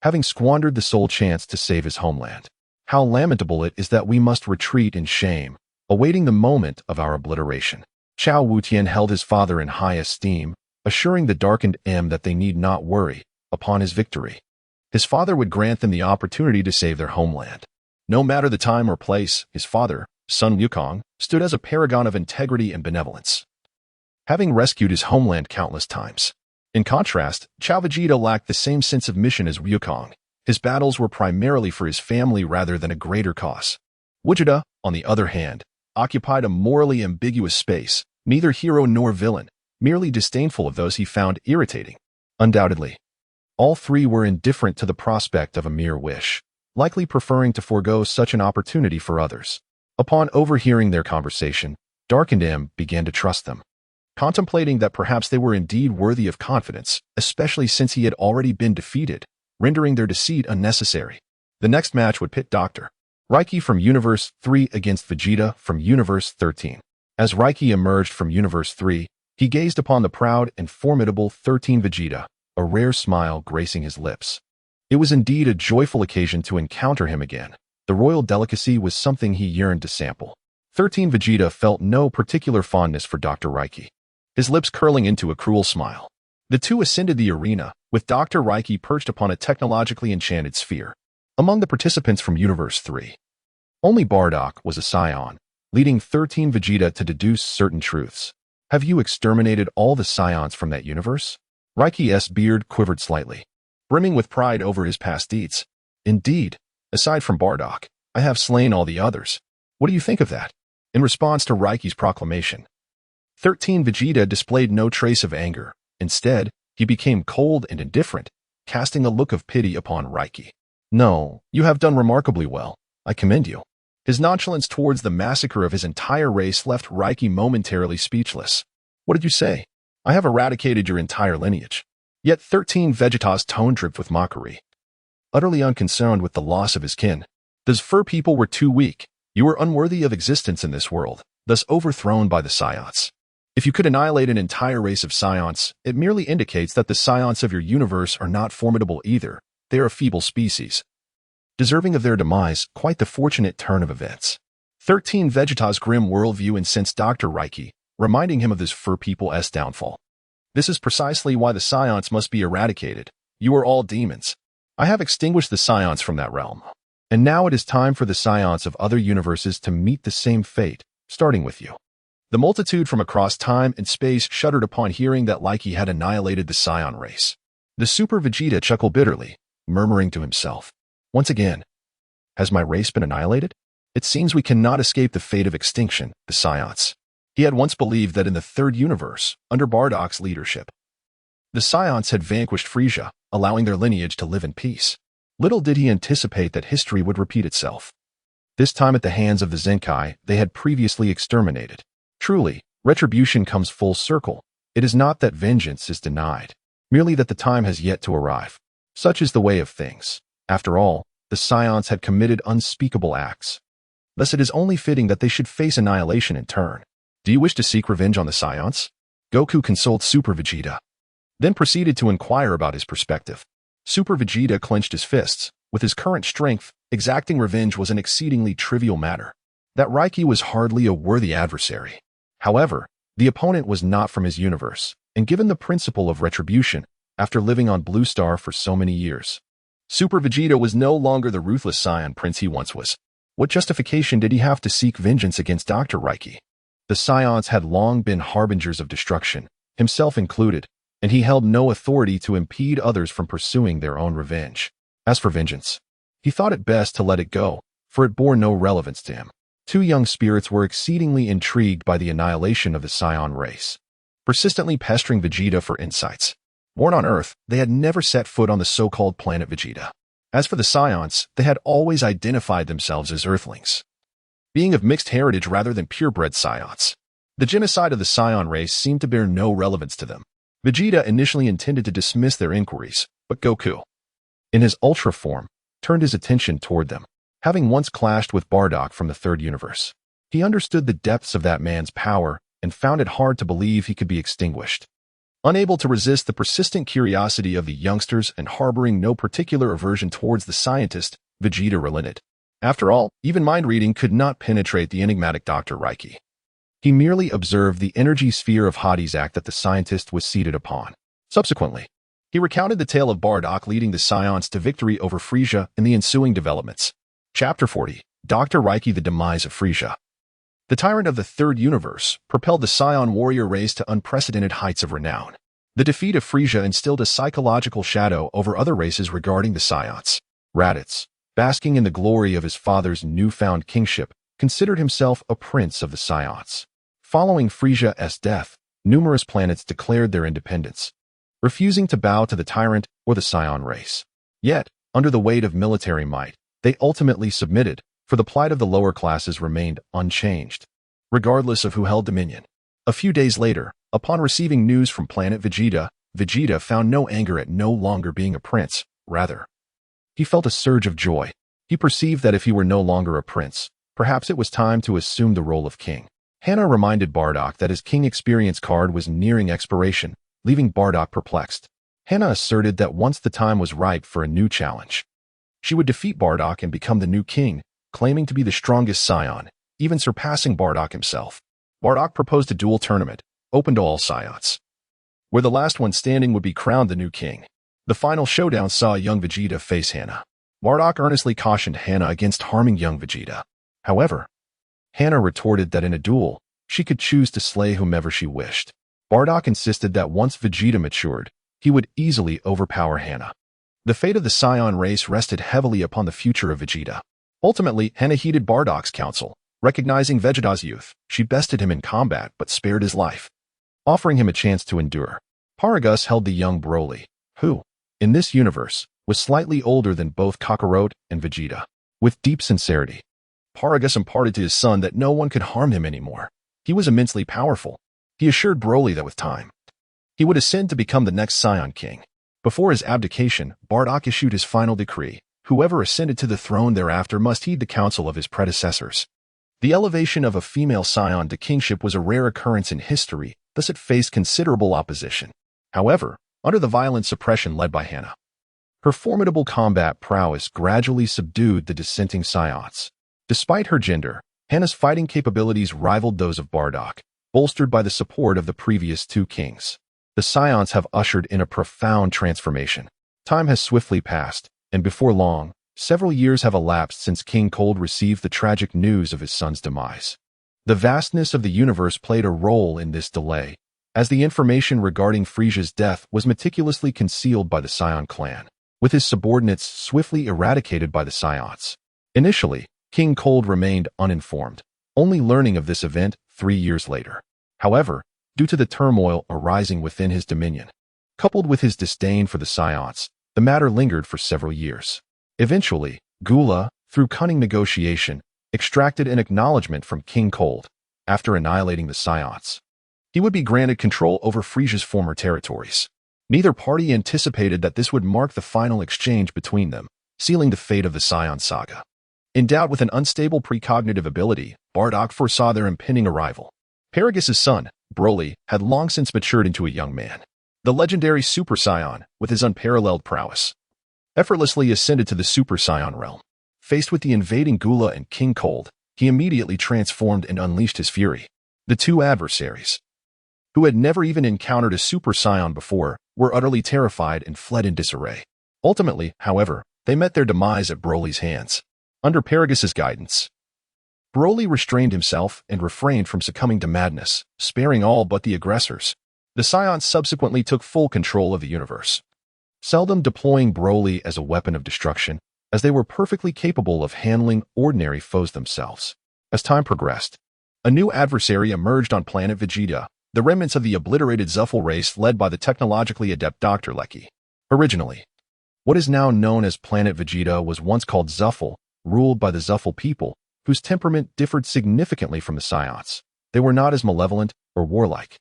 having squandered the sole chance to save his homeland. How lamentable it is that we must retreat in shame, awaiting the moment of our obliteration. Chao Wutian held his father in high esteem, assuring the darkened M that they need not worry upon his victory. His father would grant them the opportunity to save their homeland. No matter the time or place, his father, Sun Wukong, stood as a paragon of integrity and benevolence, having rescued his homeland countless times. In contrast, Chao Vegeta lacked the same sense of mission as Wukong. His battles were primarily for his family rather than a greater cause. Vegeta, on the other hand, occupied a morally ambiguous space, neither hero nor villain, merely disdainful of those he found irritating. Undoubtedly, all three were indifferent to the prospect of a mere wish, likely preferring to forego such an opportunity for others. Upon overhearing their conversation, Darkened M began to trust them, contemplating that perhaps they were indeed worthy of confidence, especially since he had already been defeated, rendering their deceit unnecessary. The next match would pit Dr. Reiki from Universe 3 against Vegeta from Universe 13. As Reiki emerged from Universe 3, he gazed upon the proud and formidable 13 Vegeta, a rare smile gracing his lips. It was indeed a joyful occasion to encounter him again. The royal delicacy was something he yearned to sample. 13 Vegeta felt no particular fondness for Dr. Reiki, his lips curling into a cruel smile. The two ascended the arena, with Dr. Reiki perched upon a technologically enchanted sphere. Among the participants from Universe 3, only Bardock was a Saiyan, leading 13 Vegeta to deduce certain truths. Have you exterminated all the Saiyans from that universe? Reiki's beard quivered slightly. brimming with pride over his past deeds. Indeed, aside from Bardock, I have slain all the others. What do you think of that? In response to Raiki's proclamation, 13 Vegeta displayed no trace of anger. Instead, he became cold and indifferent, casting a look of pity upon Raiki. No, you have done remarkably well. I commend you. His nonchalance towards the massacre of his entire race left Raiki momentarily speechless. What did you say? I have eradicated your entire lineage. Yet 13 Vegeta's tone dripped with mockery. Utterly unconcerned with the loss of his kin, those fur people were too weak. You were unworthy of existence in this world, thus overthrown by the Saiyans. If you could annihilate an entire race of Saiyans, it merely indicates that the Saiyans of your universe are not formidable either. They are a feeble species, deserving of their demise. Quite the fortunate turn of events. 13 Vegeta's grim worldview incensed Dr. Raiki, reminding him of this fur people's downfall. This is precisely why the Saiyans must be eradicated. You are all demons. I have extinguished the Saiyans from that realm. And now it is time for the Saiyans of other universes to meet the same fate, starting with you. The multitude from across time and space shuddered upon hearing that Raiki had annihilated the Saiyan race. The Super Vegeta chuckled bitterly, murmuring to himself, "Once again, has my race been annihilated? It seems we cannot escape the fate of extinction, the Saiyans." He had once believed that in the third universe, under Bardock's leadership, the Saiyans had vanquished Frieza, allowing their lineage to live in peace. Little did he anticipate that history would repeat itself. This time at the hands of the Zenkai they had previously exterminated. Truly, retribution comes full circle. It is not that vengeance is denied, merely that the time has yet to arrive. Such is the way of things. After all, the Saiyans had committed unspeakable acts. Thus it is only fitting that they should face annihilation in turn. Do you wish to seek revenge on the Saiyans? Goku consoled Super Vegeta, then proceeded to inquire about his perspective. Super Vegeta clenched his fists. With his current strength, exacting revenge was an exceedingly trivial matter. That Raiki was hardly a worthy adversary. However, the opponent was not from his universe, and given the principle of retribution, after living on Blue Star for so many years, Super Vegeta was no longer the ruthless Saiyan prince he once was. What justification did he have to seek vengeance against Dr. Raiki? The Saiyans had long been harbingers of destruction, himself included, and he held no authority to impede others from pursuing their own revenge. As for vengeance, he thought it best to let it go, for it bore no relevance to him. Two young spirits were exceedingly intrigued by the annihilation of the Saiyan race, persistently pestering Vegeta for insights. Born on Earth, they had never set foot on the so-called planet Vegeta. As for the Saiyans, they had always identified themselves as Earthlings, being of mixed heritage rather than purebred Saiyans. The genocide of the Saiyan race seemed to bear no relevance to them. Vegeta initially intended to dismiss their inquiries, but Goku, in his Ultra form, turned his attention toward them. Having once clashed with Bardock from the third universe, he understood the depths of that man's power and found it hard to believe he could be extinguished. Unable to resist the persistent curiosity of the youngsters and harboring no particular aversion towards the scientist, Vegeta relented. After all, even mind reading could not penetrate the enigmatic Dr. Raiki. He merely observed the energy sphere of Hades-act that the scientist was seated upon. Subsequently, he recounted the tale of Bardock leading the Saiyans to victory over Frieza and the ensuing developments. Chapter 40, Dr. Raiki, the demise of Frieza. The tyrant of the third universe propelled the Saiyan warrior race to unprecedented heights of renown. The defeat of Frieza instilled a psychological shadow over other races regarding the Saiyans. Raditz, basking in the glory of his father's newfound kingship, considered himself a prince of the Saiyans. Following Frieza's death, numerous planets declared their independence, refusing to bow to the tyrant or the Saiyan race. Yet, under the weight of military might, they ultimately submitted, for the plight of the lower classes remained unchanged, regardless of who held dominion. A few days later, upon receiving news from planet Vegeta, Vegeta found no anger at no longer being a prince. Rather, he felt a surge of joy. He perceived that if he were no longer a prince, perhaps it was time to assume the role of king. Hannah reminded Bardock that his king experience card was nearing expiration, leaving Bardock perplexed. Hannah asserted that once the time was ripe for a new challenge, she would defeat Bardock and become the new king, claiming to be the strongest Saiyan, even surpassing Bardock himself. Bardock proposed a duel tournament, open to all Saiyans, where the last one standing would be crowned the new king. The final showdown saw young Vegeta face Hannah. Bardock earnestly cautioned Hannah against harming young Vegeta. However, Hannah retorted that in a duel, she could choose to slay whomever she wished. Bardock insisted that once Vegeta matured, he would easily overpower Hannah. The fate of the Saiyan race rested heavily upon the future of Vegeta. Ultimately, Hannah heeded Bardock's counsel. Recognizing Vegeta's youth, she bested him in combat but spared his life, offering him a chance to endure. Paragus held the young Broly, who, in this universe, was slightly older than both Kakarot and Vegeta. With deep sincerity, Paragus imparted to his son that no one could harm him anymore. He was immensely powerful. He assured Broly that with time, he would ascend to become the next Saiyan king. Before his abdication, Bardock issued his final decree. Whoever ascended to the throne thereafter must heed the counsel of his predecessors. The elevation of a female Saiyan to kingship was a rare occurrence in history, thus it faced considerable opposition. However, under the violent suppression led by Hannah, her formidable combat prowess gradually subdued the dissenting Saiyans. Despite her gender, Hannah's fighting capabilities rivaled those of Bardock, bolstered by the support of the previous two kings. The Saiyans have ushered in a profound transformation. Time has swiftly passed, and before long, several years have elapsed since King Cold received the tragic news of his son's demise. The vastness of the universe played a role in this delay, as the information regarding Frieza's death was meticulously concealed by the Saiyan clan, with his subordinates swiftly eradicated by the Saiyans. Initially, King Cold remained uninformed, only learning of this event 3 years later. However, due to the turmoil arising within his dominion, coupled with his disdain for the Saiyans, the matter lingered for several years. Eventually, Gula, through cunning negotiation, extracted an acknowledgement from King Cold. After annihilating the Saiyans, he would be granted control over Frieza's former territories. Neither party anticipated that this would mark the final exchange between them, sealing the fate of the Saiyan saga. Endowed with an unstable precognitive ability, Bardock foresaw their impending arrival. Paragus' son, Broly, had long since matured into a young man. The legendary Super Saiyan, with his unparalleled prowess, effortlessly ascended to the Super Saiyan realm. Faced with the invading Gula and King Cold, he immediately transformed and unleashed his fury. The two adversaries, who had never even encountered a Super Saiyan before, were utterly terrified and fled in disarray. Ultimately, however, they met their demise at Broly's hands. Under Paragus' guidance, Broly restrained himself and refrained from succumbing to madness, sparing all but the aggressors. The Saiyans subsequently took full control of the universe, seldom deploying Broly as a weapon of destruction, as they were perfectly capable of handling ordinary foes themselves. As time progressed, a new adversary emerged on planet Vegeta, the remnants of the obliterated Zuffle race led by the technologically adept Dr. Lecky. Originally, what is now known as planet Vegeta was once called Zuffle, ruled by the Zuffle people, whose temperament differed significantly from the Saiyans. They were not as malevolent or warlike,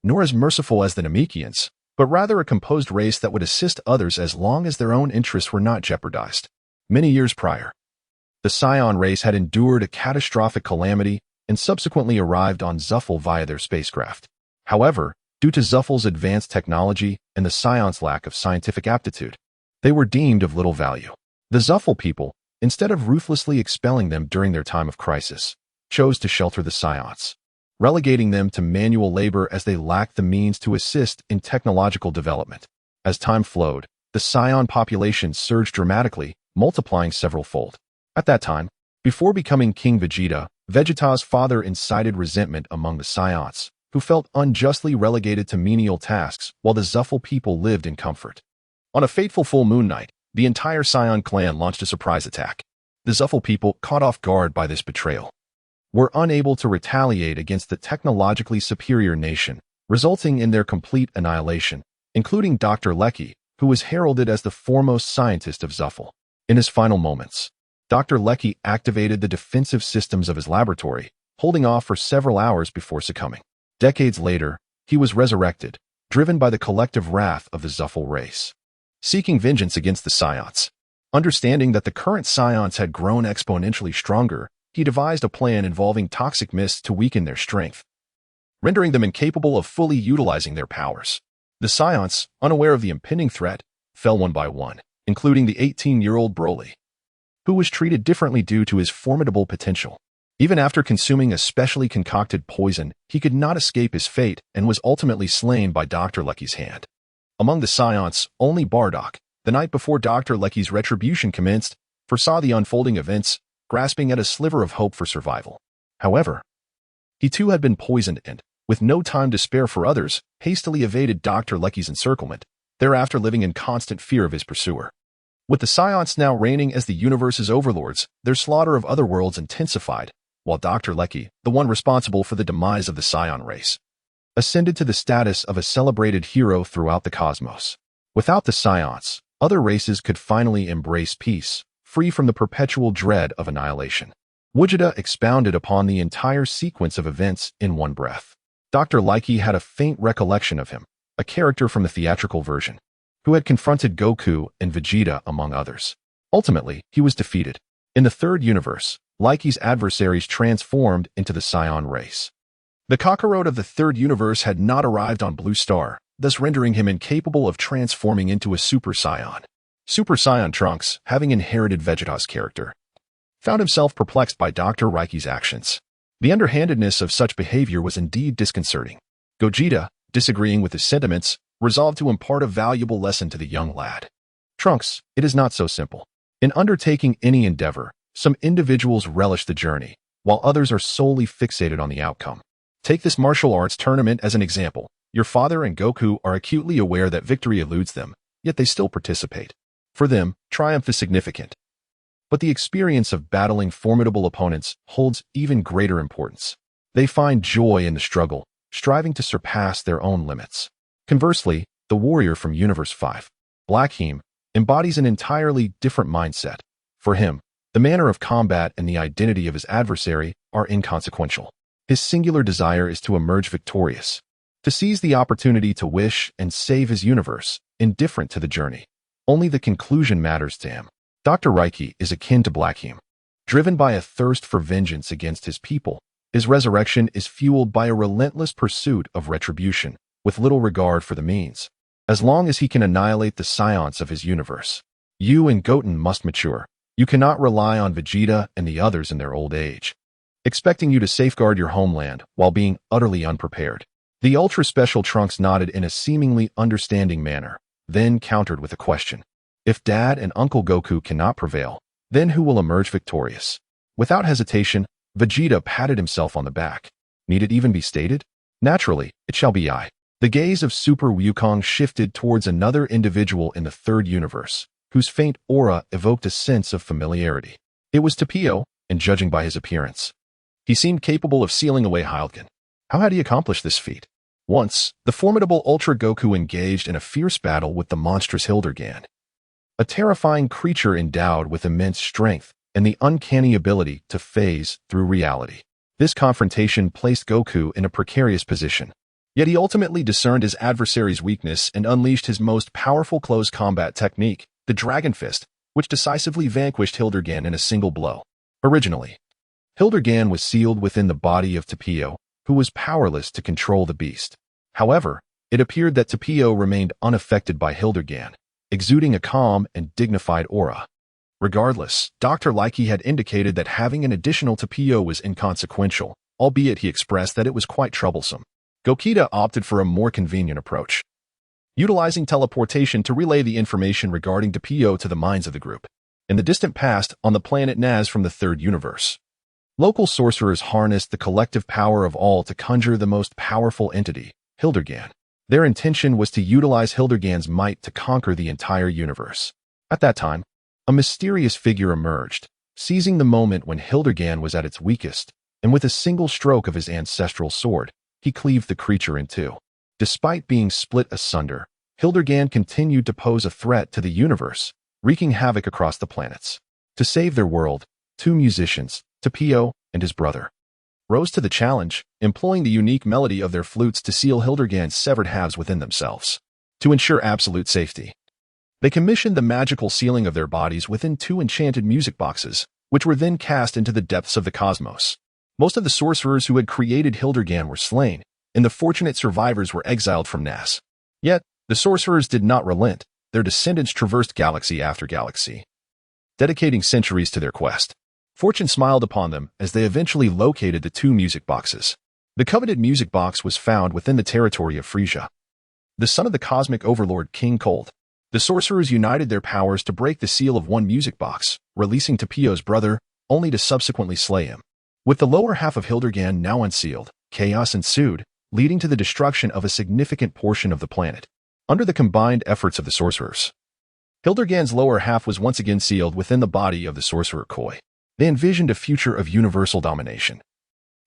nor as merciful as the Namekians, but rather a composed race that would assist others as long as their own interests were not jeopardized. Many years prior, the Saiyan race had endured a catastrophic calamity and subsequently arrived on Zuffle via their spacecraft. However, due to Zuffle's advanced technology and the Saiyans' lack of scientific aptitude, they were deemed of little value. The Zuffle people, instead of ruthlessly expelling them during their time of crisis, chose to shelter the Saiyans, relegating them to manual labor as they lacked the means to assist in technological development. As time flowed, the Saiyan population surged dramatically, multiplying several-fold. At that time, before becoming King Vegeta, Vegeta's father incited resentment among the Saiyans, who felt unjustly relegated to menial tasks while the Zuffle people lived in comfort. On a fateful full moon night, the entire Saiyan clan launched a surprise attack. The Zuffle people, caught off guard by this betrayal, were unable to retaliate against the technologically superior nation, resulting in their complete annihilation, including Dr. Lecky, who was heralded as the foremost scientist of Zuffle. In his final moments, Dr. Lecky activated the defensive systems of his laboratory, holding off for several hours before succumbing. Decades later, he was resurrected, driven by the collective wrath of the Zuffle race, seeking vengeance against the Saiyans. Understanding that the current Saiyans had grown exponentially stronger, he devised a plan involving toxic mists to weaken their strength, rendering them incapable of fully utilizing their powers. The Saiyans, unaware of the impending threat, fell one by one, including the 18-year-old Broly, who was treated differently due to his formidable potential. Even after consuming a specially concocted poison, he could not escape his fate and was ultimately slain by Dr. Lecky's hand. Among the Saiyans, only Bardock, the night before Dr. Lecky's retribution commenced, foresaw the unfolding events, grasping at a sliver of hope for survival. However, he too had been poisoned and, with no time to spare for others, hastily evaded Dr. Lecky's encirclement, thereafter living in constant fear of his pursuer. With the Scions now reigning as the universe's overlords, their slaughter of other worlds intensified, while Dr. Lecky, the one responsible for the demise of the Scion race, ascended to the status of a celebrated hero throughout the cosmos. Without the Scions, other races could finally embrace peace, free from the perpetual dread of annihilation. Vegeta expounded upon the entire sequence of events in one breath. Dr. Lecky had a faint recollection of him, a character from the theatrical version, who had confronted Goku and Vegeta among others. Ultimately, he was defeated. In the third universe, Lecky's adversaries transformed into the Scion race. The Kakarot of the third universe had not arrived on Blue Star, thus rendering him incapable of transforming into a Super Saiyan. Super Saiyan Trunks, having inherited Vegeta's character, found himself perplexed by Dr. Lecky's actions. The underhandedness of such behavior was indeed disconcerting. Gogeta, disagreeing with his sentiments, resolved to impart a valuable lesson to the young lad. Trunks, it is not so simple. In undertaking any endeavor, some individuals relish the journey, while others are solely fixated on the outcome. Take this martial arts tournament as an example. Your father and Goku are acutely aware that victory eludes them, yet they still participate. For them, triumph is significant. But the experience of battling formidable opponents holds even greater importance. They find joy in the struggle, striving to surpass their own limits. Conversely, the warrior from Universe 5, Blackheim, embodies an entirely different mindset. For him, the manner of combat and the identity of his adversary are inconsequential. His singular desire is to emerge victorious, to seize the opportunity to wish and save his universe, indifferent to the journey. Only the conclusion matters to him. Dr. Lecky is akin to Blackheim. Driven by a thirst for vengeance against his people, his resurrection is fueled by a relentless pursuit of retribution, with little regard for the means. As long as he can annihilate the scions of his universe, you and Goten must mature. You cannot rely on Vegeta and the others in their old age, expecting you to safeguard your homeland while being utterly unprepared. The ultra-special Trunks nodded in a seemingly understanding manner, then countered with a question. If Dad and Uncle Goku cannot prevail, then who will emerge victorious? Without hesitation, Vegeta patted himself on the back. Need it even be stated? Naturally, it shall be I. The gaze of Super Wukong shifted towards another individual in the third universe, whose faint aura evoked a sense of familiarity. It was Tapio, and judging by his appearance, he seemed capable of sealing away Hildgen. How had he accomplished this feat? Once, the formidable Ultra Goku engaged in a fierce battle with the monstrous Hildgen, a terrifying creature endowed with immense strength and the uncanny ability to phase through reality. This confrontation placed Goku in a precarious position. Yet he ultimately discerned his adversary's weakness and unleashed his most powerful close combat technique, the Dragon Fist, which decisively vanquished Hildgen in a single blow. Originally, Hildgen was sealed within the body of Tapio, who was powerless to control the beast. However, it appeared that Tapio remained unaffected by Hildgen, exuding a calm and dignified aura. Regardless, Dr. Lecky had indicated that having an additional Tapio was inconsequential, albeit he expressed that it was quite troublesome. Gogeta opted for a more convenient approach, utilizing teleportation to relay the information regarding Tapio to the minds of the group. In the distant past, on the planet Naz from the third universe, local sorcerers harnessed the collective power of all to conjure the most powerful entity, Hildgen. Their intention was to utilize Hildgen's might to conquer the entire universe. At that time, a mysterious figure emerged, seizing the moment when Hildgen was at its weakest, and with a single stroke of his ancestral sword, he cleaved the creature in two. Despite being split asunder, Hildgen continued to pose a threat to the universe, wreaking havoc across the planets. To save their world, two musicians, Tapio and his brother, rose to the challenge, employing the unique melody of their flutes to seal Hildgen's severed halves within themselves. To ensure absolute safety, they commissioned the magical sealing of their bodies within two enchanted music boxes, which were then cast into the depths of the cosmos. Most of the sorcerers who had created Hildgen were slain, and the fortunate survivors were exiled from Nas. Yet, the sorcerers did not relent. Their descendants traversed galaxy after galaxy, dedicating centuries to their quest. Fortune smiled upon them as they eventually located the two music boxes. The coveted music box was found within the territory of Frieza, the son of the cosmic overlord King Cold. The sorcerers united their powers to break the seal of one music box, releasing Tapio's brother, only to subsequently slay him. With the lower half of Hildgen now unsealed, chaos ensued, leading to the destruction of a significant portion of the planet. Under the combined efforts of the sorcerers, Hildergan's lower half was once again sealed within the body of the sorcerer Koi. They envisioned a future of universal domination.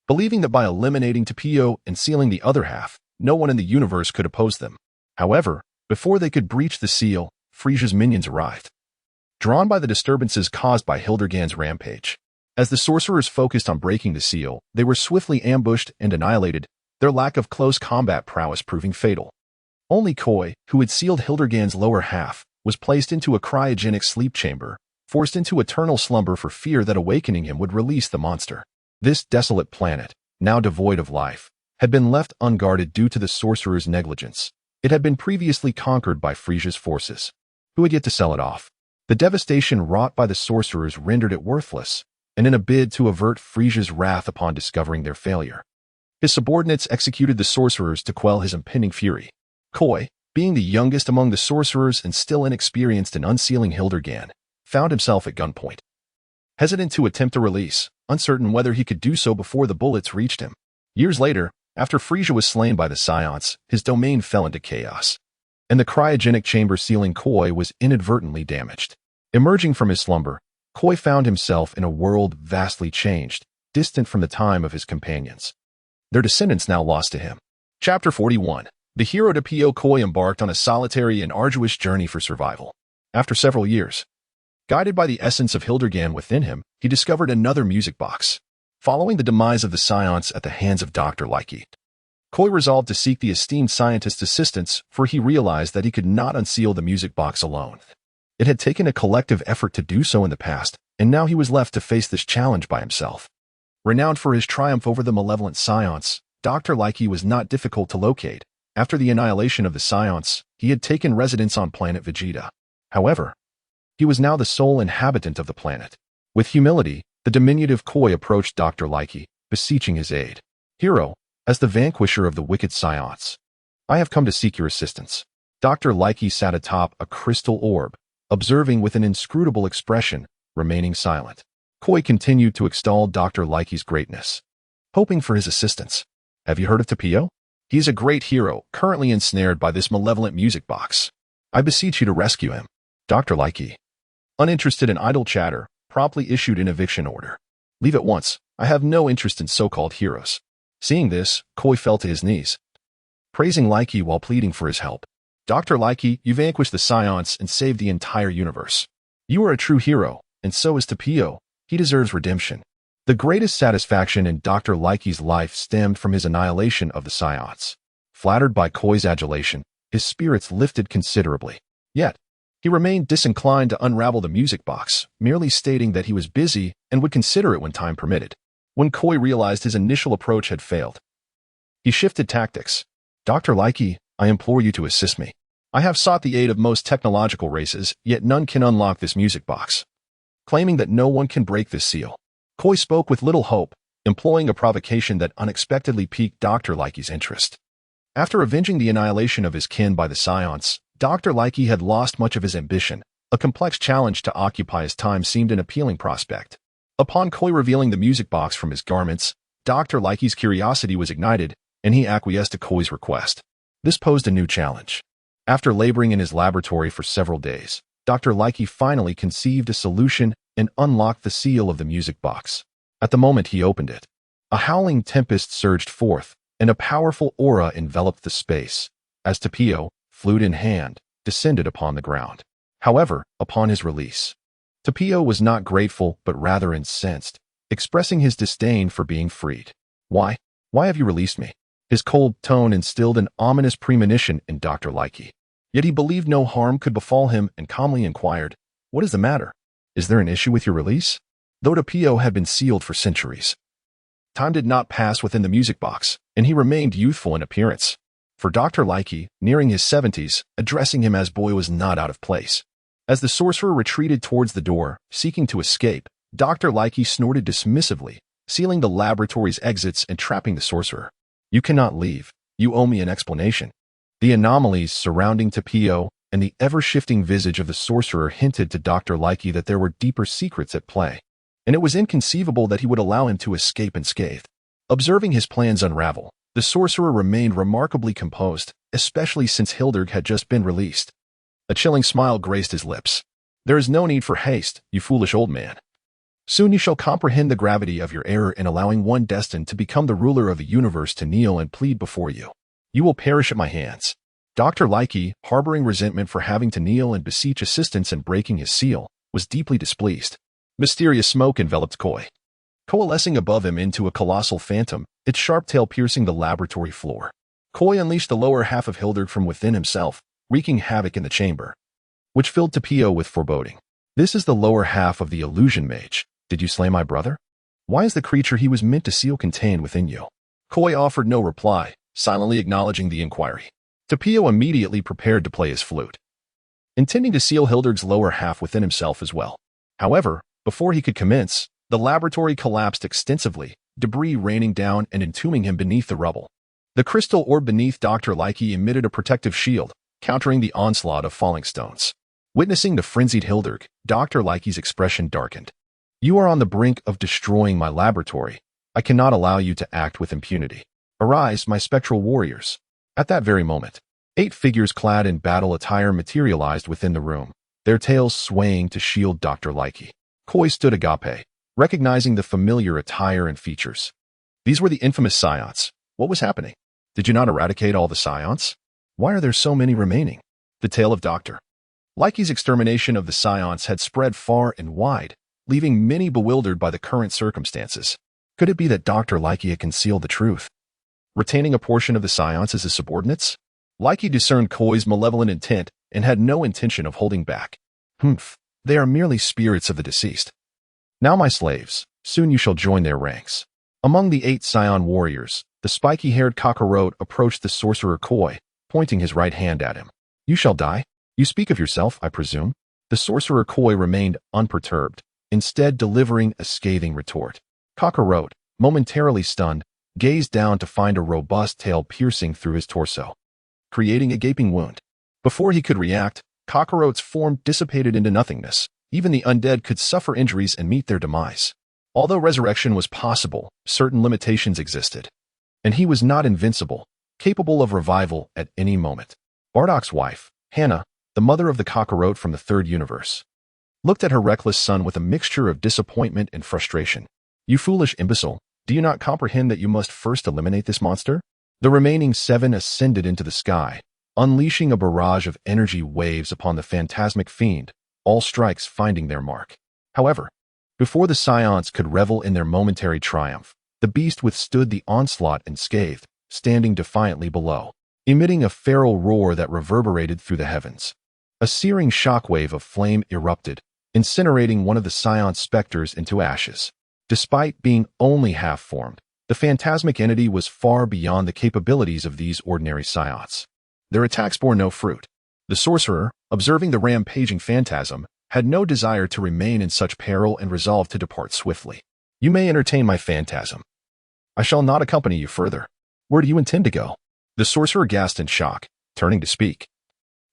Believing that by eliminating Tapio and sealing the other half, no one in the universe could oppose them. However, before they could breach the seal, Frieza's minions arrived. Drawn by the disturbances caused by Hildergan's rampage. As the sorcerers focused on breaking the seal, they were swiftly ambushed and annihilated, their lack of close combat prowess proving fatal. Only Koi, who had sealed Hildergan's lower half, was placed into a cryogenic sleep chamber, forced into eternal slumber for fear that awakening him would release the monster. This desolate planet, now devoid of life, had been left unguarded due to the sorcerer's negligence. It had been previously conquered by Frieza's forces, who had yet to sell it off. The devastation wrought by the sorcerers rendered it worthless, and in a bid to avert Frieza's wrath upon discovering their failure, his subordinates executed the sorcerers to quell his impending fury. Koi, being the youngest among the sorcerers and still inexperienced in unsealing Hildergan, found himself at gunpoint. Hesitant to attempt a release, uncertain whether he could do so before the bullets reached him. Years later, after Frieza was slain by the Saiyans, his domain fell into chaos, and the cryogenic chamber sealing Koi was inadvertently damaged. Emerging from his slumber, Koi found himself in a world vastly changed, distant from the time of his companions. Their descendants now lost to him. Chapter 41. The hero Tapio Koi embarked on a solitary and arduous journey for survival. After several years, guided by the essence of Hildergan within him, he discovered another music box. Following the demise of the Saiyans at the hands of Dr. Likey, Koi resolved to seek the esteemed scientist's assistance, for he realized that he could not unseal the music box alone. It had taken a collective effort to do so in the past, and now he was left to face this challenge by himself. Renowned for his triumph over the malevolent Saiyans, Dr. Likey was not difficult to locate. After the annihilation of the Saiyans, he had taken residence on planet Vegeta. However, he was now the sole inhabitant of the planet. With humility, the diminutive Koi approached Dr. Likey, beseeching his aid. Hero, as the vanquisher of the wicked Saiyans, I have come to seek your assistance. Dr. Likey sat atop a crystal orb, observing with an inscrutable expression, remaining silent. Koi continued to extol Dr. Likey's greatness, hoping for his assistance. Have you heard of Tapio? He is a great hero, currently ensnared by this malevolent music box. I beseech you to rescue him. Dr. Likey, uninterested in idle chatter, promptly issued an eviction order. Leave at once. I have no interest in so-called heroes. Seeing this, Koi fell to his knees, praising Likey while pleading for his help. Dr. Likey, you vanquished the Saiyans and saved the entire universe. You are a true hero, and so is Tapio. He deserves redemption. The greatest satisfaction in Dr. Likey's life stemmed from his annihilation of the Saiyans. Flattered by Koi's adulation, his spirits lifted considerably. Yet, he remained disinclined to unravel the music box, merely stating that he was busy and would consider it when time permitted. When Koi realized his initial approach had failed, he shifted tactics. Dr. Likey, I implore you to assist me. I have sought the aid of most technological races, yet none can unlock this music box. Claiming that no one can break this seal, Koi spoke with little hope, employing a provocation that unexpectedly piqued Dr. Likey's interest. After avenging the annihilation of his kin by the Saiyans, Dr. Likey had lost much of his ambition. A complex challenge to occupy his time seemed an appealing prospect. Upon Koi revealing the music box from his garments, Dr. Likey's curiosity was ignited, and he acquiesced to Koi's request. This posed a new challenge. After laboring in his laboratory for several days, Dr. Likey finally conceived a solution and unlocked the seal of the music box. At the moment he opened it, a howling tempest surged forth, and a powerful aura enveloped the space, as Tapio, flute in hand, descended upon the ground. However, upon his release, Tapio was not grateful but rather incensed, expressing his disdain for being freed. Why? Why have you released me? His cold tone instilled an ominous premonition in Dr. Likey. Yet he believed no harm could befall him and calmly inquired, What is the matter? Is there an issue with your release? Though Tapio had been sealed for centuries, time did not pass within the music box, and he remained youthful in appearance. For Dr. Likey, nearing his 70s, addressing him as boy was not out of place. As the sorcerer retreated towards the door, seeking to escape, Dr. Likey snorted dismissively, sealing the laboratory's exits and trapping the sorcerer. You cannot leave. You owe me an explanation. The anomalies surrounding Tapio and the ever-shifting visage of the sorcerer hinted to Dr. Likey that there were deeper secrets at play, and it was inconceivable that he would allow him to escape unscathed. Observing his plans unravel, the sorcerer remained remarkably composed, especially since Hilderg had just been released. A chilling smile graced his lips. There is no need for haste, you foolish old man. Soon you shall comprehend the gravity of your error in allowing one destined to become the ruler of the universe to kneel and plead before you. You will perish at my hands. Dr. Likey, harboring resentment for having to kneel and beseech assistance and breaking his seal, was deeply displeased. Mysterious smoke enveloped Koi, coalescing above him into a colossal phantom, its sharp tail piercing the laboratory floor. Koi unleashed the lower half of Hildegard from within himself, wreaking havoc in the chamber, which filled Tapio with foreboding. This is the lower half of the illusion mage. Did you slay my brother? Why is the creature he was meant to seal contained within you? Koi offered no reply, silently acknowledging the inquiry. Tapio immediately prepared to play his flute, intending to seal Hildegard's lower half within himself as well. However, before he could commence, the laboratory collapsed extensively, debris raining down and entombing him beneath the rubble. The crystal orb beneath Dr. Likey emitted a protective shield, countering the onslaught of falling stones. Witnessing the frenzied Hildegard, Dr. Likey's expression darkened. You are on the brink of destroying my laboratory. I cannot allow you to act with impunity. Arise, my spectral warriors. At that very moment, 8 figures clad in battle attire materialized within the room, their tails swaying to shield Dr. Likey. Koi stood agape, recognizing the familiar attire and features. These were the infamous Saiyans. What was happening? Did you not eradicate all the Saiyans? Why are there so many remaining? The tale of Dr. Likey's extermination of the Saiyans had spread far and wide, leaving many bewildered by the current circumstances. Could it be that Dr. Likey had concealed the truth, retaining a portion of the Saiyans as his subordinates? Likey discerned Koi's malevolent intent and had no intention of holding back. They are merely spirits of the deceased. Now, my slaves, soon you shall join their ranks. Among the 8 Saiyan warriors, the spiky-haired Kakarot approached the sorcerer Koi, pointing his right hand at him. You shall die? You speak of yourself, I presume? The sorcerer Koi remained unperturbed, instead delivering a scathing retort. Kakarot, momentarily stunned, gazed down to find a robust tail piercing through his torso, creating a gaping wound. Before he could react, Kakarot's form dissipated into nothingness. Even the undead could suffer injuries and meet their demise. Although resurrection was possible, certain limitations existed. And he was not invincible, capable of revival at any moment. Bardock's wife, Hannah, the mother of the Kakarot from the 3rd universe, looked at her reckless son with a mixture of disappointment and frustration. You foolish imbecile, do you not comprehend that you must first eliminate this monster? The remaining 7 ascended into the sky, unleashing a barrage of energy waves upon the phantasmic fiend, all strikes finding their mark. However, before the Saiyans could revel in their momentary triumph, the beast withstood the onslaught unscathed, standing defiantly below, emitting a feral roar that reverberated through the heavens. A searing shockwave of flame erupted, incinerating one of the Saiyan specters into ashes. Despite being only half-formed, the phantasmic entity was far beyond the capabilities of these ordinary Saiyans. Their attacks bore no fruit. The sorcerer, observing the rampaging phantasm, had no desire to remain in such peril and resolved to depart swiftly. You may entertain my phantasm. I shall not accompany you further. Where do you intend to go? The sorcerer gasped in shock, turning to speak,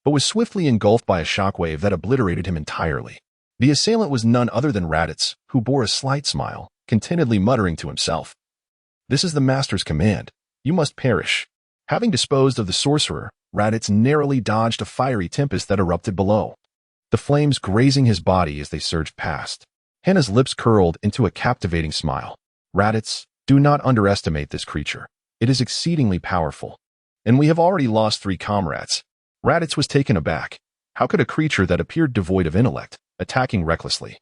but was swiftly engulfed by a shockwave that obliterated him entirely. The assailant was none other than Raditz, who bore a slight smile, contentedly muttering to himself. This is the master's command. You must perish. Having disposed of the sorcerer, Raditz narrowly dodged a fiery tempest that erupted below, the flames grazing his body as they surged past. Hannah's lips curled into a captivating smile. Raditz, do not underestimate this creature. It is exceedingly powerful, and we have already lost 3 comrades. Raditz was taken aback. How could a creature that appeared devoid of intellect, attacking recklessly,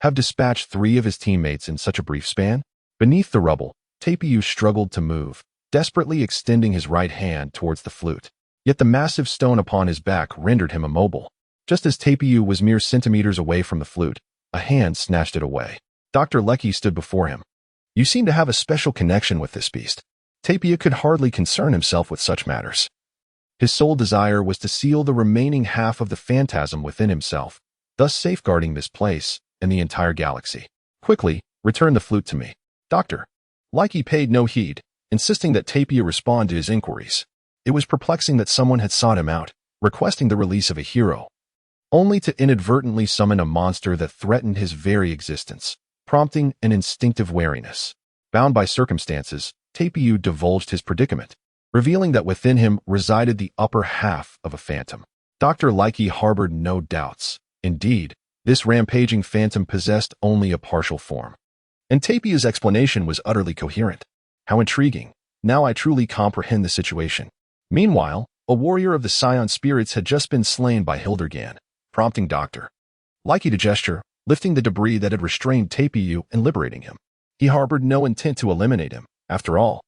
have dispatched 3 of his teammates in such a brief span? Beneath the rubble, Tapio struggled to move, desperately extending his right hand towards the flute. Yet the massive stone upon his back rendered him immobile. Just as Tapio was mere centimeters away from the flute, a hand snatched it away. Dr. Likey stood before him. You seem to have a special connection with this beast. Tapio could hardly concern himself with such matters. His sole desire was to seal the remaining half of the phantasm within himself, thus safeguarding this place and the entire galaxy. Quickly, return the flute to me. Dr. Likey paid no heed, insisting that Tapio respond to his inquiries. It was perplexing that someone had sought him out, requesting the release of a hero, only to inadvertently summon a monster that threatened his very existence, prompting an instinctive wariness. Bound by circumstances, Tapio divulged his predicament, revealing that within him resided the upper half of a phantom. Dr. Likey harbored no doubts. Indeed, this rampaging phantom possessed only a partial form. And Tapia's explanation was utterly coherent. How intriguing. Now I truly comprehend the situation. Meanwhile, a warrior of the Saiyan spirits had just been slain by Hildergan, prompting Dr. Likey to gesture, lifting the debris that had restrained Tapia and liberating him. He harbored no intent to eliminate him. After all,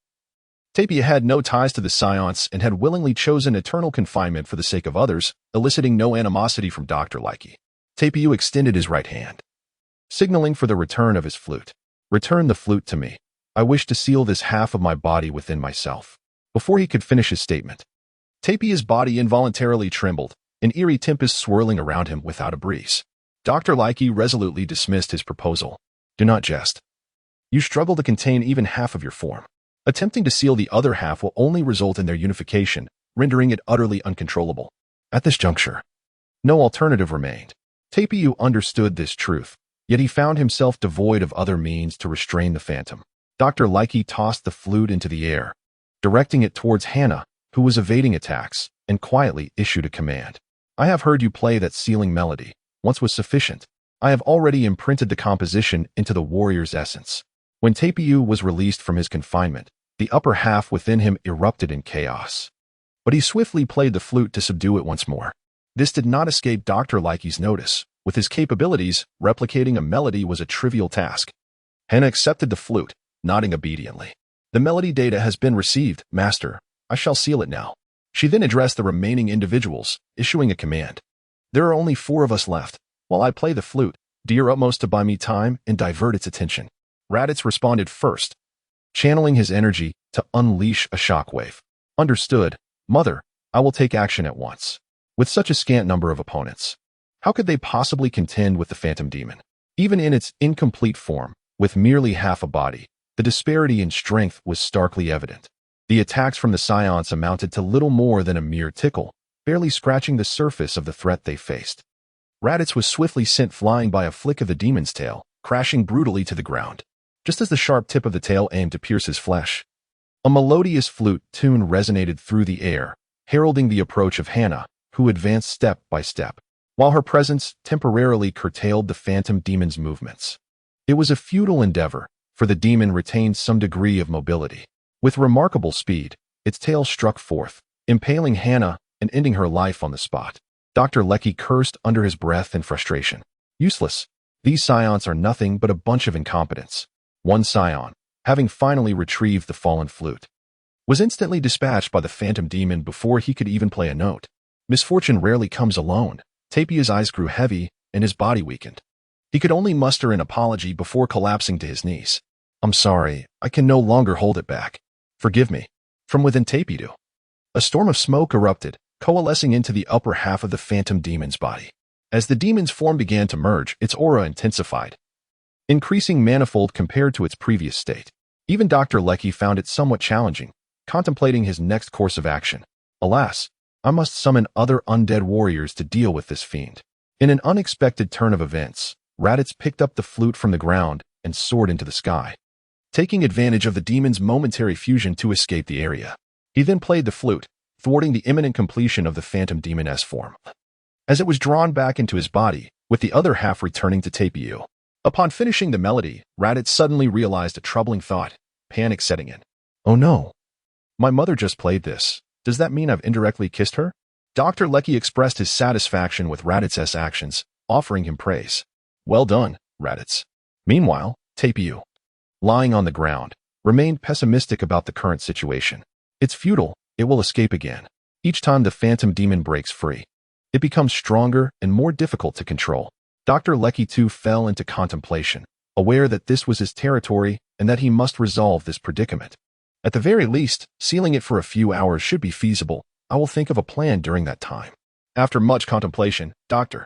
Tapia had no ties to the Saiyans and had willingly chosen eternal confinement for the sake of others, eliciting no animosity from Dr. Likey. Tapia extended his right hand, signaling for the return of his flute. Return the flute to me. I wish to seal this half of my body within myself. Before he could finish his statement, Tapia's body involuntarily trembled, an eerie tempest swirling around him without a breeze. Dr. Likey resolutely dismissed his proposal. Do not jest. You struggle to contain even half of your form. Attempting to seal the other half will only result in their unification, rendering it utterly uncontrollable. At this juncture, no alternative remained. Tapia understood this truth, yet he found himself devoid of other means to restrain the phantom. Dr. Likey tossed the flute into the air, directing it towards Hannah, who was evading attacks, and quietly issued a command. I have heard you play that sealing melody. Once was sufficient. I have already imprinted the composition into the warrior's essence. When Tapia was released from his confinement, the upper half within him erupted in chaos. But he swiftly played the flute to subdue it once more. This did not escape Dr. Likey's notice. With his capabilities, replicating a melody was a trivial task. Hannah accepted the flute, nodding obediently. The melody data has been received, Master. I shall seal it now. She then addressed the remaining individuals, issuing a command. There are only 4 of us left. While I play the flute, do your utmost to buy me time and divert its attention. Raditz responded first, channeling his energy to unleash a shockwave. Understood, Mother. I will take action at once. With such a scant number of opponents, how could they possibly contend with the Phantom Demon? Even in its incomplete form, with merely half a body, the disparity in strength was starkly evident. The attacks from the Saiyans amounted to little more than a mere tickle, barely scratching the surface of the threat they faced. Raditz was swiftly sent flying by a flick of the demon's tail, crashing brutally to the ground. Just as the sharp tip of the tail aimed to pierce his flesh, a melodious flute tune resonated through the air, heralding the approach of Hannah, who advanced step by step, while her presence temporarily curtailed the phantom demon's movements. It was a futile endeavor, for the demon retained some degree of mobility. With remarkable speed, its tail struck forth, impaling Hannah and ending her life on the spot. Dr. Likey cursed under his breath in frustration. Useless. These Saiyans are nothing but a bunch of incompetents. One Saiyan, having finally retrieved the fallen flute, was instantly dispatched by the phantom demon before he could even play a note. Misfortune rarely comes alone. Tapia's eyes grew heavy and his body weakened. He could only muster an apology before collapsing to his knees. I'm sorry, I can no longer hold it back. Forgive me. From within Tapia, a storm of smoke erupted, coalescing into the upper half of the phantom demon's body. As the demon's form began to merge, its aura intensified, increasing manifold compared to its previous state. Even Dr. Likey found it somewhat challenging, contemplating his next course of action. Alas, I must summon other undead warriors to deal with this fiend. In an unexpected turn of events, Raditz picked up the flute from the ground and soared into the sky, taking advantage of the demon's momentary fusion to escape the area. He then played the flute, thwarting the imminent completion of the phantom demoness form. As it was drawn back into his body, with the other half returning to Tapia. Upon finishing the melody, Raditz suddenly realized a troubling thought, panic setting in. Oh no. My mother just played this. Does that mean I've indirectly kissed her? Dr. Likey expressed his satisfaction with Raditz's actions, offering him praise. Well done, Raditz. Meanwhile, Tapia, lying on the ground, remained pessimistic about the current situation. It's futile, it will escape again. Each time the phantom demon breaks free, it becomes stronger and more difficult to control. Dr. Likey too fell into contemplation, aware that this was his territory and that he must resolve this predicament. At the very least, sealing it for a few hours should be feasible. I will think of a plan during that time. After much contemplation, Dr.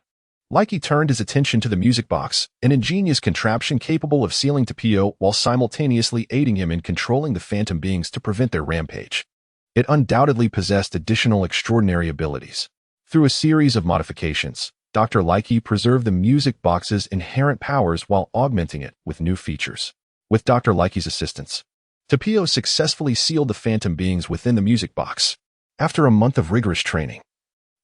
Likey turned his attention to the music box, an ingenious contraption capable of sealing Tapia while simultaneously aiding him in controlling the phantom beings to prevent their rampage. It undoubtedly possessed additional extraordinary abilities. Through a series of modifications, Dr. Likey preserved the music box's inherent powers while augmenting it with new features. With Dr. Likey's assistance, Tapia successfully sealed the phantom beings within the music box. After a month of rigorous training,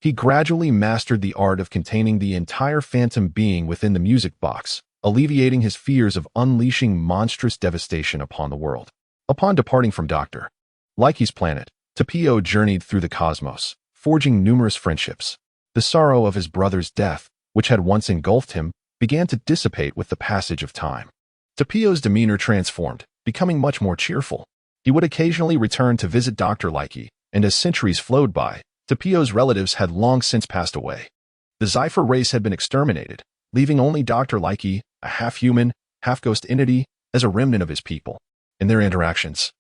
He gradually mastered the art of containing the entire phantom being within the music box, alleviating his fears of unleashing monstrous devastation upon the world. Upon departing from Dr. Likey's planet, Tapio journeyed through the cosmos, forging numerous friendships. The sorrow of his brother's death, which had once engulfed him, began to dissipate with the passage of time. Tapio's demeanor transformed, becoming much more cheerful. He would occasionally return to visit Dr. Likey, and as centuries flowed by, Tapio's relatives had long since passed away. The Zypher race had been exterminated, leaving only Dr. Likey, a half-human, half-ghost entity, as a remnant of his people. In their interactions,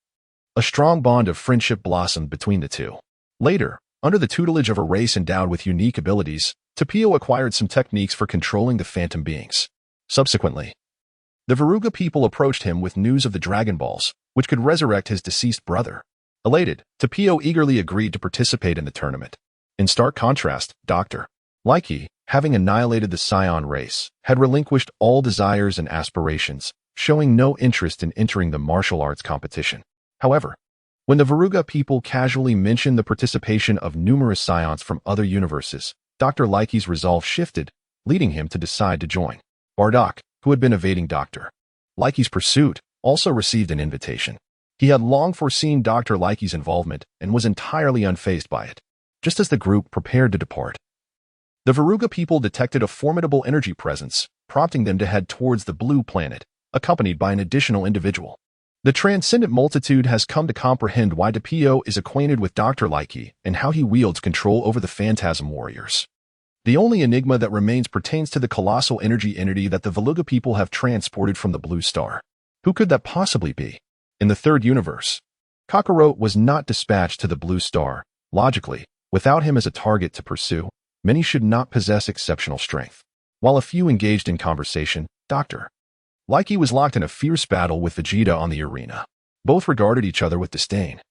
a strong bond of friendship blossomed between the two. Later, under the tutelage of a race endowed with unique abilities, Tapio acquired some techniques for controlling the phantom beings. Subsequently, the Veruga people approached him with news of the Dragon Balls, which could resurrect his deceased brother. Elated, Tapio eagerly agreed to participate in the tournament. In stark contrast, Dr. Likey, having annihilated the Saiyan race, had relinquished all desires and aspirations, showing no interest in entering the martial arts competition. However, when the Veruga people casually mentioned the participation of numerous Saiyans from other universes, Dr. Likey's resolve shifted, leading him to decide to join. Bardock, who had been evading Dr. Likey's pursuit, also received an invitation. He had long foreseen Dr. Likey's involvement and was entirely unfazed by it. Just as the group prepared to depart, the Veruga people detected a formidable energy presence, prompting them to head towards the blue planet, accompanied by an additional individual. The transcendent multitude has come to comprehend why Tapio is acquainted with Dr. Likey and how he wields control over the Phantasm Warriors. The only enigma that remains pertains to the colossal energy entity that the Veruga people have transported from the Blue Star. Who could that possibly be? In the third universe, Kakarot was not dispatched to the Blue Star. Logically, without him as a target to pursue, many should not possess exceptional strength. While a few engaged in conversation, Dr. Likey was locked in a fierce battle with Vegeta on the arena. Both regarded each other with disdain,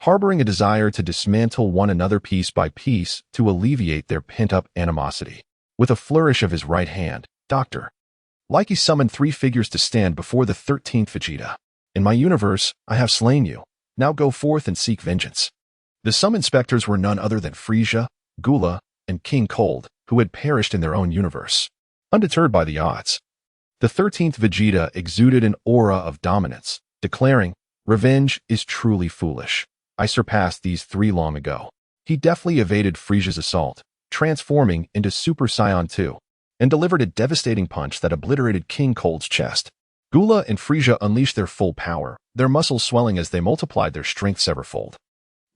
harboring a desire to dismantle one another piece by piece to alleviate their pent-up animosity. With a flourish of his right hand, Dr. Likey summoned 3 figures to stand before the 13th Vegeta. In my universe, I have slain you. Now go forth and seek vengeance. The summoned specters were none other than Frieza, Gula, and King Cold, who had perished in their own universe. Undeterred by the odds, the 13th Vegeta exuded an aura of dominance, declaring, "Revenge is truly foolish. I surpassed these 3 long ago." He deftly evaded Frieza's assault, transforming into Super Saiyan 2, and delivered a devastating punch that obliterated King Cold's chest. Gula and Frieza unleashed their full power, their muscles swelling as they multiplied their strength severfold.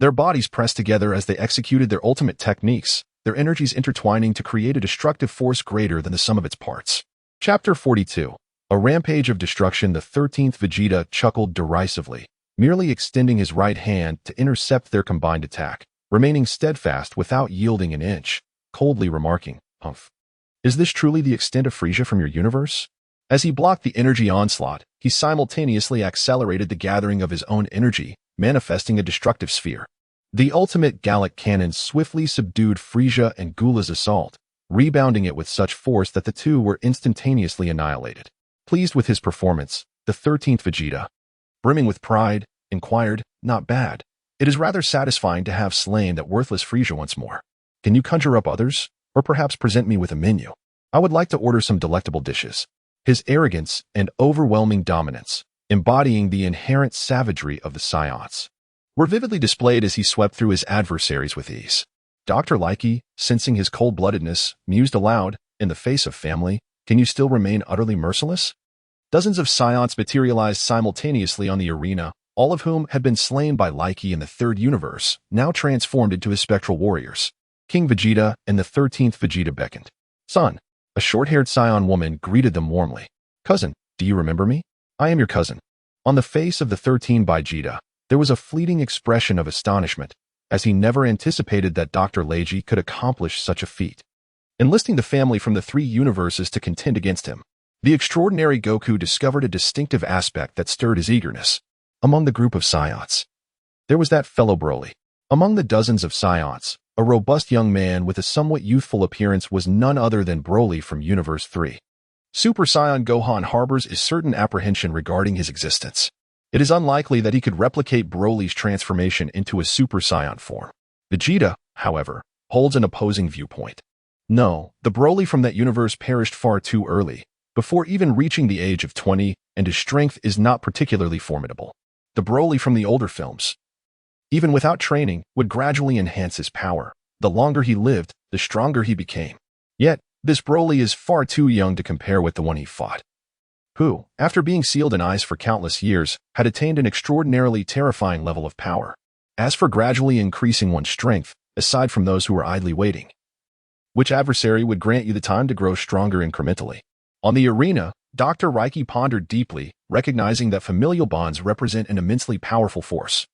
Their bodies pressed together as they executed their ultimate techniques, their energies intertwining to create a destructive force greater than the sum of its parts. Chapter 42. A rampage of destruction. The 13th Vegeta chuckled derisively, merely extending his right hand to intercept their combined attack, remaining steadfast without yielding an inch, coldly remarking, "Humph. Is this truly the extent of Frieza from your universe?" As he blocked the energy onslaught, he simultaneously accelerated the gathering of his own energy, manifesting a destructive sphere. The ultimate Gallic cannon swiftly subdued Frieza and Gula's assault, rebounding it with such force that the two were instantaneously annihilated. Pleased with his performance, the 13th Vegeta, brimming with pride, inquired, "Not bad. It is rather satisfying to have slain that worthless Frieza once more. Can you conjure up others, or perhaps present me with a menu? I would like to order some delectable dishes." His arrogance and overwhelming dominance, embodying the inherent savagery of the Saiyans, were vividly displayed as he swept through his adversaries with ease. Dr. Likey, sensing his cold-bloodedness, mused aloud, "In the face of family, can you still remain utterly merciless?" Dozens of Saiyans materialized simultaneously on the arena, all of whom had been slain by Likey in the third universe, now transformed into his spectral warriors. King Vegeta and the 13th Vegeta beckoned. "Son." A short-haired Saiyan woman greeted them warmly. "Cousin, do you remember me? I am your cousin." On the face of the 13th Vegeta, there was a fleeting expression of astonishment, as he never anticipated that Dr. Likey could accomplish such a feat. Enlisting the family from the 3 universes to contend against him, the extraordinary Goku discovered a distinctive aspect that stirred his eagerness. Among the group of Saiyans, there was that fellow Broly. Among the dozens of Saiyans, a robust young man with a somewhat youthful appearance was none other than Broly from Universe 3. Super Saiyan Gohan harbors a certain apprehension regarding his existence. It is unlikely that he could replicate Broly's transformation into a Super Saiyan form. Vegeta, however, holds an opposing viewpoint. No, the Broly from that universe perished far too early, before even reaching the age of 20, and his strength is not particularly formidable. The Broly from the older films, even without training, would gradually enhance his power. The longer he lived, the stronger he became. Yet, this Broly is far too young to compare with the one he fought, who, after being sealed in ice for countless years, had attained an extraordinarily terrifying level of power. As for gradually increasing one's strength, aside from those who were idly waiting, which adversary would grant you the time to grow stronger incrementally? On the arena, Dr. Reiki pondered deeply, recognizing that familial bonds represent an immensely powerful force,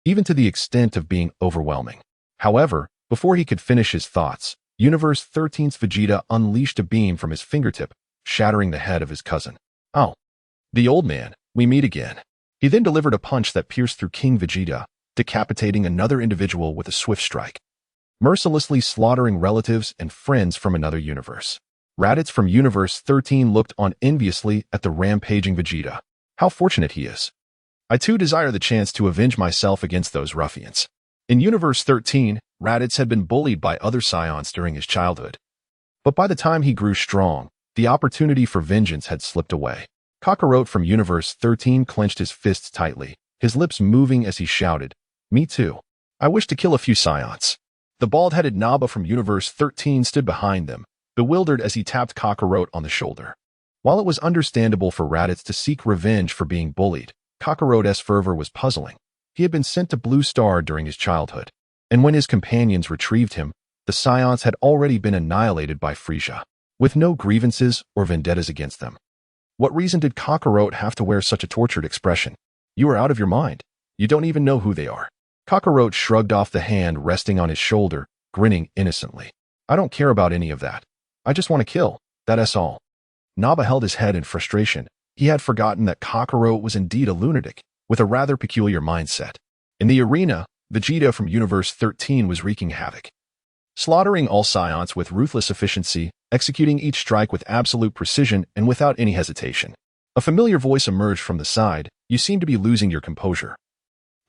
even to the extent of being overwhelming. However, before he could finish his thoughts, Universe 13's Vegeta unleashed a beam from his fingertip, shattering the head of his cousin. Oh, the old man, we meet again. He then delivered a punch that pierced through King Vegeta, decapitating another individual with a swift strike, mercilessly slaughtering relatives and friends from another universe. Raditz from Universe 13 looked on enviously at the rampaging Vegeta. How fortunate he is. I too desire the chance to avenge myself against those ruffians. In Universe 13, Raditz had been bullied by other Saiyans during his childhood. But by the time he grew strong, the opportunity for vengeance had slipped away. Kakarot from Universe 13 clenched his fists tightly, his lips moving as he shouted, "Me too. I wish to kill a few Saiyans." The bald-headed Naba from Universe 13 stood behind them, bewildered as he tapped Kakarot on the shoulder. While it was understandable for Raditz to seek revenge for being bullied, Kakarot's fervor was puzzling. He had been sent to Blue Star during his childhood, and when his companions retrieved him, the Saiyans had already been annihilated by Frieza, with no grievances or vendettas against them. What reason did Kakarot have to wear such a tortured expression? You are out of your mind. You don't even know who they are. Kakarot shrugged off the hand resting on his shoulder, grinning innocently. I don't care about any of that. I just want to kill. That's all. Naba held his head in frustration. He had forgotten that Kakarot was indeed a lunatic, with a rather peculiar mindset. In the arena, Vegeta from Universe 13 was wreaking havoc, slaughtering all Saiyans with ruthless efficiency, executing each strike with absolute precision and without any hesitation. A familiar voice emerged from the side. You seem to be losing your composure,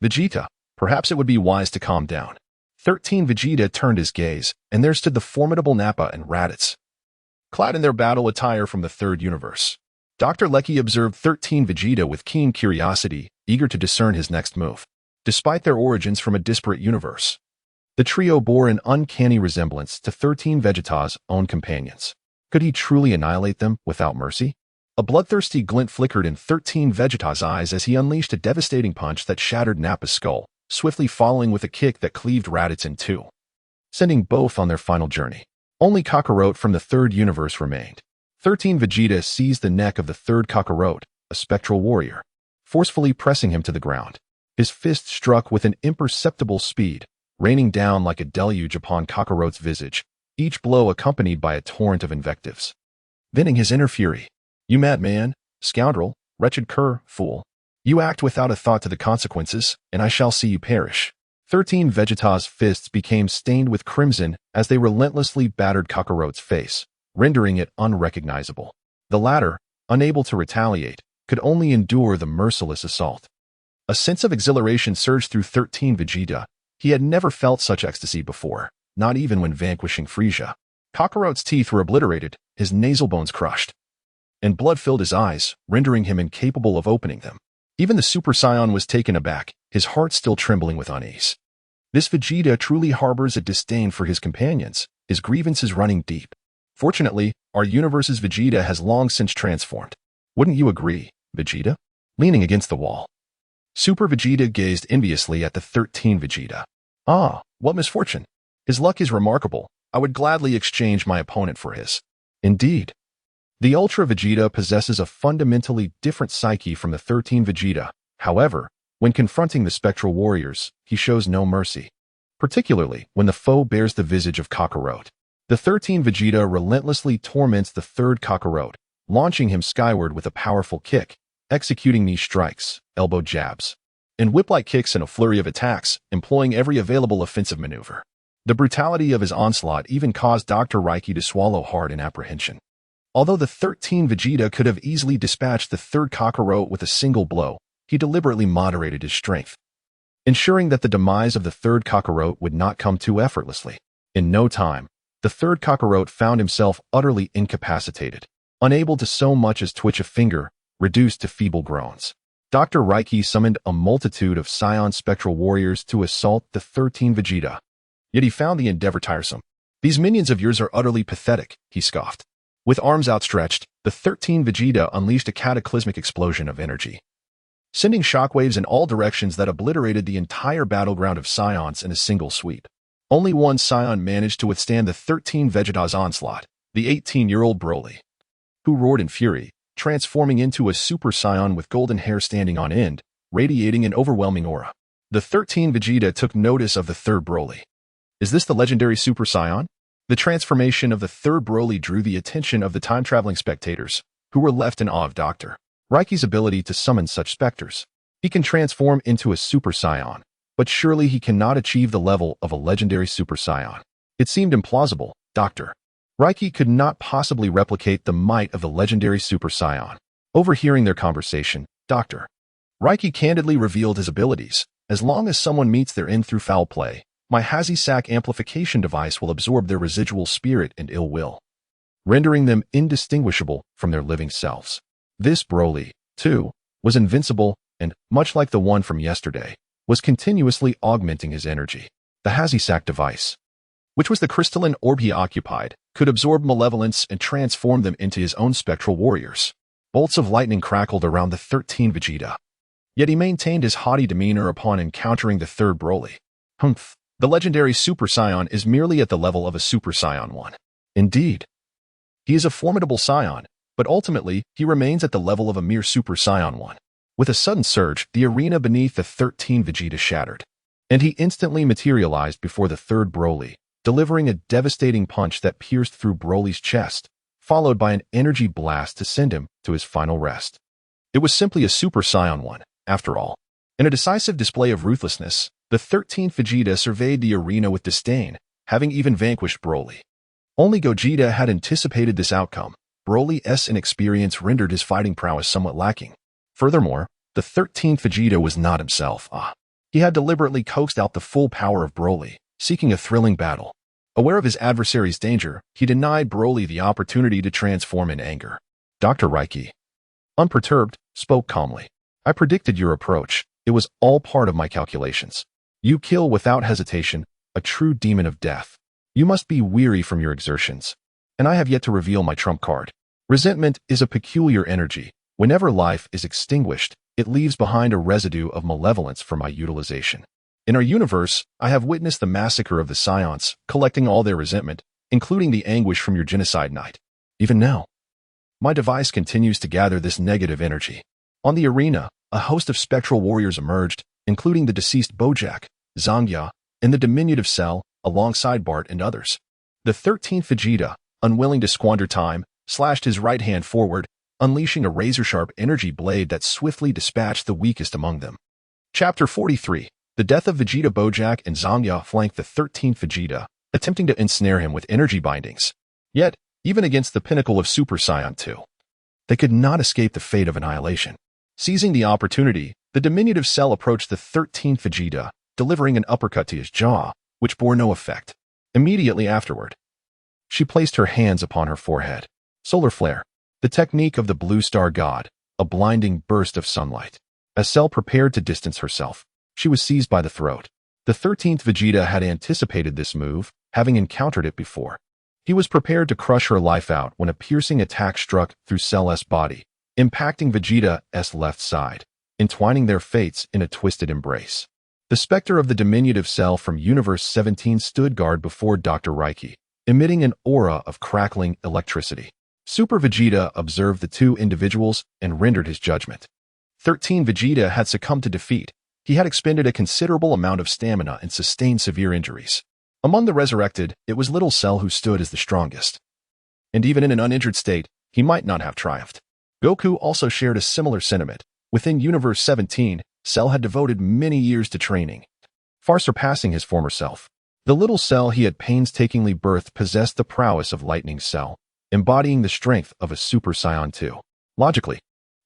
Vegeta. Perhaps it would be wise to calm down. 13 Vegeta turned his gaze, and there stood the formidable Nappa and Raditz, clad in their battle attire from the third universe. Dr. Lecky observed 13 Vegeta with keen curiosity, eager to discern his next move. Despite their origins from a disparate universe, the trio bore an uncanny resemblance to 13 Vegeta's own companions. Could he truly annihilate them without mercy? A bloodthirsty glint flickered in 13 Vegeta's eyes as he unleashed a devastating punch that shattered Nappa's skull, swiftly following with a kick that cleaved Raditz in two, sending both on their final journey. Only Kakarot from the third universe remained. 13 Vegeta seized the neck of the third Kakarot, a spectral warrior, forcefully pressing him to the ground. His fist struck with an imperceptible speed, raining down like a deluge upon Kakarot's visage, each blow accompanied by a torrent of invectives, venting his inner fury. You madman, scoundrel, wretched cur, fool. You act without a thought to the consequences, and I shall see you perish. 13 Vegeta's fists became stained with crimson as they relentlessly battered Kakarot's face, rendering it unrecognizable. The latter, unable to retaliate, could only endure the merciless assault. A sense of exhilaration surged through 13 Vegeta. He had never felt such ecstasy before, not even when vanquishing Frieza. Kakarot's teeth were obliterated, his nasal bones crushed, and blood filled his eyes, rendering him incapable of opening them. Even the Super Saiyan was taken aback, his heart still trembling with unease. This Vegeta truly harbors a disdain for his companions, his grievances running deep. Fortunately, our universe's Vegeta has long since transformed. Wouldn't you agree, Vegeta? Leaning against the wall, Super Vegeta gazed enviously at the 13 Vegeta. Ah, what misfortune. His luck is remarkable. I would gladly exchange my opponent for his. Indeed. The Ultra Vegeta possesses a fundamentally different psyche from the 13 Vegeta. However, when confronting the spectral warriors, he shows no mercy, particularly when the foe bears the visage of Kakarot. The 13 Vegeta relentlessly torments the third Kakarot, launching him skyward with a powerful kick, executing knee strikes, elbow jabs, and whip-like kicks in a flurry of attacks, employing every available offensive maneuver. The brutality of his onslaught even caused Dr. Reiki to swallow hard in apprehension. Although the 13 Vegeta could have easily dispatched the third Kakarot with a single blow, he deliberately moderated his strength, ensuring that the demise of the third Kakarot would not come too effortlessly. In no time, the third Kakarot found himself utterly incapacitated, unable to so much as twitch a finger, reduced to feeble groans. Dr. Reiki summoned a multitude of Saiyan spectral warriors to assault the 13 Vegeta. Yet he found the endeavor tiresome. "These minions of yours are utterly pathetic," he scoffed. With arms outstretched, the 13 Vegeta unleashed a cataclysmic explosion of energy, sending shockwaves in all directions that obliterated the entire battleground of Saiyans in a single sweep. Only one Saiyan managed to withstand the 13 Vegeta's onslaught, the 18-year-old Broly, who roared in fury, transforming into a Super Saiyan with golden hair standing on end, radiating an overwhelming aura. The 13 Vegeta took notice of the third Broly. Is this the legendary Super Saiyan? The transformation of the third Broly drew the attention of the time-traveling spectators, who were left in awe of Dr. Reiki's ability to summon such specters. He can transform into a Super Saiyan, but surely he cannot achieve the level of a legendary Super Saiyan. It seemed implausible. Dr. Reiki could not possibly replicate the might of the legendary Super Saiyan. Overhearing their conversation, Dr. Reiki candidly revealed his abilities. "As long as someone meets their end through foul play, my Hazisak amplification device will absorb their residual spirit and ill will, rendering them indistinguishable from their living selves." This Broly, too, was invincible and, much like the one from yesterday, was continuously augmenting his energy. The Hazisak device, which was the crystalline orb he occupied, could absorb malevolence and transform them into his own spectral warriors. Bolts of lightning crackled around the 13 Vegeta. Yet he maintained his haughty demeanor upon encountering the third Broly. "Humph, the legendary Super Saiyan is merely at the level of a Super Saiyan 1. Indeed, he is a formidable Saiyan, but ultimately he remains at the level of a mere Super Saiyan 1. With a sudden surge, the arena beneath the 13 Vegeta shattered, and he instantly materialized before the third Broly, delivering a devastating punch that pierced through Broly's chest, followed by an energy blast to send him to his final rest. It was simply a Super Saiyan 1, after all. In a decisive display of ruthlessness, the 13th Vegeta surveyed the arena with disdain, having even vanquished Broly. Only Gogeta had anticipated this outcome. Broly's inexperience rendered his fighting prowess somewhat lacking. Furthermore, the 13th Vegeta was not himself. He had deliberately coaxed out the full power of Broly, seeking a thrilling battle. Aware of his adversary's danger, he denied Broly the opportunity to transform in anger. Dr. Reiki, unperturbed, spoke calmly. "I predicted your approach. It was all part of my calculations. You kill without hesitation, a true demon of death. You must be weary from your exertions. And I have yet to reveal my trump card. Resentment is a peculiar energy. Whenever life is extinguished, it leaves behind a residue of malevolence for my utilization. In our universe, I have witnessed the massacre of the Saiyans, collecting all their resentment, including the anguish from your genocide night. Even now, my device continues to gather this negative energy." On the arena, a host of spectral warriors emerged, including the deceased Bojack, Zangya, and the diminutive Cell, alongside Bart and others. The 13th Vegeta, unwilling to squander time, slashed his right hand forward, unleashing a razor-sharp energy blade that swiftly dispatched the weakest among them. Chapter 43. The death of Vegeta. Bojack and Zangya flanked the 13th Vegeta, attempting to ensnare him with energy bindings. Yet, even against the pinnacle of Super Saiyan 2, they could not escape the fate of annihilation. Seizing the opportunity, the diminutive Cell approached the 13th Vegeta, delivering an uppercut to his jaw, which bore no effect. Immediately afterward, she placed her hands upon her forehead. Solar flare, the technique of the blue star god, a blinding burst of sunlight. As Cell prepared to distance herself, she was seized by the throat. The 13th Vegeta had anticipated this move, having encountered it before. He was prepared to crush her life out when a piercing attack struck through Cell's body, impacting Vegeta's left side, entwining their fates in a twisted embrace. The specter of the diminutive Cell from Universe 17 stood guard before Dr. Reiki, emitting an aura of crackling electricity. Super Vegeta observed the two individuals and rendered his judgment. 13 Vegeta had succumbed to defeat. He had expended a considerable amount of stamina and sustained severe injuries. Among the resurrected, it was Little Cell who stood as the strongest. And even in an uninjured state, he might not have triumphed. Goku also shared a similar sentiment. Within Universe 17, Cell had devoted many years to training, far surpassing his former self. The Little Cell he had painstakingly birthed possessed the prowess of Lightning Cell, embodying the strength of a Super Saiyan 2. Logically,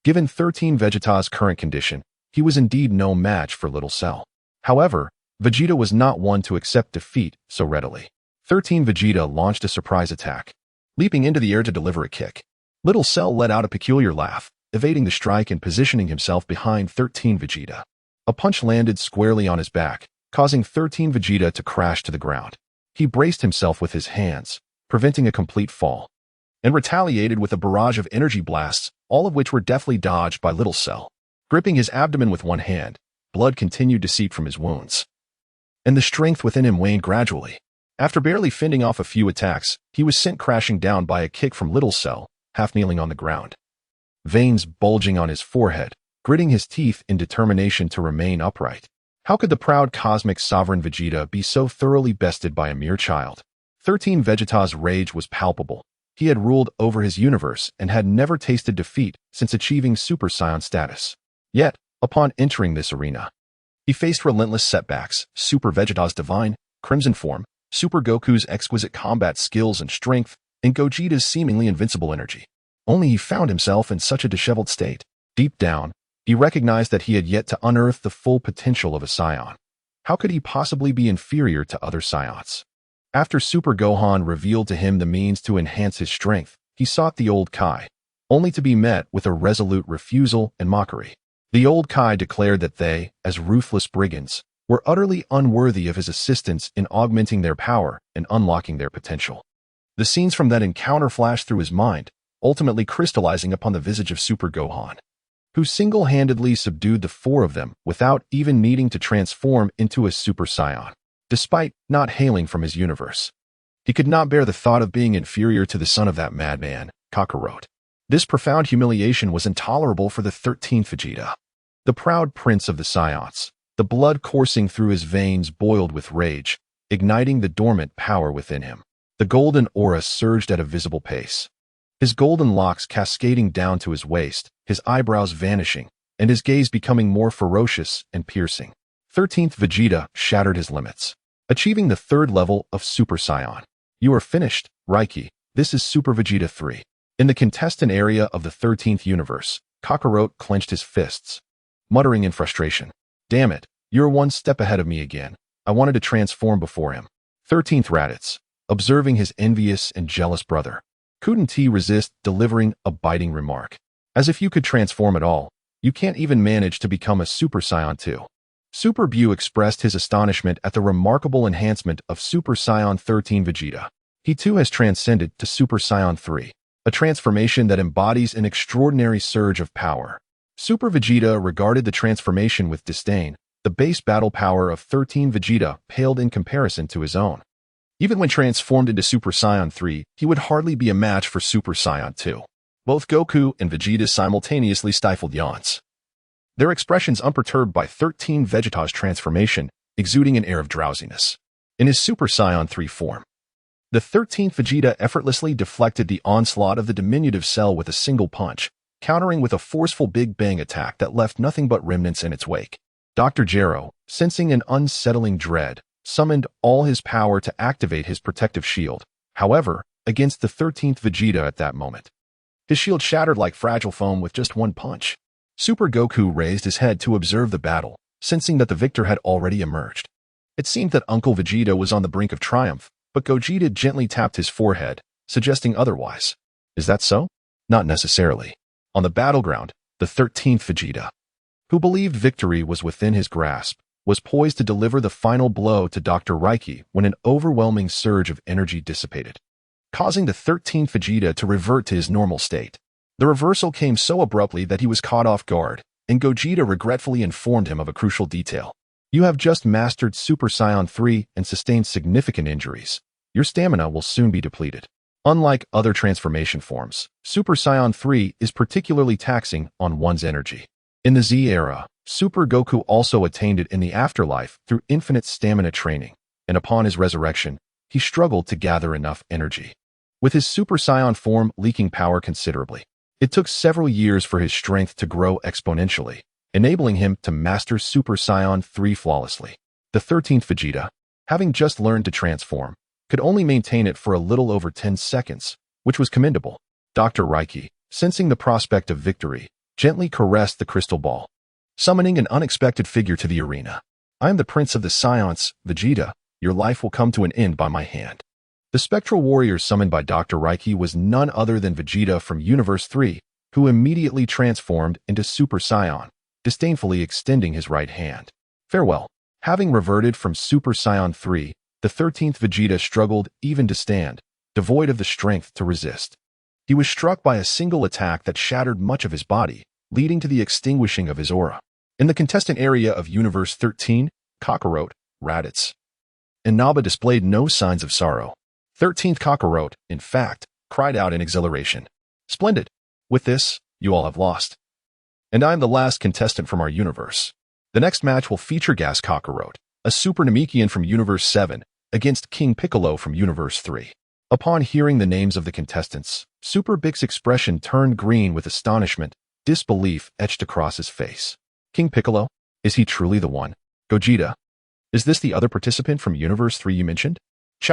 given 13 Vegeta's current condition, he was indeed no match for Little Cell. However, Vegeta was not one to accept defeat so readily. 13 Vegeta launched a surprise attack, leaping into the air to deliver a kick. Little Cell let out a peculiar laugh, evading the strike and positioning himself behind 13 Vegeta. A punch landed squarely on his back, causing 13 Vegeta to crash to the ground. He braced himself with his hands, preventing a complete fall, and retaliated with a barrage of energy blasts, all of which were deftly dodged by Little Cell. Gripping his abdomen with one hand, blood continued to seep from his wounds, and the strength within him waned gradually. After barely fending off a few attacks, he was sent crashing down by a kick from Little Cell, half kneeling on the ground. Veins bulging on his forehead, gritting his teeth in determination to remain upright. How could the proud cosmic sovereign Vegeta be so thoroughly bested by a mere child? 13 Vegeta's rage was palpable. He had ruled over his universe and had never tasted defeat since achieving Super Saiyan status. Yet, upon entering this arena, he faced relentless setbacks: Super Vegeta's divine, crimson form, Super Goku's exquisite combat skills and strength, and Gogeta's seemingly invincible energy. Only he found himself in such a disheveled state. Deep down, he recognized that he had yet to unearth the full potential of a Saiyan. How could he possibly be inferior to other Saiyans? After Super Gohan revealed to him the means to enhance his strength, he sought the old Kai, only to be met with a resolute refusal and mockery. The old Kai declared that they, as ruthless brigands, were utterly unworthy of his assistance in augmenting their power and unlocking their potential. The scenes from that encounter flashed through his mind, ultimately crystallizing upon the visage of Super Gohan, who single-handedly subdued the four of them without even needing to transform into a Super Saiyan. Despite not hailing from his universe, he could not bear the thought of being inferior to the son of that madman, Kakarot. This profound humiliation was intolerable for the 13th Vegeta. The proud prince of the Saiyans, the blood coursing through his veins boiled with rage, igniting the dormant power within him. The golden aura surged at a visible pace, his golden locks cascading down to his waist, his eyebrows vanishing, and his gaze becoming more ferocious and piercing. 13th Vegeta shattered his limits, achieving the third level of Super Saiyan. You are finished, Raiki. This is Super Vegeta 3. In the contestant area of the 13th universe, Kakarot clenched his fists, muttering in frustration. Damn it, you're one step ahead of me again. I wanted to transform before him. 13th Raditz, observing his envious and jealous brother, couldn't he resist delivering a biting remark. As if you could transform at all, you can't even manage to become a Super Saiyan 2. Super Bu expressed his astonishment at the remarkable enhancement of Super Saiyan 13 Vegeta. He too has transcended to Super Saiyan 3, a transformation that embodies an extraordinary surge of power. Super Vegeta regarded the transformation with disdain. The base battle power of 13 Vegeta paled in comparison to his own. Even when transformed into Super Saiyan 3, he would hardly be a match for Super Saiyan 2. Both Goku and Vegeta simultaneously stifled yawns, their expressions unperturbed by 13 Vegeta's transformation, exuding an air of drowsiness. In his Super Saiyan 3 form, the 13th Vegeta effortlessly deflected the onslaught of the diminutive Cell with a single punch, countering with a forceful Big Bang attack that left nothing but remnants in its wake. Dr. Gero, sensing an unsettling dread, summoned all his power to activate his protective shield. However, against the 13th Vegeta at that moment, his shield shattered like fragile foam with just one punch. Super Goku raised his head to observe the battle, sensing that the victor had already emerged. It seemed that Uncle Vegeta was on the brink of triumph, but Gogeta gently tapped his forehead, suggesting otherwise. Is that so? Not necessarily. On the battleground, the 13th Vegeta, who believed victory was within his grasp, was poised to deliver the final blow to Dr. Raiki when an overwhelming surge of energy dissipated, causing the 13th Vegeta to revert to his normal state. The reversal came so abruptly that he was caught off guard, and Gogeta regretfully informed him of a crucial detail. You have just mastered Super Saiyan 3 and sustained significant injuries. Your stamina will soon be depleted. Unlike other transformation forms, Super Saiyan 3 is particularly taxing on one's energy. In the Z era, Super Goku also attained it in the afterlife through infinite stamina training, and upon his resurrection, he struggled to gather enough energy, with his Super Saiyan form leaking power considerably. It took several years for his strength to grow exponentially, enabling him to master Super Saiyan 3 flawlessly. The 13th Vegeta, having just learned to transform, could only maintain it for a little over 10 seconds, which was commendable. Dr. Raiki, sensing the prospect of victory, gently caressed the crystal ball, summoning an unexpected figure to the arena. I am the Prince of the Saiyans, Vegeta. Your life will come to an end by my hand. The spectral warrior summoned by Dr. Reiki was none other than Vegeta from Universe 3, who immediately transformed into Super Saiyan, disdainfully extending his right hand. Farewell. Having reverted from Super Saiyan 3, the 13th Vegeta struggled even to stand, devoid of the strength to resist. He was struck by a single attack that shattered much of his body, leading to the extinguishing of his aura. In the contestant area of Universe 13, Kakarot, Raditz, and Naba displayed no signs of sorrow. 13th Kakarot, in fact, cried out in exhilaration. Splendid. With this, you all have lost. And I am the last contestant from our universe. The next match will feature Gas Kakarot, a Super Namekian from Universe 7, against King Piccolo from Universe 3. Upon hearing the names of the contestants, Super Big's expression turned green with astonishment, disbelief etched across his face. King Piccolo? Is he truly the one? Gogeta? Is this the other participant from Universe 3 you mentioned?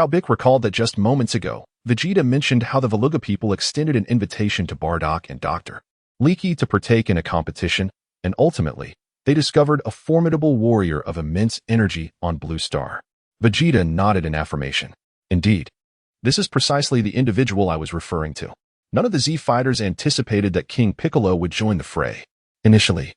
Big recalled that just moments ago, Vegeta mentioned how the Veluga people extended an invitation to Bardock and Dr. Leaky to partake in a competition, and ultimately, they discovered a formidable warrior of immense energy on Blue Star. Vegeta nodded in affirmation. Indeed, this is precisely the individual I was referring to. None of the Z fighters anticipated that King Piccolo would join the fray. Initially,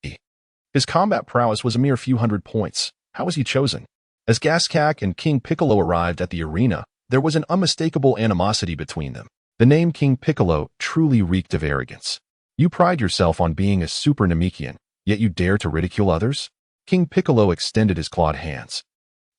his combat prowess was a mere few hundred points. How was he chosen? As Gaskak and King Piccolo arrived at the arena, there was an unmistakable animosity between them. The name King Piccolo truly reeked of arrogance. You pride yourself on being a Super Namekian, yet you dare to ridicule others? King Piccolo extended his clawed hands,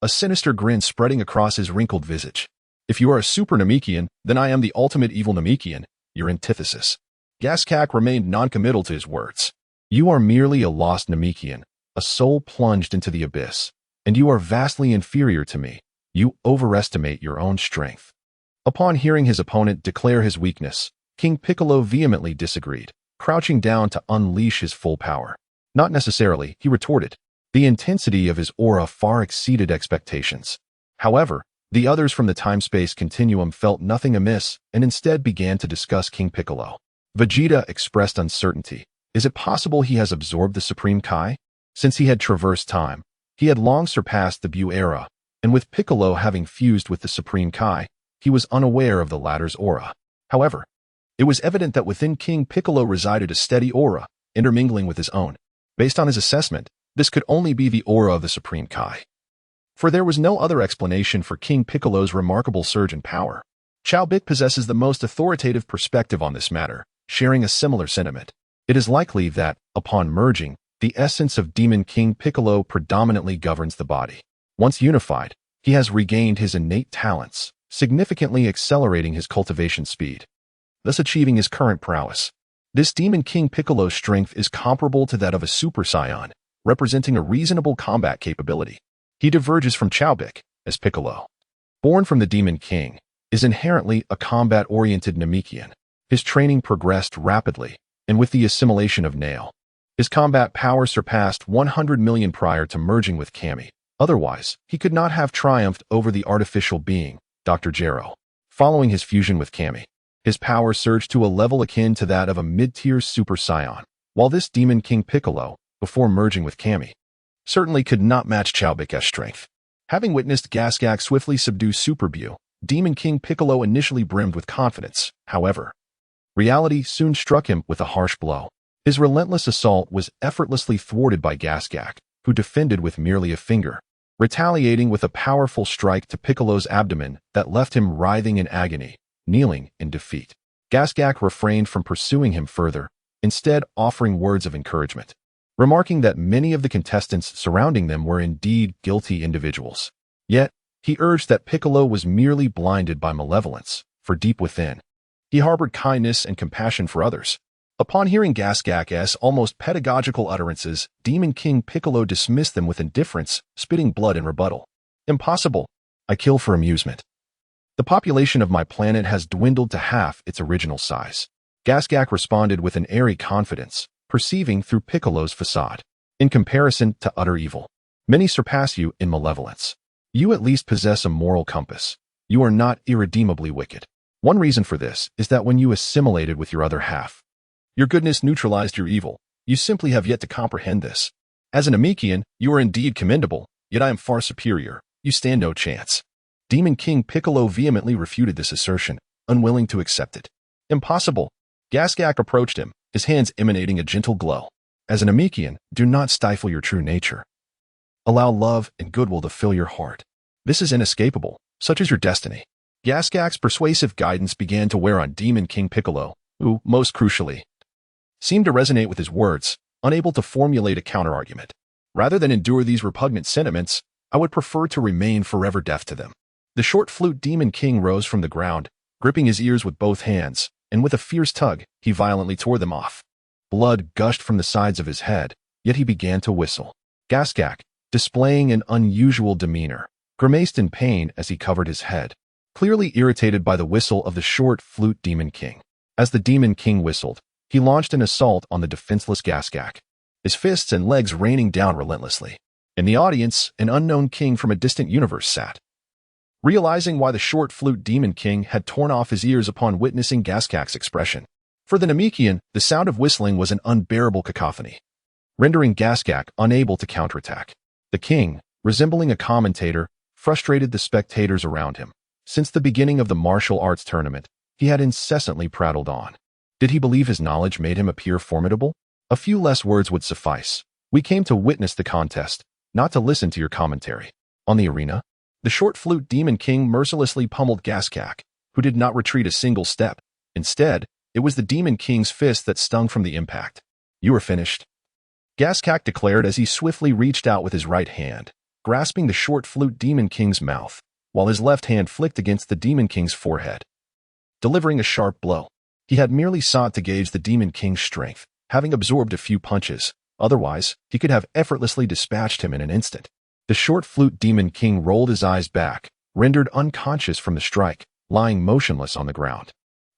a sinister grin spreading across his wrinkled visage. If you are a Super Namekian, then I am the ultimate evil Namekian, your antithesis. Gaskak remained noncommittal to his words. You are merely a lost Namekian, a soul plunged into the abyss, and you are vastly inferior to me. You overestimate your own strength. Upon hearing his opponent declare his weakness, King Piccolo vehemently disagreed, crouching down to unleash his full power. Not necessarily, he retorted. The intensity of his aura far exceeded expectations. However, the others from the time-space continuum felt nothing amiss and instead began to discuss King Piccolo. Vegeta expressed uncertainty. Is it possible he has absorbed the Supreme Kai? Since he had traversed time, he had long surpassed the Bu era, and with Piccolo having fused with the Supreme Kai, he was unaware of the latter's aura. However, it was evident that within King Piccolo resided a steady aura, intermingling with his own. Based on his assessment, this could only be the aura of the Supreme Kai. For there was no other explanation for King Piccolo's remarkable surge in power. Big possesses the most authoritative perspective on this matter, sharing a similar sentiment. It is likely that, upon merging, the essence of Demon King Piccolo predominantly governs the body. Once unified, he has regained his innate talents, significantly accelerating his cultivation speed, thus achieving his current prowess. This Demon King Piccolo's strength is comparable to that of a Super Saiyan, representing a reasonable combat capability. He diverges from Big, as Piccolo, born from the Demon King, is inherently a combat-oriented Namekian. His training progressed rapidly, and with the assimilation of Nail, his combat power surpassed 100 million prior to merging with Kami. Otherwise, he could not have triumphed over the artificial being, Dr. Gero. Following his fusion with Kami, his power surged to a level akin to that of a mid-tier Super Saiyan, while this Demon King Piccolo, before merging with Kami, certainly could not match Big's strength. Having witnessed Gaskak swiftly subdue Super Bu, Demon King Piccolo initially brimmed with confidence. However, reality soon struck him with a harsh blow. His relentless assault was effortlessly thwarted by Gaskak, who defended with merely a finger, retaliating with a powerful strike to Piccolo's abdomen that left him writhing in agony, kneeling in defeat. Gaskak refrained from pursuing him further, instead offering words of encouragement, remarking that many of the contestants surrounding them were indeed guilty individuals. Yet, he urged that Piccolo was merely blinded by malevolence, for deep within, he harbored kindness and compassion for others. Upon hearing Gaskak's almost pedagogical utterances, Demon King Piccolo dismissed them with indifference, spitting blood in rebuttal. Impossible. I kill for amusement. The population of my planet has dwindled to half its original size. Gaskak responded with an airy confidence, perceiving through Piccolo's facade. In comparison to utter evil, many surpass you in malevolence. You at least possess a moral compass. You are not irredeemably wicked. One reason for this is that when you assimilated with your other half, your goodness neutralized your evil. You simply have yet to comprehend this. As an Namekian, you are indeed commendable, yet I am far superior. You stand no chance. Demon King Piccolo vehemently refuted this assertion, unwilling to accept it. Impossible. Gogeta approached him, his hands emanating a gentle glow. As an Namekian, do not stifle your true nature. Allow love and goodwill to fill your heart. This is inescapable, such is your destiny. Gogeta's persuasive guidance began to wear on Demon King Piccolo, who, most crucially, seemed to resonate with his words, unable to formulate a counterargument. Rather than endure these repugnant sentiments, I would prefer to remain forever deaf to them. The short flute Demon King rose from the ground, gripping his ears with both hands, and with a fierce tug, he violently tore them off. Blood gushed from the sides of his head, yet he began to whistle. Gogeta, displaying an unusual demeanor, grimaced in pain as he covered his head, clearly irritated by the whistle of the short flute Demon King. As the Demon King whistled, he launched an assault on the defenseless Gogeta, his fists and legs raining down relentlessly. In the audience, an unknown king from a distant universe sat. Realizing why the short flute Demon King had torn off his ears upon witnessing Gogeta's expression. For the Namekian, the sound of whistling was an unbearable cacophony, rendering Gogeta unable to counterattack. The king, resembling a commentator, frustrated the spectators around him. Since the beginning of the martial arts tournament, he had incessantly prattled on. Did he believe his knowledge made him appear formidable? A few less words would suffice. We came to witness the contest, not to listen to your commentary. On the arena, the short flute Demon King mercilessly pummeled Gogeta, who did not retreat a single step. Instead, it was the Demon King's fist that stung from the impact. You are finished, Gogeta declared as he swiftly reached out with his right hand, grasping the short flute Demon King's mouth, while his left hand flicked against the Demon King's forehead, delivering a sharp blow. He had merely sought to gauge the Demon King's strength, having absorbed a few punches. Otherwise, he could have effortlessly dispatched him in an instant. The short flute Demon King rolled his eyes back, rendered unconscious from the strike, lying motionless on the ground.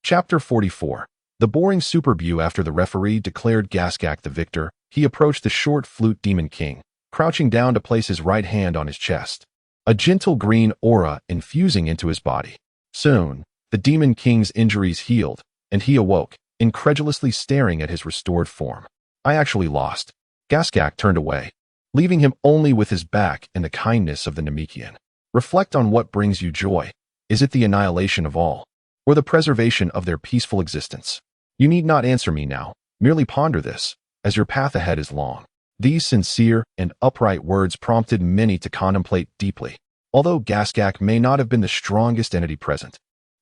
Chapter 44. The boring superview. After the referee declared Gogeta the victor, he approached the short flute Demon King, crouching down to place his right hand on his chest, a gentle green aura infusing into his body. Soon, the Demon King's injuries healed, and he awoke, incredulously staring at his restored form. I actually lost. Gogeta turned away, leaving him only with his back and the kindness of the Namekian. Reflect on what brings you joy. Is it the annihilation of all, or the preservation of their peaceful existence? You need not answer me now. Merely ponder this, as your path ahead is long. These sincere and upright words prompted many to contemplate deeply. Although Gogeta may not have been the strongest entity present,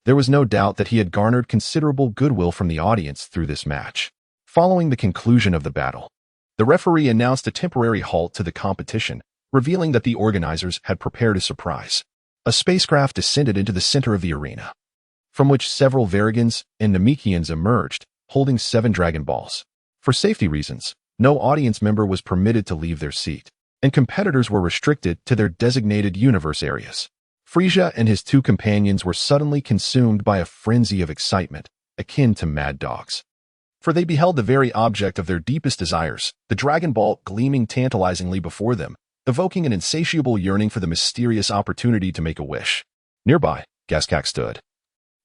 there was no doubt that he had garnered considerable goodwill from the audience through this match. Following the conclusion of the battle, the referee announced a temporary halt to the competition, revealing that the organizers had prepared a surprise. A spacecraft descended into the center of the arena, from which several Varigans and Namekians emerged, holding 7 Dragon Balls. For safety reasons, no audience member was permitted to leave their seat, and competitors were restricted to their designated universe areas. Frieza and his 2 companions were suddenly consumed by a frenzy of excitement, akin to mad dogs. For they beheld the very object of their deepest desires, the Dragon Ball gleaming tantalizingly before them, evoking an insatiable yearning for the mysterious opportunity to make a wish. Nearby, Gogeta stood,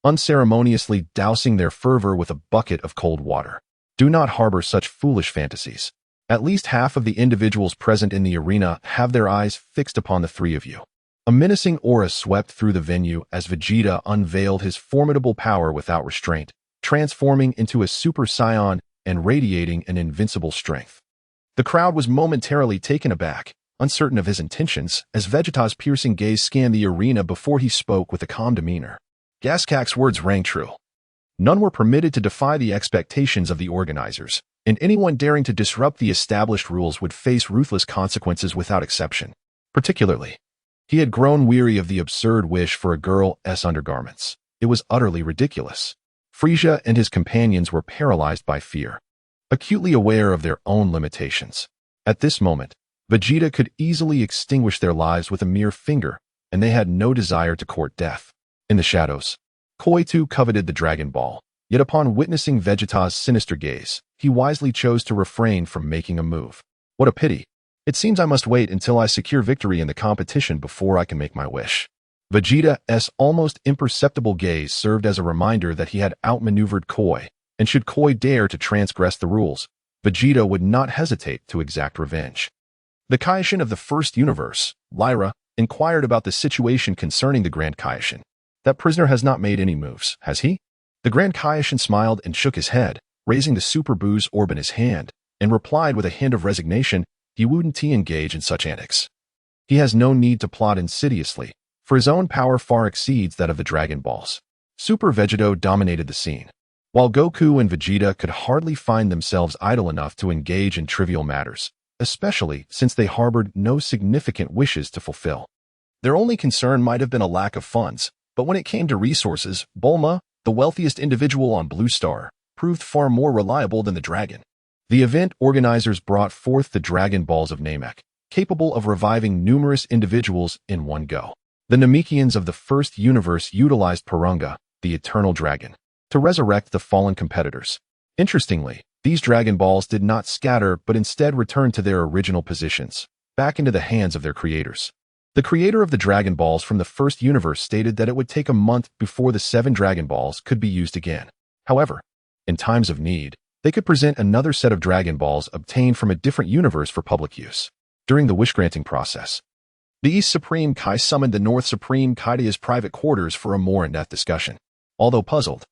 unceremoniously dousing their fervor with a bucket of cold water. Do not harbor such foolish fantasies. At least half of the individuals present in the arena have their eyes fixed upon the 3 of you. A menacing aura swept through the venue as Vegeta unveiled his formidable power without restraint, transforming into a Super Saiyan and radiating an invincible strength. The crowd was momentarily taken aback, uncertain of his intentions, as Vegeta's piercing gaze scanned the arena before he spoke with a calm demeanor. Gogeta's words rang true. None were permitted to defy the expectations of the organizers, and anyone daring to disrupt the established rules would face ruthless consequences without exception. Particularly, he had grown weary of the absurd wish for a girl's undergarments. It was utterly ridiculous. Frieza and his companions were paralyzed by fear, acutely aware of their own limitations. At this moment, Vegeta could easily extinguish their lives with a mere finger, and they had no desire to court death. In the shadows, Koi too coveted the Dragon Ball, yet upon witnessing Vegeta's sinister gaze, he wisely chose to refrain from making a move. What a pity. It seems I must wait until I secure victory in the competition before I can make my wish. Vegeta's almost imperceptible gaze served as a reminder that he had outmaneuvered Koi, and should Koi dare to transgress the rules, Vegeta would not hesitate to exact revenge. The Kaishin of the first universe, Lyra, inquired about the situation concerning the Grand Kaishin. That prisoner has not made any moves, has he? The Grand Kaishin smiled and shook his head, raising the super booze orb in his hand, and replied with a hint of resignation, he wouldn't engage in such antics. He has no need to plot insidiously, for his own power far exceeds that of the Dragon Balls. Super Vegeta dominated the scene, while Goku and Vegeta could hardly find themselves idle enough to engage in trivial matters, especially since they harbored no significant wishes to fulfill. Their only concern might have been a lack of funds, but when it came to resources, Bulma, the wealthiest individual on Blue Star, proved far more reliable than the dragon. The event organizers brought forth the Dragon Balls of Namek, capable of reviving numerous individuals in one go. The Namekians of the first universe utilized Purunga, the eternal dragon, to resurrect the fallen competitors. Interestingly, these Dragon Balls did not scatter but instead returned to their original positions, back into the hands of their creators. The creator of the Dragon Balls from the first universe stated that it would take a month before the 7 Dragon Balls could be used again. However, in times of need, they could present another set of Dragon Balls obtained from a different universe for public use. During the wish-granting process, the East Supreme Kai summoned the North Supreme Kai to his private quarters for a more in-depth discussion. Although puzzled,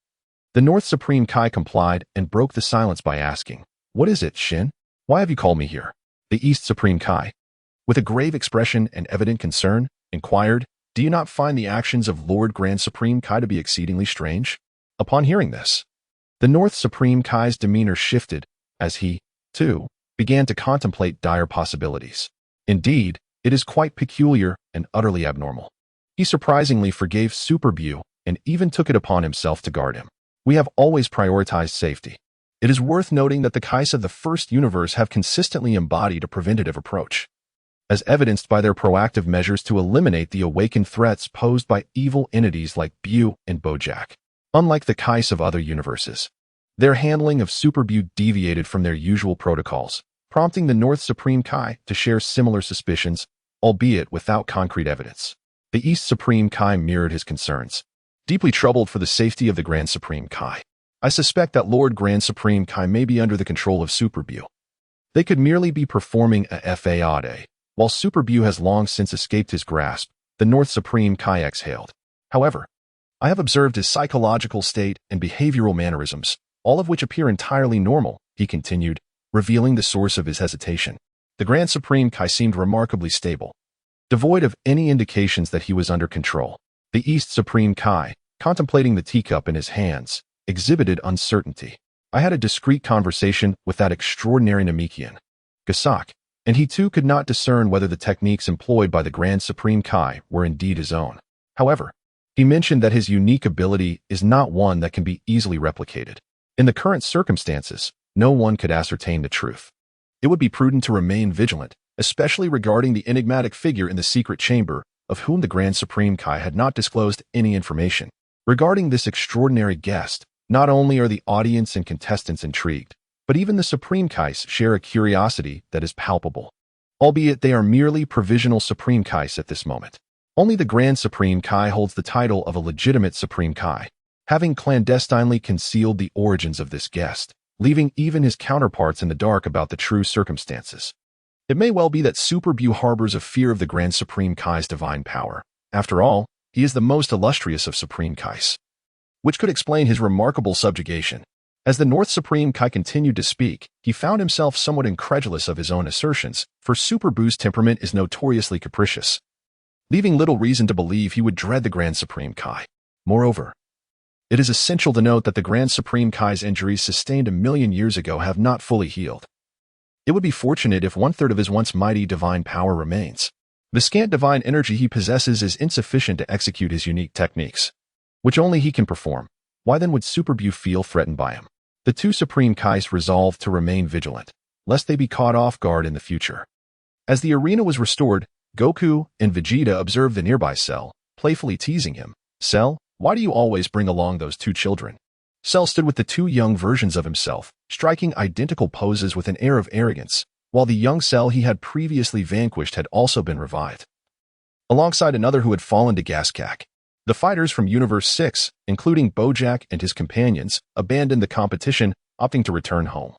the North Supreme Kai complied and broke the silence by asking, "What is it, Shin? Why have you called me here?" The East Supreme Kai, with a grave expression and evident concern, inquired, "Do you not find the actions of Lord Grand Supreme Kai to be exceedingly strange?" Upon hearing this, the North Supreme Kai's demeanor shifted as he, too, began to contemplate dire possibilities. Indeed, it is quite peculiar and utterly abnormal. He surprisingly forgave Super Bu and even took it upon himself to guard him. We have always prioritized safety. It is worth noting that the Kais of the first universe have consistently embodied a preventative approach, as evidenced by their proactive measures to eliminate the awakened threats posed by evil entities like Bu and Bojack. Unlike the Kais of other universes, their handling of Super Bu deviated from their usual protocols, prompting the North Supreme Kai to share similar suspicions, albeit without concrete evidence. The East Supreme Kai mirrored his concerns, deeply troubled for the safety of the Grand Supreme Kai. I suspect that Lord Grand Supreme Kai may be under the control of Super Bu. They could merely be performing a FAAD. While Super Bu has long since escaped his grasp, the North Supreme Kai exhaled. However, I have observed his psychological state and behavioral mannerisms, all of which appear entirely normal, he continued, revealing the source of his hesitation. The Grand Supreme Kai seemed remarkably stable, devoid of any indications that he was under control. The East Supreme Kai, contemplating the teacup in his hands, exhibited uncertainty. I had a discreet conversation with that extraordinary Namekian, Gasak, and he too could not discern whether the techniques employed by the Grand Supreme Kai were indeed his own. However, he mentioned that his unique ability is not one that can be easily replicated. In the current circumstances, no one could ascertain the truth. It would be prudent to remain vigilant, especially regarding the enigmatic figure in the secret chamber, of whom the Grand Supreme Kai had not disclosed any information. Regarding this extraordinary guest, not only are the audience and contestants intrigued, but even the Supreme Kais share a curiosity that is palpable, albeit they are merely provisional Supreme Kais at this moment. Only the Grand Supreme Kai holds the title of a legitimate Supreme Kai, having clandestinely concealed the origins of this guest, leaving even his counterparts in the dark about the true circumstances. It may well be that Super Bu harbors a fear of the Grand Supreme Kai's divine power. After all, he is the most illustrious of Supreme Kais, which could explain his remarkable subjugation. As the North Supreme Kai continued to speak, he found himself somewhat incredulous of his own assertions, for Super Bu's temperament is notoriously capricious, leaving little reason to believe he would dread the Grand Supreme Kai. Moreover, it is essential to note that the Grand Supreme Kai's injuries sustained 1,000,000 years ago have not fully healed. It would be fortunate if 1/3 of his once mighty divine power remains. The scant divine energy he possesses is insufficient to execute his unique techniques, which only he can perform. Why then would Super Bu feel threatened by him? The two Supreme Kais resolved to remain vigilant, lest they be caught off guard in the future. As the arena was restored, Goku and Vegeta observed the nearby Cell, playfully teasing him. "Cell, why do you always bring along those two children?" Cell stood with the two young versions of himself, striking identical poses with an air of arrogance, while the young Cell he had previously vanquished had also been revived, alongside another who had fallen to Gaskak. The fighters from Universe 6, including Bojack and his companions, abandoned the competition, opting to return home,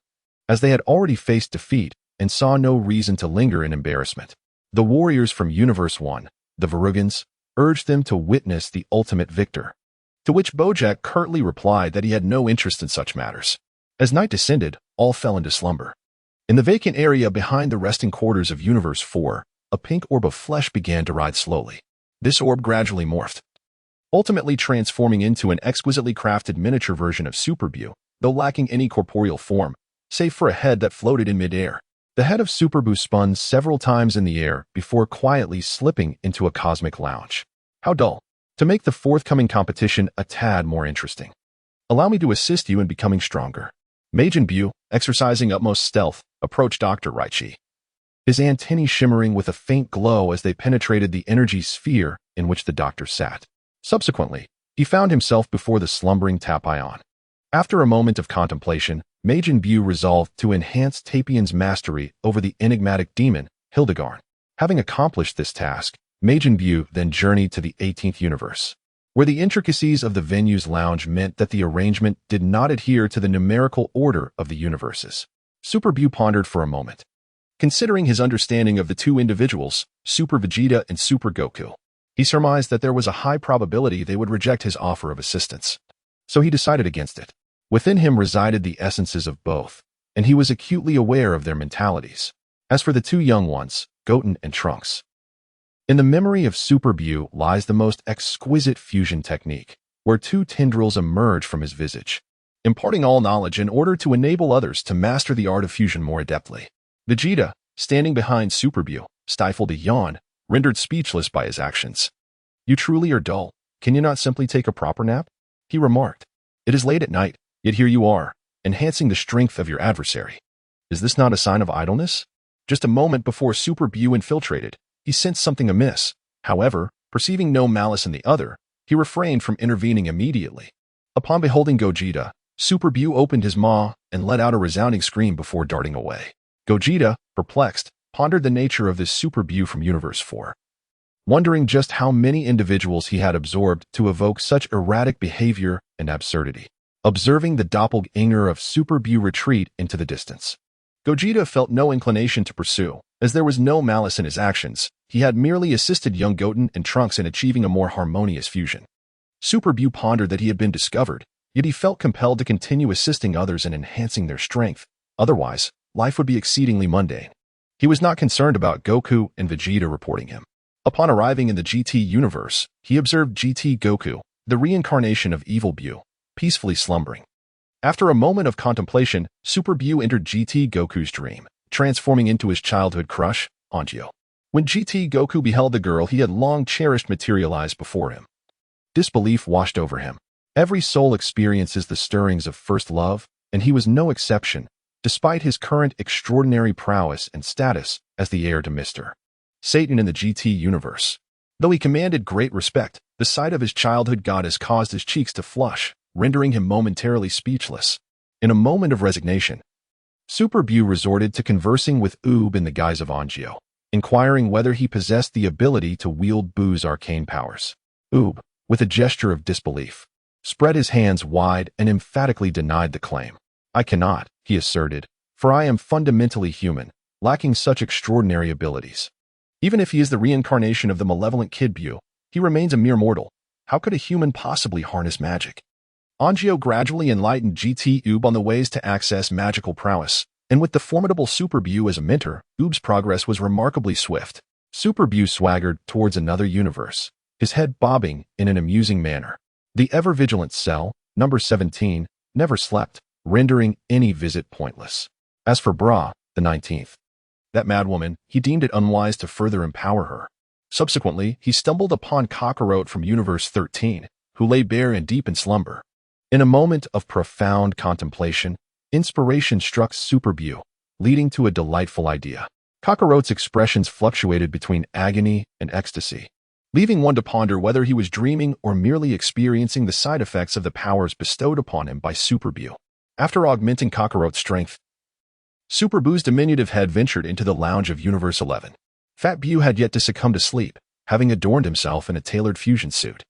as they had already faced defeat and saw no reason to linger in embarrassment. The warriors from Universe 1, the Verugans, urged them to witness the ultimate victor. To which Bojack curtly replied that he had no interest in such matters. As night descended, all fell into slumber. In the vacant area behind the resting quarters of Universe 4, a pink orb of flesh began to rise slowly. This orb gradually morphed, ultimately transforming into an exquisitely crafted miniature version of Super Buu, though lacking any corporeal form, save for a head that floated in midair. The head of Super Buu spun several times in the air before quietly slipping into a cosmic lounge. How dull. To make the forthcoming competition a tad more interesting, allow me to assist you in becoming stronger. Majin Buu, exercising utmost stealth, approached Dr. Raichi, his antennae shimmering with a faint glow as they penetrated the energy sphere in which the doctor sat. Subsequently, he found himself before the slumbering Tapion. After a moment of contemplation, Majin Buu resolved to enhance Tapian's mastery over the enigmatic demon, Hildegarn. Having accomplished this task, Majin Buu then journeyed to the 18th universe, where the intricacies of the venue's lounge meant that the arrangement did not adhere to the numerical order of the universes. Super Buu pondered for a moment, considering his understanding of the two individuals, Super Vegeta and Super Goku. He surmised that there was a high probability they would reject his offer of assistance, so he decided against it. Within him resided the essences of both, and he was acutely aware of their mentalities. As for the two young ones, Goten and Trunks, in the memory of Super Buu lies the most exquisite fusion technique, where two tendrils emerge from his visage, imparting all knowledge in order to enable others to master the art of fusion more adeptly. Vegeta, standing behind Super Buu, stifled a yawn, rendered speechless by his actions. "You truly are dull. Can you not simply take a proper nap?" he remarked. "It is late at night, yet here you are, enhancing the strength of your adversary. Is this not a sign of idleness?" Just a moment before Super Buu infiltrated, he sensed something amiss. However, perceiving no malice in the other, he refrained from intervening immediately. Upon beholding Gogeta, Super Buu opened his maw and let out a resounding scream before darting away. Gogeta, perplexed, pondered the nature of this Super Buu from Universe 4, wondering just how many individuals he had absorbed to evoke such erratic behavior and absurdity. Observing the doppelganger of Super Buu retreat into the distance, Gogeta felt no inclination to pursue. As there was no malice in his actions, he had merely assisted young Goten and Trunks in achieving a more harmonious fusion. Super Buu pondered that he had been discovered, yet he felt compelled to continue assisting others in enhancing their strength. Otherwise, life would be exceedingly mundane. He was not concerned about Goku and Vegeta reporting him. Upon arriving in the GT universe, he observed GT Goku, the reincarnation of Evil Buu, peacefully slumbering. After a moment of contemplation, Super Buu entered GT Goku's dream, transforming into his childhood crush, Angeou. When GT Goku beheld the girl he had long cherished materialize before him, disbelief washed over him. Every soul experiences the stirrings of first love, and he was no exception, despite his current extraordinary prowess and status as the heir to Mr. Satan in the GT universe. Though he commanded great respect, the sight of his childhood goddess caused his cheeks to flush, rendering him momentarily speechless. In a moment of resignation, Super Buu resorted to conversing with Oob in the guise of Angeou, inquiring whether he possessed the ability to wield Buu's arcane powers. Oob, with a gesture of disbelief, spread his hands wide and emphatically denied the claim. "I cannot," he asserted, "for I am fundamentally human, lacking such extraordinary abilities. Even if he is the reincarnation of the malevolent Kid Buu, he remains a mere mortal. How could a human possibly harness magic?" Angeou gradually enlightened GT Oob on the ways to access magical prowess, and with the formidable Super Buu as a mentor, Oob's progress was remarkably swift. Super Buu swaggered towards another universe, his head bobbing in an amusing manner. The ever-vigilant Cell, number 17, never slept, rendering any visit pointless. As for Bra, the 19th, that madwoman, he deemed it unwise to further empower her. Subsequently, he stumbled upon Kakarot from Universe 13, who lay bare and deep in slumber. In a moment of profound contemplation, inspiration struck Super Buu, leading to a delightful idea. Kakarot's expressions fluctuated between agony and ecstasy, leaving one to ponder whether he was dreaming or merely experiencing the side effects of the powers bestowed upon him by Super Buu. After augmenting Kakarot's strength, Super Buu's diminutive head ventured into the lounge of Universe 11. Fat Buu had yet to succumb to sleep, having adorned himself in a tailored fusion suit.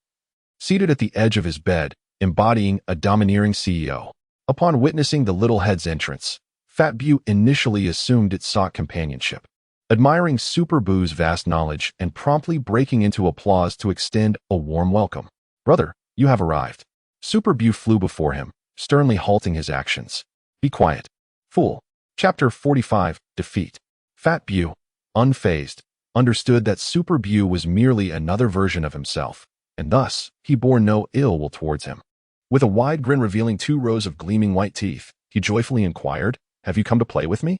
Seated at the edge of his bed, embodying a domineering CEO. Upon witnessing the little head's entrance, Fat Buu initially assumed it sought companionship. admiring Super Boo's vast knowledge and promptly breaking into applause to extend a warm welcome. "Brother, you have arrived." Super Bu flew before him, sternly halting his actions. "Be quiet, fool." Chapter 45, Defeat. Fat Bu, unfazed, understood that Super Bu was merely another version of himself, and thus he bore no ill will towards him. With a wide grin revealing 2 rows of gleaming white teeth, he joyfully inquired, "Have you come to play with me?"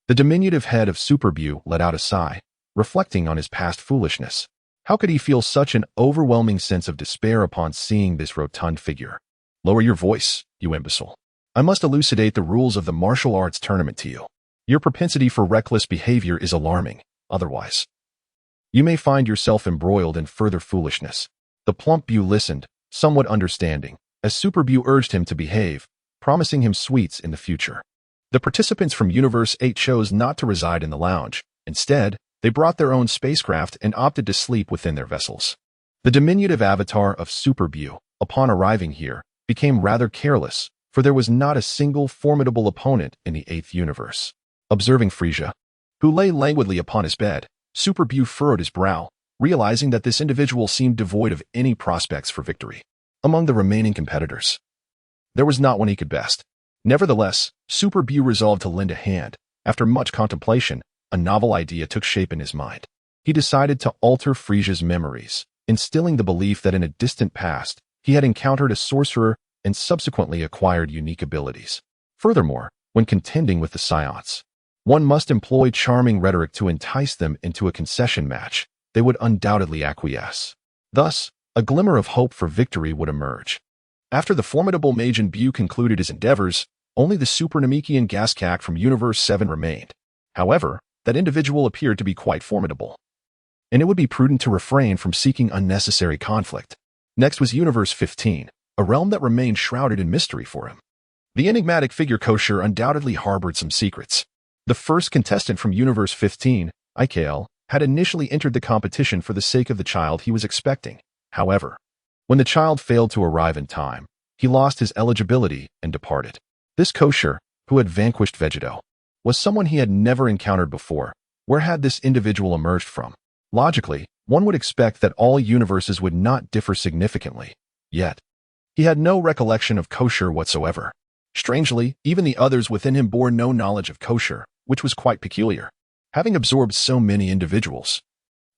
The diminutive head of Super Bu let out a sigh, reflecting on his past foolishness. How could he feel such an overwhelming sense of despair upon seeing this rotund figure? "Lower your voice, you imbecile. I must elucidate the rules of the martial arts tournament to you. Your propensity for reckless behavior is alarming. Otherwise, you may find yourself embroiled in further foolishness." The plump Bu listened, somewhat understanding, as Super Bu urged him to behave, promising him sweets in the future. The participants from Universe 8 chose not to reside in the lounge. Instead, they brought their own spacecraft and opted to sleep within their vessels. The diminutive avatar of Super Bu, upon arriving here, became rather careless, for there was not a single formidable opponent in the 8th universe. Observing Frieza, who lay languidly upon his bed, Super Bu furrowed his brow, realizing that this individual seemed devoid of any prospects for victory. Among the remaining competitors, there was not one he could best. Nevertheless, Super Bu resolved to lend a hand. After much contemplation, a novel idea took shape in his mind. He decided to alter Frieza's memories, instilling the belief that in a distant past, he had encountered a sorcerer and subsequently acquired unique abilities. Furthermore, when contending with the Saiyans, one must employ charming rhetoric to entice them into a concession match. They would undoubtedly acquiesce. Thus, a glimmer of hope for victory would emerge. After the formidable Majin Bu concluded his endeavors, only the super Namekian Gaskak from Universe 7 remained. However, that individual appeared to be quite formidable, and it would be prudent to refrain from seeking unnecessary conflict. Next was Universe 15, a realm that remained shrouded in mystery for him. The enigmatic figure Kosher undoubtedly harbored some secrets. The first contestant from Universe 15, Ikl, had initially entered the competition for the sake of the child he was expecting. However, when the child failed to arrive in time, he lost his eligibility and departed. This Kosher, who had vanquished Vegeta, was someone he had never encountered before. Where had this individual emerged from? Logically, one would expect that all universes would not differ significantly. Yet, he had no recollection of Kosher whatsoever. Strangely, even the others within him bore no knowledge of Kosher, which was quite peculiar. Having absorbed so many individuals,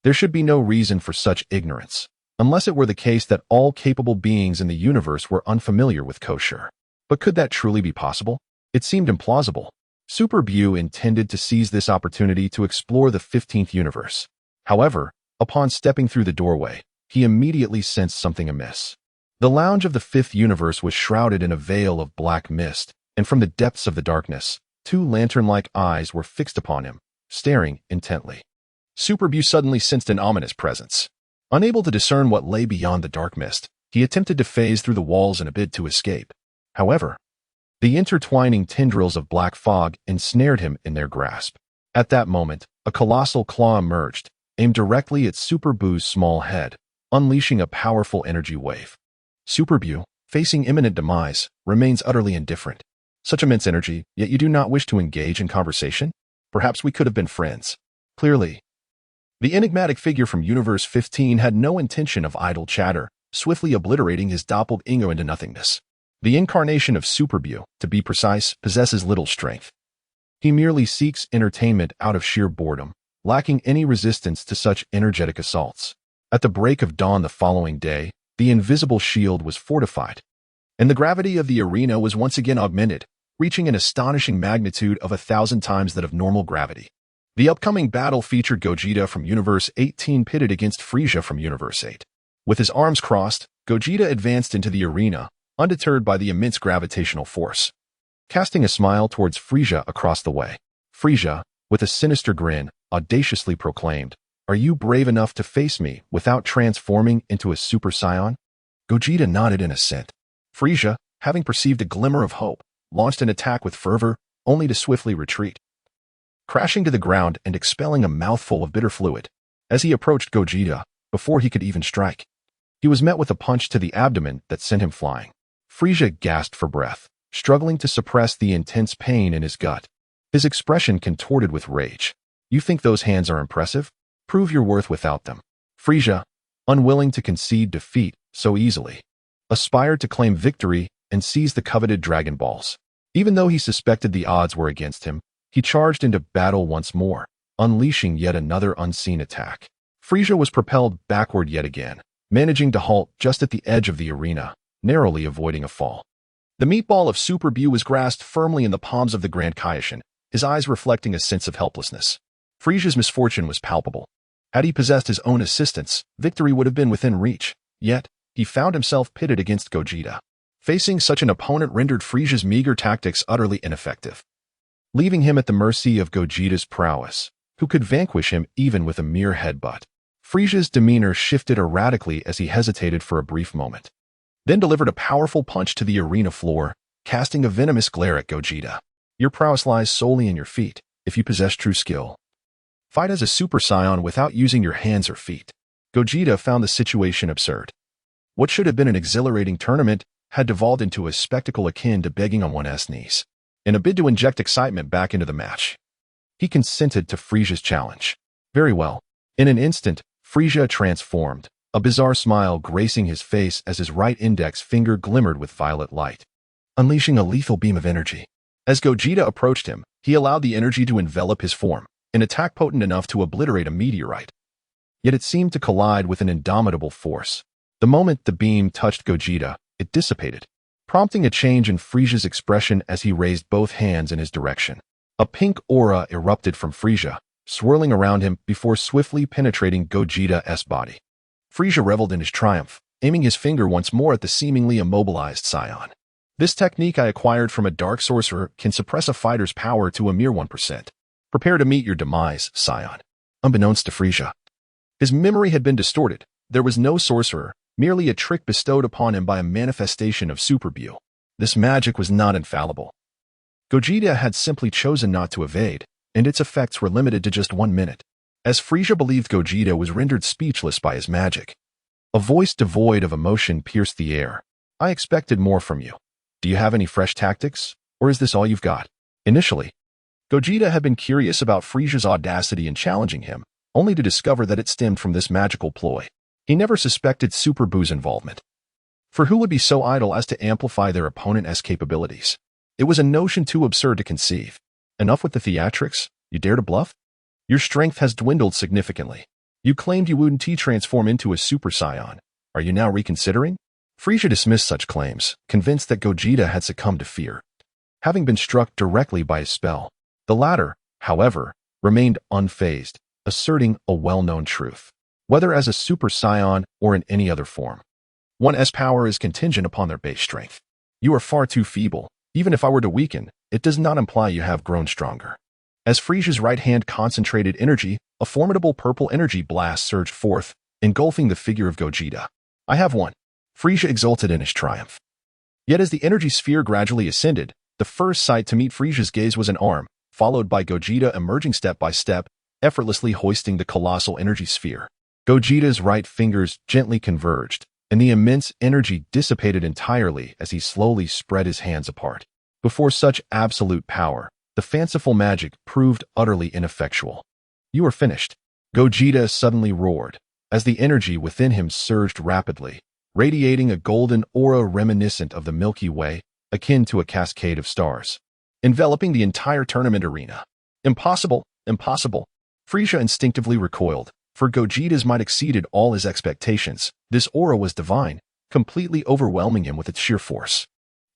there should be no reason for such ignorance, unless it were the case that all capable beings in the universe were unfamiliar with Kosher. But could that truly be possible? It seemed implausible. Super Bu intended to seize this opportunity to explore the 15th universe. However, upon stepping through the doorway, he immediately sensed something amiss. The lounge of the 5th universe was shrouded in a veil of black mist, and from the depths of the darkness, 2 lantern-like eyes were fixed upon him, staring intently. Super Bu suddenly sensed an ominous presence. Unable to discern what lay beyond the dark mist, he attempted to phase through the walls in a bid to escape. However, the intertwining tendrils of black fog ensnared him in their grasp. At that moment, a colossal claw emerged, aimed directly at Super Bu's small head, unleashing a powerful energy wave. Super Bu, facing imminent demise, remains utterly indifferent. Such immense energy, yet you do not wish to engage in conversation? Perhaps we could have been friends. Clearly, the enigmatic figure from Universe 15 had no intention of idle chatter, swiftly obliterating his doppelganger into nothingness. The incarnation of Super Bu, to be precise, possesses little strength. He merely seeks entertainment out of sheer boredom, lacking any resistance to such energetic assaults. At the break of dawn the following day, the invisible shield was fortified, and the gravity of the arena was once again augmented, reaching an astonishing magnitude of 1,000 times that of normal gravity. The upcoming battle featured Gogeta from Universe 18 pitted against Frieza from Universe 8. With his arms crossed, Gogeta advanced into the arena, undeterred by the immense gravitational force. Casting a smile towards Frieza across the way, Frieza, with a sinister grin, audaciously proclaimed, "Are you brave enough to face me without transforming into a Super Saiyan?" Gogeta nodded in assent. Frieza, having perceived a glimmer of hope, launched an attack with fervor, only to swiftly retreat, crashing to the ground and expelling a mouthful of bitter fluid. As he approached Gogeta, before he could even strike, he was met with a punch to the abdomen that sent him flying. Frieza gasped for breath, struggling to suppress the intense pain in his gut. His expression contorted with rage. You think those hands are impressive? Prove your worth without them. Frieza, unwilling to concede defeat so easily, aspired to claim victory and seize the coveted Dragon Balls. Even though he suspected the odds were against him, he charged into battle once more, unleashing yet another unseen attack. Frieza was propelled backward yet again, managing to halt just at the edge of the arena, narrowly avoiding a fall. The meatball of Super Bu was grasped firmly in the palms of the Grand Kaishin, his eyes reflecting a sense of helplessness. Frieza's misfortune was palpable. Had he possessed his own assistance, victory would have been within reach. Yet, he found himself pitted against Gogeta. Facing such an opponent rendered Frieza's meager tactics utterly ineffective, leaving him at the mercy of Gogeta's prowess, who could vanquish him even with a mere headbutt. Frieza's demeanor shifted erratically as he hesitated for a brief moment, then delivered a powerful punch to the arena floor, casting a venomous glare at Gogeta. Your prowess lies solely in your feet. If you possess true skill, fight as a Super Saiyan without using your hands or feet. Gogeta found the situation absurd. What should have been an exhilarating tournament had devolved into a spectacle akin to begging on one's knees. In a bid to inject excitement back into the match, he consented to Frieza's challenge. Very well. In an instant, Frieza transformed, a bizarre smile gracing his face as his right index finger glimmered with violet light, unleashing a lethal beam of energy. As Gogeta approached him, he allowed the energy to envelop his form, an attack potent enough to obliterate a meteorite. Yet it seemed to collide with an indomitable force. The moment the beam touched Gogeta, it dissipated, prompting a change in Frieza's expression as he raised both hands in his direction. A pink aura erupted from Frieza, swirling around him before swiftly penetrating Gogeta's body. Frieza reveled in his triumph, aiming his finger once more at the seemingly immobilized Saiyan. This technique I acquired from a dark sorcerer can suppress a fighter's power to a mere 1%. Prepare to meet your demise, Saiyan. Unbeknownst to Frieza, his memory had been distorted. There was no sorcerer, merely a trick bestowed upon him by a manifestation of Super Bu. This magic was not infallible. Gogeta had simply chosen not to evade, and its effects were limited to just 1 minute. As Frieza believed Gogeta was rendered speechless by his magic, a voice devoid of emotion pierced the air. I expected more from you. Do you have any fresh tactics, or is this all you've got? Initially, Gogeta had been curious about Frieza's audacity in challenging him, only to discover that it stemmed from this magical ploy. He never suspected Super Bu's involvement. For who would be so idle as to amplify their opponent's capabilities? It was a notion too absurd to conceive. Enough with the theatrics. You dare to bluff? Your strength has dwindled significantly. You claimed you wouldn't transform into a Super Saiyan. Are you now reconsidering? Frieza dismissed such claims, convinced that Gogeta had succumbed to fear, having been struck directly by his spell. The latter, however, remained unfazed, asserting a well-known truth. Whether as a Super Saiyan or in any other form, one's power is contingent upon their base strength. You are far too feeble. Even if I were to weaken, it does not imply you have grown stronger. As Frieza's right hand concentrated energy, a formidable purple energy blast surged forth, engulfing the figure of Gogeta. I have won. Frieza exulted in his triumph. Yet as the energy sphere gradually ascended, the first sight to meet Frieza's gaze was an arm, followed by Gogeta emerging step by step, effortlessly hoisting the colossal energy sphere. Gogeta's right fingers gently converged, and the immense energy dissipated entirely as he slowly spread his hands apart. Before such absolute power, the fanciful magic proved utterly ineffectual. You are finished. Gogeta suddenly roared, as the energy within him surged rapidly, radiating a golden aura reminiscent of the Milky Way, akin to a cascade of stars, enveloping the entire tournament arena. Impossible, impossible. Frieza instinctively recoiled, for Gogeta's might exceeded all his expectations. This aura was divine, completely overwhelming him with its sheer force.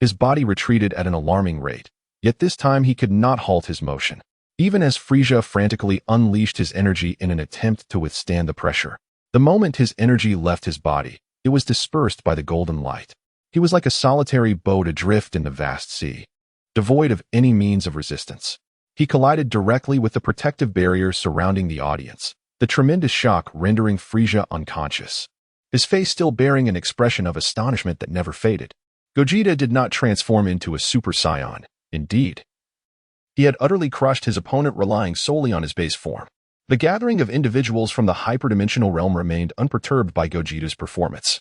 His body retreated at an alarming rate, yet this time he could not halt his motion, even as Frieza frantically unleashed his energy in an attempt to withstand the pressure. The moment his energy left his body, it was dispersed by the golden light. He was like a solitary boat adrift in the vast sea, devoid of any means of resistance. He collided directly with the protective barrier surrounding the audience, the tremendous shock rendering Frieza unconscious, his face still bearing an expression of astonishment that never faded. Gogeta did not transform into a Super Saiyan. Indeed, he had utterly crushed his opponent, relying solely on his base form. The gathering of individuals from the hyperdimensional realm remained unperturbed by Gogeta's performance,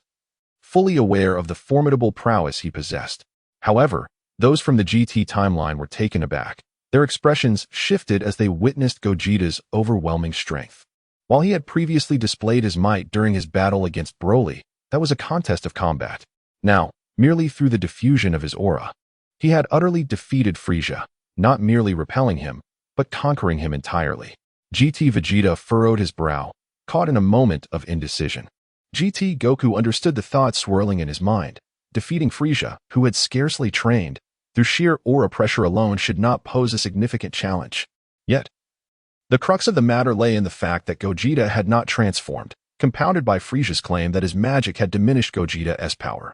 fully aware of the formidable prowess he possessed. However, those from the GT timeline were taken aback. Their expressions shifted as they witnessed Gogeta's overwhelming strength. While he had previously displayed his might during his battle against Broly, that was a contest of combat. Now, merely through the diffusion of his aura, he had utterly defeated Frieza, not merely repelling him, but conquering him entirely. GT Vegeta furrowed his brow, caught in a moment of indecision. GT Goku understood the thoughts swirling in his mind. Defeating Frieza, who had scarcely trained, through sheer aura pressure alone should not pose a significant challenge. Yet, the crux of the matter lay in the fact that Gogeta had not transformed, compounded by Frieza's claim that his magic had diminished Gogeta's power,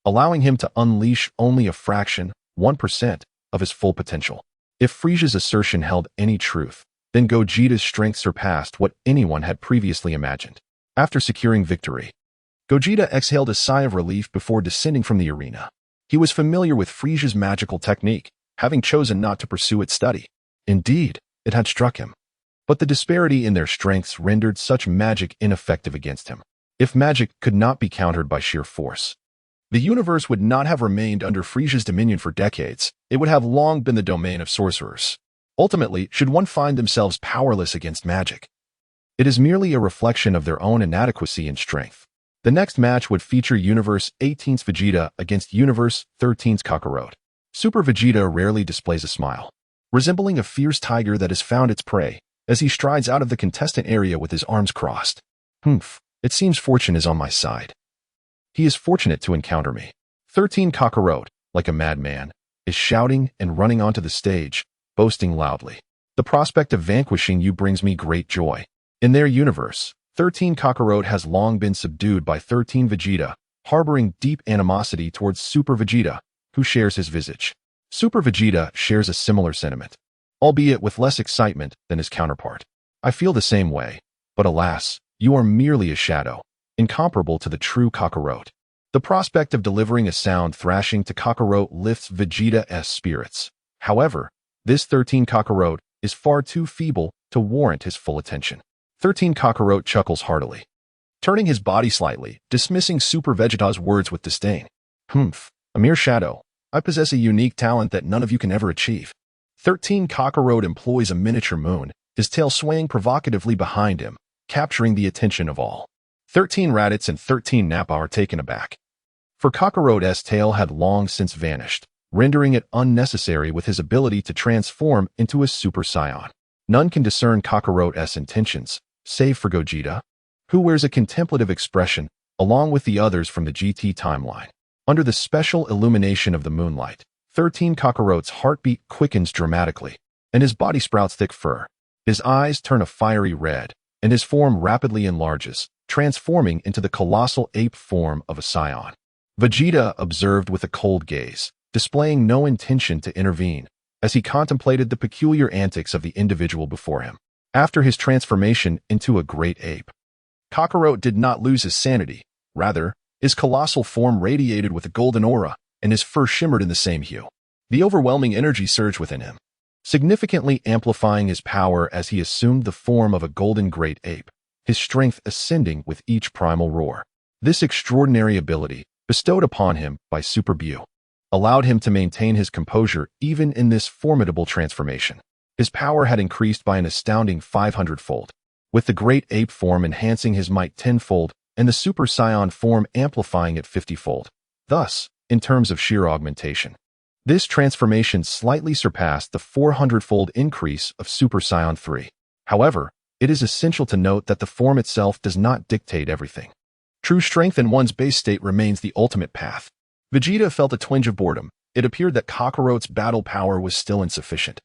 allowing him to unleash only a fraction, 1%, of his full potential. If Frieza's assertion held any truth, then Gogeta's strength surpassed what anyone had previously imagined. After securing victory, Gogeta exhaled a sigh of relief before descending from the arena. He was familiar with Frieza's magical technique, having chosen not to pursue its study. Indeed, it had struck him. But the disparity in their strengths rendered such magic ineffective against him. If magic could not be countered by sheer force, the universe would not have remained under Frieza's dominion for decades. It would have long been the domain of sorcerers. Ultimately, should one find themselves powerless against magic, it is merely a reflection of their own inadequacy and strength. The next match would feature Universe 18's Vegeta against Universe 13's Kakarot. Super Vegeta rarely displays a smile, resembling a fierce tiger that has found its prey, as he strides out of the contestant area with his arms crossed. It seems fortune is on my side. He is fortunate to encounter me. 13 Kakarot, like a madman, is shouting and running onto the stage, boasting loudly. The prospect of vanquishing you brings me great joy. In their universe, 13 Kakarot has long been subdued by 13 Vegeta, harboring deep animosity towards Super Vegeta, who shares his visage. Super Vegeta shares a similar sentiment, albeit with less excitement than his counterpart. I feel the same way, but alas, you are merely a shadow, incomparable to the true Kakarot. The prospect of delivering a sound thrashing to Kakarot lifts Vegeta's spirits. However, this 13 Kakarot is far too feeble to warrant his full attention. 13 Kakarot chuckles heartily, turning his body slightly, dismissing Super Vegeta's words with disdain. A mere shadow. I possess a unique talent that none of you can ever achieve. 13 Kakarot employs a miniature moon, his tail swaying provocatively behind him, capturing the attention of all. 13 Raditz and 13 Nappa are taken aback. For Kakarot's tail had long since vanished, rendering it unnecessary with his ability to transform into a Super Saiyan. None can discern Kakarot's intentions, save for Gogeta, who wears a contemplative expression, along with the others from the GT timeline. Under the special illumination of the moonlight, 13 Kakarot's heartbeat quickens dramatically, and his body sprouts thick fur. His eyes turn a fiery red, and his form rapidly enlarges, transforming into the colossal ape form of a Saiyan. Vegeta observed with a cold gaze, displaying no intention to intervene, as he contemplated the peculiar antics of the individual before him. After his transformation into a great ape, Kakarot did not lose his sanity. Rather, his colossal form radiated with a golden aura, and his fur shimmered in the same hue. The overwhelming energy surged within him, significantly amplifying his power as he assumed the form of a golden great ape, his strength ascending with each primal roar. This extraordinary ability, bestowed upon him by Super Bu, allowed him to maintain his composure even in this formidable transformation. His power had increased by an astounding 500-fold, with the great ape form enhancing his might 10-fold and the Super Saiyan form amplifying it 50-fold. Thus, in terms of sheer augmentation, this transformation slightly surpassed the 400-fold increase of Super Saiyan 3. However, it is essential to note that the form itself does not dictate everything. True strength in one's base state remains the ultimate path. Vegeta felt a twinge of boredom. It appeared that Kakarot's battle power was still insufficient.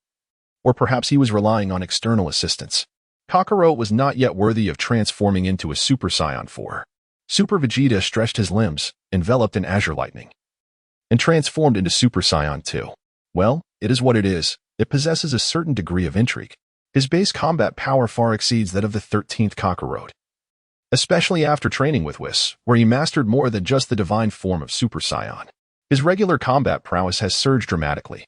Or perhaps he was relying on external assistance. Kakarot was not yet worthy of transforming into a Super Saiyan 4. Super Vegeta stretched his limbs, enveloped in azure lightning, and transformed into Super Saiyan 2. Well, it is what it is. It possesses a certain degree of intrigue. His base combat power far exceeds that of the 13th Kakarot, especially after training with Whis, where he mastered more than just the divine form of Super Saiyan. His regular combat prowess has surged dramatically,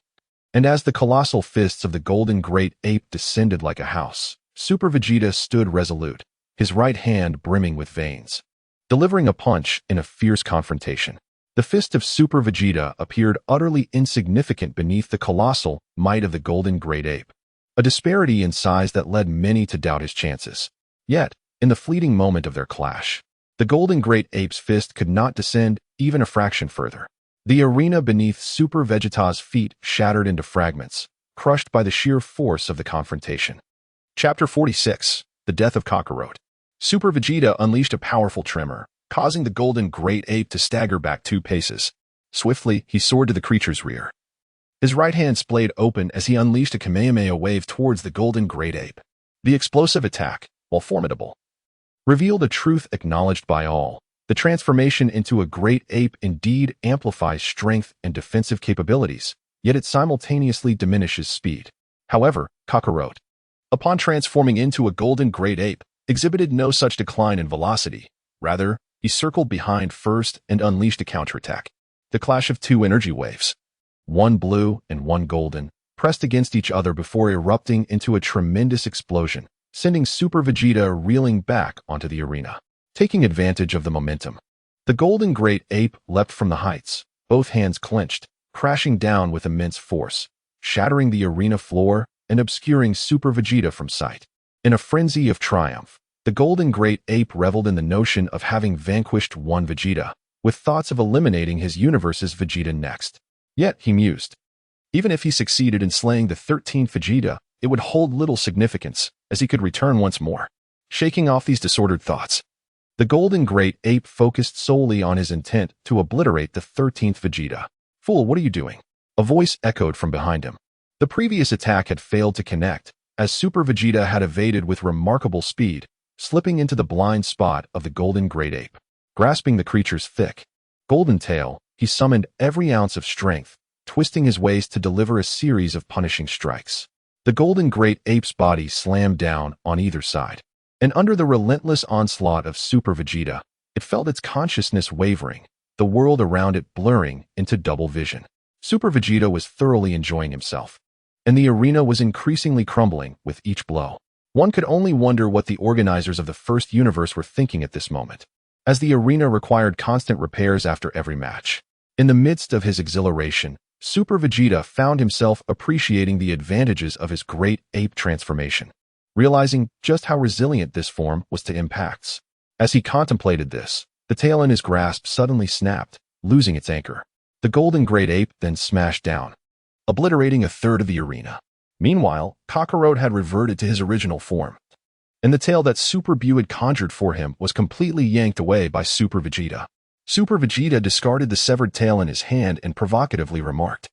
and as the colossal fists of the golden great ape descended like a house, Super Vegeta stood resolute, his right hand brimming with veins, delivering a punch in a fierce confrontation. The fist of Super Vegeta appeared utterly insignificant beneath the colossal might of the golden great ape, a disparity in size that led many to doubt his chances. Yet, in the fleeting moment of their clash, the golden great ape's fist could not descend even a fraction further. The arena beneath Super Vegeta's feet shattered into fragments, crushed by the sheer force of the confrontation. Chapter 46. The Death of Kakarot. Super Vegeta unleashed a powerful tremor, causing the golden great ape to stagger back 2 paces. Swiftly, he soared to the creature's rear. His right hand splayed open as he unleashed a Kamehameha wave towards the golden great ape. The explosive attack, while formidable, revealed a truth acknowledged by all. The transformation into a great ape indeed amplifies strength and defensive capabilities, yet it simultaneously diminishes speed. However, Kakarot, upon transforming into a golden great ape, exhibited no such decline in velocity. Rather, he circled behind first and unleashed a counterattack. The clash of 2 energy waves, one blue and one golden, pressed against each other before erupting into a tremendous explosion, sending Super Vegeta reeling back onto the arena. Taking advantage of the momentum, the golden great ape leapt from the heights, both hands clenched, crashing down with immense force, shattering the arena floor and obscuring Super Vegeta from sight. In a frenzy of triumph, the golden great ape reveled in the notion of having vanquished one Vegeta, with thoughts of eliminating his universe's Vegeta next. Yet, he mused, even if he succeeded in slaying the 13th Vegeta, it would hold little significance, as he could return once more. Shaking off these disordered thoughts, the golden great ape focused solely on his intent to obliterate the 13th Vegeta. "Fool, what are you doing?" A voice echoed from behind him. The previous attack had failed to connect, as Super Vegeta had evaded with remarkable speed, slipping into the blind spot of the golden great ape. Grasping the creature's thick, golden tail, he summoned every ounce of strength, twisting his waist to deliver a series of punishing strikes. The golden great ape's body slammed down on either side, and under the relentless onslaught of Super Vegeta, it felt its consciousness wavering, the world around it blurring into double vision. Super Vegeta was thoroughly enjoying himself, and the arena was increasingly crumbling with each blow. One could only wonder what the organizers of the first universe were thinking at this moment, as the arena required constant repairs after every match. In the midst of his exhilaration, Super Vegeta found himself appreciating the advantages of his great ape transformation, realizing just how resilient this form was to impacts. As he contemplated this, the tail in his grasp suddenly snapped, losing its anchor. The golden great ape then smashed down, obliterating a third of the arena. Meanwhile, Kakarot had reverted to his original form, and the tail that Super Bu had conjured for him was completely yanked away by Super Vegeta. Super Vegeta discarded the severed tail in his hand and provocatively remarked,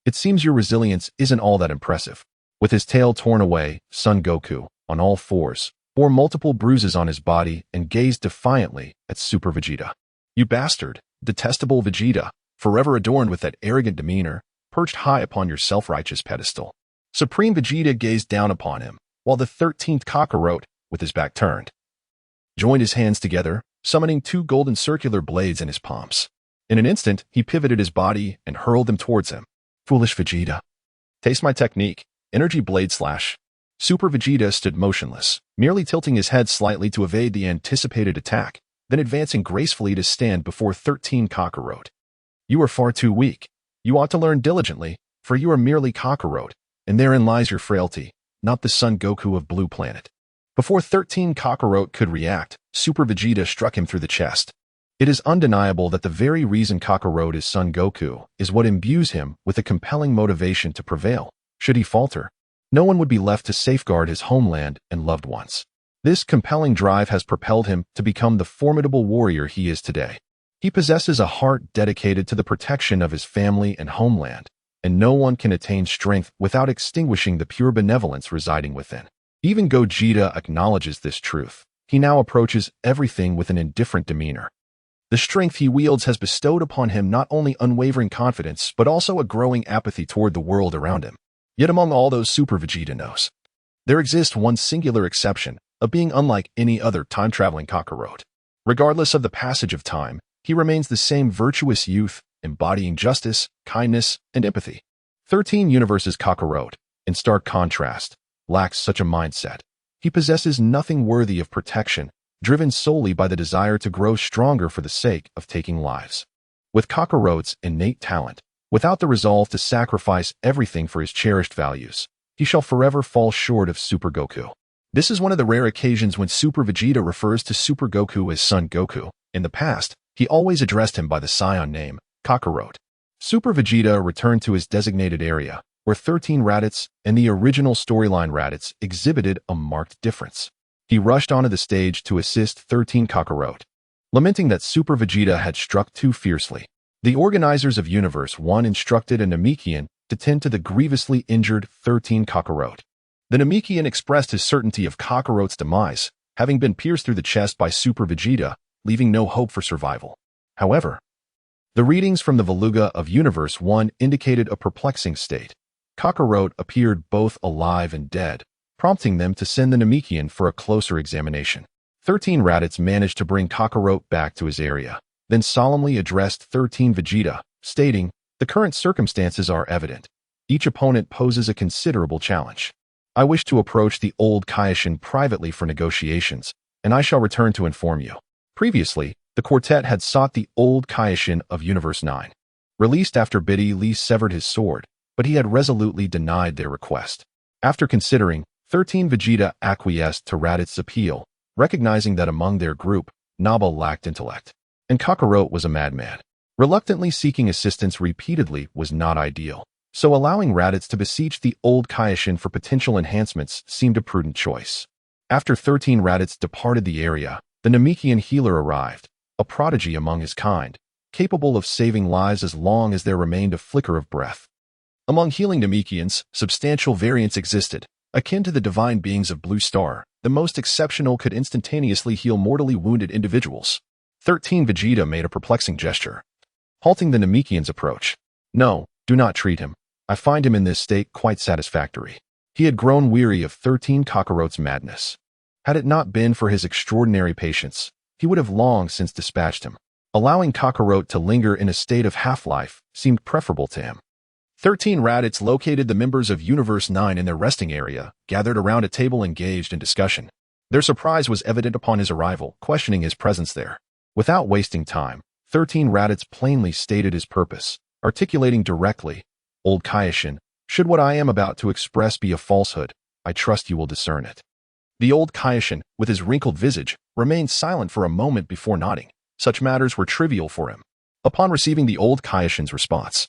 "It seems your resilience isn't all that impressive." With his tail torn away, Son Goku, on all fours, bore multiple bruises on his body and gazed defiantly at Super Vegeta. "You bastard, detestable Vegeta, forever adorned with that arrogant demeanor, perched high upon your self-righteous pedestal." Supreme Vegeta gazed down upon him, while the 13th Kakarot, with his back turned, joined his hands together, summoning 2 golden circular blades in his palms. In an instant, he pivoted his body and hurled them towards him. "Foolish Vegeta. Taste my technique, Energy Blade Slash." Super Vegeta stood motionless, merely tilting his head slightly to evade the anticipated attack, then advancing gracefully to stand before 13 Kakarot. "You are far too weak. You ought to learn diligently, for you are merely Kakarot, and therein lies your frailty, not the Son Goku of Blue Planet." Before 13 Kakarot could react, Super Vegeta struck him through the chest. It is undeniable that the very reason Kakarot is Son Goku is what imbues him with a compelling motivation to prevail. Should he falter, no one would be left to safeguard his homeland and loved ones. This compelling drive has propelled him to become the formidable warrior he is today. He possesses a heart dedicated to the protection of his family and homeland, and no one can attain strength without extinguishing the pure benevolence residing within. Even Gogeta acknowledges this truth. He now approaches everything with an indifferent demeanor. The strength he wields has bestowed upon him not only unwavering confidence, but also a growing apathy toward the world around him. Yet among all those Super Vegeta knows, there exists one singular exception of being unlike any other time-traveling Kakarot. Regardless of the passage of time, he remains the same virtuous youth, embodying justice, kindness, and empathy. 13 Universes Kakarot, in stark contrast, lacks such a mindset. He possesses nothing worthy of protection, driven solely by the desire to grow stronger for the sake of taking lives. With Kakarot's innate talent, without the resolve to sacrifice everything for his cherished values, he shall forever fall short of Super Goku. This is one of the rare occasions when Super Vegeta refers to Super Goku as Son Goku. In the past, he always addressed him by the Saiyan name, Kakarot. Super Vegeta returned to his designated area, where 13 Raditz and the original storyline Raditz exhibited a marked difference. He rushed onto the stage to assist 13 Kakarot, lamenting that Super Vegeta had struck too fiercely. The organizers of Universe 1 instructed a Namekian to tend to the grievously injured 13 Kakarot. The Namekian expressed his certainty of Kakarot's demise, having been pierced through the chest by Super Vegeta, leaving no hope for survival. However, the readings from the Veluga of Universe 1 indicated a perplexing state. Kakarot appeared both alive and dead, prompting them to send the Namekian for a closer examination. 13 Raditz managed to bring Kakarot back to his area, then solemnly addressed 13 Vegeta, stating, "The current circumstances are evident. Each opponent poses a considerable challenge. I wish to approach the old Kaioshin privately for negotiations, and I shall return to inform you." Previously, the quartet had sought the old Kaioshin of Universe 9. Released after Biddy Lee severed his sword, but he had resolutely denied their request. After considering, 13 Vegeta acquiesced to Raditz's appeal, recognizing that among their group, Naba lacked intellect, and Kakarot was a madman. Reluctantly seeking assistance repeatedly was not ideal, so allowing Raditz to beseech the old Kaioshin for potential enhancements seemed a prudent choice. After 13 Raditz departed the area, the Namekian healer arrived, a prodigy among his kind, capable of saving lives as long as there remained a flicker of breath. Among healing Namekians, substantial variance existed. Akin to the divine beings of Blue Star, the most exceptional could instantaneously heal mortally wounded individuals. 13 Vegeta made a perplexing gesture, halting the Namekian's approach. "No, do not treat him. I find him in this state quite satisfactory." He had grown weary of 13 Kakarot's madness. Had it not been for his extraordinary patience, he would have long since dispatched him. Allowing Kakarot to linger in a state of half-life seemed preferable to him. 13 Raditz located the members of Universe 9 in their resting area, gathered around a table engaged in discussion. Their surprise was evident upon his arrival, questioning his presence there. Without wasting time, 13 Raditz plainly stated his purpose, articulating directly, "Old Kaioshin, should what I am about to express be a falsehood, I trust you will discern it." The old Kaioshin, with his wrinkled visage, remained silent for a moment before nodding. Such matters were trivial for him. Upon receiving the old Kaioshin's response,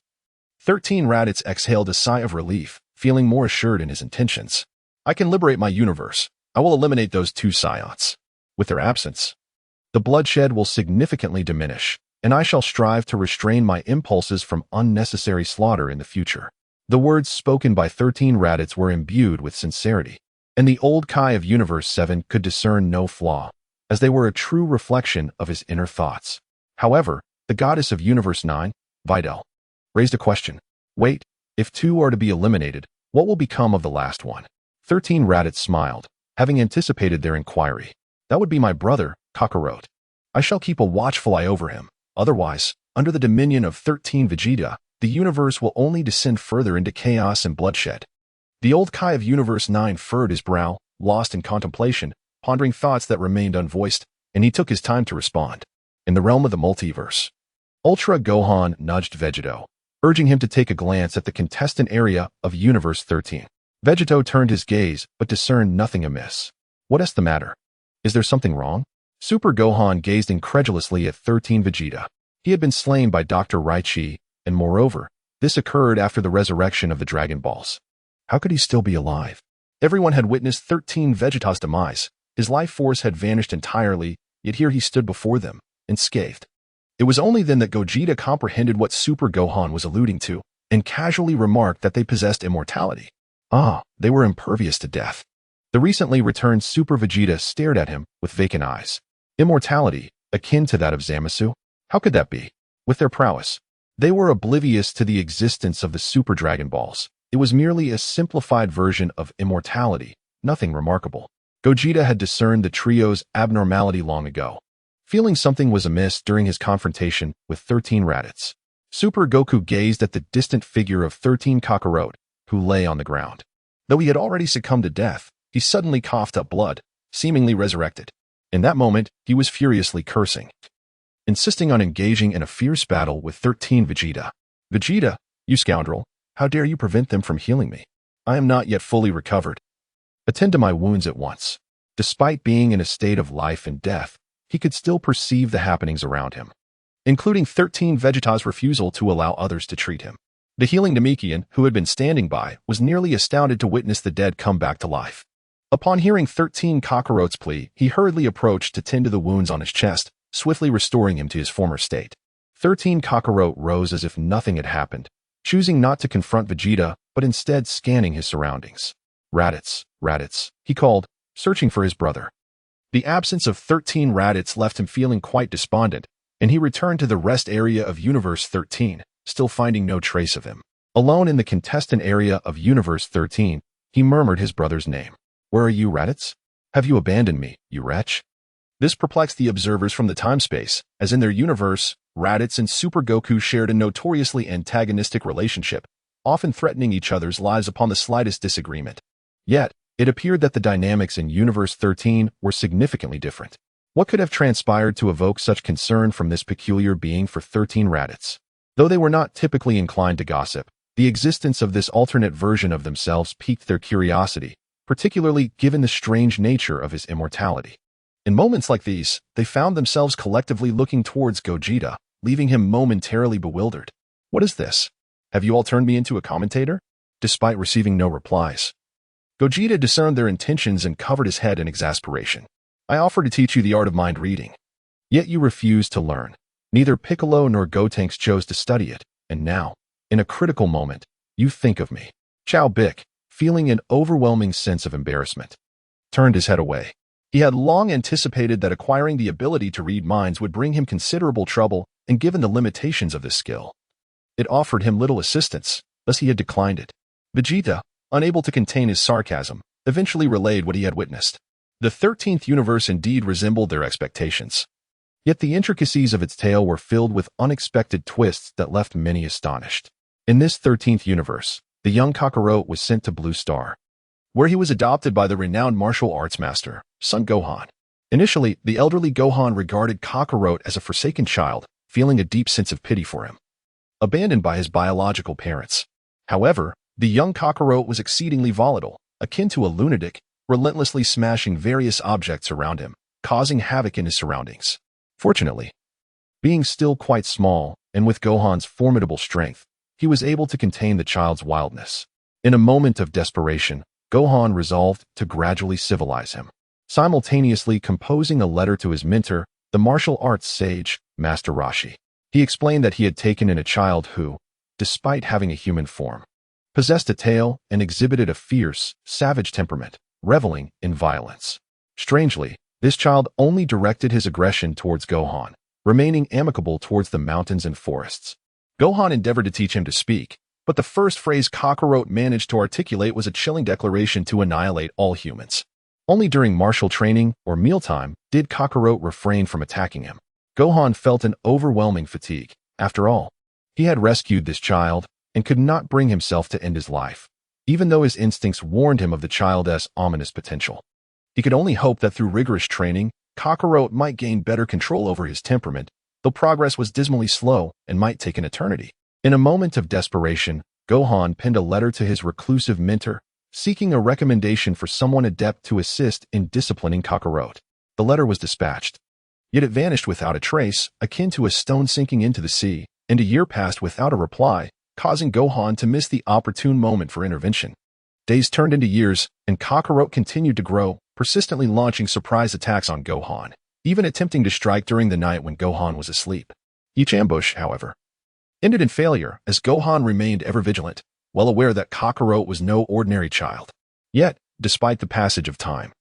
13 Raditz exhaled a sigh of relief, feeling more assured in his intentions. "I can liberate my universe. I will eliminate those two Saiyans. With their absence, the bloodshed will significantly diminish, and I shall strive to restrain my impulses from unnecessary slaughter in the future." The words spoken by 13 Raditz were imbued with sincerity, and the old Kai of Universe 7 could discern no flaw, as they were a true reflection of his inner thoughts. However, the goddess of Universe 9, Videl, raised a question. "Wait, if two are to be eliminated, what will become of the last one?" 13 Raditz smiled, having anticipated their inquiry. "That would be my brother, Kakarot. I shall keep a watchful eye over him. Otherwise, under the dominion of 13 Vegeta, the universe will only descend further into chaos and bloodshed." The old Kai of Universe 9 furrowed his brow, lost in contemplation, pondering thoughts that remained unvoiced, and he took his time to respond. In the realm of the multiverse, Ultra Gohan nudged Vegeta, urging him to take a glance at the contestant area of Universe 13. Vegeta turned his gaze, but discerned nothing amiss. "What is the matter? Is there something wrong?" Super Gohan gazed incredulously at 13 Vegeta. He had been slain by Dr. Raichi, and moreover, this occurred after the resurrection of the Dragon Balls. How could he still be alive? Everyone had witnessed 13 Vegeta's demise. His life force had vanished entirely, yet here he stood before them, unscathed. It was only then that Gogeta comprehended what Super Gohan was alluding to, and casually remarked that they possessed immortality. They were impervious to death. The recently returned Super Vegeta stared at him with vacant eyes. Immortality, akin to that of Zamasu? How could that be? With their prowess, they were oblivious to the existence of the Super Dragon Balls. It was merely a simplified version of immortality, nothing remarkable. Gogeta had discerned the trio's abnormality long ago, feeling something was amiss during his confrontation with 13 Raditz. Super Goku gazed at the distant figure of 13 Kakarot, who lay on the ground. Though he had already succumbed to death, he suddenly coughed up blood, seemingly resurrected. In that moment, he was furiously cursing. insisting on engaging in a fierce battle with 13 Vegeta. Vegeta, you scoundrel, how dare you prevent them from healing me? I am not yet fully recovered. Attend to my wounds at once. Despite being in a state of life and death, he could still perceive the happenings around him, including 13 Vegeta's refusal to allow others to treat him. The healing Namekian, who had been standing by, was nearly astounded to witness the dead come back to life. Upon hearing 13 Kakarot's plea, he hurriedly approached to tend to the wounds on his chest, swiftly restoring him to his former state. 13 Kakarot rose as if nothing had happened, choosing not to confront Vegeta, but instead scanning his surroundings. Raditz, Raditz, he called, searching for his brother. The absence of 13 Raditz left him feeling quite despondent, and he returned to the rest area of Universe 13, still finding no trace of him. Alone in the contestant area of Universe 13, he murmured his brother's name. Where are you, Raditz? Have you abandoned me, you wretch? This perplexed the observers from the time-space, as in their universe, Raditz and Super Goku shared a notoriously antagonistic relationship, often threatening each other's lives upon the slightest disagreement. Yet, it appeared that the dynamics in Universe 13 were significantly different. What could have transpired to evoke such concern from this peculiar being for 13 Raditz? Though they were not typically inclined to gossip, the existence of this alternate version of themselves piqued their curiosity, particularly given the strange nature of his immortality. In moments like these, they found themselves collectively looking towards Gogeta, leaving him momentarily bewildered. What is this? Have you all turned me into a commentator? Despite receiving no replies, Gogeta discerned their intentions and covered his head in exasperation. I offered to teach you the art of mind reading. Yet you refused to learn. Neither Piccolo nor Gotenks chose to study it, and now, in a critical moment, you think of me. Chao Bick, feeling an overwhelming sense of embarrassment, turned his head away. He had long anticipated that acquiring the ability to read minds would bring him considerable trouble, and given the limitations of this skill, it offered him little assistance, thus he had declined it. Vegeta, unable to contain his sarcasm, eventually relayed what he had witnessed. The 13th universe indeed resembled their expectations. Yet the intricacies of its tale were filled with unexpected twists that left many astonished. In this 13th universe, the young Kakarot was sent to Blue Star, where he was adopted by the renowned martial arts master, Son Gohan. Initially, the elderly Gohan regarded Kakarot as a forsaken child, feeling a deep sense of pity for him, abandoned by his biological parents. However, the young Kakarot was exceedingly volatile, akin to a lunatic, relentlessly smashing various objects around him, causing havoc in his surroundings. Fortunately, being still quite small, and with Gohan's formidable strength, he was able to contain the child's wildness. In a moment of desperation, Gohan resolved to gradually civilize him, simultaneously composing a letter to his mentor, the martial arts sage, Master Roshi. He explained that he had taken in a child who, despite having a human form, possessed a tail and exhibited a fierce, savage temperament, reveling in violence. Strangely, this child only directed his aggression towards Gohan, remaining amicable towards the mountains and forests. Gohan endeavored to teach him to speak, but the first phrase Kakarot managed to articulate was a chilling declaration to annihilate all humans. Only during martial training or mealtime did Kakarot refrain from attacking him. Gohan felt an overwhelming fatigue. After all, he had rescued this child and could not bring himself to end his life, even though his instincts warned him of the child's ominous potential. He could only hope that through rigorous training, Kakarot might gain better control over his temperament, though progress was dismally slow and might take an eternity. In a moment of desperation, Gohan penned a letter to his reclusive mentor, seeking a recommendation for someone adept to assist in disciplining Kakarot. The letter was dispatched, yet it vanished without a trace, akin to a stone sinking into the sea, and a year passed without a reply, causing Gohan to miss the opportune moment for intervention. Days turned into years, and Kakarot continued to grow, persistently launching surprise attacks on Gohan, even attempting to strike during the night when Gohan was asleep. Each ambush, however, ended in failure, as Gohan remained ever vigilant, well aware that Kakarot was no ordinary child. Yet, despite the passage of time,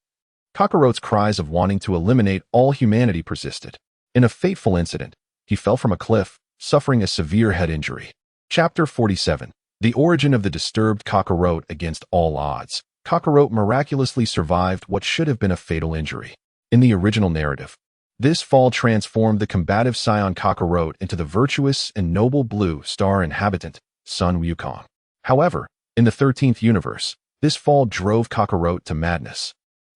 Kakarot's cries of wanting to eliminate all humanity persisted. In a fateful incident, he fell from a cliff, suffering a severe head injury. Chapter 47. The origin of the disturbed Kakarot. Against all odds, Kakarot miraculously survived what should have been a fatal injury. In the original narrative, this fall transformed the combative Saiyan Kakarot into the virtuous and noble Blue Star inhabitant, Sun Wukong. However, in the 13th universe, this fall drove Kakarot to madness,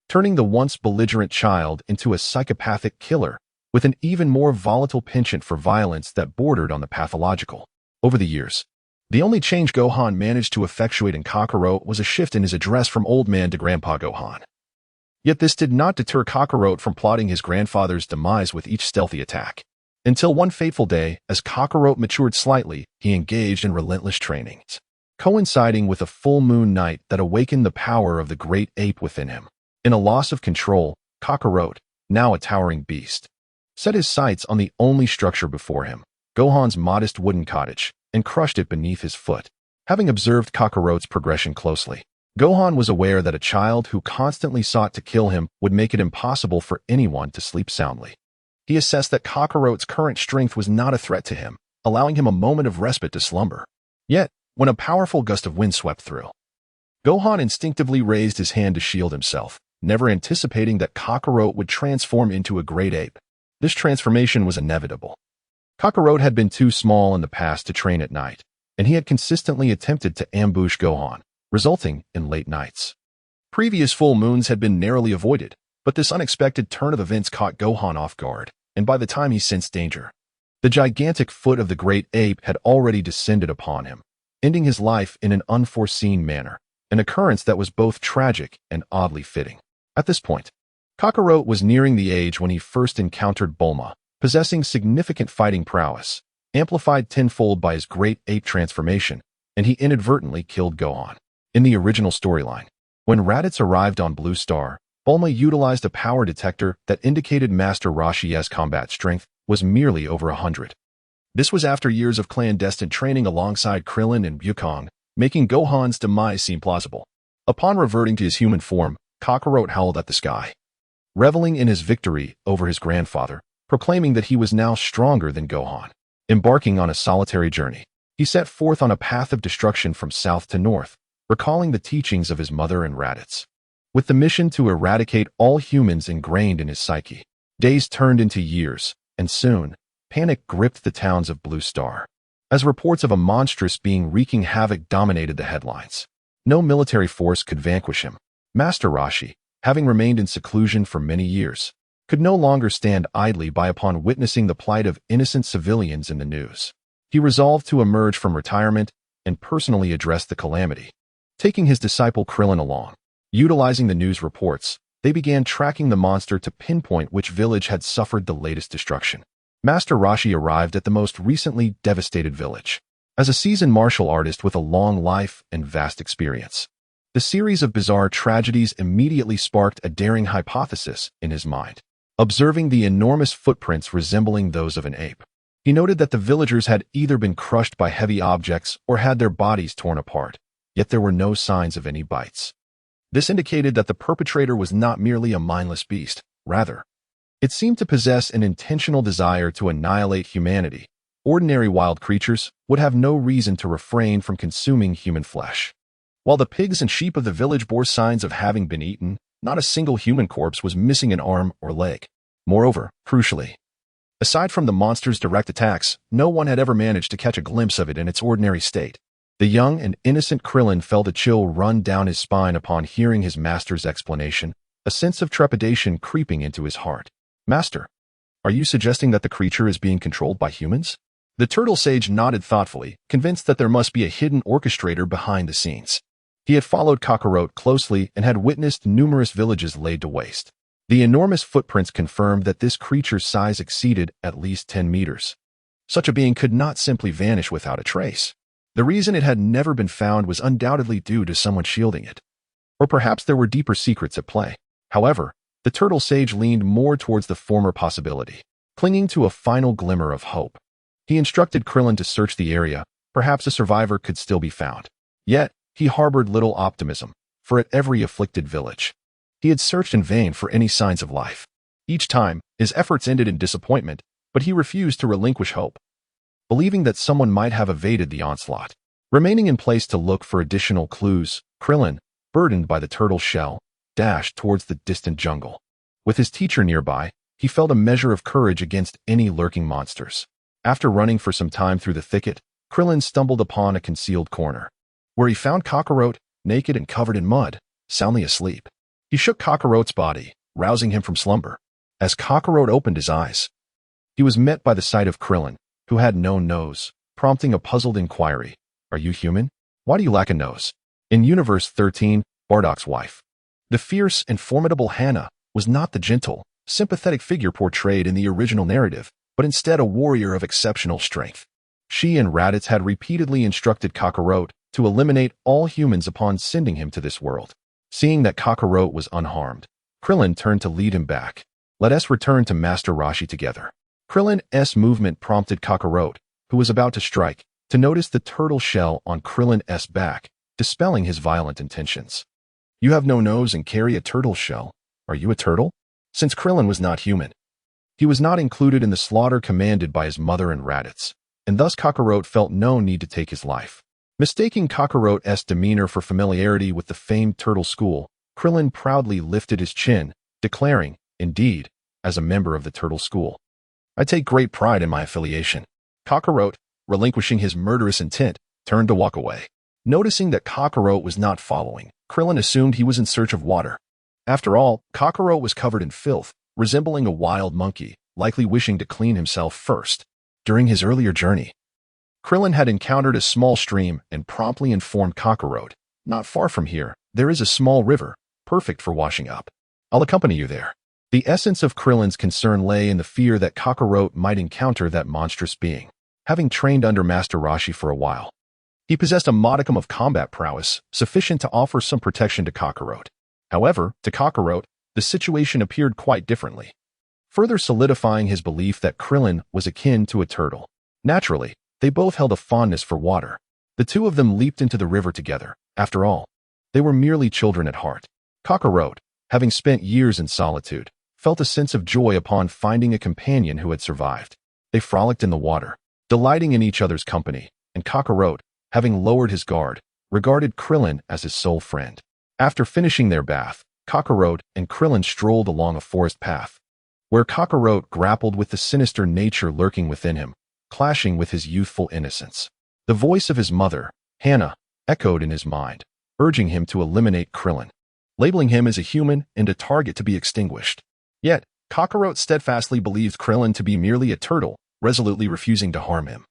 turning the once belligerent child into a psychopathic killer, with an even more volatile penchant for violence that bordered on the pathological. Over the years, the only change Gohan managed to effectuate in Kakarot was a shift in his address from old man to Grandpa Gohan. Yet this did not deter Kakarot from plotting his grandfather's demise with each stealthy attack. Until one fateful day, as Kakarot matured slightly, he engaged in relentless trainings, coinciding with a full moon night that awakened the power of the great ape within him. In a loss of control, Kakarot, now a towering beast, set his sights on the only structure before him, Gohan's modest wooden cottage, and crushed it beneath his foot. Having observed Kakarot's progression closely, Gohan was aware that a child who constantly sought to kill him would make it impossible for anyone to sleep soundly. He assessed that Kakarot's current strength was not a threat to him, allowing him a moment of respite to slumber. Yet, when a powerful gust of wind swept through, Gohan instinctively raised his hand to shield himself, never anticipating that Kakarot would transform into a great ape. This transformation was inevitable. Kakarot had been too small in the past to train at night, and he had consistently attempted to ambush Gohan, resulting in late nights. Previous full moons had been narrowly avoided, but this unexpected turn of events caught Gohan off guard, and by the time he sensed danger, the gigantic foot of the great ape had already descended upon him, ending his life in an unforeseen manner, an occurrence that was both tragic and oddly fitting. At this point, Kakarot was nearing the age when he first encountered Bulma, possessing significant fighting prowess, amplified tenfold by his great ape transformation, and he inadvertently killed Gohan. In the original storyline, when Raditz arrived on Blue Star, Bulma utilized a power detector that indicated Master Roshi's combat strength was merely over 100. This was after years of clandestine training alongside Krillin and Wukong, making Gohan's demise seem plausible. Upon reverting to his human form, Kakarot howled at the sky, reveling in his victory over his grandfather, proclaiming that he was now stronger than Gohan. Embarking on a solitary journey, he set forth on a path of destruction from south to north, recalling the teachings of his mother and Raditz, with the mission to eradicate all humans ingrained in his psyche. Days turned into years, and soon, panic gripped the towns of Blue Star, as reports of a monstrous being wreaking havoc dominated the headlines. No military force could vanquish him. Master Roshi, having remained in seclusion for many years, could no longer stand idly by upon witnessing the plight of innocent civilians in the news. He resolved to emerge from retirement and personally address the calamity. Taking his disciple Krillin along, utilizing the news reports, they began tracking the monster to pinpoint which village had suffered the latest destruction. Master Roshi arrived at the most recently devastated village. As a seasoned martial artist with a long life and vast experience, the series of bizarre tragedies immediately sparked a daring hypothesis in his mind. Observing the enormous footprints resembling those of an ape, he noted that the villagers had either been crushed by heavy objects or had their bodies torn apart, yet there were no signs of any bites. This indicated that the perpetrator was not merely a mindless beast. Rather, it seemed to possess an intentional desire to annihilate humanity. Ordinary wild creatures would have no reason to refrain from consuming human flesh. While the pigs and sheep of the village bore signs of having been eaten, not a single human corpse was missing an arm or leg. Moreover, crucially, aside from the monster's direct attacks, no one had ever managed to catch a glimpse of it in its ordinary state. The young and innocent Krillin felt a chill run down his spine upon hearing his master's explanation, a sense of trepidation creeping into his heart. Master, are you suggesting that the creature is being controlled by humans? The turtle sage nodded thoughtfully, convinced that there must be a hidden orchestrator behind the scenes. He had followed Kakarot closely and had witnessed numerous villages laid to waste. The enormous footprints confirmed that this creature's size exceeded at least 10 meters. Such a being could not simply vanish without a trace. The reason it had never been found was undoubtedly due to someone shielding it. Or perhaps there were deeper secrets at play. However, the turtle sage leaned more towards the former possibility, clinging to a final glimmer of hope. He instructed Krillin to search the area. Perhaps a survivor could still be found. Yet, he harbored little optimism, for at every afflicted village, he had searched in vain for any signs of life. Each time, his efforts ended in disappointment, but he refused to relinquish hope, believing that someone might have evaded the onslaught. Remaining in place to look for additional clues, Krillin, burdened by the turtle's shell, dashed towards the distant jungle. With his teacher nearby, he felt a measure of courage against any lurking monsters. After running for some time through the thicket, Krillin stumbled upon a concealed corner, where he found Kakarot, naked and covered in mud, soundly asleep. He shook Kakarot's body, rousing him from slumber. As Kakarot opened his eyes, He was met by the sight of Krillin, who had no nose, prompting a puzzled inquiry. Are you human? Why do you lack a nose? In Universe 13, Bardock's wife. The fierce and formidable Hannah was not the gentle, sympathetic figure portrayed in the original narrative, but instead a warrior of exceptional strength. She and Raditz had repeatedly instructed Kakarot to eliminate all humans upon sending him to this world. Seeing that Kakarot was unharmed, Krillin turned to lead him back. Let us return to Master Roshi together. Krillin's movement prompted Kakarot, who was about to strike, to notice the turtle shell on Krillin's back, dispelling his violent intentions. You have no nose and carry a turtle shell. Are you a turtle? Since Krillin was not human, he was not included in the slaughter commanded by his mother and Raditz, and thus Kakarot felt no need to take his life. Mistaking Kakarot's demeanor for familiarity with the famed turtle school, Krillin proudly lifted his chin, declaring, indeed, as a member of the turtle school, I take great pride in my affiliation. Kakarot, relinquishing his murderous intent, turned to walk away. Noticing that Kakarot was not following, Krillin assumed he was in search of water. After all, Kakarot was covered in filth, resembling a wild monkey, likely wishing to clean himself first. During his earlier journey, Krillin had encountered a small stream and promptly informed Kakarot, not far from here, there is a small river, perfect for washing up. I'll accompany you there. The essence of Krillin's concern lay in the fear that Kakarot might encounter that monstrous being. Having trained under Master Roshi for a while, he possessed a modicum of combat prowess, sufficient to offer some protection to Kakarot. However, to Kakarot, the situation appeared quite differently, further solidifying his belief that Krillin was akin to a turtle. Naturally, they both held a fondness for water. The two of them leaped into the river together. After all, they were merely children at heart. Kakarot, having spent years in solitude, felt a sense of joy upon finding a companion who had survived. They frolicked in the water, delighting in each other's company, and Kakarot, having lowered his guard, regarded Krillin as his sole friend. After finishing their bath, Kakarot and Krillin strolled along a forest path, where Kakarot grappled with the sinister nature lurking within him, clashing with his youthful innocence. The voice of his mother, Hannah, echoed in his mind, urging him to eliminate Krillin, labeling him as a human and a target to be extinguished. Yet, Kakarot steadfastly believed Krillin to be merely a turtle, resolutely refusing to harm him,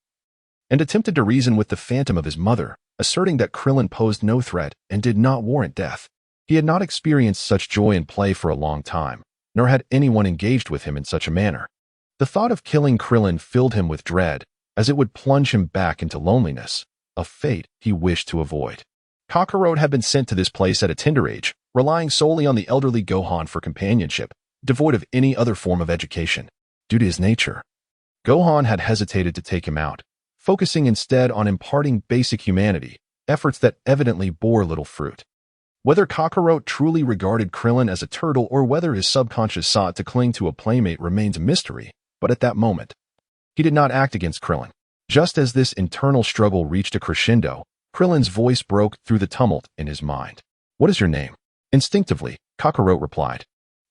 and attempted to reason with the phantom of his mother, asserting that Krillin posed no threat and did not warrant death. He had not experienced such joy in play for a long time, nor had anyone engaged with him in such a manner. The thought of killing Krillin filled him with dread, as it would plunge him back into loneliness, a fate he wished to avoid. Kakarot had been sent to this place at a tender age, relying solely on the elderly Gohan for companionship, devoid of any other form of education. Due to his nature, Gohan had hesitated to take him out, focusing instead on imparting basic humanity, efforts that evidently bore little fruit. Whether Kakarot truly regarded Krillin as a turtle or whether his subconscious sought to cling to a playmate remains a mystery, but at that moment, he did not act against Krillin. Just as this internal struggle reached a crescendo, Krillin's voice broke through the tumult in his mind. What is your name? Instinctively, Kakarot replied.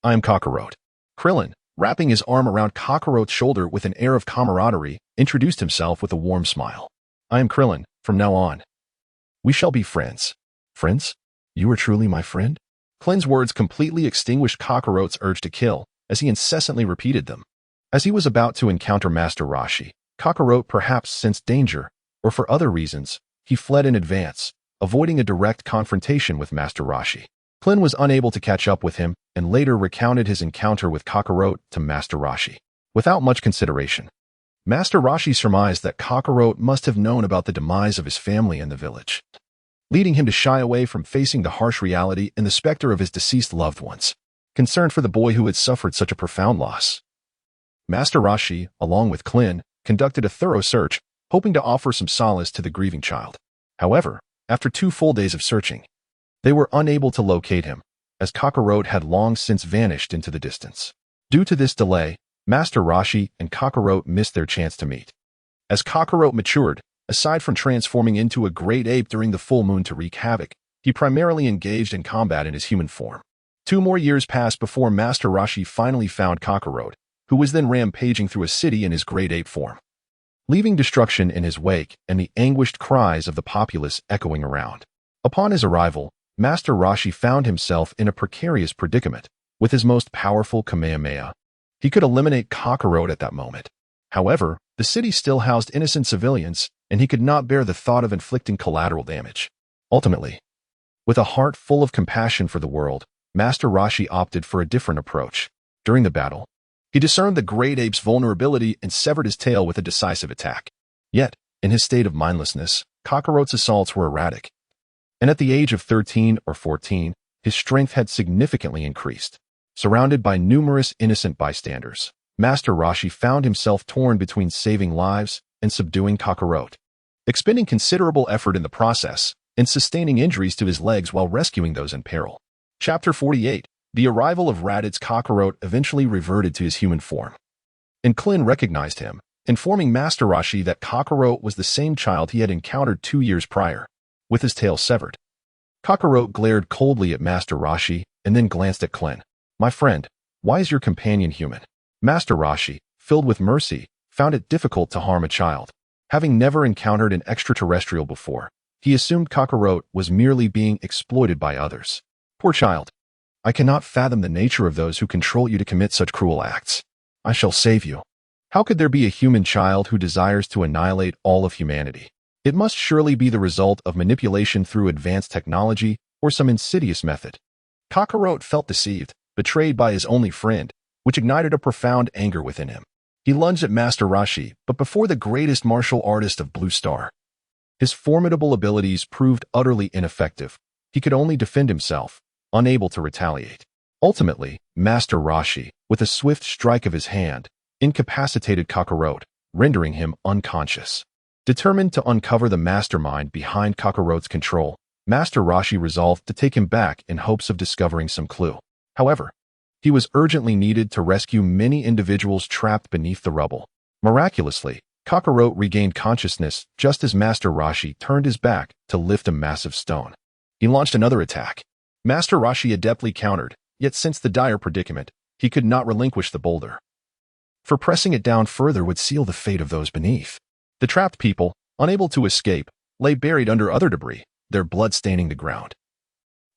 I am Kakarot. Krillin, wrapping his arm around Kakarot's shoulder with an air of camaraderie, introduced himself with a warm smile. I am Krillin, from now on. We shall be friends. Friends? You are truly my friend? Krillin's words completely extinguished Kakarot's urge to kill, as he incessantly repeated them. As he was about to encounter Master Roshi, Kakarot perhaps sensed danger, or for other reasons, he fled in advance, avoiding a direct confrontation with Master Roshi. Krillin was unable to catch up with him, and later recounted his encounter with Kakarot to Master Roshi. Without much consideration, Master Roshi surmised that Kakarot must have known about the demise of his family and the village, leading him to shy away from facing the harsh reality and the specter of his deceased loved ones. Concerned for the boy who had suffered such a profound loss, Master Roshi, along with Krillin, conducted a thorough search, hoping to offer some solace to the grieving child. However, after 2 full days of searching, they were unable to locate him, as Kakarot had long since vanished into the distance. Due to this delay, Master Roshi and Kakarot missed their chance to meet. As Kakarot matured, aside from transforming into a great ape during the full moon to wreak havoc, he primarily engaged in combat in his human form. 2 more years passed before Master Roshi finally found Kakarot, who was then rampaging through a city in his great ape form, leaving destruction in his wake and the anguished cries of the populace echoing around. Upon his arrival, Master Roshi found himself in a precarious predicament. With his most powerful Kamehameha, he could eliminate Kakarot at that moment. However, the city still housed innocent civilians, and he could not bear the thought of inflicting collateral damage. Ultimately, with a heart full of compassion for the world, Master Roshi opted for a different approach. During the battle, he discerned the great ape's vulnerability and severed his tail with a decisive attack. Yet, in his state of mindlessness, Kakarot's assaults were erratic. And at the age of 13 or 14, his strength had significantly increased. Surrounded by numerous innocent bystanders, Master Roshi found himself torn between saving lives and subduing Kakarot, expending considerable effort in the process and sustaining injuries to his legs while rescuing those in peril. Chapter 48. The arrival of Raditz. Kakarot eventually reverted to his human form. And Klin recognized him, informing Master Roshi that Kakarot was the same child he had encountered 2 years prior, with his tail severed. Kakarot glared coldly at Master Roshi and then glanced at Klin. "My friend, why is your companion human?" Master Roshi, filled with mercy, found it difficult to harm a child. Having never encountered an extraterrestrial before, he assumed Kakarot was merely being exploited by others. "Poor child. I cannot fathom the nature of those who control you to commit such cruel acts. I shall save you. How could there be a human child who desires to annihilate all of humanity? It must surely be the result of manipulation through advanced technology or some insidious method." Kakarot felt deceived, betrayed by his only friend, which ignited a profound anger within him. He lunged at Master Roshi, but before the greatest martial artist of Blue Star. His formidable abilities proved utterly ineffective. He could only defend himself, unable to retaliate. Ultimately, Master Roshi, with a swift strike of his hand, incapacitated Kakarot, rendering him unconscious. Determined to uncover the mastermind behind Kakarot's control, Master Roshi resolved to take him back in hopes of discovering some clue. However, he was urgently needed to rescue many individuals trapped beneath the rubble. Miraculously, Kakarot regained consciousness just as Master Roshi turned his back to lift a massive stone. He launched another attack. Master Roshi adeptly countered, yet since the dire predicament, he could not relinquish the boulder. For pressing it down further would seal the fate of those beneath. The trapped people, unable to escape, lay buried under other debris, their blood staining the ground,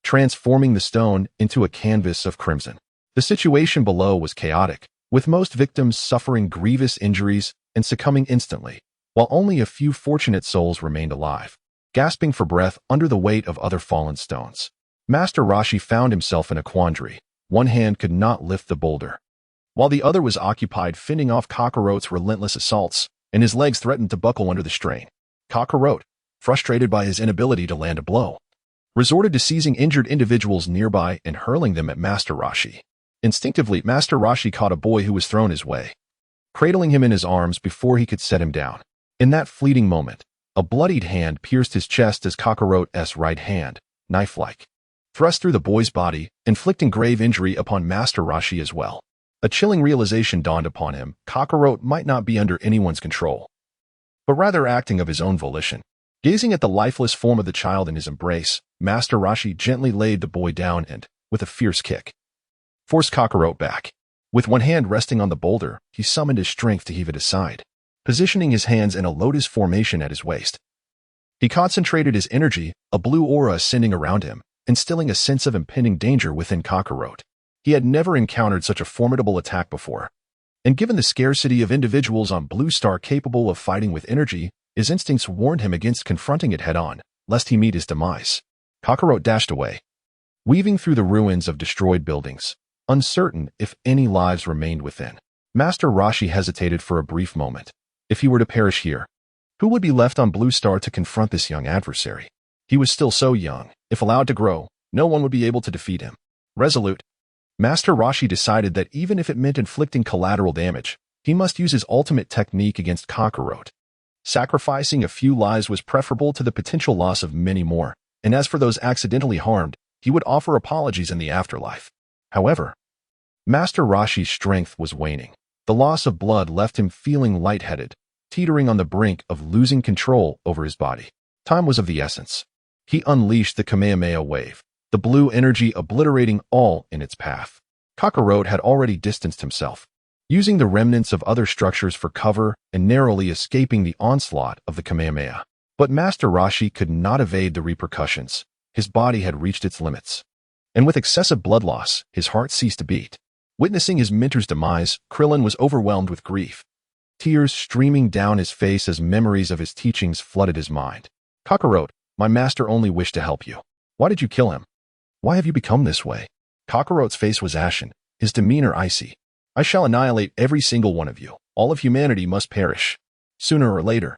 transforming the stone into a canvas of crimson. The situation below was chaotic, with most victims suffering grievous injuries and succumbing instantly, while only a few fortunate souls remained alive, gasping for breath under the weight of other fallen stones. Master Roshi found himself in a quandary. One hand could not lift the boulder, while the other was occupied fending off Kakarot's relentless assaults, and his legs threatened to buckle under the strain. Kakarot, frustrated by his inability to land a blow, resorted to seizing injured individuals nearby and hurling them at Master Roshi. Instinctively, Master Roshi caught a boy who was thrown his way, cradling him in his arms before he could set him down. In that fleeting moment, a bloodied hand pierced his chest as Kakarot's right hand, knife-like, thrust through the boy's body, inflicting grave injury upon Master Roshi as well. A chilling realization dawned upon him. Kakarot might not be under anyone's control, but rather acting of his own volition. Gazing at the lifeless form of the child in his embrace, Master Roshi gently laid the boy down and, with a fierce kick, forced Kakarot back. With one hand resting on the boulder, he summoned his strength to heave it aside, positioning his hands in a lotus formation at his waist. He concentrated his energy, a blue aura ascending around him, instilling a sense of impending danger within Kakarot. He had never encountered such a formidable attack before, and given the scarcity of individuals on Blue Star capable of fighting with energy, his instincts warned him against confronting it head-on, lest he meet his demise. Kakarot dashed away, weaving through the ruins of destroyed buildings, uncertain if any lives remained within. Master Roshi hesitated for a brief moment. If he were to perish here, who would be left on Blue Star to confront this young adversary? He was still so young. If allowed to grow, no one would be able to defeat him. Resolute, Master Roshi decided that even if it meant inflicting collateral damage, he must use his ultimate technique against Kakarot. Sacrificing a few lives was preferable to the potential loss of many more, and as for those accidentally harmed, he would offer apologies in the afterlife. However, Master Roshi's strength was waning. The loss of blood left him feeling lightheaded, teetering on the brink of losing control over his body. Time was of the essence. He unleashed the Kamehameha wave, the blue energy obliterating all in its path. Kakarot had already distanced himself, using the remnants of other structures for cover and narrowly escaping the onslaught of the Kamehameha. But Master Roshi could not evade the repercussions. His body had reached its limits, and with excessive blood loss, his heart ceased to beat. Witnessing his mentor's demise, Krillin was overwhelmed with grief. tears streaming down his face as memories of his teachings flooded his mind. Kakarot, my master only wished to help you. Why did you kill him? Why have you become this way? Kakarot's face was ashen, his demeanor icy. I shall annihilate every single one of you. All of humanity must perish. Sooner or later,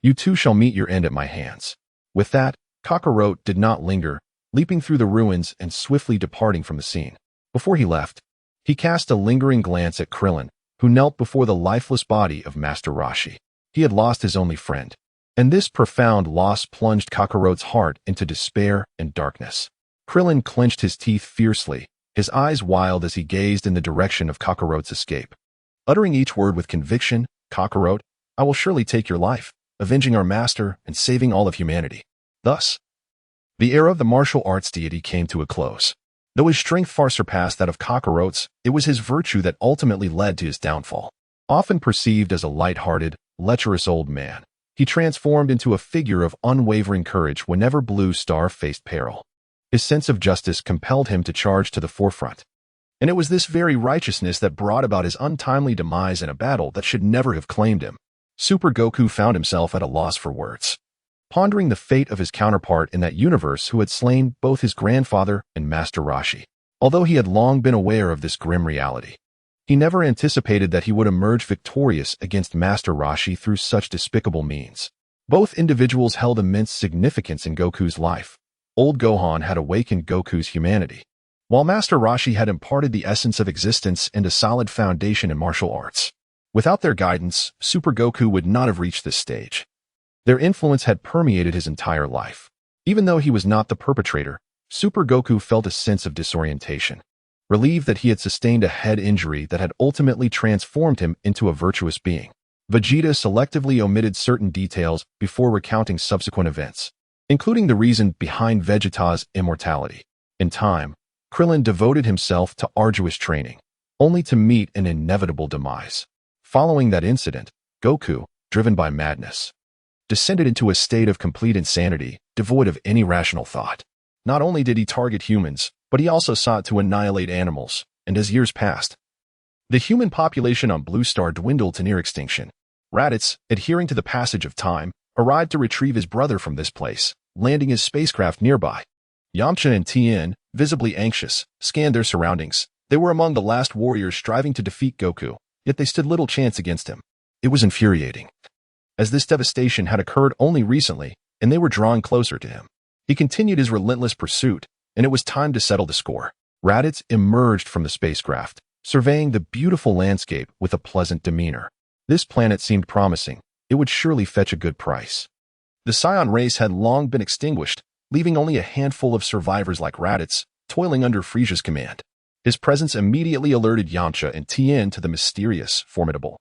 you too shall meet your end at my hands. With that, Kakarot did not linger, leaping through the ruins and swiftly departing from the scene. Before he left, he cast a lingering glance at Krillin, who knelt before the lifeless body of Master Roshi. He had lost his only friend, and this profound loss plunged Kakarot's heart into despair and darkness. Krillin clenched his teeth fiercely, his eyes wild as he gazed in the direction of Kakarot's escape. Uttering each word with conviction, Kakarot, I will surely take your life, avenging our master and saving all of humanity. Thus, the era of the martial arts deity came to a close. Though his strength far surpassed that of Kakarot's, it was his virtue that ultimately led to his downfall. Often perceived as a light-hearted, lecherous old man, he transformed into a figure of unwavering courage whenever Blue Star faced peril. His sense of justice compelled him to charge to the forefront. And it was this very righteousness that brought about his untimely demise in a battle that should never have claimed him. Super Goku found himself at a loss for words, pondering the fate of his counterpart in that universe who had slain both his grandfather and Master Roshi. Although he had long been aware of this grim reality, he never anticipated that he would emerge victorious against Master Roshi through such despicable means. Both individuals held immense significance in Goku's life. Old Gohan had awakened Goku's humanity, while Master Roshi had imparted the essence of existence and a solid foundation in martial arts. Without their guidance, Super Goku would not have reached this stage. Their influence had permeated his entire life. Even though he was not the perpetrator, Super Goku felt a sense of disorientation, relieved that he had sustained a head injury that had ultimately transformed him into a virtuous being. Vegeta selectively omitted certain details before recounting subsequent events, including the reason behind Vegeta's immortality. In time, Krillin devoted himself to arduous training, only to meet an inevitable demise. Following that incident, Goku, driven by madness, descended into a state of complete insanity, devoid of any rational thought. Not only did he target humans, but he also sought to annihilate animals, and as years passed, the human population on Blue Star dwindled to near extinction. Raditz, adhering to the passage of time, arrived to retrieve his brother from this place, landing his spacecraft nearby. Yamcha and Tien, visibly anxious, scanned their surroundings. They were among the last warriors striving to defeat Goku, yet they stood little chance against him. It was infuriating, as this devastation had occurred only recently, and they were drawing closer to him. He continued his relentless pursuit, and it was time to settle the score. Raditz emerged from the spacecraft, surveying the beautiful landscape with a pleasant demeanor. This planet seemed promising. It would surely fetch a good price. The Saiyan race had long been extinguished, leaving only a handful of survivors like Raditz, toiling under Frieza's command. His presence immediately alerted Yamcha and Tien to the mysterious, formidable,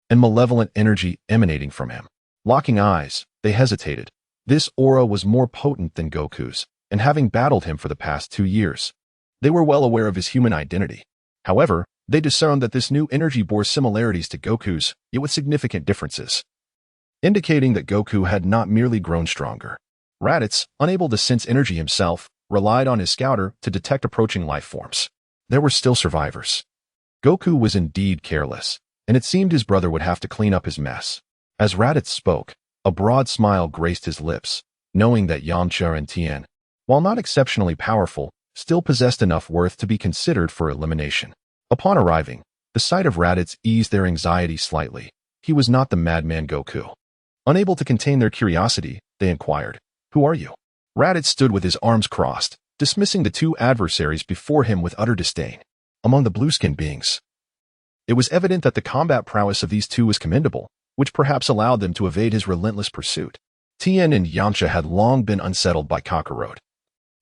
and malevolent energy emanating from him. Locking eyes, they hesitated. This aura was more potent than Goku's, and having battled him for the past 2 years, they were well aware of his human identity. However, they discerned that this new energy bore similarities to Goku's, yet with significant differences, indicating that Goku had not merely grown stronger. Raditz, unable to sense energy himself, relied on his scouter to detect approaching life forms. There were still survivors. Goku was indeed careless, and it seemed his brother would have to clean up his mess. As Raditz spoke, a broad smile graced his lips, knowing that Yamcha and Tien, while not exceptionally powerful, still possessed enough worth to be considered for elimination. Upon arriving, the sight of Raditz eased their anxiety slightly. He was not the madman Goku. Unable to contain their curiosity, they inquired, "Who are you?" Raditz stood with his arms crossed, dismissing the two adversaries before him with utter disdain. Among the blue-skinned beings, it was evident that the combat prowess of these two was commendable, which perhaps allowed them to evade his relentless pursuit. Tien and Yamcha had long been unsettled by Kakarot,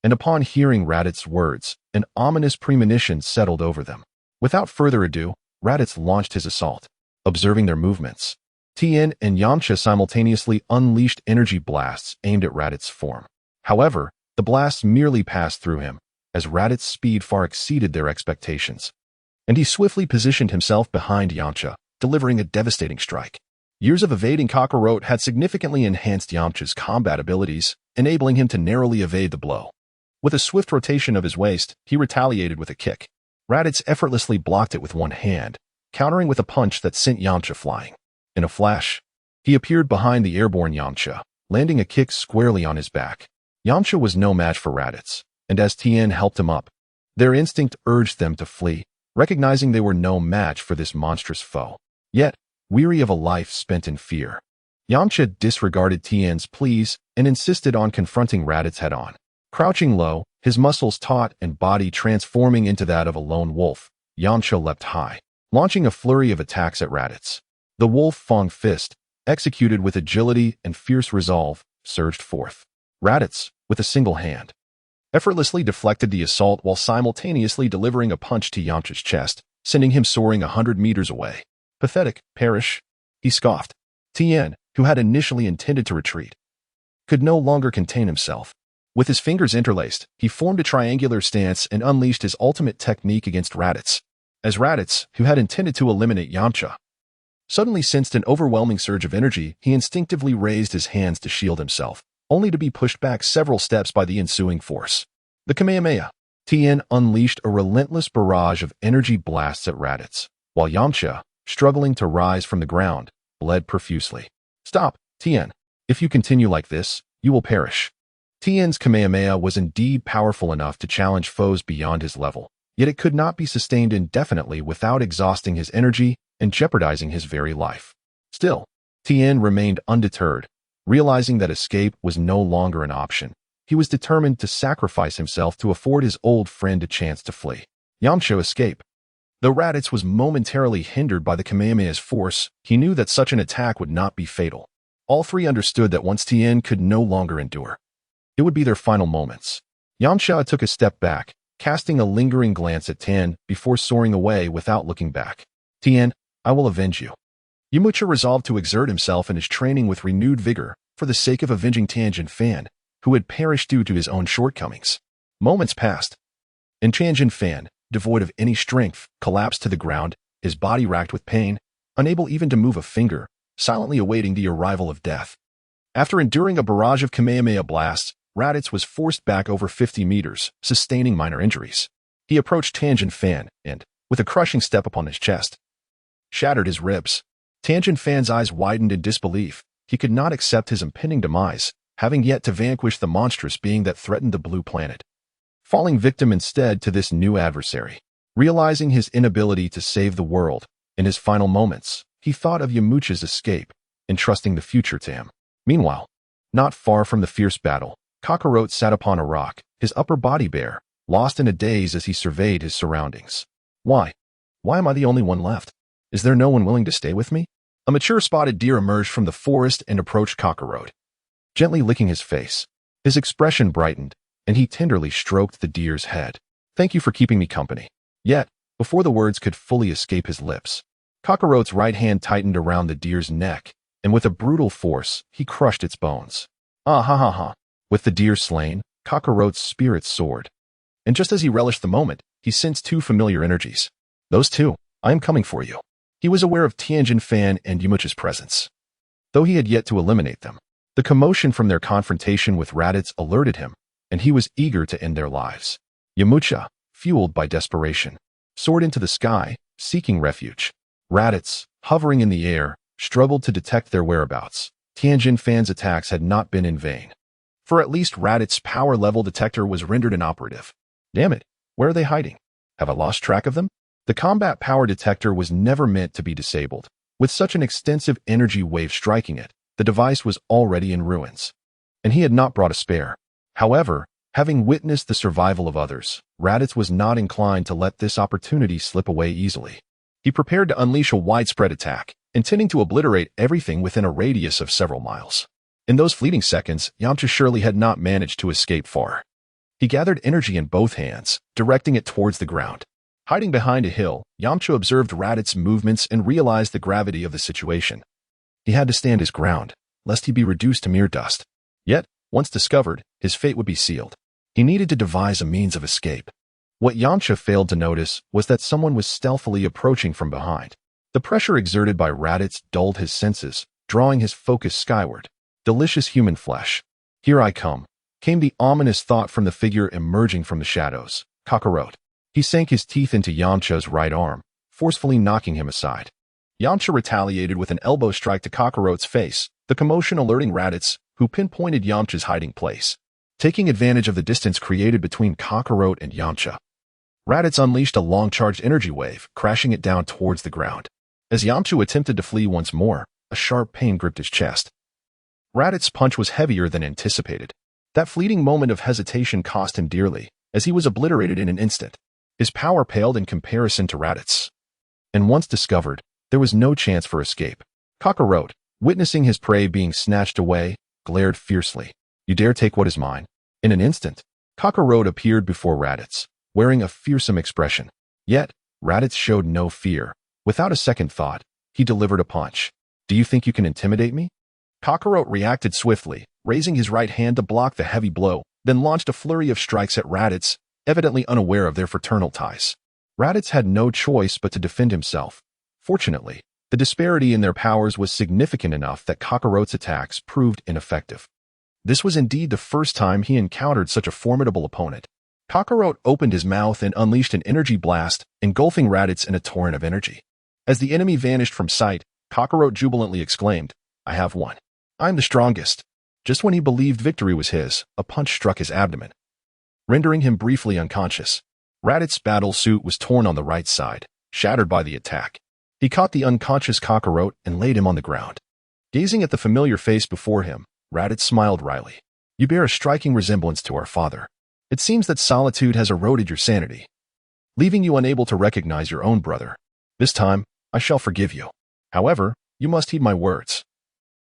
and upon hearing Raditz's words, an ominous premonition settled over them. Without further ado, Raditz launched his assault. Observing their movements, Tien and Yamcha simultaneously unleashed energy blasts aimed at Raditz's form. However, the blasts merely passed through him, as Raditz's speed far exceeded their expectations, and he swiftly positioned himself behind Yamcha, delivering a devastating strike. Years of evading Kakarot had significantly enhanced Yamcha's combat abilities, enabling him to narrowly evade the blow. With a swift rotation of his waist, he retaliated with a kick. Raditz effortlessly blocked it with one hand, countering with a punch that sent Yamcha flying. In a flash, he appeared behind the airborne Yamcha, landing a kick squarely on his back. Yamcha was no match for Raditz, and as Tien helped him up, their instinct urged them to flee, recognizing they were no match for this monstrous foe. Yet, weary of a life spent in fear, Yamcha disregarded Tien's pleas and insisted on confronting Raditz head-on. Crouching low, his muscles taut and body transforming into that of a lone wolf, Yamcha leapt high, launching a flurry of attacks at Raditz. The wolf Fang Fist, executed with agility and fierce resolve, surged forth. Raditz, with a single hand, effortlessly deflected the assault while simultaneously delivering a punch to Yamcha's chest, sending him soaring 100 meters away. Pathetic, perish, he scoffed. Tien, who had initially intended to retreat, could no longer contain himself. With his fingers interlaced, he formed a triangular stance and unleashed his ultimate technique against Raditz. As Raditz, who had intended to eliminate Yamcha, suddenly sensed an overwhelming surge of energy, he instinctively raised his hands to shield himself, only to be pushed back several steps by the ensuing force. The Kamehameha. Tien unleashed a relentless barrage of energy blasts at Raditz, while Yamcha, struggling to rise from the ground, bled profusely. Stop, Tien. If you continue like this, you will perish. Tien's Kamehameha was indeed powerful enough to challenge foes beyond his level, yet it could not be sustained indefinitely without exhausting his energy and jeopardizing his very life. Still, Tien remained undeterred, realizing that escape was no longer an option. He was determined to sacrifice himself to afford his old friend a chance to flee. Yamcha escape. Though Raditz was momentarily hindered by the Kamehameha's force, he knew that such an attack would not be fatal. All three understood that once Tien could no longer endure, it would be their final moments. Yamcha took a step back, casting a lingering glance at Tien before soaring away without looking back. Tien, I will avenge you. Yamcha resolved to exert himself in his training with renewed vigor for the sake of avenging Tianjin Fan, who had perished due to his own shortcomings. Moments passed, and Tianjin Fan, devoid of any strength, collapsed to the ground, his body racked with pain, unable even to move a finger, silently awaiting the arrival of death. After enduring a barrage of Kamehameha blasts, Raditz was forced back over 50 meters, sustaining minor injuries. He approached Tianjin Fan and, with a crushing step upon his chest, shattered his ribs. Tianjin Fan's eyes widened in disbelief. He could not accept his impending demise, having yet to vanquish the monstrous being that threatened the blue planet, falling victim instead to this new adversary. Realizing his inability to save the world, in his final moments, he thought of Yamcha's escape, entrusting the future to him. Meanwhile, not far from the fierce battle, Kakarot sat upon a rock, his upper body bare, lost in a daze as he surveyed his surroundings. Why? Why am I the only one left? Is there no one willing to stay with me? A mature spotted deer emerged from the forest and approached Kakarot, gently licking his face. His expression brightened, and he tenderly stroked the deer's head. Thank you for keeping me company. Yet, before the words could fully escape his lips, Kakarot's right hand tightened around the deer's neck, and with a brutal force, he crushed its bones. Ah ha ha ha. With the deer slain, Kakarot's spirit soared. And just as he relished the moment, he sensed two familiar energies. Those two, I am coming for you. He was aware of Tianjin Fan and Yamcha's presence, though he had yet to eliminate them. The commotion from their confrontation with Raditz alerted him, and he was eager to end their lives. Yamcha, fueled by desperation, soared into the sky, seeking refuge. Raditz, hovering in the air, struggled to detect their whereabouts. Tianjin Fan's attacks had not been in vain, for at least Raditz's power level detector was rendered inoperative. Damn it, where are they hiding? Have I lost track of them? The combat power detector was never meant to be disabled. With such an extensive energy wave striking it, the device was already in ruins, and he had not brought a spare. However, having witnessed the survival of others, Raditz was not inclined to let this opportunity slip away easily. He prepared to unleash a widespread attack, intending to obliterate everything within a radius of several miles. In those fleeting seconds, Yamcha surely had not managed to escape far. He gathered energy in both hands, directing it towards the ground. Hiding behind a hill, Yamcha observed Raditz's movements and realized the gravity of the situation. He had to stand his ground, lest he be reduced to mere dust. Yet, once discovered, his fate would be sealed. He needed to devise a means of escape. What Yamcha failed to notice was that someone was stealthily approaching from behind. The pressure exerted by Raditz dulled his senses, drawing his focus skyward. Delicious human flesh. Here I come, came the ominous thought from the figure emerging from the shadows. Kakarot. He sank his teeth into Yamcha's right arm, forcefully knocking him aside. Yamcha retaliated with an elbow strike to Kakarot's face, the commotion alerting Raditz, who pinpointed Yamcha's hiding place. Taking advantage of the distance created between Kakarot and Yamcha, Raditz unleashed a long-charged energy wave, crashing it down towards the ground. As Yamcha attempted to flee once more, a sharp pain gripped his chest. Raditz's punch was heavier than anticipated. That fleeting moment of hesitation cost him dearly, as he was obliterated in an instant. His power paled in comparison to Raditz's. And once discovered, there was no chance for escape. Kakarot, witnessing his prey being snatched away, glared fiercely. "You dare take what is mine?" In an instant, Kakarot appeared before Raditz, wearing a fearsome expression. Yet, Raditz showed no fear. Without a second thought, he delivered a punch. "Do you think you can intimidate me?" Kakarot reacted swiftly, raising his right hand to block the heavy blow, then launched a flurry of strikes at Raditz, evidently unaware of their fraternal ties. Raditz had no choice but to defend himself. Fortunately, the disparity in their powers was significant enough that Kakarot's attacks proved ineffective. This was indeed the first time he encountered such a formidable opponent. Kakarot opened his mouth and unleashed an energy blast, engulfing Raditz in a torrent of energy. As the enemy vanished from sight, Kakarot jubilantly exclaimed, "I have won. I'm the strongest." Just when he believed victory was his, a punch struck his abdomen, rendering him briefly unconscious. Raditz's battle suit was torn on the right side, shattered by the attack. He caught the unconscious Kakarot and laid him on the ground. Gazing at the familiar face before him, Raditz smiled wryly. "You bear a striking resemblance to our father. It seems that solitude has eroded your sanity, leaving you unable to recognize your own brother. This time, I shall forgive you. However, you must heed my words.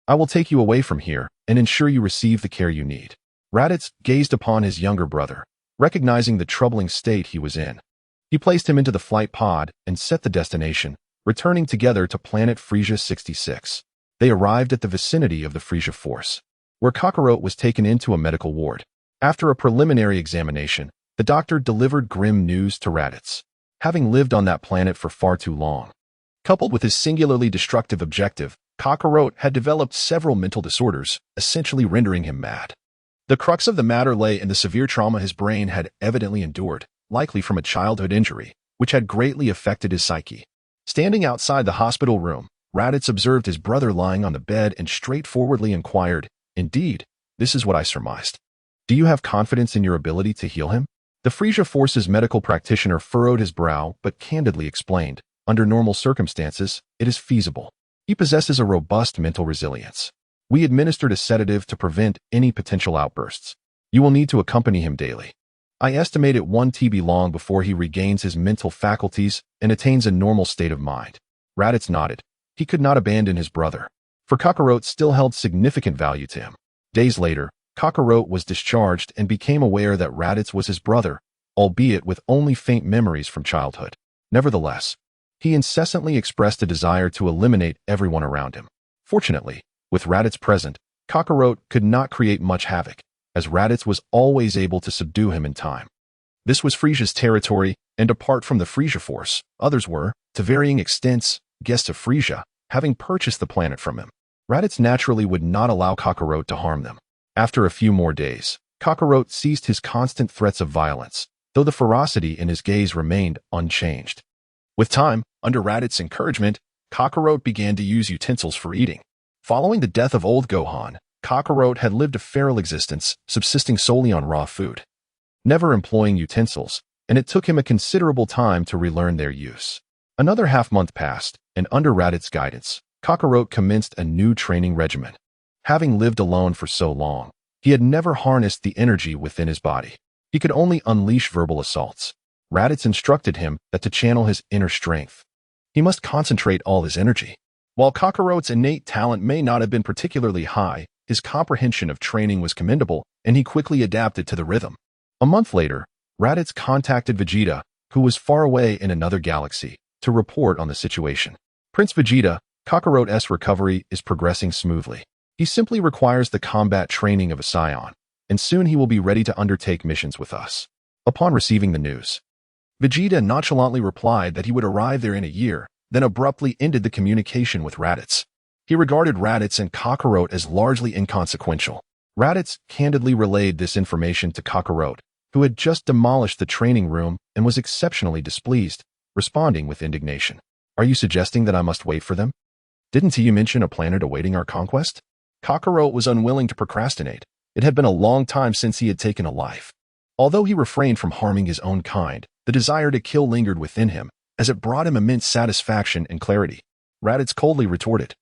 I will take you away from here and ensure you receive the care you need." Raditz gazed upon his younger brother, recognizing the troubling state he was in. He placed him into the flight pod and set the destination, returning together to planet Frieza 66. They arrived at the vicinity of the Frieza Force, where Kakarot was taken into a medical ward. After a preliminary examination, the doctor delivered grim news to Raditz. Having lived on that planet for far too long, coupled with his singularly destructive objective, Kakarot had developed several mental disorders, essentially rendering him mad. The crux of the matter lay in the severe trauma his brain had evidently endured, likely from a childhood injury, which had greatly affected his psyche. Standing outside the hospital room, Raditz observed his brother lying on the bed and straightforwardly inquired, "Indeed, this is what I surmised. Do you have confidence in your ability to heal him?" The Frieza Force's medical practitioner furrowed his brow but candidly explained, "Under normal circumstances, it is feasible. He possesses a robust mental resilience. We administered a sedative to prevent any potential outbursts. You will need to accompany him daily. I estimate it 1 TB long before he regains his mental faculties and attains a normal state of mind." Raditz nodded. He could not abandon his brother, for Kakarot still held significant value to him. Days later, Kakarot was discharged and became aware that Raditz was his brother, albeit with only faint memories from childhood. Nevertheless, he incessantly expressed a desire to eliminate everyone around him. Fortunately, with Raditz present, Kakarot could not create much havoc, as Raditz was always able to subdue him in time. This was Frieza's territory, and apart from the Frieza Force, others were, to varying extents, guests of Frieza, having purchased the planet from him. Raditz naturally would not allow Kakarot to harm them. After a few more days, Kakarot ceased his constant threats of violence, though the ferocity in his gaze remained unchanged. With time, under Raditz's encouragement, Kakarot began to use utensils for eating. Following the death of old Gohan, Kakarot had lived a feral existence, subsisting solely on raw food, never employing utensils, and it took him a considerable time to relearn their use. Another half-month passed, and under Raditz's guidance, Kakarot commenced a new training regimen. Having lived alone for so long, he had never harnessed the energy within his body. He could only unleash verbal assaults. Raditz instructed him that to channel his inner strength, he must concentrate all his energy. While Kakarot's innate talent may not have been particularly high, his comprehension of training was commendable, and he quickly adapted to the rhythm. A month later, Raditz contacted Vegeta, who was far away in another galaxy, to report on the situation. "Prince Vegeta, Kakarot's recovery is progressing smoothly. He simply requires the combat training of a Saiyan, and soon he will be ready to undertake missions with us." Upon receiving the news, Vegeta nonchalantly replied that he would arrive there in a year, then abruptly ended the communication with Raditz. He regarded Raditz and Kakarot as largely inconsequential. Raditz candidly relayed this information to Kakarot, who had just demolished the training room and was exceptionally displeased, responding with indignation. Are you suggesting that I must wait for them? Didn't you mention a planet awaiting our conquest? Kakarot was unwilling to procrastinate. It had been a long time since he had taken a life. Although he refrained from harming his own kind, the desire to kill lingered within him, as it brought him immense satisfaction and clarity. Raditz coldly retorted,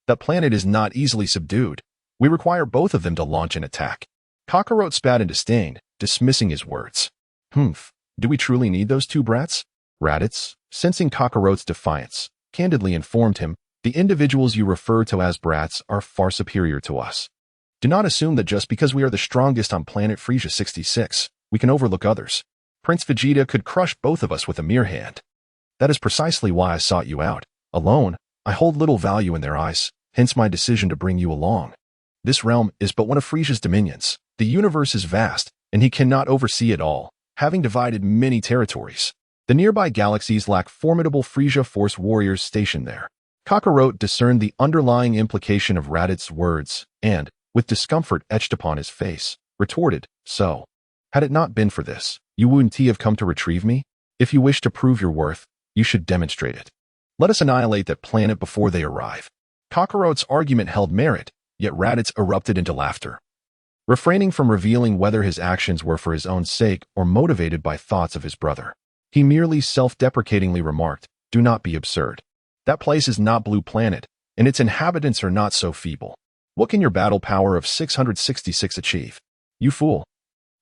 "That planet is not easily subdued. We require both of them to launch an attack." Kakarot spat in disdain, dismissing his words. "Humph, do we truly need those two brats?" Raditz, sensing Kakarot's defiance, candidly informed him, "The individuals you refer to as brats are far superior to us. Do not assume that just because we are the strongest on planet Frieza 66, we can overlook others. Prince Vegeta could crush both of us with a mere hand. That is precisely why I sought you out. Alone, I hold little value in their eyes, hence my decision to bring you along. This realm is but one of Frieza's dominions. The universe is vast, and he cannot oversee it all, having divided many territories. The nearby galaxies lack formidable Frieza Force warriors stationed there." Kakarot discerned the underlying implication of Raditz's words, and, with discomfort etched upon his face, retorted, "So, had it not been for this, you wouldn't have come to retrieve me? If you wish to prove your worth, you should demonstrate it. Let us annihilate that planet before they arrive." Kakarot's argument held merit, yet Raditz erupted into laughter. Refraining from revealing whether his actions were for his own sake or motivated by thoughts of his brother, he merely self-deprecatingly remarked, "Do not be absurd. That place is not Blue Planet, and its inhabitants are not so feeble. What can your battle power of 666 achieve? You fool.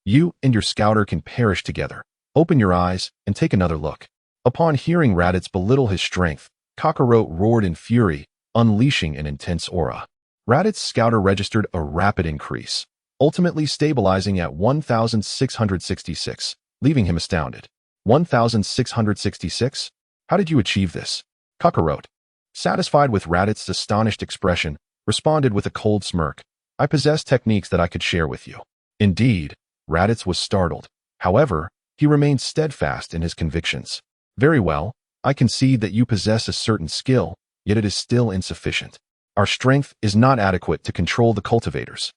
You and your scouter can perish together. Open your eyes and take another look." Upon hearing Raditz belittle his strength, Kakarot roared in fury, unleashing an intense aura. Raditz's scouter registered a rapid increase, ultimately stabilizing at 1,666, leaving him astounded. 1,666? How did you achieve this? Kakarot, satisfied with Raditz's astonished expression, responded with a cold smirk, "I possess techniques that I could share with you." Indeed, Raditz was startled. However, he remained steadfast in his convictions. "Very well, I concede that you possess a certain skill, yet it is still insufficient. Our strength is not adequate to control the cultivators."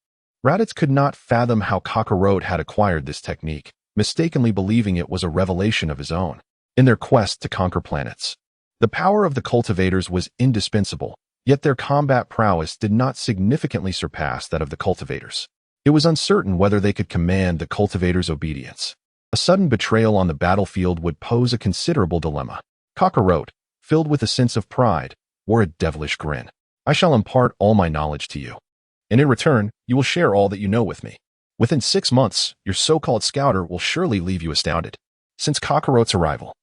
Raditz could not fathom how Kakarot had acquired this technique, mistakenly believing it was a revelation of his own. In their quest to conquer planets, the power of the cultivators was indispensable, yet their combat prowess did not significantly surpass that of the cultivators. It was uncertain whether they could command the cultivators' obedience. A sudden betrayal on the battlefield would pose a considerable dilemma. Kakarot, filled with a sense of pride, wore a devilish grin. "I shall impart all my knowledge to you, and in return, you will share all that you know with me. Within 6 months, your so-called scouter will surely leave you astounded." Since Kakarot's arrival,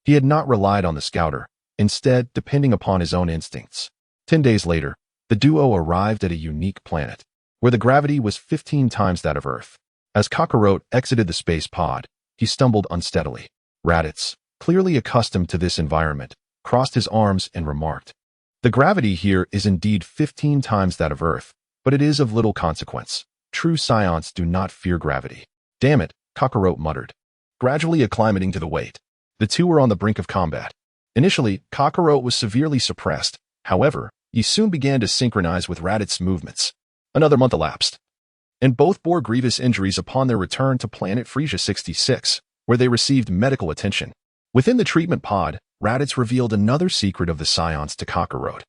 he had not relied on the scouter, instead depending upon his own instincts. 10 days later, the duo arrived at a unique planet, where the gravity was 15 times that of Earth. As Kakarot exited the space pod, he stumbled unsteadily. Raditz, clearly accustomed to this environment, crossed his arms and remarked, "The gravity here is indeed 15 times that of Earth, but it is of little consequence. True Saiyans do not fear gravity." "Damn it," Kakarot muttered, gradually acclimating to the weight. The two were on the brink of combat. Initially, Kakarot was severely suppressed. However, he soon began to synchronize with Raditz's movements. Another month elapsed, and both bore grievous injuries upon their return to planet Frieza 66, where they received medical attention. Within the treatment pod, Raditz revealed another secret of the Saiyans to Kakarot,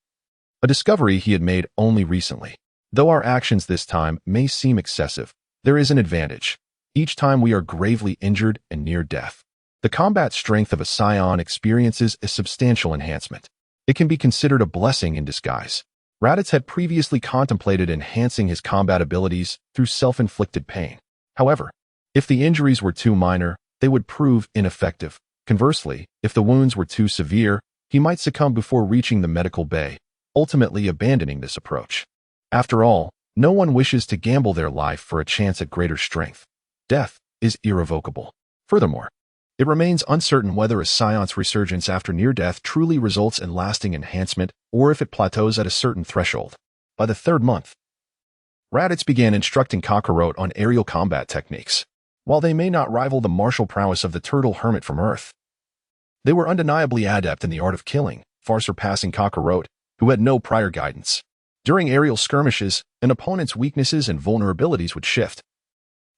a discovery he had made only recently. Though our actions this time may seem excessive, there is an advantage. Each time we are gravely injured and near death, the combat strength of a Saiyan experiences a substantial enhancement. It can be considered a blessing in disguise. Raditz had previously contemplated enhancing his combat abilities through self-inflicted pain. However, if the injuries were too minor, they would prove ineffective. Conversely, if the wounds were too severe, he might succumb before reaching the medical bay, ultimately abandoning this approach. After all, no one wishes to gamble their life for a chance at greater strength. Death is irrevocable. Furthermore, it remains uncertain whether a Saiyan's resurgence after near-death truly results in lasting enhancement or if it plateaus at a certain threshold. By the 3rd month, Raditz began instructing Kakarot on aerial combat techniques. While they may not rival the martial prowess of the turtle hermit from Earth, they were undeniably adept in the art of killing, far surpassing Kakarot, who had no prior guidance. During aerial skirmishes, an opponent's weaknesses and vulnerabilities would shift,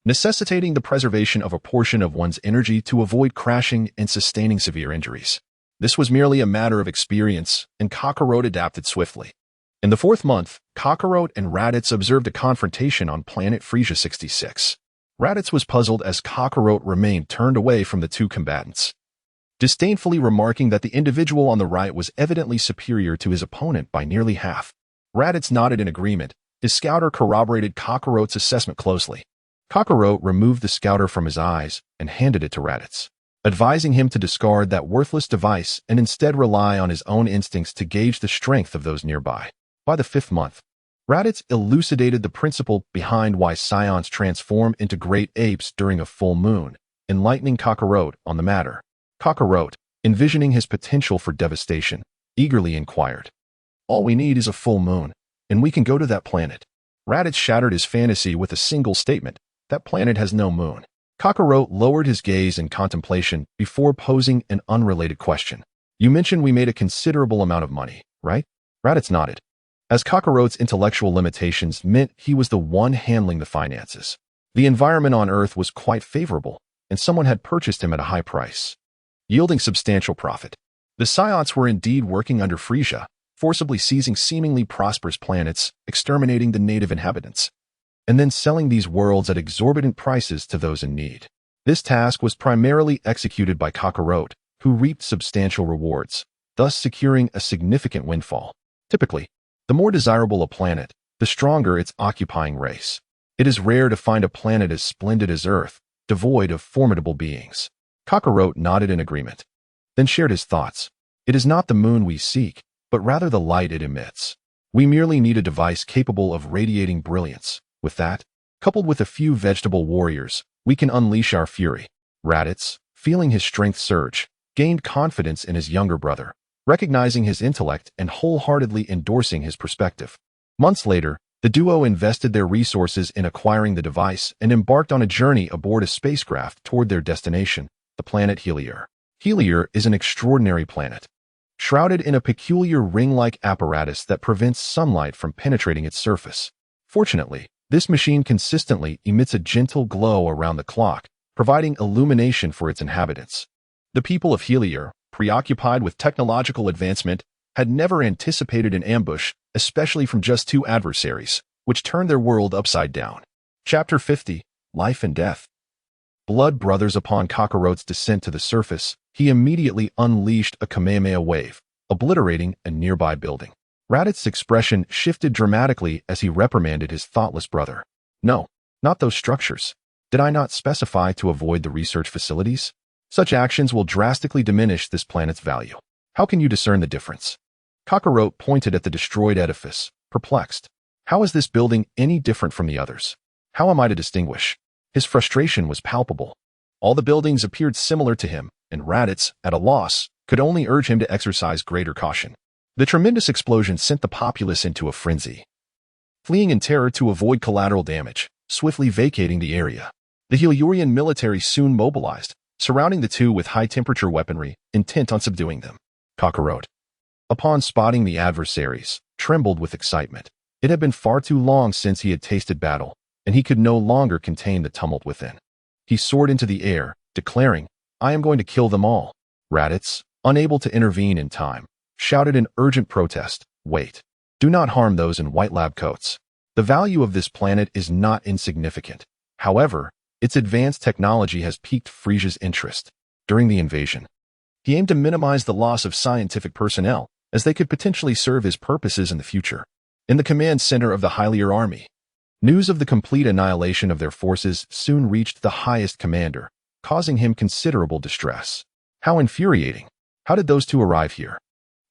necessitating the preservation of a portion of one's energy to avoid crashing and sustaining severe injuries. This was merely a matter of experience, and Kakarot adapted swiftly. In the 4th month, Kakarot and Raditz observed a confrontation on planet Frieza 66. Raditz was puzzled as Kakarot remained turned away from the two combatants, disdainfully remarking that the individual on the right was evidently superior to his opponent by nearly half. Raditz nodded in agreement. His scouter corroborated Kakarot's assessment closely. Kakarot removed the scouter from his eyes and handed it to Raditz, advising him to discard that worthless device and instead rely on his own instincts to gauge the strength of those nearby. By the 5th month, Raditz elucidated the principle behind why Saiyans transform into great apes during a full moon, enlightening Kakarot on the matter. Kakarot, envisioning his potential for devastation, eagerly inquired, "All we need is a full moon, and we can go to that planet." Raditz shattered his fantasy with a single statement, "That planet has no moon." Kakarot lowered his gaze in contemplation before posing an unrelated question. "You mentioned we made a considerable amount of money, right?" Raditz nodded, as Kakarot's intellectual limitations meant he was the one handling the finances. The environment on Earth was quite favorable, and someone had purchased him at a high price, yielding substantial profit. The Saiyans were indeed working under Frieza, forcibly seizing seemingly prosperous planets, exterminating the native inhabitants, and then selling these worlds at exorbitant prices to those in need. This task was primarily executed by Kakarot, who reaped substantial rewards, thus securing a significant windfall. Typically, the more desirable a planet, the stronger its occupying race. It is rare to find a planet as splendid as Earth, devoid of formidable beings. Kakarot nodded in agreement, then shared his thoughts. "It is not the moon we seek, but rather the light it emits. We merely need a device capable of radiating brilliance. With that, coupled with a few vegetable warriors, we can unleash our fury." Raditz, feeling his strength surge, gained confidence in his younger brother, recognizing his intellect and wholeheartedly endorsing his perspective. Months later, the duo invested their resources in acquiring the device and embarked on a journey aboard a spacecraft toward their destination, the planet Helior. Helior is an extraordinary planet, shrouded in a peculiar ring-like apparatus that prevents sunlight from penetrating its surface. Fortunately, this machine consistently emits a gentle glow around the clock, providing illumination for its inhabitants. The people of Helior, preoccupied with technological advancement, had never anticipated an ambush, especially from just two adversaries, which turned their world upside down. Chapter 50, Life and Death. Blood brothers. Upon Kakarot's descent to the surface, he immediately unleashed a Kamehameha wave, obliterating a nearby building. Raditz's expression shifted dramatically as he reprimanded his thoughtless brother. "No, not those structures. Did I not specify to avoid the research facilities? Such actions will drastically diminish this planet's value. How can you discern the difference?" Kakarot pointed at the destroyed edifice, perplexed. "How is this building any different from the others? How am I to distinguish?" His frustration was palpable. All the buildings appeared similar to him, and Raditz, at a loss, could only urge him to exercise greater caution. The tremendous explosion sent the populace into a frenzy, fleeing in terror to avoid collateral damage, swiftly vacating the area. The Heliorian military soon mobilized, surrounding the two with high-temperature weaponry, intent on subduing them. Kakarot, upon spotting the adversaries, trembled with excitement. It had been far too long since he had tasted battle, and he could no longer contain the tumult within. He soared into the air, declaring, "I am going to kill them all." Raditz, unable to intervene in time, shouted in urgent protest, "Wait. Do not harm those in white lab coats. The value of this planet is not insignificant. However, its advanced technology has piqued Frieza's interest. During the invasion, he aimed to minimize the loss of scientific personnel, as they could potentially serve his purposes in the future. In the command center of the Helior army, news of the complete annihilation of their forces soon reached the highest commander, causing him considerable distress. How infuriating! How did those two arrive here?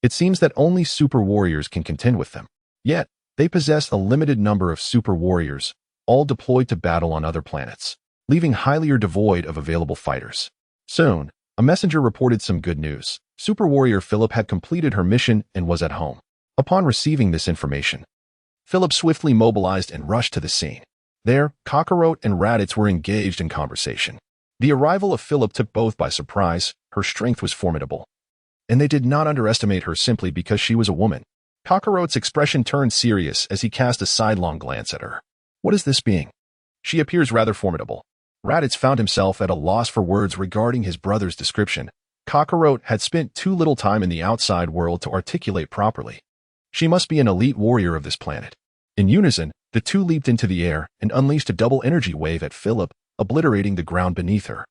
It seems that only super warriors can contend with them. Yet, they possess a limited number of super warriors, all deployed to battle on other planets, leaving Helior devoid of available fighters. Soon, a messenger reported some good news. Super warrior Philip had completed her mission and was at home. Upon receiving this information, Philip swiftly mobilized and rushed to the scene. There, Kakarot and Raditz were engaged in conversation. The arrival of Philip took both by surprise. Her strength was formidable, and they did not underestimate her simply because she was a woman. Kakarot's expression turned serious as he cast a sidelong glance at her. "What is this being? She appears rather formidable." Raditz found himself at a loss for words regarding his brother's description, Kakarot had spent too little time in the outside world to articulate properly. She must be an elite warrior of this planet. In unison, the two leaped into the air and unleashed a double energy wave at Philip, obliterating the ground beneath her.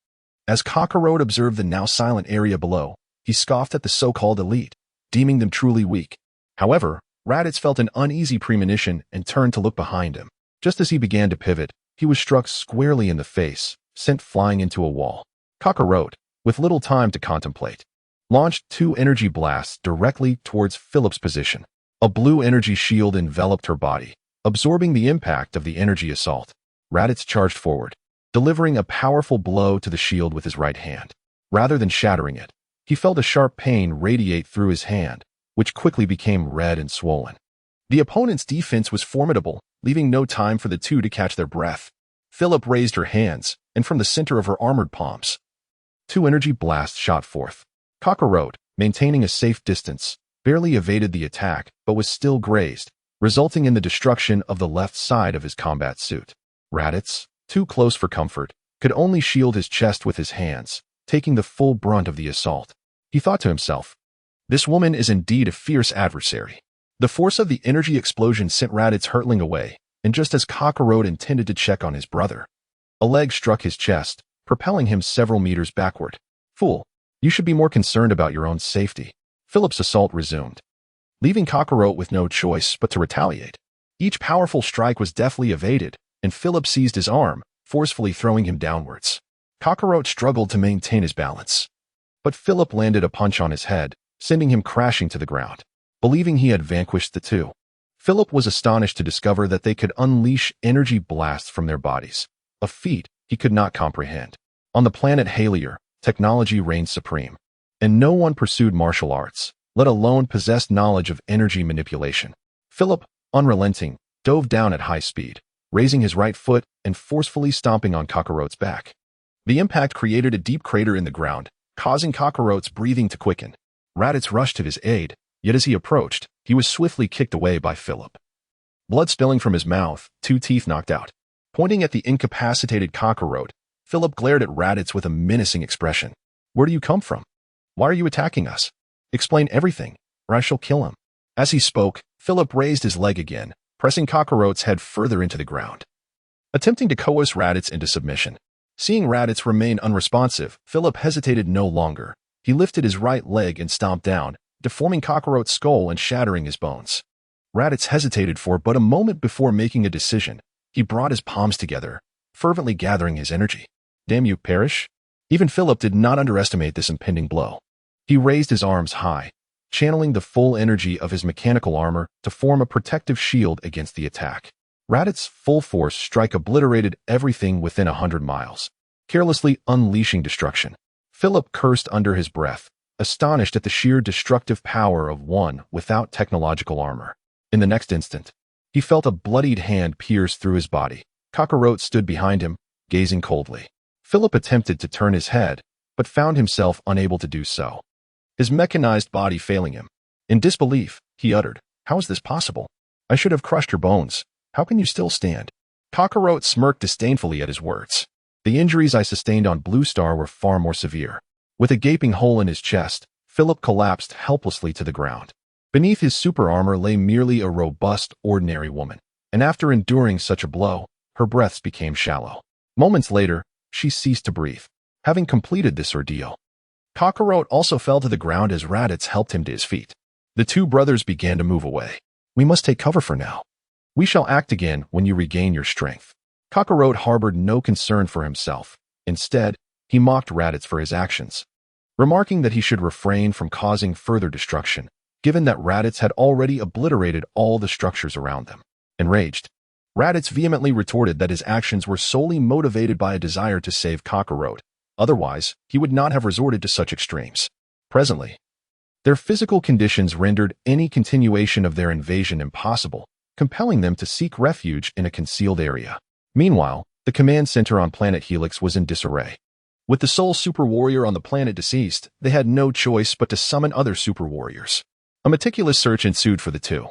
As Kakarot observed the now silent area below, he scoffed at the so-called elite, deeming them truly weak. However, Raditz felt an uneasy premonition and turned to look behind him. Just as he began to pivot, he was struck squarely in the face, sent flying into a wall. Kakarot, with little time to contemplate, launched two energy blasts directly towards Philip's position. A blue energy shield enveloped her body, absorbing the impact of the energy assault. Raditz charged forward, delivering a powerful blow to the shield with his right hand. Rather than shattering it, he felt a sharp pain radiate through his hand, which quickly became red and swollen. The opponent's defense was formidable, leaving no time for the two to catch their breath. Philip raised her hands, and from the center of her armored palms, two energy blasts shot forth. Kakarot, maintaining a safe distance, barely evaded the attack but was still grazed, resulting in the destruction of the left side of his combat suit. Raditz, too close for comfort, could only shield his chest with his hands, taking the full brunt of the assault. He thought to himself, "This woman is indeed a fierce adversary." The force of the energy explosion sent Raditz hurtling away, and just as Kakarot intended to check on his brother, a leg struck his chest, propelling him several meters backward. "Fool, you should be more concerned about your own safety." Philip's assault resumed, leaving Kakarot with no choice but to retaliate. Each powerful strike was deftly evaded, and Philip seized his arm, forcefully throwing him downwards. Kakarot struggled to maintain his balance, but Philip landed a punch on his head, sending him crashing to the ground. Believing he had vanquished the two, Philip was astonished to discover that they could unleash energy blasts from their bodies, a feat he could not comprehend. On the planet Halier, technology reigned supreme, and no one pursued martial arts, let alone possessed knowledge of energy manipulation. Philip, unrelenting, dove down at high speed, raising his right foot and forcefully stomping on Kakarot's back. The impact created a deep crater in the ground, causing Kakarot's breathing to quicken. Raditz rushed to his aid, yet as he approached, he was swiftly kicked away by Philip. Blood spilling from his mouth, two teeth knocked out. Pointing at the incapacitated Kakarot, Philip glared at Raditz with a menacing expression. "Where do you come from? Why are you attacking us? Explain everything, or I shall kill him." As he spoke, Philip raised his leg again, pressing Kakarot's head further into the ground, attempting to coerce Raditz into submission. Seeing Raditz remain unresponsive, Philip hesitated no longer. He lifted his right leg and stomped down, deforming Kakarot's skull and shattering his bones. Raditz hesitated for but a moment before making a decision. He brought his palms together, fervently gathering his energy. "Damn you, perish!" Even Philip did not underestimate this impending blow. He raised his arms high, channeling the full energy of his mechanical armor to form a protective shield against the attack. Raditz's full force strike obliterated everything within 100 miles, carelessly unleashing destruction. Philip cursed under his breath, astonished at the sheer destructive power of one without technological armor. In the next instant, he felt a bloodied hand pierce through his body. Kakarot stood behind him, gazing coldly. Philip attempted to turn his head, but found himself unable to do so, his mechanized body failing him. In disbelief, he uttered, "How is this possible? I should have crushed your bones. How can you still stand?" Kakarot smirked disdainfully at his words. "The injuries I sustained on Blue Star were far more severe." With a gaping hole in his chest, Philip collapsed helplessly to the ground. Beneath his super armor lay merely a robust, ordinary woman, and after enduring such a blow, her breaths became shallow. Moments later, she ceased to breathe, having completed this ordeal. Kakarot also fell to the ground as Raditz helped him to his feet. The two brothers began to move away. "We must take cover for now. We shall act again when you regain your strength." Kakarot harbored no concern for himself. Instead, he mocked Raditz for his actions, remarking that he should refrain from causing further destruction, given that Raditz had already obliterated all the structures around them. Enraged, Raditz vehemently retorted that his actions were solely motivated by a desire to save Kakarot. Otherwise, he would not have resorted to such extremes. Presently, their physical conditions rendered any continuation of their invasion impossible, compelling them to seek refuge in a concealed area. Meanwhile, the command center on planet Helix was in disarray. With the sole super warrior on the planet deceased, they had no choice but to summon other super warriors. A meticulous search ensued for the two.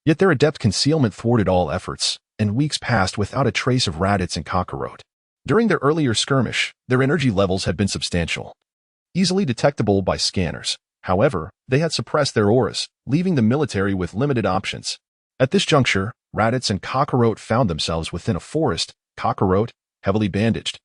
Yet their adept concealment thwarted all efforts, and weeks passed without a trace of Raditz and Kakarot. During their earlier skirmish, their energy levels had been substantial. easily detectable by scanners. However, they had suppressed their auras, leaving the military with limited options. At this juncture, Raditz and Kakarot found themselves within a forest. Kakarot, heavily bandaged,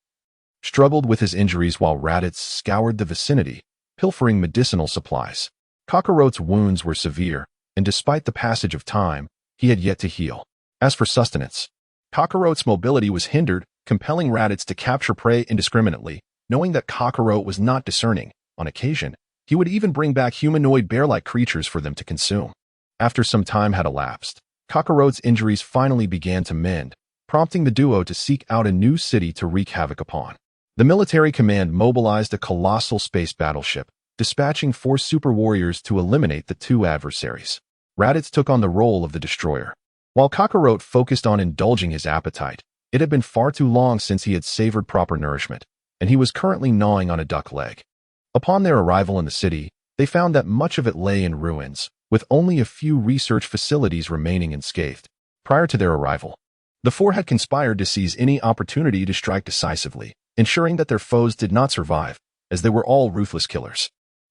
struggled with his injuries while Raditz scoured the vicinity, pilfering medicinal supplies. Kakarot's wounds were severe, and despite the passage of time, he had yet to heal. As for sustenance, Kakarot's mobility was hindered, compelling Raditz to capture prey indiscriminately, knowing that Kakarot was not discerning. On occasion, he would even bring back humanoid bear-like creatures for them to consume. After some time had elapsed, Kakarot's injuries finally began to mend, prompting the duo to seek out a new city to wreak havoc upon. The military command mobilized a colossal space battleship, dispatching 4 super warriors to eliminate the 2 adversaries. Raditz took on the role of the destroyer. While Kakarot focused on indulging his appetite, it had been far too long since he had savored proper nourishment, and he was currently gnawing on a duck leg. Upon their arrival in the city, they found that much of it lay in ruins, with only a few research facilities remaining unscathed. Prior to their arrival, the 4 had conspired to seize any opportunity to strike decisively, ensuring that their foes did not survive, as they were all ruthless killers.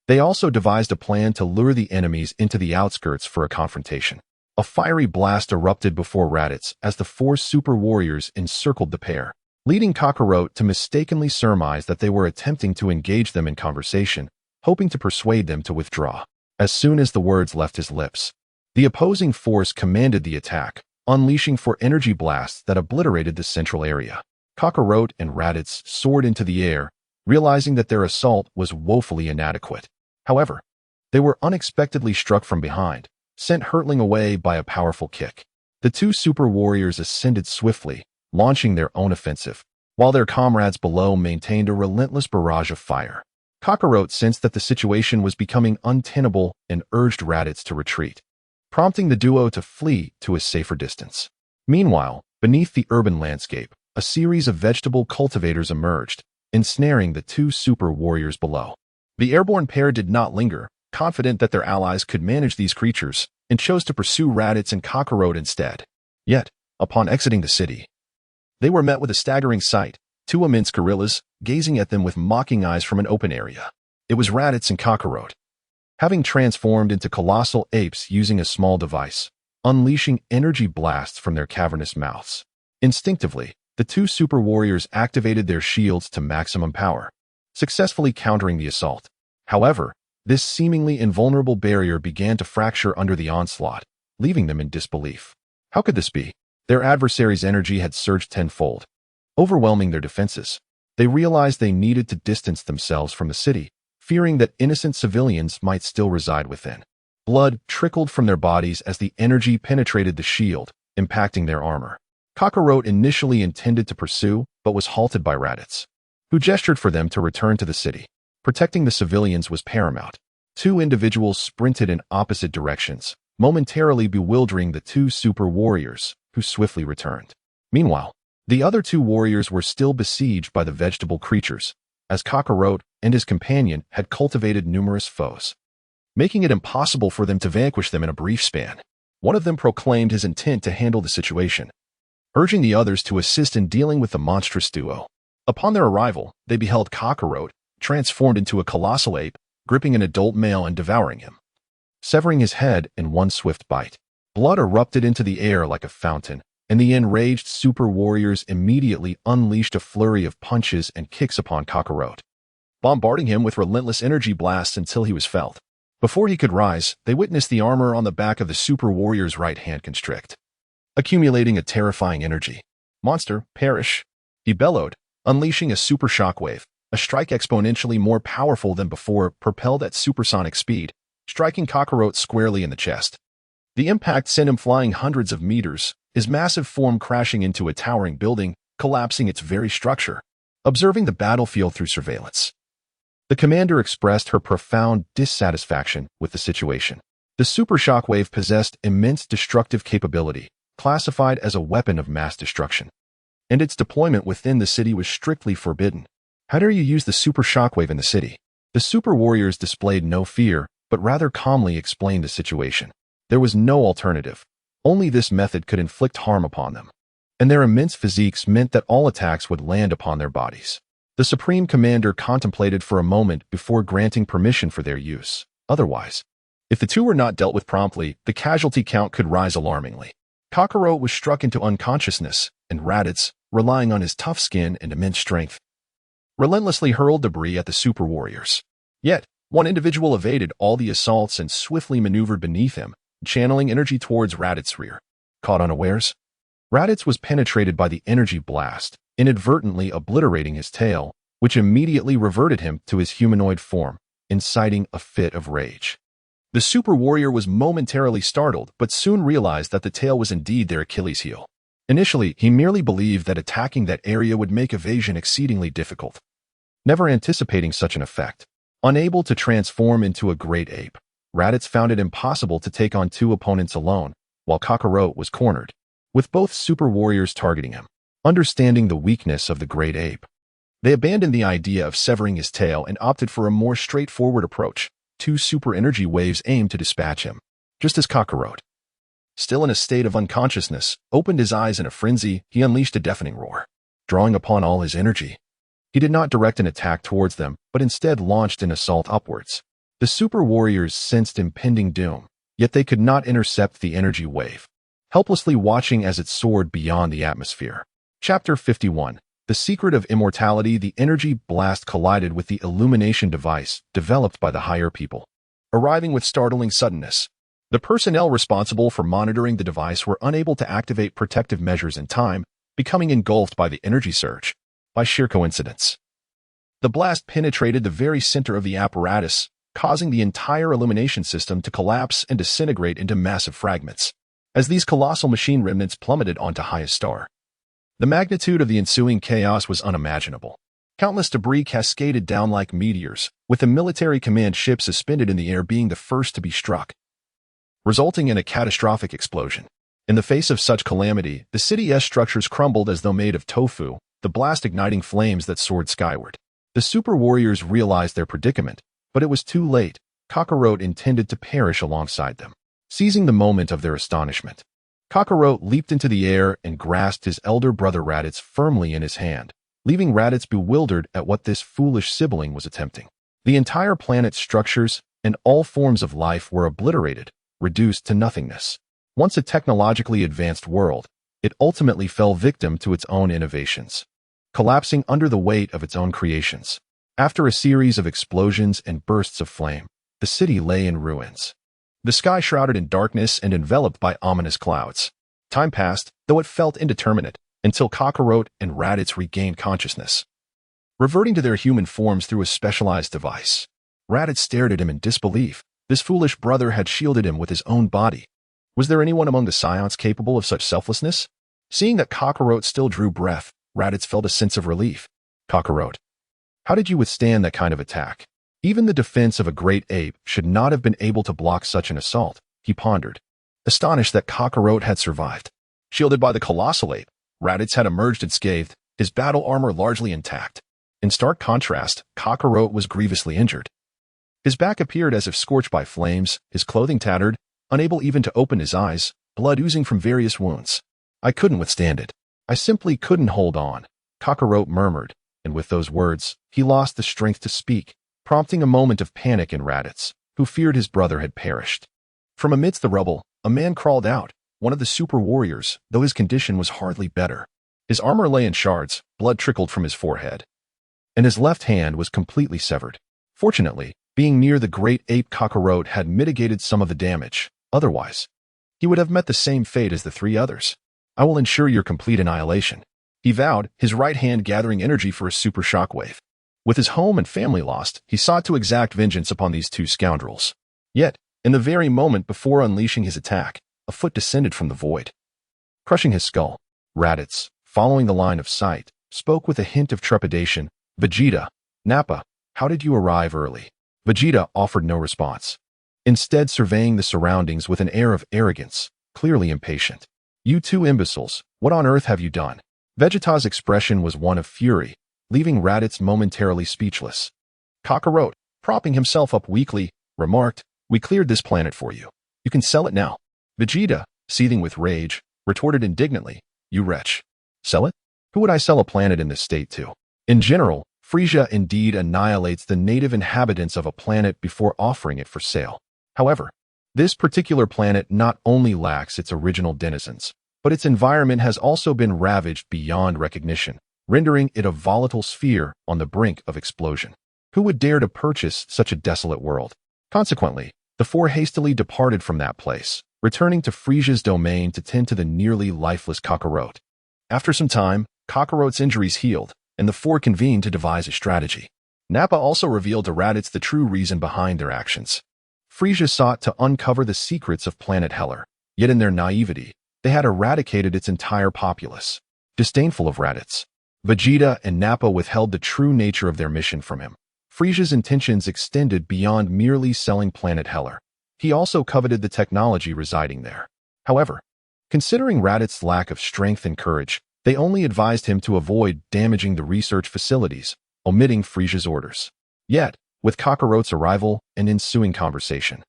They also devised a plan to lure the enemies into the outskirts for a confrontation. A fiery blast erupted before Raditz as the 4 super warriors encircled the pair, leading Kakarot to mistakenly surmise that they were attempting to engage them in conversation, hoping to persuade them to withdraw. As soon as the words left his lips, the opposing force commanded the attack, unleashing 4 energy blasts that obliterated the central area. Kakarot and Raditz soared into the air, realizing that their assault was woefully inadequate. However, they were unexpectedly struck from behind, sent hurtling away by a powerful kick. The 2 super warriors ascended swiftly, launching their own offensive, while their comrades below maintained a relentless barrage of fire. Kakarot sensed that the situation was becoming untenable and urged Raditz to retreat, prompting the duo to flee to a safer distance. Meanwhile, beneath the urban landscape, a series of vegetable cultivators emerged, ensnaring the 2 super warriors below. The airborne pair did not linger, confident that their allies could manage these creatures, and chose to pursue Raditz and Kakarot instead. Yet, upon exiting the city, they were met with a staggering sight, 2 immense gorillas gazing at them with mocking eyes from an open area. It was Raditz and Kakarot, having transformed into colossal apes using a small device, unleashing energy blasts from their cavernous mouths. Instinctively, the 2 super warriors activated their shields to maximum power, successfully countering the assault. However, this seemingly invulnerable barrier began to fracture under the onslaught, leaving them in disbelief. How could this be? Their adversary's energy had surged tenfold, overwhelming their defenses. They realized they needed to distance themselves from the city, fearing that innocent civilians might still reside within. Blood trickled from their bodies as the energy penetrated the shield, impacting their armor. Kakarot initially intended to pursue, but was halted by Raditz, who gestured for them to return to the city. Protecting the civilians was paramount. 2 individuals sprinted in opposite directions, momentarily bewildering the 2 super warriors, who swiftly returned. Meanwhile, the other 2 warriors were still besieged by the vegetable creatures, as Kakarot and his companion had cultivated numerous foes, making it impossible for them to vanquish them in a brief span. One of them proclaimed his intent to handle the situation, urging the others to assist in dealing with the monstrous duo. Upon their arrival, they beheld Kakarot, transformed into a colossal ape, gripping an adult male and devouring him, severing his head in one swift bite. Blood erupted into the air like a fountain, and the enraged super warriors immediately unleashed a flurry of punches and kicks upon Kakarot, bombarding him with relentless energy blasts until he was felled. Before he could rise, they witnessed the armor on the back of the super warrior's right hand constrict, accumulating a terrifying energy. "Monster, perish!" he bellowed, unleashing a super shockwave, a strike exponentially more powerful than before, propelled at supersonic speed, striking Kakarot squarely in the chest. The impact sent him flying hundreds of meters, his massive form crashing into a towering building, collapsing its very structure. Observing the battlefield through surveillance, the commander expressed her profound dissatisfaction with the situation. The super shockwave possessed immense destructive capability, classified as a weapon of mass destruction, and its deployment within the city was strictly forbidden. How dare you use the super shockwave in the city? The super warriors displayed no fear, but rather calmly explained the situation. There was no alternative. Only this method could inflict harm upon them, and their immense physiques meant that all attacks would land upon their bodies. The Supreme Commander contemplated for a moment before granting permission for their use. Otherwise, if the two were not dealt with promptly, the casualty count could rise alarmingly. Kakarot was struck into unconsciousness, and Raditz, relying on his tough skin and immense strength, relentlessly hurled debris at the super warriors. Yet, one individual evaded all the assaults and swiftly maneuvered beneath him, channeling energy towards Raditz's rear. Caught unawares, Raditz was penetrated by the energy blast, inadvertently obliterating his tail, which immediately reverted him to his humanoid form, inciting a fit of rage. The super warrior was momentarily startled, but soon realized that the tail was indeed their Achilles heel. Initially, he merely believed that attacking that area would make evasion exceedingly difficult, never anticipating such an effect. Unable to transform into a great ape, Raditz found it impossible to take on two opponents alone, while Kakarot was cornered, with both super warriors targeting him. Understanding the weakness of the great ape, they abandoned the idea of severing his tail and opted for a more straightforward approach. Two super energy waves aimed to dispatch him, just as Kakarot, still in a state of unconsciousness, opened his eyes in a frenzy. He unleashed a deafening roar, drawing upon all his energy. He did not direct an attack towards them, but instead launched an assault upwards. The super warriors sensed impending doom, yet they could not intercept the energy wave, helplessly watching as it soared beyond the atmosphere. Chapter 51. The Secret of Immortality. The energy blast collided with the illumination device developed by the higher people, arriving with startling suddenness. The personnel responsible for monitoring the device were unable to activate protective measures in time, becoming engulfed by the energy surge. By sheer coincidence, the blast penetrated the very center of the apparatus, causing the entire illumination system to collapse and disintegrate into massive fragments. As these colossal machine remnants plummeted onto highest star, the magnitude of the ensuing chaos was unimaginable. Countless debris cascaded down like meteors, with the military command ship suspended in the air being the first to be struck, resulting in a catastrophic explosion. In the face of such calamity, the city's structures crumbled as though made of tofu, the blast igniting flames that soared skyward. The super warriors realized their predicament, but it was too late. Kakarot intended to perish alongside them. Seizing the moment of their astonishment, Kakarot leaped into the air and grasped his elder brother Raditz firmly in his hand, leaving Raditz bewildered at what this foolish sibling was attempting. The entire planet's structures and all forms of life were obliterated, reduced to nothingness. Once a technologically advanced world, it ultimately fell victim to its own innovations, collapsing under the weight of its own creations. After a series of explosions and bursts of flame, the city lay in ruins, the sky shrouded in darkness and enveloped by ominous clouds. Time passed, though it felt indeterminate, until Kakarot and Raditz regained consciousness, reverting to their human forms through a specialized device. Raditz stared at him in disbelief. This foolish brother had shielded him with his own body. Was there anyone among the Saiyans capable of such selflessness? Seeing that Kakarot still drew breath, Raditz felt a sense of relief. Kakarot, how did you withstand that kind of attack? Even the defense of a great ape should not have been able to block such an assault, he pondered, astonished that Kakarot had survived. Shielded by the colossal ape, Raditz had emerged unscathed, his battle armor largely intact. In stark contrast, Kakarot was grievously injured. His back appeared as if scorched by flames, his clothing tattered, unable even to open his eyes, blood oozing from various wounds. I couldn't withstand it. I simply couldn't hold on, Kakarot murmured, and with those words, he lost the strength to speak, prompting a moment of panic in Raditz, who feared his brother had perished. From amidst the rubble, a man crawled out, one of the super warriors, though his condition was hardly better. His armor lay in shards, blood trickled from his forehead, and his left hand was completely severed. Fortunately, being near the great ape, Kakarot had mitigated some of the damage. Otherwise, he would have met the same fate as the three others. I will ensure your complete annihilation, he vowed, his right hand gathering energy for a super shockwave. With his home and family lost, he sought to exact vengeance upon these two scoundrels. Yet, in the very moment before unleashing his attack, a foot descended from the void, crushing his skull. Raditz, following the line of sight, spoke with a hint of trepidation. Vegeta, Nappa, how did you arrive early? Vegeta offered no response, instead surveying the surroundings with an air of arrogance, clearly impatient. You two imbeciles, what on earth have you done? Vegeta's expression was one of fury, leaving Raditz momentarily speechless. Kakarot, propping himself up weakly, remarked, we cleared this planet for you. You can sell it now. Vegeta, seething with rage, retorted indignantly, you wretch. Sell it? Who would I sell a planet in this state to? In general, Frieza indeed annihilates the native inhabitants of a planet before offering it for sale. However, this particular planet not only lacks its original denizens, but its environment has also been ravaged beyond recognition, rendering it a volatile sphere on the brink of explosion. Who would dare to purchase such a desolate world? Consequently, the four hastily departed from that place, returning to Frieza's domain to tend to the nearly lifeless Kakarot. After some time, Kakarot's injuries healed, and the four convened to devise a strategy. Nappa also revealed to Raditz the true reason behind their actions. Frieza sought to uncover the secrets of planet Heller, yet in their naivety, they had eradicated its entire populace. Disdainful of Raditz, Vegeta and Nappa withheld the true nature of their mission from him. Frieza's intentions extended beyond merely selling planet Heller. He also coveted the technology residing there. However, considering Raditz's lack of strength and courage, they only advised him to avoid damaging the research facilities, omitting Frieza's orders. Yet, with Kakarot's arrival and ensuing conversation,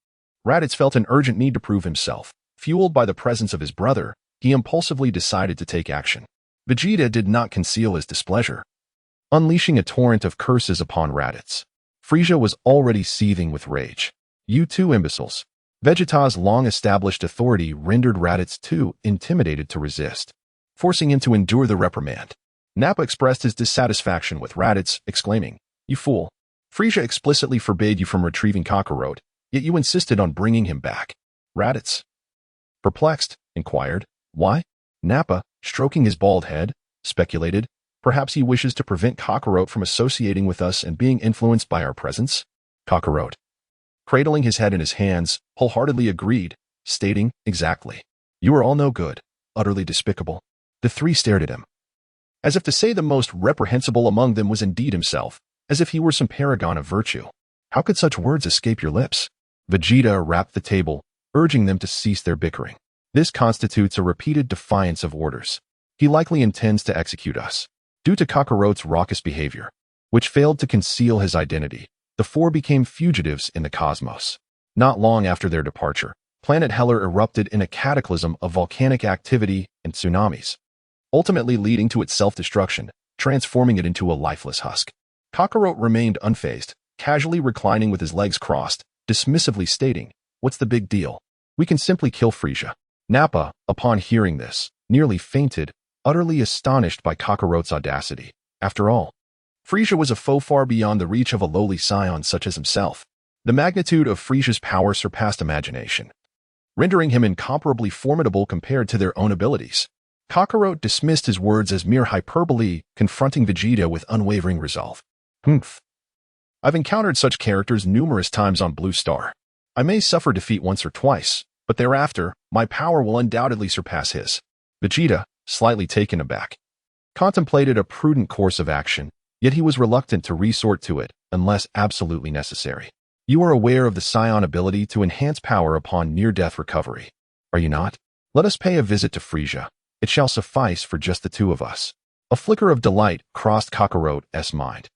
Raditz felt an urgent need to prove himself. Fueled by the presence of his brother, he impulsively decided to take action. Vegeta did not conceal his displeasure, unleashing a torrent of curses upon Raditz. Frieza was already seething with rage. You two imbeciles. Vegeta's long-established authority rendered Raditz too intimidated to resist, forcing him to endure the reprimand. Nappa expressed his dissatisfaction with Raditz, exclaiming, "You fool! Frieza explicitly forbade you from retrieving Kakarot, yet you insisted on bringing him back." Raditz, perplexed, inquired, "Why?" Nappa, stroking his bald head, speculated, "Perhaps he wishes to prevent Kakarot from associating with us and being influenced by our presence?" Kakarot, cradling his head in his hands, wholeheartedly agreed, stating, "Exactly. You are all no good, utterly despicable." The three stared at him, as if to say the most reprehensible among them was indeed himself, as if he were some paragon of virtue. How could such words escape your lips? Vegeta rapped the table, urging them to cease their bickering. This constitutes a repeated defiance of orders. He likely intends to execute us. Due to Kakarot's raucous behavior, which failed to conceal his identity, the four became fugitives in the cosmos. Not long after their departure, planet Heller erupted in a cataclysm of volcanic activity and tsunamis, ultimately leading to its self-destruction, transforming it into a lifeless husk. Kakarot remained unfazed, casually reclining with his legs crossed, dismissively stating, "What's the big deal? We can simply kill Frieza." Nappa, upon hearing this, nearly fainted, utterly astonished by Kakarot's audacity. After all, Frieza was a foe far beyond the reach of a lowly Saiyan such as himself. The magnitude of Frieza's power surpassed imagination, rendering him incomparably formidable compared to their own abilities. Kakarot dismissed his words as mere hyperbole, confronting Vegeta with unwavering resolve. "Humph. I've encountered such characters numerous times on Blue Star. I may suffer defeat once or twice, but thereafter, my power will undoubtedly surpass his." Vegeta, slightly taken aback, contemplated a prudent course of action, yet he was reluctant to resort to it unless absolutely necessary. "You are aware of the Saiyan ability to enhance power upon near-death recovery, are you not? Let us pay a visit to Frieza. It shall suffice for just the two of us." A flicker of delight crossed Kakarot's mind.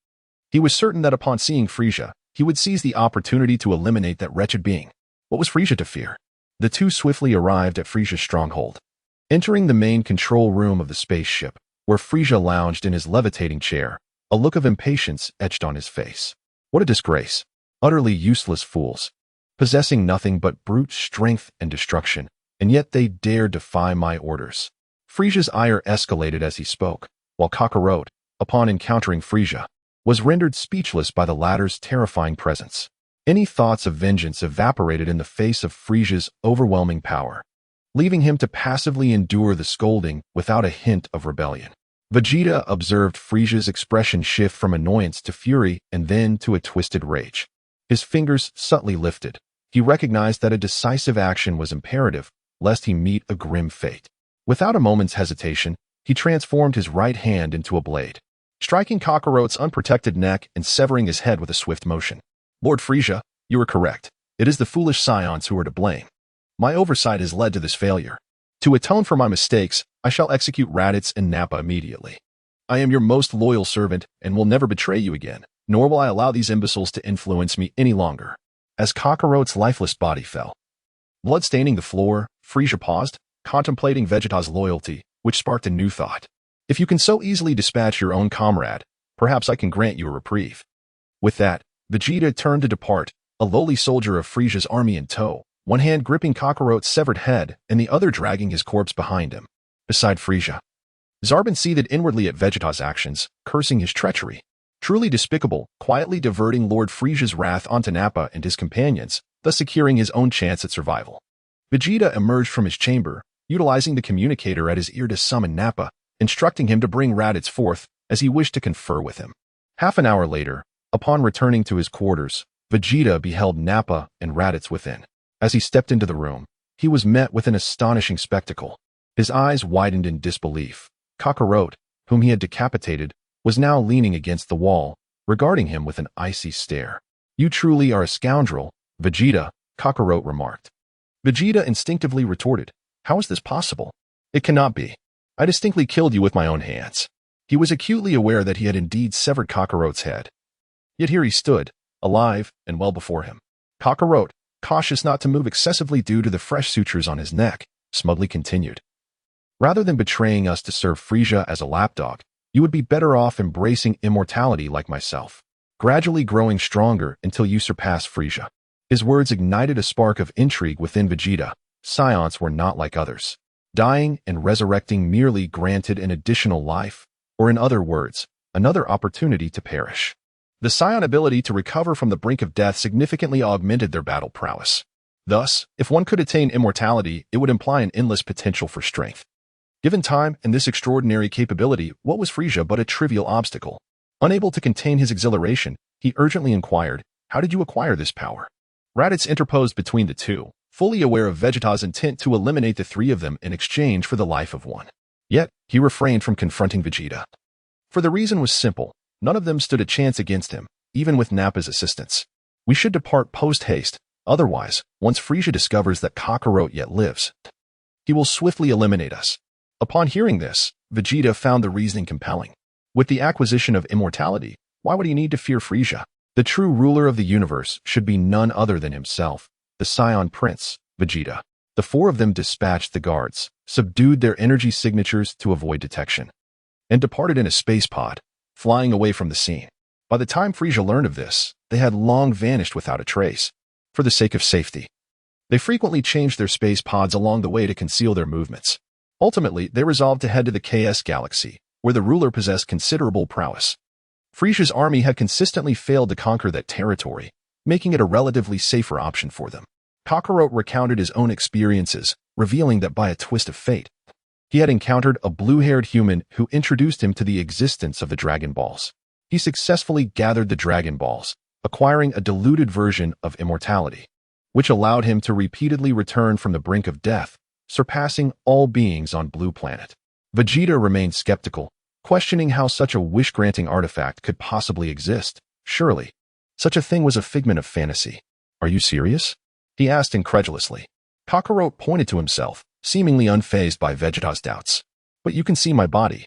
He was certain that upon seeing Frieza, he would seize the opportunity to eliminate that wretched being. What was Frieza to fear? The two swiftly arrived at Frieza's stronghold. Entering the main control room of the spaceship, where Frieza lounged in his levitating chair, a look of impatience etched on his face. What a disgrace. Utterly useless fools, possessing nothing but brute strength and destruction, and yet they dared defy my orders. Frieza's ire escalated as he spoke, while Kakarot, upon encountering Frieza, was rendered speechless by the latter's terrifying presence. Any thoughts of vengeance evaporated in the face of Frieza's overwhelming power, leaving him to passively endure the scolding without a hint of rebellion. Vegeta observed Frieza's expression shift from annoyance to fury and then to a twisted rage. His fingers subtly lifted. He recognized that a decisive action was imperative, lest he meet a grim fate. Without a moment's hesitation, he transformed his right hand into a blade, striking Kakarot's unprotected neck and severing his head with a swift motion. "Lord Frieza, you are correct. It is the foolish Saiyans who are to blame. My oversight has led to this failure. To atone for my mistakes, I shall execute Raditz and Nappa immediately. I am your most loyal servant and will never betray you again, nor will I allow these imbeciles to influence me any longer." As Kakarot's lifeless body fell, blood staining the floor, Frieza paused, contemplating Vegeta's loyalty, which sparked a new thought. If you can so easily dispatch your own comrade, Perhaps I can grant you a reprieve." With that, Vegeta turned to depart, a lowly soldier of Frieza's army in tow, one hand gripping Kakarot's severed head and the other dragging his corpse behind him. Beside Frieza, Zarbon seethed inwardly at Vegeta's actions, cursing his treachery. Truly despicable, quietly diverting Lord Frieza's wrath onto Nappa and his companions, thus securing his own chance at survival. Vegeta emerged from his chamber, utilizing the communicator at his ear to summon Nappa, instructing him to bring Raditz forth, as he wished to confer with him. Half an hour later, upon returning to his quarters, Vegeta beheld Nappa and Raditz within. As he stepped into the room, he was met with an astonishing spectacle. His eyes widened in disbelief. Kakarot, whom he had decapitated, was now leaning against the wall, regarding him with an icy stare. "You truly are a scoundrel, Vegeta," Kakarot remarked. Vegeta instinctively retorted, "How is this possible? It cannot be. I distinctly killed you with my own hands." He was acutely aware that he had indeed severed Kakarot's head. Yet here he stood, alive and well before him. Kakarot, cautious not to move excessively due to the fresh sutures on his neck, smugly continued, "Rather than betraying us to serve Frieza as a lapdog, you would be better off embracing immortality like myself, gradually growing stronger until you surpass Frieza." His words ignited a spark of intrigue within Vegeta. Saiyans were not like others. Dying and resurrecting merely granted an additional life, or in other words, another opportunity to perish. The Saiyan ability to recover from the brink of death significantly augmented their battle prowess. Thus, if one could attain immortality, it would imply an endless potential for strength. Given time and this extraordinary capability, what was Frieza but a trivial obstacle? Unable to contain his exhilaration, he urgently inquired, "How did you acquire this power?" Raditz interposed between the two, fully aware of Vegeta's intent to eliminate the three of them in exchange for the life of one. Yet, he refrained from confronting Vegeta. For the reason was simple. None of them stood a chance against him, even with Nappa's assistance. "We should depart post-haste. Otherwise, once Frieza discovers that Kakarot yet lives, he will swiftly eliminate us." Upon hearing this, Vegeta found the reasoning compelling. With the acquisition of immortality, why would he need to fear Frieza? The true ruler of the universe should be none other than himself, the Saiyan Prince, Vegeta. The four of them dispatched the guards, subdued their energy signatures to avoid detection, and departed in a space pod, flying away from the scene. By the time Frieza learned of this, they had long vanished without a trace. For the sake of safety, they frequently changed their space pods along the way to conceal their movements. Ultimately, they resolved to head to the KS Galaxy, where the ruler possessed considerable prowess. Frieza's army had consistently failed to conquer that territory, making it a relatively safer option for them. Kakarot recounted his own experiences, revealing that by a twist of fate, he had encountered a blue-haired human who introduced him to the existence of the Dragon Balls. He successfully gathered the Dragon Balls, acquiring a diluted version of immortality, which allowed him to repeatedly return from the brink of death, surpassing all beings on Blue Planet. Vegeta remained skeptical, questioning how such a wish-granting artifact could possibly exist. Surely, such a thing was a figment of fantasy. "Are you serious?" he asked incredulously. Kakarot pointed to himself, seemingly unfazed by Vegeta's doubts. "But you can see my body.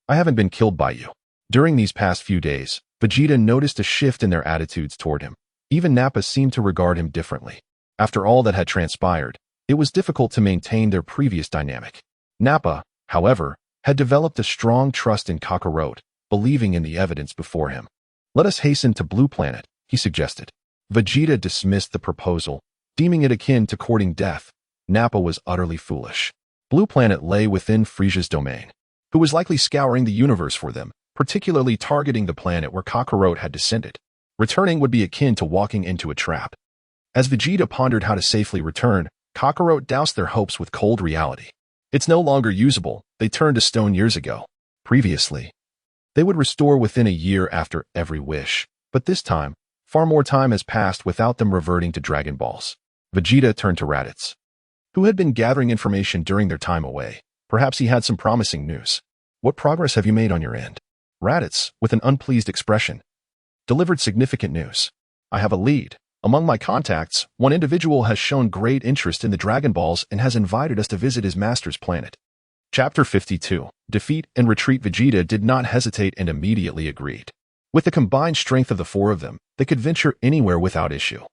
I haven't been killed by you." During these past few days, Vegeta noticed a shift in their attitudes toward him. Even Nappa seemed to regard him differently. After all that had transpired, it was difficult to maintain their previous dynamic. Nappa, however, had developed a strong trust in Kakarot, believing in the evidence before him. "Let us hasten to Blue Planet," he suggested. Vegeta dismissed the proposal, deeming it akin to courting death. Nappa was utterly foolish. Blue Planet lay within Frieza's domain, who was likely scouring the universe for them, particularly targeting the planet where Kakarot had descended. Returning would be akin to walking into a trap. As Vegeta pondered how to safely return, Kakarot doused their hopes with cold reality. "It's no longer usable. They turned to stone years ago. Previously, they would restore within a year after every wish. But this time, far more time has passed without them reverting to Dragon Balls." Vegeta turned to Raditz, who had been gathering information during their time away. Perhaps he had some promising news. "What progress have you made on your end?" Raditz, with an unpleased expression, delivered significant news. "I have a lead. Among my contacts, one individual has shown great interest in the Dragon Balls and has invited us to visit his master's planet." Chapter 52. Defeat and Retreat. Vegeta did not hesitate and immediately agreed. With the combined strength of the four of them, they could venture anywhere without issue.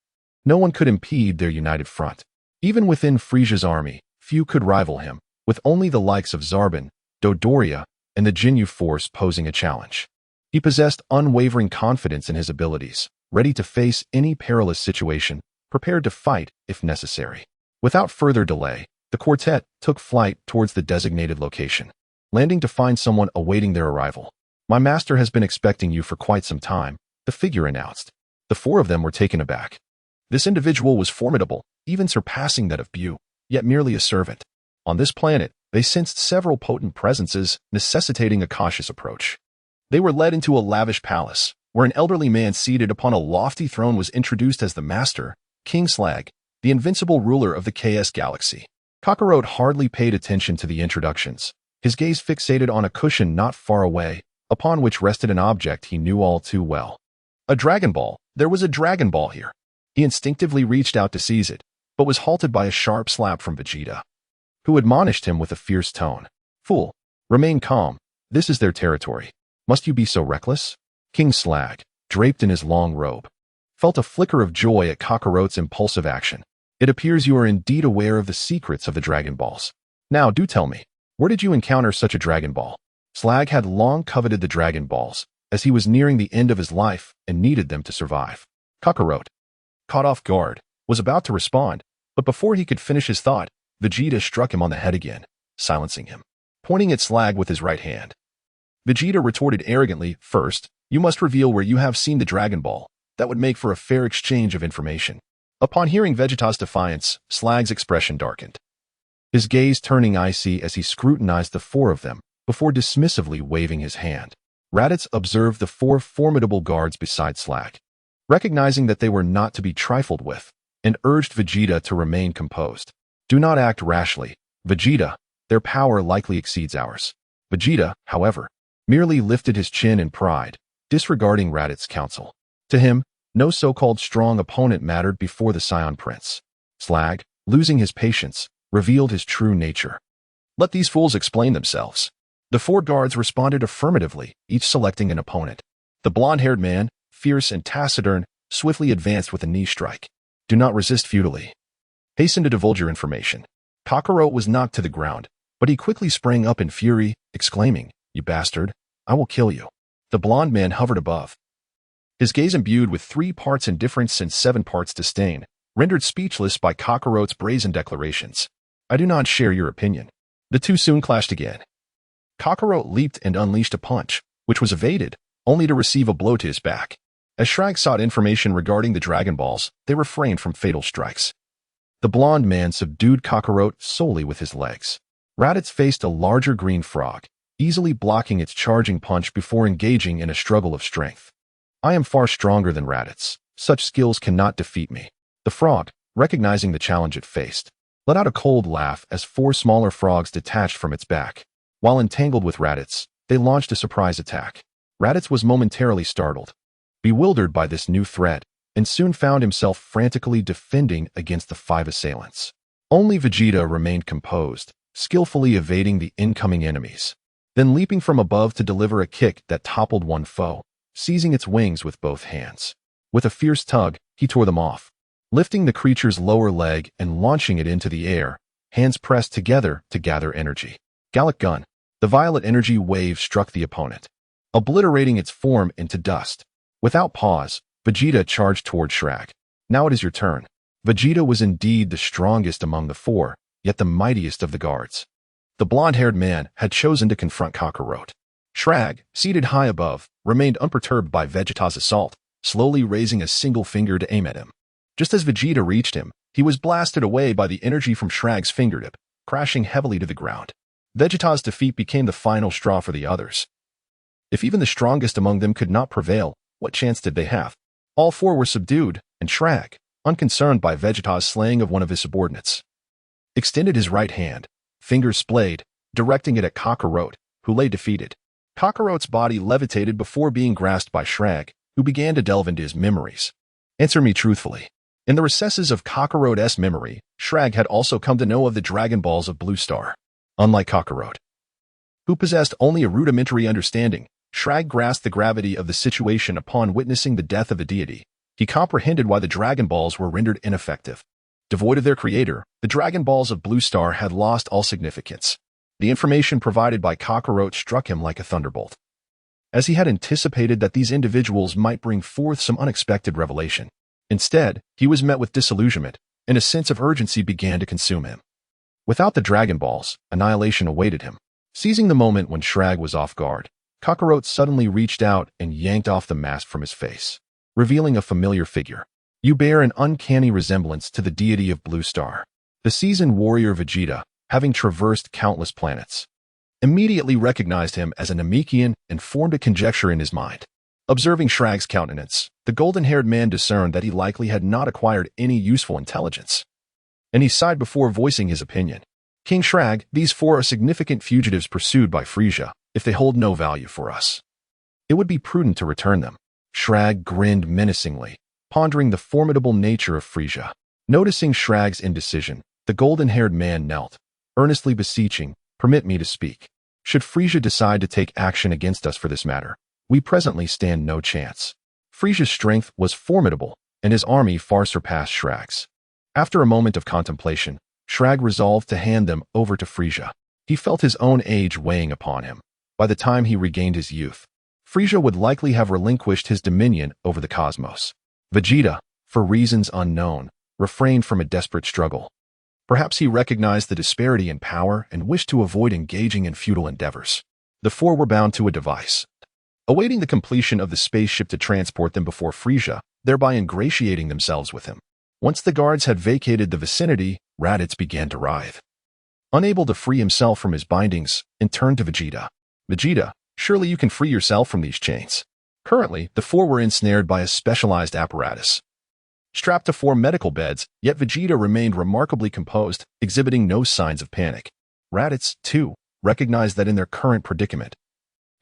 No one could impede their united front. Even within Frieza's army, few could rival him, with only the likes of Zarbon, Dodoria, and the Jinyu force posing a challenge. He possessed unwavering confidence in his abilities, ready to face any perilous situation, prepared to fight if necessary. Without further delay, the quartet took flight towards the designated location, landing to find someone awaiting their arrival. "My master has been expecting you for quite some time," the figure announced. The four of them were taken aback. This individual was formidable, even surpassing that of Bu, yet merely a servant. On this planet, they sensed several potent presences, necessitating a cautious approach. They were led into a lavish palace, where an elderly man seated upon a lofty throne was introduced as the master, King Slag, the invincible ruler of the KS galaxy. Kakarot hardly paid attention to the introductions, his gaze fixated on a cushion not far away, upon which rested an object he knew all too well. A Dragon Ball. There was a Dragon Ball here. He instinctively reached out to seize it, but was halted by a sharp slap from Vegeta, who admonished him with a fierce tone. "Fool, remain calm. This is their territory. Must you be so reckless?" King Slag, draped in his long robe, felt a flicker of joy at Kakarot's impulsive action. "It appears you are indeed aware of the secrets of the Dragon Balls. Now do tell me, where did you encounter such a Dragon Ball?" Slag had long coveted the Dragon Balls, as he was nearing the end of his life and needed them to survive. Kakarot, caught off guard, was about to respond, but before he could finish his thought, Vegeta struck him on the head again, silencing him, pointing at Slag with his right hand. Vegeta retorted arrogantly, "First, you must reveal where you have seen the Dragon Ball. That would make for a fair exchange of information." Upon hearing Vegeta's defiance, Slag's expression darkened, his gaze turning icy as he scrutinized the four of them, before dismissively waving his hand. Raditz observed the four formidable guards beside Slag, recognizing that they were not to be trifled with, and urged Vegeta to remain composed. "Do not act rashly, Vegeta. Their power likely exceeds ours." Vegeta, however, merely lifted his chin in pride, disregarding Raditz's counsel. To him, no so-called strong opponent mattered before the Saiyan Prince. Slag, losing his patience, revealed his true nature. "Let these fools explain themselves." The four guards responded affirmatively, each selecting an opponent. The blonde-haired man, fierce and taciturn, swiftly advanced with a knee strike. "Do not resist futilely. Hasten to divulge your information." Kakarot was knocked to the ground, but he quickly sprang up in fury, exclaiming, "You bastard, I will kill you." The blonde man hovered above, his gaze imbued with 3 parts indifference and 7 parts disdain, rendered speechless by Kakarot's brazen declarations. "I do not share your opinion." The two soon clashed again. Kakarot leaped and unleashed a punch, which was evaded, only to receive a blow to his back. As Shrag sought information regarding the Dragon Balls, they refrained from fatal strikes. The blonde man subdued Kakarot solely with his legs. Raditz faced a larger green frog, easily blocking its charging punch before engaging in a struggle of strength. "I am far stronger than Raditz. Such skills cannot defeat me." The frog, recognizing the challenge it faced, let out a cold laugh as 4 smaller frogs detached from its back. While entangled with Raditz, they launched a surprise attack. Raditz was momentarily startled, bewildered by this new threat, and soon found himself frantically defending against the 5 assailants. Only Vegeta remained composed, skillfully evading the incoming enemies, then leaping from above to deliver a kick that toppled one foe, seizing its wings with both hands. With a fierce tug, he tore them off, lifting the creature's lower leg and launching it into the air, hands pressed together to gather energy. Gallic Gun. The violet energy wave struck the opponent, obliterating its form into dust. Without pause, Vegeta charged toward Shrag. "Now it is your turn." Vegeta was indeed the strongest among the 4, yet the mightiest of the guards. The blonde-haired man had chosen to confront Kakarot. Shrag, seated high above, remained unperturbed by Vegeta's assault, slowly raising a single finger to aim at him. Just as Vegeta reached him, he was blasted away by the energy from Shrag's fingertip, crashing heavily to the ground. Vegeta's defeat became the final straw for the others. If even the strongest among them could not prevail, what chance did they have? All 4 were subdued, and Shrag, unconcerned by Vegeta's slaying of one of his subordinates, extended his right hand, fingers splayed, directing it at Kakarot, who lay defeated. Kakarot's body levitated before being grasped by Shrag, who began to delve into his memories. "Answer me truthfully." In the recesses of Kakarot's memory, Shrag had also come to know of the Dragon Balls of Blue Star. Unlike Kakarot, who possessed only a rudimentary understanding, Shrag grasped the gravity of the situation upon witnessing the death of a deity. He comprehended why the Dragon Balls were rendered ineffective. Devoid of their creator, the Dragon Balls of Blue Star had lost all significance. The information provided by Kakarot struck him like a thunderbolt. as he had anticipated that these individuals might bring forth some unexpected revelation. Instead, he was met with disillusionment, and a sense of urgency began to consume him. Without the Dragon Balls, annihilation awaited him. Seizing the moment when Shrag was off guard, Kakarot suddenly reached out and yanked off the mask from his face, revealing a familiar figure. You bear an uncanny resemblance to the deity of Blue Star, the seasoned warrior Vegeta, having traversed countless planets. Immediately recognized him as an Namekian and formed a conjecture in his mind. Observing Shrag's countenance, the golden-haired man discerned that he likely had not acquired any useful intelligence. And he sighed before voicing his opinion. King Shrag, these four are significant fugitives pursued by Frieza. If they hold no value for us, it would be prudent to return them. Shrag grinned menacingly, pondering the formidable nature of Frieza. Noticing Shrag's indecision, the golden-haired man knelt, earnestly beseeching, "Permit me to speak. Should Frieza decide to take action against us for this matter, we presently stand no chance." Frieza's strength was formidable, and his army far surpassed Shrag's. After a moment of contemplation, Shrag resolved to hand them over to Frieza. He felt his own age weighing upon him. By the time he regained his youth, Frieza would likely have relinquished his dominion over the cosmos. Vegeta, for reasons unknown, refrained from a desperate struggle. Perhaps he recognized the disparity in power and wished to avoid engaging in futile endeavors. The four were bound to a device, awaiting the completion of the spaceship to transport them before Frieza, thereby ingratiating themselves with him. Once the guards had vacated the vicinity, Raditz began to writhe, unable to free himself from his bindings, and turned to Vegeta. "Vegeta, surely you can free yourself from these chains." Currently, the four were ensnared by a specialized apparatus, strapped to four medical beds, yet Vegeta remained remarkably composed, exhibiting no signs of panic. Raditz, too, recognized that in their current predicament,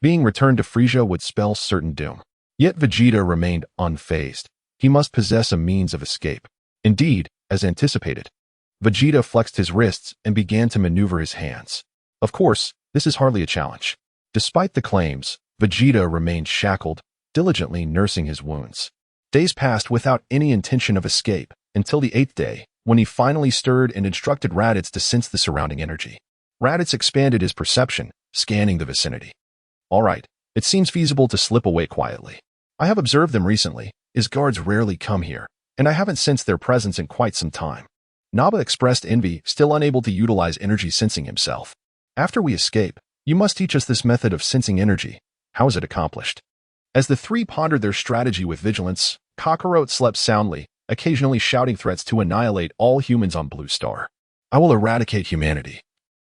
being returned to Frieza would spell certain doom. Yet Vegeta remained unfazed. He must possess a means of escape. Indeed, as anticipated, Vegeta flexed his wrists and began to maneuver his hands. Of course, this is hardly a challenge. Despite the claims, Vegeta remained shackled, diligently nursing his wounds. Days passed without any intention of escape, until the 8th day, when he finally stirred and instructed Raditz to sense the surrounding energy. Raditz expanded his perception, scanning the vicinity. "All right, it seems feasible to slip away quietly. I have observed them recently. His guards rarely come here, and I haven't sensed their presence in quite some time." Naba expressed envy, still unable to utilize energy sensing himself. "After we escape, you must teach us this method of sensing energy. How is it accomplished?" As the three pondered their strategy with vigilance, Kakarot slept soundly, occasionally shouting threats to annihilate all humans on Blue Star. "I will eradicate humanity.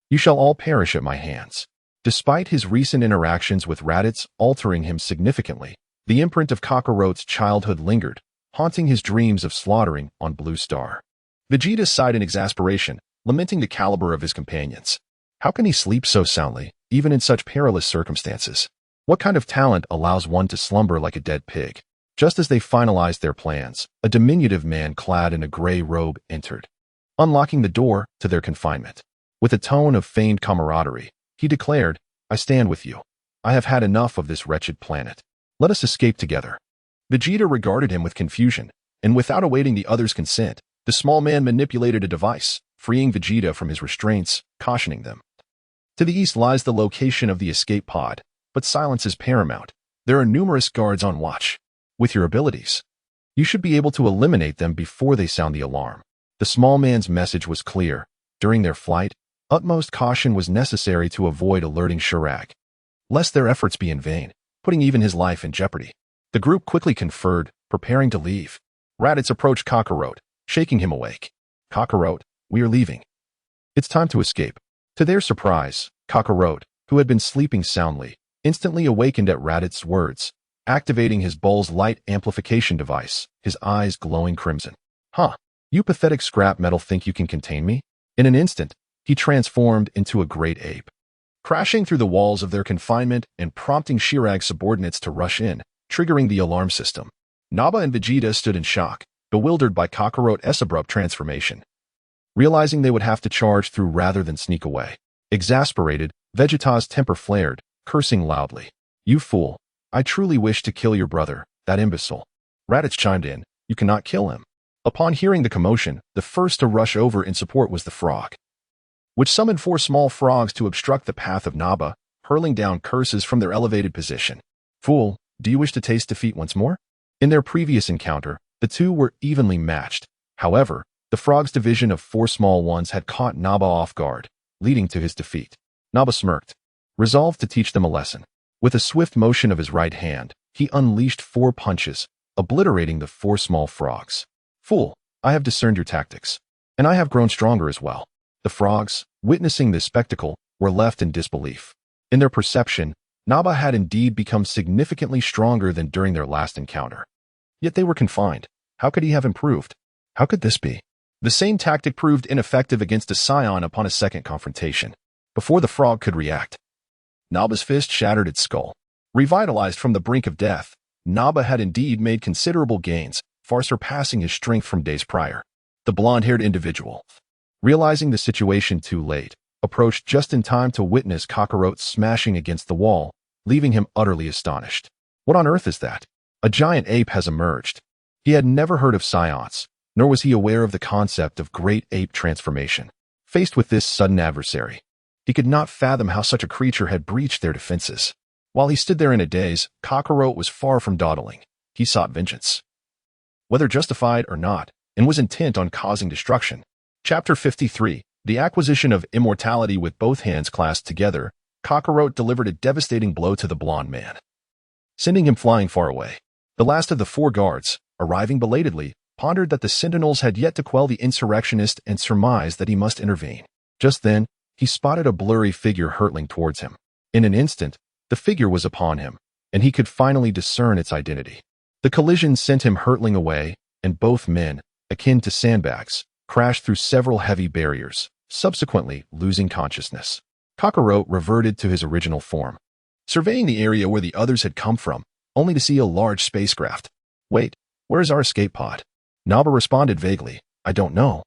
You shall all perish at my hands." Despite his recent interactions with Raditz altering him significantly, the imprint of Kakarot's childhood lingered, haunting his dreams of slaughtering on Blue Star. Vegeta sighed in exasperation, lamenting the caliber of his companions. How can he sleep so soundly, even in such perilous circumstances? What kind of talent allows one to slumber like a dead pig? Just as they finalized their plans, a diminutive man clad in a gray robe entered, unlocking the door to their confinement. With a tone of feigned camaraderie, he declared, "I stand with you. I have had enough of this wretched planet. Let us escape together." Vegeta regarded him with confusion, and without awaiting the other's consent, the small man manipulated a device, freeing Vegeta from his restraints, cautioning them. To the east lies the location of the escape pod, but silence is paramount. There are numerous guards on watch. With your abilities, you should be able to eliminate them before they sound the alarm. The small man's message was clear. During their flight, utmost caution was necessary to avoid alerting Shrag, lest their efforts be in vain, putting even his life in jeopardy. The group quickly conferred, preparing to leave. Raditz approached Kakarot, shaking him awake. "Kakarot, we are leaving. It's time to escape." To their surprise, Kakarot, who had been sleeping soundly, instantly awakened at Raditz's words, activating his Bull's light amplification device, his eyes glowing crimson. "Huh, you pathetic scrap metal think you can contain me?" In an instant, he transformed into a great ape, crashing through the walls of their confinement and prompting Shrag's subordinates to rush in, triggering the alarm system. Naba and Vegeta stood in shock, bewildered by Kakarot's abrupt transformation, realizing they would have to charge through rather than sneak away. Exasperated, Vegeta's temper flared, cursing loudly. "You fool! I truly wish to kill your brother, that imbecile." Raditz chimed in, "You cannot kill him." Upon hearing the commotion, the first to rush over in support was the frog, which summoned 4 small frogs to obstruct the path of Naba, hurling down curses from their elevated position. Fool, do you wish to taste defeat once more? In their previous encounter, the two were evenly matched. However, the frog's division of 4 small ones had caught Naba off guard, leading to his defeat. Naba smirked, resolved to teach them a lesson. With a swift motion of his right hand, he unleashed 4 punches, obliterating the 4 small frogs. Fool, I have discerned your tactics, and I have grown stronger as well. The frogs, witnessing this spectacle, were left in disbelief. In their perception, Naba had indeed become significantly stronger than during their last encounter. Yet they were confined. How could he have improved? How could this be? The same tactic proved ineffective against a Saiyan upon a second confrontation. Before the frog could react, Naba's fist shattered its skull. Revitalized from the brink of death, Naba had indeed made considerable gains, far surpassing his strength from days prior. The blonde-haired individual, realizing the situation too late, approached just in time to witness Kakarot smashing against the wall, leaving him utterly astonished. What on earth is that? A giant ape has emerged. He had never heard of Saiyans, nor was he aware of the concept of great ape transformation. Faced with this sudden adversary, he could not fathom how such a creature had breached their defenses. While he stood there in a daze, Kakarot was far from dawdling. He sought vengeance, whether justified or not, and was intent on causing destruction. Chapter 53. The acquisition of immortality. With both hands clasped together, Kakarot delivered a devastating blow to the blond man, sending him flying far away. The last of the 4 guards, arriving belatedly, pondered that the sentinels had yet to quell the insurrectionist and surmised that he must intervene. Just then, he spotted a blurry figure hurtling towards him. In an instant, the figure was upon him, and he could finally discern its identity. The collision sent him hurtling away, and both men, akin to sandbags, crashed through several heavy barriers, subsequently losing consciousness. Kakarot reverted to his original form, surveying the area where the others had come from, only to see a large spacecraft. Wait, where is our escape pod? Naba responded vaguely, I don't know.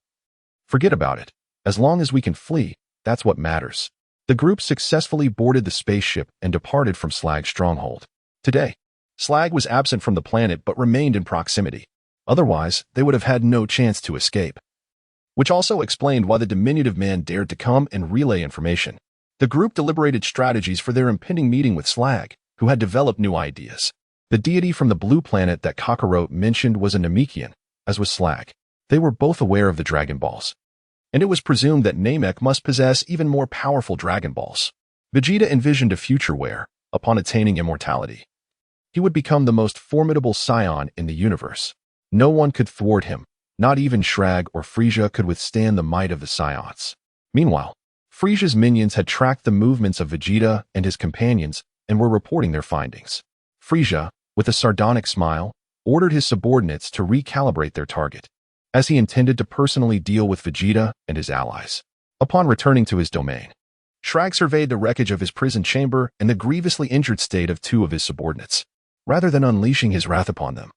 Forget about it. As long as we can flee, that's what matters. The group successfully boarded the spaceship and departed from Slag's stronghold. Today, Slag was absent from the planet but remained in proximity. Otherwise, they would have had no chance to escape. Which also explained why the diminutive man dared to come and relay information. The group deliberated strategies for their impending meeting with Slag, who had developed new ideas. The deity from the blue planet that Kakarot mentioned was a Namekian, as was Slag. They were both aware of the Dragon Balls, and it was presumed that Namek must possess even more powerful Dragon Balls. Vegeta envisioned a future where, upon attaining immortality, he would become the most formidable Saiyan in the universe. No one could thwart him. Not even Shrag or Frieza could withstand the might of the Saiyans. Meanwhile, Frieza's minions had tracked the movements of Vegeta and his companions and were reporting their findings. Frieza, with a sardonic smile, ordered his subordinates to recalibrate their target, as he intended to personally deal with Vegeta and his allies. Upon returning to his domain, Shrag surveyed the wreckage of his prison chamber and the grievously injured state of 2 of his subordinates. Rather than unleashing his wrath upon them,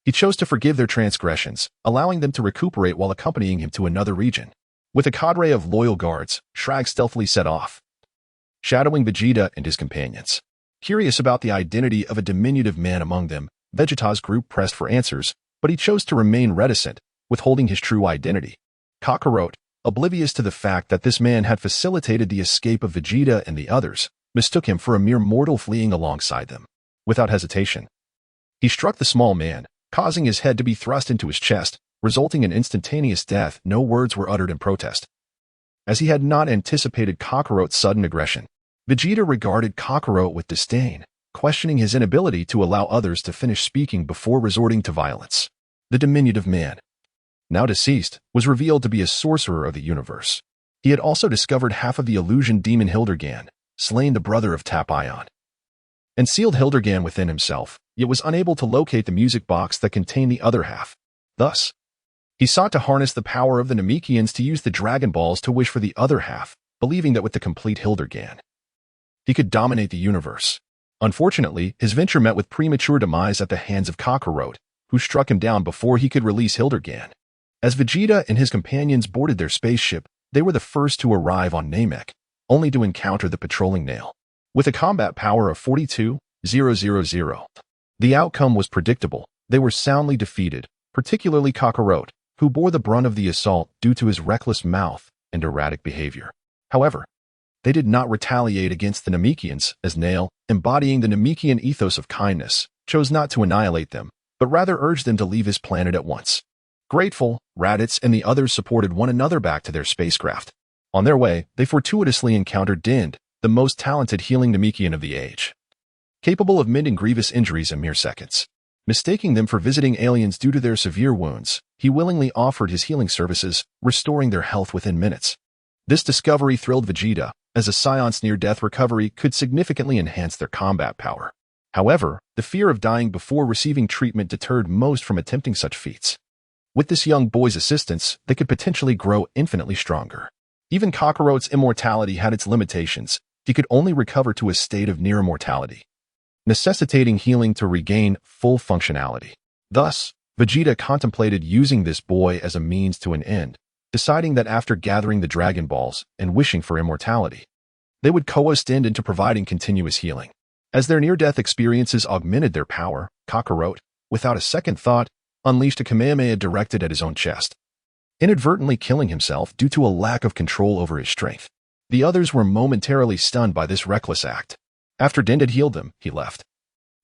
he chose to forgive their transgressions, allowing them to recuperate while accompanying him to another region. With a cadre of loyal guards, Shrag stealthily set off, shadowing Vegeta and his companions. Curious about the identity of a diminutive man among them, Vegeta's group pressed for answers, but he chose to remain reticent, withholding his true identity. Kakarot, oblivious to the fact that this man had facilitated the escape of Vegeta and the others, mistook him for a mere mortal fleeing alongside them. Without hesitation, he struck the small man, causing his head to be thrust into his chest, resulting in instantaneous death. No words were uttered in protest, as he had not anticipated Kakarot's sudden aggression. Vegeta regarded Kakarot with disdain, questioning his inability to allow others to finish speaking before resorting to violence. The diminutive man, now deceased, was revealed to be a sorcerer of the universe. He had also discovered half of the illusion demon Hildergan, slain the brother of Tap Ion, and sealed Hildergan within himself, yet was unable to locate the music box that contained the other half. Thus, he sought to harness the power of the Namekians to use the Dragon Balls to wish for the other half, believing that with the complete Hildergan, he could dominate the universe. Unfortunately, his venture met with premature demise at the hands of Kakarot, who struck him down before he could release Hildergan. As Vegeta and his companions boarded their spaceship, they were the first to arrive on Namek, only to encounter the patrolling Nail. With a combat power of 42,000, the outcome was predictable. They were soundly defeated, particularly Kakarot, who bore the brunt of the assault due to his reckless mouth and erratic behavior. However, They did not retaliate against the Namekians, as Nail, embodying the Namekian ethos of kindness, chose not to annihilate them, but rather urged them to leave his planet at once. Grateful, Raditz and the others supported one another back to their spacecraft. On their way, they fortuitously encountered Dind, the most talented healing Namekian of the age, capable of mending grievous injuries in mere seconds. Mistaking them for visiting aliens due to their severe wounds, he willingly offered his healing services, restoring their health within minutes. This discovery thrilled Vegeta, as a Saiyans near-death recovery could significantly enhance their combat power. However, the fear of dying before receiving treatment deterred most from attempting such feats. With this young boy's assistance, they could potentially grow infinitely stronger. Even Kakarot's immortality had its limitations. He could only recover to a state of near immortality, necessitating healing to regain full functionality. Thus, Vegeta contemplated using this boy as a means to an end, deciding that after gathering the Dragon Balls and wishing for immortality, they would coerce Dind into providing continuous healing. As their near-death experiences augmented their power, Kakarot, without a second thought, unleashed a Kamehameha directed at his own chest, inadvertently killing himself due to a lack of control over his strength. The others were momentarily stunned by this reckless act. After Dind had healed them, he left,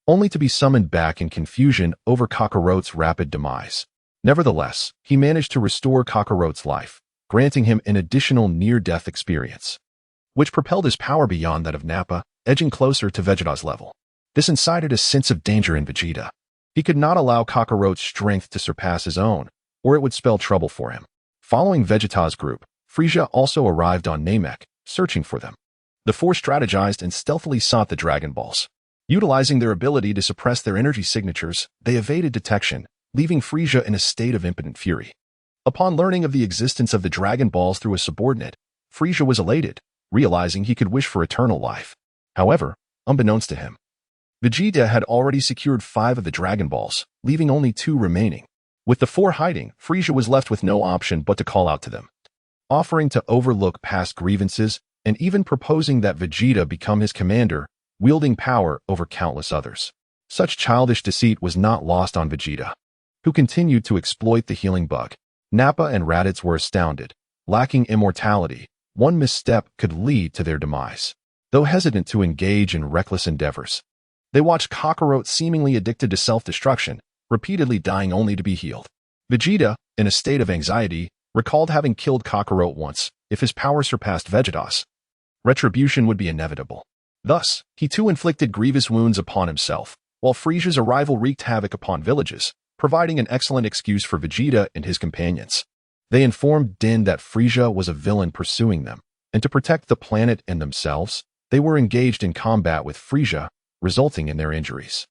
only to be summoned back in confusion over Kakarot's rapid demise. Nevertheless, he managed to restore Kakarot's life, granting him an additional near-death experience, which propelled his power beyond that of Nappa, edging closer to Vegeta's level. This incited a sense of danger in Vegeta. He could not allow Kakarot's strength to surpass his own, or it would spell trouble for him. Following Vegeta's group, Frieza also arrived on Namek, searching for them. The four strategized and stealthily sought the Dragon Balls. Utilizing their ability to suppress their energy signatures, they evaded detection, leaving Frieza in a state of impotent fury. Upon learning of the existence of the Dragon Balls through a subordinate, Frieza was elated, realizing he could wish for eternal life. However, unbeknownst to him, Vegeta had already secured 5 of the Dragon Balls, leaving only 2 remaining. With the 4 hiding, Frieza was left with no option but to call out to them, offering to overlook past grievances and even proposing that Vegeta become his commander, wielding power over countless others. Such childish deceit was not lost on Vegeta, who continued to exploit the healing bug. Nappa and Raditz were astounded. Lacking immortality, one misstep could lead to their demise. Though hesitant to engage in reckless endeavors, they watched Kakarot, seemingly addicted to self-destruction, repeatedly dying only to be healed. Vegeta, in a state of anxiety, recalled having killed Kakarot once. If his power surpassed Vegeta's, retribution would be inevitable. Thus, he too inflicted grievous wounds upon himself, while Frieza's arrival wreaked havoc upon villages, providing an excellent excuse for Vegeta and his companions. They informed Din that Frieza was a villain pursuing them, and to protect the planet and themselves, they were engaged in combat with Frieza, resulting in their injuries.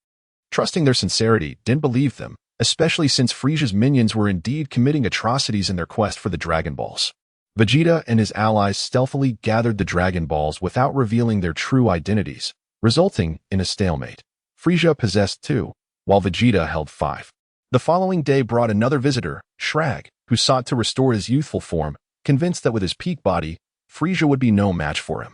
Trusting their sincerity, Din believed them, especially since Frieza's minions were indeed committing atrocities in their quest for the Dragon Balls. Vegeta and his allies stealthily gathered the Dragon Balls without revealing their true identities, resulting in a stalemate. Frieza possessed 2, while Vegeta held 5. The following day brought another visitor, Shrag, who sought to restore his youthful form, convinced that with his peak body, Frieza would be no match for him.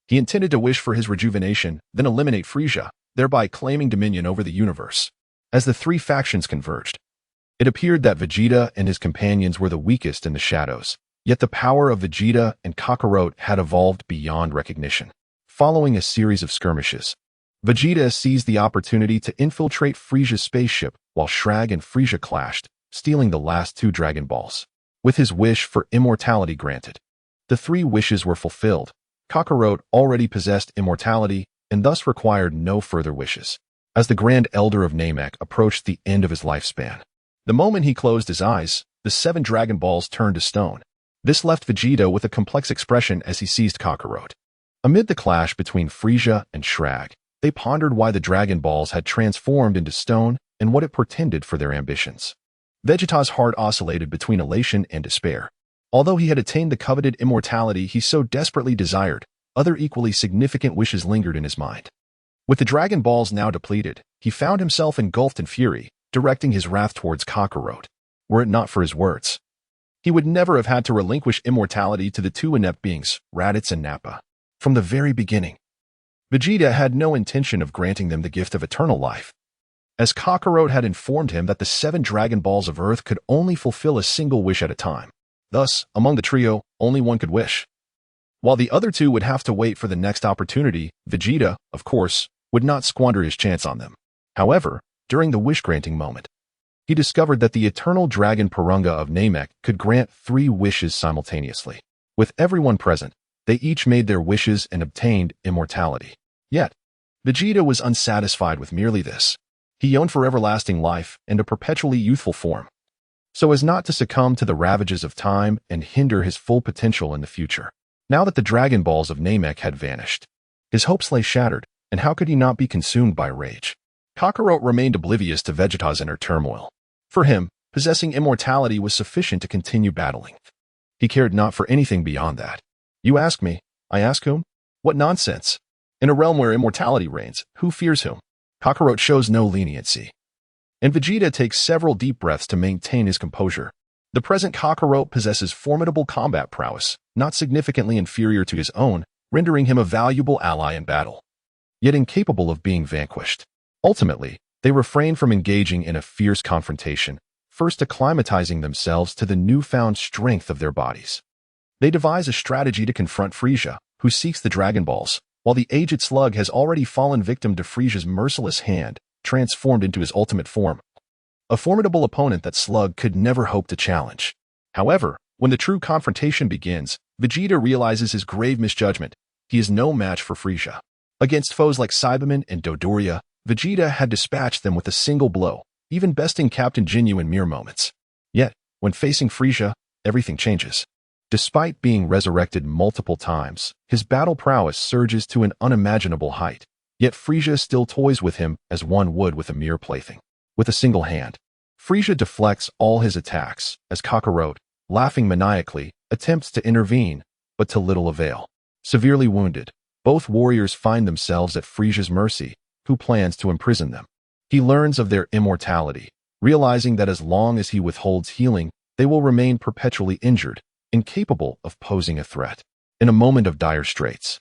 He intended to wish for his rejuvenation, then eliminate Frieza, thereby claiming dominion over the universe. As the 3 factions converged, it appeared that Vegeta and his companions were the weakest in the shadows, yet the power of Vegeta and Kakarot had evolved beyond recognition. Following a series of skirmishes, Vegeta seized the opportunity to infiltrate Frieza's spaceship while Shrag and Frieza clashed, stealing the last 2 Dragon Balls. With his wish for immortality granted, the 3 wishes were fulfilled. Kakarot already possessed immortality and thus required no further wishes. As the Grand Elder of Namek approached the end of his lifespan, the moment he closed his eyes, the 7 Dragon Balls turned to stone. This left Vegeta with a complex expression as he seized Kakarot. Amid the clash between Frieza and Shrag, they pondered why the Dragon Balls had transformed into stone and what it portended for their ambitions. Vegeta's heart oscillated between elation and despair. Although he had attained the coveted immortality he so desperately desired, other equally significant wishes lingered in his mind. With the Dragon Balls now depleted, he found himself engulfed in fury, directing his wrath towards Kakarot. Were it not for his words, he would never have had to relinquish immortality to the 2 inept beings, Raditz and Nappa. From the very beginning, Vegeta had no intention of granting them the gift of eternal life, as Kakarot had informed him that the 7 Dragon Balls of Earth could only fulfill a single wish at a time. Thus, among the trio, only one could wish. While the other two would have to wait for the next opportunity, Vegeta, of course, would not squander his chance on them. However, during the wish-granting moment, he discovered that the eternal dragon Porunga of Namek could grant 3 wishes simultaneously. With everyone present, they each made their wishes and obtained immortality. Yet, Vegeta was unsatisfied with merely this. He yearned for everlasting life and a perpetually youthful form, so as not to succumb to the ravages of time and hinder his full potential in the future. Now that the Dragon Balls of Namek had vanished, his hopes lay shattered, and how could he not be consumed by rage? Kakarot remained oblivious to Vegeta's inner turmoil. For him, possessing immortality was sufficient to continue battling. He cared not for anything beyond that. You ask me, I ask whom? What nonsense! In a realm where immortality reigns, who fears whom? Kakarot shows no leniency. And Vegeta takes several deep breaths to maintain his composure. The present Kakarot possesses formidable combat prowess, not significantly inferior to his own, rendering him a valuable ally in battle, yet incapable of being vanquished. Ultimately, they refrain from engaging in a fierce confrontation, first acclimatizing themselves to the newfound strength of their bodies. They devise a strategy to confront Frieza, who seeks the Dragon Balls, while the aged slug has already fallen victim to Frieza's merciless hand, transformed into his ultimate form. A formidable opponent that Slug could never hope to challenge. However, when the true confrontation begins, Vegeta realizes his grave misjudgment. He is no match for Frieza. Against foes like Cyberman and Dodoria, Vegeta had dispatched them with a single blow, even besting Captain Ginyu in mere moments. Yet, when facing Frieza, everything changes. Despite being resurrected multiple times, his battle prowess surges to an unimaginable height. Yet Frieza still toys with him as one would with a mere plaything. With a single hand, Frieza deflects all his attacks, as Kakarot, laughing maniacally, attempts to intervene, but to little avail. Severely wounded, both warriors find themselves at Frieza's mercy, who plans to imprison them. He learns of their immortality, realizing that as long as he withholds healing, they will remain perpetually injured, incapable of posing a threat. In a moment of dire straits,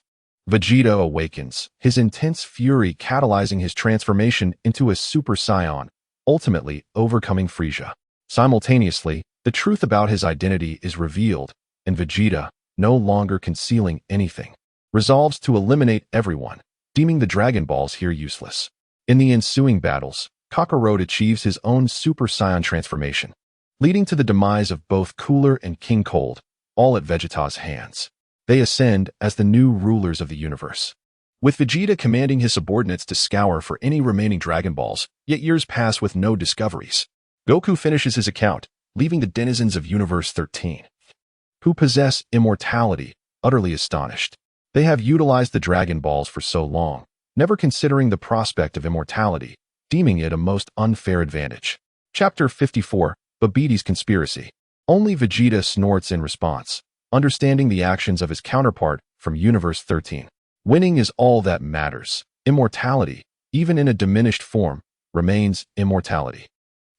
Vegeta awakens, his intense fury catalyzing his transformation into a Super Saiyan, ultimately overcoming Frieza. Simultaneously, the truth about his identity is revealed, and Vegeta, no longer concealing anything, resolves to eliminate everyone, deeming the Dragon Balls here useless. In the ensuing battles, Kakarot achieves his own Super Saiyan transformation, leading to the demise of both Cooler and King Cold, all at Vegeta's hands. They ascend as the new rulers of the universe, with Vegeta commanding his subordinates to scour for any remaining Dragon Balls, yet years pass with no discoveries. Goku finishes his account, leaving the denizens of Universe 13, who possess immortality, utterly astonished. They have utilized the Dragon Balls for so long, never considering the prospect of immortality, deeming it a most unfair advantage. Chapter 54, Babbidi's Conspiracy. Only Vegeta snorts in response, understanding the actions of his counterpart from Universe 13. Winning is all that matters. Immortality, even in a diminished form, remains immortality.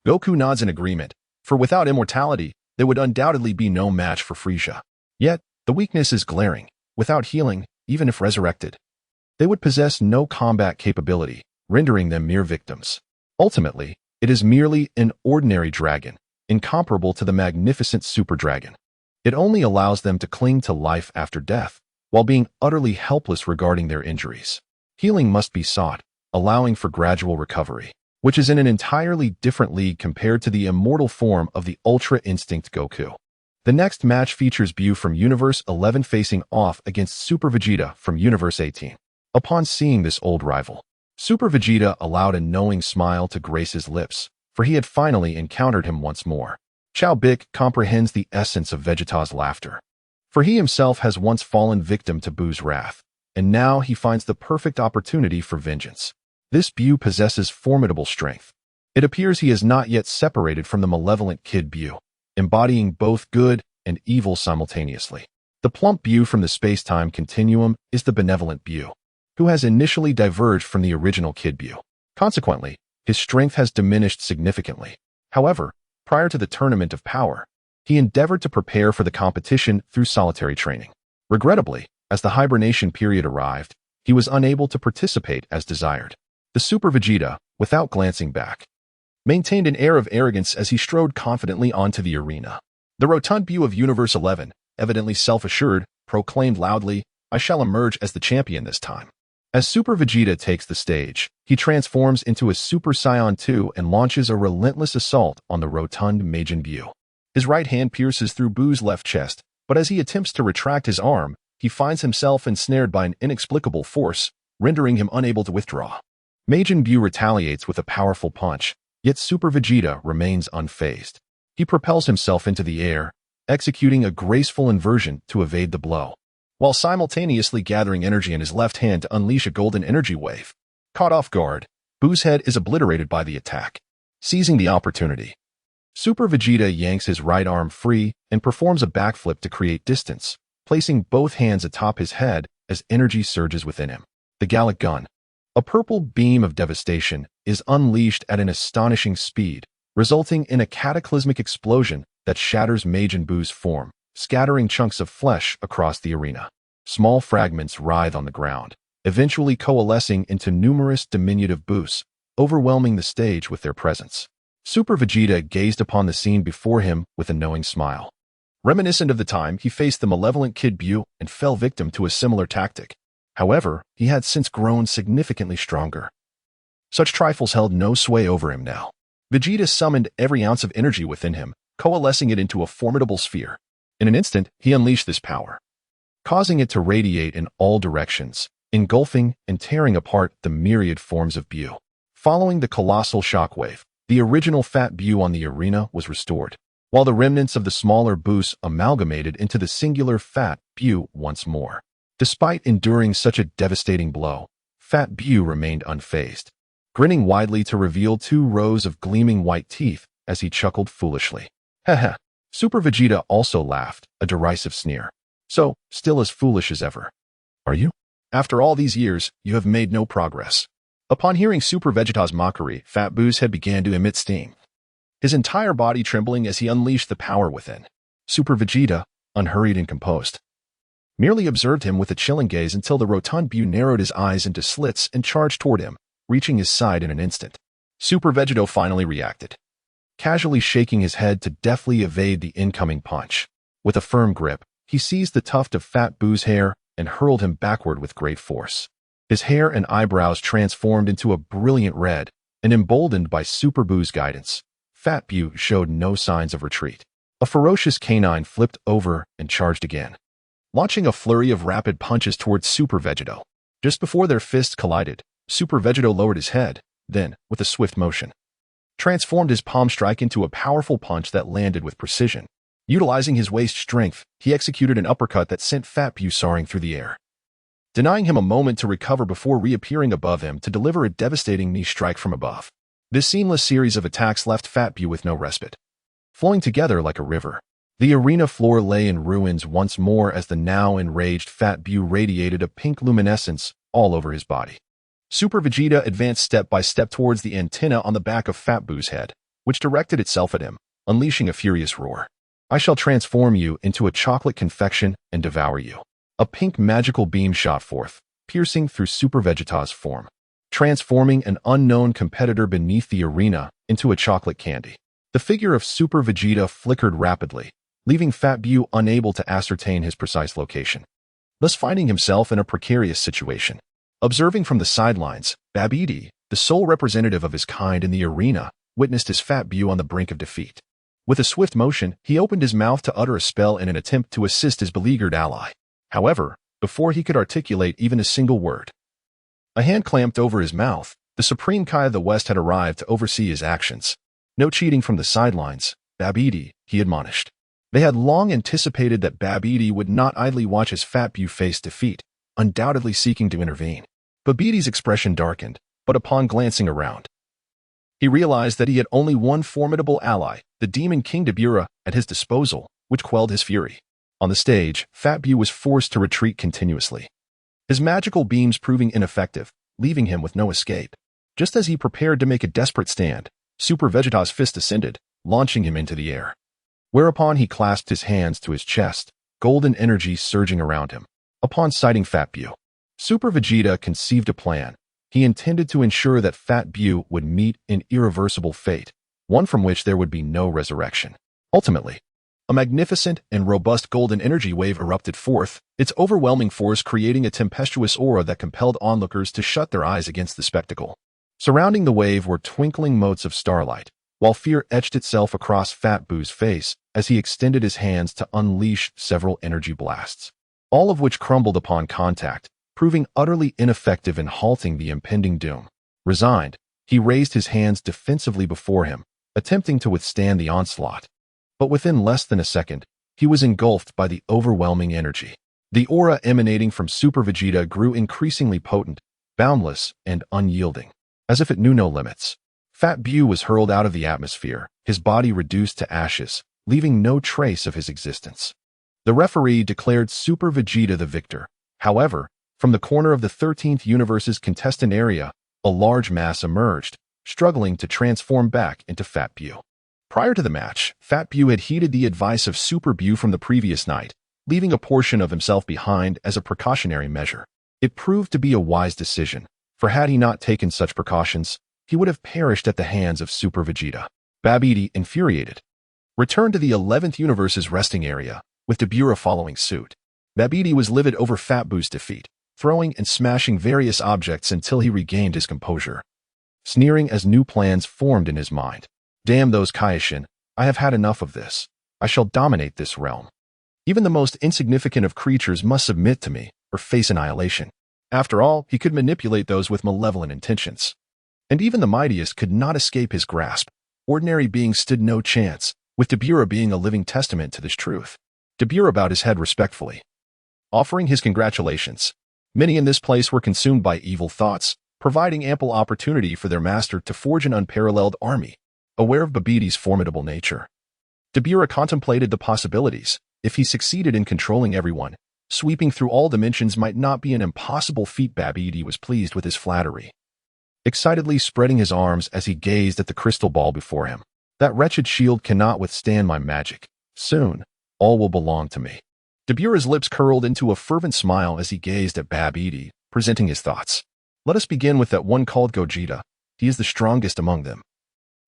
Goku nods in agreement, for without immortality, there would undoubtedly be no match for Frieza. Yet, the weakness is glaring. Without healing, even if resurrected, they would possess no combat capability, rendering them mere victims. Ultimately, it is merely an ordinary dragon, incomparable to the magnificent Super Dragon. It only allows them to cling to life after death, while being utterly helpless regarding their injuries. Healing must be sought, allowing for gradual recovery, which is in an entirely different league compared to the immortal form of the Ultra Instinct Goku. The next match features Buu from Universe 11 facing off against Super Vegeta from Universe 18. Upon seeing this old rival, Super Vegeta allowed a knowing smile to grace his lips, for he had finally encountered him once more. Chao Bic comprehends the essence of Vegeta's laughter, for he himself has once fallen victim to Buu's wrath, and now he finds the perfect opportunity for vengeance. This Buu possesses formidable strength. It appears he is not yet separated from the malevolent Kid Buu, embodying both good and evil simultaneously. The plump Buu from the space-time continuum is the benevolent Buu, who has initially diverged from the original Kid Buu. Consequently, his strength has diminished significantly. However, prior to the Tournament of Power, he endeavored to prepare for the competition through solitary training. Regrettably, as the hibernation period arrived, he was unable to participate as desired. The Super Vegeta, without glancing back, maintained an air of arrogance as he strode confidently onto the arena. The rotund Buu of Universe 11, evidently self-assured, proclaimed loudly, "I shall emerge as the champion this time." As Super Vegeta takes the stage, he transforms into a Super Saiyan 2 and launches a relentless assault on the rotund Majin Buu. His right hand pierces through Buu's left chest, but as he attempts to retract his arm, he finds himself ensnared by an inexplicable force, rendering him unable to withdraw. Majin Buu retaliates with a powerful punch, yet Super Vegeta remains unfazed. He propels himself into the air, executing a graceful inversion to evade the blow, while simultaneously gathering energy in his left hand to unleash a golden energy wave. Caught off guard, Buu's head is obliterated by the attack. Seizing the opportunity, Super Vegeta yanks his right arm free and performs a backflip to create distance, placing both hands atop his head as energy surges within him. The Gallic Gun, a purple beam of devastation, is unleashed at an astonishing speed, resulting in a cataclysmic explosion that shatters Majin Buu's form, scattering chunks of flesh across the arena. Small fragments writhe on the ground, eventually coalescing into numerous diminutive Buus, overwhelming the stage with their presence. Super Vegeta gazed upon the scene before him with a knowing smile. Reminiscent of the time he faced the malevolent Kid Buu and fell victim to a similar tactic. However, he had since grown significantly stronger. Such trifles held no sway over him now. Vegeta summoned every ounce of energy within him, coalescing it into a formidable sphere. In an instant, he unleashed this power, causing it to radiate in all directions, engulfing and tearing apart the myriad forms of Buu. Following the colossal shockwave, the original Fat Buu on the arena was restored, while the remnants of the smaller Buus amalgamated into the singular Fat Buu once more. Despite enduring such a devastating blow, Fat Buu remained unfazed, grinning widely to reveal 2 rows of gleaming white teeth as he chuckled foolishly. Haha. Super Vegeta also laughed, a derisive sneer. So, still as foolish as ever, are you? After all these years, you have made no progress. Upon hearing Super Vegeta's mockery, Fat Buu's head began to emit steam, his entire body trembling as he unleashed the power within. Super Vegeta, unhurried and composed, merely observed him with a chilling gaze until the rotund Buu narrowed his eyes into slits and charged toward him, reaching his side in an instant. Super Vegeta finally reacted, casually shaking his head to deftly evade the incoming punch. With a firm grip, he seized the tuft of Fat Buu's hair and hurled him backward with great force. His hair and eyebrows transformed into a brilliant red, and emboldened by Super Buu's guidance, Fat Buu showed no signs of retreat. A ferocious canine flipped over and charged again, launching a flurry of rapid punches towards Super Vegeta. Just before their fists collided, Super Vegeta lowered his head, then, with a swift motion, transformed his palm strike into a powerful punch that landed with precision. Utilizing his waist strength, he executed an uppercut that sent Fat Buu soaring through the air, denying him a moment to recover before reappearing above him to deliver a devastating knee strike from above. This seamless series of attacks left Fat Buu with no respite, flowing together like a river. The arena floor lay in ruins once more as the now enraged Fat Buu radiated a pink luminescence all over his body. Super Vegeta advanced step by step towards the antenna on the back of Fat Buu's head, which directed itself at him, unleashing a furious roar. "I shall transform you into a chocolate confection and devour you." A pink magical beam shot forth, piercing through Super Vegeta's form, transforming an unknown competitor beneath the arena into a chocolate candy. The figure of Super Vegeta flickered rapidly, leaving Fat Buu unable to ascertain his precise location, thus finding himself in a precarious situation. Observing from the sidelines, Babidi, the sole representative of his kind in the arena, witnessed his Fat Buu on the brink of defeat. With a swift motion, he opened his mouth to utter a spell in an attempt to assist his beleaguered ally. However, before he could articulate even a single word, a hand clamped over his mouth. The Supreme Kai of the West had arrived to oversee his actions. "No cheating from the sidelines, Babidi," he admonished. They had long anticipated that Babidi would not idly watch his Fat Buu face defeat, undoubtedly seeking to intervene. Babidi's expression darkened, but upon glancing around, he realized that he had only one formidable ally, the Demon King Dabura, at his disposal, which quelled his fury. On the stage, Fat Buu was forced to retreat continuously, his magical beams proving ineffective, leaving him with no escape. Just as he prepared to make a desperate stand, Super Vegeta's fist ascended, launching him into the air. Whereupon he clasped his hands to his chest, golden energy surging around him. Upon sighting Fat Buu, Super Vegeta conceived a plan. He intended to ensure that Fat Buu would meet an irreversible fate, one from which there would be no resurrection. Ultimately, A magnificent and robust golden energy wave erupted forth, its overwhelming force creating a tempestuous aura that compelled onlookers to shut their eyes against the spectacle. Surrounding the wave were twinkling motes of starlight, while fear etched itself across Fat Boo's face as he extended his hands to unleash several energy blasts, all of which crumbled upon contact, proving utterly ineffective in halting the impending doom. Resigned, he raised his hands defensively before him, attempting to withstand the onslaught. But within less than a second, he was engulfed by the overwhelming energy. The aura emanating from Super Vegeta grew increasingly potent, boundless, and unyielding, as if it knew no limits. Fat Bu was hurled out of the atmosphere, his body reduced to ashes, leaving no trace of his existence. The referee declared Super Vegeta the victor. However, from the corner of the 13th universe's contestant area, a large mass emerged, struggling to transform back into Fat Bu. Prior to the match, Fat Bu had heeded the advice of Super Bu from the previous night, leaving a portion of himself behind as a precautionary measure. It proved to be a wise decision, for had he not taken such precautions, he would have perished at the hands of Super Vegeta. Babidi, infuriated, returned to the 11th universe's resting area, with Dabura following suit. Babidi was livid over Fat Bu's defeat, throwing and smashing various objects until he regained his composure, sneering as new plans formed in his mind. Damn those Kaioshin, I have had enough of this. I shall dominate this realm. Even the most insignificant of creatures must submit to me, or face annihilation. After all, he could manipulate those with malevolent intentions. And even the mightiest could not escape his grasp. Ordinary beings stood no chance, with Dabura being a living testament to this truth. Dabura bowed his head respectfully, offering his congratulations. Many in this place were consumed by evil thoughts, providing ample opportunity for their master to forge an unparalleled army. Aware of Babidi's formidable nature, Dabura contemplated the possibilities. If he succeeded in controlling everyone, sweeping through all dimensions might not be an impossible feat. Babidi was pleased with his flattery, excitedly spreading his arms as he gazed at the crystal ball before him. That wretched shield cannot withstand my magic. Soon, all will belong to me. Dabura's lips curled into a fervent smile as he gazed at Babidi, presenting his thoughts. Let us begin with that one called Gogeta. He is the strongest among them,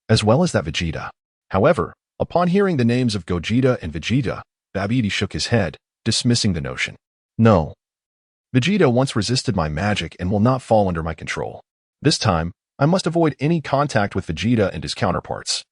as well as that Vegeta. However, upon hearing the names of Gogeta and Vegeta, Babidi shook his head, dismissing the notion. No. Vegeta once resisted my magic and will not fall under my control. This time, I must avoid any contact with Vegeta and his counterparts,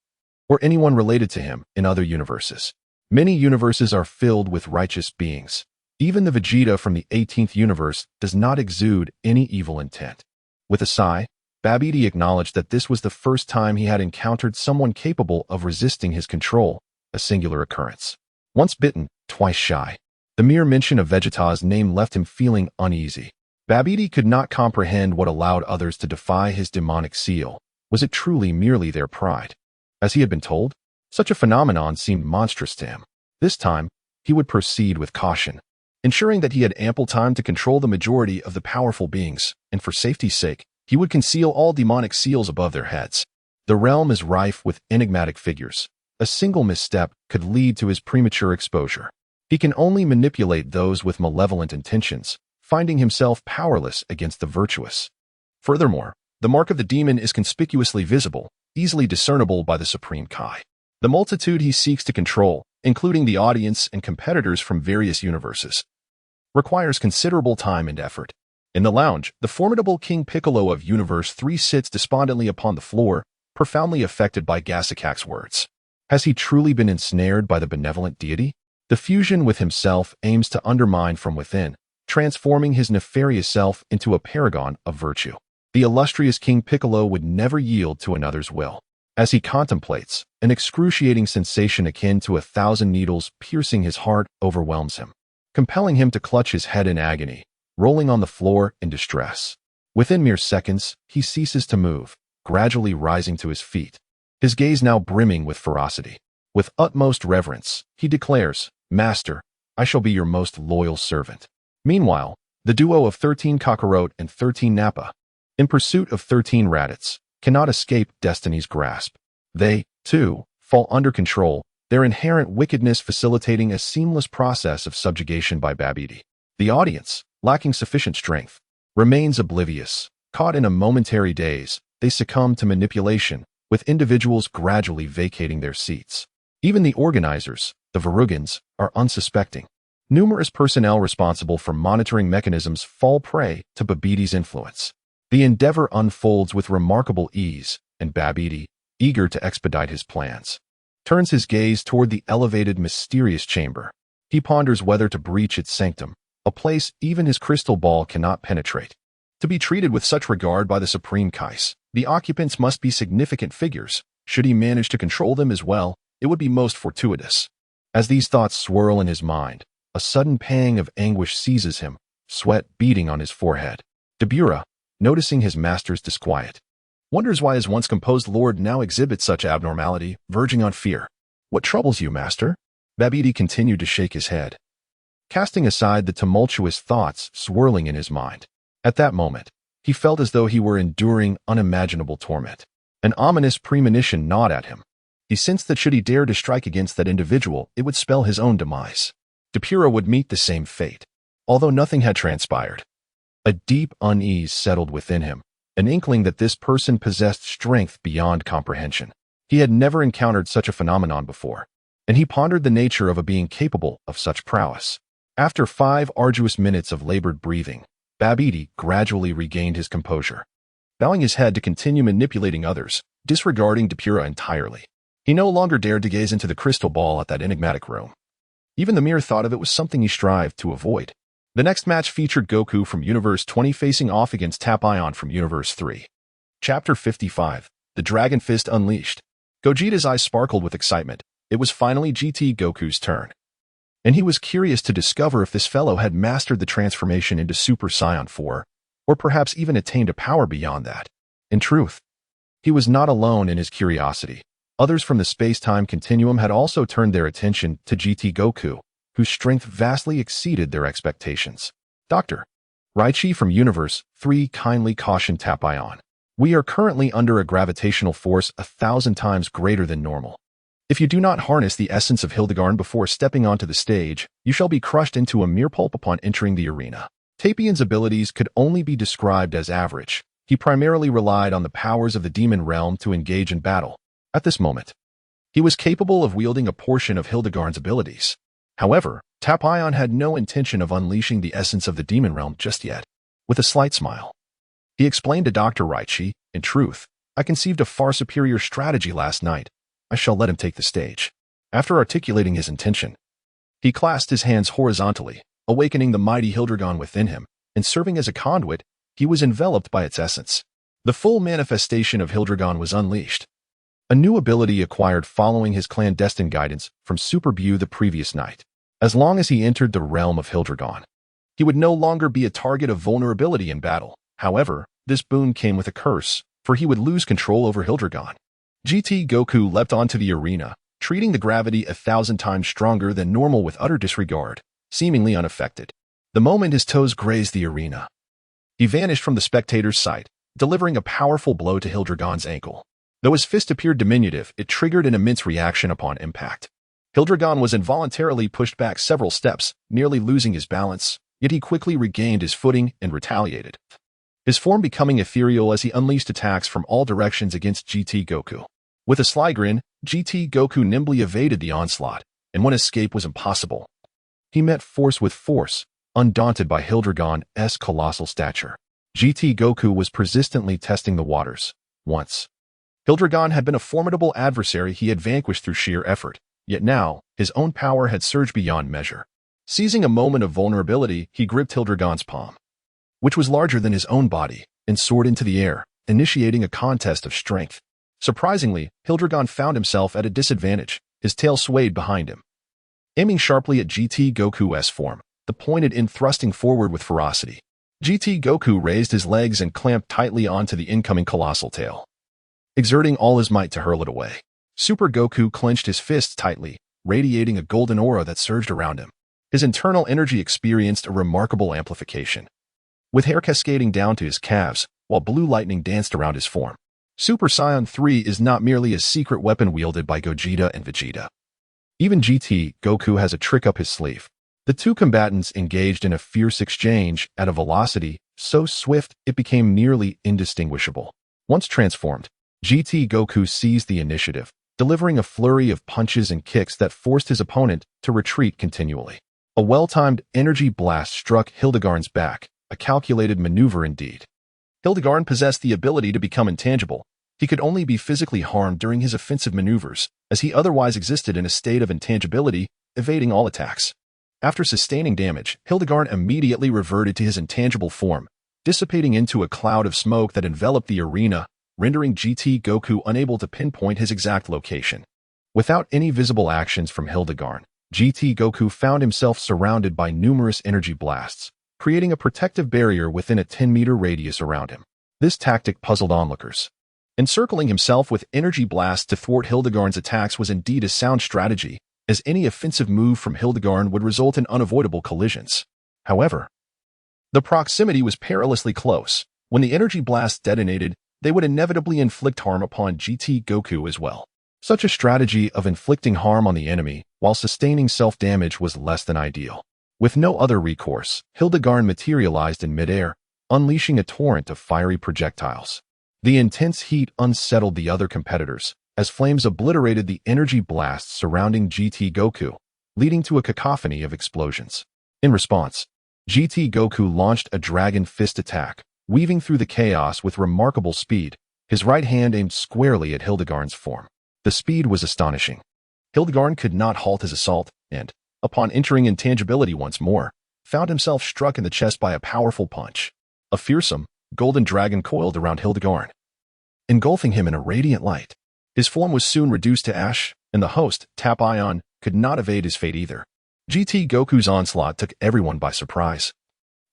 or anyone related to him in other universes. Many universes are filled with righteous beings. Even the Vegeta from the 18th universe does not exude any evil intent. With a sigh, Babidi acknowledged that this was the first time he had encountered someone capable of resisting his control, a singular occurrence. Once bitten, twice shy. The mere mention of Vegeta's name left him feeling uneasy. Babidi could not comprehend what allowed others to defy his demonic seal. Was it truly merely their pride? As he had been told, such a phenomenon seemed monstrous to him. This time, he would proceed with caution, ensuring that he had ample time to control the majority of the powerful beings, and for safety's sake, he would conceal all demonic seals above their heads. The realm is rife with enigmatic figures. A single misstep could lead to his premature exposure. He can only manipulate those with malevolent intentions, finding himself powerless against the virtuous. Furthermore, the mark of the demon is conspicuously visible, easily discernible by the Supreme Kai. The multitude he seeks to control, including the audience and competitors from various universes, requires considerable time and effort. In the lounge, the formidable King Piccolo of Universe 3 sits despondently upon the floor, profoundly affected by Gasakak's words. Has he truly been ensnared by the benevolent deity? The fusion with himself aims to undermine from within, transforming his nefarious self into a paragon of virtue. The illustrious King Piccolo would never yield to another's will. As he contemplates, an excruciating sensation akin to 1,000 needles piercing his heart overwhelms him, compelling him to clutch his head in agony, rolling on the floor in distress. Within mere seconds, he ceases to move, gradually rising to his feet, his gaze now brimming with ferocity. With utmost reverence, he declares, "Master, I shall be your most loyal servant." Meanwhile, the duo of 13 Kakarot and 13 Nappa, in pursuit of 13 Raditz, cannot escape destiny's grasp. They, too, fall under control, their inherent wickedness facilitating a seamless process of subjugation by Babidi. The audience, lacking sufficient strength, remains oblivious. Caught in a momentary daze, they succumb to manipulation, with individuals gradually vacating their seats. Even the organizers, the Verugans, are unsuspecting. Numerous personnel responsible for monitoring mechanisms fall prey to Babbidi's influence. The endeavor unfolds with remarkable ease, and Babidi, eager to expedite his plans, turns his gaze toward the elevated, mysterious chamber. He ponders whether to breach its sanctum, a place even his crystal ball cannot penetrate. To be treated with such regard by the Supreme Kais, the occupants must be significant figures. Should he manage to control them as well, it would be most fortuitous. As these thoughts swirl in his mind, a sudden pang of anguish seizes him, sweat beading on his forehead. Dabura, noticing his master's disquiet, wonders why his once composed lord now exhibits such abnormality, verging on fear. "What troubles you, master?" Babidi continued to shake his head, casting aside the tumultuous thoughts swirling in his mind. At that moment, he felt as though he were enduring unimaginable torment. An ominous premonition gnawed at him. He sensed that should he dare to strike against that individual, it would spell his own demise. Dabura would meet the same fate, although nothing had transpired. A deep unease settled within him, an inkling that this person possessed strength beyond comprehension. He had never encountered such a phenomenon before, and he pondered the nature of a being capable of such prowess. After 5 arduous minutes of labored breathing, Babidi gradually regained his composure, bowing his head to continue manipulating others, disregarding Dabura entirely. He no longer dared to gaze into the crystal ball at that enigmatic room. Even the mere thought of it was something he strived to avoid. The next match featured Goku from Universe 20 facing off against Tap-Ion from Universe 3. Chapter 55, The Dragon Fist Unleashed. Gogeta's eyes sparkled with excitement. It was finally GT Goku's turn, and he was curious to discover if this fellow had mastered the transformation into Super Saiyan 4, or perhaps even attained a power beyond that. In truth, he was not alone in his curiosity. Others from the space-time continuum had also turned their attention to GT Goku, whose strength vastly exceeded their expectations. Dr. Raichi from Universe 3 kindly cautioned Tap-Ion. "We are currently under a gravitational force 1,000 times greater than normal. If you do not harness the essence of Hildegard before stepping onto the stage, you shall be crushed into a mere pulp upon entering the arena." Tapion's abilities could only be described as average. He primarily relied on the powers of the demon realm to engage in battle. At this moment, he was capable of wielding a portion of Hildegard's abilities. However, Tap-Ion had no intention of unleashing the essence of the demon realm just yet. With a slight smile, he explained to Dr. Raichi, "In truth, I conceived a far superior strategy last night. I shall let him take the stage." After articulating his intention, he clasped his hands horizontally, awakening the mighty Hildegard within him, and serving as a conduit, he was enveloped by its essence. The full manifestation of Hildegard was unleashed, a new ability acquired following his clandestine guidance from Super Bu the previous night. As long as he entered the realm of Hildegard, he would no longer be a target of vulnerability in battle. However, this boon came with a curse, for he would lose control over Hildegard. GT Goku leapt onto the arena, treating the gravity 1,000 times stronger than normal with utter disregard, seemingly unaffected. The moment his toes grazed the arena, he vanished from the spectator's sight, delivering a powerful blow to Hildegard's ankle. Though his fist appeared diminutive, it triggered an immense reaction upon impact. Hildegard was involuntarily pushed back several steps, nearly losing his balance, yet he quickly regained his footing and retaliated, his form becoming ethereal as he unleashed attacks from all directions against GT Goku. With a sly grin, GT Goku nimbly evaded the onslaught, and when escape was impossible, he met force with force, undaunted by Hildegard's colossal stature. GT Goku was persistently testing the waters. Once, Hildegard had been a formidable adversary he had vanquished through sheer effort, yet now, his own power had surged beyond measure. Seizing a moment of vulnerability, he gripped Hildegard's palm, which was larger than his own body, and soared into the air, initiating a contest of strength. Surprisingly, Hildegard found himself at a disadvantage. His tail swayed behind him, aiming sharply at GT Goku's form, the pointed end thrusting forward with ferocity. GT Goku raised his legs and clamped tightly onto the incoming colossal tail, exerting all his might to hurl it away. Super Goku clenched his fists tightly, radiating a golden aura that surged around him. His internal energy experienced a remarkable amplification, with hair cascading down to his calves, while blue lightning danced around his form. Super Saiyan 3 is not merely a secret weapon wielded by Gogeta and Vegeta. Even GT Goku has a trick up his sleeve. The two combatants engaged in a fierce exchange at a velocity so swift it became nearly indistinguishable. Once transformed, GT Goku seized the initiative, delivering a flurry of punches and kicks that forced his opponent to retreat continually. A well-timed energy blast struck Hildegarn's back, a calculated maneuver indeed. Hildegarn possessed the ability to become intangible. He could only be physically harmed during his offensive maneuvers, as he otherwise existed in a state of intangibility, evading all attacks. After sustaining damage, Hildegarn immediately reverted to his intangible form, dissipating into a cloud of smoke that enveloped the arena, rendering GT Goku unable to pinpoint his exact location. Without any visible actions from Hildegarn, GT Goku found himself surrounded by numerous energy blasts, creating a protective barrier within a 10-meter radius around him. This tactic puzzled onlookers. Encircling himself with energy blasts to thwart Hildegarn's attacks was indeed a sound strategy, as any offensive move from Hildegarn would result in unavoidable collisions. However, the proximity was perilously close. When the energy blasts detonated, they would inevitably inflict harm upon GT Goku as well. Such a strategy of inflicting harm on the enemy while sustaining self-damage was less than ideal. With no other recourse, Hildegarn materialized in midair, unleashing a torrent of fiery projectiles. The intense heat unsettled the other competitors, as flames obliterated the energy blasts surrounding GT Goku, leading to a cacophony of explosions. In response, GT Goku launched a Dragon Fist attack, weaving through the chaos with remarkable speed, his right hand aimed squarely at Hildegarn's form. The speed was astonishing. Hildegarn could not halt his assault, and, upon entering intangibility once more, found himself struck in the chest by a powerful punch. A fearsome, golden dragon coiled around Hildegarn, engulfing him in a radiant light. His form was soon reduced to ash, and the host, Ion, could not evade his fate either. GT Goku's onslaught took everyone by surprise,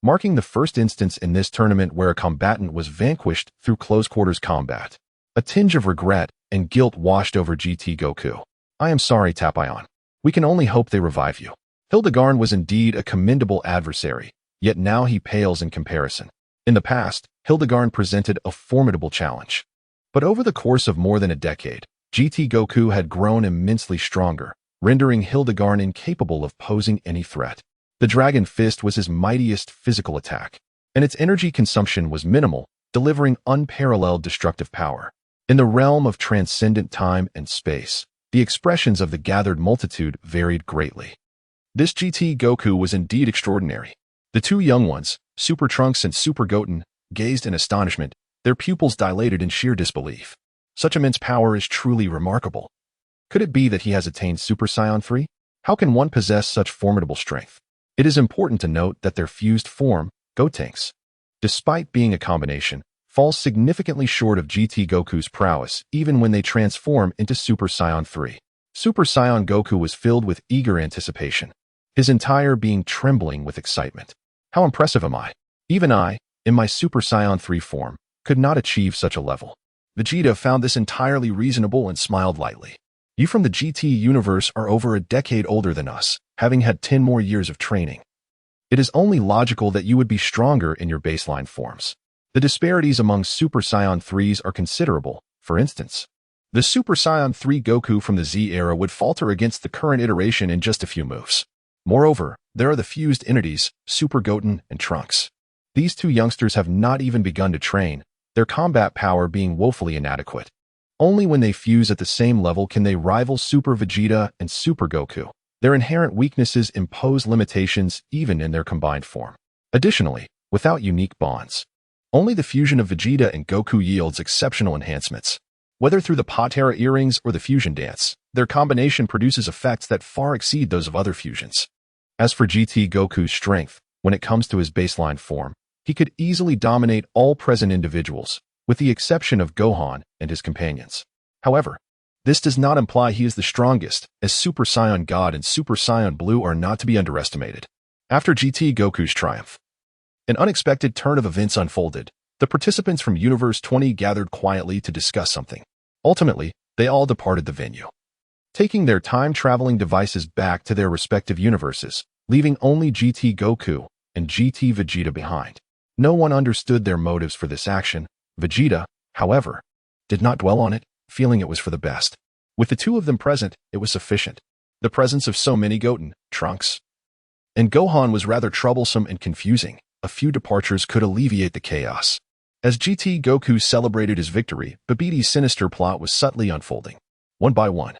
marking the first instance in this tournament where a combatant was vanquished through close-quarters combat. A tinge of regret and guilt washed over GT Goku. "I am sorry, Ion. We can only hope they revive you." Hildegarn was indeed a commendable adversary, yet now he pales in comparison. In the past, Hildegarn presented a formidable challenge. But over the course of more than a decade, GT Goku had grown immensely stronger, rendering Hildegarn incapable of posing any threat. The Dragon Fist was his mightiest physical attack, and its energy consumption was minimal, delivering unparalleled destructive power. In the realm of transcendent time and space, the expressions of the gathered multitude varied greatly. This GT Goku was indeed extraordinary. The two young ones, Super Trunks and Super Goten, gazed in astonishment, their pupils dilated in sheer disbelief. Such immense power is truly remarkable. Could it be that he has attained Super Saiyan 3? How can one possess such formidable strength? It is important to note that their fused form, Gotenks, despite being a combination, falls significantly short of GT Goku's prowess even when they transform into Super Saiyan 3. Super Saiyan Goku was filled with eager anticipation, his entire being trembling with excitement. How impressive am I? Even I, in my Super Saiyan 3 form, could not achieve such a level. Vegeta found this entirely reasonable and smiled lightly. You from the GT universe are over a decade older than us, having had 10 more years of training. It is only logical that you would be stronger in your baseline forms. The disparities among Super Saiyan 3s are considerable. For instance, the Super Saiyan 3 Goku from the Z era would falter against the current iteration in just a few moves. Moreover, there are the fused entities, Super Goten and Trunks. These two youngsters have not even begun to train, their combat power being woefully inadequate. Only when they fuse at the same level can they rival Super Vegeta and Super Goku. Their inherent weaknesses impose limitations even in their combined form. Additionally, without unique bonds, only the fusion of Vegeta and Goku yields exceptional enhancements. Whether through the Patera earrings or the fusion dance, their combination produces effects that far exceed those of other fusions. As for GT Goku's strength, when it comes to his baseline form, he could easily dominate all present individuals, with the exception of Gohan and his companions. However, this does not imply he is the strongest, as Super Saiyan God and Super Saiyan Blue are not to be underestimated. After GT Goku's triumph, an unexpected turn of events unfolded. The participants from Universe 20 gathered quietly to discuss something. Ultimately, they all departed the venue, taking their time-traveling devices back to their respective universes, leaving only GT Goku and GT Vegeta behind. No one understood their motives for this action. Vegeta, however, did not dwell on it, feeling it was for the best. With the two of them present, it was sufficient. The presence of so many Goten, Trunks, and Gohan was rather troublesome and confusing. A few departures could alleviate the chaos. As GT Goku celebrated his victory, Babidi sinister plot was subtly unfolding. One by one,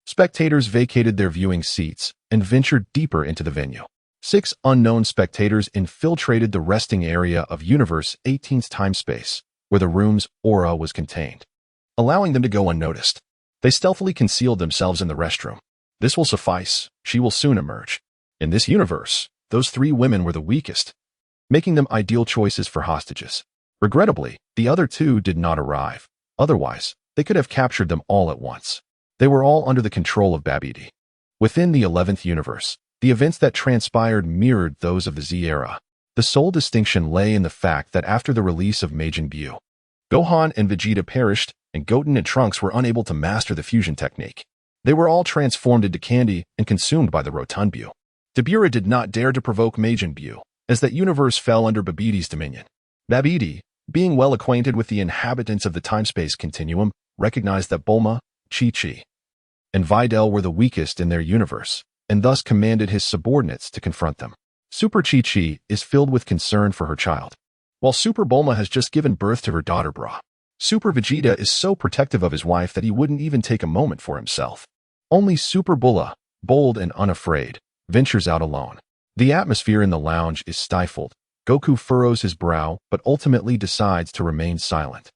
spectators vacated their viewing seats and ventured deeper into the venue. 6 unknown spectators infiltrated the resting area of Universe 18's time-space, where the room's aura was contained, allowing them to go unnoticed. They stealthily concealed themselves in the restroom. This will suffice. She will soon emerge. In this universe, those 3 women were the weakest, making them ideal choices for hostages. Regrettably, the other 2 did not arrive. Otherwise, they could have captured them all at once. They were all under the control of Babidi. Within the 11th universe, the events that transpired mirrored those of the Z era. The sole distinction lay in the fact that after the release of Majin Buu, Gohan and Vegeta perished, and Goten and Trunks were unable to master the fusion technique. They were all transformed into candy and consumed by the Rotund Buu. Dabura did not dare to provoke Majin Buu, as that universe fell under Babidi's dominion. Babidi, being well acquainted with the inhabitants of the time-space continuum, recognized that Bulma, Chi-Chi, and Videl were the weakest in their universe, and thus commanded his subordinates to confront them. Super Chi-Chi is filled with concern for her child, while Super Bulma has just given birth to her daughter Bra. Super Vegeta is so protective of his wife that he wouldn't even take a moment for himself. Only Super Bulla, bold and unafraid, ventures out alone. The atmosphere in the lounge is stifled. Goku furrows his brow but ultimately decides to remain silent,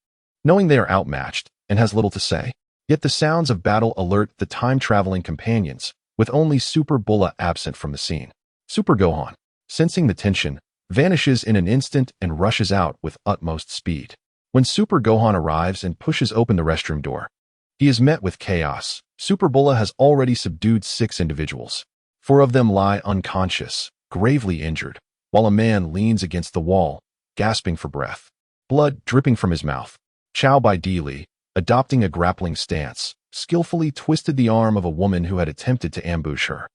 knowing they are outmatched and has little to say. Yet the sounds of battle alert the time-traveling companions, with only Super Bulla absent from the scene. Super Gohan, sensing the tension, vanishes in an instant and rushes out with utmost speed. When Super Gohan arrives and pushes open the restroom door, he is met with chaos. Super Bulla has already subdued 6 individuals. 4 of them lie unconscious, gravely injured, while a man leans against the wall, gasping for breath. Blood dripping from his mouth. Chow Bai Li, adopting a grappling stance, skillfully twisted the arm of a woman who had attempted to ambush her,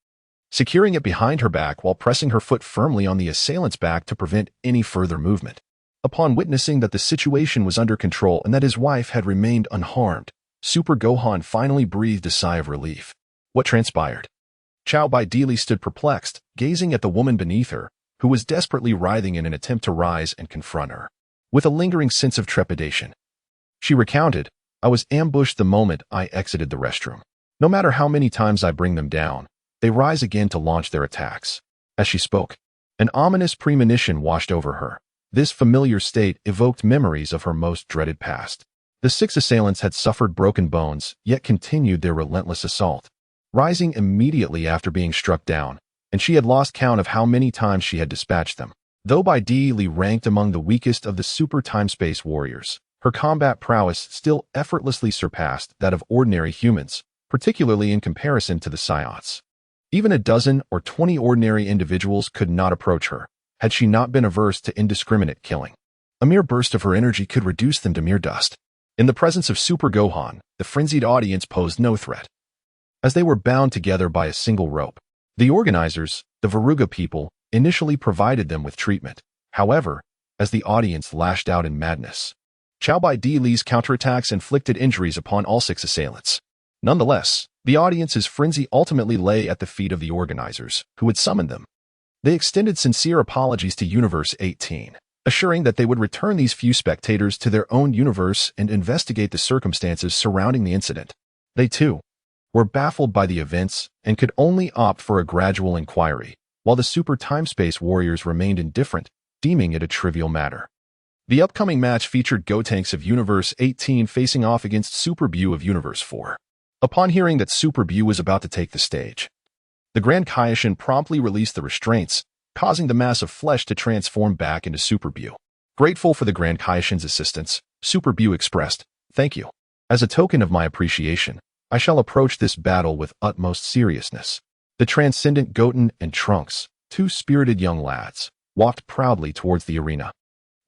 securing it behind her back while pressing her foot firmly on the assailant's back to prevent any further movement. Upon witnessing that the situation was under control and that his wife had remained unharmed, Super Gohan finally breathed a sigh of relief. What transpired? Chow Bai Li stood perplexed, gazing at the woman beneath her, who was desperately writhing in an attempt to rise and confront her. With a lingering sense of trepidation, she recounted, "I was ambushed the moment I exited the restroom. No matter how many times I bring them down, they rise again to launch their attacks." As she spoke, an ominous premonition washed over her. This familiar state evoked memories of her most dreaded past. The 6 assailants had suffered broken bones, yet continued their relentless assault, rising immediately after being struck down, and she had lost count of how many times she had dispatched them. Though Bai Li ranked among the weakest of the super time-space warriors, her combat prowess still effortlessly surpassed that of ordinary humans, particularly in comparison to the Saiyans. Even a dozen or 20 ordinary individuals could not approach her, had she not been averse to indiscriminate killing. A mere burst of her energy could reduce them to mere dust. In the presence of Super Gohan, the frenzied audience posed no threat, as they were bound together by a single rope. The organizers, the Veruga people, initially provided them with treatment. However, as the audience lashed out in madness, Chow Bai Li's counterattacks inflicted injuries upon all 6 assailants. Nonetheless, the audience's frenzy ultimately lay at the feet of the organizers, who had summoned them. They extended sincere apologies to Universe 18, assuring that they would return these few spectators to their own universe and investigate the circumstances surrounding the incident. They, too, were baffled by the events and could only opt for a gradual inquiry, while the super time-space warriors remained indifferent, deeming it a trivial matter. The upcoming match featured Gotenks of Universe 18 facing off against Super Buu of Universe 4. Upon hearing that Super Buu was about to take the stage, the Grand Kaishin promptly released the restraints, causing the mass of flesh to transform back into Super Buu. Grateful for the Grand Kaishin's assistance, Super Buu expressed, "Thank you. As a token of my appreciation, I shall approach this battle with utmost seriousness." The transcendent Goten and Trunks, 2 spirited young lads, walked proudly towards the arena,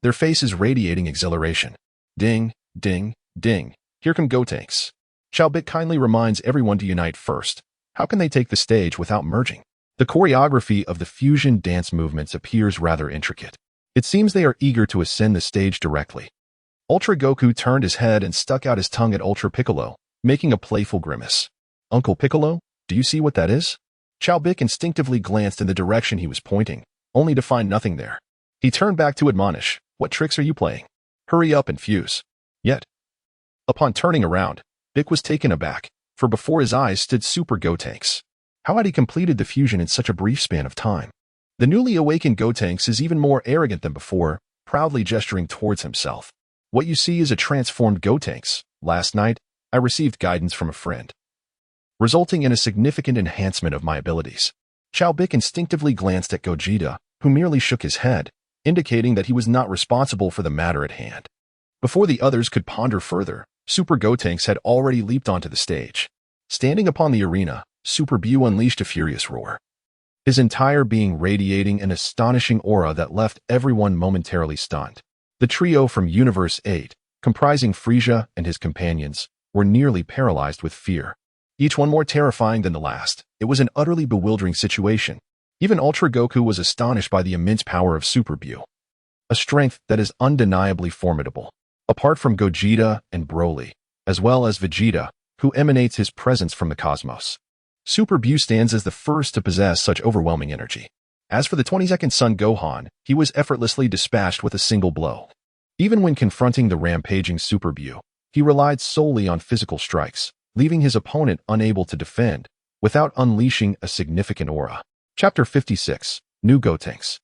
their faces radiating exhilaration. Ding, ding, ding. Here come Gotenks. Chow Bit kindly reminds everyone to unite first. How can they take the stage without merging? The choreography of the fusion dance movements appears rather intricate. It seems they are eager to ascend the stage directly. Ultra Goku turned his head and stuck out his tongue at Ultra Piccolo, making a playful grimace. "Uncle Piccolo, do you see what that is?" Chow Bit instinctively glanced in the direction he was pointing, only to find nothing there. He turned back to admonish, "What tricks are you playing? Hurry up and fuse." Yet, upon turning around, Bick was taken aback. for before his eyes stood Super Gotenks. How had he completed the fusion in such a brief span of time? The newly awakened Gotenks is even more arrogant than before, proudly gesturing towards himself. What you see is a transformed Gotenks. Last night, I received guidance from a friend, resulting in a significant enhancement of my abilities. Chaobik instinctively glanced at Gogeta, who merely shook his head, indicating that he was not responsible for the matter at hand. Before the others could ponder further, Super Gotenks had already leaped onto the stage. Standing upon the arena, Super Bu unleashed a furious roar, his entire being radiating an astonishing aura that left everyone momentarily stunned. The trio from Universe 8, comprising Frieza and his companions, were nearly paralyzed with fear. Each one more terrifying than the last. It was an utterly bewildering situation. Even Ultra Goku was astonished by the immense power of Super Bu, a strength that is undeniably formidable. Apart from Gogeta and Broly, as well as Vegeta, who emanates his presence from the cosmos, Super Bu stands as the first to possess such overwhelming energy. As for the 22nd son Gohan, he was effortlessly dispatched with a single blow. Even when confronting the rampaging Super Bu, he relied solely on physical strikes, leaving his opponent unable to defend, without unleashing a significant aura. Chapter 56, New Gotenks.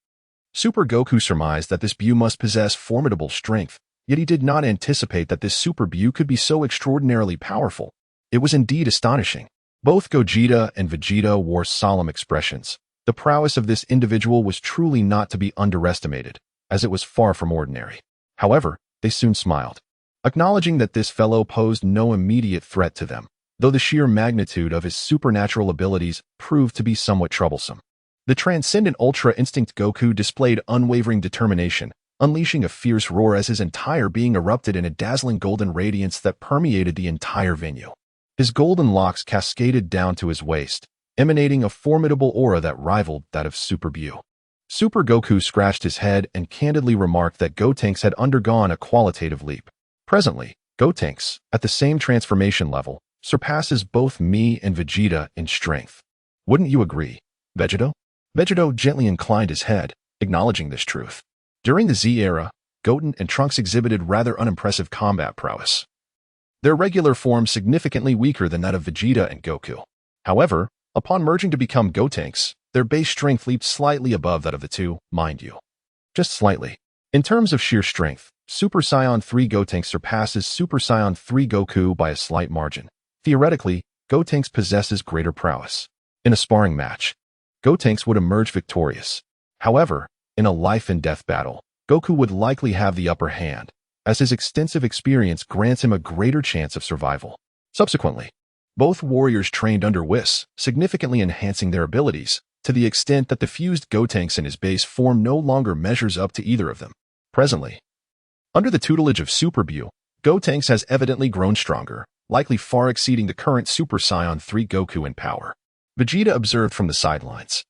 Super Goku surmised that this Bu must possess formidable strength, yet he did not anticipate that this Super Bu could be so extraordinarily powerful. It was indeed astonishing. Both Gogeta and Vegeta wore solemn expressions. The prowess of this individual was truly not to be underestimated, as it was far from ordinary. However, they soon smiled, acknowledging that this fellow posed no immediate threat to them, though the sheer magnitude of his supernatural abilities proved to be somewhat troublesome. The transcendent Ultra Instinct Goku displayed unwavering determination, unleashing a fierce roar as his entire being erupted in a dazzling golden radiance that permeated the entire venue. His golden locks cascaded down to his waist, emanating a formidable aura that rivaled that of Super Bu. Super Goku scratched his head and candidly remarked that Gotenks had undergone a qualitative leap. Presently, Gotenks, at the same transformation level, surpasses both me and Vegeta in strength. Wouldn't you agree, Vegeta? Vegeta gently inclined his head, acknowledging this truth. During the Z era, Goten and Trunks exhibited rather unimpressive combat prowess, their regular form significantly weaker than that of Vegeta and Goku. However, upon merging to become Gotenks, their base strength leaped slightly above that of the two, mind you. Just slightly. In terms of sheer strength, Super Saiyan 3 Gotenks surpasses Super Saiyan 3 Goku by a slight margin. Theoretically, Gotenks possesses greater prowess. In a sparring match, Gotenks would emerge victorious. However, in a life-and-death battle, Goku would likely have the upper hand, as his extensive experience grants him a greater chance of survival. Subsequently, both warriors trained under Whis, significantly enhancing their abilities, to the extent that the fused Gotenks in his base form no longer measures up to either of them. Presently, under the tutelage of Super Bu, Gotenks has evidently grown stronger, likely far exceeding the current Super Saiyan 3 Goku in power. Vegeta observed from the sidelines,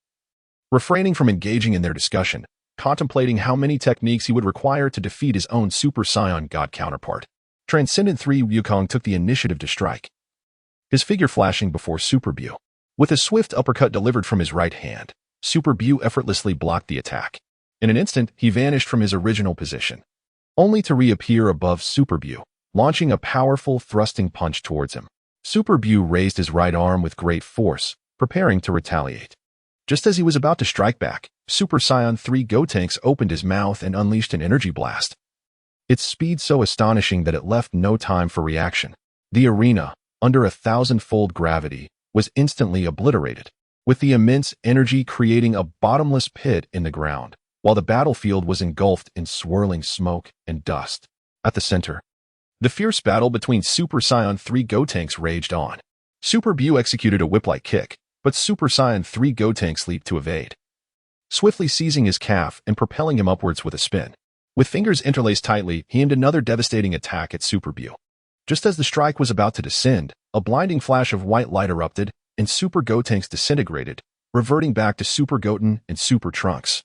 refraining from engaging in their discussion, contemplating how many techniques he would require to defeat his own Super Saiyan God counterpart. Transcendent 3 Wukong took the initiative to strike, his figure flashing before Super Bu. With a swift uppercut delivered from his right hand, Super Bu effortlessly blocked the attack. In an instant, he vanished from his original position, only to reappear above Super Bu, launching a powerful thrusting punch towards him. Super Bu raised his right arm with great force, preparing to retaliate. Just as he was about to strike back, Super Saiyan 3 Gotenks opened his mouth and unleashed an energy blast, its speed so astonishing that it left no time for reaction. The arena, under 1,000-fold gravity, was instantly obliterated, with the immense energy creating a bottomless pit in the ground, while the battlefield was engulfed in swirling smoke and dust. At the center, the fierce battle between Super Saiyan 3 Gotenks raged on. Super Bu executed a whip-like kick, but Super Saiyan 3 Gotenks leaped to evade, swiftly seizing his calf and propelling him upwards with a spin. With fingers interlaced tightly, he aimed another devastating attack at Super Bu. Just as the strike was about to descend, a blinding flash of white light erupted, and Super Gotenks disintegrated, reverting back to Super Goten and Super Trunks,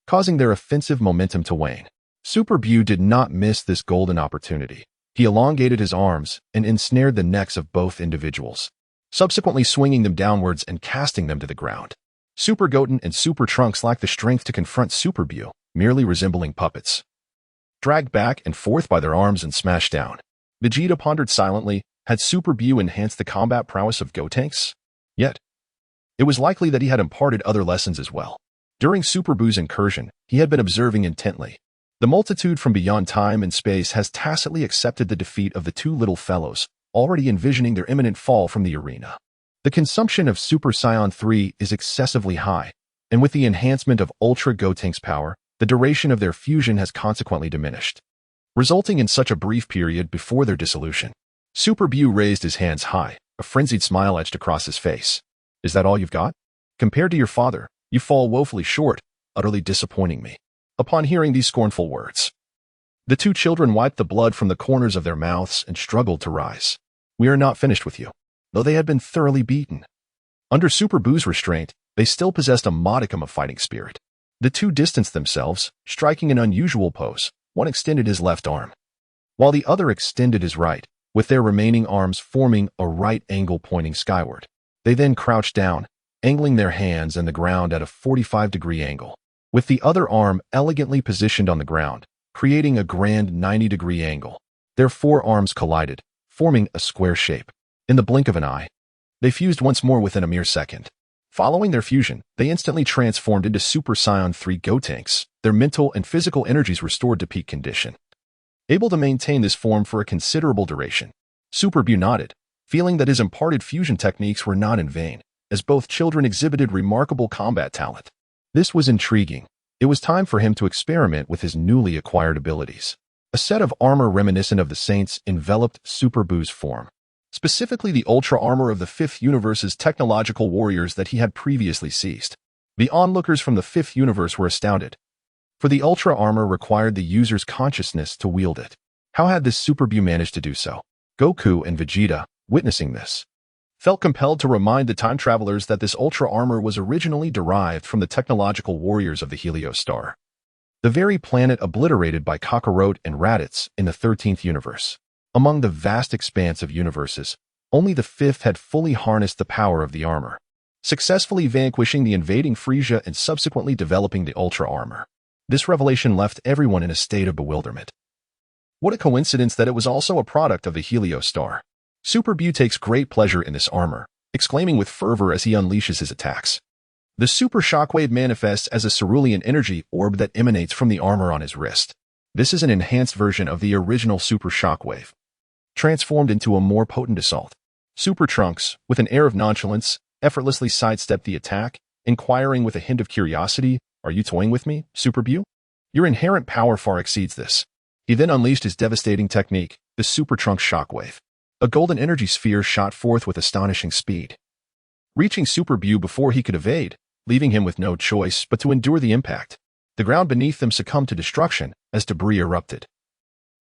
causing their offensive momentum to wane. Super Bu did not miss this golden opportunity. He elongated his arms and ensnared the necks of both individuals, subsequently swinging them downwards and casting them to the ground. Super Goten and Super Trunks lacked the strength to confront Super Bu, merely resembling puppets, dragged back and forth by their arms and smashed down. Vegeta pondered silently, Had Super Bu enhanced the combat prowess of Gotenks? Yet, it was likely that he had imparted other lessons as well. During Super Bu's incursion, he had been observing intently. The multitude from beyond time and space has tacitly accepted the defeat of the two little fellows, already envisioning their imminent fall from the arena. The consumption of Super Saiyan 3 is excessively high, and with the enhancement of Ultra Gotenks power, the duration of their fusion has consequently diminished, resulting in such a brief period before their dissolution. Super Bu raised his hands high, a frenzied smile etched across his face. Is that all you've got? Compared to your father, you fall woefully short, utterly disappointing me. Upon hearing these scornful words, the two children wiped the blood from the corners of their mouths and struggled to rise. We are not finished with you. Though they had been thoroughly beaten, under Super Bu's restraint, they still possessed a modicum of fighting spirit. The two distanced themselves, striking an unusual pose. One extended his left arm, while the other extended his right, with their remaining arms forming a right angle pointing skyward. They then crouched down, angling their hands and the ground at a 45-degree angle, with the other arm elegantly positioned on the ground, creating a grand 90-degree angle. Their forearms collided, forming a square shape. In the blink of an eye, they fused once more within a mere second. Following their fusion, they instantly transformed into Super Saiyan 3 Gotenks, their mental and physical energies restored to peak condition. Able to maintain this form for a considerable duration, Super Bu nodded, feeling that his imparted fusion techniques were not in vain, as both children exhibited remarkable combat talent. This was intriguing. It was time for him to experiment with his newly acquired abilities. A set of armor reminiscent of the Saints enveloped Super Bu's form, specifically the ultra armor of the Fifth Universe's technological warriors that he had previously seized. The onlookers from the Fifth Universe were astounded, for the ultra armor required the user's consciousness to wield it. How had this Super Bu managed to do so? Goku and Vegeta, witnessing this, felt compelled to remind the time travelers that this ultra armor was originally derived from the technological warriors of the Helios Star, the very planet obliterated by Kakarot and Raditz in the 13th universe. Among the vast expanse of universes, only the fifth had fully harnessed the power of the armor, successfully vanquishing the invading Frieza and subsequently developing the ultra armor. This revelation left everyone in a state of bewilderment. What a coincidence that it was also a product of the Helios Star. Super Bu takes great pleasure in this armor, exclaiming with fervor as he unleashes his attacks. The super shockwave manifests as a cerulean energy orb that emanates from the armor on his wrist. This is an enhanced version of the original super shockwave, transformed into a more potent assault. Super Trunks, with an air of nonchalance, effortlessly sidestepped the attack, inquiring with a hint of curiosity, "Are you toying with me, Super Bu? Your inherent power far exceeds this." He then unleashed his devastating technique, the Super Trunks Shockwave. A golden energy sphere shot forth with astonishing speed, reaching Super Bu before he could evade, leaving him with no choice but to endure the impact. The ground beneath them succumbed to destruction as debris erupted,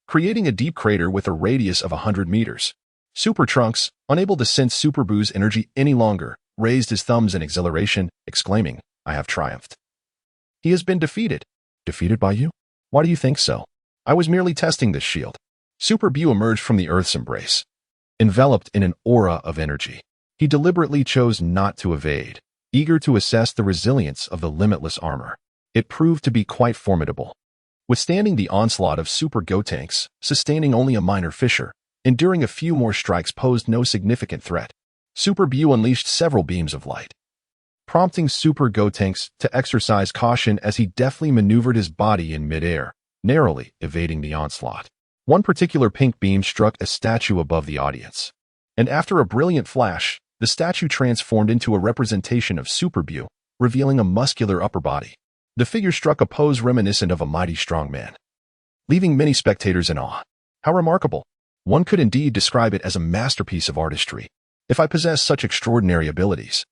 creating a deep crater with a radius of 100 meters. Super Trunks, unable to sense Super Bu's energy any longer, raised his thumbs in exhilaration, exclaiming, "I have triumphed. He has been defeated." "Defeated by you? Why do you think so?" "I was merely testing this shield." Super Bu emerged from the Earth's embrace, enveloped in an aura of energy. He deliberately chose not to evade, eager to assess the resilience of the limitless armor. It proved to be quite formidable, withstanding the onslaught of Super Gotenks, sustaining only a minor fissure. Enduring a few more strikes posed no significant threat. Super Bu unleashed several beams of light, prompting Super Gotenks to exercise caution as he deftly maneuvered his body in midair, narrowly evading the onslaught. One particular pink beam struck a statue above the audience, and after a brilliant flash, the statue transformed into a representation of Super Bu, revealing a muscular upper body. The figure struck a pose reminiscent of a mighty strong man, leaving many spectators in awe. How remarkable! One could indeed describe it as a masterpiece of artistry. If I possess such extraordinary abilities,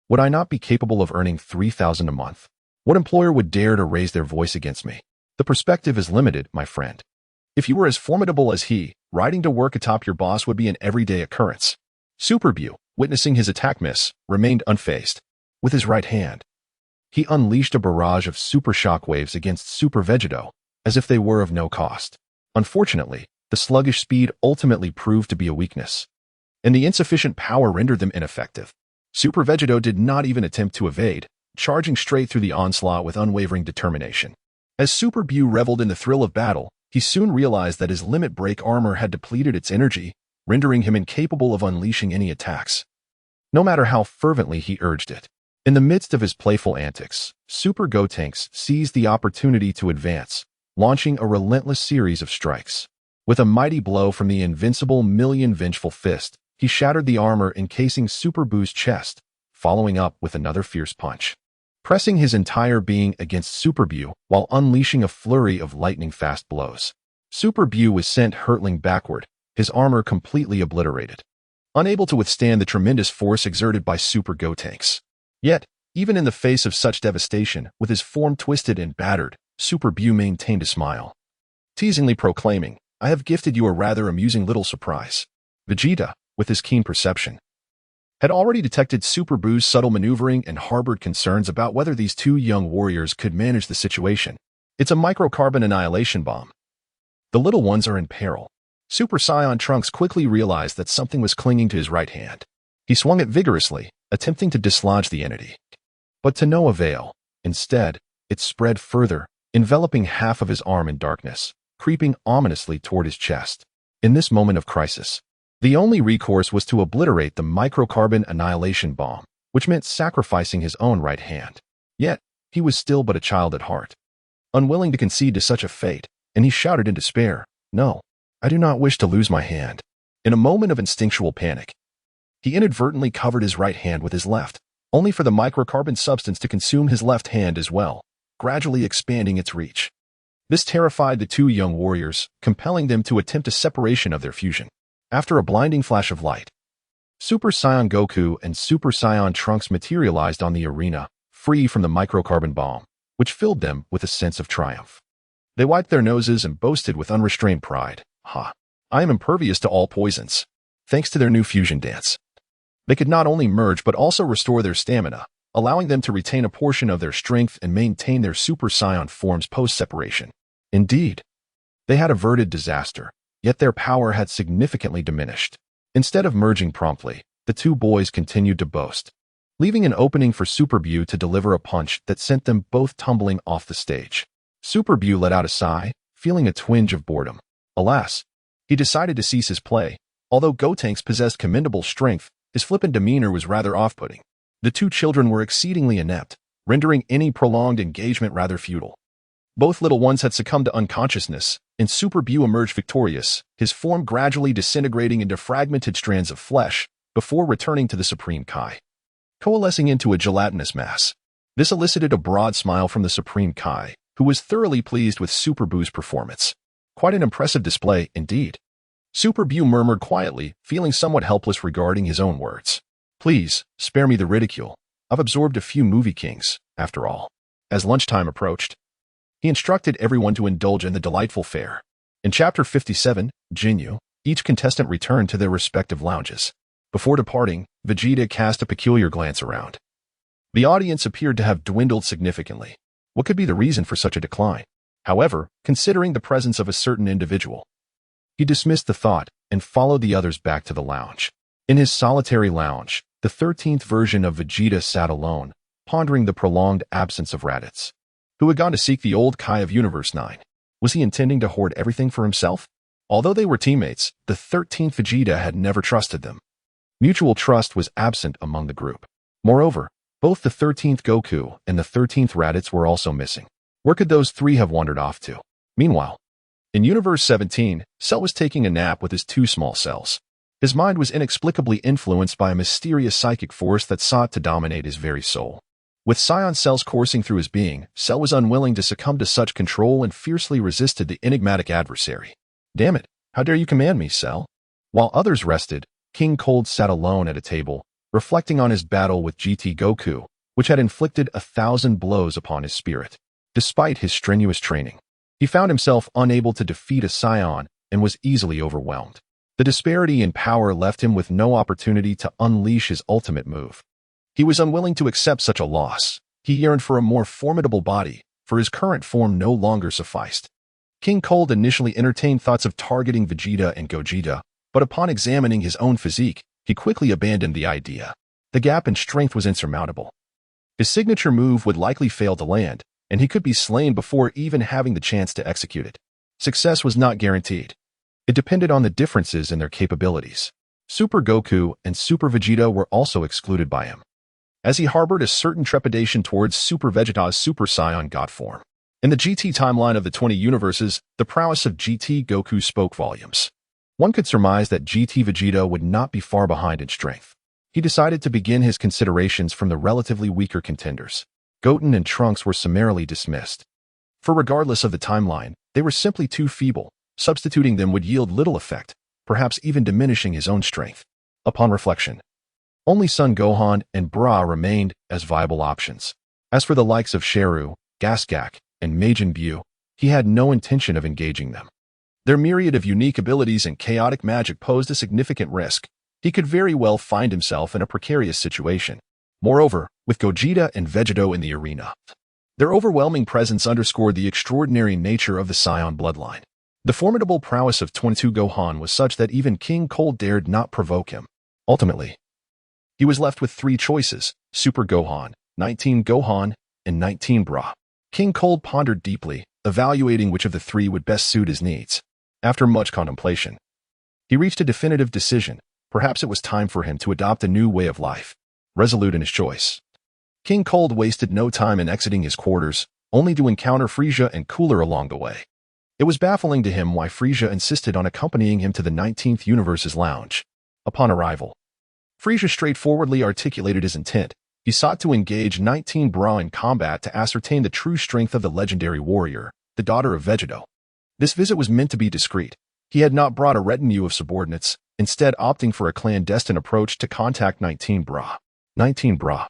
would I not be capable of earning 3,000 a month? What employer would dare to raise their voice against me? The perspective is limited, my friend. If you were as formidable as he, riding to work atop your boss would be an everyday occurrence. Super Bu, witnessing his attack miss, remained unfazed. With his right hand, he unleashed a barrage of super shockwaves against Super Vegeta, as if they were of no cost. Unfortunately, the sluggish speed ultimately proved to be a weakness, and the insufficient power rendered them ineffective. Super Vegeta did not even attempt to evade, charging straight through the onslaught with unwavering determination. As Super Bu reveled in the thrill of battle, he soon realized that his limit break armor had depleted its energy, rendering him incapable of unleashing any attacks, no matter how fervently he urged it. In the midst of his playful antics, Super Gotenks seized the opportunity to advance, launching a relentless series of strikes. With a mighty blow from the invincible Million Vengeful Fist, he shattered the armor encasing Super Buu's chest, following up with another fierce punch, pressing his entire being against Super Buu while unleashing a flurry of lightning-fast blows. Super Buu was sent hurtling backward, his armor completely obliterated, unable to withstand the tremendous force exerted by Super Gotenks. Yet, even in the face of such devastation, with his form twisted and battered, Super Buu maintained a smile, teasingly proclaiming, "I have gifted you a rather amusing little surprise." Vegeta, with his keen perception, had already detected Super Buu's subtle maneuvering and harbored concerns about whether these two young warriors could manage the situation. It's a microcarbon annihilation bomb. The little ones are in peril. Super Saiyan Trunks quickly realized that something was clinging to his right hand. He swung it vigorously, attempting to dislodge the entity. But to no avail. Instead, it spread further, enveloping half of his arm in darkness, creeping ominously toward his chest. In this moment of crisis, the only recourse was to obliterate the microcarbon annihilation bomb, which meant sacrificing his own right hand. Yet, he was still but a child at heart, unwilling to concede to such a fate, and he shouted in despair, "No, I do not wish to lose my hand." In a moment of instinctual panic, he inadvertently covered his right hand with his left, only for the microcarbon substance to consume his left hand as well, gradually expanding its reach. This terrified the two young warriors, compelling them to attempt a separation of their fusion. After a blinding flash of light, Super Saiyan Goku and Super Saiyan Trunks materialized on the arena, free from the microcarbon bomb, which filled them with a sense of triumph. They wiped their noses and boasted with unrestrained pride, "Ha! I am impervious to all poisons." Thanks to their new fusion dance, they could not only merge but also restore their stamina, allowing them to retain a portion of their strength and maintain their Super Saiyan forms post-separation. Indeed, they had averted disaster, yet their power had significantly diminished. Instead of merging promptly, the two boys continued to boast, leaving an opening for Super Buu to deliver a punch that sent them both tumbling off the stage. Super Buu let out a sigh, feeling a twinge of boredom. Alas, he decided to cease his play. Although Gotenks possessed commendable strength, his flippant demeanor was rather off-putting. The two children were exceedingly inept, rendering any prolonged engagement rather futile. Both little ones had succumbed to unconsciousness, and Super Buu emerged victorious, his form gradually disintegrating into fragmented strands of flesh before returning to the Supreme Kai, coalescing into a gelatinous mass. This elicited a broad smile from the Supreme Kai, who was thoroughly pleased with Super Buu's performance. Quite an impressive display, indeed. Super Buu murmured quietly, feeling somewhat helpless regarding his own words. "Please, spare me the ridicule. I've absorbed a few movie kings, after all." As lunchtime approached, he instructed everyone to indulge in the delightful fare. In Chapter 57, Jinyu, each contestant returned to their respective lounges. Before departing, Vegeta cast a peculiar glance around. The audience appeared to have dwindled significantly. What could be the reason for such a decline? However, considering the presence of a certain individual, he dismissed the thought and followed the others back to the lounge. In his solitary lounge, the 13th version of Vegeta sat alone, pondering the prolonged absence of Raditz, who had gone to seek the old Kai of Universe 9. Was he intending to hoard everything for himself? Although they were teammates, the 13th Vegeta had never trusted them. Mutual trust was absent among the group. Moreover, both the 13th Goku and the 13th Raditz were also missing. Where could those three have wandered off to? Meanwhile, in Universe 17, Cell was taking a nap with his two small cells. His mind was inexplicably influenced by a mysterious psychic force that sought to dominate his very soul. With Saiyan cells coursing through his being, Cell was unwilling to succumb to such control and fiercely resisted the enigmatic adversary. "Damn it, how dare you command me, Cell?" While others rested, King Cold sat alone at a table, reflecting on his battle with GT Goku, which had inflicted 1,000 blows upon his spirit. Despite his strenuous training, he found himself unable to defeat a Saiyan and was easily overwhelmed. The disparity in power left him with no opportunity to unleash his ultimate move. He was unwilling to accept such a loss. He yearned for a more formidable body, for his current form no longer sufficed. King Cold initially entertained thoughts of targeting Vegeta and Gogeta, but upon examining his own physique, he quickly abandoned the idea. The gap in strength was insurmountable. His signature move would likely fail to land, and he could be slain before even having the chance to execute it. Success was not guaranteed. It depended on the differences in their capabilities. Super Goku and Super Vegeta were also excluded by him, as he harbored a certain trepidation towards Super Vegeta's Super Saiyan God form. In the GT timeline of the 20 universes, the prowess of GT Goku spoke volumes. One could surmise that GT Vegeta would not be far behind in strength. He decided to begin his considerations from the relatively weaker contenders. Goten and Trunks were summarily dismissed. For regardless of the timeline, they were simply too feeble. Substituting them would yield little effect, perhaps even diminishing his own strength. Upon reflection, only Son Gohan and Bra remained as viable options. As for the likes of Sheru, Gasgak, and Majin Buu, he had no intention of engaging them. Their myriad of unique abilities and chaotic magic posed a significant risk. He could very well find himself in a precarious situation. Moreover, with Gogeta and Vegeta in the arena, their overwhelming presence underscored the extraordinary nature of the Saiyan bloodline. The formidable prowess of 22 Gohan was such that even King Cold dared not provoke him. Ultimately, he was left with three choices: Super Gohan, 19 Gohan, and 19 Bra. King Cold pondered deeply, evaluating which of the three would best suit his needs. After much contemplation, he reached a definitive decision. Perhaps it was time for him to adopt a new way of life. Resolute in his choice, King Cold wasted no time in exiting his quarters, only to encounter Frieza and Cooler along the way. It was baffling to him why Frieza insisted on accompanying him to the 19th Universe's lounge. Upon arrival, Frieza straightforwardly articulated his intent. He sought to engage 19 Bra in combat to ascertain the true strength of the legendary warrior, the daughter of Vegeta. This visit was meant to be discreet. He had not brought a retinue of subordinates, instead opting for a clandestine approach to contact 19 Bra. 19 Bra,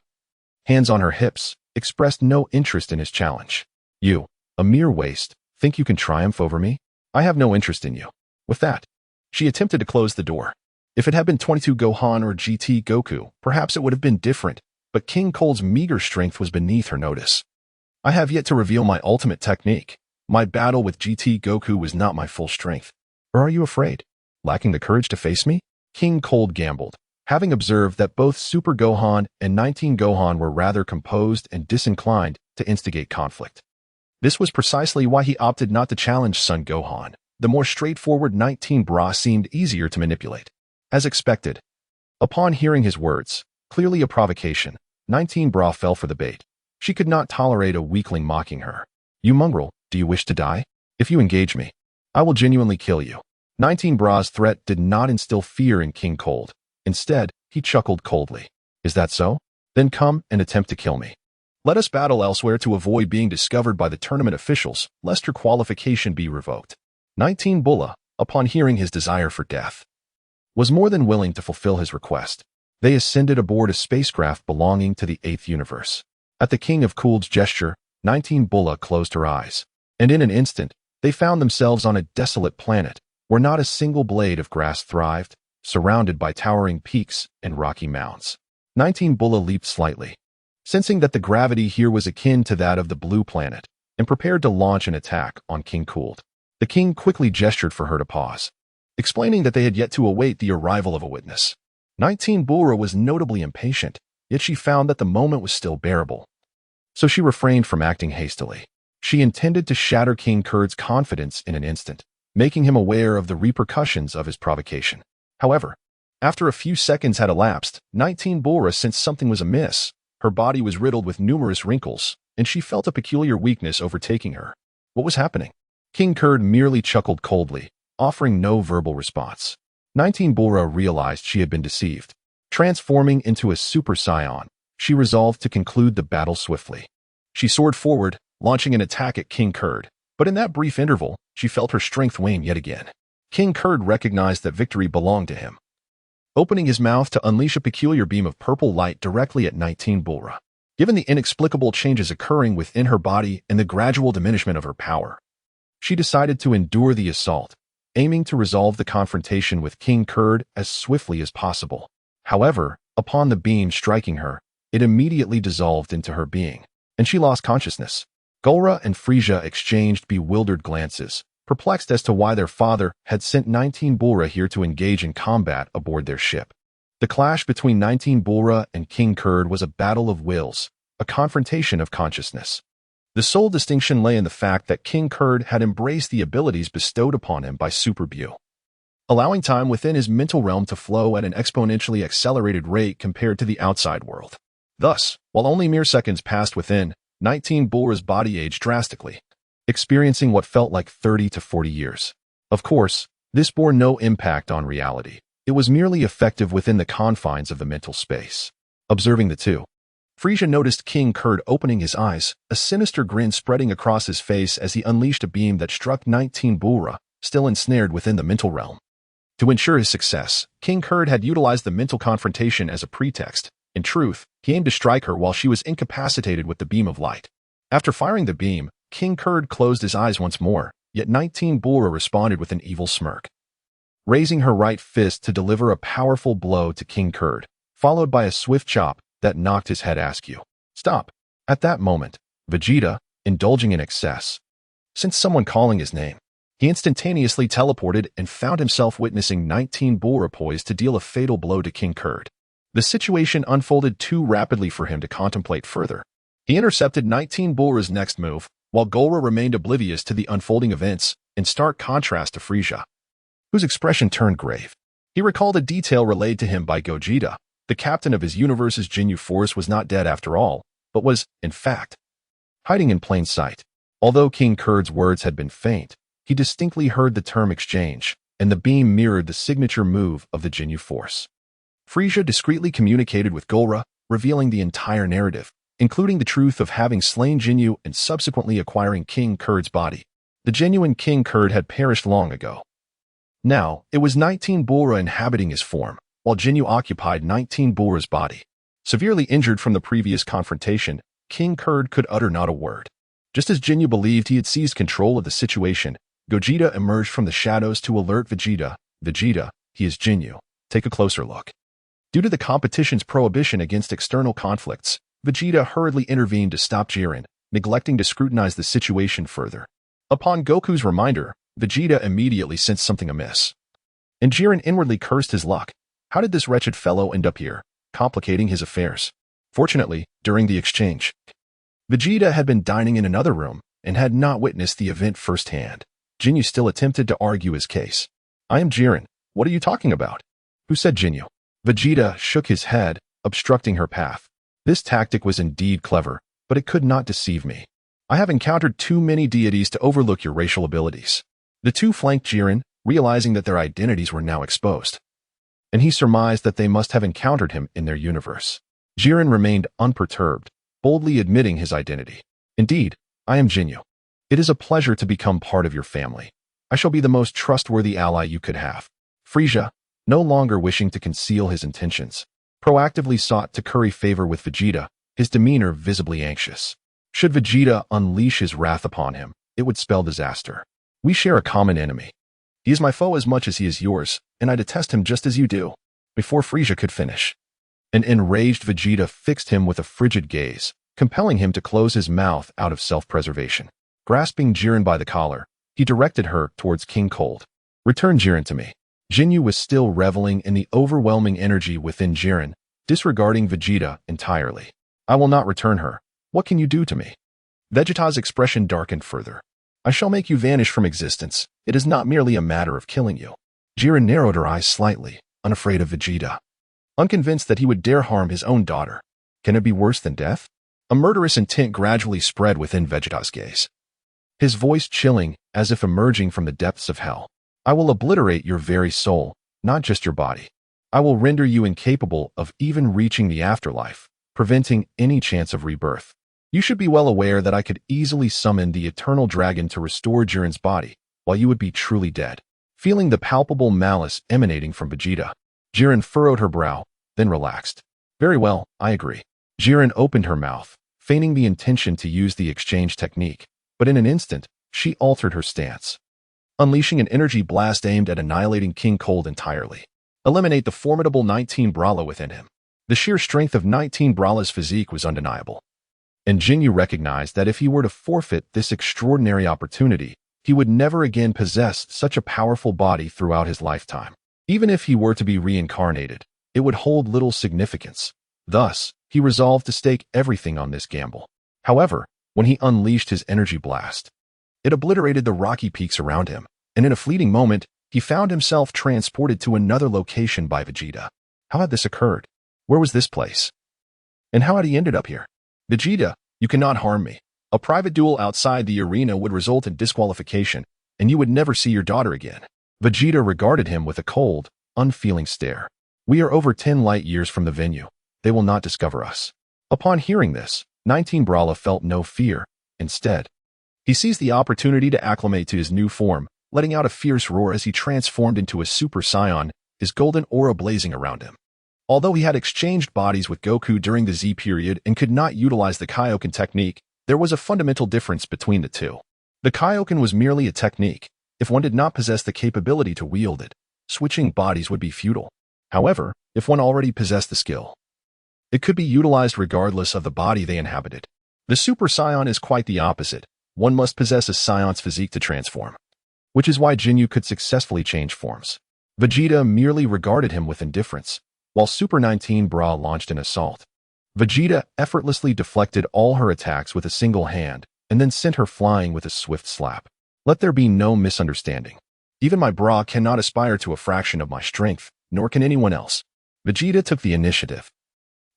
hands on her hips, expressed no interest in his challenge. You, a mere waste, think you can triumph over me? I have no interest in you. With that, she attempted to close the door. If it had been 22 Gohan or GT Goku, perhaps it would have been different, but King Cold's meager strength was beneath her notice. I have yet to reveal my ultimate technique. My battle with GT Goku was not my full strength. Or are you afraid? Lacking the courage to face me? King Cold gambled, having observed that both Super Gohan and 19 Gohan were rather composed and disinclined to instigate conflict. This was precisely why he opted not to challenge Son Gohan. The more straightforward 19 Bra seemed easier to manipulate. As expected, upon hearing his words, clearly a provocation, 19 Bra fell for the bait. She could not tolerate a weakling mocking her. You mongrel, do you wish to die? If you engage me, I will genuinely kill you. 19 Bra's threat did not instill fear in King Cold. Instead, he chuckled coldly. Is that so? Then come and attempt to kill me. Let us battle elsewhere to avoid being discovered by the tournament officials, lest your qualification be revoked. 19 Bulla, upon hearing his desire for death, was more than willing to fulfill his request. They ascended aboard a spacecraft belonging to the 8th universe. At the King of Cold's gesture, 19 Bulla closed her eyes, and in an instant, they found themselves on a desolate planet, where not a single blade of grass thrived, surrounded by towering peaks and rocky mounds. 19 Bulla leaped slightly, sensing that the gravity here was akin to that of the blue planet, and prepared to launch an attack on King Cold. The king quickly gestured for her to pause, explaining that they had yet to await the arrival of a witness. 19 Bulla was notably impatient, yet she found that the moment was still bearable. So she refrained from acting hastily. She intended to shatter King Cold's confidence in an instant, making him aware of the repercussions of his provocation. However, after a few seconds had elapsed, 19 Bulla sensed something was amiss. Her body was riddled with numerous wrinkles, and she felt a peculiar weakness overtaking her. What was happening? King Cold merely chuckled coldly, offering no verbal response. 19 Bulla realized she had been deceived. Transforming into a Super Saiyan, she resolved to conclude the battle swiftly. She soared forward, launching an attack at King Cold, but in that brief interval, she felt her strength wane yet again. King Cold recognized that victory belonged to him, opening his mouth to unleash a peculiar beam of purple light directly at 19 Bulla. Given the inexplicable changes occurring within her body and the gradual diminishment of her power, she decided to endure the assault, aiming to resolve the confrontation with King Cold as swiftly as possible. However, upon the beam striking her, it immediately dissolved into her being, and she lost consciousness. Gulra and Frieza exchanged bewildered glances, perplexed as to why their father had sent 19 Bulla here to engage in combat aboard their ship. The clash between 19 Bulla and King Cold was a battle of wills, a confrontation of consciousness. The sole distinction lay in the fact that King Cold had embraced the abilities bestowed upon him by Super Buu. allowing time within his mental realm to flow at an exponentially accelerated rate compared to the outside world. Thus, while only mere seconds passed within, 19 Bulra's body aged drastically, experiencing what felt like 30 to 40 years. Of course, this bore no impact on reality. It was merely effective within the confines of the mental space. Observing the two, Frieza noticed King Kurd opening his eyes, a sinister grin spreading across his face as he unleashed a beam that struck 19 Bulra, still ensnared within the mental realm. To ensure his success, King Kurd had utilized the mental confrontation as a pretext. In truth, he aimed to strike her while she was incapacitated with the beam of light. After firing the beam, King Kurd closed his eyes once more, yet 19 Bulra responded with an evil smirk, raising her right fist to deliver a powerful blow to King Kurd, followed by a swift chop that knocked his head askew. Stop! At that moment, Vegeta, indulging in excess, sensed someone calling his name. He instantaneously teleported and found himself witnessing 19 Bulra poised to deal a fatal blow to King Kurd. The situation unfolded too rapidly for him to contemplate further. He intercepted 19 Bulra's next move, while Gogeta remained oblivious to the unfolding events, in stark contrast to Frieza, whose expression turned grave. He recalled a detail relayed to him by Gogeta. The captain of his universe's Ginyu Force was not dead after all, but was, in fact, hiding in plain sight. Although King Kurd's words had been faint, he distinctly heard the term exchange, and the beam mirrored the signature move of the Ginyu Force. Frieza discreetly communicated with Gogeta, revealing the entire narrative, including the truth of having slain Ginyu and subsequently acquiring King Kurd's body. The genuine King Kurd had perished long ago. Now, it was 19 Bulra inhabiting his form, while Ginyu occupied 19 Bulra's body. Severely injured from the previous confrontation, King Kurd could utter not a word. Just as Ginyu believed he had seized control of the situation, Gogeta emerged from the shadows to alert Vegeta. Vegeta, he is Ginyu. Take a closer look. Due to the competition's prohibition against external conflicts, Vegeta hurriedly intervened to stop Jiren, neglecting to scrutinize the situation further. Upon Goku's reminder, Vegeta immediately sensed something amiss. And Jiren inwardly cursed his luck. How did this wretched fellow end up here, complicating his affairs? Fortunately, during the exchange, Vegeta had been dining in another room and had not witnessed the event firsthand. Ginyu still attempted to argue his case. I am Jiren. What are you talking about? Who said Ginyu? Vegeta shook his head, obstructing her path. This tactic was indeed clever, but it could not deceive me. I have encountered too many deities to overlook your racial abilities. The two flanked Jiren, realizing that their identities were now exposed, and he surmised that they must have encountered him in their universe. Jiren remained unperturbed, boldly admitting his identity. Indeed, I am Ginyu. It is a pleasure to become part of your family. I shall be the most trustworthy ally you could have. Frieza, no longer wishing to conceal his intentions, proactively sought to curry favor with Vegeta, his demeanor visibly anxious. Should Vegeta unleash his wrath upon him, it would spell disaster. We share a common enemy. He is my foe as much as he is yours, and I detest him just as you do. Before Frieza could finish, an enraged Vegeta fixed him with a frigid gaze, compelling him to close his mouth out of self-preservation. Grasping Jiren by the collar, he directed her towards King Cold. Return Jiren to me. Ginyu was still reveling in the overwhelming energy within Jiren, disregarding Vegeta entirely. I will not return her. What can you do to me? Vegeta's expression darkened further. I shall make you vanish from existence. It is not merely a matter of killing you. Jiren narrowed her eyes slightly, unafraid of Vegeta, unconvinced that he would dare harm his own daughter. Can it be worse than death? A murderous intent gradually spread within Vegeta's gaze, his voice chilling as if emerging from the depths of hell. I will obliterate your very soul, not just your body. I will render you incapable of even reaching the afterlife, preventing any chance of rebirth. You should be well aware that I could easily summon the eternal dragon to restore Jiren's body, while you would be truly dead. Feeling the palpable malice emanating from Vegeta, Jiren furrowed her brow, then relaxed. Very well, I agree. Jiren opened her mouth, feigning the intention to use the exchange technique, but in an instant, she altered her stance, unleashing an energy blast aimed at annihilating King Cold entirely. Eliminate the formidable 19 Brahla within him. The sheer strength of 19 Brahla's physique was undeniable, and Ginyu recognized that if he were to forfeit this extraordinary opportunity, he would never again possess such a powerful body throughout his lifetime. Even if he were to be reincarnated, it would hold little significance. Thus, he resolved to stake everything on this gamble. However, when he unleashed his energy blast, it obliterated the rocky peaks around him, and in a fleeting moment, he found himself transported to another location by Vegeta. How had this occurred? Where was this place? And how had he ended up here? Vegeta, you cannot harm me. A private duel outside the arena would result in disqualification, and you would never see your daughter again. Vegeta regarded him with a cold, unfeeling stare. We are over 10 light years from the venue. They will not discover us. Upon hearing this, 19 Brawler felt no fear. Instead, he seized the opportunity to acclimate to his new form, letting out a fierce roar as he transformed into a Super Saiyan, his golden aura blazing around him. Although he had exchanged bodies with Goku during the Z period and could not utilize the Kaioken technique, there was a fundamental difference between the two. The Kaioken was merely a technique. If one did not possess the capability to wield it, switching bodies would be futile. However, if one already possessed the skill, it could be utilized regardless of the body they inhabited. The Super Saiyan is quite the opposite. One must possess a Saiyan's physique to transform, which is why Jinyu could successfully change forms. Vegeta merely regarded him with indifference, while Super 19 Bra launched an assault. Vegeta effortlessly deflected all her attacks with a single hand, and then sent her flying with a swift slap. Let there be no misunderstanding. Even my Bra cannot aspire to a fraction of my strength, nor can anyone else. Vegeta took the initiative,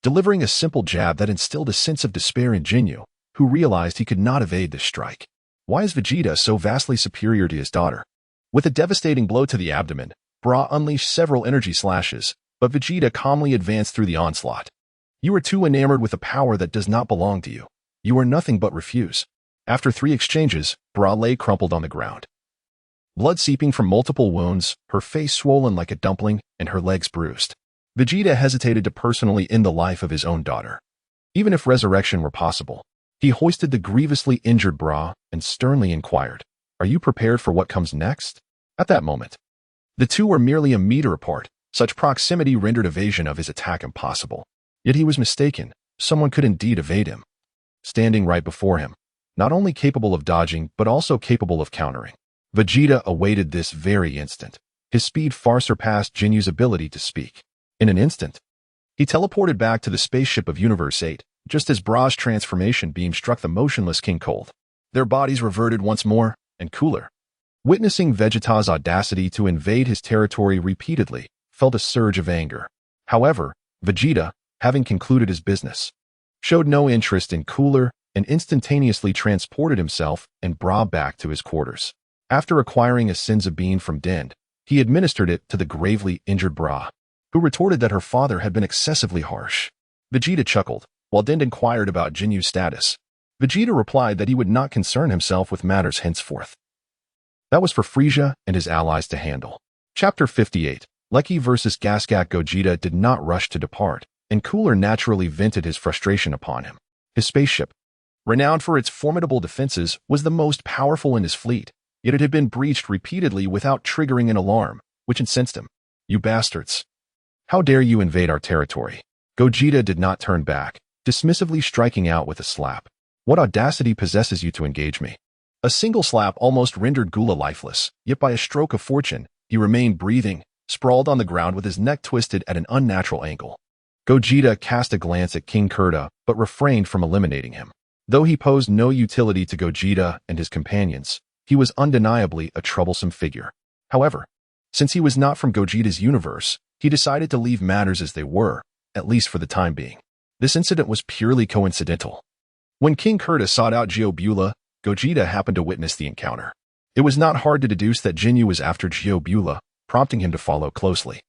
delivering a simple jab that instilled a sense of despair in Jinyu, who realized he could not evade this strike. Why is Vegeta so vastly superior to his daughter? With a devastating blow to the abdomen, Bra unleashed several energy slashes, but Vegeta calmly advanced through the onslaught. You are too enamored with a power that does not belong to you. You are nothing but refuse. After 3 exchanges, Bra lay crumpled on the ground. Blood seeping from multiple wounds, her face swollen like a dumpling, and her legs bruised. Vegeta hesitated to personally end the life of his own daughter. Even if resurrection were possible, he hoisted the grievously injured Bra and sternly inquired, "Are you prepared for what comes next?" At that moment, the two were merely a meter apart. Such proximity rendered evasion of his attack impossible. Yet he was mistaken. Someone could indeed evade him. Standing right before him, not only capable of dodging, but also capable of countering. Vegeta awaited this very instant. His speed far surpassed Jinyu's ability to speak. In an instant, he teleported back to the spaceship of Universe 8, just as Bra's transformation beam struck the motionless King cold. Their bodies reverted once more, and cooler. Witnessing Vegeta's audacity to invade his territory repeatedly, felt a surge of anger. However, Vegeta, having concluded his business, showed no interest in Cooler and instantaneously transported himself and Bra back to his quarters. After acquiring a Senza bean from Dend, he administered it to the gravely injured Bra, who retorted that her father had been excessively harsh. Vegeta chuckled, while Dend inquired about Jinyu's status. Vegeta replied that he would not concern himself with matters henceforth. That was for Frieza and his allies to handle. Chapter 58. Lecky vs. Gasgat. Gogeta did not rush to depart, and Cooler naturally vented his frustration upon him. His spaceship, renowned for its formidable defenses, was the most powerful in his fleet, yet it had been breached repeatedly without triggering an alarm, which incensed him. "You bastards! How dare you invade our territory?" Gogeta did not turn back, dismissively striking out with a slap. "What audacity possesses you to engage me?" A single slap almost rendered Gula lifeless, yet by a stroke of fortune, he remained breathing, sprawled on the ground with his neck twisted at an unnatural angle. Gogeta cast a glance at King Kurta, but refrained from eliminating him. Though he posed no utility to Gogeta and his companions, he was undeniably a troublesome figure. However, since he was not from Gogeta's universe, he decided to leave matters as they were, at least for the time being. This incident was purely coincidental. When King Kurta sought out Geobula, Gogeta happened to witness the encounter. It was not hard to deduce that Jinyu was after Geobula, prompting him to follow closely.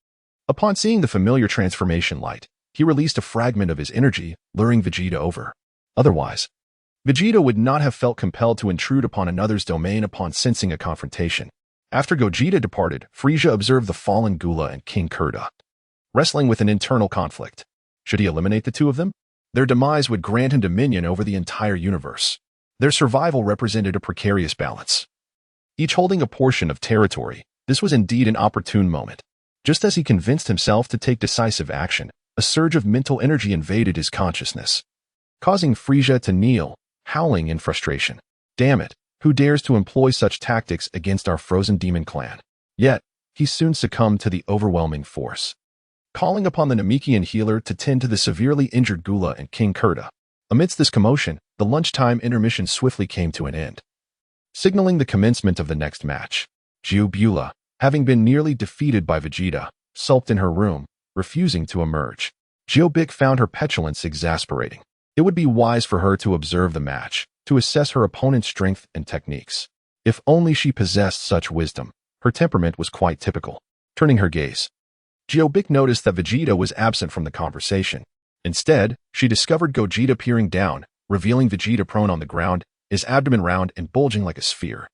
Upon seeing the familiar transformation light, he released a fragment of his energy, luring Vegeta over. Otherwise, Vegeta would not have felt compelled to intrude upon another's domain upon sensing a confrontation. After Gogeta departed, Frieza observed the fallen Gula and King Kurta, wrestling with an internal conflict. Should he eliminate the two of them? Their demise would grant him dominion over the entire universe. Their survival represented a precarious balance, each holding a portion of territory. This was indeed an opportune moment. Just as he convinced himself to take decisive action, a surge of mental energy invaded his consciousness, causing Frieza to kneel, howling in frustration. "Damn it, who dares to employ such tactics against our frozen demon clan?" Yet, he soon succumbed to the overwhelming force, calling upon the Namekian healer to tend to the severely injured Gula and King Kurta. Amidst this commotion, the lunchtime intermission swiftly came to an end, signaling the commencement of the next match. Geobula, having been nearly defeated by Vegeta, sulked in her room, refusing to emerge. Gogeta found her petulance exasperating. It would be wise for her to observe the match, to assess her opponent's strength and techniques. If only she possessed such wisdom. Her temperament was quite typical. Turning her gaze, Gogeta noticed that Vegeta was absent from the conversation. Instead, she discovered Gogeta peering down, revealing Vegeta prone on the ground, his abdomen round and bulging like a sphere.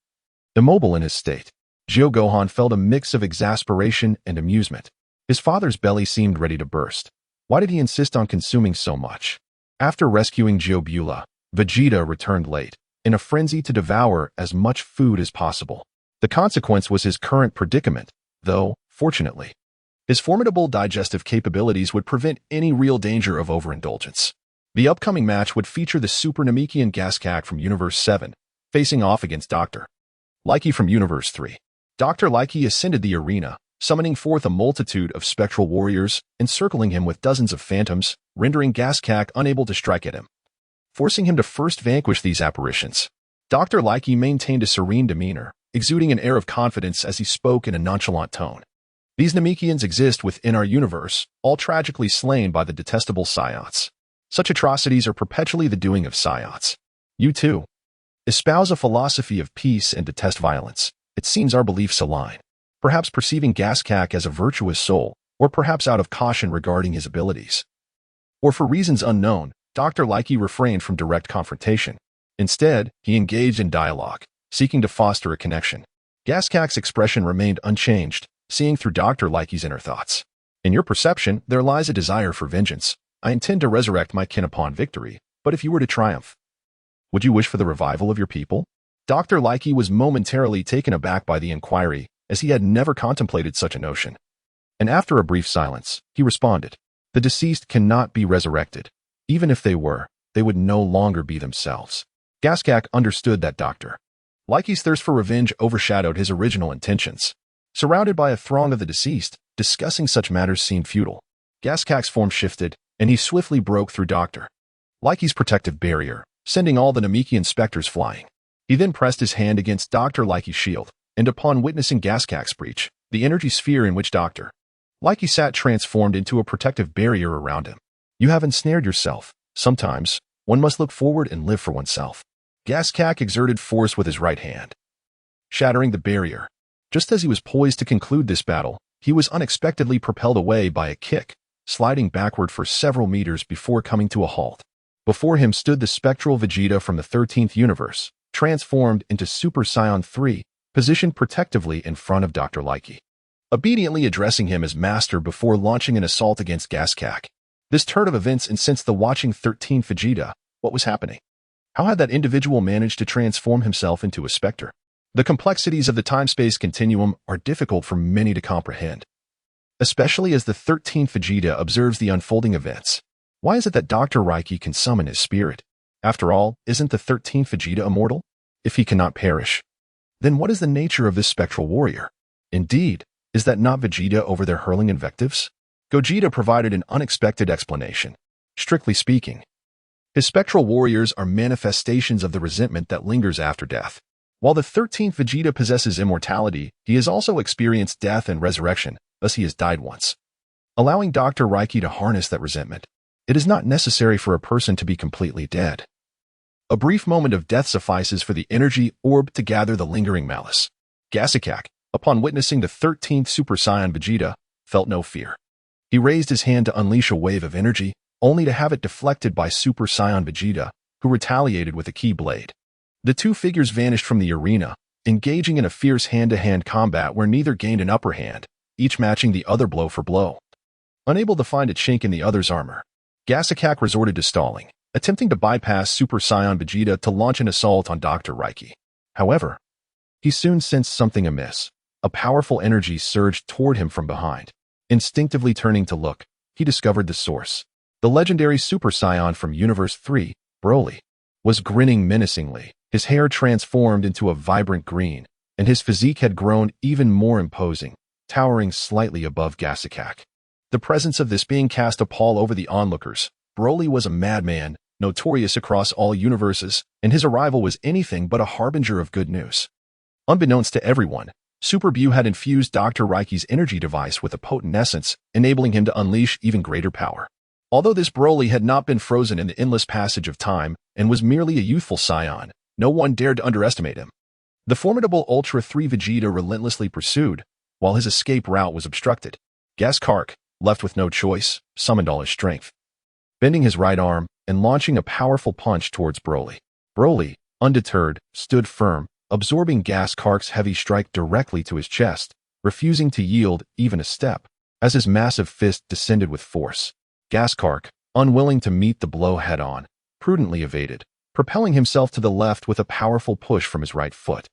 Immobile in his state, Gohan felt a mix of exasperation and amusement. His father's belly seemed ready to burst. Why did he insist on consuming so much? After rescuing Gogeta, Vegeta returned late, in a frenzy to devour as much food as possible. The consequence was his current predicament, though, fortunately, his formidable digestive capabilities would prevent any real danger of overindulgence. The upcoming match would feature the Super Namekian Gogeta from Universe 7, facing off against Dr. Light from Universe 3. Dr. Light ascended the arena, summoning forth a multitude of spectral warriors, encircling him with dozens of phantoms, rendering Gogeta unable to strike at him. Forcing him to first vanquish these apparitions, Dr. Light maintained a serene demeanor, exuding an air of confidence as he spoke in a nonchalant tone. These Namekians exist within our universe, all tragically slain by the detestable Saiyans. Such atrocities are perpetually the doing of Saiyans. You too espouse a philosophy of peace and detest violence. It seems our beliefs align. Perhaps perceiving Gogeta as a virtuous soul, or perhaps out of caution regarding his abilities. Or for reasons unknown, Dr. Light refrained from direct confrontation. Instead, he engaged in dialogue, seeking to foster a connection. Gogeta's expression remained unchanged, seeing through Dr. Light's inner thoughts. In your perception, there lies a desire for vengeance. I intend to resurrect my kin upon victory, but if you were to triumph, would you wish for the revival of your people? Dr. Light was momentarily taken aback by the inquiry, as he had never contemplated such a notion. And after a brief silence, he responded, the deceased cannot be resurrected. Even if they were, they would no longer be themselves. Gogeta understood that Dr. Light's thirst for revenge overshadowed his original intentions. Surrounded by a throng of the deceased, discussing such matters seemed futile. Gogeta's form shifted, and he swiftly broke through Dr. Light's protective barrier, sending all the Namekian specters flying. He then pressed his hand against Dr. Light's shield, and upon witnessing Gogeta's breach, the energy sphere in which Dr. Light sat transformed into a protective barrier around him. You have ensnared yourself. Sometimes, one must look forward and live for oneself. Gogeta exerted force with his right hand, shattering the barrier. Just as he was poised to conclude this battle, he was unexpectedly propelled away by a kick, sliding backward for several meters before coming to a halt. Before him stood the spectral Vegeta from the 13th universe, transformed into Super Saiyan 3, positioned protectively in front of Dr. Light, obediently addressing him as master before launching an assault against Gogeta. This turn of events incensed the watching 13th Vegeta. What was happening? How had that individual managed to transform himself into a specter? The complexities of the time-space continuum are difficult for many to comprehend, especially as the 13th Vegeta observes the unfolding events. Why is it that Dr. Light can summon his spirit? After all, isn't the 13th Vegeta immortal? If he cannot perish, then what is the nature of this spectral warrior? Indeed, is that not Vegeta over there hurling invectives? Gogeta provided an unexpected explanation. Strictly speaking, his spectral warriors are manifestations of the resentment that lingers after death. While the 13th Vegeta possesses immortality, he has also experienced death and resurrection, thus he has died once. Allowing Dr. Light to harness that resentment, it is not necessary for a person to be completely dead. A brief moment of death suffices for the energy orb to gather the lingering malice. Gogeta, upon witnessing the 13th Super Saiyan Vegeta, felt no fear. He raised his hand to unleash a wave of energy, only to have it deflected by Super Saiyan Vegeta, who retaliated with a key blade. The two figures vanished from the arena, engaging in a fierce hand-to-hand combat where neither gained an upper hand, each matching the other blow for blow. Unable to find a chink in the other's armor, Gogeta resorted to stalling, attempting to bypass Super Saiyan Vegeta to launch an assault on Dr. Light. However, he soon sensed something amiss. A powerful energy surged toward him from behind. Instinctively turning to look, he discovered the source. The legendary Super Saiyan from Universe 3, Broly, was grinning menacingly. His hair transformed into a vibrant green, and his physique had grown even more imposing, towering slightly above Gogeta. The presence of this being cast a pall over the onlookers. Broly was a madman, notorious across all universes, and his arrival was anything but a harbinger of good news. Unbeknownst to everyone, Super Bu had infused Dr. Raiki's energy device with a potent essence, enabling him to unleash even greater power. Although this Broly had not been frozen in the endless passage of time and was merely a youthful Saiyan, no one dared to underestimate him. The formidable Ultra 3 Vegeta relentlessly pursued, while his escape route was obstructed. Kakarot, left with no choice, summoned all his strength, bending his right arm and launching a powerful punch towards Broly. Broly, undeterred, stood firm, absorbing Kakarot's heavy strike directly to his chest, refusing to yield even a step. As his massive fist descended with force, Kakarot, unwilling to meet the blow head-on, prudently evaded, propelling himself to the left with a powerful push from his right foot.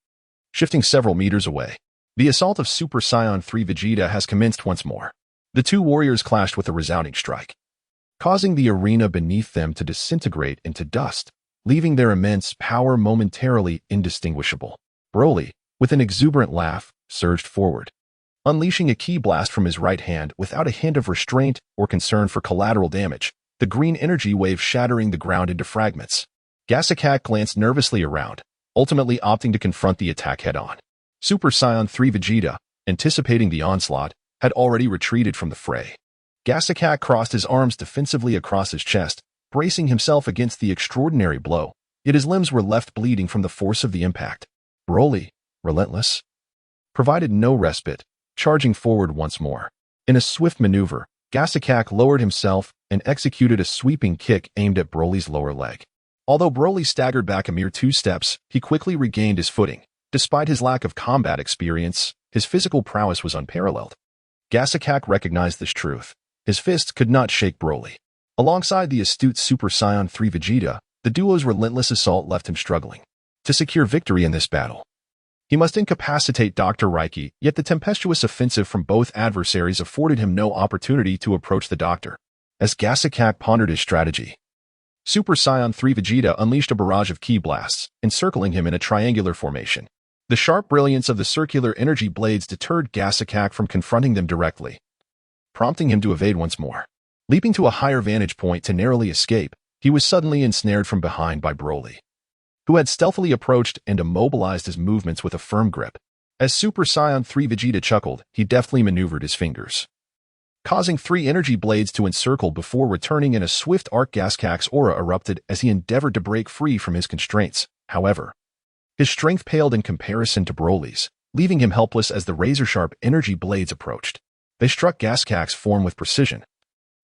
Shifting several meters away, the assault of Super Saiyan 3 Vegeta has commenced once more. The two warriors clashed with a resounding strike, causing the arena beneath them to disintegrate into dust, leaving their immense power momentarily indistinguishable. Broly, with an exuberant laugh, surged forward, unleashing a ki blast from his right hand without a hint of restraint or concern for collateral damage, the green energy wave shattering the ground into fragments. Kakarot glanced nervously around, ultimately opting to confront the attack head-on. Super Saiyan 3 Vegeta, anticipating the onslaught, had already retreated from the fray. Kakarot crossed his arms defensively across his chest, bracing himself against the extraordinary blow, yet his limbs were left bleeding from the force of the impact. Broly, relentless, provided no respite, charging forward once more. In a swift maneuver, Kakarot lowered himself and executed a sweeping kick aimed at Broly's lower leg. Although Broly staggered back a mere 2 steps, he quickly regained his footing. Despite his lack of combat experience, his physical prowess was unparalleled. Kakarot recognized this truth. His fists could not shake Broly. Alongside the astute Super Saiyan 3 Vegeta, the duo's relentless assault left him struggling. To secure victory in this battle, he must incapacitate Dr. Raiki, yet the tempestuous offensive from both adversaries afforded him no opportunity to approach the Doctor. As Kakarot pondered his strategy, Super Saiyan 3 Vegeta unleashed a barrage of ki blasts, encircling him in a triangular formation. The sharp brilliance of the circular energy blades deterred Kakarot from confronting them directly, prompting him to evade once more. Leaping to a higher vantage point to narrowly escape, he was suddenly ensnared from behind by Broly, who had stealthily approached and immobilized his movements with a firm grip. As Super Saiyan 3 Vegeta chuckled, he deftly maneuvered his fingers, causing 3 energy blades to encircle before returning in a swift arc. Kakarot's aura erupted as he endeavored to break free from his constraints. However, his strength paled in comparison to Broly's, leaving him helpless as the razor-sharp energy blades approached. They struck Kakarot's form with precision,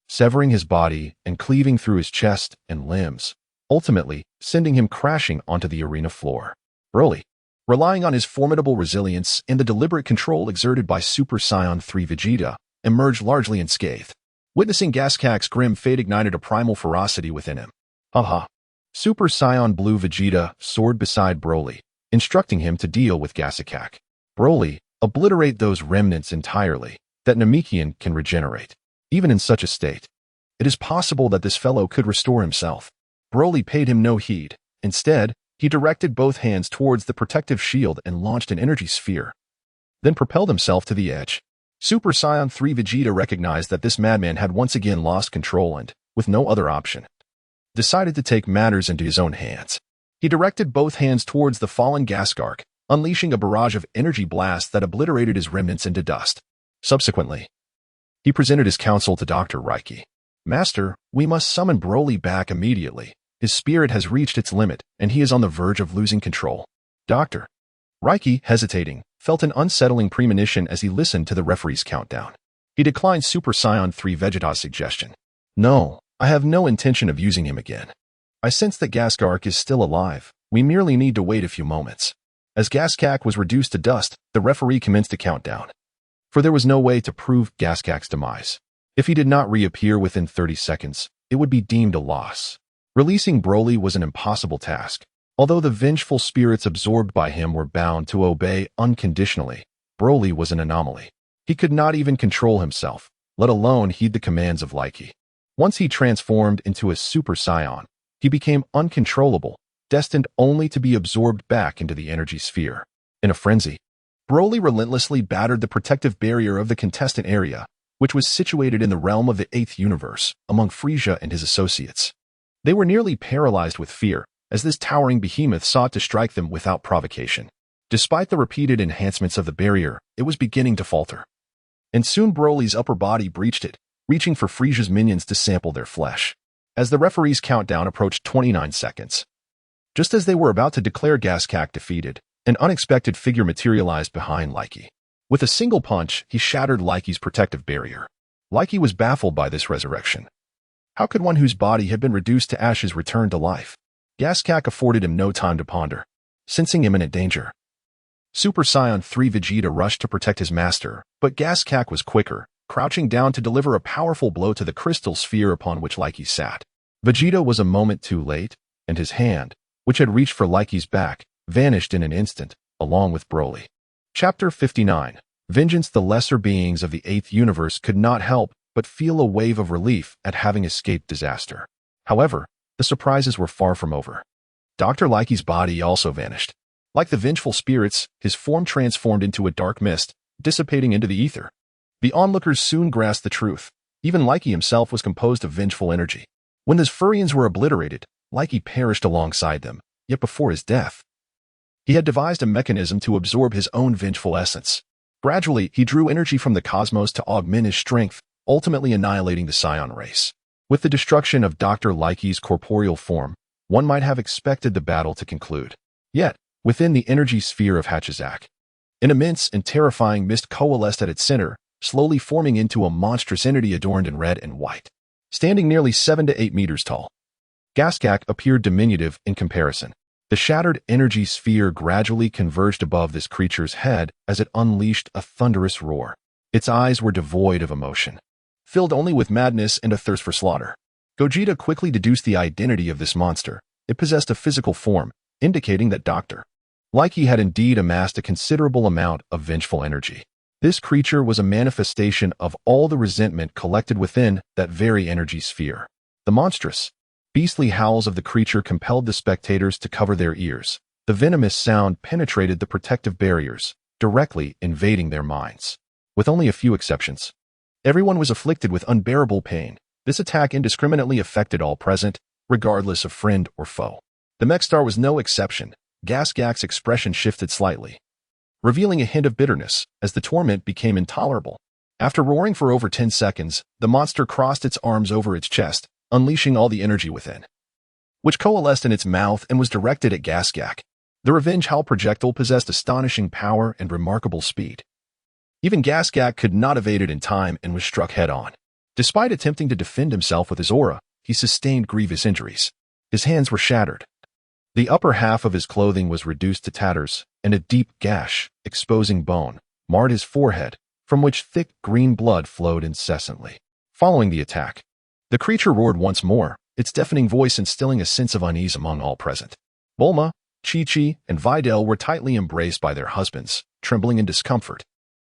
severing his body and cleaving through his chest and limbs, ultimately sending him crashing onto the arena floor. Broly, relying on his formidable resilience and the deliberate control exerted by Super Saiyan 3 Vegeta, emerged largely unscathed. Witnessing Kakarot's grim fate ignited a primal ferocity within him. Haha. Super Saiyan Blue Vegeta soared beside Broly, instructing him to deal with Kakarot. Broly, obliterate those remnants entirely, that Namekian can regenerate. Even in such a state, it is possible that this fellow could restore himself. Broly paid him no heed. Instead, he directed both hands towards the protective shield and launched an energy sphere, then propelled himself to the edge. Super Saiyan 3 Vegeta recognized that this madman had once again lost control and, with no other option, decided to take matters into his own hands. He directed both hands towards the fallen Kakarot, unleashing a barrage of energy blasts that obliterated his remnants into dust. Subsequently, he presented his counsel to Dr. Raiki. Master, we must summon Broly back immediately. His spirit has reached its limit, and he is on the verge of losing control. Dr. Raiki, hesitating, felt an unsettling premonition as he listened to the referee's countdown. He declined Super Saiyan 3 Vegeta's suggestion. No, I have no intention of using him again. I sense that Kakarot is still alive. We merely need to wait a few moments. As Kakarot was reduced to dust, the referee commenced a countdown. For there was no way to prove Kakarot's demise. If he did not reappear within 30 seconds, it would be deemed a loss. Releasing Broly was an impossible task. Although the vengeful spirits absorbed by him were bound to obey unconditionally, Broly was an anomaly. He could not even control himself, let alone heed the commands of Raiki. Once he transformed into a Super Saiyan, he became uncontrollable, destined only to be absorbed back into the energy sphere. In a frenzy, Broly relentlessly battered the protective barrier of the contestant area, which was situated in the realm of the 8th universe, among Frieza and his associates. They were nearly paralyzed with fear, as this towering behemoth sought to strike them without provocation. Despite the repeated enhancements of the barrier, it was beginning to falter. And soon Broly's upper body breached it, reaching for Frieza's minions to sample their flesh. As the referee's countdown approached 29 seconds. Just as they were about to declare Gogeta defeated, an unexpected figure materialized behind Likey. With a single punch, he shattered Likey's protective barrier. Likey was baffled by this resurrection. How could one whose body had been reduced to ashes return to life? Gogeta afforded him no time to ponder, sensing imminent danger. Super Saiyan 3 Vegeta rushed to protect his master, but Gogeta was quicker, crouching down to deliver a powerful blow to the crystal sphere upon which Likey sat. Vegeta was a moment too late, and his hand, which had reached for Likey's back, vanished in an instant, along with Broly. Chapter 59. Vengeance. The lesser beings of the 8th universe could not help but feel a wave of relief at having escaped disaster. However, the surprises were far from over. Dr. Likey's body also vanished. Like the vengeful spirits, his form transformed into a dark mist, dissipating into the ether. The onlookers soon grasped the truth. Even Likey himself was composed of vengeful energy. When the Furians were obliterated, Likey perished alongside them, yet before his death, he had devised a mechanism to absorb his own vengeful essence. Gradually, he drew energy from the cosmos to augment his strength, ultimately annihilating the Saiyan race. With the destruction of Dr. Likey's corporeal form, one might have expected the battle to conclude. Yet, within the energy sphere of Hachizak, an immense and terrifying mist coalesced at its center, slowly forming into a monstrous entity adorned in red and white. Standing nearly 7 to 8 meters tall, Gogeta appeared diminutive in comparison. The shattered energy sphere gradually converged above this creature's head as it unleashed a thunderous roar. Its eyes were devoid of emotion, filled only with madness and a thirst for slaughter. Gogeta quickly deduced the identity of this monster. It possessed a physical form, indicating that Dr. Likey had indeed amassed a considerable amount of vengeful energy. This creature was a manifestation of all the resentment collected within that very energy sphere. The monstrous, beastly howls of the creature compelled the spectators to cover their ears. The venomous sound penetrated the protective barriers, directly invading their minds. With only a few exceptions, everyone was afflicted with unbearable pain. This attack indiscriminately affected all present, regardless of friend or foe. The mech star was no exception. Gogeta's expression shifted slightly, revealing a hint of bitterness as the torment became intolerable. After roaring for over 10 seconds, the monster crossed its arms over its chest, unleashing all the energy within, which coalesced in its mouth and was directed at Gogeta. The revenge howl projectile possessed astonishing power and remarkable speed. Even Gogeta could not evade it in time and was struck head-on. Despite attempting to defend himself with his aura, he sustained grievous injuries. His hands were shattered. The upper half of his clothing was reduced to tatters, and a deep gash, exposing bone, marred his forehead, from which thick green blood flowed incessantly. Following the attack, the creature roared once more, its deafening voice instilling a sense of unease among all present. Bulma, Chi-Chi, and Videl were tightly embraced by their husbands, trembling in discomfort.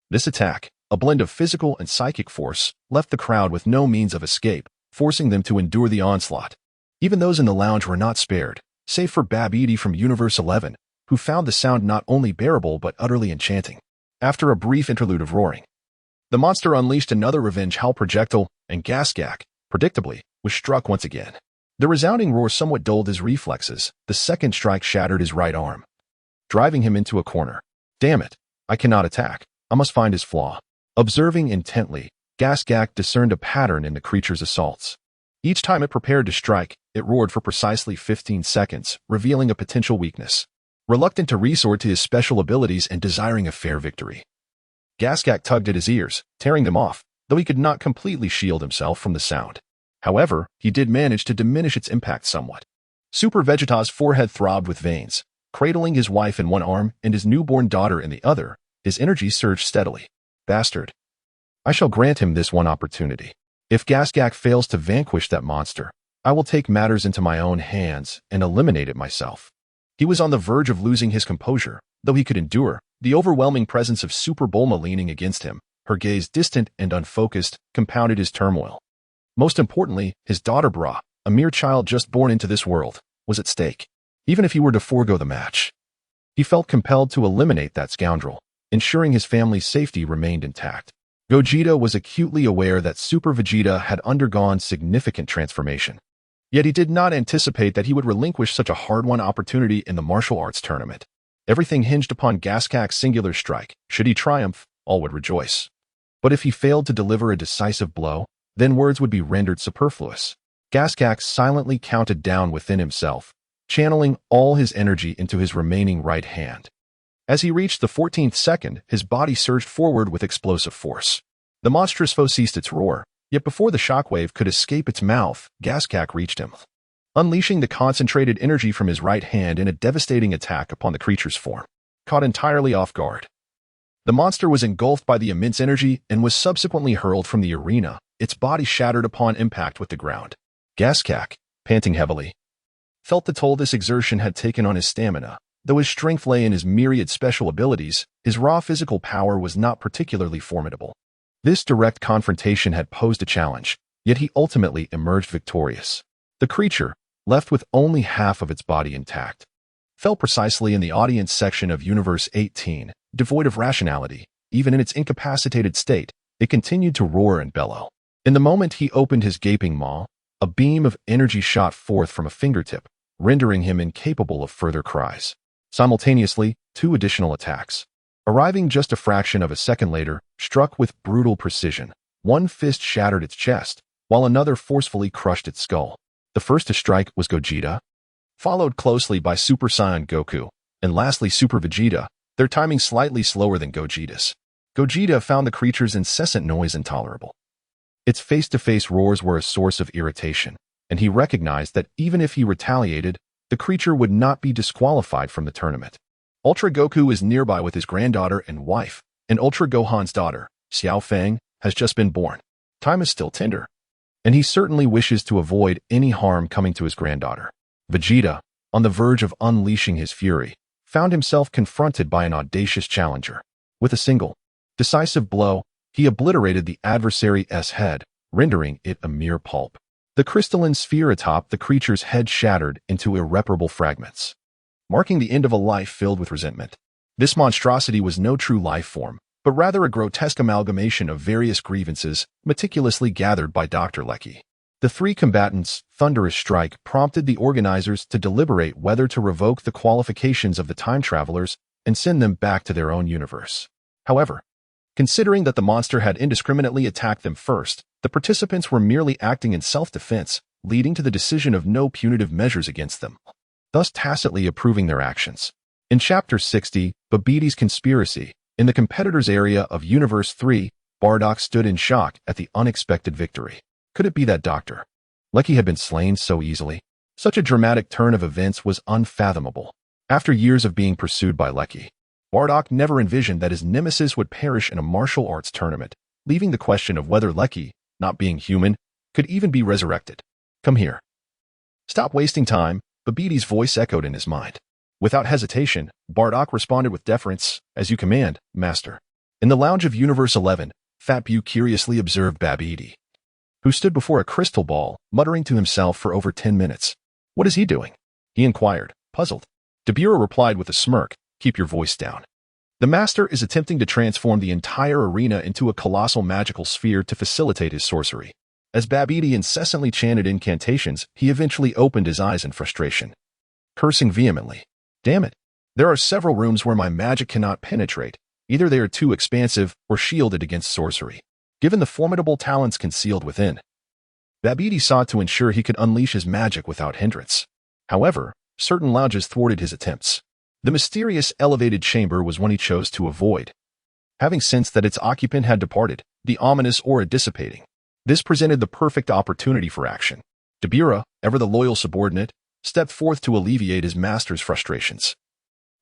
This attack, a blend of physical and psychic force, left the crowd with no means of escape, forcing them to endure the onslaught. Even those in the lounge were not spared, save for Babidi from Universe 11, who found the sound not only bearable but utterly enchanting. After a brief interlude of roaring, the monster unleashed another revenge howl projectile, and Gogeta, predictably, was struck once again. The resounding roar somewhat dulled his reflexes. The second strike shattered his right arm, driving him into a corner. Damn it, I cannot attack. I must find his flaw. Observing intently, Gogeta discerned a pattern in the creature's assaults. Each time it prepared to strike, it roared for precisely 15 seconds, revealing a potential weakness. Reluctant to resort to his special abilities and desiring a fair victory, Gogeta tugged at his ears, tearing them off, though he could not completely shield himself from the sound. However, he did manage to diminish its impact somewhat. Super Vegeta's forehead throbbed with veins. Cradling his wife in one arm and his newborn daughter in the other, his energy surged steadily. Bastard. I shall grant him this one opportunity. If Gogeta fails to vanquish that monster, I will take matters into my own hands and eliminate it myself. He was on the verge of losing his composure, though he could endure the overwhelming presence of Super Bulma leaning against him. Her gaze, distant and unfocused, compounded his turmoil. Most importantly, his daughter Bra, a mere child just born into this world, was at stake. Even if he were to forego the match, he felt compelled to eliminate that scoundrel, ensuring his family's safety remained intact. Gogeta was acutely aware that Super Vegeta had undergone significant transformation. Yet he did not anticipate that he would relinquish such a hard-won opportunity in the martial arts tournament. Everything hinged upon Gaskak's singular strike. Should he triumph, all would rejoice. But if he failed to deliver a decisive blow, then words would be rendered superfluous. Gaskak silently counted down within himself, channeling all his energy into his remaining right hand. As he reached the 14th second, his body surged forward with explosive force. The monstrous foe ceased its roar, yet before the shockwave could escape its mouth, Gaskak reached him, unleashing the concentrated energy from his right hand in a devastating attack upon the creature's form. Caught entirely off guard, the monster was engulfed by the immense energy and was subsequently hurled from the arena, its body shattered upon impact with the ground. Gaskak, panting heavily, felt the toll this exertion had taken on his stamina. Though his strength lay in his myriad special abilities, his raw physical power was not particularly formidable. This direct confrontation had posed a challenge, yet he ultimately emerged victorious. The creature, left with only half of its body intact, fell precisely in the audience section of Universe 18, devoid of rationality. Even in its incapacitated state, it continued to roar and bellow. In the moment he opened his gaping maw, a beam of energy shot forth from a fingertip, rendering him incapable of further cries. Simultaneously, 2 additional attacks, arriving just a fraction of a second later, struck with brutal precision. One fist shattered its chest, while another forcefully crushed its skull. The first to strike was Gogeta, followed closely by Super Saiyan Goku, and lastly Super Vegeta, their timing slightly slower than Gogeta's. Gogeta found the creature's incessant noise intolerable. Its face-to-face roars were a source of irritation, and he recognized that even if he retaliated, the creature would not be disqualified from the tournament. Ultra Goku is nearby with his granddaughter and wife, and Ultra Gohan's daughter, Xiao Fang, has just been born. Time is still tender, and he certainly wishes to avoid any harm coming to his granddaughter. Vegeta, on the verge of unleashing his fury, found himself confronted by an audacious challenger. With a single, decisive blow, he obliterated the adversary's head, rendering it a mere pulp. The crystalline sphere atop the creature's head shattered into irreparable fragments, marking the end of a life filled with resentment. This monstrosity was no true life form, but rather a grotesque amalgamation of various grievances meticulously gathered by Dr. Lecky. The 3 combatants' thunderous strike prompted the organizers to deliberate whether to revoke the qualifications of the time travelers and send them back to their own universe. However, considering that the monster had indiscriminately attacked them first, the participants were merely acting in self-defense, leading to the decision of no punitive measures against them, thus tacitly approving their actions. In Chapter 60, Babbidi's Conspiracy, in the competitors' area of Universe 3, Bardock stood in shock at the unexpected victory. Could it be that Dr. Lecky had been slain so easily? Such a dramatic turn of events was unfathomable. After years of being pursued by Lecky, Bardock never envisioned that his nemesis would perish in a martial arts tournament, leaving the question of whether Lecky, not being human, could even be resurrected. Come here. Stop wasting time, Babbidi's voice echoed in his mind. Without hesitation, Bardock responded with deference, as you command, Master. In the lounge of Universe 11, Fat Bu curiously observed Babbidi, who stood before a crystal ball, muttering to himself for over 10 minutes. What is he doing? He inquired, puzzled. Dabura replied with a smirk, keep your voice down. The Master is attempting to transform the entire arena into a colossal magical sphere to facilitate his sorcery. As Babbidi incessantly chanted incantations, he eventually opened his eyes in frustration, cursing vehemently. Damn it. There are several rooms where my magic cannot penetrate. Either they are too expansive or shielded against sorcery, given the formidable talents concealed within. Babbidi sought to ensure he could unleash his magic without hindrance. However, certain lounges thwarted his attempts. The mysterious elevated chamber was one he chose to avoid, having sensed that its occupant had departed, the ominous aura dissipating. This presented the perfect opportunity for action. Dabura, ever the loyal subordinate, stepped forth to alleviate his master's frustrations,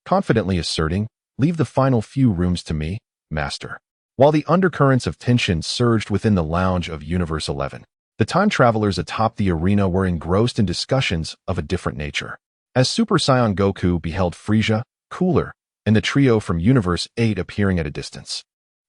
confidently asserting, leave the final few rooms to me, Master. While the undercurrents of tension surged within the lounge of Universe 11, the time travelers atop the arena were engrossed in discussions of a different nature. As Super Saiyan Goku beheld Frieza, Cooler, and the trio from Universe 8 appearing at a distance,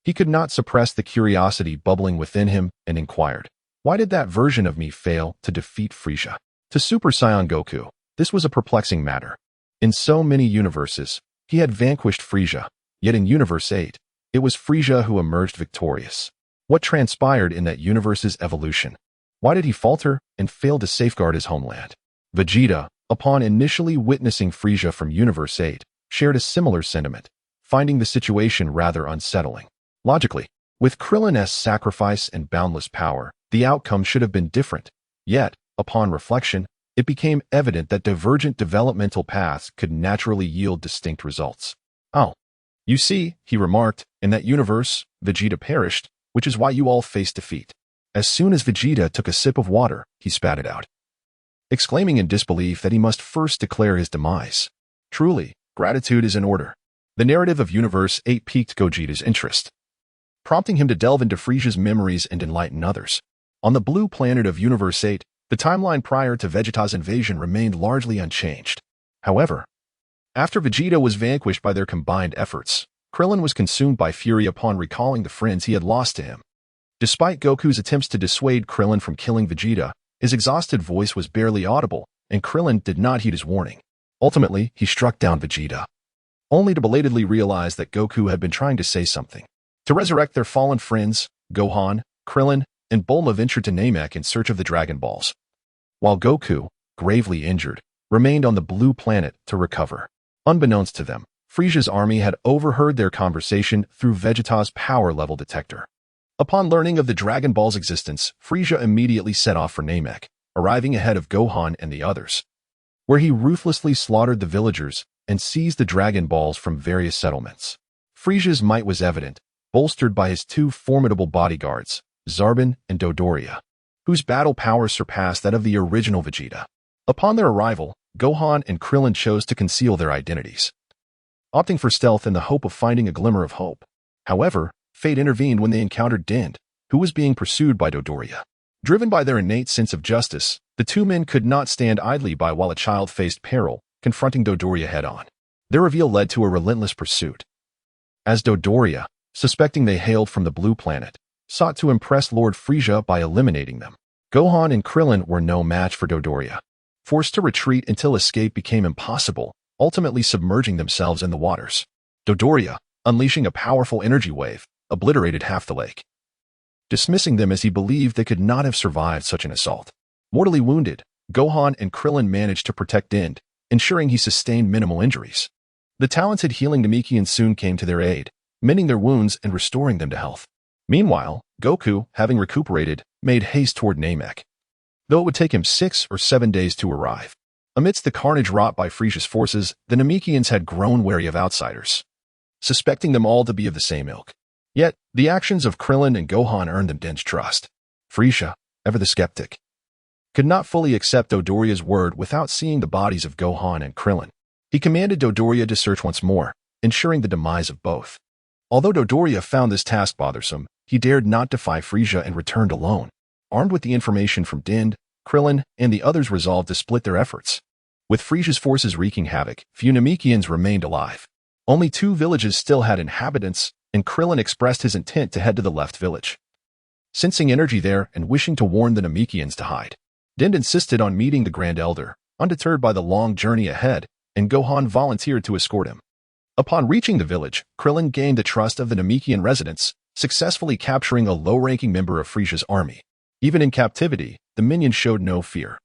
he could not suppress the curiosity bubbling within him and inquired, why did that version of me fail to defeat Frieza? To Super Saiyan Goku, this was a perplexing matter. In so many universes, he had vanquished Frieza, yet in Universe 8, it was Frieza who emerged victorious. What transpired in that universe's evolution? Why did he falter and fail to safeguard his homeland? Vegeta, upon initially witnessing Frieza from Universe 8, shared a similar sentiment, finding the situation rather unsettling. Logically, with Krillin's sacrifice and boundless power, the outcome should have been different. Yet, upon reflection, it became evident that divergent developmental paths could naturally yield distinct results. "Oh, you see," he remarked, "in that universe, Vegeta perished, which is why you all faced defeat." As soon as Vegeta took a sip of water, he spat it out, exclaiming in disbelief that he must first declare his demise. Truly, gratitude is in order. The narrative of Universe 8 piqued Gogeta's interest, prompting him to delve into Frieza's memories and enlighten others. On the blue planet of Universe 8, the timeline prior to Vegeta's invasion remained largely unchanged. However, after Vegeta was vanquished by their combined efforts, Krillin was consumed by fury upon recalling the friends he had lost to him. Despite Goku's attempts to dissuade Krillin from killing Vegeta, his exhausted voice was barely audible, and Krillin did not heed his warning. Ultimately, he struck down Vegeta, only to belatedly realize that Goku had been trying to say something. To resurrect their fallen friends, Gohan, Krillin, and Bulma ventured to Namek in search of the Dragon Balls, while Goku, gravely injured, remained on the blue planet to recover. Unbeknownst to them, Frieza's army had overheard their conversation through Vegeta's power level detector. Upon learning of the Dragon Ball's existence, Frieza immediately set off for Namek, arriving ahead of Gohan and the others, where he ruthlessly slaughtered the villagers and seized the Dragon Balls from various settlements. Frieza's might was evident, bolstered by his two formidable bodyguards, Zarbon and Dodoria, whose battle powers surpassed that of the original Vegeta. Upon their arrival, Gohan and Krillin chose to conceal their identities, opting for stealth in the hope of finding a glimmer of hope. However, fate intervened when they encountered Din, who was being pursued by Dodoria. Driven by their innate sense of justice, the two men could not stand idly by while a child faced peril, confronting Dodoria head-on. Their reveal led to a relentless pursuit, as Dodoria, suspecting they hailed from the blue planet, sought to impress Lord Frieza by eliminating them. Gohan and Krillin were no match for Dodoria, forced to retreat until escape became impossible, ultimately submerging themselves in the waters. Dodoria, unleashing a powerful energy wave, obliterated half the lake, dismissing them as he believed they could not have survived such an assault. Mortally wounded, Gohan and Krillin managed to protect Din, ensuring he sustained minimal injuries. The talented healing Namekians soon came to their aid, mending their wounds and restoring them to health. Meanwhile, Goku, having recuperated, made haste toward Namek, though it would take him 6 or 7 days to arrive. Amidst the carnage wrought by Frieza's forces, the Namekians had grown wary of outsiders, suspecting them all to be of the same ilk. Yet, the actions of Krillin and Gohan earned them Din's trust. Frieza, ever the skeptic, could not fully accept Dodoria's word without seeing the bodies of Gohan and Krillin. He commanded Dodoria to search once more, ensuring the demise of both. Although Dodoria found this task bothersome, he dared not defy Frieza and returned alone. Armed with the information from Din, Krillin, and the others resolved to split their efforts. With Frieza's forces wreaking havoc, few Namekians remained alive. Only 2 villages still had inhabitants, and Krillin expressed his intent to head to the left village, sensing energy there and wishing to warn the Namekians to hide. Din insisted on meeting the Grand Elder, undeterred by the long journey ahead, and Gohan volunteered to escort him. Upon reaching the village, Krillin gained the trust of the Namekian residents, successfully capturing a low-ranking member of Frieza's army. Even in captivity, the minion showed no fear,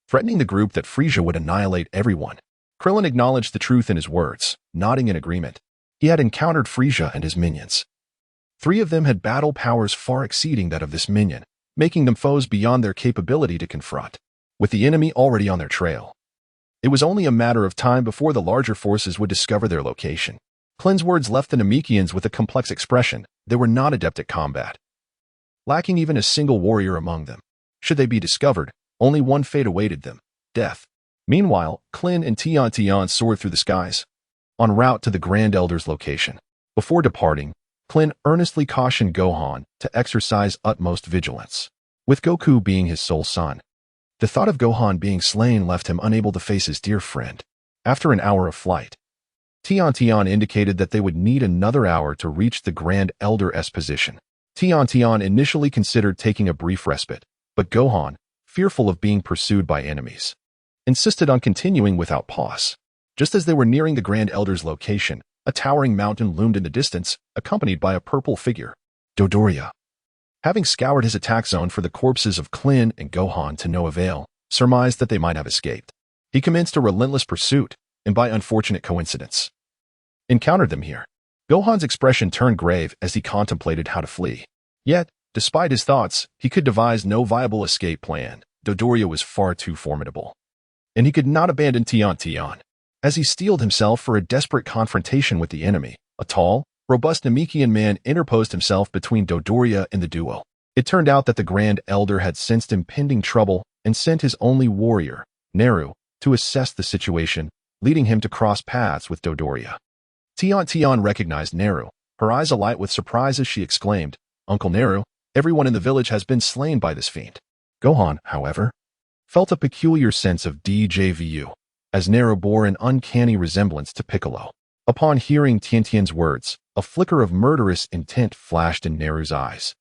threatening the group that Frieza would annihilate everyone. Krillin acknowledged the truth in his words, nodding in agreement. He had encountered Frieza and his minions. 3 of them had battle powers far exceeding that of this minion, making them foes beyond their capability to confront. With the enemy already on their trail, it was only a matter of time before the larger forces would discover their location. Krillin's words left the Namekians with a complex expression. They were not adept at combat, lacking even a single warrior among them. Should they be discovered, only one fate awaited them: death. Meanwhile, Krillin and Tian soared through the skies, en route to the Grand Elder's location. Before departing, Krillin earnestly cautioned Gohan to exercise utmost vigilance. With Goku being his sole son, the thought of Gohan being slain left him unable to face his dear friend. After an hour of flight, Tian indicated that they would need another hour to reach the Grand Elder's position. Tian initially considered taking a brief respite, but Gohan, fearful of being pursued by enemies, insisted on continuing without pause. Just as they were nearing the Grand Elder's location, a towering mountain loomed in the distance, accompanied by a purple figure. Dodoria, having scoured his attack zone for the corpses of Krillin and Gohan to no avail, surmised that they might have escaped. He commenced a relentless pursuit, and by unfortunate coincidence, encountered them here. Gohan's expression turned grave as he contemplated how to flee. Yet, despite his thoughts, he could devise no viable escape plan. Dodoria was far too formidable. And he could not abandon Tian. As he steeled himself for a desperate confrontation with the enemy, a tall, robust Namekian man interposed himself between Dodoria and the duo. It turned out that the Grand Elder had sensed impending trouble and sent his only warrior, Neru, to assess the situation, leading him to cross paths with Dodoria. Tian recognized Neru, her eyes alight with surprise as she exclaimed, "Uncle Neru, everyone in the village has been slain by this fiend." Gohan, however, felt a peculiar sense of déjà vu, as Neru bore an uncanny resemblance to Piccolo. Upon hearing Tian's words, a flicker of murderous intent flashed in Neru's eyes.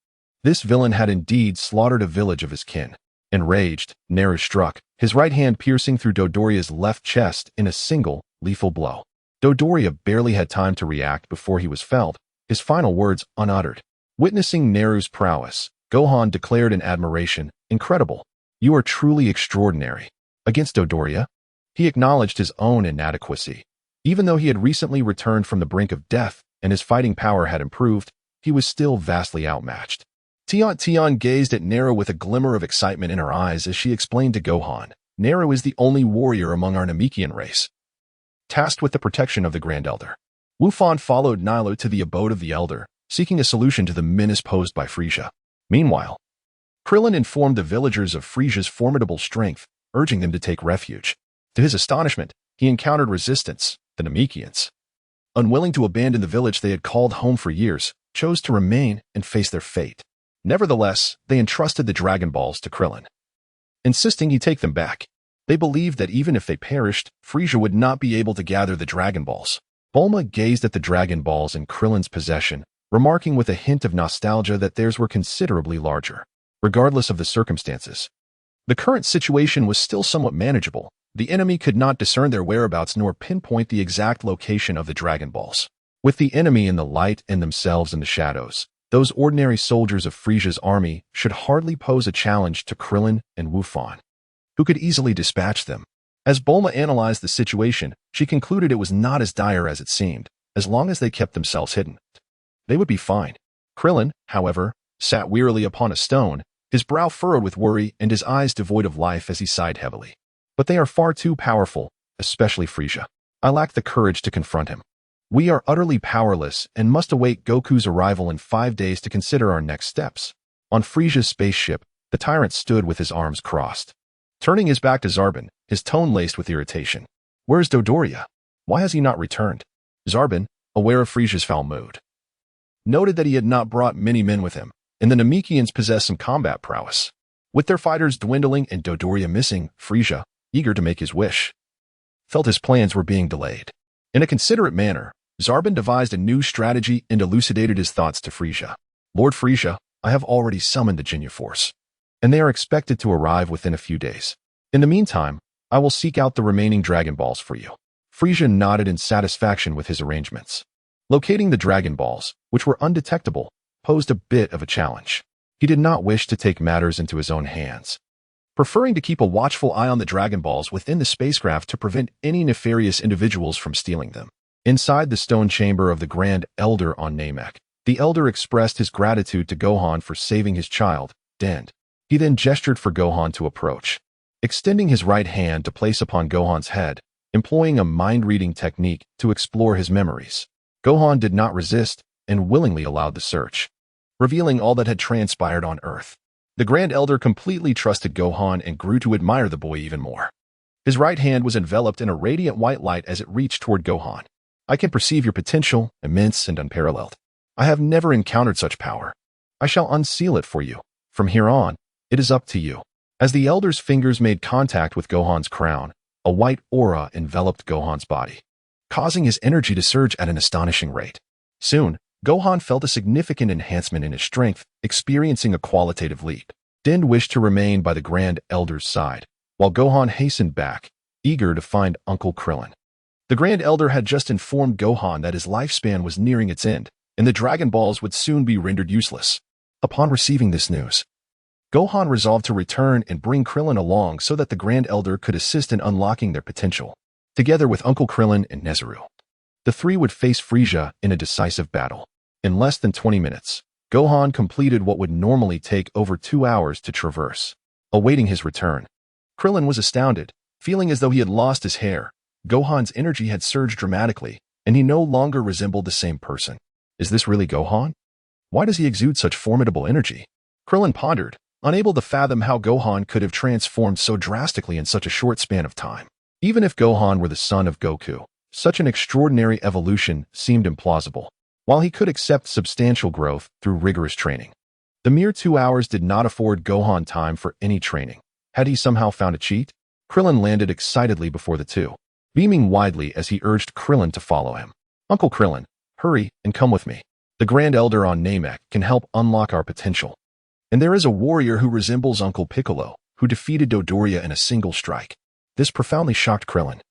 This villain had indeed slaughtered a village of his kin. Enraged, Neru struck, his right hand piercing through Dodoria's left chest in a single, lethal blow. Dodoria barely had time to react before he was felled, his final words unuttered. Witnessing Neru's prowess, Gohan declared in admiration, "Incredible. You are truly extraordinary." Against Dodoria, he acknowledged his own inadequacy. Even though he had recently returned from the brink of death and his fighting power had improved, he was still vastly outmatched. Tian gazed at Neru with a glimmer of excitement in her eyes as she explained to Gohan, "Neru is the only warrior among our Namekian race, tasked with the protection of the Grand Elder." Wufan followed Nilo to the abode of the Elder, seeking a solution to the menace posed by Frieza. Meanwhile, Krillin informed the villagers of Frieza's formidable strength, urging them to take refuge. To his astonishment, he encountered resistance. The Namekians, unwilling to abandon the village they had called home for years, chose to remain and face their fate. Nevertheless, they entrusted the Dragon Balls to Krillin, insisting he take them back. They believed that even if they perished, Frieza would not be able to gather the Dragon Balls. Bulma gazed at the Dragon Balls in Krillin's possession, remarking with a hint of nostalgia that theirs were considerably larger. Regardless of the circumstances, the current situation was still somewhat manageable. The enemy could not discern their whereabouts nor pinpoint the exact location of the Dragon Balls. With the enemy in the light and themselves in the shadows, those ordinary soldiers of Frieza's army should hardly pose a challenge to Krillin and Wufan, who could easily dispatch them. As Bulma analyzed the situation, she concluded it was not as dire as it seemed. As long as they kept themselves hidden, they would be fine. Krillin, however, sat wearily upon a stone, his brow furrowed with worry and his eyes devoid of life as he sighed heavily. "But they are far too powerful, especially Frieza. I lack the courage to confront him. We are utterly powerless and must await Goku's arrival in 5 days to consider our next steps." On Frieza's spaceship, the tyrant stood with his arms crossed, turning his back to Zarbin, his tone laced with irritation. "Where is Dodoria? Why has he not returned?" Zarbin, aware of Frieza's foul mood, noted that he had not brought many men with him, and the Namekians possessed some combat prowess. With their fighters dwindling and Dodoria missing, Frieza, eager to make his wish, felt his plans were being delayed. In a considerate manner, Zarbin devised a new strategy and elucidated his thoughts to Frieza. "Lord Frieza, I have already summoned the Jinya force, and they are expected to arrive within a few days. In the meantime, I will seek out the remaining Dragon Balls for you." Frieza nodded in satisfaction with his arrangements. Locating the Dragon Balls, which were undetectable, posed a bit of a challenge. He did not wish to take matters into his own hands, preferring to keep a watchful eye on the Dragon Balls within the spacecraft to prevent any nefarious individuals from stealing them. Inside the stone chamber of the Grand Elder on Namek, the Elder expressed his gratitude to Gohan for saving his child, Dend. He then gestured for Gohan to approach, extending his right hand to place upon Gohan's head, employing a mind-reading technique to explore his memories. Gohan did not resist and willingly allowed the search, revealing all that had transpired on Earth. The Grand Elder completely trusted Gohan and grew to admire the boy even more. His right hand was enveloped in a radiant white light as it reached toward Gohan. "I can perceive your potential, immense and unparalleled. I have never encountered such power. I shall unseal it for you. From here on, it is up to you." As the Elder's fingers made contact with Gohan's crown, a white aura enveloped Gohan's body, causing his energy to surge at an astonishing rate. Soon, Gohan felt a significant enhancement in his strength, experiencing a qualitative leap. Dend wished to remain by the Grand Elder's side, while Gohan hastened back, eager to find Uncle Krillin. The Grand Elder had just informed Gohan that his lifespan was nearing its end, and the Dragon Balls would soon be rendered useless. Upon receiving this news, Gohan resolved to return and bring Krillin along so that the Grand Elder could assist in unlocking their potential, together with Uncle Krillin and Nezuru. the three would face Frieza in a decisive battle. In less than 20 minutes, Gohan completed what would normally take over 2 hours to traverse. Awaiting his return, Krillin was astounded, feeling as though he had lost his hair. Gohan's energy had surged dramatically, and he no longer resembled the same person. Is this really Gohan? Why does he exude such formidable energy? Krillin pondered, unable to fathom how Gohan could have transformed so drastically in such a short span of time. Even if Gohan were the son of Goku, such an extraordinary evolution seemed implausible. While he could accept substantial growth through rigorous training, the mere 2 hours did not afford Gohan time for any training. Had he somehow found a cheat? Krillin landed excitedly before the two, beaming widely as he urged Krillin to follow him. Uncle Krillin, hurry and come with me. The Grand Elder on Namek can help unlock our potential. And there is a warrior who resembles Uncle Piccolo, who defeated Dodoria in a single strike. This profoundly shocked Krillin,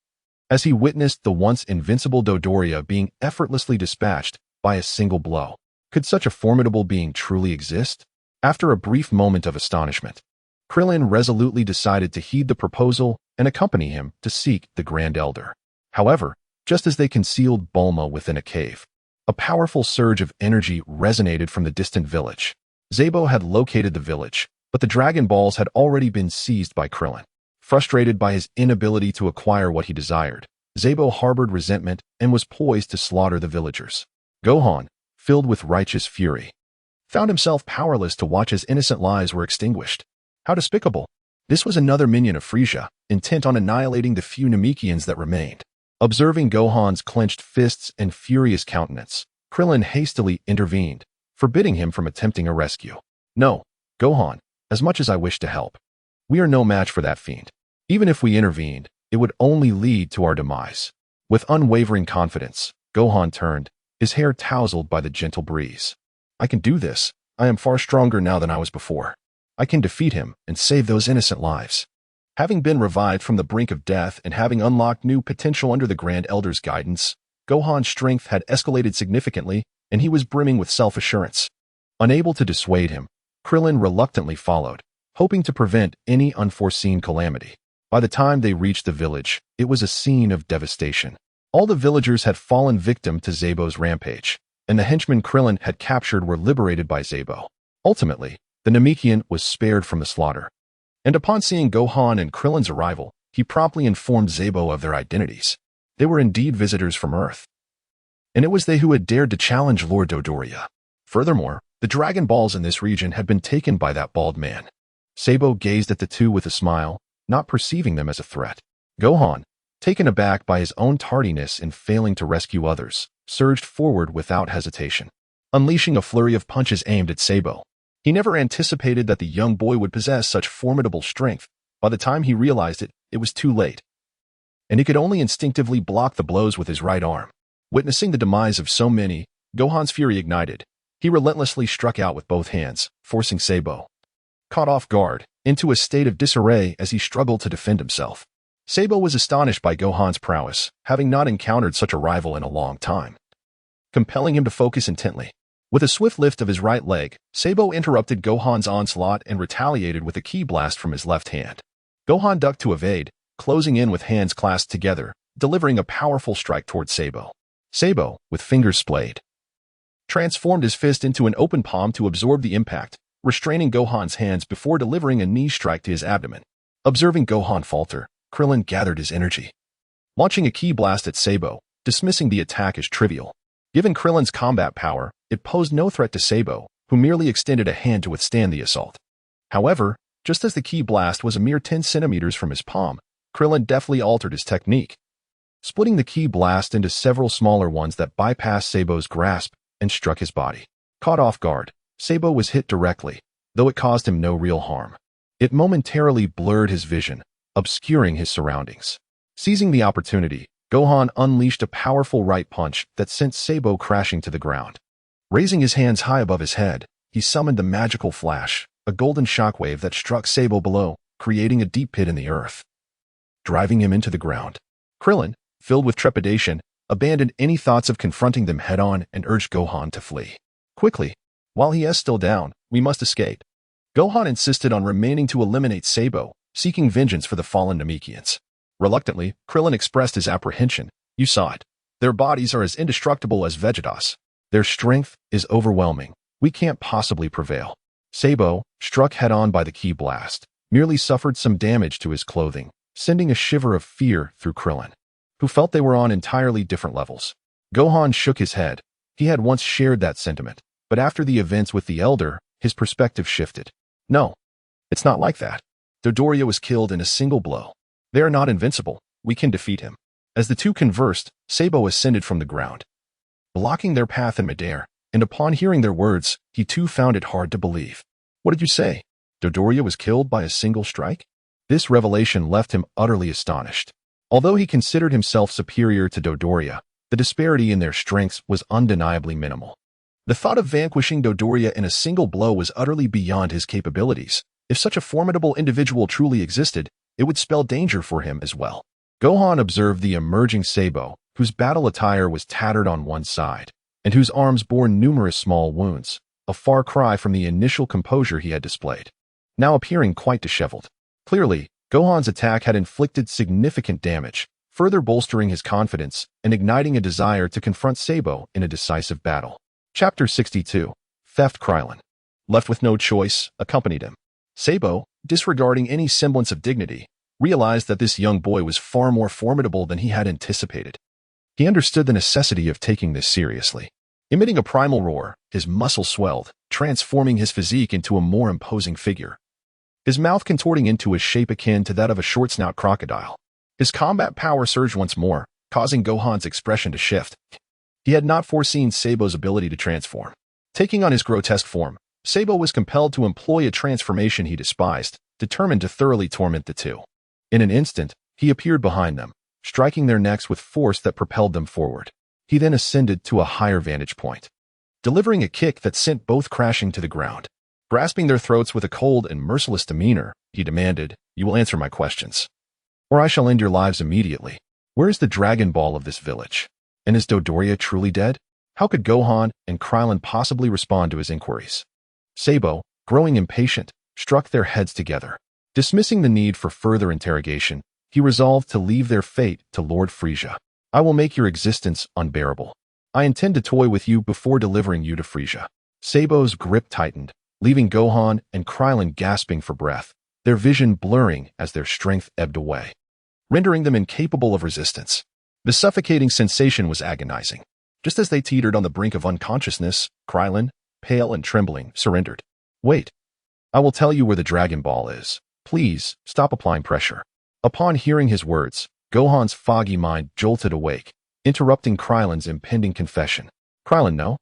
as he witnessed the once invincible Dodoria being effortlessly dispatched by a single blow. Could such a formidable being truly exist? After a brief moment of astonishment, Krillin resolutely decided to heed the proposal and accompany him to seek the Grand Elder. However, just as they concealed Bulma within a cave, a powerful surge of energy resonated from the distant village. Zabo had located the village, but the Dragon Balls had already been seized by Krillin. Frustrated by his inability to acquire what he desired, Zabo harbored resentment and was poised to slaughter the villagers. Gohan, filled with righteous fury, found himself powerless to watch as innocent lives were extinguished. How despicable! This was another minion of Frieza, intent on annihilating the few Namekians that remained. Observing Gohan's clenched fists and furious countenance, Krillin hastily intervened, forbidding him from attempting a rescue. No, Gohan, as much as I wish to help, we are no match for that fiend. Even if we intervened, it would only lead to our demise. With unwavering confidence, Gohan turned, his hair tousled by the gentle breeze. I can do this. I am far stronger now than I was before. I can defeat him and save those innocent lives. Having been revived from the brink of death and having unlocked new potential under the Grand Elder's guidance, Gohan's strength had escalated significantly, and he was brimming with self-assurance. Unable to dissuade him, Krillin reluctantly followed, hoping to prevent any unforeseen calamity. By the time they reached the village, it was a scene of devastation. All the villagers had fallen victim to Zabo's rampage, and the henchmen Krillin had captured were liberated by Zabo. Ultimately, the Namekian was spared from the slaughter. And upon seeing Gohan and Krillin's arrival, he promptly informed Zabo of their identities. They were indeed visitors from Earth, and it was they who had dared to challenge Lord Dodoria. Furthermore, the Dragon Balls in this region had been taken by that bald man. Zabo gazed at the two with a smile, not perceiving them as a threat. Gohan, taken aback by his own tardiness in failing to rescue others, surged forward without hesitation, unleashing a flurry of punches aimed at Zabo. He never anticipated that the young boy would possess such formidable strength. By the time he realized it, it was too late, and he could only instinctively block the blows with his right arm. Witnessing the demise of so many, Gohan's fury ignited. He relentlessly struck out with both hands, forcing Zabo, caught off guard, into a state of disarray as he struggled to defend himself. Zabo was astonished by Gohan's prowess, having not encountered such a rival in a long time, compelling him to focus intently. With a swift lift of his right leg, Zabo interrupted Gohan's onslaught and retaliated with a ki blast from his left hand. Gohan ducked to evade, closing in with hands clasped together, delivering a powerful strike towards Zabo. Zabo, with fingers splayed, transformed his fist into an open palm to absorb the impact, restraining Gohan's hands before delivering a knee strike to his abdomen. Observing Gohan falter, Krillin gathered his energy, launching a ki blast at Zabo, dismissing the attack as trivial. Given Krillin's combat power, it posed no threat to Zabo, who merely extended a hand to withstand the assault. However, just as the ki blast was a mere 10 centimeters from his palm, Krillin deftly altered his technique, splitting the ki blast into several smaller ones that bypassed Zabo's grasp and struck his body. Caught off guard, Zabo was hit directly, though it caused him no real harm. It momentarily blurred his vision, obscuring his surroundings. Seizing the opportunity, Gohan unleashed a powerful right punch that sent Zabo crashing to the ground. Raising his hands high above his head, he summoned the magical flash, a golden shockwave that struck Zabo below, creating a deep pit in the earth, driving him into the ground. Krillin, filled with trepidation, abandoned any thoughts of confronting them head-on and urged Gohan to flee. Quickly, while he is still down, we must escape. Gohan insisted on remaining to eliminate Zabo, seeking vengeance for the fallen Namekians. Reluctantly, Krillin expressed his apprehension. You saw it. Their bodies are as indestructible as Vegeta's. Their strength is overwhelming. We can't possibly prevail. Sabo, struck head-on by the ki blast, merely suffered some damage to his clothing, sending a shiver of fear through Krillin, who felt they were on entirely different levels. Gohan shook his head. He had once shared that sentiment, but after the events with the Elder, his perspective shifted. No, it's not like that. Dodoria was killed in a single blow. They are not invincible. We can defeat him. As the two conversed, Sabo ascended from the ground, blocking their path in midair, and upon hearing their words, he too found it hard to believe. What did you say? Dodoria was killed by a single strike? This revelation left him utterly astonished. Although he considered himself superior to Dodoria, the disparity in their strengths was undeniably minimal. The thought of vanquishing Dodoria in a single blow was utterly beyond his capabilities. If such a formidable individual truly existed, it would spell danger for him as well. Gohan observed the emerging Sabo, whose battle attire was tattered on one side, and whose arms bore numerous small wounds, a far cry from the initial composure he had displayed, now appearing quite disheveled. Clearly, Gohan's attack had inflicted significant damage, further bolstering his confidence and igniting a desire to confront Sabo in a decisive battle. Chapter 62. Theft. Krillin, left with no choice, accompanied him. Sabo, disregarding any semblance of dignity, realized that this young boy was far more formidable than he had anticipated. He understood the necessity of taking this seriously. Emitting a primal roar, his muscles swelled, transforming his physique into a more imposing figure. His mouth contorting into a shape akin to that of a short-snout crocodile. His combat power surged once more, causing Gohan's expression to shift. He had not foreseen Sabo's ability to transform. Taking on his grotesque form, Sabo was compelled to employ a transformation he despised, determined to thoroughly torment the two. In an instant, he appeared behind them, striking their necks with force that propelled them forward. He then ascended to a higher vantage point, delivering a kick that sent both crashing to the ground. Grasping their throats with a cold and merciless demeanor, he demanded, "You will answer my questions, or I shall end your lives immediately. Where is the Dragon Ball of this village? And is Dodoria truly dead?" How could Gohan and Krillin possibly respond to his inquiries? Sabo, growing impatient, struck their heads together. Dismissing the need for further interrogation, he resolved to leave their fate to Lord Frieza. "I will make your existence unbearable. I intend to toy with you before delivering you to Frieza." Sabo's grip tightened, leaving Gohan and Krillin gasping for breath, their vision blurring as their strength ebbed away, rendering them incapable of resistance. The suffocating sensation was agonizing. Just as they teetered on the brink of unconsciousness, Krillin, pale and trembling, surrendered. "Wait. I will tell you where the Dragon Ball is. Please, stop applying pressure." Upon hearing his words, Gohan's foggy mind jolted awake, interrupting Krillin's impending confession. "Krillin, no.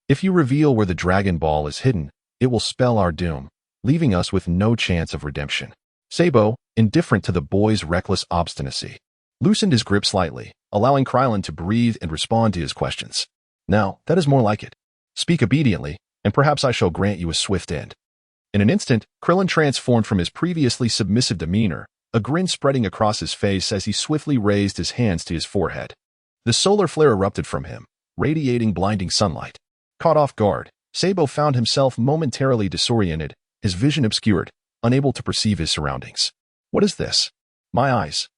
If you reveal where the Dragon Ball is hidden, it will spell our doom, leaving us with no chance of redemption." Sabo, indifferent to the boy's reckless obstinacy, loosened his grip slightly, allowing Krillin to breathe and respond to his questions. "Now, that is more like it. Speak obediently, and perhaps I shall grant you a swift end." In an instant, Krillin transformed from his previously submissive demeanor, a grin spreading across his face as he swiftly raised his hands to his forehead. The solar flare erupted from him, radiating blinding sunlight. Caught off guard, Sabo found himself momentarily disoriented, his vision obscured, unable to perceive his surroundings. "What is this? My eyes!"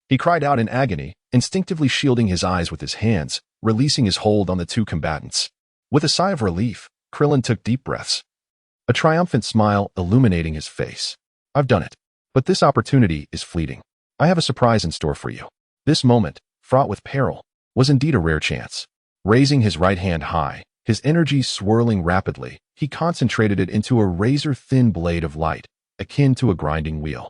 He cried out in agony, instinctively shielding his eyes with his hands, releasing his hold on the two combatants. With a sigh of relief, Krillin took deep breaths, a triumphant smile illuminating his face. "I've done it. But this opportunity is fleeting. I have a surprise in store for you." This moment, fraught with peril, was indeed a rare chance. Raising his right hand high, his energy swirling rapidly, he concentrated it into a razor-thin blade of light, akin to a grinding wheel.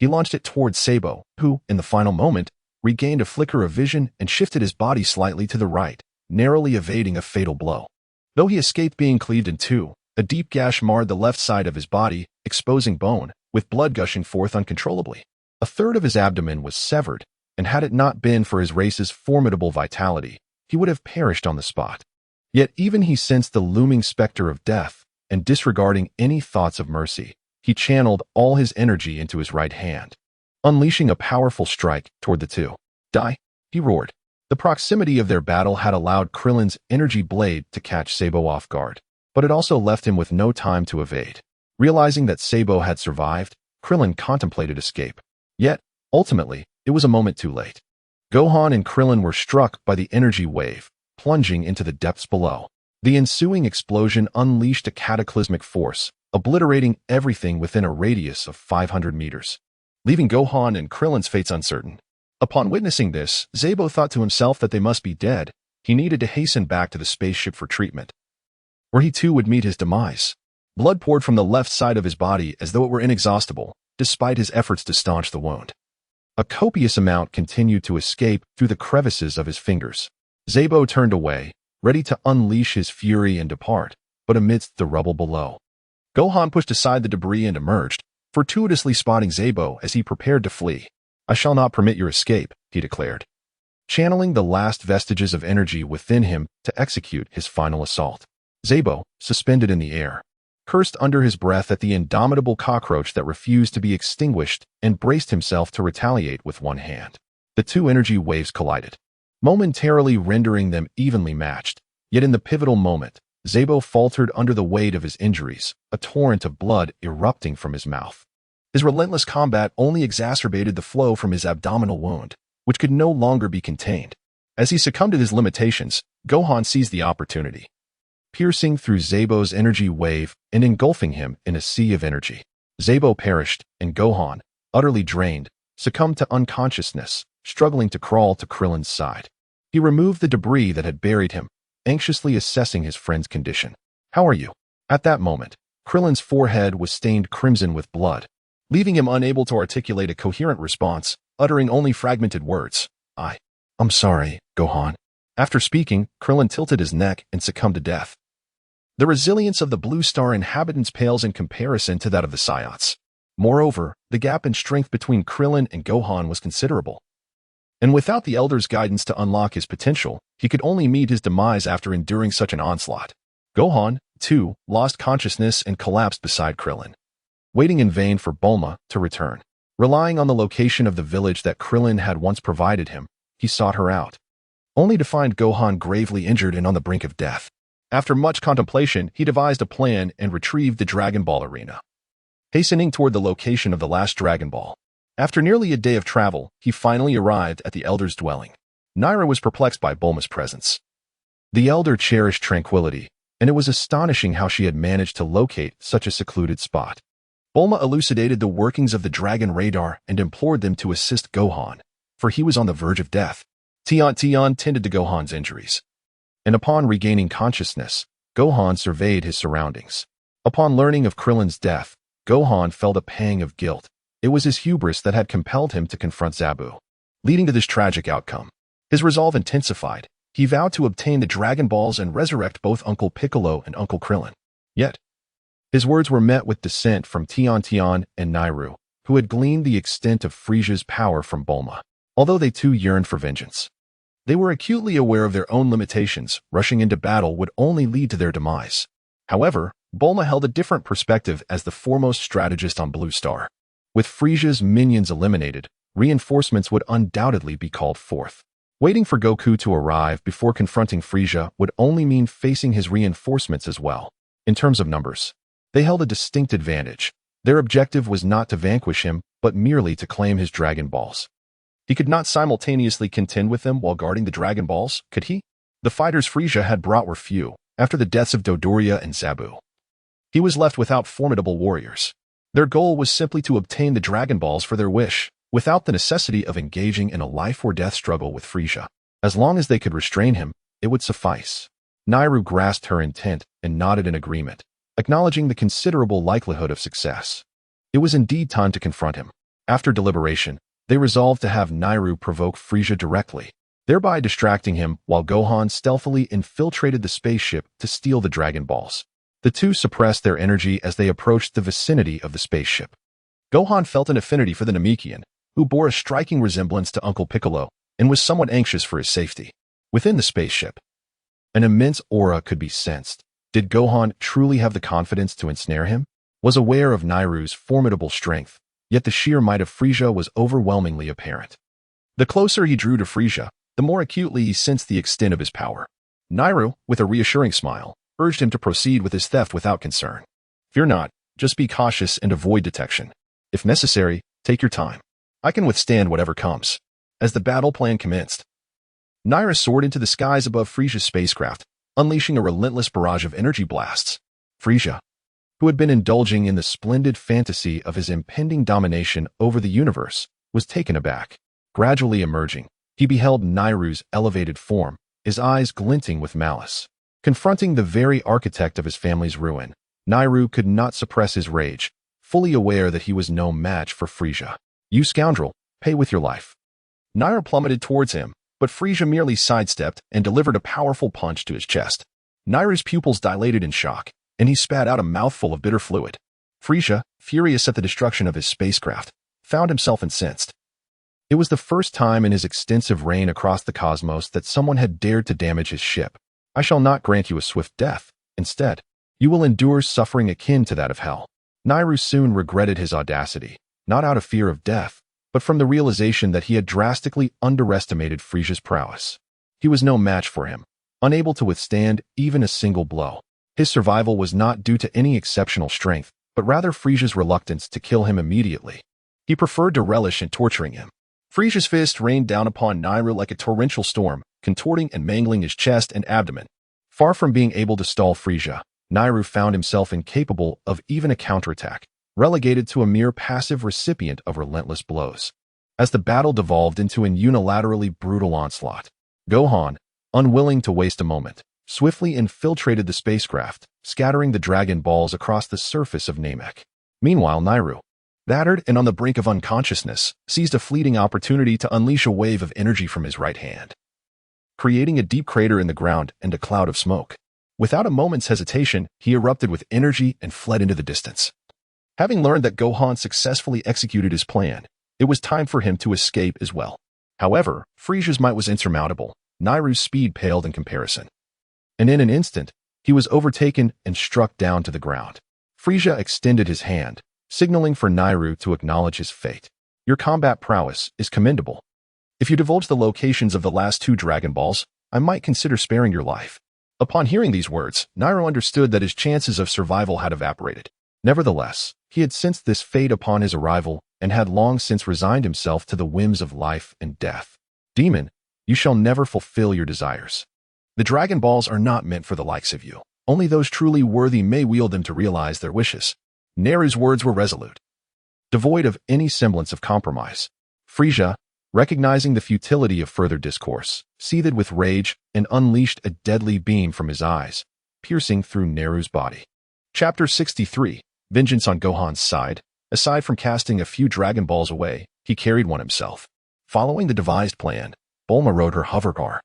He launched it towards Sabo, who, in the final moment, regained a flicker of vision and shifted his body slightly to the right, narrowly evading a fatal blow. Though he escaped being cleaved in two, a deep gash marred the left side of his body, exposing bone, with blood gushing forth uncontrollably. A third of his abdomen was severed, and had it not been for his race's formidable vitality, he would have perished on the spot. Yet even he sensed the looming specter of death, and disregarding any thoughts of mercy, he channeled all his energy into his right hand, unleashing a powerful strike toward the two. "Die!" he roared. The proximity of their battle had allowed Krillin's energy blade to catch Sabo off guard, but it also left him with no time to evade. Realizing that Sabo had survived, Krillin contemplated escape. Yet, ultimately, it was a moment too late. Gohan and Krillin were struck by the energy wave, plunging into the depths below. The ensuing explosion unleashed a cataclysmic force, obliterating everything within a radius of 500 meters, leaving Gohan and Krillin's fates uncertain. Upon witnessing this, Zabo thought to himself that they must be dead. He needed to hasten back to the spaceship for treatment, where he too would meet his demise. Blood poured from the left side of his body as though it were inexhaustible, despite his efforts to staunch the wound. A copious amount continued to escape through the crevices of his fingers. Zabo turned away, ready to unleash his fury and depart, but amidst the rubble below, Gohan pushed aside the debris and emerged, fortuitously spotting Zabo as he prepared to flee. "I shall not permit your escape," he declared, channeling the last vestiges of energy within him to execute his final assault. Zabo, suspended in the air, cursed under his breath at the indomitable cockroach that refused to be extinguished and braced himself to retaliate with one hand. The two energy waves collided, momentarily rendering them evenly matched. Yet in the pivotal moment, Zabo faltered under the weight of his injuries, a torrent of blood erupting from his mouth. His relentless combat only exacerbated the flow from his abdominal wound, which could no longer be contained. As he succumbed to his limitations, Gohan seized the opportunity, piercing through Zabo's energy wave and engulfing him in a sea of energy. Zabo perished, and Gohan, utterly drained, succumbed to unconsciousness, struggling to crawl to Krillin's side. He removed the debris that had buried him, anxiously assessing his friend's condition. "How are you?" At that moment, Krillin's forehead was stained crimson with blood, leaving him unable to articulate a coherent response, uttering only fragmented words. I'm sorry, Gohan." After speaking, Krillin tilted his neck and succumbed to death. The resilience of the Blue Star inhabitants pales in comparison to that of the Saiyans. Moreover, the gap in strength between Krillin and Gohan was considerable. And without the Elder's guidance to unlock his potential, he could only meet his demise after enduring such an onslaught. Gohan, too, lost consciousness and collapsed beside Krillin, waiting in vain for Bulma to return. Relying on the location of the village that Krillin had once provided him, he sought her out, only to find Gohan gravely injured and on the brink of death. After much contemplation, he devised a plan and retrieved the Dragon Ball arena, hastening toward the location of the last Dragon Ball. After nearly a day of travel, he finally arrived at the Elder's dwelling. Naira was perplexed by Bulma's presence. The Elder cherished tranquility, and it was astonishing how she had managed to locate such a secluded spot. Bulma elucidated the workings of the Dragon Radar and implored them to assist Gohan, for he was on the verge of death. Tian tended to Gohan's injuries, and upon regaining consciousness, Gohan surveyed his surroundings. Upon learning of Krillin's death, Gohan felt a pang of guilt. It was his hubris that had compelled him to confront Zabu, leading to this tragic outcome. His resolve intensified. He vowed to obtain the Dragon Balls and resurrect both Uncle Piccolo and Uncle Krillin. Yet, his words were met with dissent from Tian and Nairu, who had gleaned the extent of Frieza's power from Bulma. Although they too yearned for vengeance, they were acutely aware of their own limitations. Rushing into battle would only lead to their demise. However, Bulma held a different perspective as the foremost strategist on Blue Star. With Frieza's minions eliminated, reinforcements would undoubtedly be called forth. Waiting for Goku to arrive before confronting Frieza would only mean facing his reinforcements as well. In terms of numbers, they held a distinct advantage. Their objective was not to vanquish him, but merely to claim his Dragon Balls. He could not simultaneously contend with them while guarding the Dragon Balls, could he? The fighters Frieza had brought were few, after the deaths of Dodoria and Zabu. He was left without formidable warriors. Their goal was simply to obtain the Dragon Balls for their wish, without the necessity of engaging in a life-or-death struggle with Frieza. As long as they could restrain him, it would suffice. Nairu grasped her intent and nodded in agreement, acknowledging the considerable likelihood of success. It was indeed time to confront him. After deliberation, they resolved to have Nairu provoke Frieza directly, thereby distracting him while Gohan stealthily infiltrated the spaceship to steal the Dragon Balls. The two suppressed their energy as they approached the vicinity of the spaceship. Gohan felt an affinity for the Namekian, who bore a striking resemblance to Uncle Piccolo and was somewhat anxious for his safety. Within the spaceship, an immense aura could be sensed. Did Gohan truly have the confidence to ensnare him? Was aware of Nairu's formidable strength, yet the sheer might of Frieza was overwhelmingly apparent. The closer he drew to Frieza, the more acutely he sensed the extent of his power. Nairu, with a reassuring smile, urged him to proceed with his theft without concern. "Fear not, just be cautious and avoid detection. If necessary, take your time. I can withstand whatever comes." As the battle plan commenced, Naira soared into the skies above Frieza's spacecraft, unleashing a relentless barrage of energy blasts. Frieza, who had been indulging in the splendid fantasy of his impending domination over the universe, was taken aback. Gradually emerging, he beheld Nairu's elevated form, his eyes glinting with malice. Confronting the very architect of his family's ruin, Nairu could not suppress his rage, fully aware that he was no match for Frieza. "You scoundrel, pay with your life." Naira plummeted towards him, but Frieza merely sidestepped and delivered a powerful punch to his chest. Nairu's pupils dilated in shock, and he spat out a mouthful of bitter fluid. Frieza, furious at the destruction of his spacecraft, found himself incensed. It was the first time in his extensive reign across the cosmos that someone had dared to damage his ship. "I shall not grant you a swift death. Instead, you will endure suffering akin to that of hell." Nairu soon regretted his audacity, not out of fear of death, but from the realization that he had drastically underestimated Frieza's prowess. He was no match for him, unable to withstand even a single blow. His survival was not due to any exceptional strength, but rather Frieza's reluctance to kill him immediately. He preferred to relish in torturing him. Frieza's fist rained down upon Nairu like a torrential storm, contorting and mangling his chest and abdomen. Far from being able to stall Frieza, Nairu found himself incapable of even a counterattack, relegated to a mere passive recipient of relentless blows. As the battle devolved into an unilaterally brutal onslaught, Gohan, unwilling to waste a moment, swiftly infiltrated the spacecraft, scattering the Dragon Balls across the surface of Namek. Meanwhile, Nairu, battered and on the brink of unconsciousness, seized a fleeting opportunity to unleash a wave of energy from his right hand, creating a deep crater in the ground and a cloud of smoke. Without a moment's hesitation, he erupted with energy and fled into the distance. Having learned that Gohan successfully executed his plan, it was time for him to escape as well. However, Frieza's might was insurmountable. Nairu's speed paled in comparison. And in an instant, he was overtaken and struck down to the ground. Frieza extended his hand, signaling for Nairu to acknowledge his fate. "Your combat prowess is commendable. If you divulge the locations of the last 2 Dragon Balls, I might consider sparing your life." Upon hearing these words, Nairu understood that his chances of survival had evaporated. Nevertheless, he had sensed this fate upon his arrival and had long since resigned himself to the whims of life and death. "Demon, you shall never fulfill your desires. The Dragon Balls are not meant for the likes of you. Only those truly worthy may wield them to realize their wishes." Nairu's words were resolute, devoid of any semblance of compromise. Frieza, recognizing the futility of further discourse, seethed with rage and unleashed a deadly beam from his eyes, piercing through Nairu's body. Chapter 63. Vengeance on Gohan's side. Aside from casting a few Dragon Balls away, he carried one himself. Following the devised plan, Bulma rode her hovercar,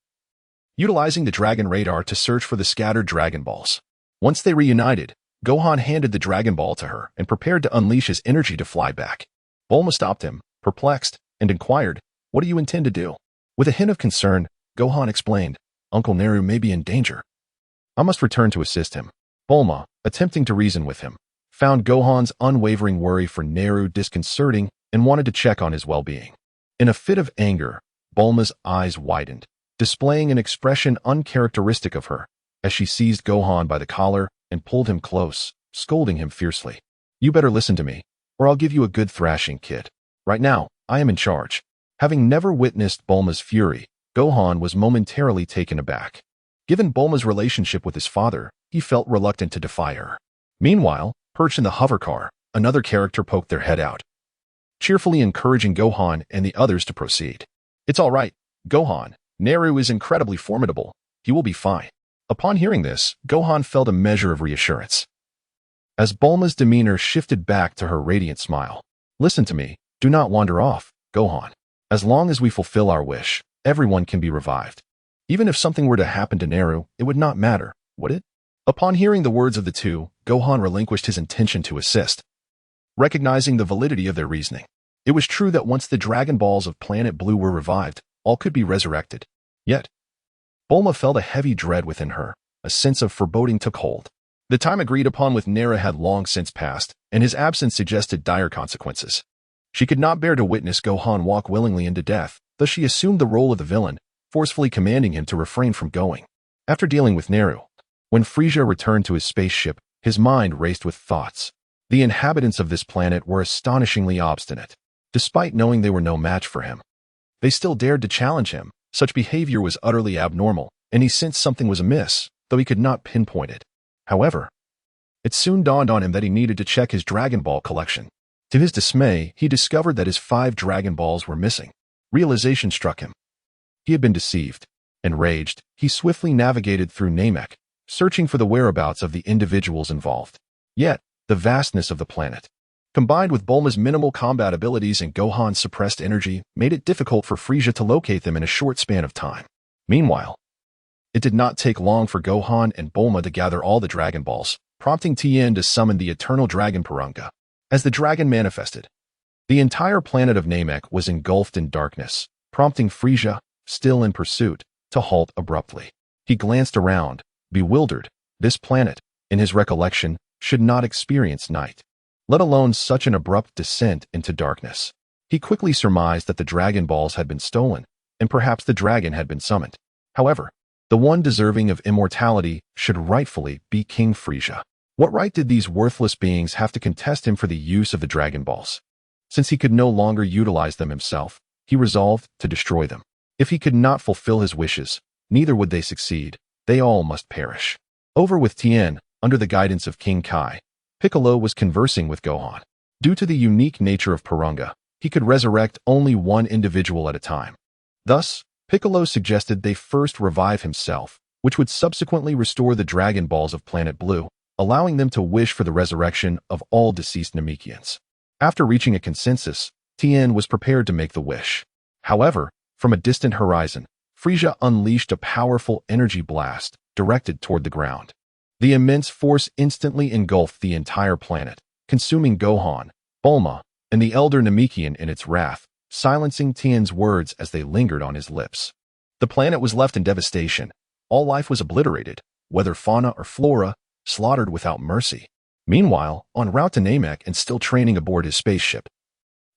utilizing the Dragon Radar to search for the scattered Dragon Balls. Once they reunited, Gohan handed the Dragon Ball to her and prepared to unleash his energy to fly back. Bulma stopped him, perplexed, and inquired, "What do you intend to do?" With a hint of concern, Gohan explained, "Uncle Nairu may be in danger. I must return to assist him." Bulma, attempting to reason with him, found Gohan's unwavering worry for Nairu disconcerting and wanted to check on his well-being. In a fit of anger, Bulma's eyes widened, displaying an expression uncharacteristic of her, as she seized Gohan by the collar and pulled him close, scolding him fiercely. "You better listen to me, or I'll give you a good thrashing, kid. Right now, I am in charge." Having never witnessed Bulma's fury, Gohan was momentarily taken aback. Given Bulma's relationship with his father, he felt reluctant to defy her. Meanwhile, perched in the hovercar, another character poked their head out, cheerfully encouraging Gohan and the others to proceed. "It's all right, Gohan. Nairu is incredibly formidable. He will be fine." Upon hearing this, Gohan felt a measure of reassurance, as Bulma's demeanor shifted back to her radiant smile. "Listen to me. Do not wander off, Gohan. As long as we fulfill our wish, everyone can be revived. Even if something were to happen to Nairu, it would not matter, would it?" Upon hearing the words of the two, Gohan relinquished his intention to assist, recognizing the validity of their reasoning. It was true that once the Dragon Balls of Planet Blue were revived, all could be resurrected. Yet, Bulma felt a heavy dread within her. A sense of foreboding took hold. The time agreed upon with Nairu had long since passed, and his absence suggested dire consequences. She could not bear to witness Gohan walk willingly into death, thus she assumed the role of the villain, forcefully commanding him to refrain from going. After dealing with Nairu, when Frieza returned to his spaceship, his mind raced with thoughts. The inhabitants of this planet were astonishingly obstinate, despite knowing they were no match for him. They still dared to challenge him. Such behavior was utterly abnormal, and he sensed something was amiss, though he could not pinpoint it. However, it soon dawned on him that he needed to check his Dragon Ball collection. To his dismay, he discovered that his 5 Dragon Balls were missing. Realization struck him. He had been deceived. Enraged, he swiftly navigated through Namek, searching for the whereabouts of the individuals involved. Yet, the vastness of the planet, combined with Bulma's minimal combat abilities and Gohan's suppressed energy, made it difficult for Frieza to locate them in a short span of time. Meanwhile, it did not take long for Gohan and Bulma to gather all the Dragon Balls, prompting Tien to summon the Eternal Dragon Purunga. As the dragon manifested, the entire planet of Namek was engulfed in darkness, prompting Frieza, still in pursuit, to halt abruptly. He glanced around, bewildered. This planet, in his recollection, should not experience night, let alone such an abrupt descent into darkness. He quickly surmised that the Dragon Balls had been stolen, and perhaps the dragon had been summoned. However, the one deserving of immortality should rightfully be King Frieza. What right did these worthless beings have to contest him for the use of the Dragon Balls? Since he could no longer utilize them himself, he resolved to destroy them. If he could not fulfill his wishes, neither would they succeed. They all must perish. Over with Tien, under the guidance of King Kai, Piccolo was conversing with Gohan. Due to the unique nature of Purunga, he could resurrect only one individual at a time. Thus, Piccolo suggested they first revive himself, which would subsequently restore the Dragon Balls of Planet Blue, allowing them to wish for the resurrection of all deceased Namekians. After reaching a consensus, Tien was prepared to make the wish. However, from a distant horizon, Frieza unleashed a powerful energy blast directed toward the ground. The immense force instantly engulfed the entire planet, consuming Gohan, Bulma, and the elder Namekian in its wrath, silencing Tien's words as they lingered on his lips. The planet was left in devastation. All life was obliterated, whether fauna or flora, slaughtered without mercy. Meanwhile, en route to Namek and still training aboard his spaceship,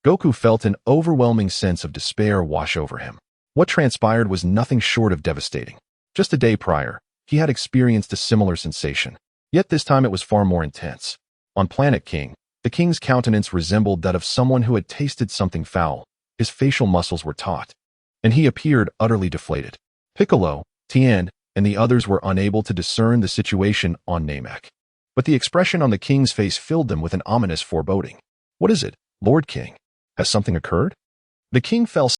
Goku felt an overwhelming sense of despair wash over him. What transpired was nothing short of devastating. Just a day prior, he had experienced a similar sensation, yet this time it was far more intense. On Planet King, the king's countenance resembled that of someone who had tasted something foul. His facial muscles were taut, and he appeared utterly deflated. Piccolo, Tien, and the others were unable to discern the situation on Namek. But the expression on the king's face filled them with an ominous foreboding. What is it, Lord King? Has something occurred? The king fell